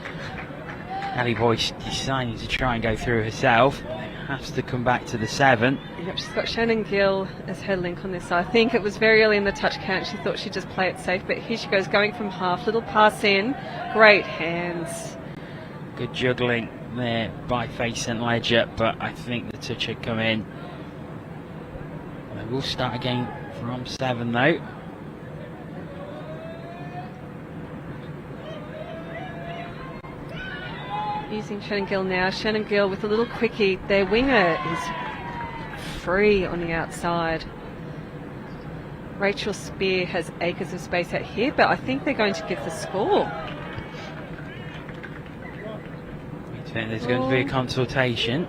Ellie Boyce deciding to try and go through herself. Has to come back to the 7. Yep, she's got Shannon Gill as her link on this side. I think it was very early in the touch count. She thought she'd just play it safe, but here she goes, going from half. Little pass in. Great hands. Good juggling there by Faye St Ledger, but I think the touch had come in. They will start again from 7 though. Using Shannon Gill now. Shannon Gill with a little quickie. Their winger is free on the outside. Rachel Spear has acres of space out here, but I think they're going to give the score. There's going to be a consultation.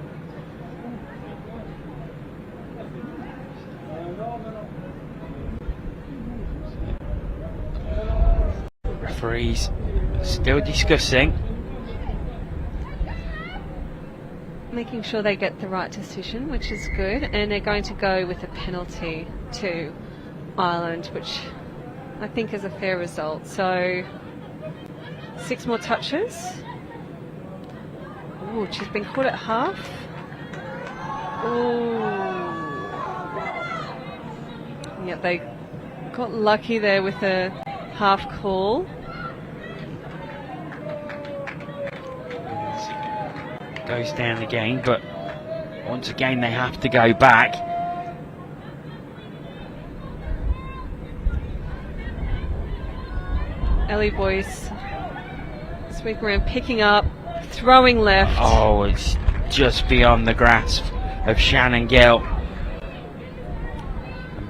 Referees still discussing. Making sure they get the right decision, which is good, and they're going to go with a penalty to Ireland, which I think is a fair result. So 6 more touches. Oh, she's been caught at half. Oh, yeah, they got lucky there with a half call. Goes down again, but once again they have to go back. Ellie Boyce sweeping around, picking up, throwing left. Oh, it's just beyond the grasp of Shannon Gill.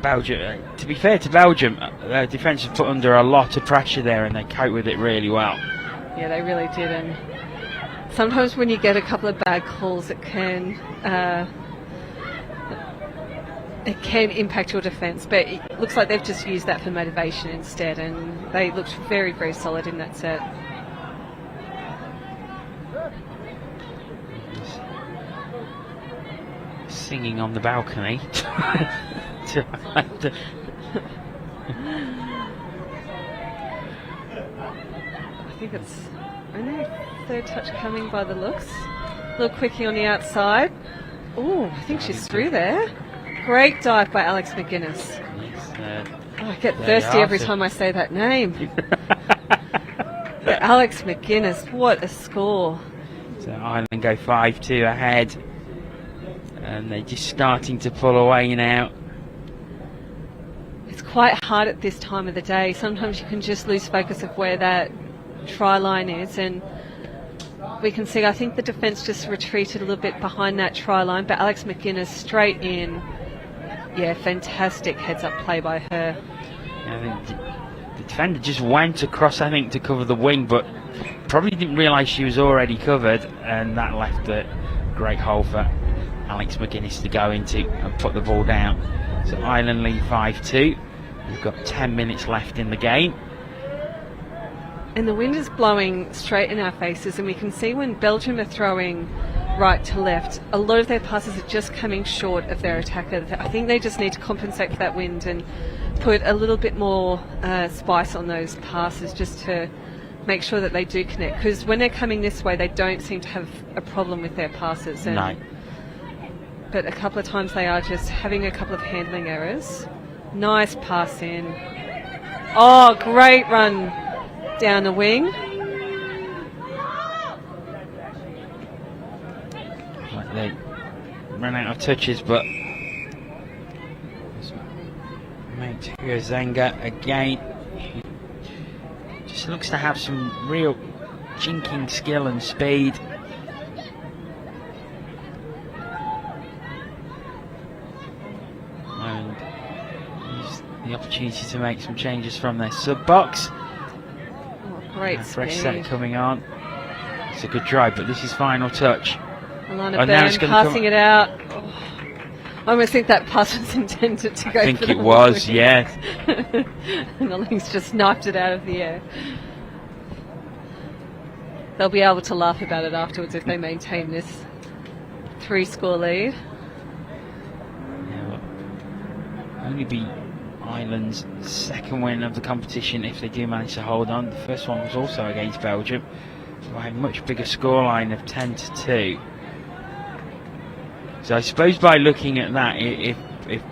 Belgium, to be fair to Belgium, their defence has put under a lot of pressure there and they cope with it really well. Yeah, they really did, and sometimes when you get a couple of bad calls, it can impact your defence, but it looks like they've just used that for motivation instead, and they looked very, very solid in that set. Singing on the balcony. I think it's only third touch coming by the looks. A little quickie on the outside. Oh, I think she's through there. Great dive by Alex McGuinness. I get thirsty every time I say that name. But Alex McGuinness, what a score. So Ireland go 5-2 ahead. And they're just starting to pull away now. It's quite hard at this time of the day. Sometimes you can just lose focus of where that try line is, and we can see I think the defence just retreated a little bit behind that try line, but Alex McGuinness straight in. Yeah, fantastic heads up play by her. I think the defender just went across, I think, to cover the wing, but probably didn't realise she was already covered, and that left a great hole for Alex McGuinness to go into and put the ball down. So Ireland lead 5-2. We've got 10 minutes left in the game. And the wind is blowing straight in our faces, and we can see when Belgium are throwing right to left, a lot of their passes are just coming short of their attacker. I think they just need to compensate for that wind and put a little bit more spice on those passes just to make sure that they do connect, because when they're coming this way they don't seem to have a problem with their passes. And no. But a couple of times they are just having a couple of handling errors. Nice pass in. Oh, great run down the wing. They ran out of touches, but Matia Zenga again just looks to have some real jinking skill and speed. And use the opportunity to make some changes from their sub box. Oh, great fresh speed. set coming on. It's a good drive, but this is final touch. Alana Byrne passing it out. Oh, I almost think that pass was intended to go. I think for the it was, wing. yes. And the Lynx just knifed it out of the air. They'll be able to laugh about it afterwards if they maintain this 3-score lead. Only be Ireland's second win of the competition if they do manage to hold on. The first one was also against Belgium by a much bigger scoreline of 10-2. So I suppose by looking at that, if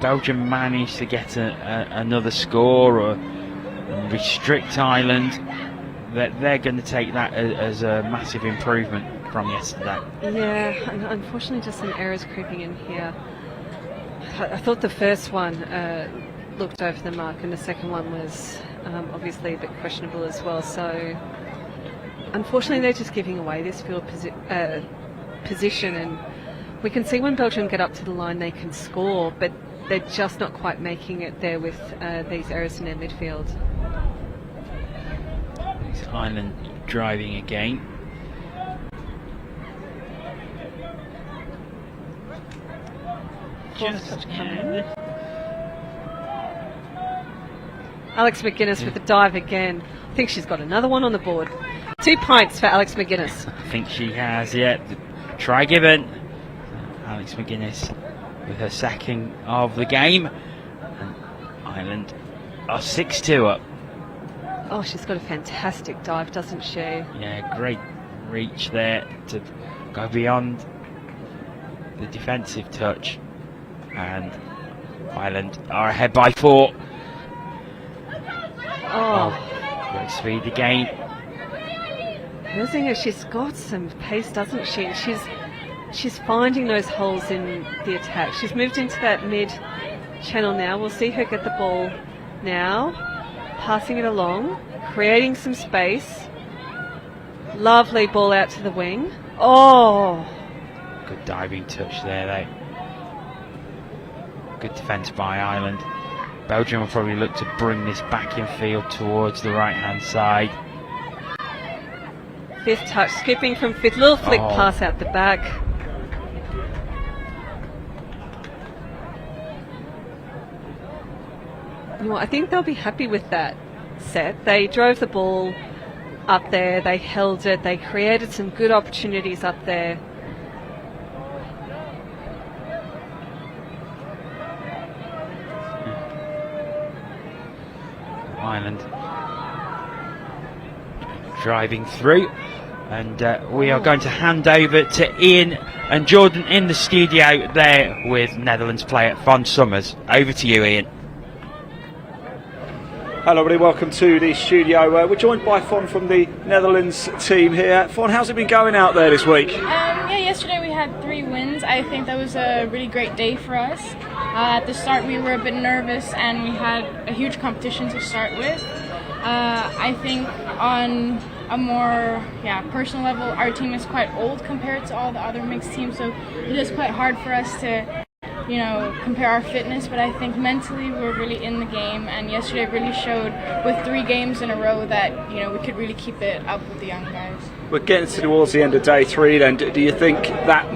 Belgium manage to get another score or restrict Ireland, that they're going to take that as a massive improvement from yesterday. Yeah, unfortunately just some errors creeping in here. I thought the first one looked over the mark, and the second one was obviously a bit questionable as well. So unfortunately they're just giving away this field position, and we can see when Belgium get up to the line they can score, but they're just not quite making it there with these errors in their midfield. It's Ireland driving again. Alex McGuinness with the dive again. I think she's got another one on the board. 2 pints for Alex McGuinness. I think she has, yeah. Try given. Alex McGuinness with her second of the game. And Ireland are 6-2 up. Oh, she's got a fantastic dive, doesn't she? Yeah, great reach there to go beyond the defensive touch. And Ireland are ahead by 4. Oh, great speed again. Herzinger, she's got some pace, doesn't she? And she's finding those holes in the attack. She's moved into that mid channel now. We'll see her get the ball now, passing it along, creating some space. Lovely ball out to the wing. Oh, good diving touch there, though. Good defence by Ireland. Belgium will probably look to bring this back in field towards the right hand side. Fifth touch, skipping from fifth, little flick pass out the back. You know what, I think they'll be happy with that set. They drove the ball up there, they held it, they created some good opportunities up there. Ireland driving through, and we are going to hand over to Ian and Jordan in the studio there with Netherlands player Fon Summers. Over to you, Ian. Hello everybody, welcome to the studio. We're joined by Fon from the Netherlands team here. Fon, how's it been going out there this week? Yeah, yesterday we had 3 wins. I think that was a really great day for us. At the start we were a bit nervous and we had a huge competition to start with. I think on a more personal level, our team is quite old compared to all the other mixed teams, so it is quite hard for us to compare our fitness, but I think mentally we're really in the game, and yesterday really showed with 3 games in a row that we could really keep it up with the young guys. We're getting towards the end of day 3 then. Do you think that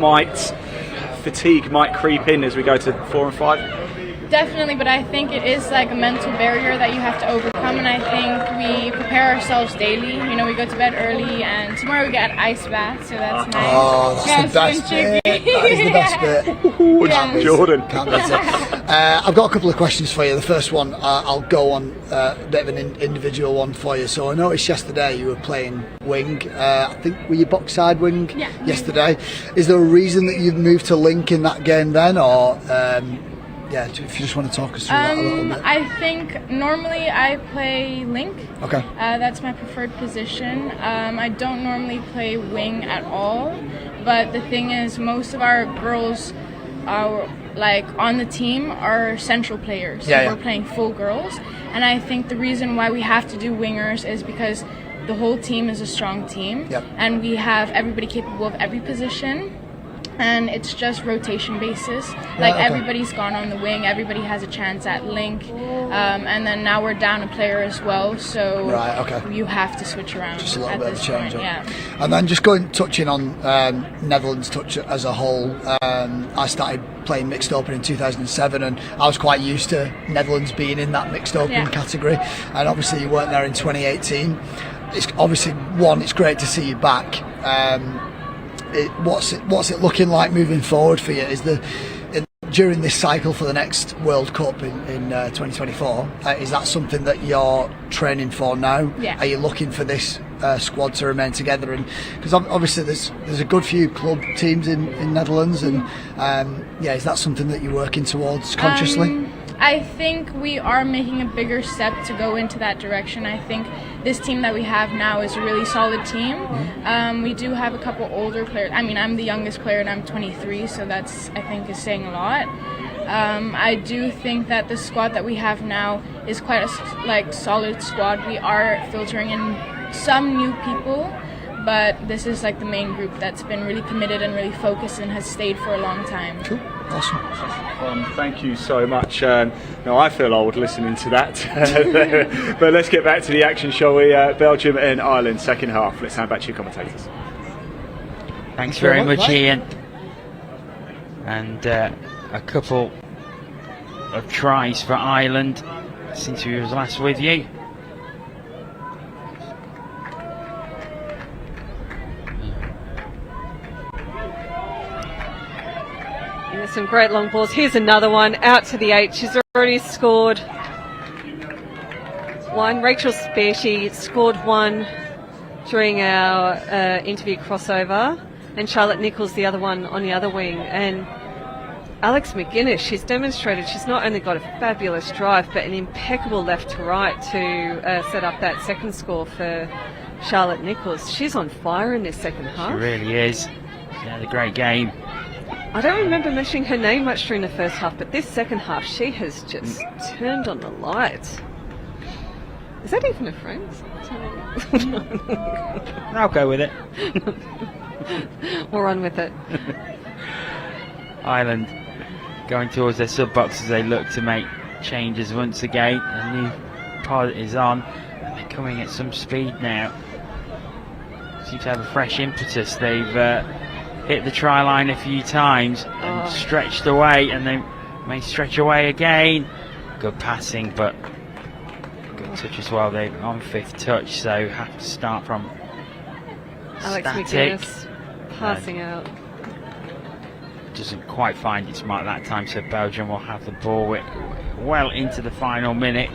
fatigue might creep in as we go to 4 and 5? Definitely, but I think it is like a mental barrier that you have to overcome, and I think we prepare ourselves daily. We go to bed early, and tomorrow we get an ice bath, so that's nice. Oh, that's the best bit. That is the best bit. Jordan. I've got a couple of questions for you. The first one, I'll go on a bit of an individual one for you. So I noticed yesterday you were playing wing. I think were you box side wing yesterday? Is there a reason that you've moved to link in that game then, or? If you just want to talk us through that a little bit. I think normally I play link. Okay. That's my preferred position. I don't normally play wing at all, but the thing is, most of our girls are on the team are central players. We're playing full girls, and I think the reason why we have to do wingers is because the whole team is a strong team, and we have everybody capable of every position. And it's just rotation basis. Everybody's gone on the wing, everybody has a chance at link, and then now we're down a player as well, so you have to switch around just a little at bit this of change point. up. And then just touching on Netherlands touch as a whole. I started playing mixed open in 2007, and I was quite used to Netherlands being in that mixed open category, and obviously you weren't there in 2018. It's obviously it's great to see you back. What's it looking like moving forward for you? Do during this cycle for the next World Cup in 2024, is that something that you're training for now? Yeah. Are you looking for this squad to remain together? And because obviously there's a good few club teams in Netherlands, and is that something that you're working towards consciously? I think we are making a bigger step to go into that direction. I think this team that we have now is a really solid team. We do have a couple older players. I mean, I'm the youngest player and I'm 23, so that's, I think, is saying a lot. I do think that the squad that we have now is quite a solid squad. We are filtering in some new people, but this is like the main group that's been really committed and really focused and has stayed for a long time. Cool. Awesome. Thank you so much. Now I feel old listening to that. But let's get back to the action, shall we? Belgium and Ireland, second half. Let's hand back to your commentators. Thanks very much, Ian. And a couple of tries for Ireland since we was last with you. Some great long balls. Here's another one out to the 8. She's already scored one. Rachel Speirschi scored one during our interview crossover, and Charlotte Nichols the other one on the other wing. And Alex McGuinness, she's demonstrated she's not only got a fabulous drive but an impeccable left to right to set up that second score for Charlotte Nichols. She's on fire in this second half. She really is. She had a great game. I don't remember mentioning her name much during the first half, but this second half she has just turned on the lights. Is that even a phrase? I'll go with it. We'll run with it. Ireland going towards their sub box as they look to make changes once again. The new pod is on, and they're coming at some speed now. Seem to have a fresh impetus. They've hit the try line a few times and stretched away, and they may stretch away again. Good passing, but good touch as well. They're on 5th touch, so have to start from Alex static. McGuinness passing out. Doesn't quite find its mark that time, so Belgium will have the ball well into the final minute.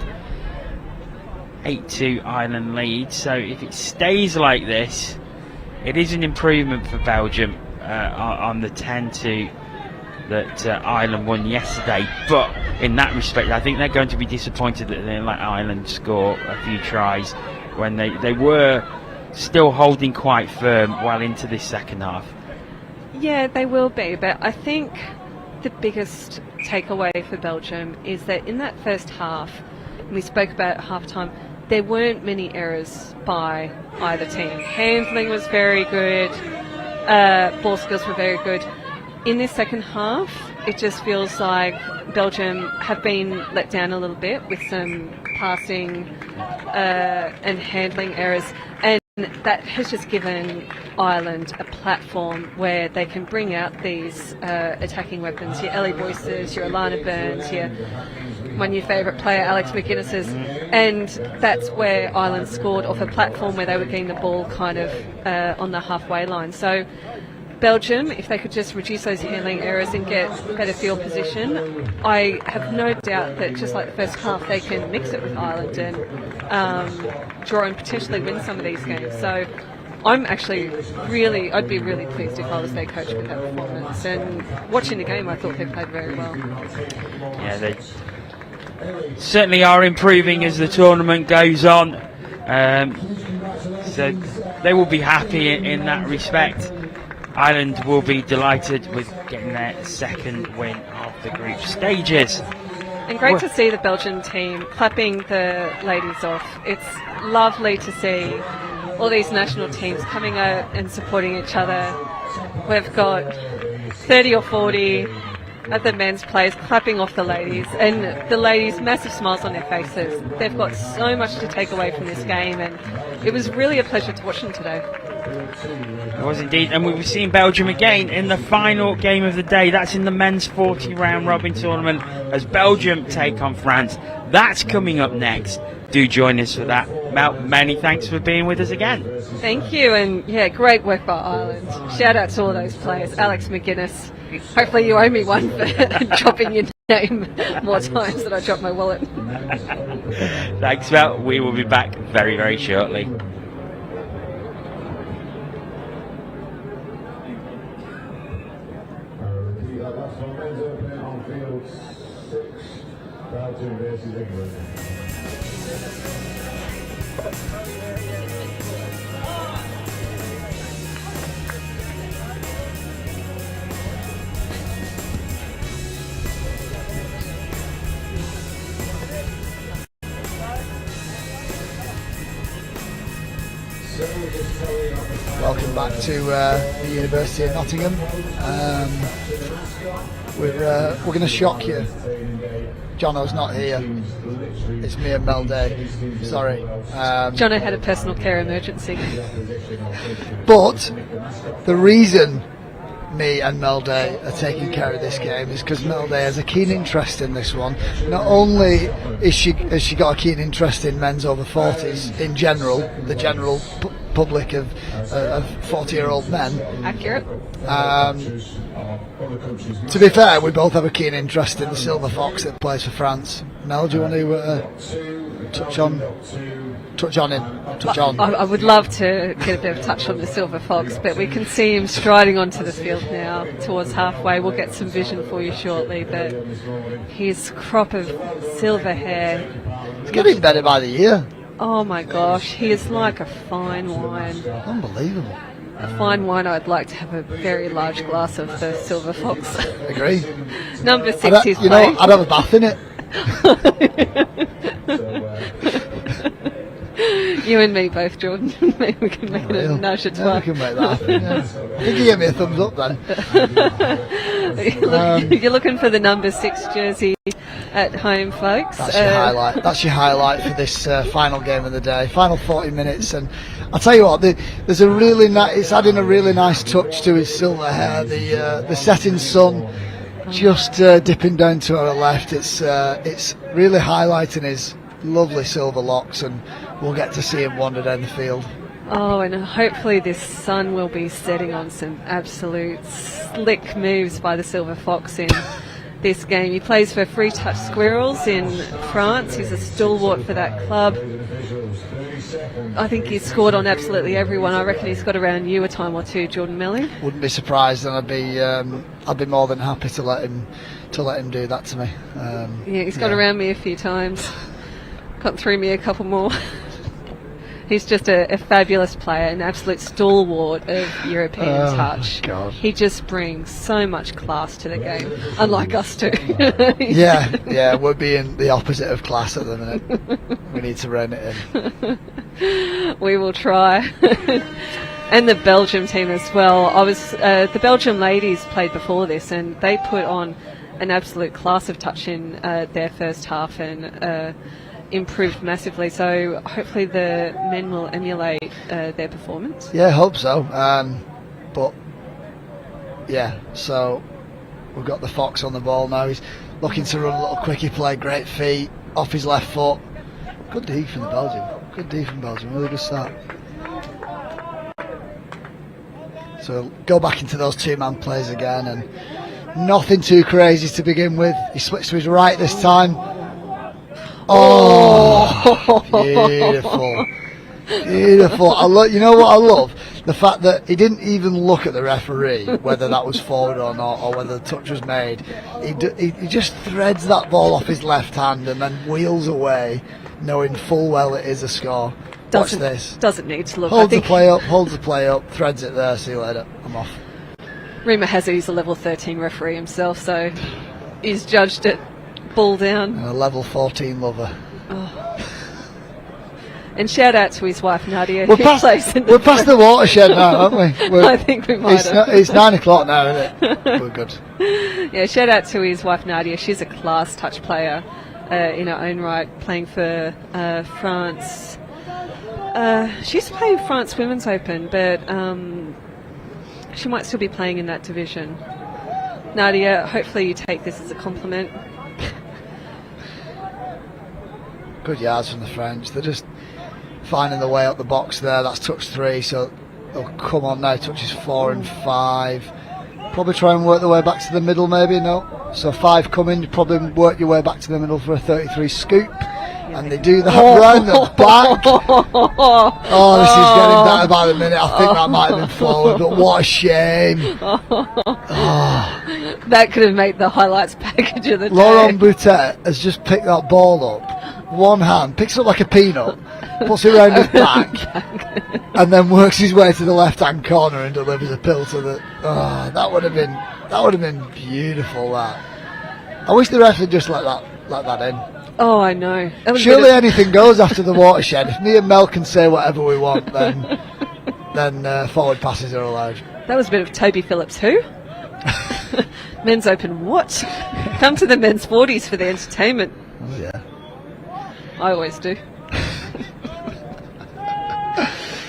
8-2 Ireland lead, so if it stays like this, it is an improvement for Belgium on the 10-2 that Ireland won yesterday. But in that respect, I think they're going to be disappointed that they let Ireland score a few tries when they were still holding quite firm well into this second half. Yeah, they will be, but I think the biggest takeaway for Belgium is that in that first half, and we spoke about at half-time, there weren't many errors by either team. Handling was very good, ball skills were very good. In this second half, it just feels like Belgium have been let down a little bit with some passing and handling errors, and that has just given Ireland a platform where they can bring out these attacking weapons. Your Ellie Boyces, your Alana Burns, your one of your favourite player, Alex McGuinness's, and that's where Ireland scored off a platform where they were getting the ball kind of on the halfway line. So Belgium, if they could just reduce those handling errors and get better field position, I have no doubt that just like the first half, they can mix it with Ireland and draw and potentially win some of these games. So I'm actually I'd be really pleased if I was their coach with that performance. And watching the game, I thought they played very well. Yeah, they certainly are improving as the tournament goes on. So they will be happy in that respect. Ireland will be delighted with getting their second win of the group stages. And great to see the Belgian team clapping the ladies off. It's lovely to see all these national teams coming out and supporting each other. We've got 30 or 40 of the men's players clapping off the ladies, and the ladies, massive smiles on their faces. They've got so much to take away from this game, and it was really a pleasure to watch them today. It was indeed, and we've seen Belgium again in the final game of the day. That's in the men's 40 round robin tournament as Belgium take on France. That's coming up next. Do join us for that. Mel, many thanks for being with us again. Thank you, and yeah, great work by Ireland. Shout out to all those players. Alex McGuinness, Hopefully you owe me one for dropping your name more times than I dropped my wallet. Thanks, Mel. We will be back very, very shortly. Belgium versus England. Welcome back to the University of Nottingham. We're going to shock you. Jono's not here. It's me and Mel Day. Sorry. Jono had a personal care emergency. But the reason me and Mel Day are taking care of this game is because Mel Day has a keen interest in this one. Not only has she got a keen interest in men's over 40s in general, the general public of 40-year-old men. Accurate. To be fair, we both have a keen interest in the Silver Fox that plays for France. Mel, do you want to touch on him? I would love to get a bit of a touch on the Silver Fox, but we can see him striding onto the field now towards halfway. We'll get some vision for you shortly, but his crop of silver hair. It's getting better by the year. Oh my gosh, he is like a fine wine. Unbelievable. A fine wine. I'd like to have a very large glass of the Silver Fox. Agree. Number 6 is playing. I'd have a bath in it. You and me both, Jordan. Maybe we can make it a nudge at 12. We can make that happen, yeah. I think you gave me a thumbs up then. You're looking for the number 6 jersey at home, folks. That's your highlight. That's your highlight for this final game of the day. Final 40 minutes, and I'll tell you what. There's a really it's adding a really nice touch to his silver hair. The setting sun just dipping down to our left. It's really highlighting his lovely silver locks, and we'll get to see him wander down the field. Oh, and hopefully this sun will be setting on some absolute slick moves by the Silver Fox in this game. He plays for Free Touch Squirrels in France. He's a stalwart for that club. I think he's scored on absolutely everyone. I reckon he's got around you a time or two, Jordan Melling. Wouldn't be surprised, and I'd be more than happy to let him do that to me. Yeah, he's got around me a few times. Got through me a couple more. He's just a fabulous player, an absolute stalwart of European touch. God. He just brings so much class to the game, unlike us two. yeah, we're being the opposite of class at the minute. We need to rein it in. We will try. And the Belgium team as well. The Belgium ladies played before this, and they put on an absolute class of touch in their first half, and improved massively, so hopefully the men will emulate their performance. Yeah, I hope so. But yeah, so we've got the Fox on the ball now. He's looking to run a little quickie play, great feet, off his left foot. Good D from Belgium. Really good start. So go back into those two-man plays again, and nothing too crazy to begin with. He switched to his right this time. Oh, beautiful! You know what I love? The fact that he didn't even look at the referee, whether that was forward or not, or whether the touch was made. He just threads that ball off his left hand and then wheels away, knowing full well it is a score. Watch this. Doesn't need to look. Holds the play up, threads it there. See you later. I'm off. Rumour has it he's a level 13 referee himself, so he's judged it. Ball down. And a level 14 lover. Oh. And shout out to his wife Nadia. We're past the watershed now, aren't we? I think we might have. It's 9 o'clock now, isn't it? We're good. Yeah, shout out to his wife Nadia. She's a class touch player in her own right, playing for France. She's playing France Women's Open, but she might still be playing in that division. Nadia, hopefully you take this as a compliment. Good yards from the French. They're just finding the way up the box there. That's touch 3, so they'll come on now. Touches 4 and 5. probably try and work the way back to the middle, maybe. No, so 5 coming, you probably work your way back to the middle for a 33 scoop, and they do that round the back. Oh, this is getting better by the minute. I think that might have been forward, but what a shame. That could have made the highlights package of the day. Laurent Boutet has just picked that ball up, one hand, picks it up like a peanut, puts it around his back, and then works his way to the left-hand corner and delivers a pill to the. Oh, that would have been beautiful. That. I wish the ref had just let that in. Oh, I know. Surely anything goes after the watershed. If me and Mel can say whatever we want, then forward passes are allowed. That was a bit of Toby Phillips who? Men's Open what? Come to the men's 40s for the entertainment. Oh yeah. I always do.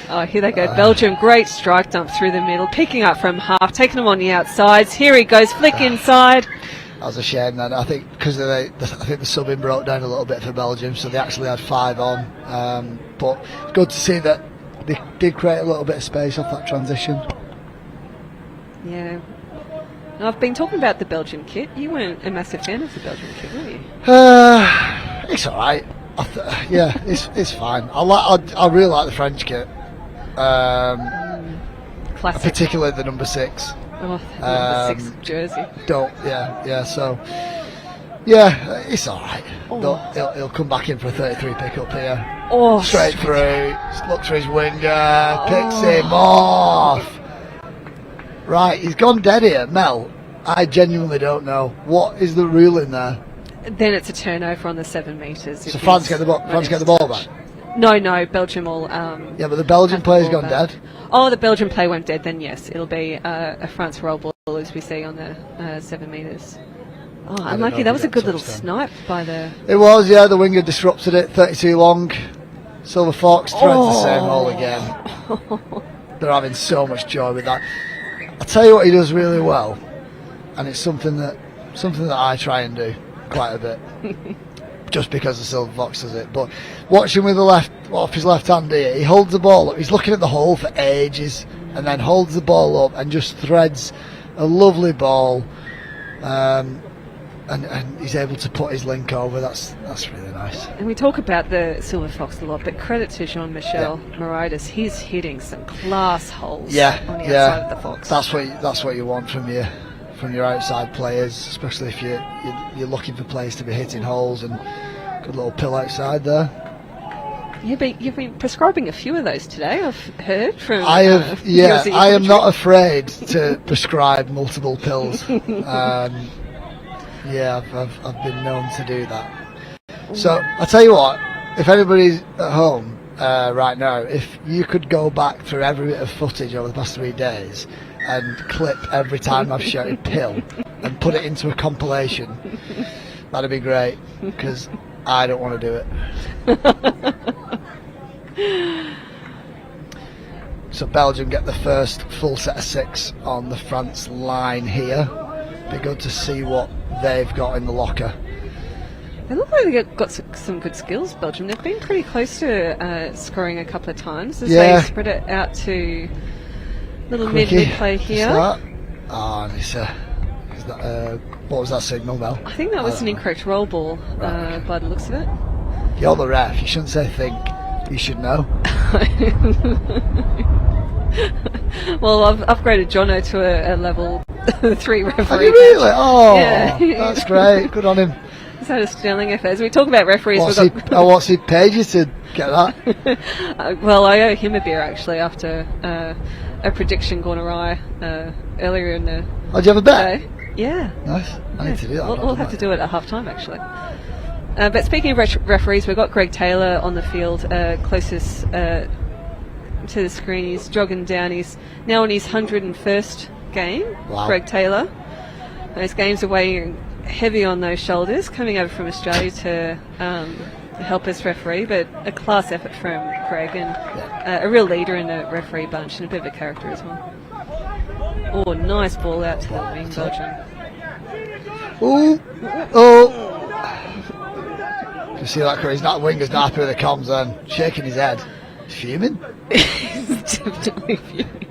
Oh, here they go. Belgium, great strike dump through the middle, picking up from half, taking them on the outsides. Here he goes, flick inside. That was a shame then. I think because I think the subbing broke down a little bit for Belgium, so they actually had 5 on. But it's good to see that they did create a little bit of space off that transition. Yeah. Now, I've been talking about the Belgium kit. You weren't a massive fan of the Belgium kit, were you? It's all right. Yeah, it's fine. I really like the French kit. Classic. Particularly the number 6. Oh, number 6 jersey. So it's all right. He'll come back in for a 33 pick-up here. Oh, straight through. Looks for his winger. Picks him off. Right, he's gone dead here, Mel. I genuinely don't know. What is the ruling there? Then it's a turnover on the 7 metres. So France get the ball back? No, Belgium will... yeah, but the Belgian player's gone dead. Oh, the Belgian player went dead, then yes. It'll be a France roll ball as we see on the 7 metres. Oh, unlucky. That was a good little snipe by the... It was, yeah. The winger disrupted it. 32 long. Silver Fox threads the same hole again. They're having so much joy with that. I'll tell you what he does really well, and it's something that I try and do quite a bit, just because the Silver Fox does it. But watch him with the left off his left hand here. He holds the ball up. He's looking at the hole for ages, and then holds the ball up and just threads a lovely ball, and he's able to put his link over. That's really nice. And we talk about the Silver Fox a lot, but credit to Jean-Michel Moritas. He's hitting some class holes on the outside of the Fox. That's what you want from your outside players, especially if you're looking for players to be hitting holes, and good little pill outside there. Yeah, but you've been prescribing a few of those today, I've heard from... I am not afraid to prescribe multiple pills. Yeah, I've been known to do that. So I'll tell you what, if anybody's at home right now, if you could go back through every bit of footage over the past 3 days and clip every time I've shouted pill and put it into a compilation, that'd be great, because I don't want to do it. So Belgium get the first full set of 6 on the France line here. Be good to see what they've got in the locker. They look like they've got some good skills, Belgium. They've been pretty close to scoring a couple of times as they spread it out to little mid-play here. And what was that signal, Mel? I think that was an incorrect roll ball by the looks of it. You're the ref. You shouldn't say think. You should know. Well, I've upgraded Jono to a level 3 referee. Have you really? Oh, yeah. That's great. Good on him. He's had a sterling effort. As we talk about referees, what's he paid you to get that? Well, I owe him a beer actually after a prediction gone awry earlier in the. Oh, did you have a bet? Day. Yeah. Nice. I need to do that. We'll have to do it at half time actually. But speaking of referees, we've got Greg Taylor on the field, closest to the screen. He's jogging down. He's now in his 101st game. Wow. Greg Taylor. Those games are weighing heavy on those shoulders, coming over from Australia to help us referee, but a class effort from Greg, and a real leader in the referee bunch, and a bit of a character as well. Oh, nice ball out to the wing, Belgium. Oh! You see that, Chris? That winger's not happy with the comms then, shaking his head. He's fuming. He's definitely fuming.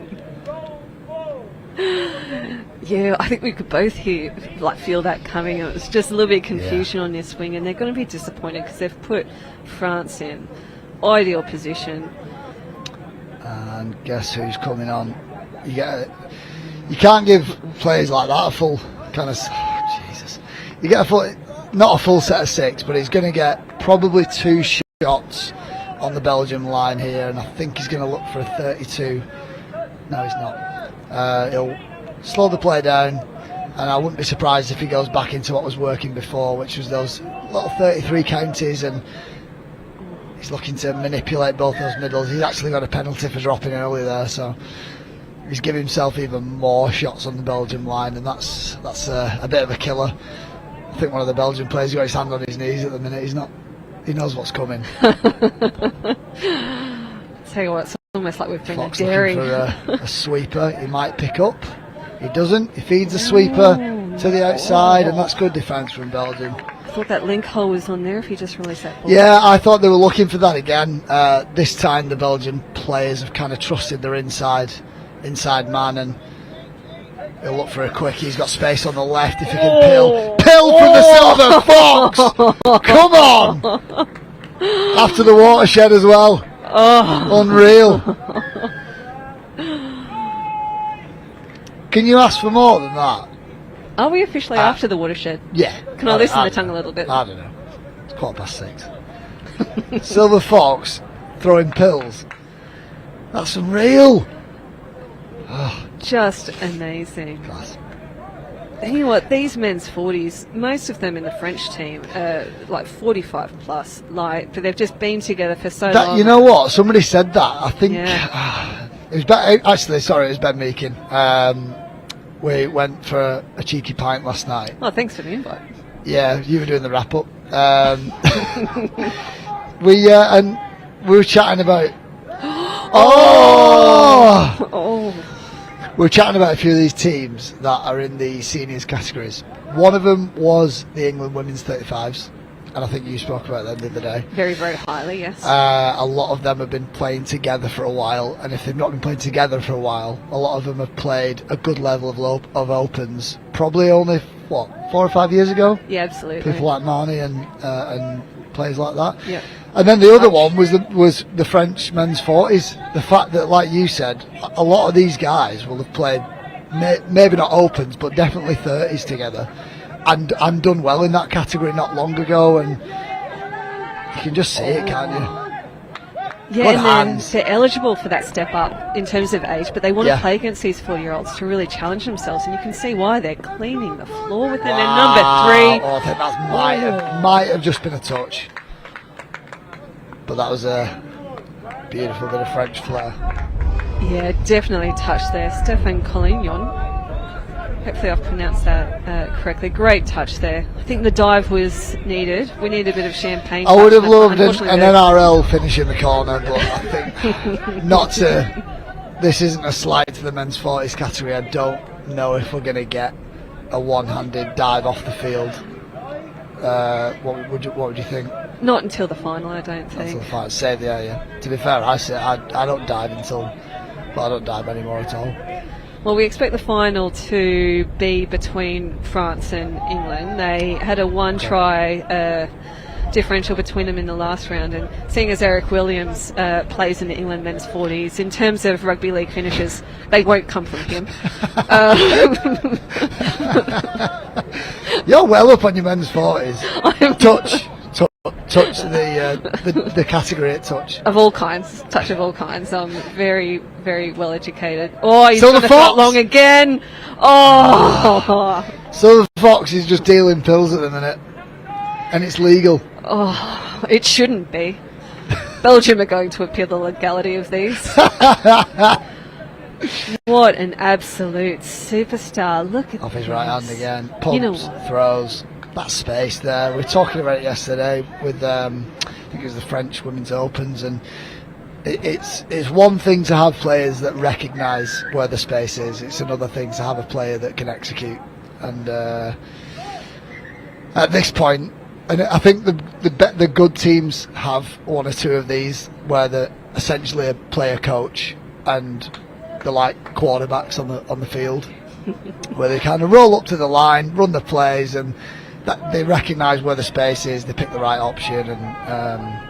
Yeah, I think we could both feel that coming. It was just a little bit of confusion on this wing, and they're going to be disappointed because they've put France in ideal position. And guess who's coming on? You can't give players like that a full kind of Jesus. You get not a full set of 6, but he's going to get probably 2 shots on the Belgium line here, and I think he's going to look for a 32. No, he's not. He'll slow the play down, and I wouldn't be surprised if he goes back into what was working before, which was those little 33 counties, and he's looking to manipulate both those middles. He's actually got a penalty for dropping early there, so he's giving himself even more shots on the Belgium line, and that's a bit of a killer. I think one of the Belgian players got his hand on his knees at the minute. He knows what's coming. Tell you what, it's almost like we've been Fox daring. looking for a sweeper. He might pick up. He doesn't. He feeds the sweeper to the outside, and that's good defence from Belgium. I thought that link hole was on there if he just released that ball. Yeah, I thought they were looking for that again. This time the Belgian players have kind of trusted their inside man, and he'll look for a quick. He's got space on the left if he can pill from the Silver Fox. Come on! After the watershed as well. Unreal. Can you ask for more than that? Are we officially after the watershed? Yeah. Can I loosen the tongue a little bit? I don't know. It's 6:15. Silver Fox throwing pills. That's unreal. Just amazing. You know what? These men's 40s, most of them in the French team, are like 45 plus. But they've just been together for so long. You know what? Somebody said that. I think it was Ben Meakin. We went for a cheeky pint last night. Oh, thanks for the invite. Yeah, you were doing the wrap up. We were chatting about. We were chatting about a few of these teams that are in the seniors categories. One of them was the England women's 35s, and I think you spoke about them the other day. Very, very highly, yes. A lot of them have been playing together for a while, and if they've not been playing together for a while, a lot of them have played a good level of opens. Probably only 4 or 5 years ago. Yeah, absolutely. People like Marnie and players like that. Yeah. And then the other one was the French men's 40s. The fact that, like you said, a lot of these guys will have played maybe not opens, but definitely 30s together, and done well in that category not long ago, and you can just see it, can't you? Yeah, and then they're eligible for that step up in terms of age, but they want to play against these 40-year-olds to really challenge themselves, and you can see why they're cleaning the floor with them. They're number 3. I think that might have just been a touch. But that was a beautiful bit of French flair. Yeah, definitely touch there. Stéphane Collignon. Hopefully I've pronounced that correctly. Great touch there. I think the dive was needed. We need a bit of champagne. I would have loved an NRL finish in the corner, but I think not to. This isn't a slight to the men's 40s category. I don't know if we're going to get a one-handed dive off the field. What would you think? Not until the final, I don't think. Until the final, save the area. To be fair, I don't dive but I don't dive anymore at all. Well, we expect the final to be between France and England. They had a one-try differential between them in the last round, and seeing as Eric Williams plays in the England men's 40s, in terms of rugby league finishes, they won't come from him. You're well up on your men's 40s. Touch the category at touch. Of all kinds, touch of all kinds. I'm very, very well educated. Oh, he's So done the it that Fox. long again. Oh. So the Fox is just dealing pills at the minute, and it's legal. Oh, it shouldn't be. Belgium are going to appeal the legality of these. What an absolute superstar. Look at Off his this. right hand again. Pumps, throws. That space there. We were talking about it yesterday with I think it was the French Women's Opens, and it's one thing to have players that recognise where the space is. It's another thing to have a player that can execute. And at this point, and I think the good teams have one or two of these where they're essentially a player coach and they're like quarterbacks on the field. where they kind of roll up to the line, run the plays, and that they recognise where the space is, they pick the right option, and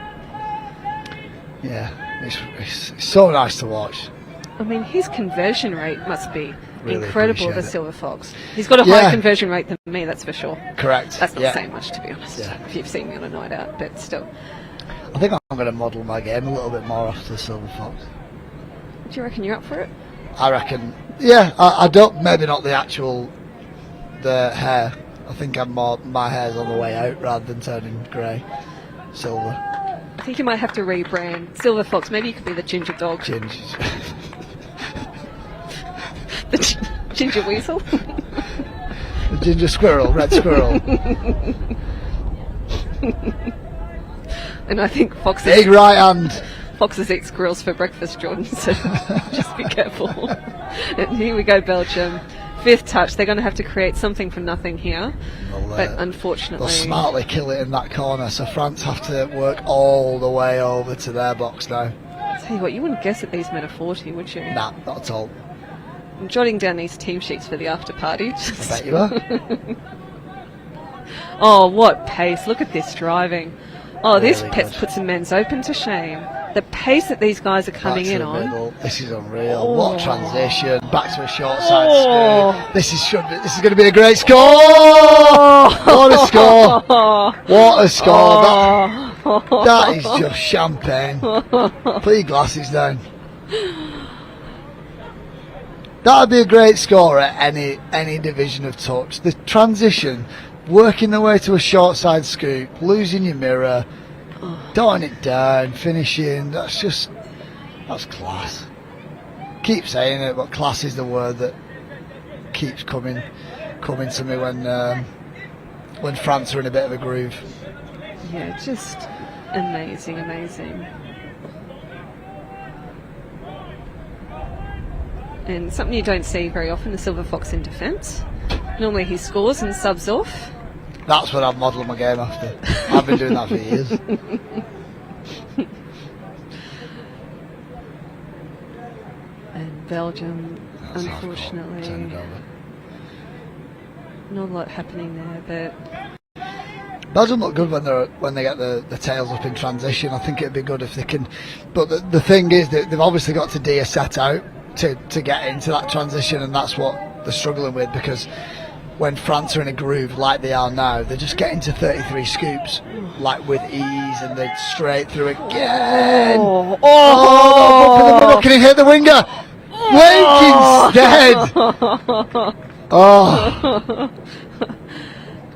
it's so nice to watch. I mean, his conversion rate must be Really incredible, the appreciate it. Silver Fox. He's got a higher conversion rate than me, that's for sure. Correct. That's not Yeah. saying much, to be honest, if you've seen me on a night out, but still. I think I'm going to model my game a little bit more after the Silver Fox. Do you reckon you're up for it? I reckon, yeah, I don't, maybe not the hair. I think my hair's on the way out rather than turning grey, silver. I think you might have to rebrand. Silver Fox, maybe you could be the Ginger Dog. The Ginger Weasel. The Ginger Squirrel, Red Squirrel. And I think Foxes... Big right hand. Foxes eat squirrels for breakfast, Jordan, so just be careful. And here we go, Belgium. 5th touch. They're going to have to create something from nothing here. But unfortunately... They'll smartly kill it in that corner, so France have to work all the way over to their box now. I'll tell you what, you wouldn't guess that these men are 40, would you? Nah, not at all. I'm jotting down these team sheets for the after party. I bet you are. Oh, what pace. Look at this driving. Oh, this Really puts the men's open to shame. The pace that these guys are coming Back to in the on. middle. This is unreal. What a transition. Back to a short side screen. This is going to be a great score. What a score. What a score. That is just champagne. Put your glasses down. That would be a great score at any division of touch. The transition, working the way to a short side scoop, losing your mirror, dotting it down, finishing. That's class. Keep saying it, but class is the word that keeps coming to me when France are in a bit of a groove. Yeah, just amazing. And something you don't see very often, the Silver Fox in defence. Normally he scores and subs off. That's what I've modelled my game after. I've been doing that for years. And Belgium, unfortunately, not a lot happening there, but Belgium look good when they get the tails up in transition. I think it'd be good if they can. But the thing is that they've obviously got to D a set out to get into that transition, and that's what they're struggling with, because when France are in a groove like they are now, they're just getting to 33 scoops like with ease, and they're straight through again. Can he hit the winger? Wake instead.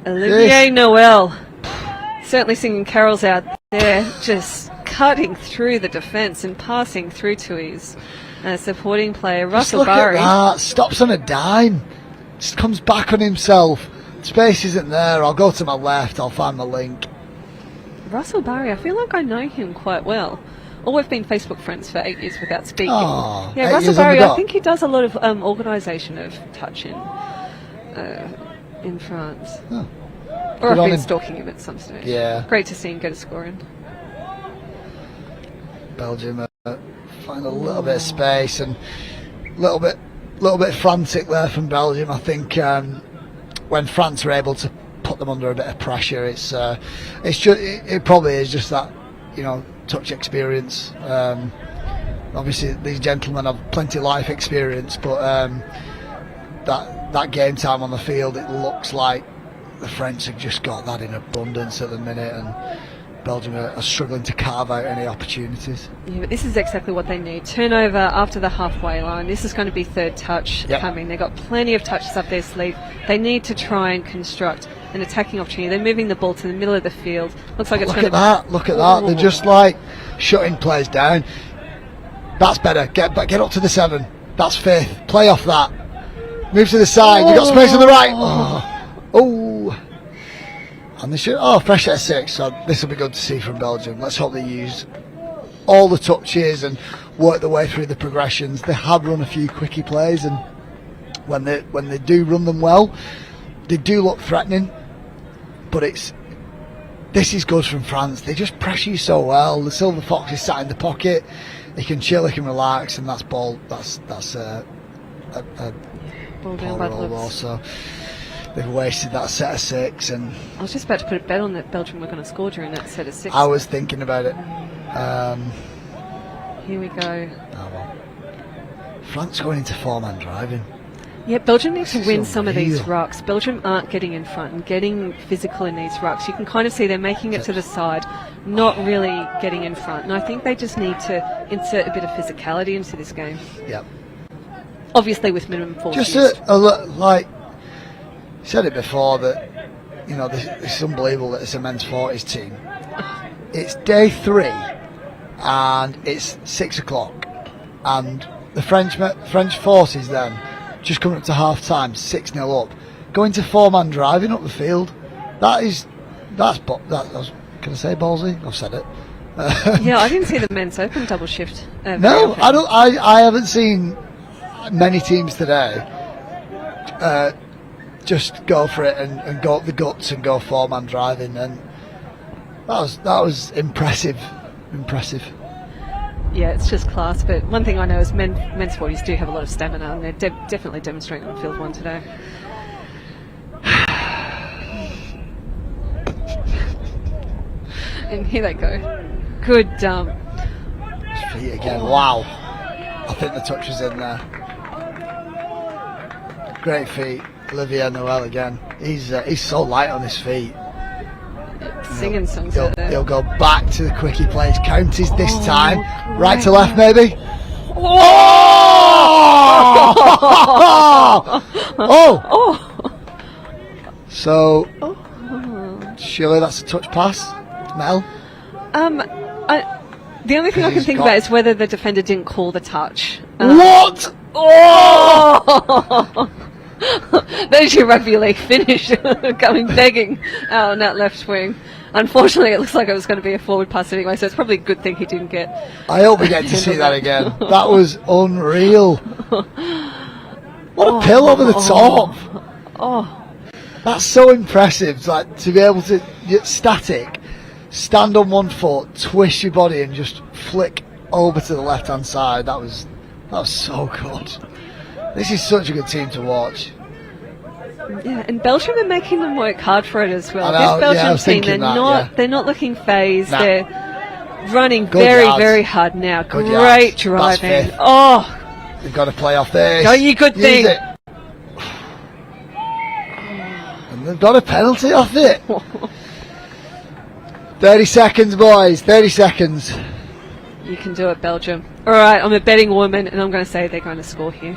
Olivier Noel certainly singing carols out there, just cutting through the defence and passing through to his supporting player, Russell Look Barry. at that. Stops on a dime. Just comes back on himself. Space isn't there. I'll go to my left. I'll find my link. Russell Barry, I feel like I know him quite well. Or we've been Facebook friends for 8 years without speaking. Oh, yeah, 8 Russell years on the Barry, dot. I think he does a lot of organisation of touch in France. Oh. Or Good I've on been him. stalking him at some stage. Yeah. Great to see him get a score in. Belgium find a little bit of space and a little bit frantic there from Belgium. I think when France are able to put them under a bit of pressure, it probably is just that, touch experience. Obviously these gentlemen have plenty of life experience, but that game time on the field, it looks like the French have just got that in abundance at the minute, and Belgium are struggling to carve out any opportunities. Yeah, but this is exactly what they need. Turnover after the halfway line. This is going to be third touch coming. They've got plenty of touches up their sleeve. They need to try and construct an attacking opportunity. They're moving the ball to the middle of the field. Looks like it's Look going at that! Look at that! They're just like shutting players down. That's better. Get up to the 7. That's 5th. Play off that. Move to the side. You've got space on the right. Oh. And they should. Fresh at 6. So this will be good to see from Belgium. Let's hope they use all the touches and work their way through the progressions. They have run a few quickie plays, and when they do run them well, they do look threatening. But this is good from France. They just pressure you so well. The Silver Fox is sat in the pocket. They can chill, they can relax, and that's Ball down poor by the roll looks. also. They've wasted that set of 6, and I was just about to put a bet on that Belgium were going to score during that set of 6. I was thinking about it. Here we go. France going into 4-man driving. Yeah, Belgium need to This win is some of these unreal. rucks. Belgium aren't getting in front and getting physical in these rucks. You can kind of see they're making it to the side, not really getting in front. And I think they just need to insert a bit of physicality into this game. Yep. Obviously with minimum force Just used. like said it before that, you know, it's unbelievable that it's a men's 40s team. It's day 3 and it's 6 o'clock, and the French forces then just coming up to half time, 6-0 up, going to 4-man driving up the field. That's can I say ballsy? I've said it. Yeah, I didn't see the men's open double shift. Very No, often. I don't. I haven't seen many teams today just go for it and go up the guts and go 4-man driving, and that was impressive. Yeah, it's just class. But one thing I know is men's 40s do have a lot of stamina, and they're definitely demonstrating on field 1 today. And here they go. Good dump. Feet again. Wow. I think the touch was in there. Great feet. Olivier Noel again. He's so light on his feet. Singing songs out there. He'll go back to the quickie plays. Counties this time. great. Right to left, maybe. Oh! Oh! So, surely that's a touch pass, Mel. The only thing I can He's think got- about is whether the defender didn't call the touch. What? Oh! There's your rugby league finish, going begging on that left wing. Unfortunately, it looks like it was going to be a forward pass anyway, so it's probably a good thing he didn't get. I hope we get to see that again. That was unreal. What a pill over the top. Oh. That's so impressive. It's like to be able to get static, stand on one foot, twist your body, and just flick over to the left-hand side. That was so good. This is such a good team to watch. Yeah, and Belgium are making them work hard for it as well. I know, This Belgium I was team, thinking they're not looking phased. Nah. They're running Good very, yards. very hard now. Good Great yards. That's driving. fifth. Oh, They've got to play off this. go you good Use thing. it. And they've got a penalty off it. 30 seconds, boys. 30 seconds. You can do it, Belgium. All right, I'm a betting woman, and I'm going to say they're going to score here.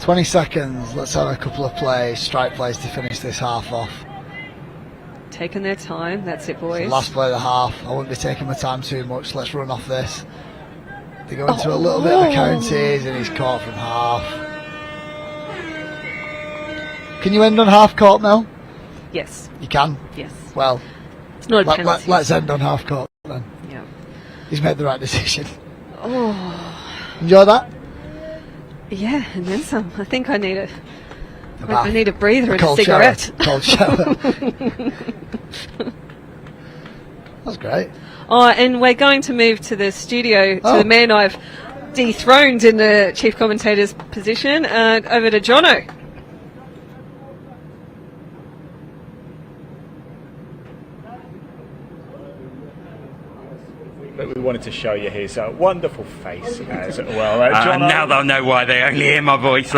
20 seconds. Let's have a couple of plays, strike plays to finish this half off. Taking their time. That's it, It's the boys. last play of the half. I wouldn't be taking my time too much. Let's run off this. They go into a little bit of a counties, and he's caught from half. Can you end on half court, Mel? Yes. You can? Yes. Well, It's not a penalty. let's end on half court then. Yeah. He's made the right decision. Oh. Enjoy that? Yeah, and then some. I think I need A I bath. need a breather and a cold cigarette. shower. Cold shower. That's great. Oh, and we're going to move to the studio to Oh. the man I've dethroned in the chief commentator's position. Over to Jono. But we wanted to show you his wonderful face as well. John, Now they'll know why they only hear my voice.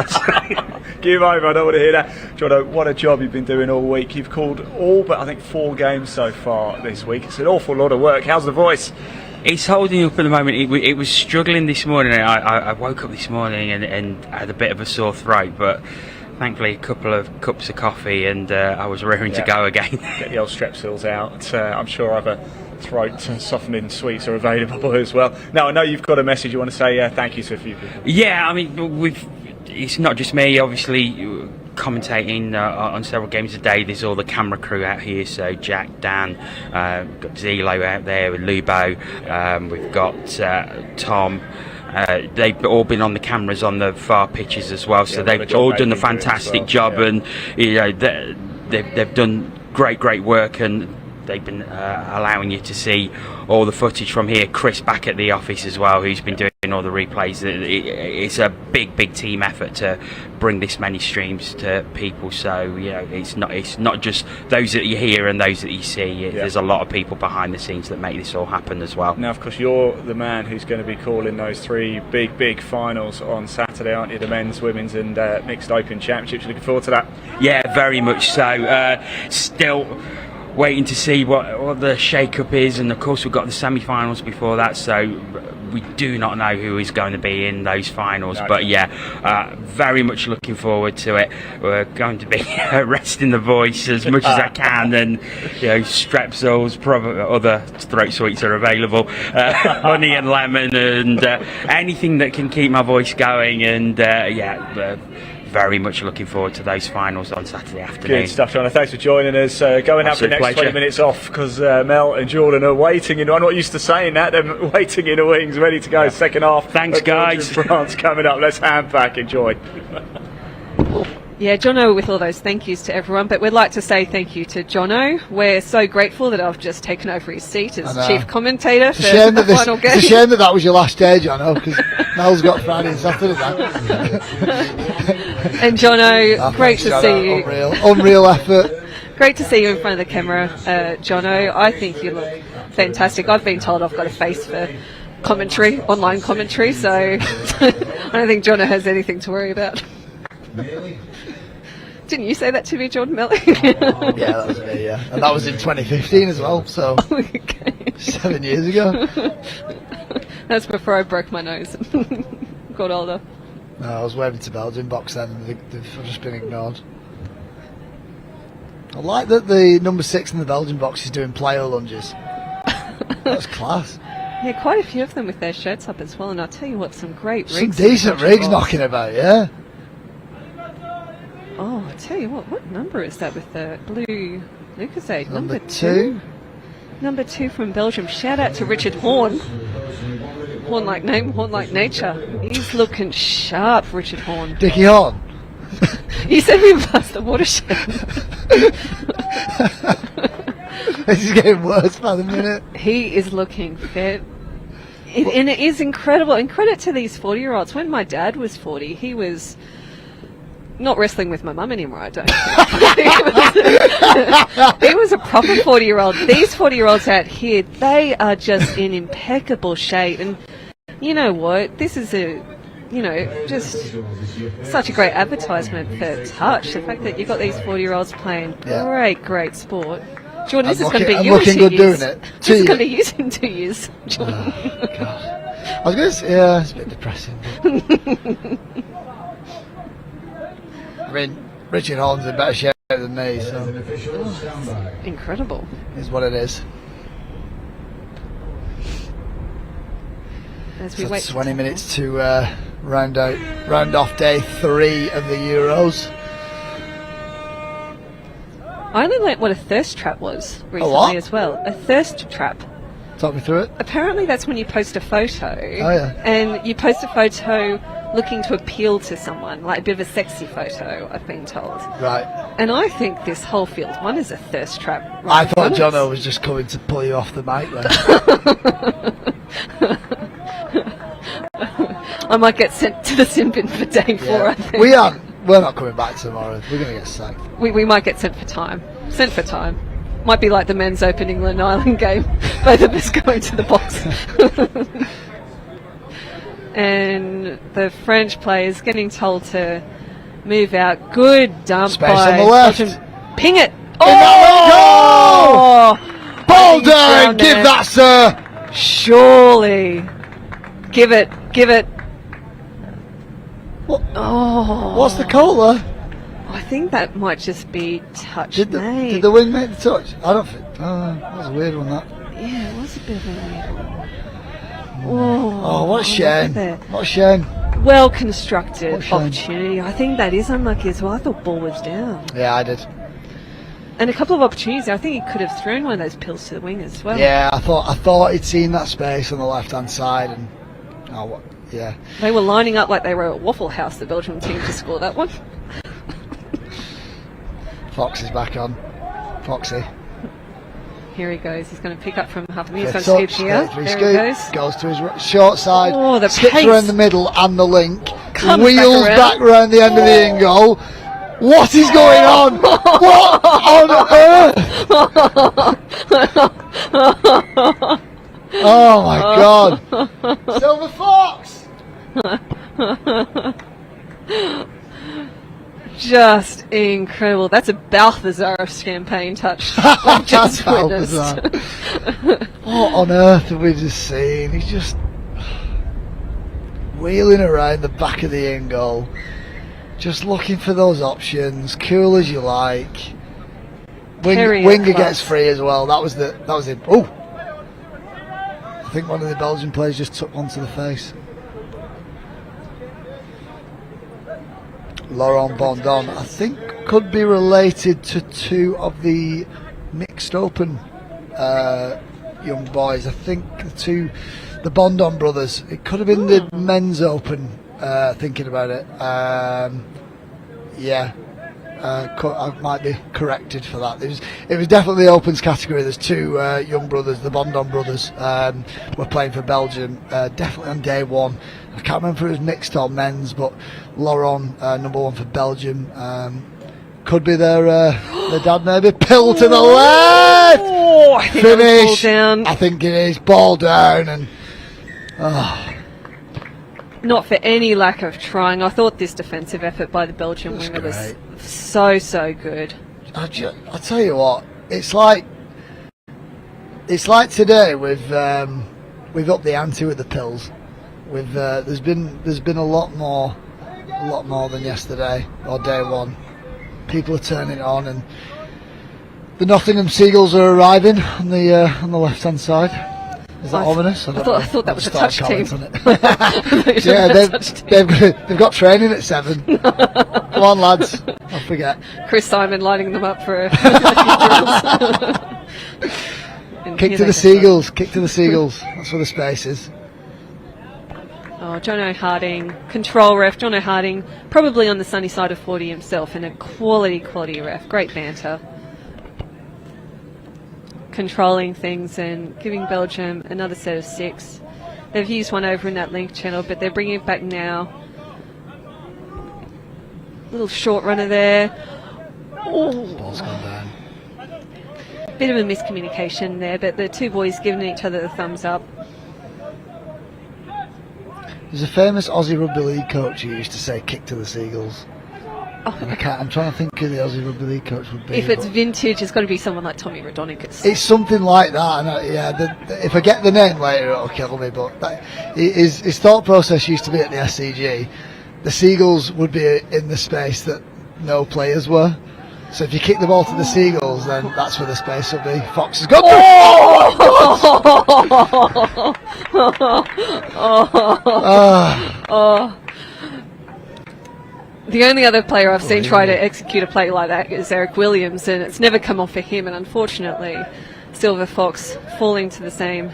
give him over, I don't want to hear that. Jono, what a job you've been doing all week. You've called all but I think 4 games so far this week. It's an awful lot of work. How's the voice? It's holding up at the moment. It was struggling this morning. I woke up this morning and had a bit of a sore throat, but thankfully a couple of cups of coffee and I was raring to go again. Get the old Strepsils out. I'm sure other throat softening sweets are available as well. Now, I know you've got a message you want to say. Thank you to a few people. Yeah, I mean, it's not just me, obviously, commentating on several games a day. There's all the camera crew out here, so Jack, Dan, got Zelo out there with Lubo, we've got Tom. They've all been on the cameras on the far pitches as well, so they've all done a fantastic job, and you know they've done great work, and they've been allowing you to see all the footage from here. Chris back at the office as well, who's been doing all the replays. It's a big team effort to bring this many streams to people. So it's not just those that you hear and those that you see. There's a lot of people behind the scenes that make this all happen as well. Now, of course, you're the man who's going to be calling those three big finals on Saturday, aren't you? The men's, women's, and mixed open championships. Looking forward to that. Yeah, very much so. Still waiting to see what the shake-up is, and of course we've got the semi-finals before that, so we do not know who is going to be in those finals. But very much looking forward to it. We're going to be resting the voice as much as I can, and Strepsils, probably other throat sweets are available, honey and lemon, and anything that can keep my voice going. And very much looking forward to those finals on Saturday afternoon. Good stuff, John. Thanks for joining us. Go and have the next pleasure. 20 minutes off, because Mel and Jordan are waiting. I'm not used to saying that. They're waiting in the wings, ready to go. Second half. Thanks, guys. France coming up. Let's hand back. Enjoy. Yeah, Jono with all those thank yous to everyone, but we'd like to say thank you to Jono. We're so grateful that I've just taken over his seat as chief commentator for the final game. It's a shame that was your last day, Jono, because Mel's got Friday and Saturday now. And Jono, great to see you. Unreal effort. Great to see you in front of the camera, Jono. I think you look fantastic. I've been told I've got a face for commentary, online commentary, so I don't think Jono has anything to worry about. Didn't you say that to me, Jordan Melly? Yeah, that was me, yeah. And that was in 2015 as well, so 7 years ago. That's before I broke my nose and got older. No, I was waving to Belgium box then, and they've just been ignored. I like that the number 6 in the Belgian box is doing plyo lunges. That's class. Yeah, quite a few of them with their shirts up as well, and I'll tell you what, some great rigs. Some decent rigs knocking about, yeah. Oh, I tell you what number is that with the blue Lucasade? Number 2. Number 2 from Belgium. Shout out to Richard Horn. Horn like name, Horn like nature. He's looking sharp, Richard Horn. Dickie Horn. You said we passed the watershed. This is getting worse by the minute. He is looking fit. And it is incredible. And credit to these 40-year-olds. When my dad was 40, he was not wrestling with my mum anymore, I don't think. He was a proper 40-year-old. These 40-year-olds out here, they are just in impeccable shape. And you know what? This is just such a great advertisement for touch. The fact that you've got these 40-year-olds playing great sport. Jordan, this is going to be you in 2 years. This is going to be you in 2 years, Jordan. Oh, God. I was going to say, yeah, it's a bit depressing. I mean, Richard Horn's in better shape than me, so incredible. Is what it is. As we so wait 20 minutes to round off day 3 of the Euros. I only learnt what a thirst trap was recently as well. A thirst trap. Talk me through it. Apparently that's when you post a photo. Oh, yeah. And you post a photo looking to appeal to someone, like a bit of a sexy photo, I've been told. Right. And I think this whole field one is a thirst trap. I thought Jono was just coming to pull you off the mic then. I might get sent to the sin bin for day 4, I think. We're not coming back tomorrow. We're going to get sacked. We might get sent for time. Sent for time. Might be like the men's Open England Ireland game. Both of us going to the box. And the French players getting told to move out. Good dump Space by on the left. Belgium. Ping it. Oh! Bolden, give that, sir. Surely. Give it. What? Oh. What's the call there? I think that might just be touch Did the wing make the touch? I don't think. That was a weird one, that. Yeah, it was a bit of a weird one. Oh, what a shame. What a shame. Well constructed opportunity. I think that is unlucky as well. I thought ball was down. Yeah, I did. And a couple of opportunities. I think he could have thrown one of those pills to the wing as well. Yeah, I thought he'd seen that space on the left hand side, and yeah. They were lining up like they were at Waffle House, the Belgian team, to score that one. Fox is back on. Foxy. Here he goes. He's going to pick up from half a minute. He's Good going to touch, scoop here. 33 There scoop, he goes. goes to his short side, Oh, the skips pace. around the middle and the link, Comes wheels back round the end of the in goal. What is going on? What on earth? Oh my God! Silver Fox! Just incredible. That's a Balthazar of champagne touch. I've just witnessed. What on earth have we just seen? He's just wheeling around the back of the in goal, just looking for those options, cool as you like. Winger gets free as well. That was it. Oh, I think one of the Belgian players just took one to the face. Laurent Bondon, I think, could be related to two of the mixed open young boys. I think the Bondon brothers. It could have been the men's open. Thinking about it, I might be corrected for that. It was definitely the opens category. There's two young brothers, the Bondon brothers, were playing for Belgium, definitely on day one. I can't remember if it was mixed or men's, but Laurent, number one for Belgium, could be their dad maybe. Pill to the left! I think Finish! ball down. I think it is. Ball down and... Not for any lack of trying. I thought this defensive effort by the Belgian winger was so good. I tell you what, it's like today we've upped the ante with the pills. There's been a lot more than yesterday or day one. People are turning it on, and the Nottingham Seagulls are arriving on the left hand side. Is that ominous? I thought that was a touch team. Yeah, they've got training at 7. Come on, lads. Don't forget. Chris Simon lining them up for a few drills. Kick to the Seagulls. Kick to the Seagulls. That's where the space is. Oh, Jono Harding, control ref. Jono Harding, probably on the sunny side of 40 himself, and a quality ref. Great banter. Controlling things and giving Belgium another set of 6. They've used one over in that link channel, but they're bringing it back now. Little short runner there. Ball's gone down. Bit of a miscommunication there, but the two boys giving each other the thumbs up. There's a famous Aussie Rugby League coach who used to say "kick to the Seagulls." And I'm trying to think who the Aussie Rugby League coach would be. If it's vintage, it's got to be someone like Tommy Radonicus. It's something like that. And if I get the name later, it'll kill me. But his thought process used to be at the SCG. The Seagulls would be in the space that no players were. So if you kick the ball to the Seagulls, then that's where the space will be. Fox has got. The only other player I've seen try to execute a play like that is Eric Williams, and it's never come off for him, and unfortunately Silver Fox falling to the same.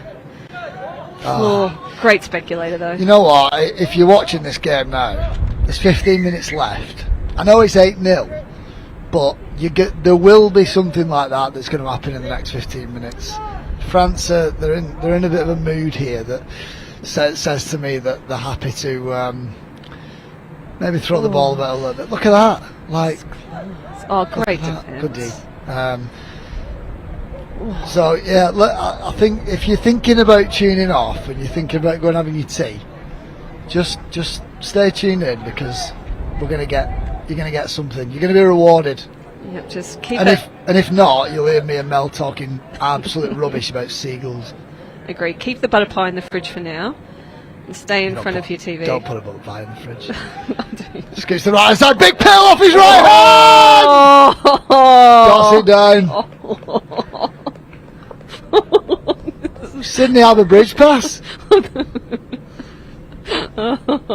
Great speculator though. You know what, if you're watching this game now, there's 15 minutes left. I know it's 8-0, but there will be something like that that's going to happen in the next 15 minutes. France, they're in a bit of a mood here that says to me that they're happy to maybe throw the ball about a little bit. Look at that! Great defense. Good D. So yeah, look, I think if you're thinking about tuning off and you're thinking about going having your tea, just stay tuned in, because you're gonna get something. You're gonna be rewarded. Yep, just keep and it. If not, you'll hear me and Mel talking absolute rubbish about Seagulls. Agree. Keep the butter pie in the fridge for now. And stay in front of your TV. Don't put a butter pie in the fridge. Just goes to the right side. Big pill off his right hand! Dots it down. Sydney Harbour Bridge pass.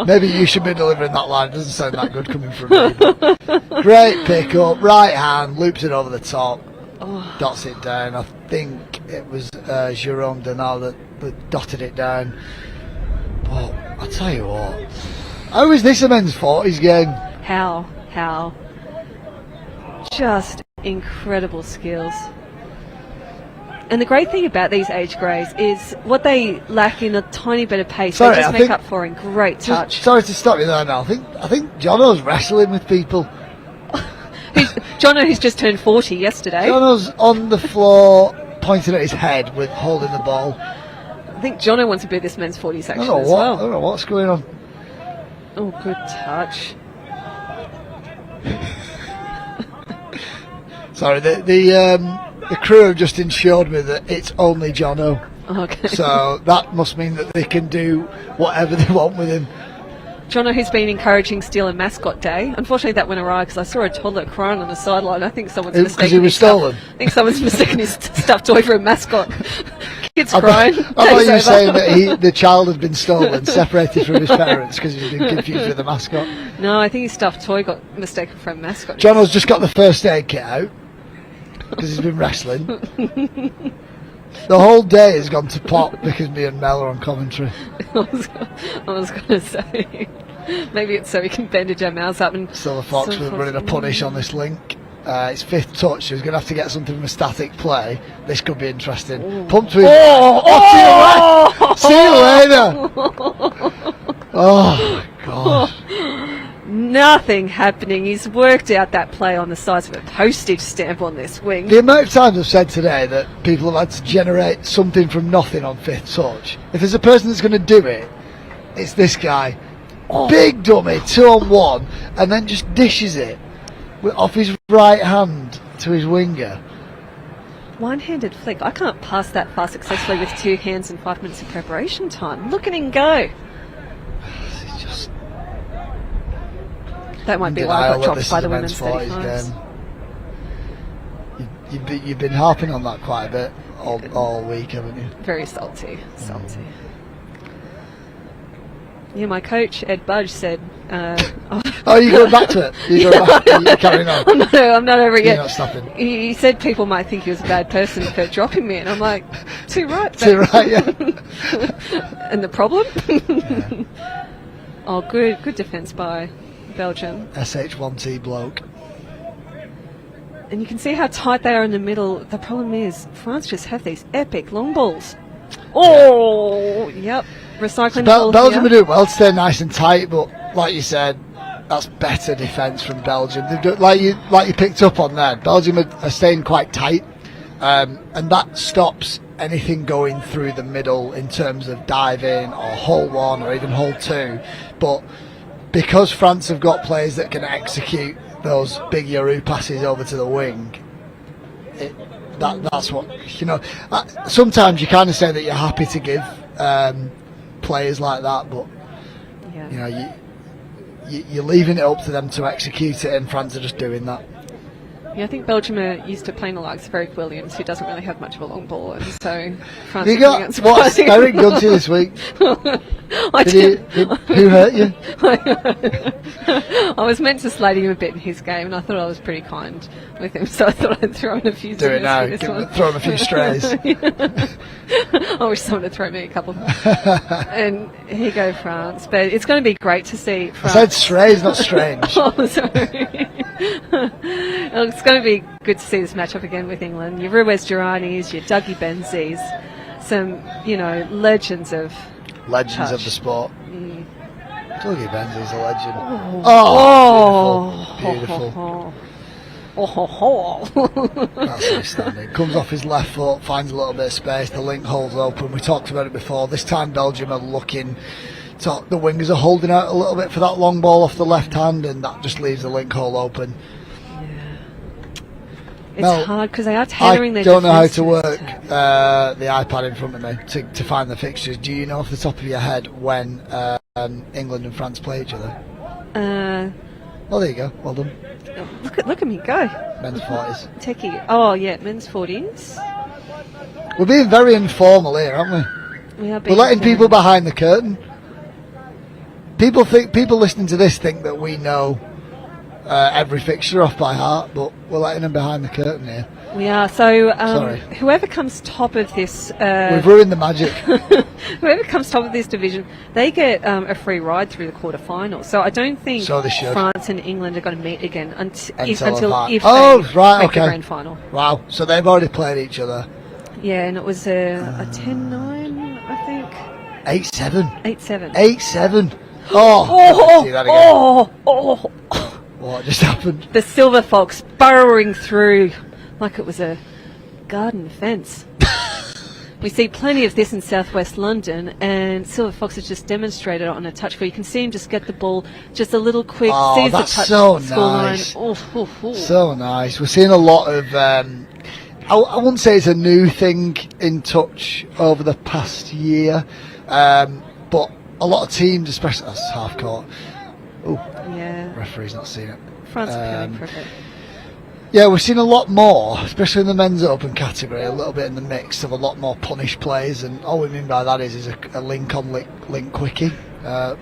Maybe you should be delivering that line. It doesn't sound that good coming from me. Great pick up. Right hand. Loops it over the top. Dots it down. I think it was Jerome Denal that dotted it down. But I tell you what, how is this a men's 40s game? How? Just incredible skills. And the great thing about these age grades is what they lack in a tiny bit of pace, Sorry, they just I make think- up for in great touch. Sorry to stop you there now. I think Jono's wrestling with people. Jono, who's just turned 40 yesterday. Jono's on the floor, pointing at his head with holding the ball. I think Jono wants to be this men's 40 I section don't know as what. well. I don't know what's going on. Oh, good touch. Sorry, the crew have just ensured me that it's only Jono. Okay. So that must mean that they can do whatever they want with him. Jono, who's been encouraging Steele and Mascot Day. Unfortunately, that went awry because I saw a toddler crying on the sideline. I think someone's Because mistaken. he was his stuff- stolen. I think someone's mistaken his stuffed toy for a mascot. Kids I crying. thought you were takes saying over. that the child had been stolen, separated from his parents because he's been confused with the mascot. No, I think his stuffed toy got mistaken for a mascot. Jono's just got the first aid kit out because he's been wrestling. The whole day has gone to pot because me and Mel are on commentary. I was going to say, maybe it's so we can bandage our mouths up. And Silver Fox was running a punish on this link. It's fifth touch, so he's going to have to get something from a static play. This could be interesting. Pumped with. See you later! Oh, God. Nothing happening. He's worked out that play on the size of a postage stamp on this wing. The amount of times I've said today that people have had to generate something from nothing on fifth touch. If there's a person that's going to do it, it's this guy. Big dummy, 2-on-1, and then just dishes it off his right hand to his winger. One-handed flick. I can't pass that far successfully with 2 hands and 5 minutes of preparation time. Look at him go. It's just That might be why I got dropped by the women's 35s. You've been harping on that quite a bit all week, haven't you? Very salty. Yeah, my coach, Ed Budge, said... Oh, you're going back to it? You're going back? You're carrying on? I'm not over it You're yet. not stopping? He said people might think he was a bad person for dropping me, and I'm like, too right. Too right, yeah. And the problem? Oh, good defence by Belgium. SH1T bloke. And you can see how tight they are in the middle. The problem is, France just have these epic long balls. Oh, yep. Recycling ball Belgium here. are doing well to stay nice and tight, but like you said, that's better defence from Belgium. They've done, like you picked up on there, Belgium are staying quite tight, and that stops anything going through the middle in terms of diving or hole 1 or even hole 2. But because France have got players that can execute those big Yoru passes over to the wing, that's what, you know. Sometimes you kind of say that you're happy to give players like that, but you know, you're leaving it up to them to execute it, and France are just doing that. Yeah, I think Belgium are used to playing the likes of Eric Williams, who doesn't really have much of a long ball, and so France You are got coming out what's surprising. Eric done to you this week? Who hurt you? I was meant to slate him a bit in his game, and I thought I was pretty kind with him, so I thought I'd throw in a few. Do it zingers now. for this one. Throw him a few strays. I wish someone had thrown me a couple. And here go France, but it's going to be great to see France. I said strays, not strange. Oh, sorry. It's going to be good to see this matchup again with England. Your Ruiz Juranis, your Dougie Benzis, some, you know, legends of touch. Of the sport. Dougie Benzi's a legend. Beautiful. That's outstanding. Comes off his left foot, finds a little bit of space, the link holds open. We talked about it before. This time Belgium are looking, so the wingers are holding out a little bit for that long ball off the left hand, and that just leaves the link hole open. It's hard because they are tailoring their I don't know how defence to this work time. the iPad in front of me to find the fixtures. Do you know off the top of your head when England and France play each other? Well, there you go. Well done. Look at me go. Men's 40s. Techie. Oh yeah, men's 40s. We're being very informal here, aren't we? We are We're being letting very- people behind the curtain. People listening to this think that we know every fixture off by heart, but we're letting them behind the curtain here. We are. So Sorry. whoever comes top of this... We've ruined the magic. Whoever comes top of this division, they get a free ride through the quarterfinals. So I don't think So they should. France and England are going to meet again until Right, if they okay. make the grand final. Wow, so they've already played each other. Yeah, and it was a 10-9, I think. 8-7. 8-7. 8-7. What just happened? The Silver Fox burrowing through like it was a garden fence. We see plenty of this in southwest London, and Silver Fox has just demonstrated it on a touch where you can see him just get the ball just a little quick, sees that's the touch, so scoreline. nice. So nice. We're seeing a lot of, I wouldn't say it's a new thing in touch over the past year, but a lot of teams, especially, that's half court. Oh, yeah. Referee's not seen it. France appealing for it. Yeah, we've seen a lot more, especially in the men's open category, a little bit in the mix of a lot more punished plays, and all we mean by that is a link on link quickie,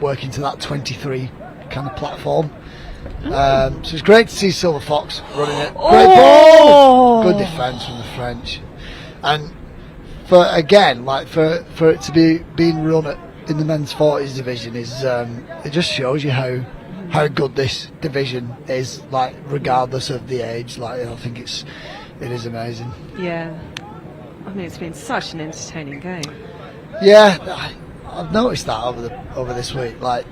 working to that 23 kind of platform. So it's great to see Silver Fox running it. Great ball! Good defence from the French. And for it to be being run in the men's 40s division is it just shows you how good this division is, like regardless of the age. Like I think it is amazing. Yeah, I mean it's been such an entertaining game. Yeah, I've noticed that over this week. Like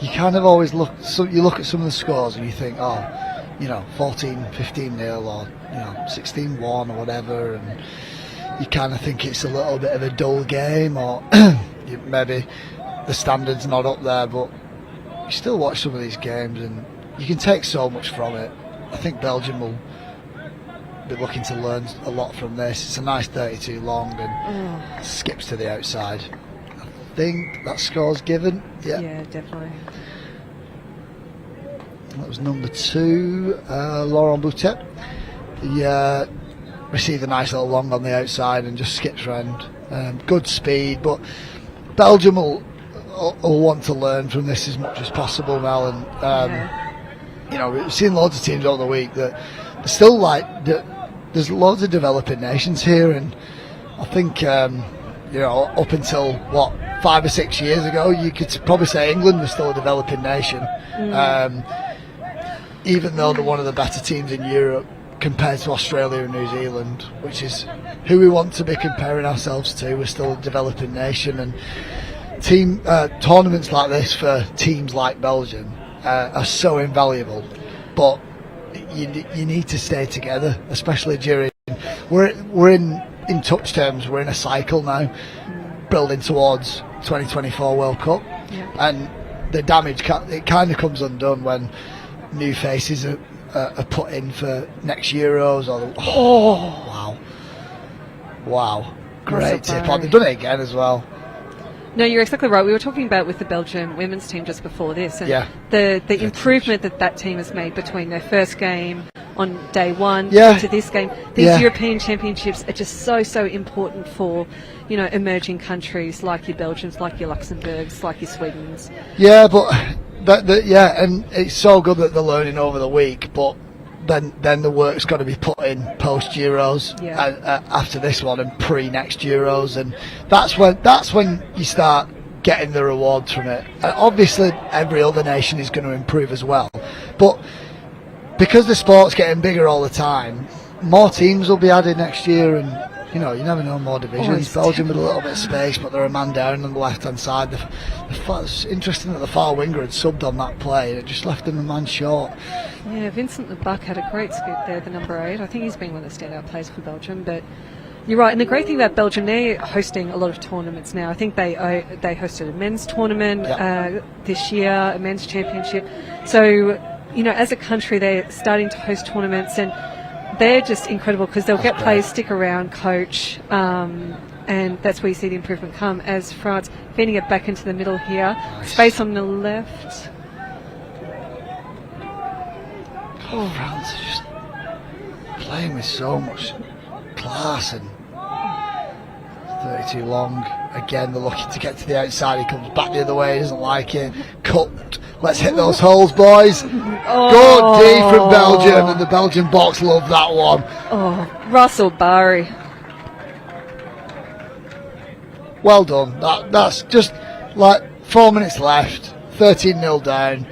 you kind of always look at some of the scores and you think, 14-15 nil or 16-1 or whatever, and you kind of think it's a little bit of a dull game, or maybe the standard's not up there, but you still watch some of these games and you can take so much from it. I think Belgium will be looking to learn a lot from this. It's a nice 32 long and skips to the outside. I think that score's given. Yeah, definitely. That was number 2, Laurent Boutet. He received a nice little long on the outside and just skips round. Good speed, but Belgium will want to learn from this as much as possible now, and we've seen loads of teams over the week that are still there's loads of developing nations here, and I think up until 5 or 6 years ago you could probably say England was still a developing nation, even though they're one of the better teams in Europe compared to Australia and New Zealand, which is who we want to be comparing ourselves to. We're still a developing nation, and tournaments like this for teams like Belgium are so invaluable, but you need to stay together, especially during we're in touch terms, we're in a cycle now building towards 2024 World Cup, and the damage it kind of comes undone when new faces are put in for next Euros wow great tip on. They've done it again as well. No, you're exactly right. We were talking about with the Belgian women's team just before this, and the improvement that team has made between their first game on day one to this game. These European Championships are just so important for emerging countries like your Belgians, like your Luxembourgs, like your Swedens. Yeah, but and it's so good that they're learning over the week, but then the work's got to be put in post Euros after this one and pre next Euros, and that's when you start getting the rewards from it. Obviously every other nation is going to improve as well, but because the sport's getting bigger all the time, more teams will be added next year, and you never know, more divisions. Belgium with a little bit of space, but they're a man down on the left hand side. It's interesting that the far winger had subbed on that play, and it just left them a man short. Yeah, Vincent the Buck had a great scoop there, the number 8. I think he's been one of the standout players for Belgium, but you're right. And the great thing about Belgium, they're hosting a lot of tournaments now. I think they hosted a men's tournament this year, a men's championship. So, as a country, they're starting to host tournaments, and they're just incredible because they'll get players stick around, coach, and that's where you see the improvement come. As France feeding it back into the middle here, space on the left. France are just playing with so much class, and 32 long. Again, they're looking to get to the outside. He comes back the other way. He doesn't like it. Cut. Let's hit those holes, boys. Good D from Belgium, and the Belgian box love that one. Russell Barry. Well done. That's just like 4 minutes left. 13-0 down.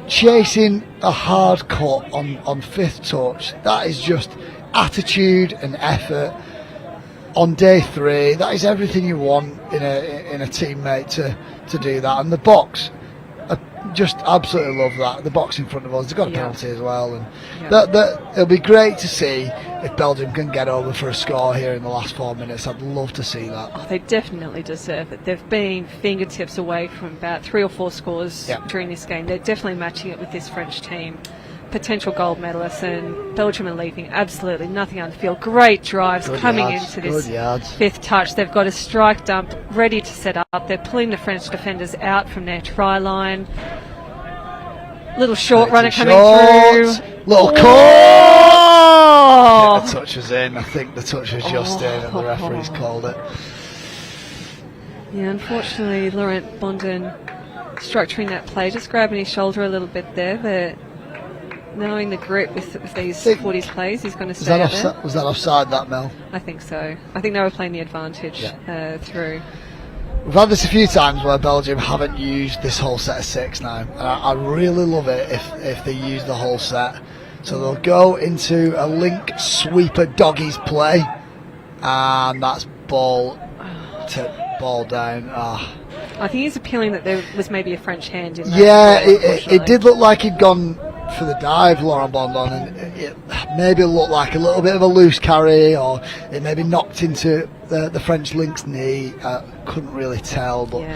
Chasing a hard cut on 5th touch. That is just attitude and effort. on day 3, that is everything you want in a teammate to do that. And the box, I just absolutely love that. The box in front of us, they've got a penalty as well, and it'll be great to see if Belgium can get over for a score here in the last 4 minutes. I'd love to see that. Oh, they definitely deserve it. They've been fingertips away from about 3 or 4 scores during this game. They're definitely matching it with this French team. Potential gold medalists, and Belgium are leaving absolutely nothing on the field. Great drives coming into this 5th touch. They've got a strike dump ready to set up. They're pulling the French defenders out from their try line. Little short runner coming through. Little call! The touch was in. I think the touch was just in, and the referee's called it. Yeah, unfortunately, Laurent Bonden structuring that play, just grabbing his shoulder a little bit there, but knowing the grip with these 40s plays, he's going to stay out there. Was that offside, that, Mel? I think so. I think they were playing the advantage through. We've had this a few times where Belgium haven't used this whole set of 6 now, and I really love it if they use the whole set. So they'll go into a link sweeper doggies play, and that's ball down. I think he's appealing that there was maybe a French hand in that. Yeah, it did look like he'd gone for the dive, Laurent Bondon, and it maybe looked like a little bit of a loose carry, or it maybe knocked into the French link's knee. Couldn't really tell, but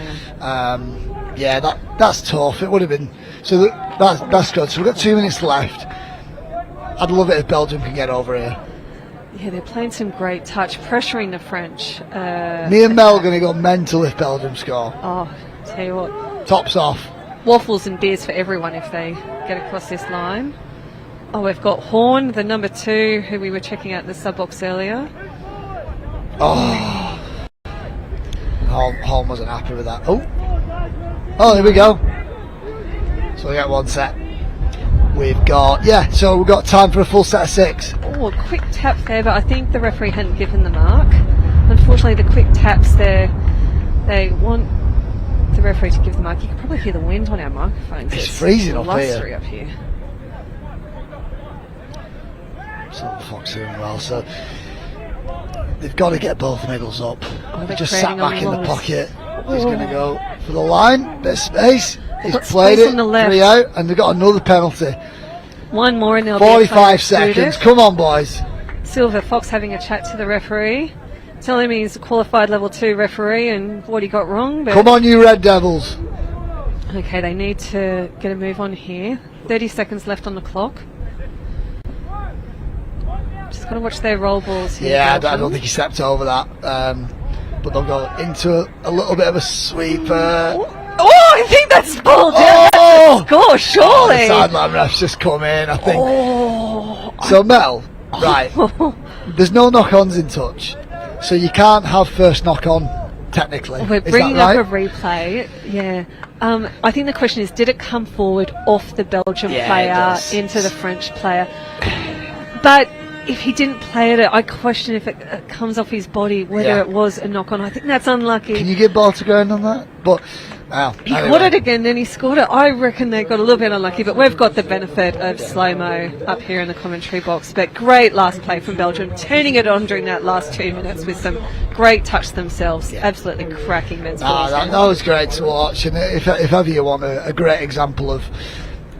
that's tough. It would have been. So that's good. So we've got 2 minutes left. I'd love it if Belgium can get over here. Yeah, they're playing some great touch, pressuring the French. Me and Mel are going to go mental if Belgium score. Oh, tell you what. Tops off. Waffles and beers for everyone if they get across this line. Oh, we've got Horn, the number 2, who we were checking out in the sub box earlier. Oh, Horn wasn't happy with that. Oh, here we go. So we get 1 set. We've got so we've got time for a full set of 6. Oh, a quick tap there, but I think the referee hadn't given the mark. Unfortunately, the quick taps there, they want the referee to give the mark. You can probably hear the wind on our microphones. It's freezing up blustery up here. So Fox doing well. So they've got to get both middles up. They're just sat back in the Wallace. pocket. He's going to go for the line. Bit of space. He's got played space it. on the left. 3 out, and they've got another penalty. One more and they'll be 45 seconds. Come on, boys. Silver Fox having a chat to the referee, telling him he's a qualified level 2 referee and what he got wrong. But Come on, you Red Devils. okay, they need to get a move on here. 30 seconds left on the clock. Just got to watch their roll balls here. Yeah, I don't think he stepped over that. But they'll go into a little bit of a sweeper. Oh, I think that's ball down. Oh! Score, surely. The sideline ref's just come in, I think. So, Mel, right, there's no knock-ons in touch. So you can't have first knock-on, technically. We're Is bringing that right? up a replay. Yeah. I think the question is, did it come forward off the Belgian player into the French player? But if he didn't play it, I question if it comes off his body, whether it was a knock-on. I think that's unlucky. Can you give ball to ground on that? But he caught it again, then he scored it. I reckon they got a little bit unlucky, but we've got the benefit of slow-mo up here in the commentary box. But great last play from Belgium, turning it on during that last 2 minutes with some great touch themselves. Absolutely cracking men's balls. That was great to watch. And if ever you want a great example of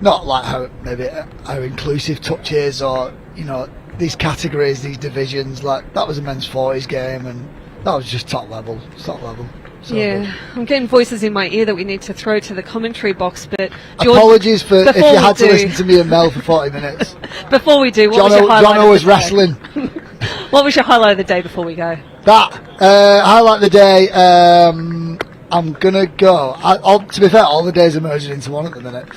not like how inclusive touch is, or these categories, these divisions, like that was a men's 40s game, and that was just top level. So yeah, I'm getting voices in my ear that we need to throw to the commentary box, but apologies for if you had to listen to me and Mel for 40 minutes. Before we do, what was your highlight? Jono was wrestling. What was your highlight of the day before we go? That highlight of the day. I'm gonna go. To be fair, all the days are merging into one at the minute.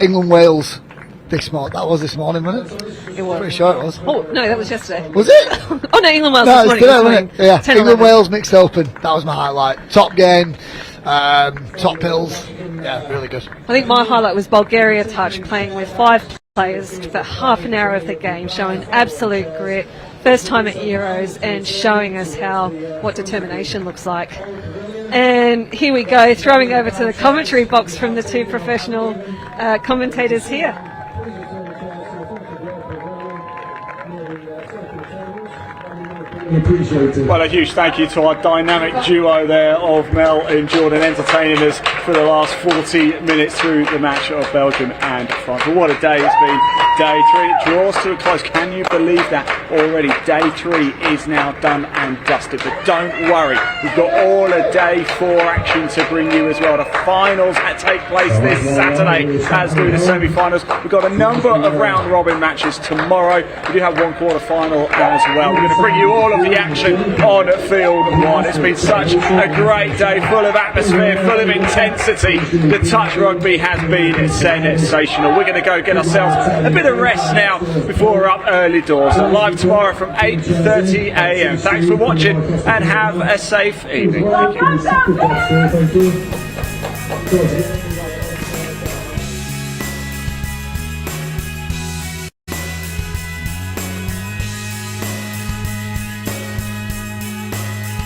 England Wales. This morning, wasn't it? It was. Pretty sure it was. Oh no, that was yesterday. Was it? Oh no, England Wales No, this it's morning. today, wasn't it? Yeah, 10, England Wales mixed open. That was my highlight. Top game, top pills. Yeah, really good. I think my highlight was Bulgaria touch, playing with 5 players for half an hour of the game, showing absolute grit. First time at Euros, and showing us what determination looks like. And here we go, throwing over to the commentary box from the 2 professional commentators here. Well, a huge thank you to our dynamic duo there of Mel and Jordan, entertaining us for the last 40 minutes through the match of Belgium and France. But what a day it's been. Day 3 draws to a close. Can you believe that already? Day 3 is now done and dusted. But don't worry, we've got all of day 4 action to bring you as well. The finals that take place this Saturday, as do the semi-finals. We've got a number of round robin matches tomorrow. We do have one quarter final as well. We're going to bring you all of the action on field 1. It's been such a great day, full of atmosphere, full of intensity. The touch rugby has been sensational. We're going to go get ourselves a bit of rest now before we're up early doors. Live tomorrow from 8:30 a.m. Thanks for watching and have a safe evening. Thank you.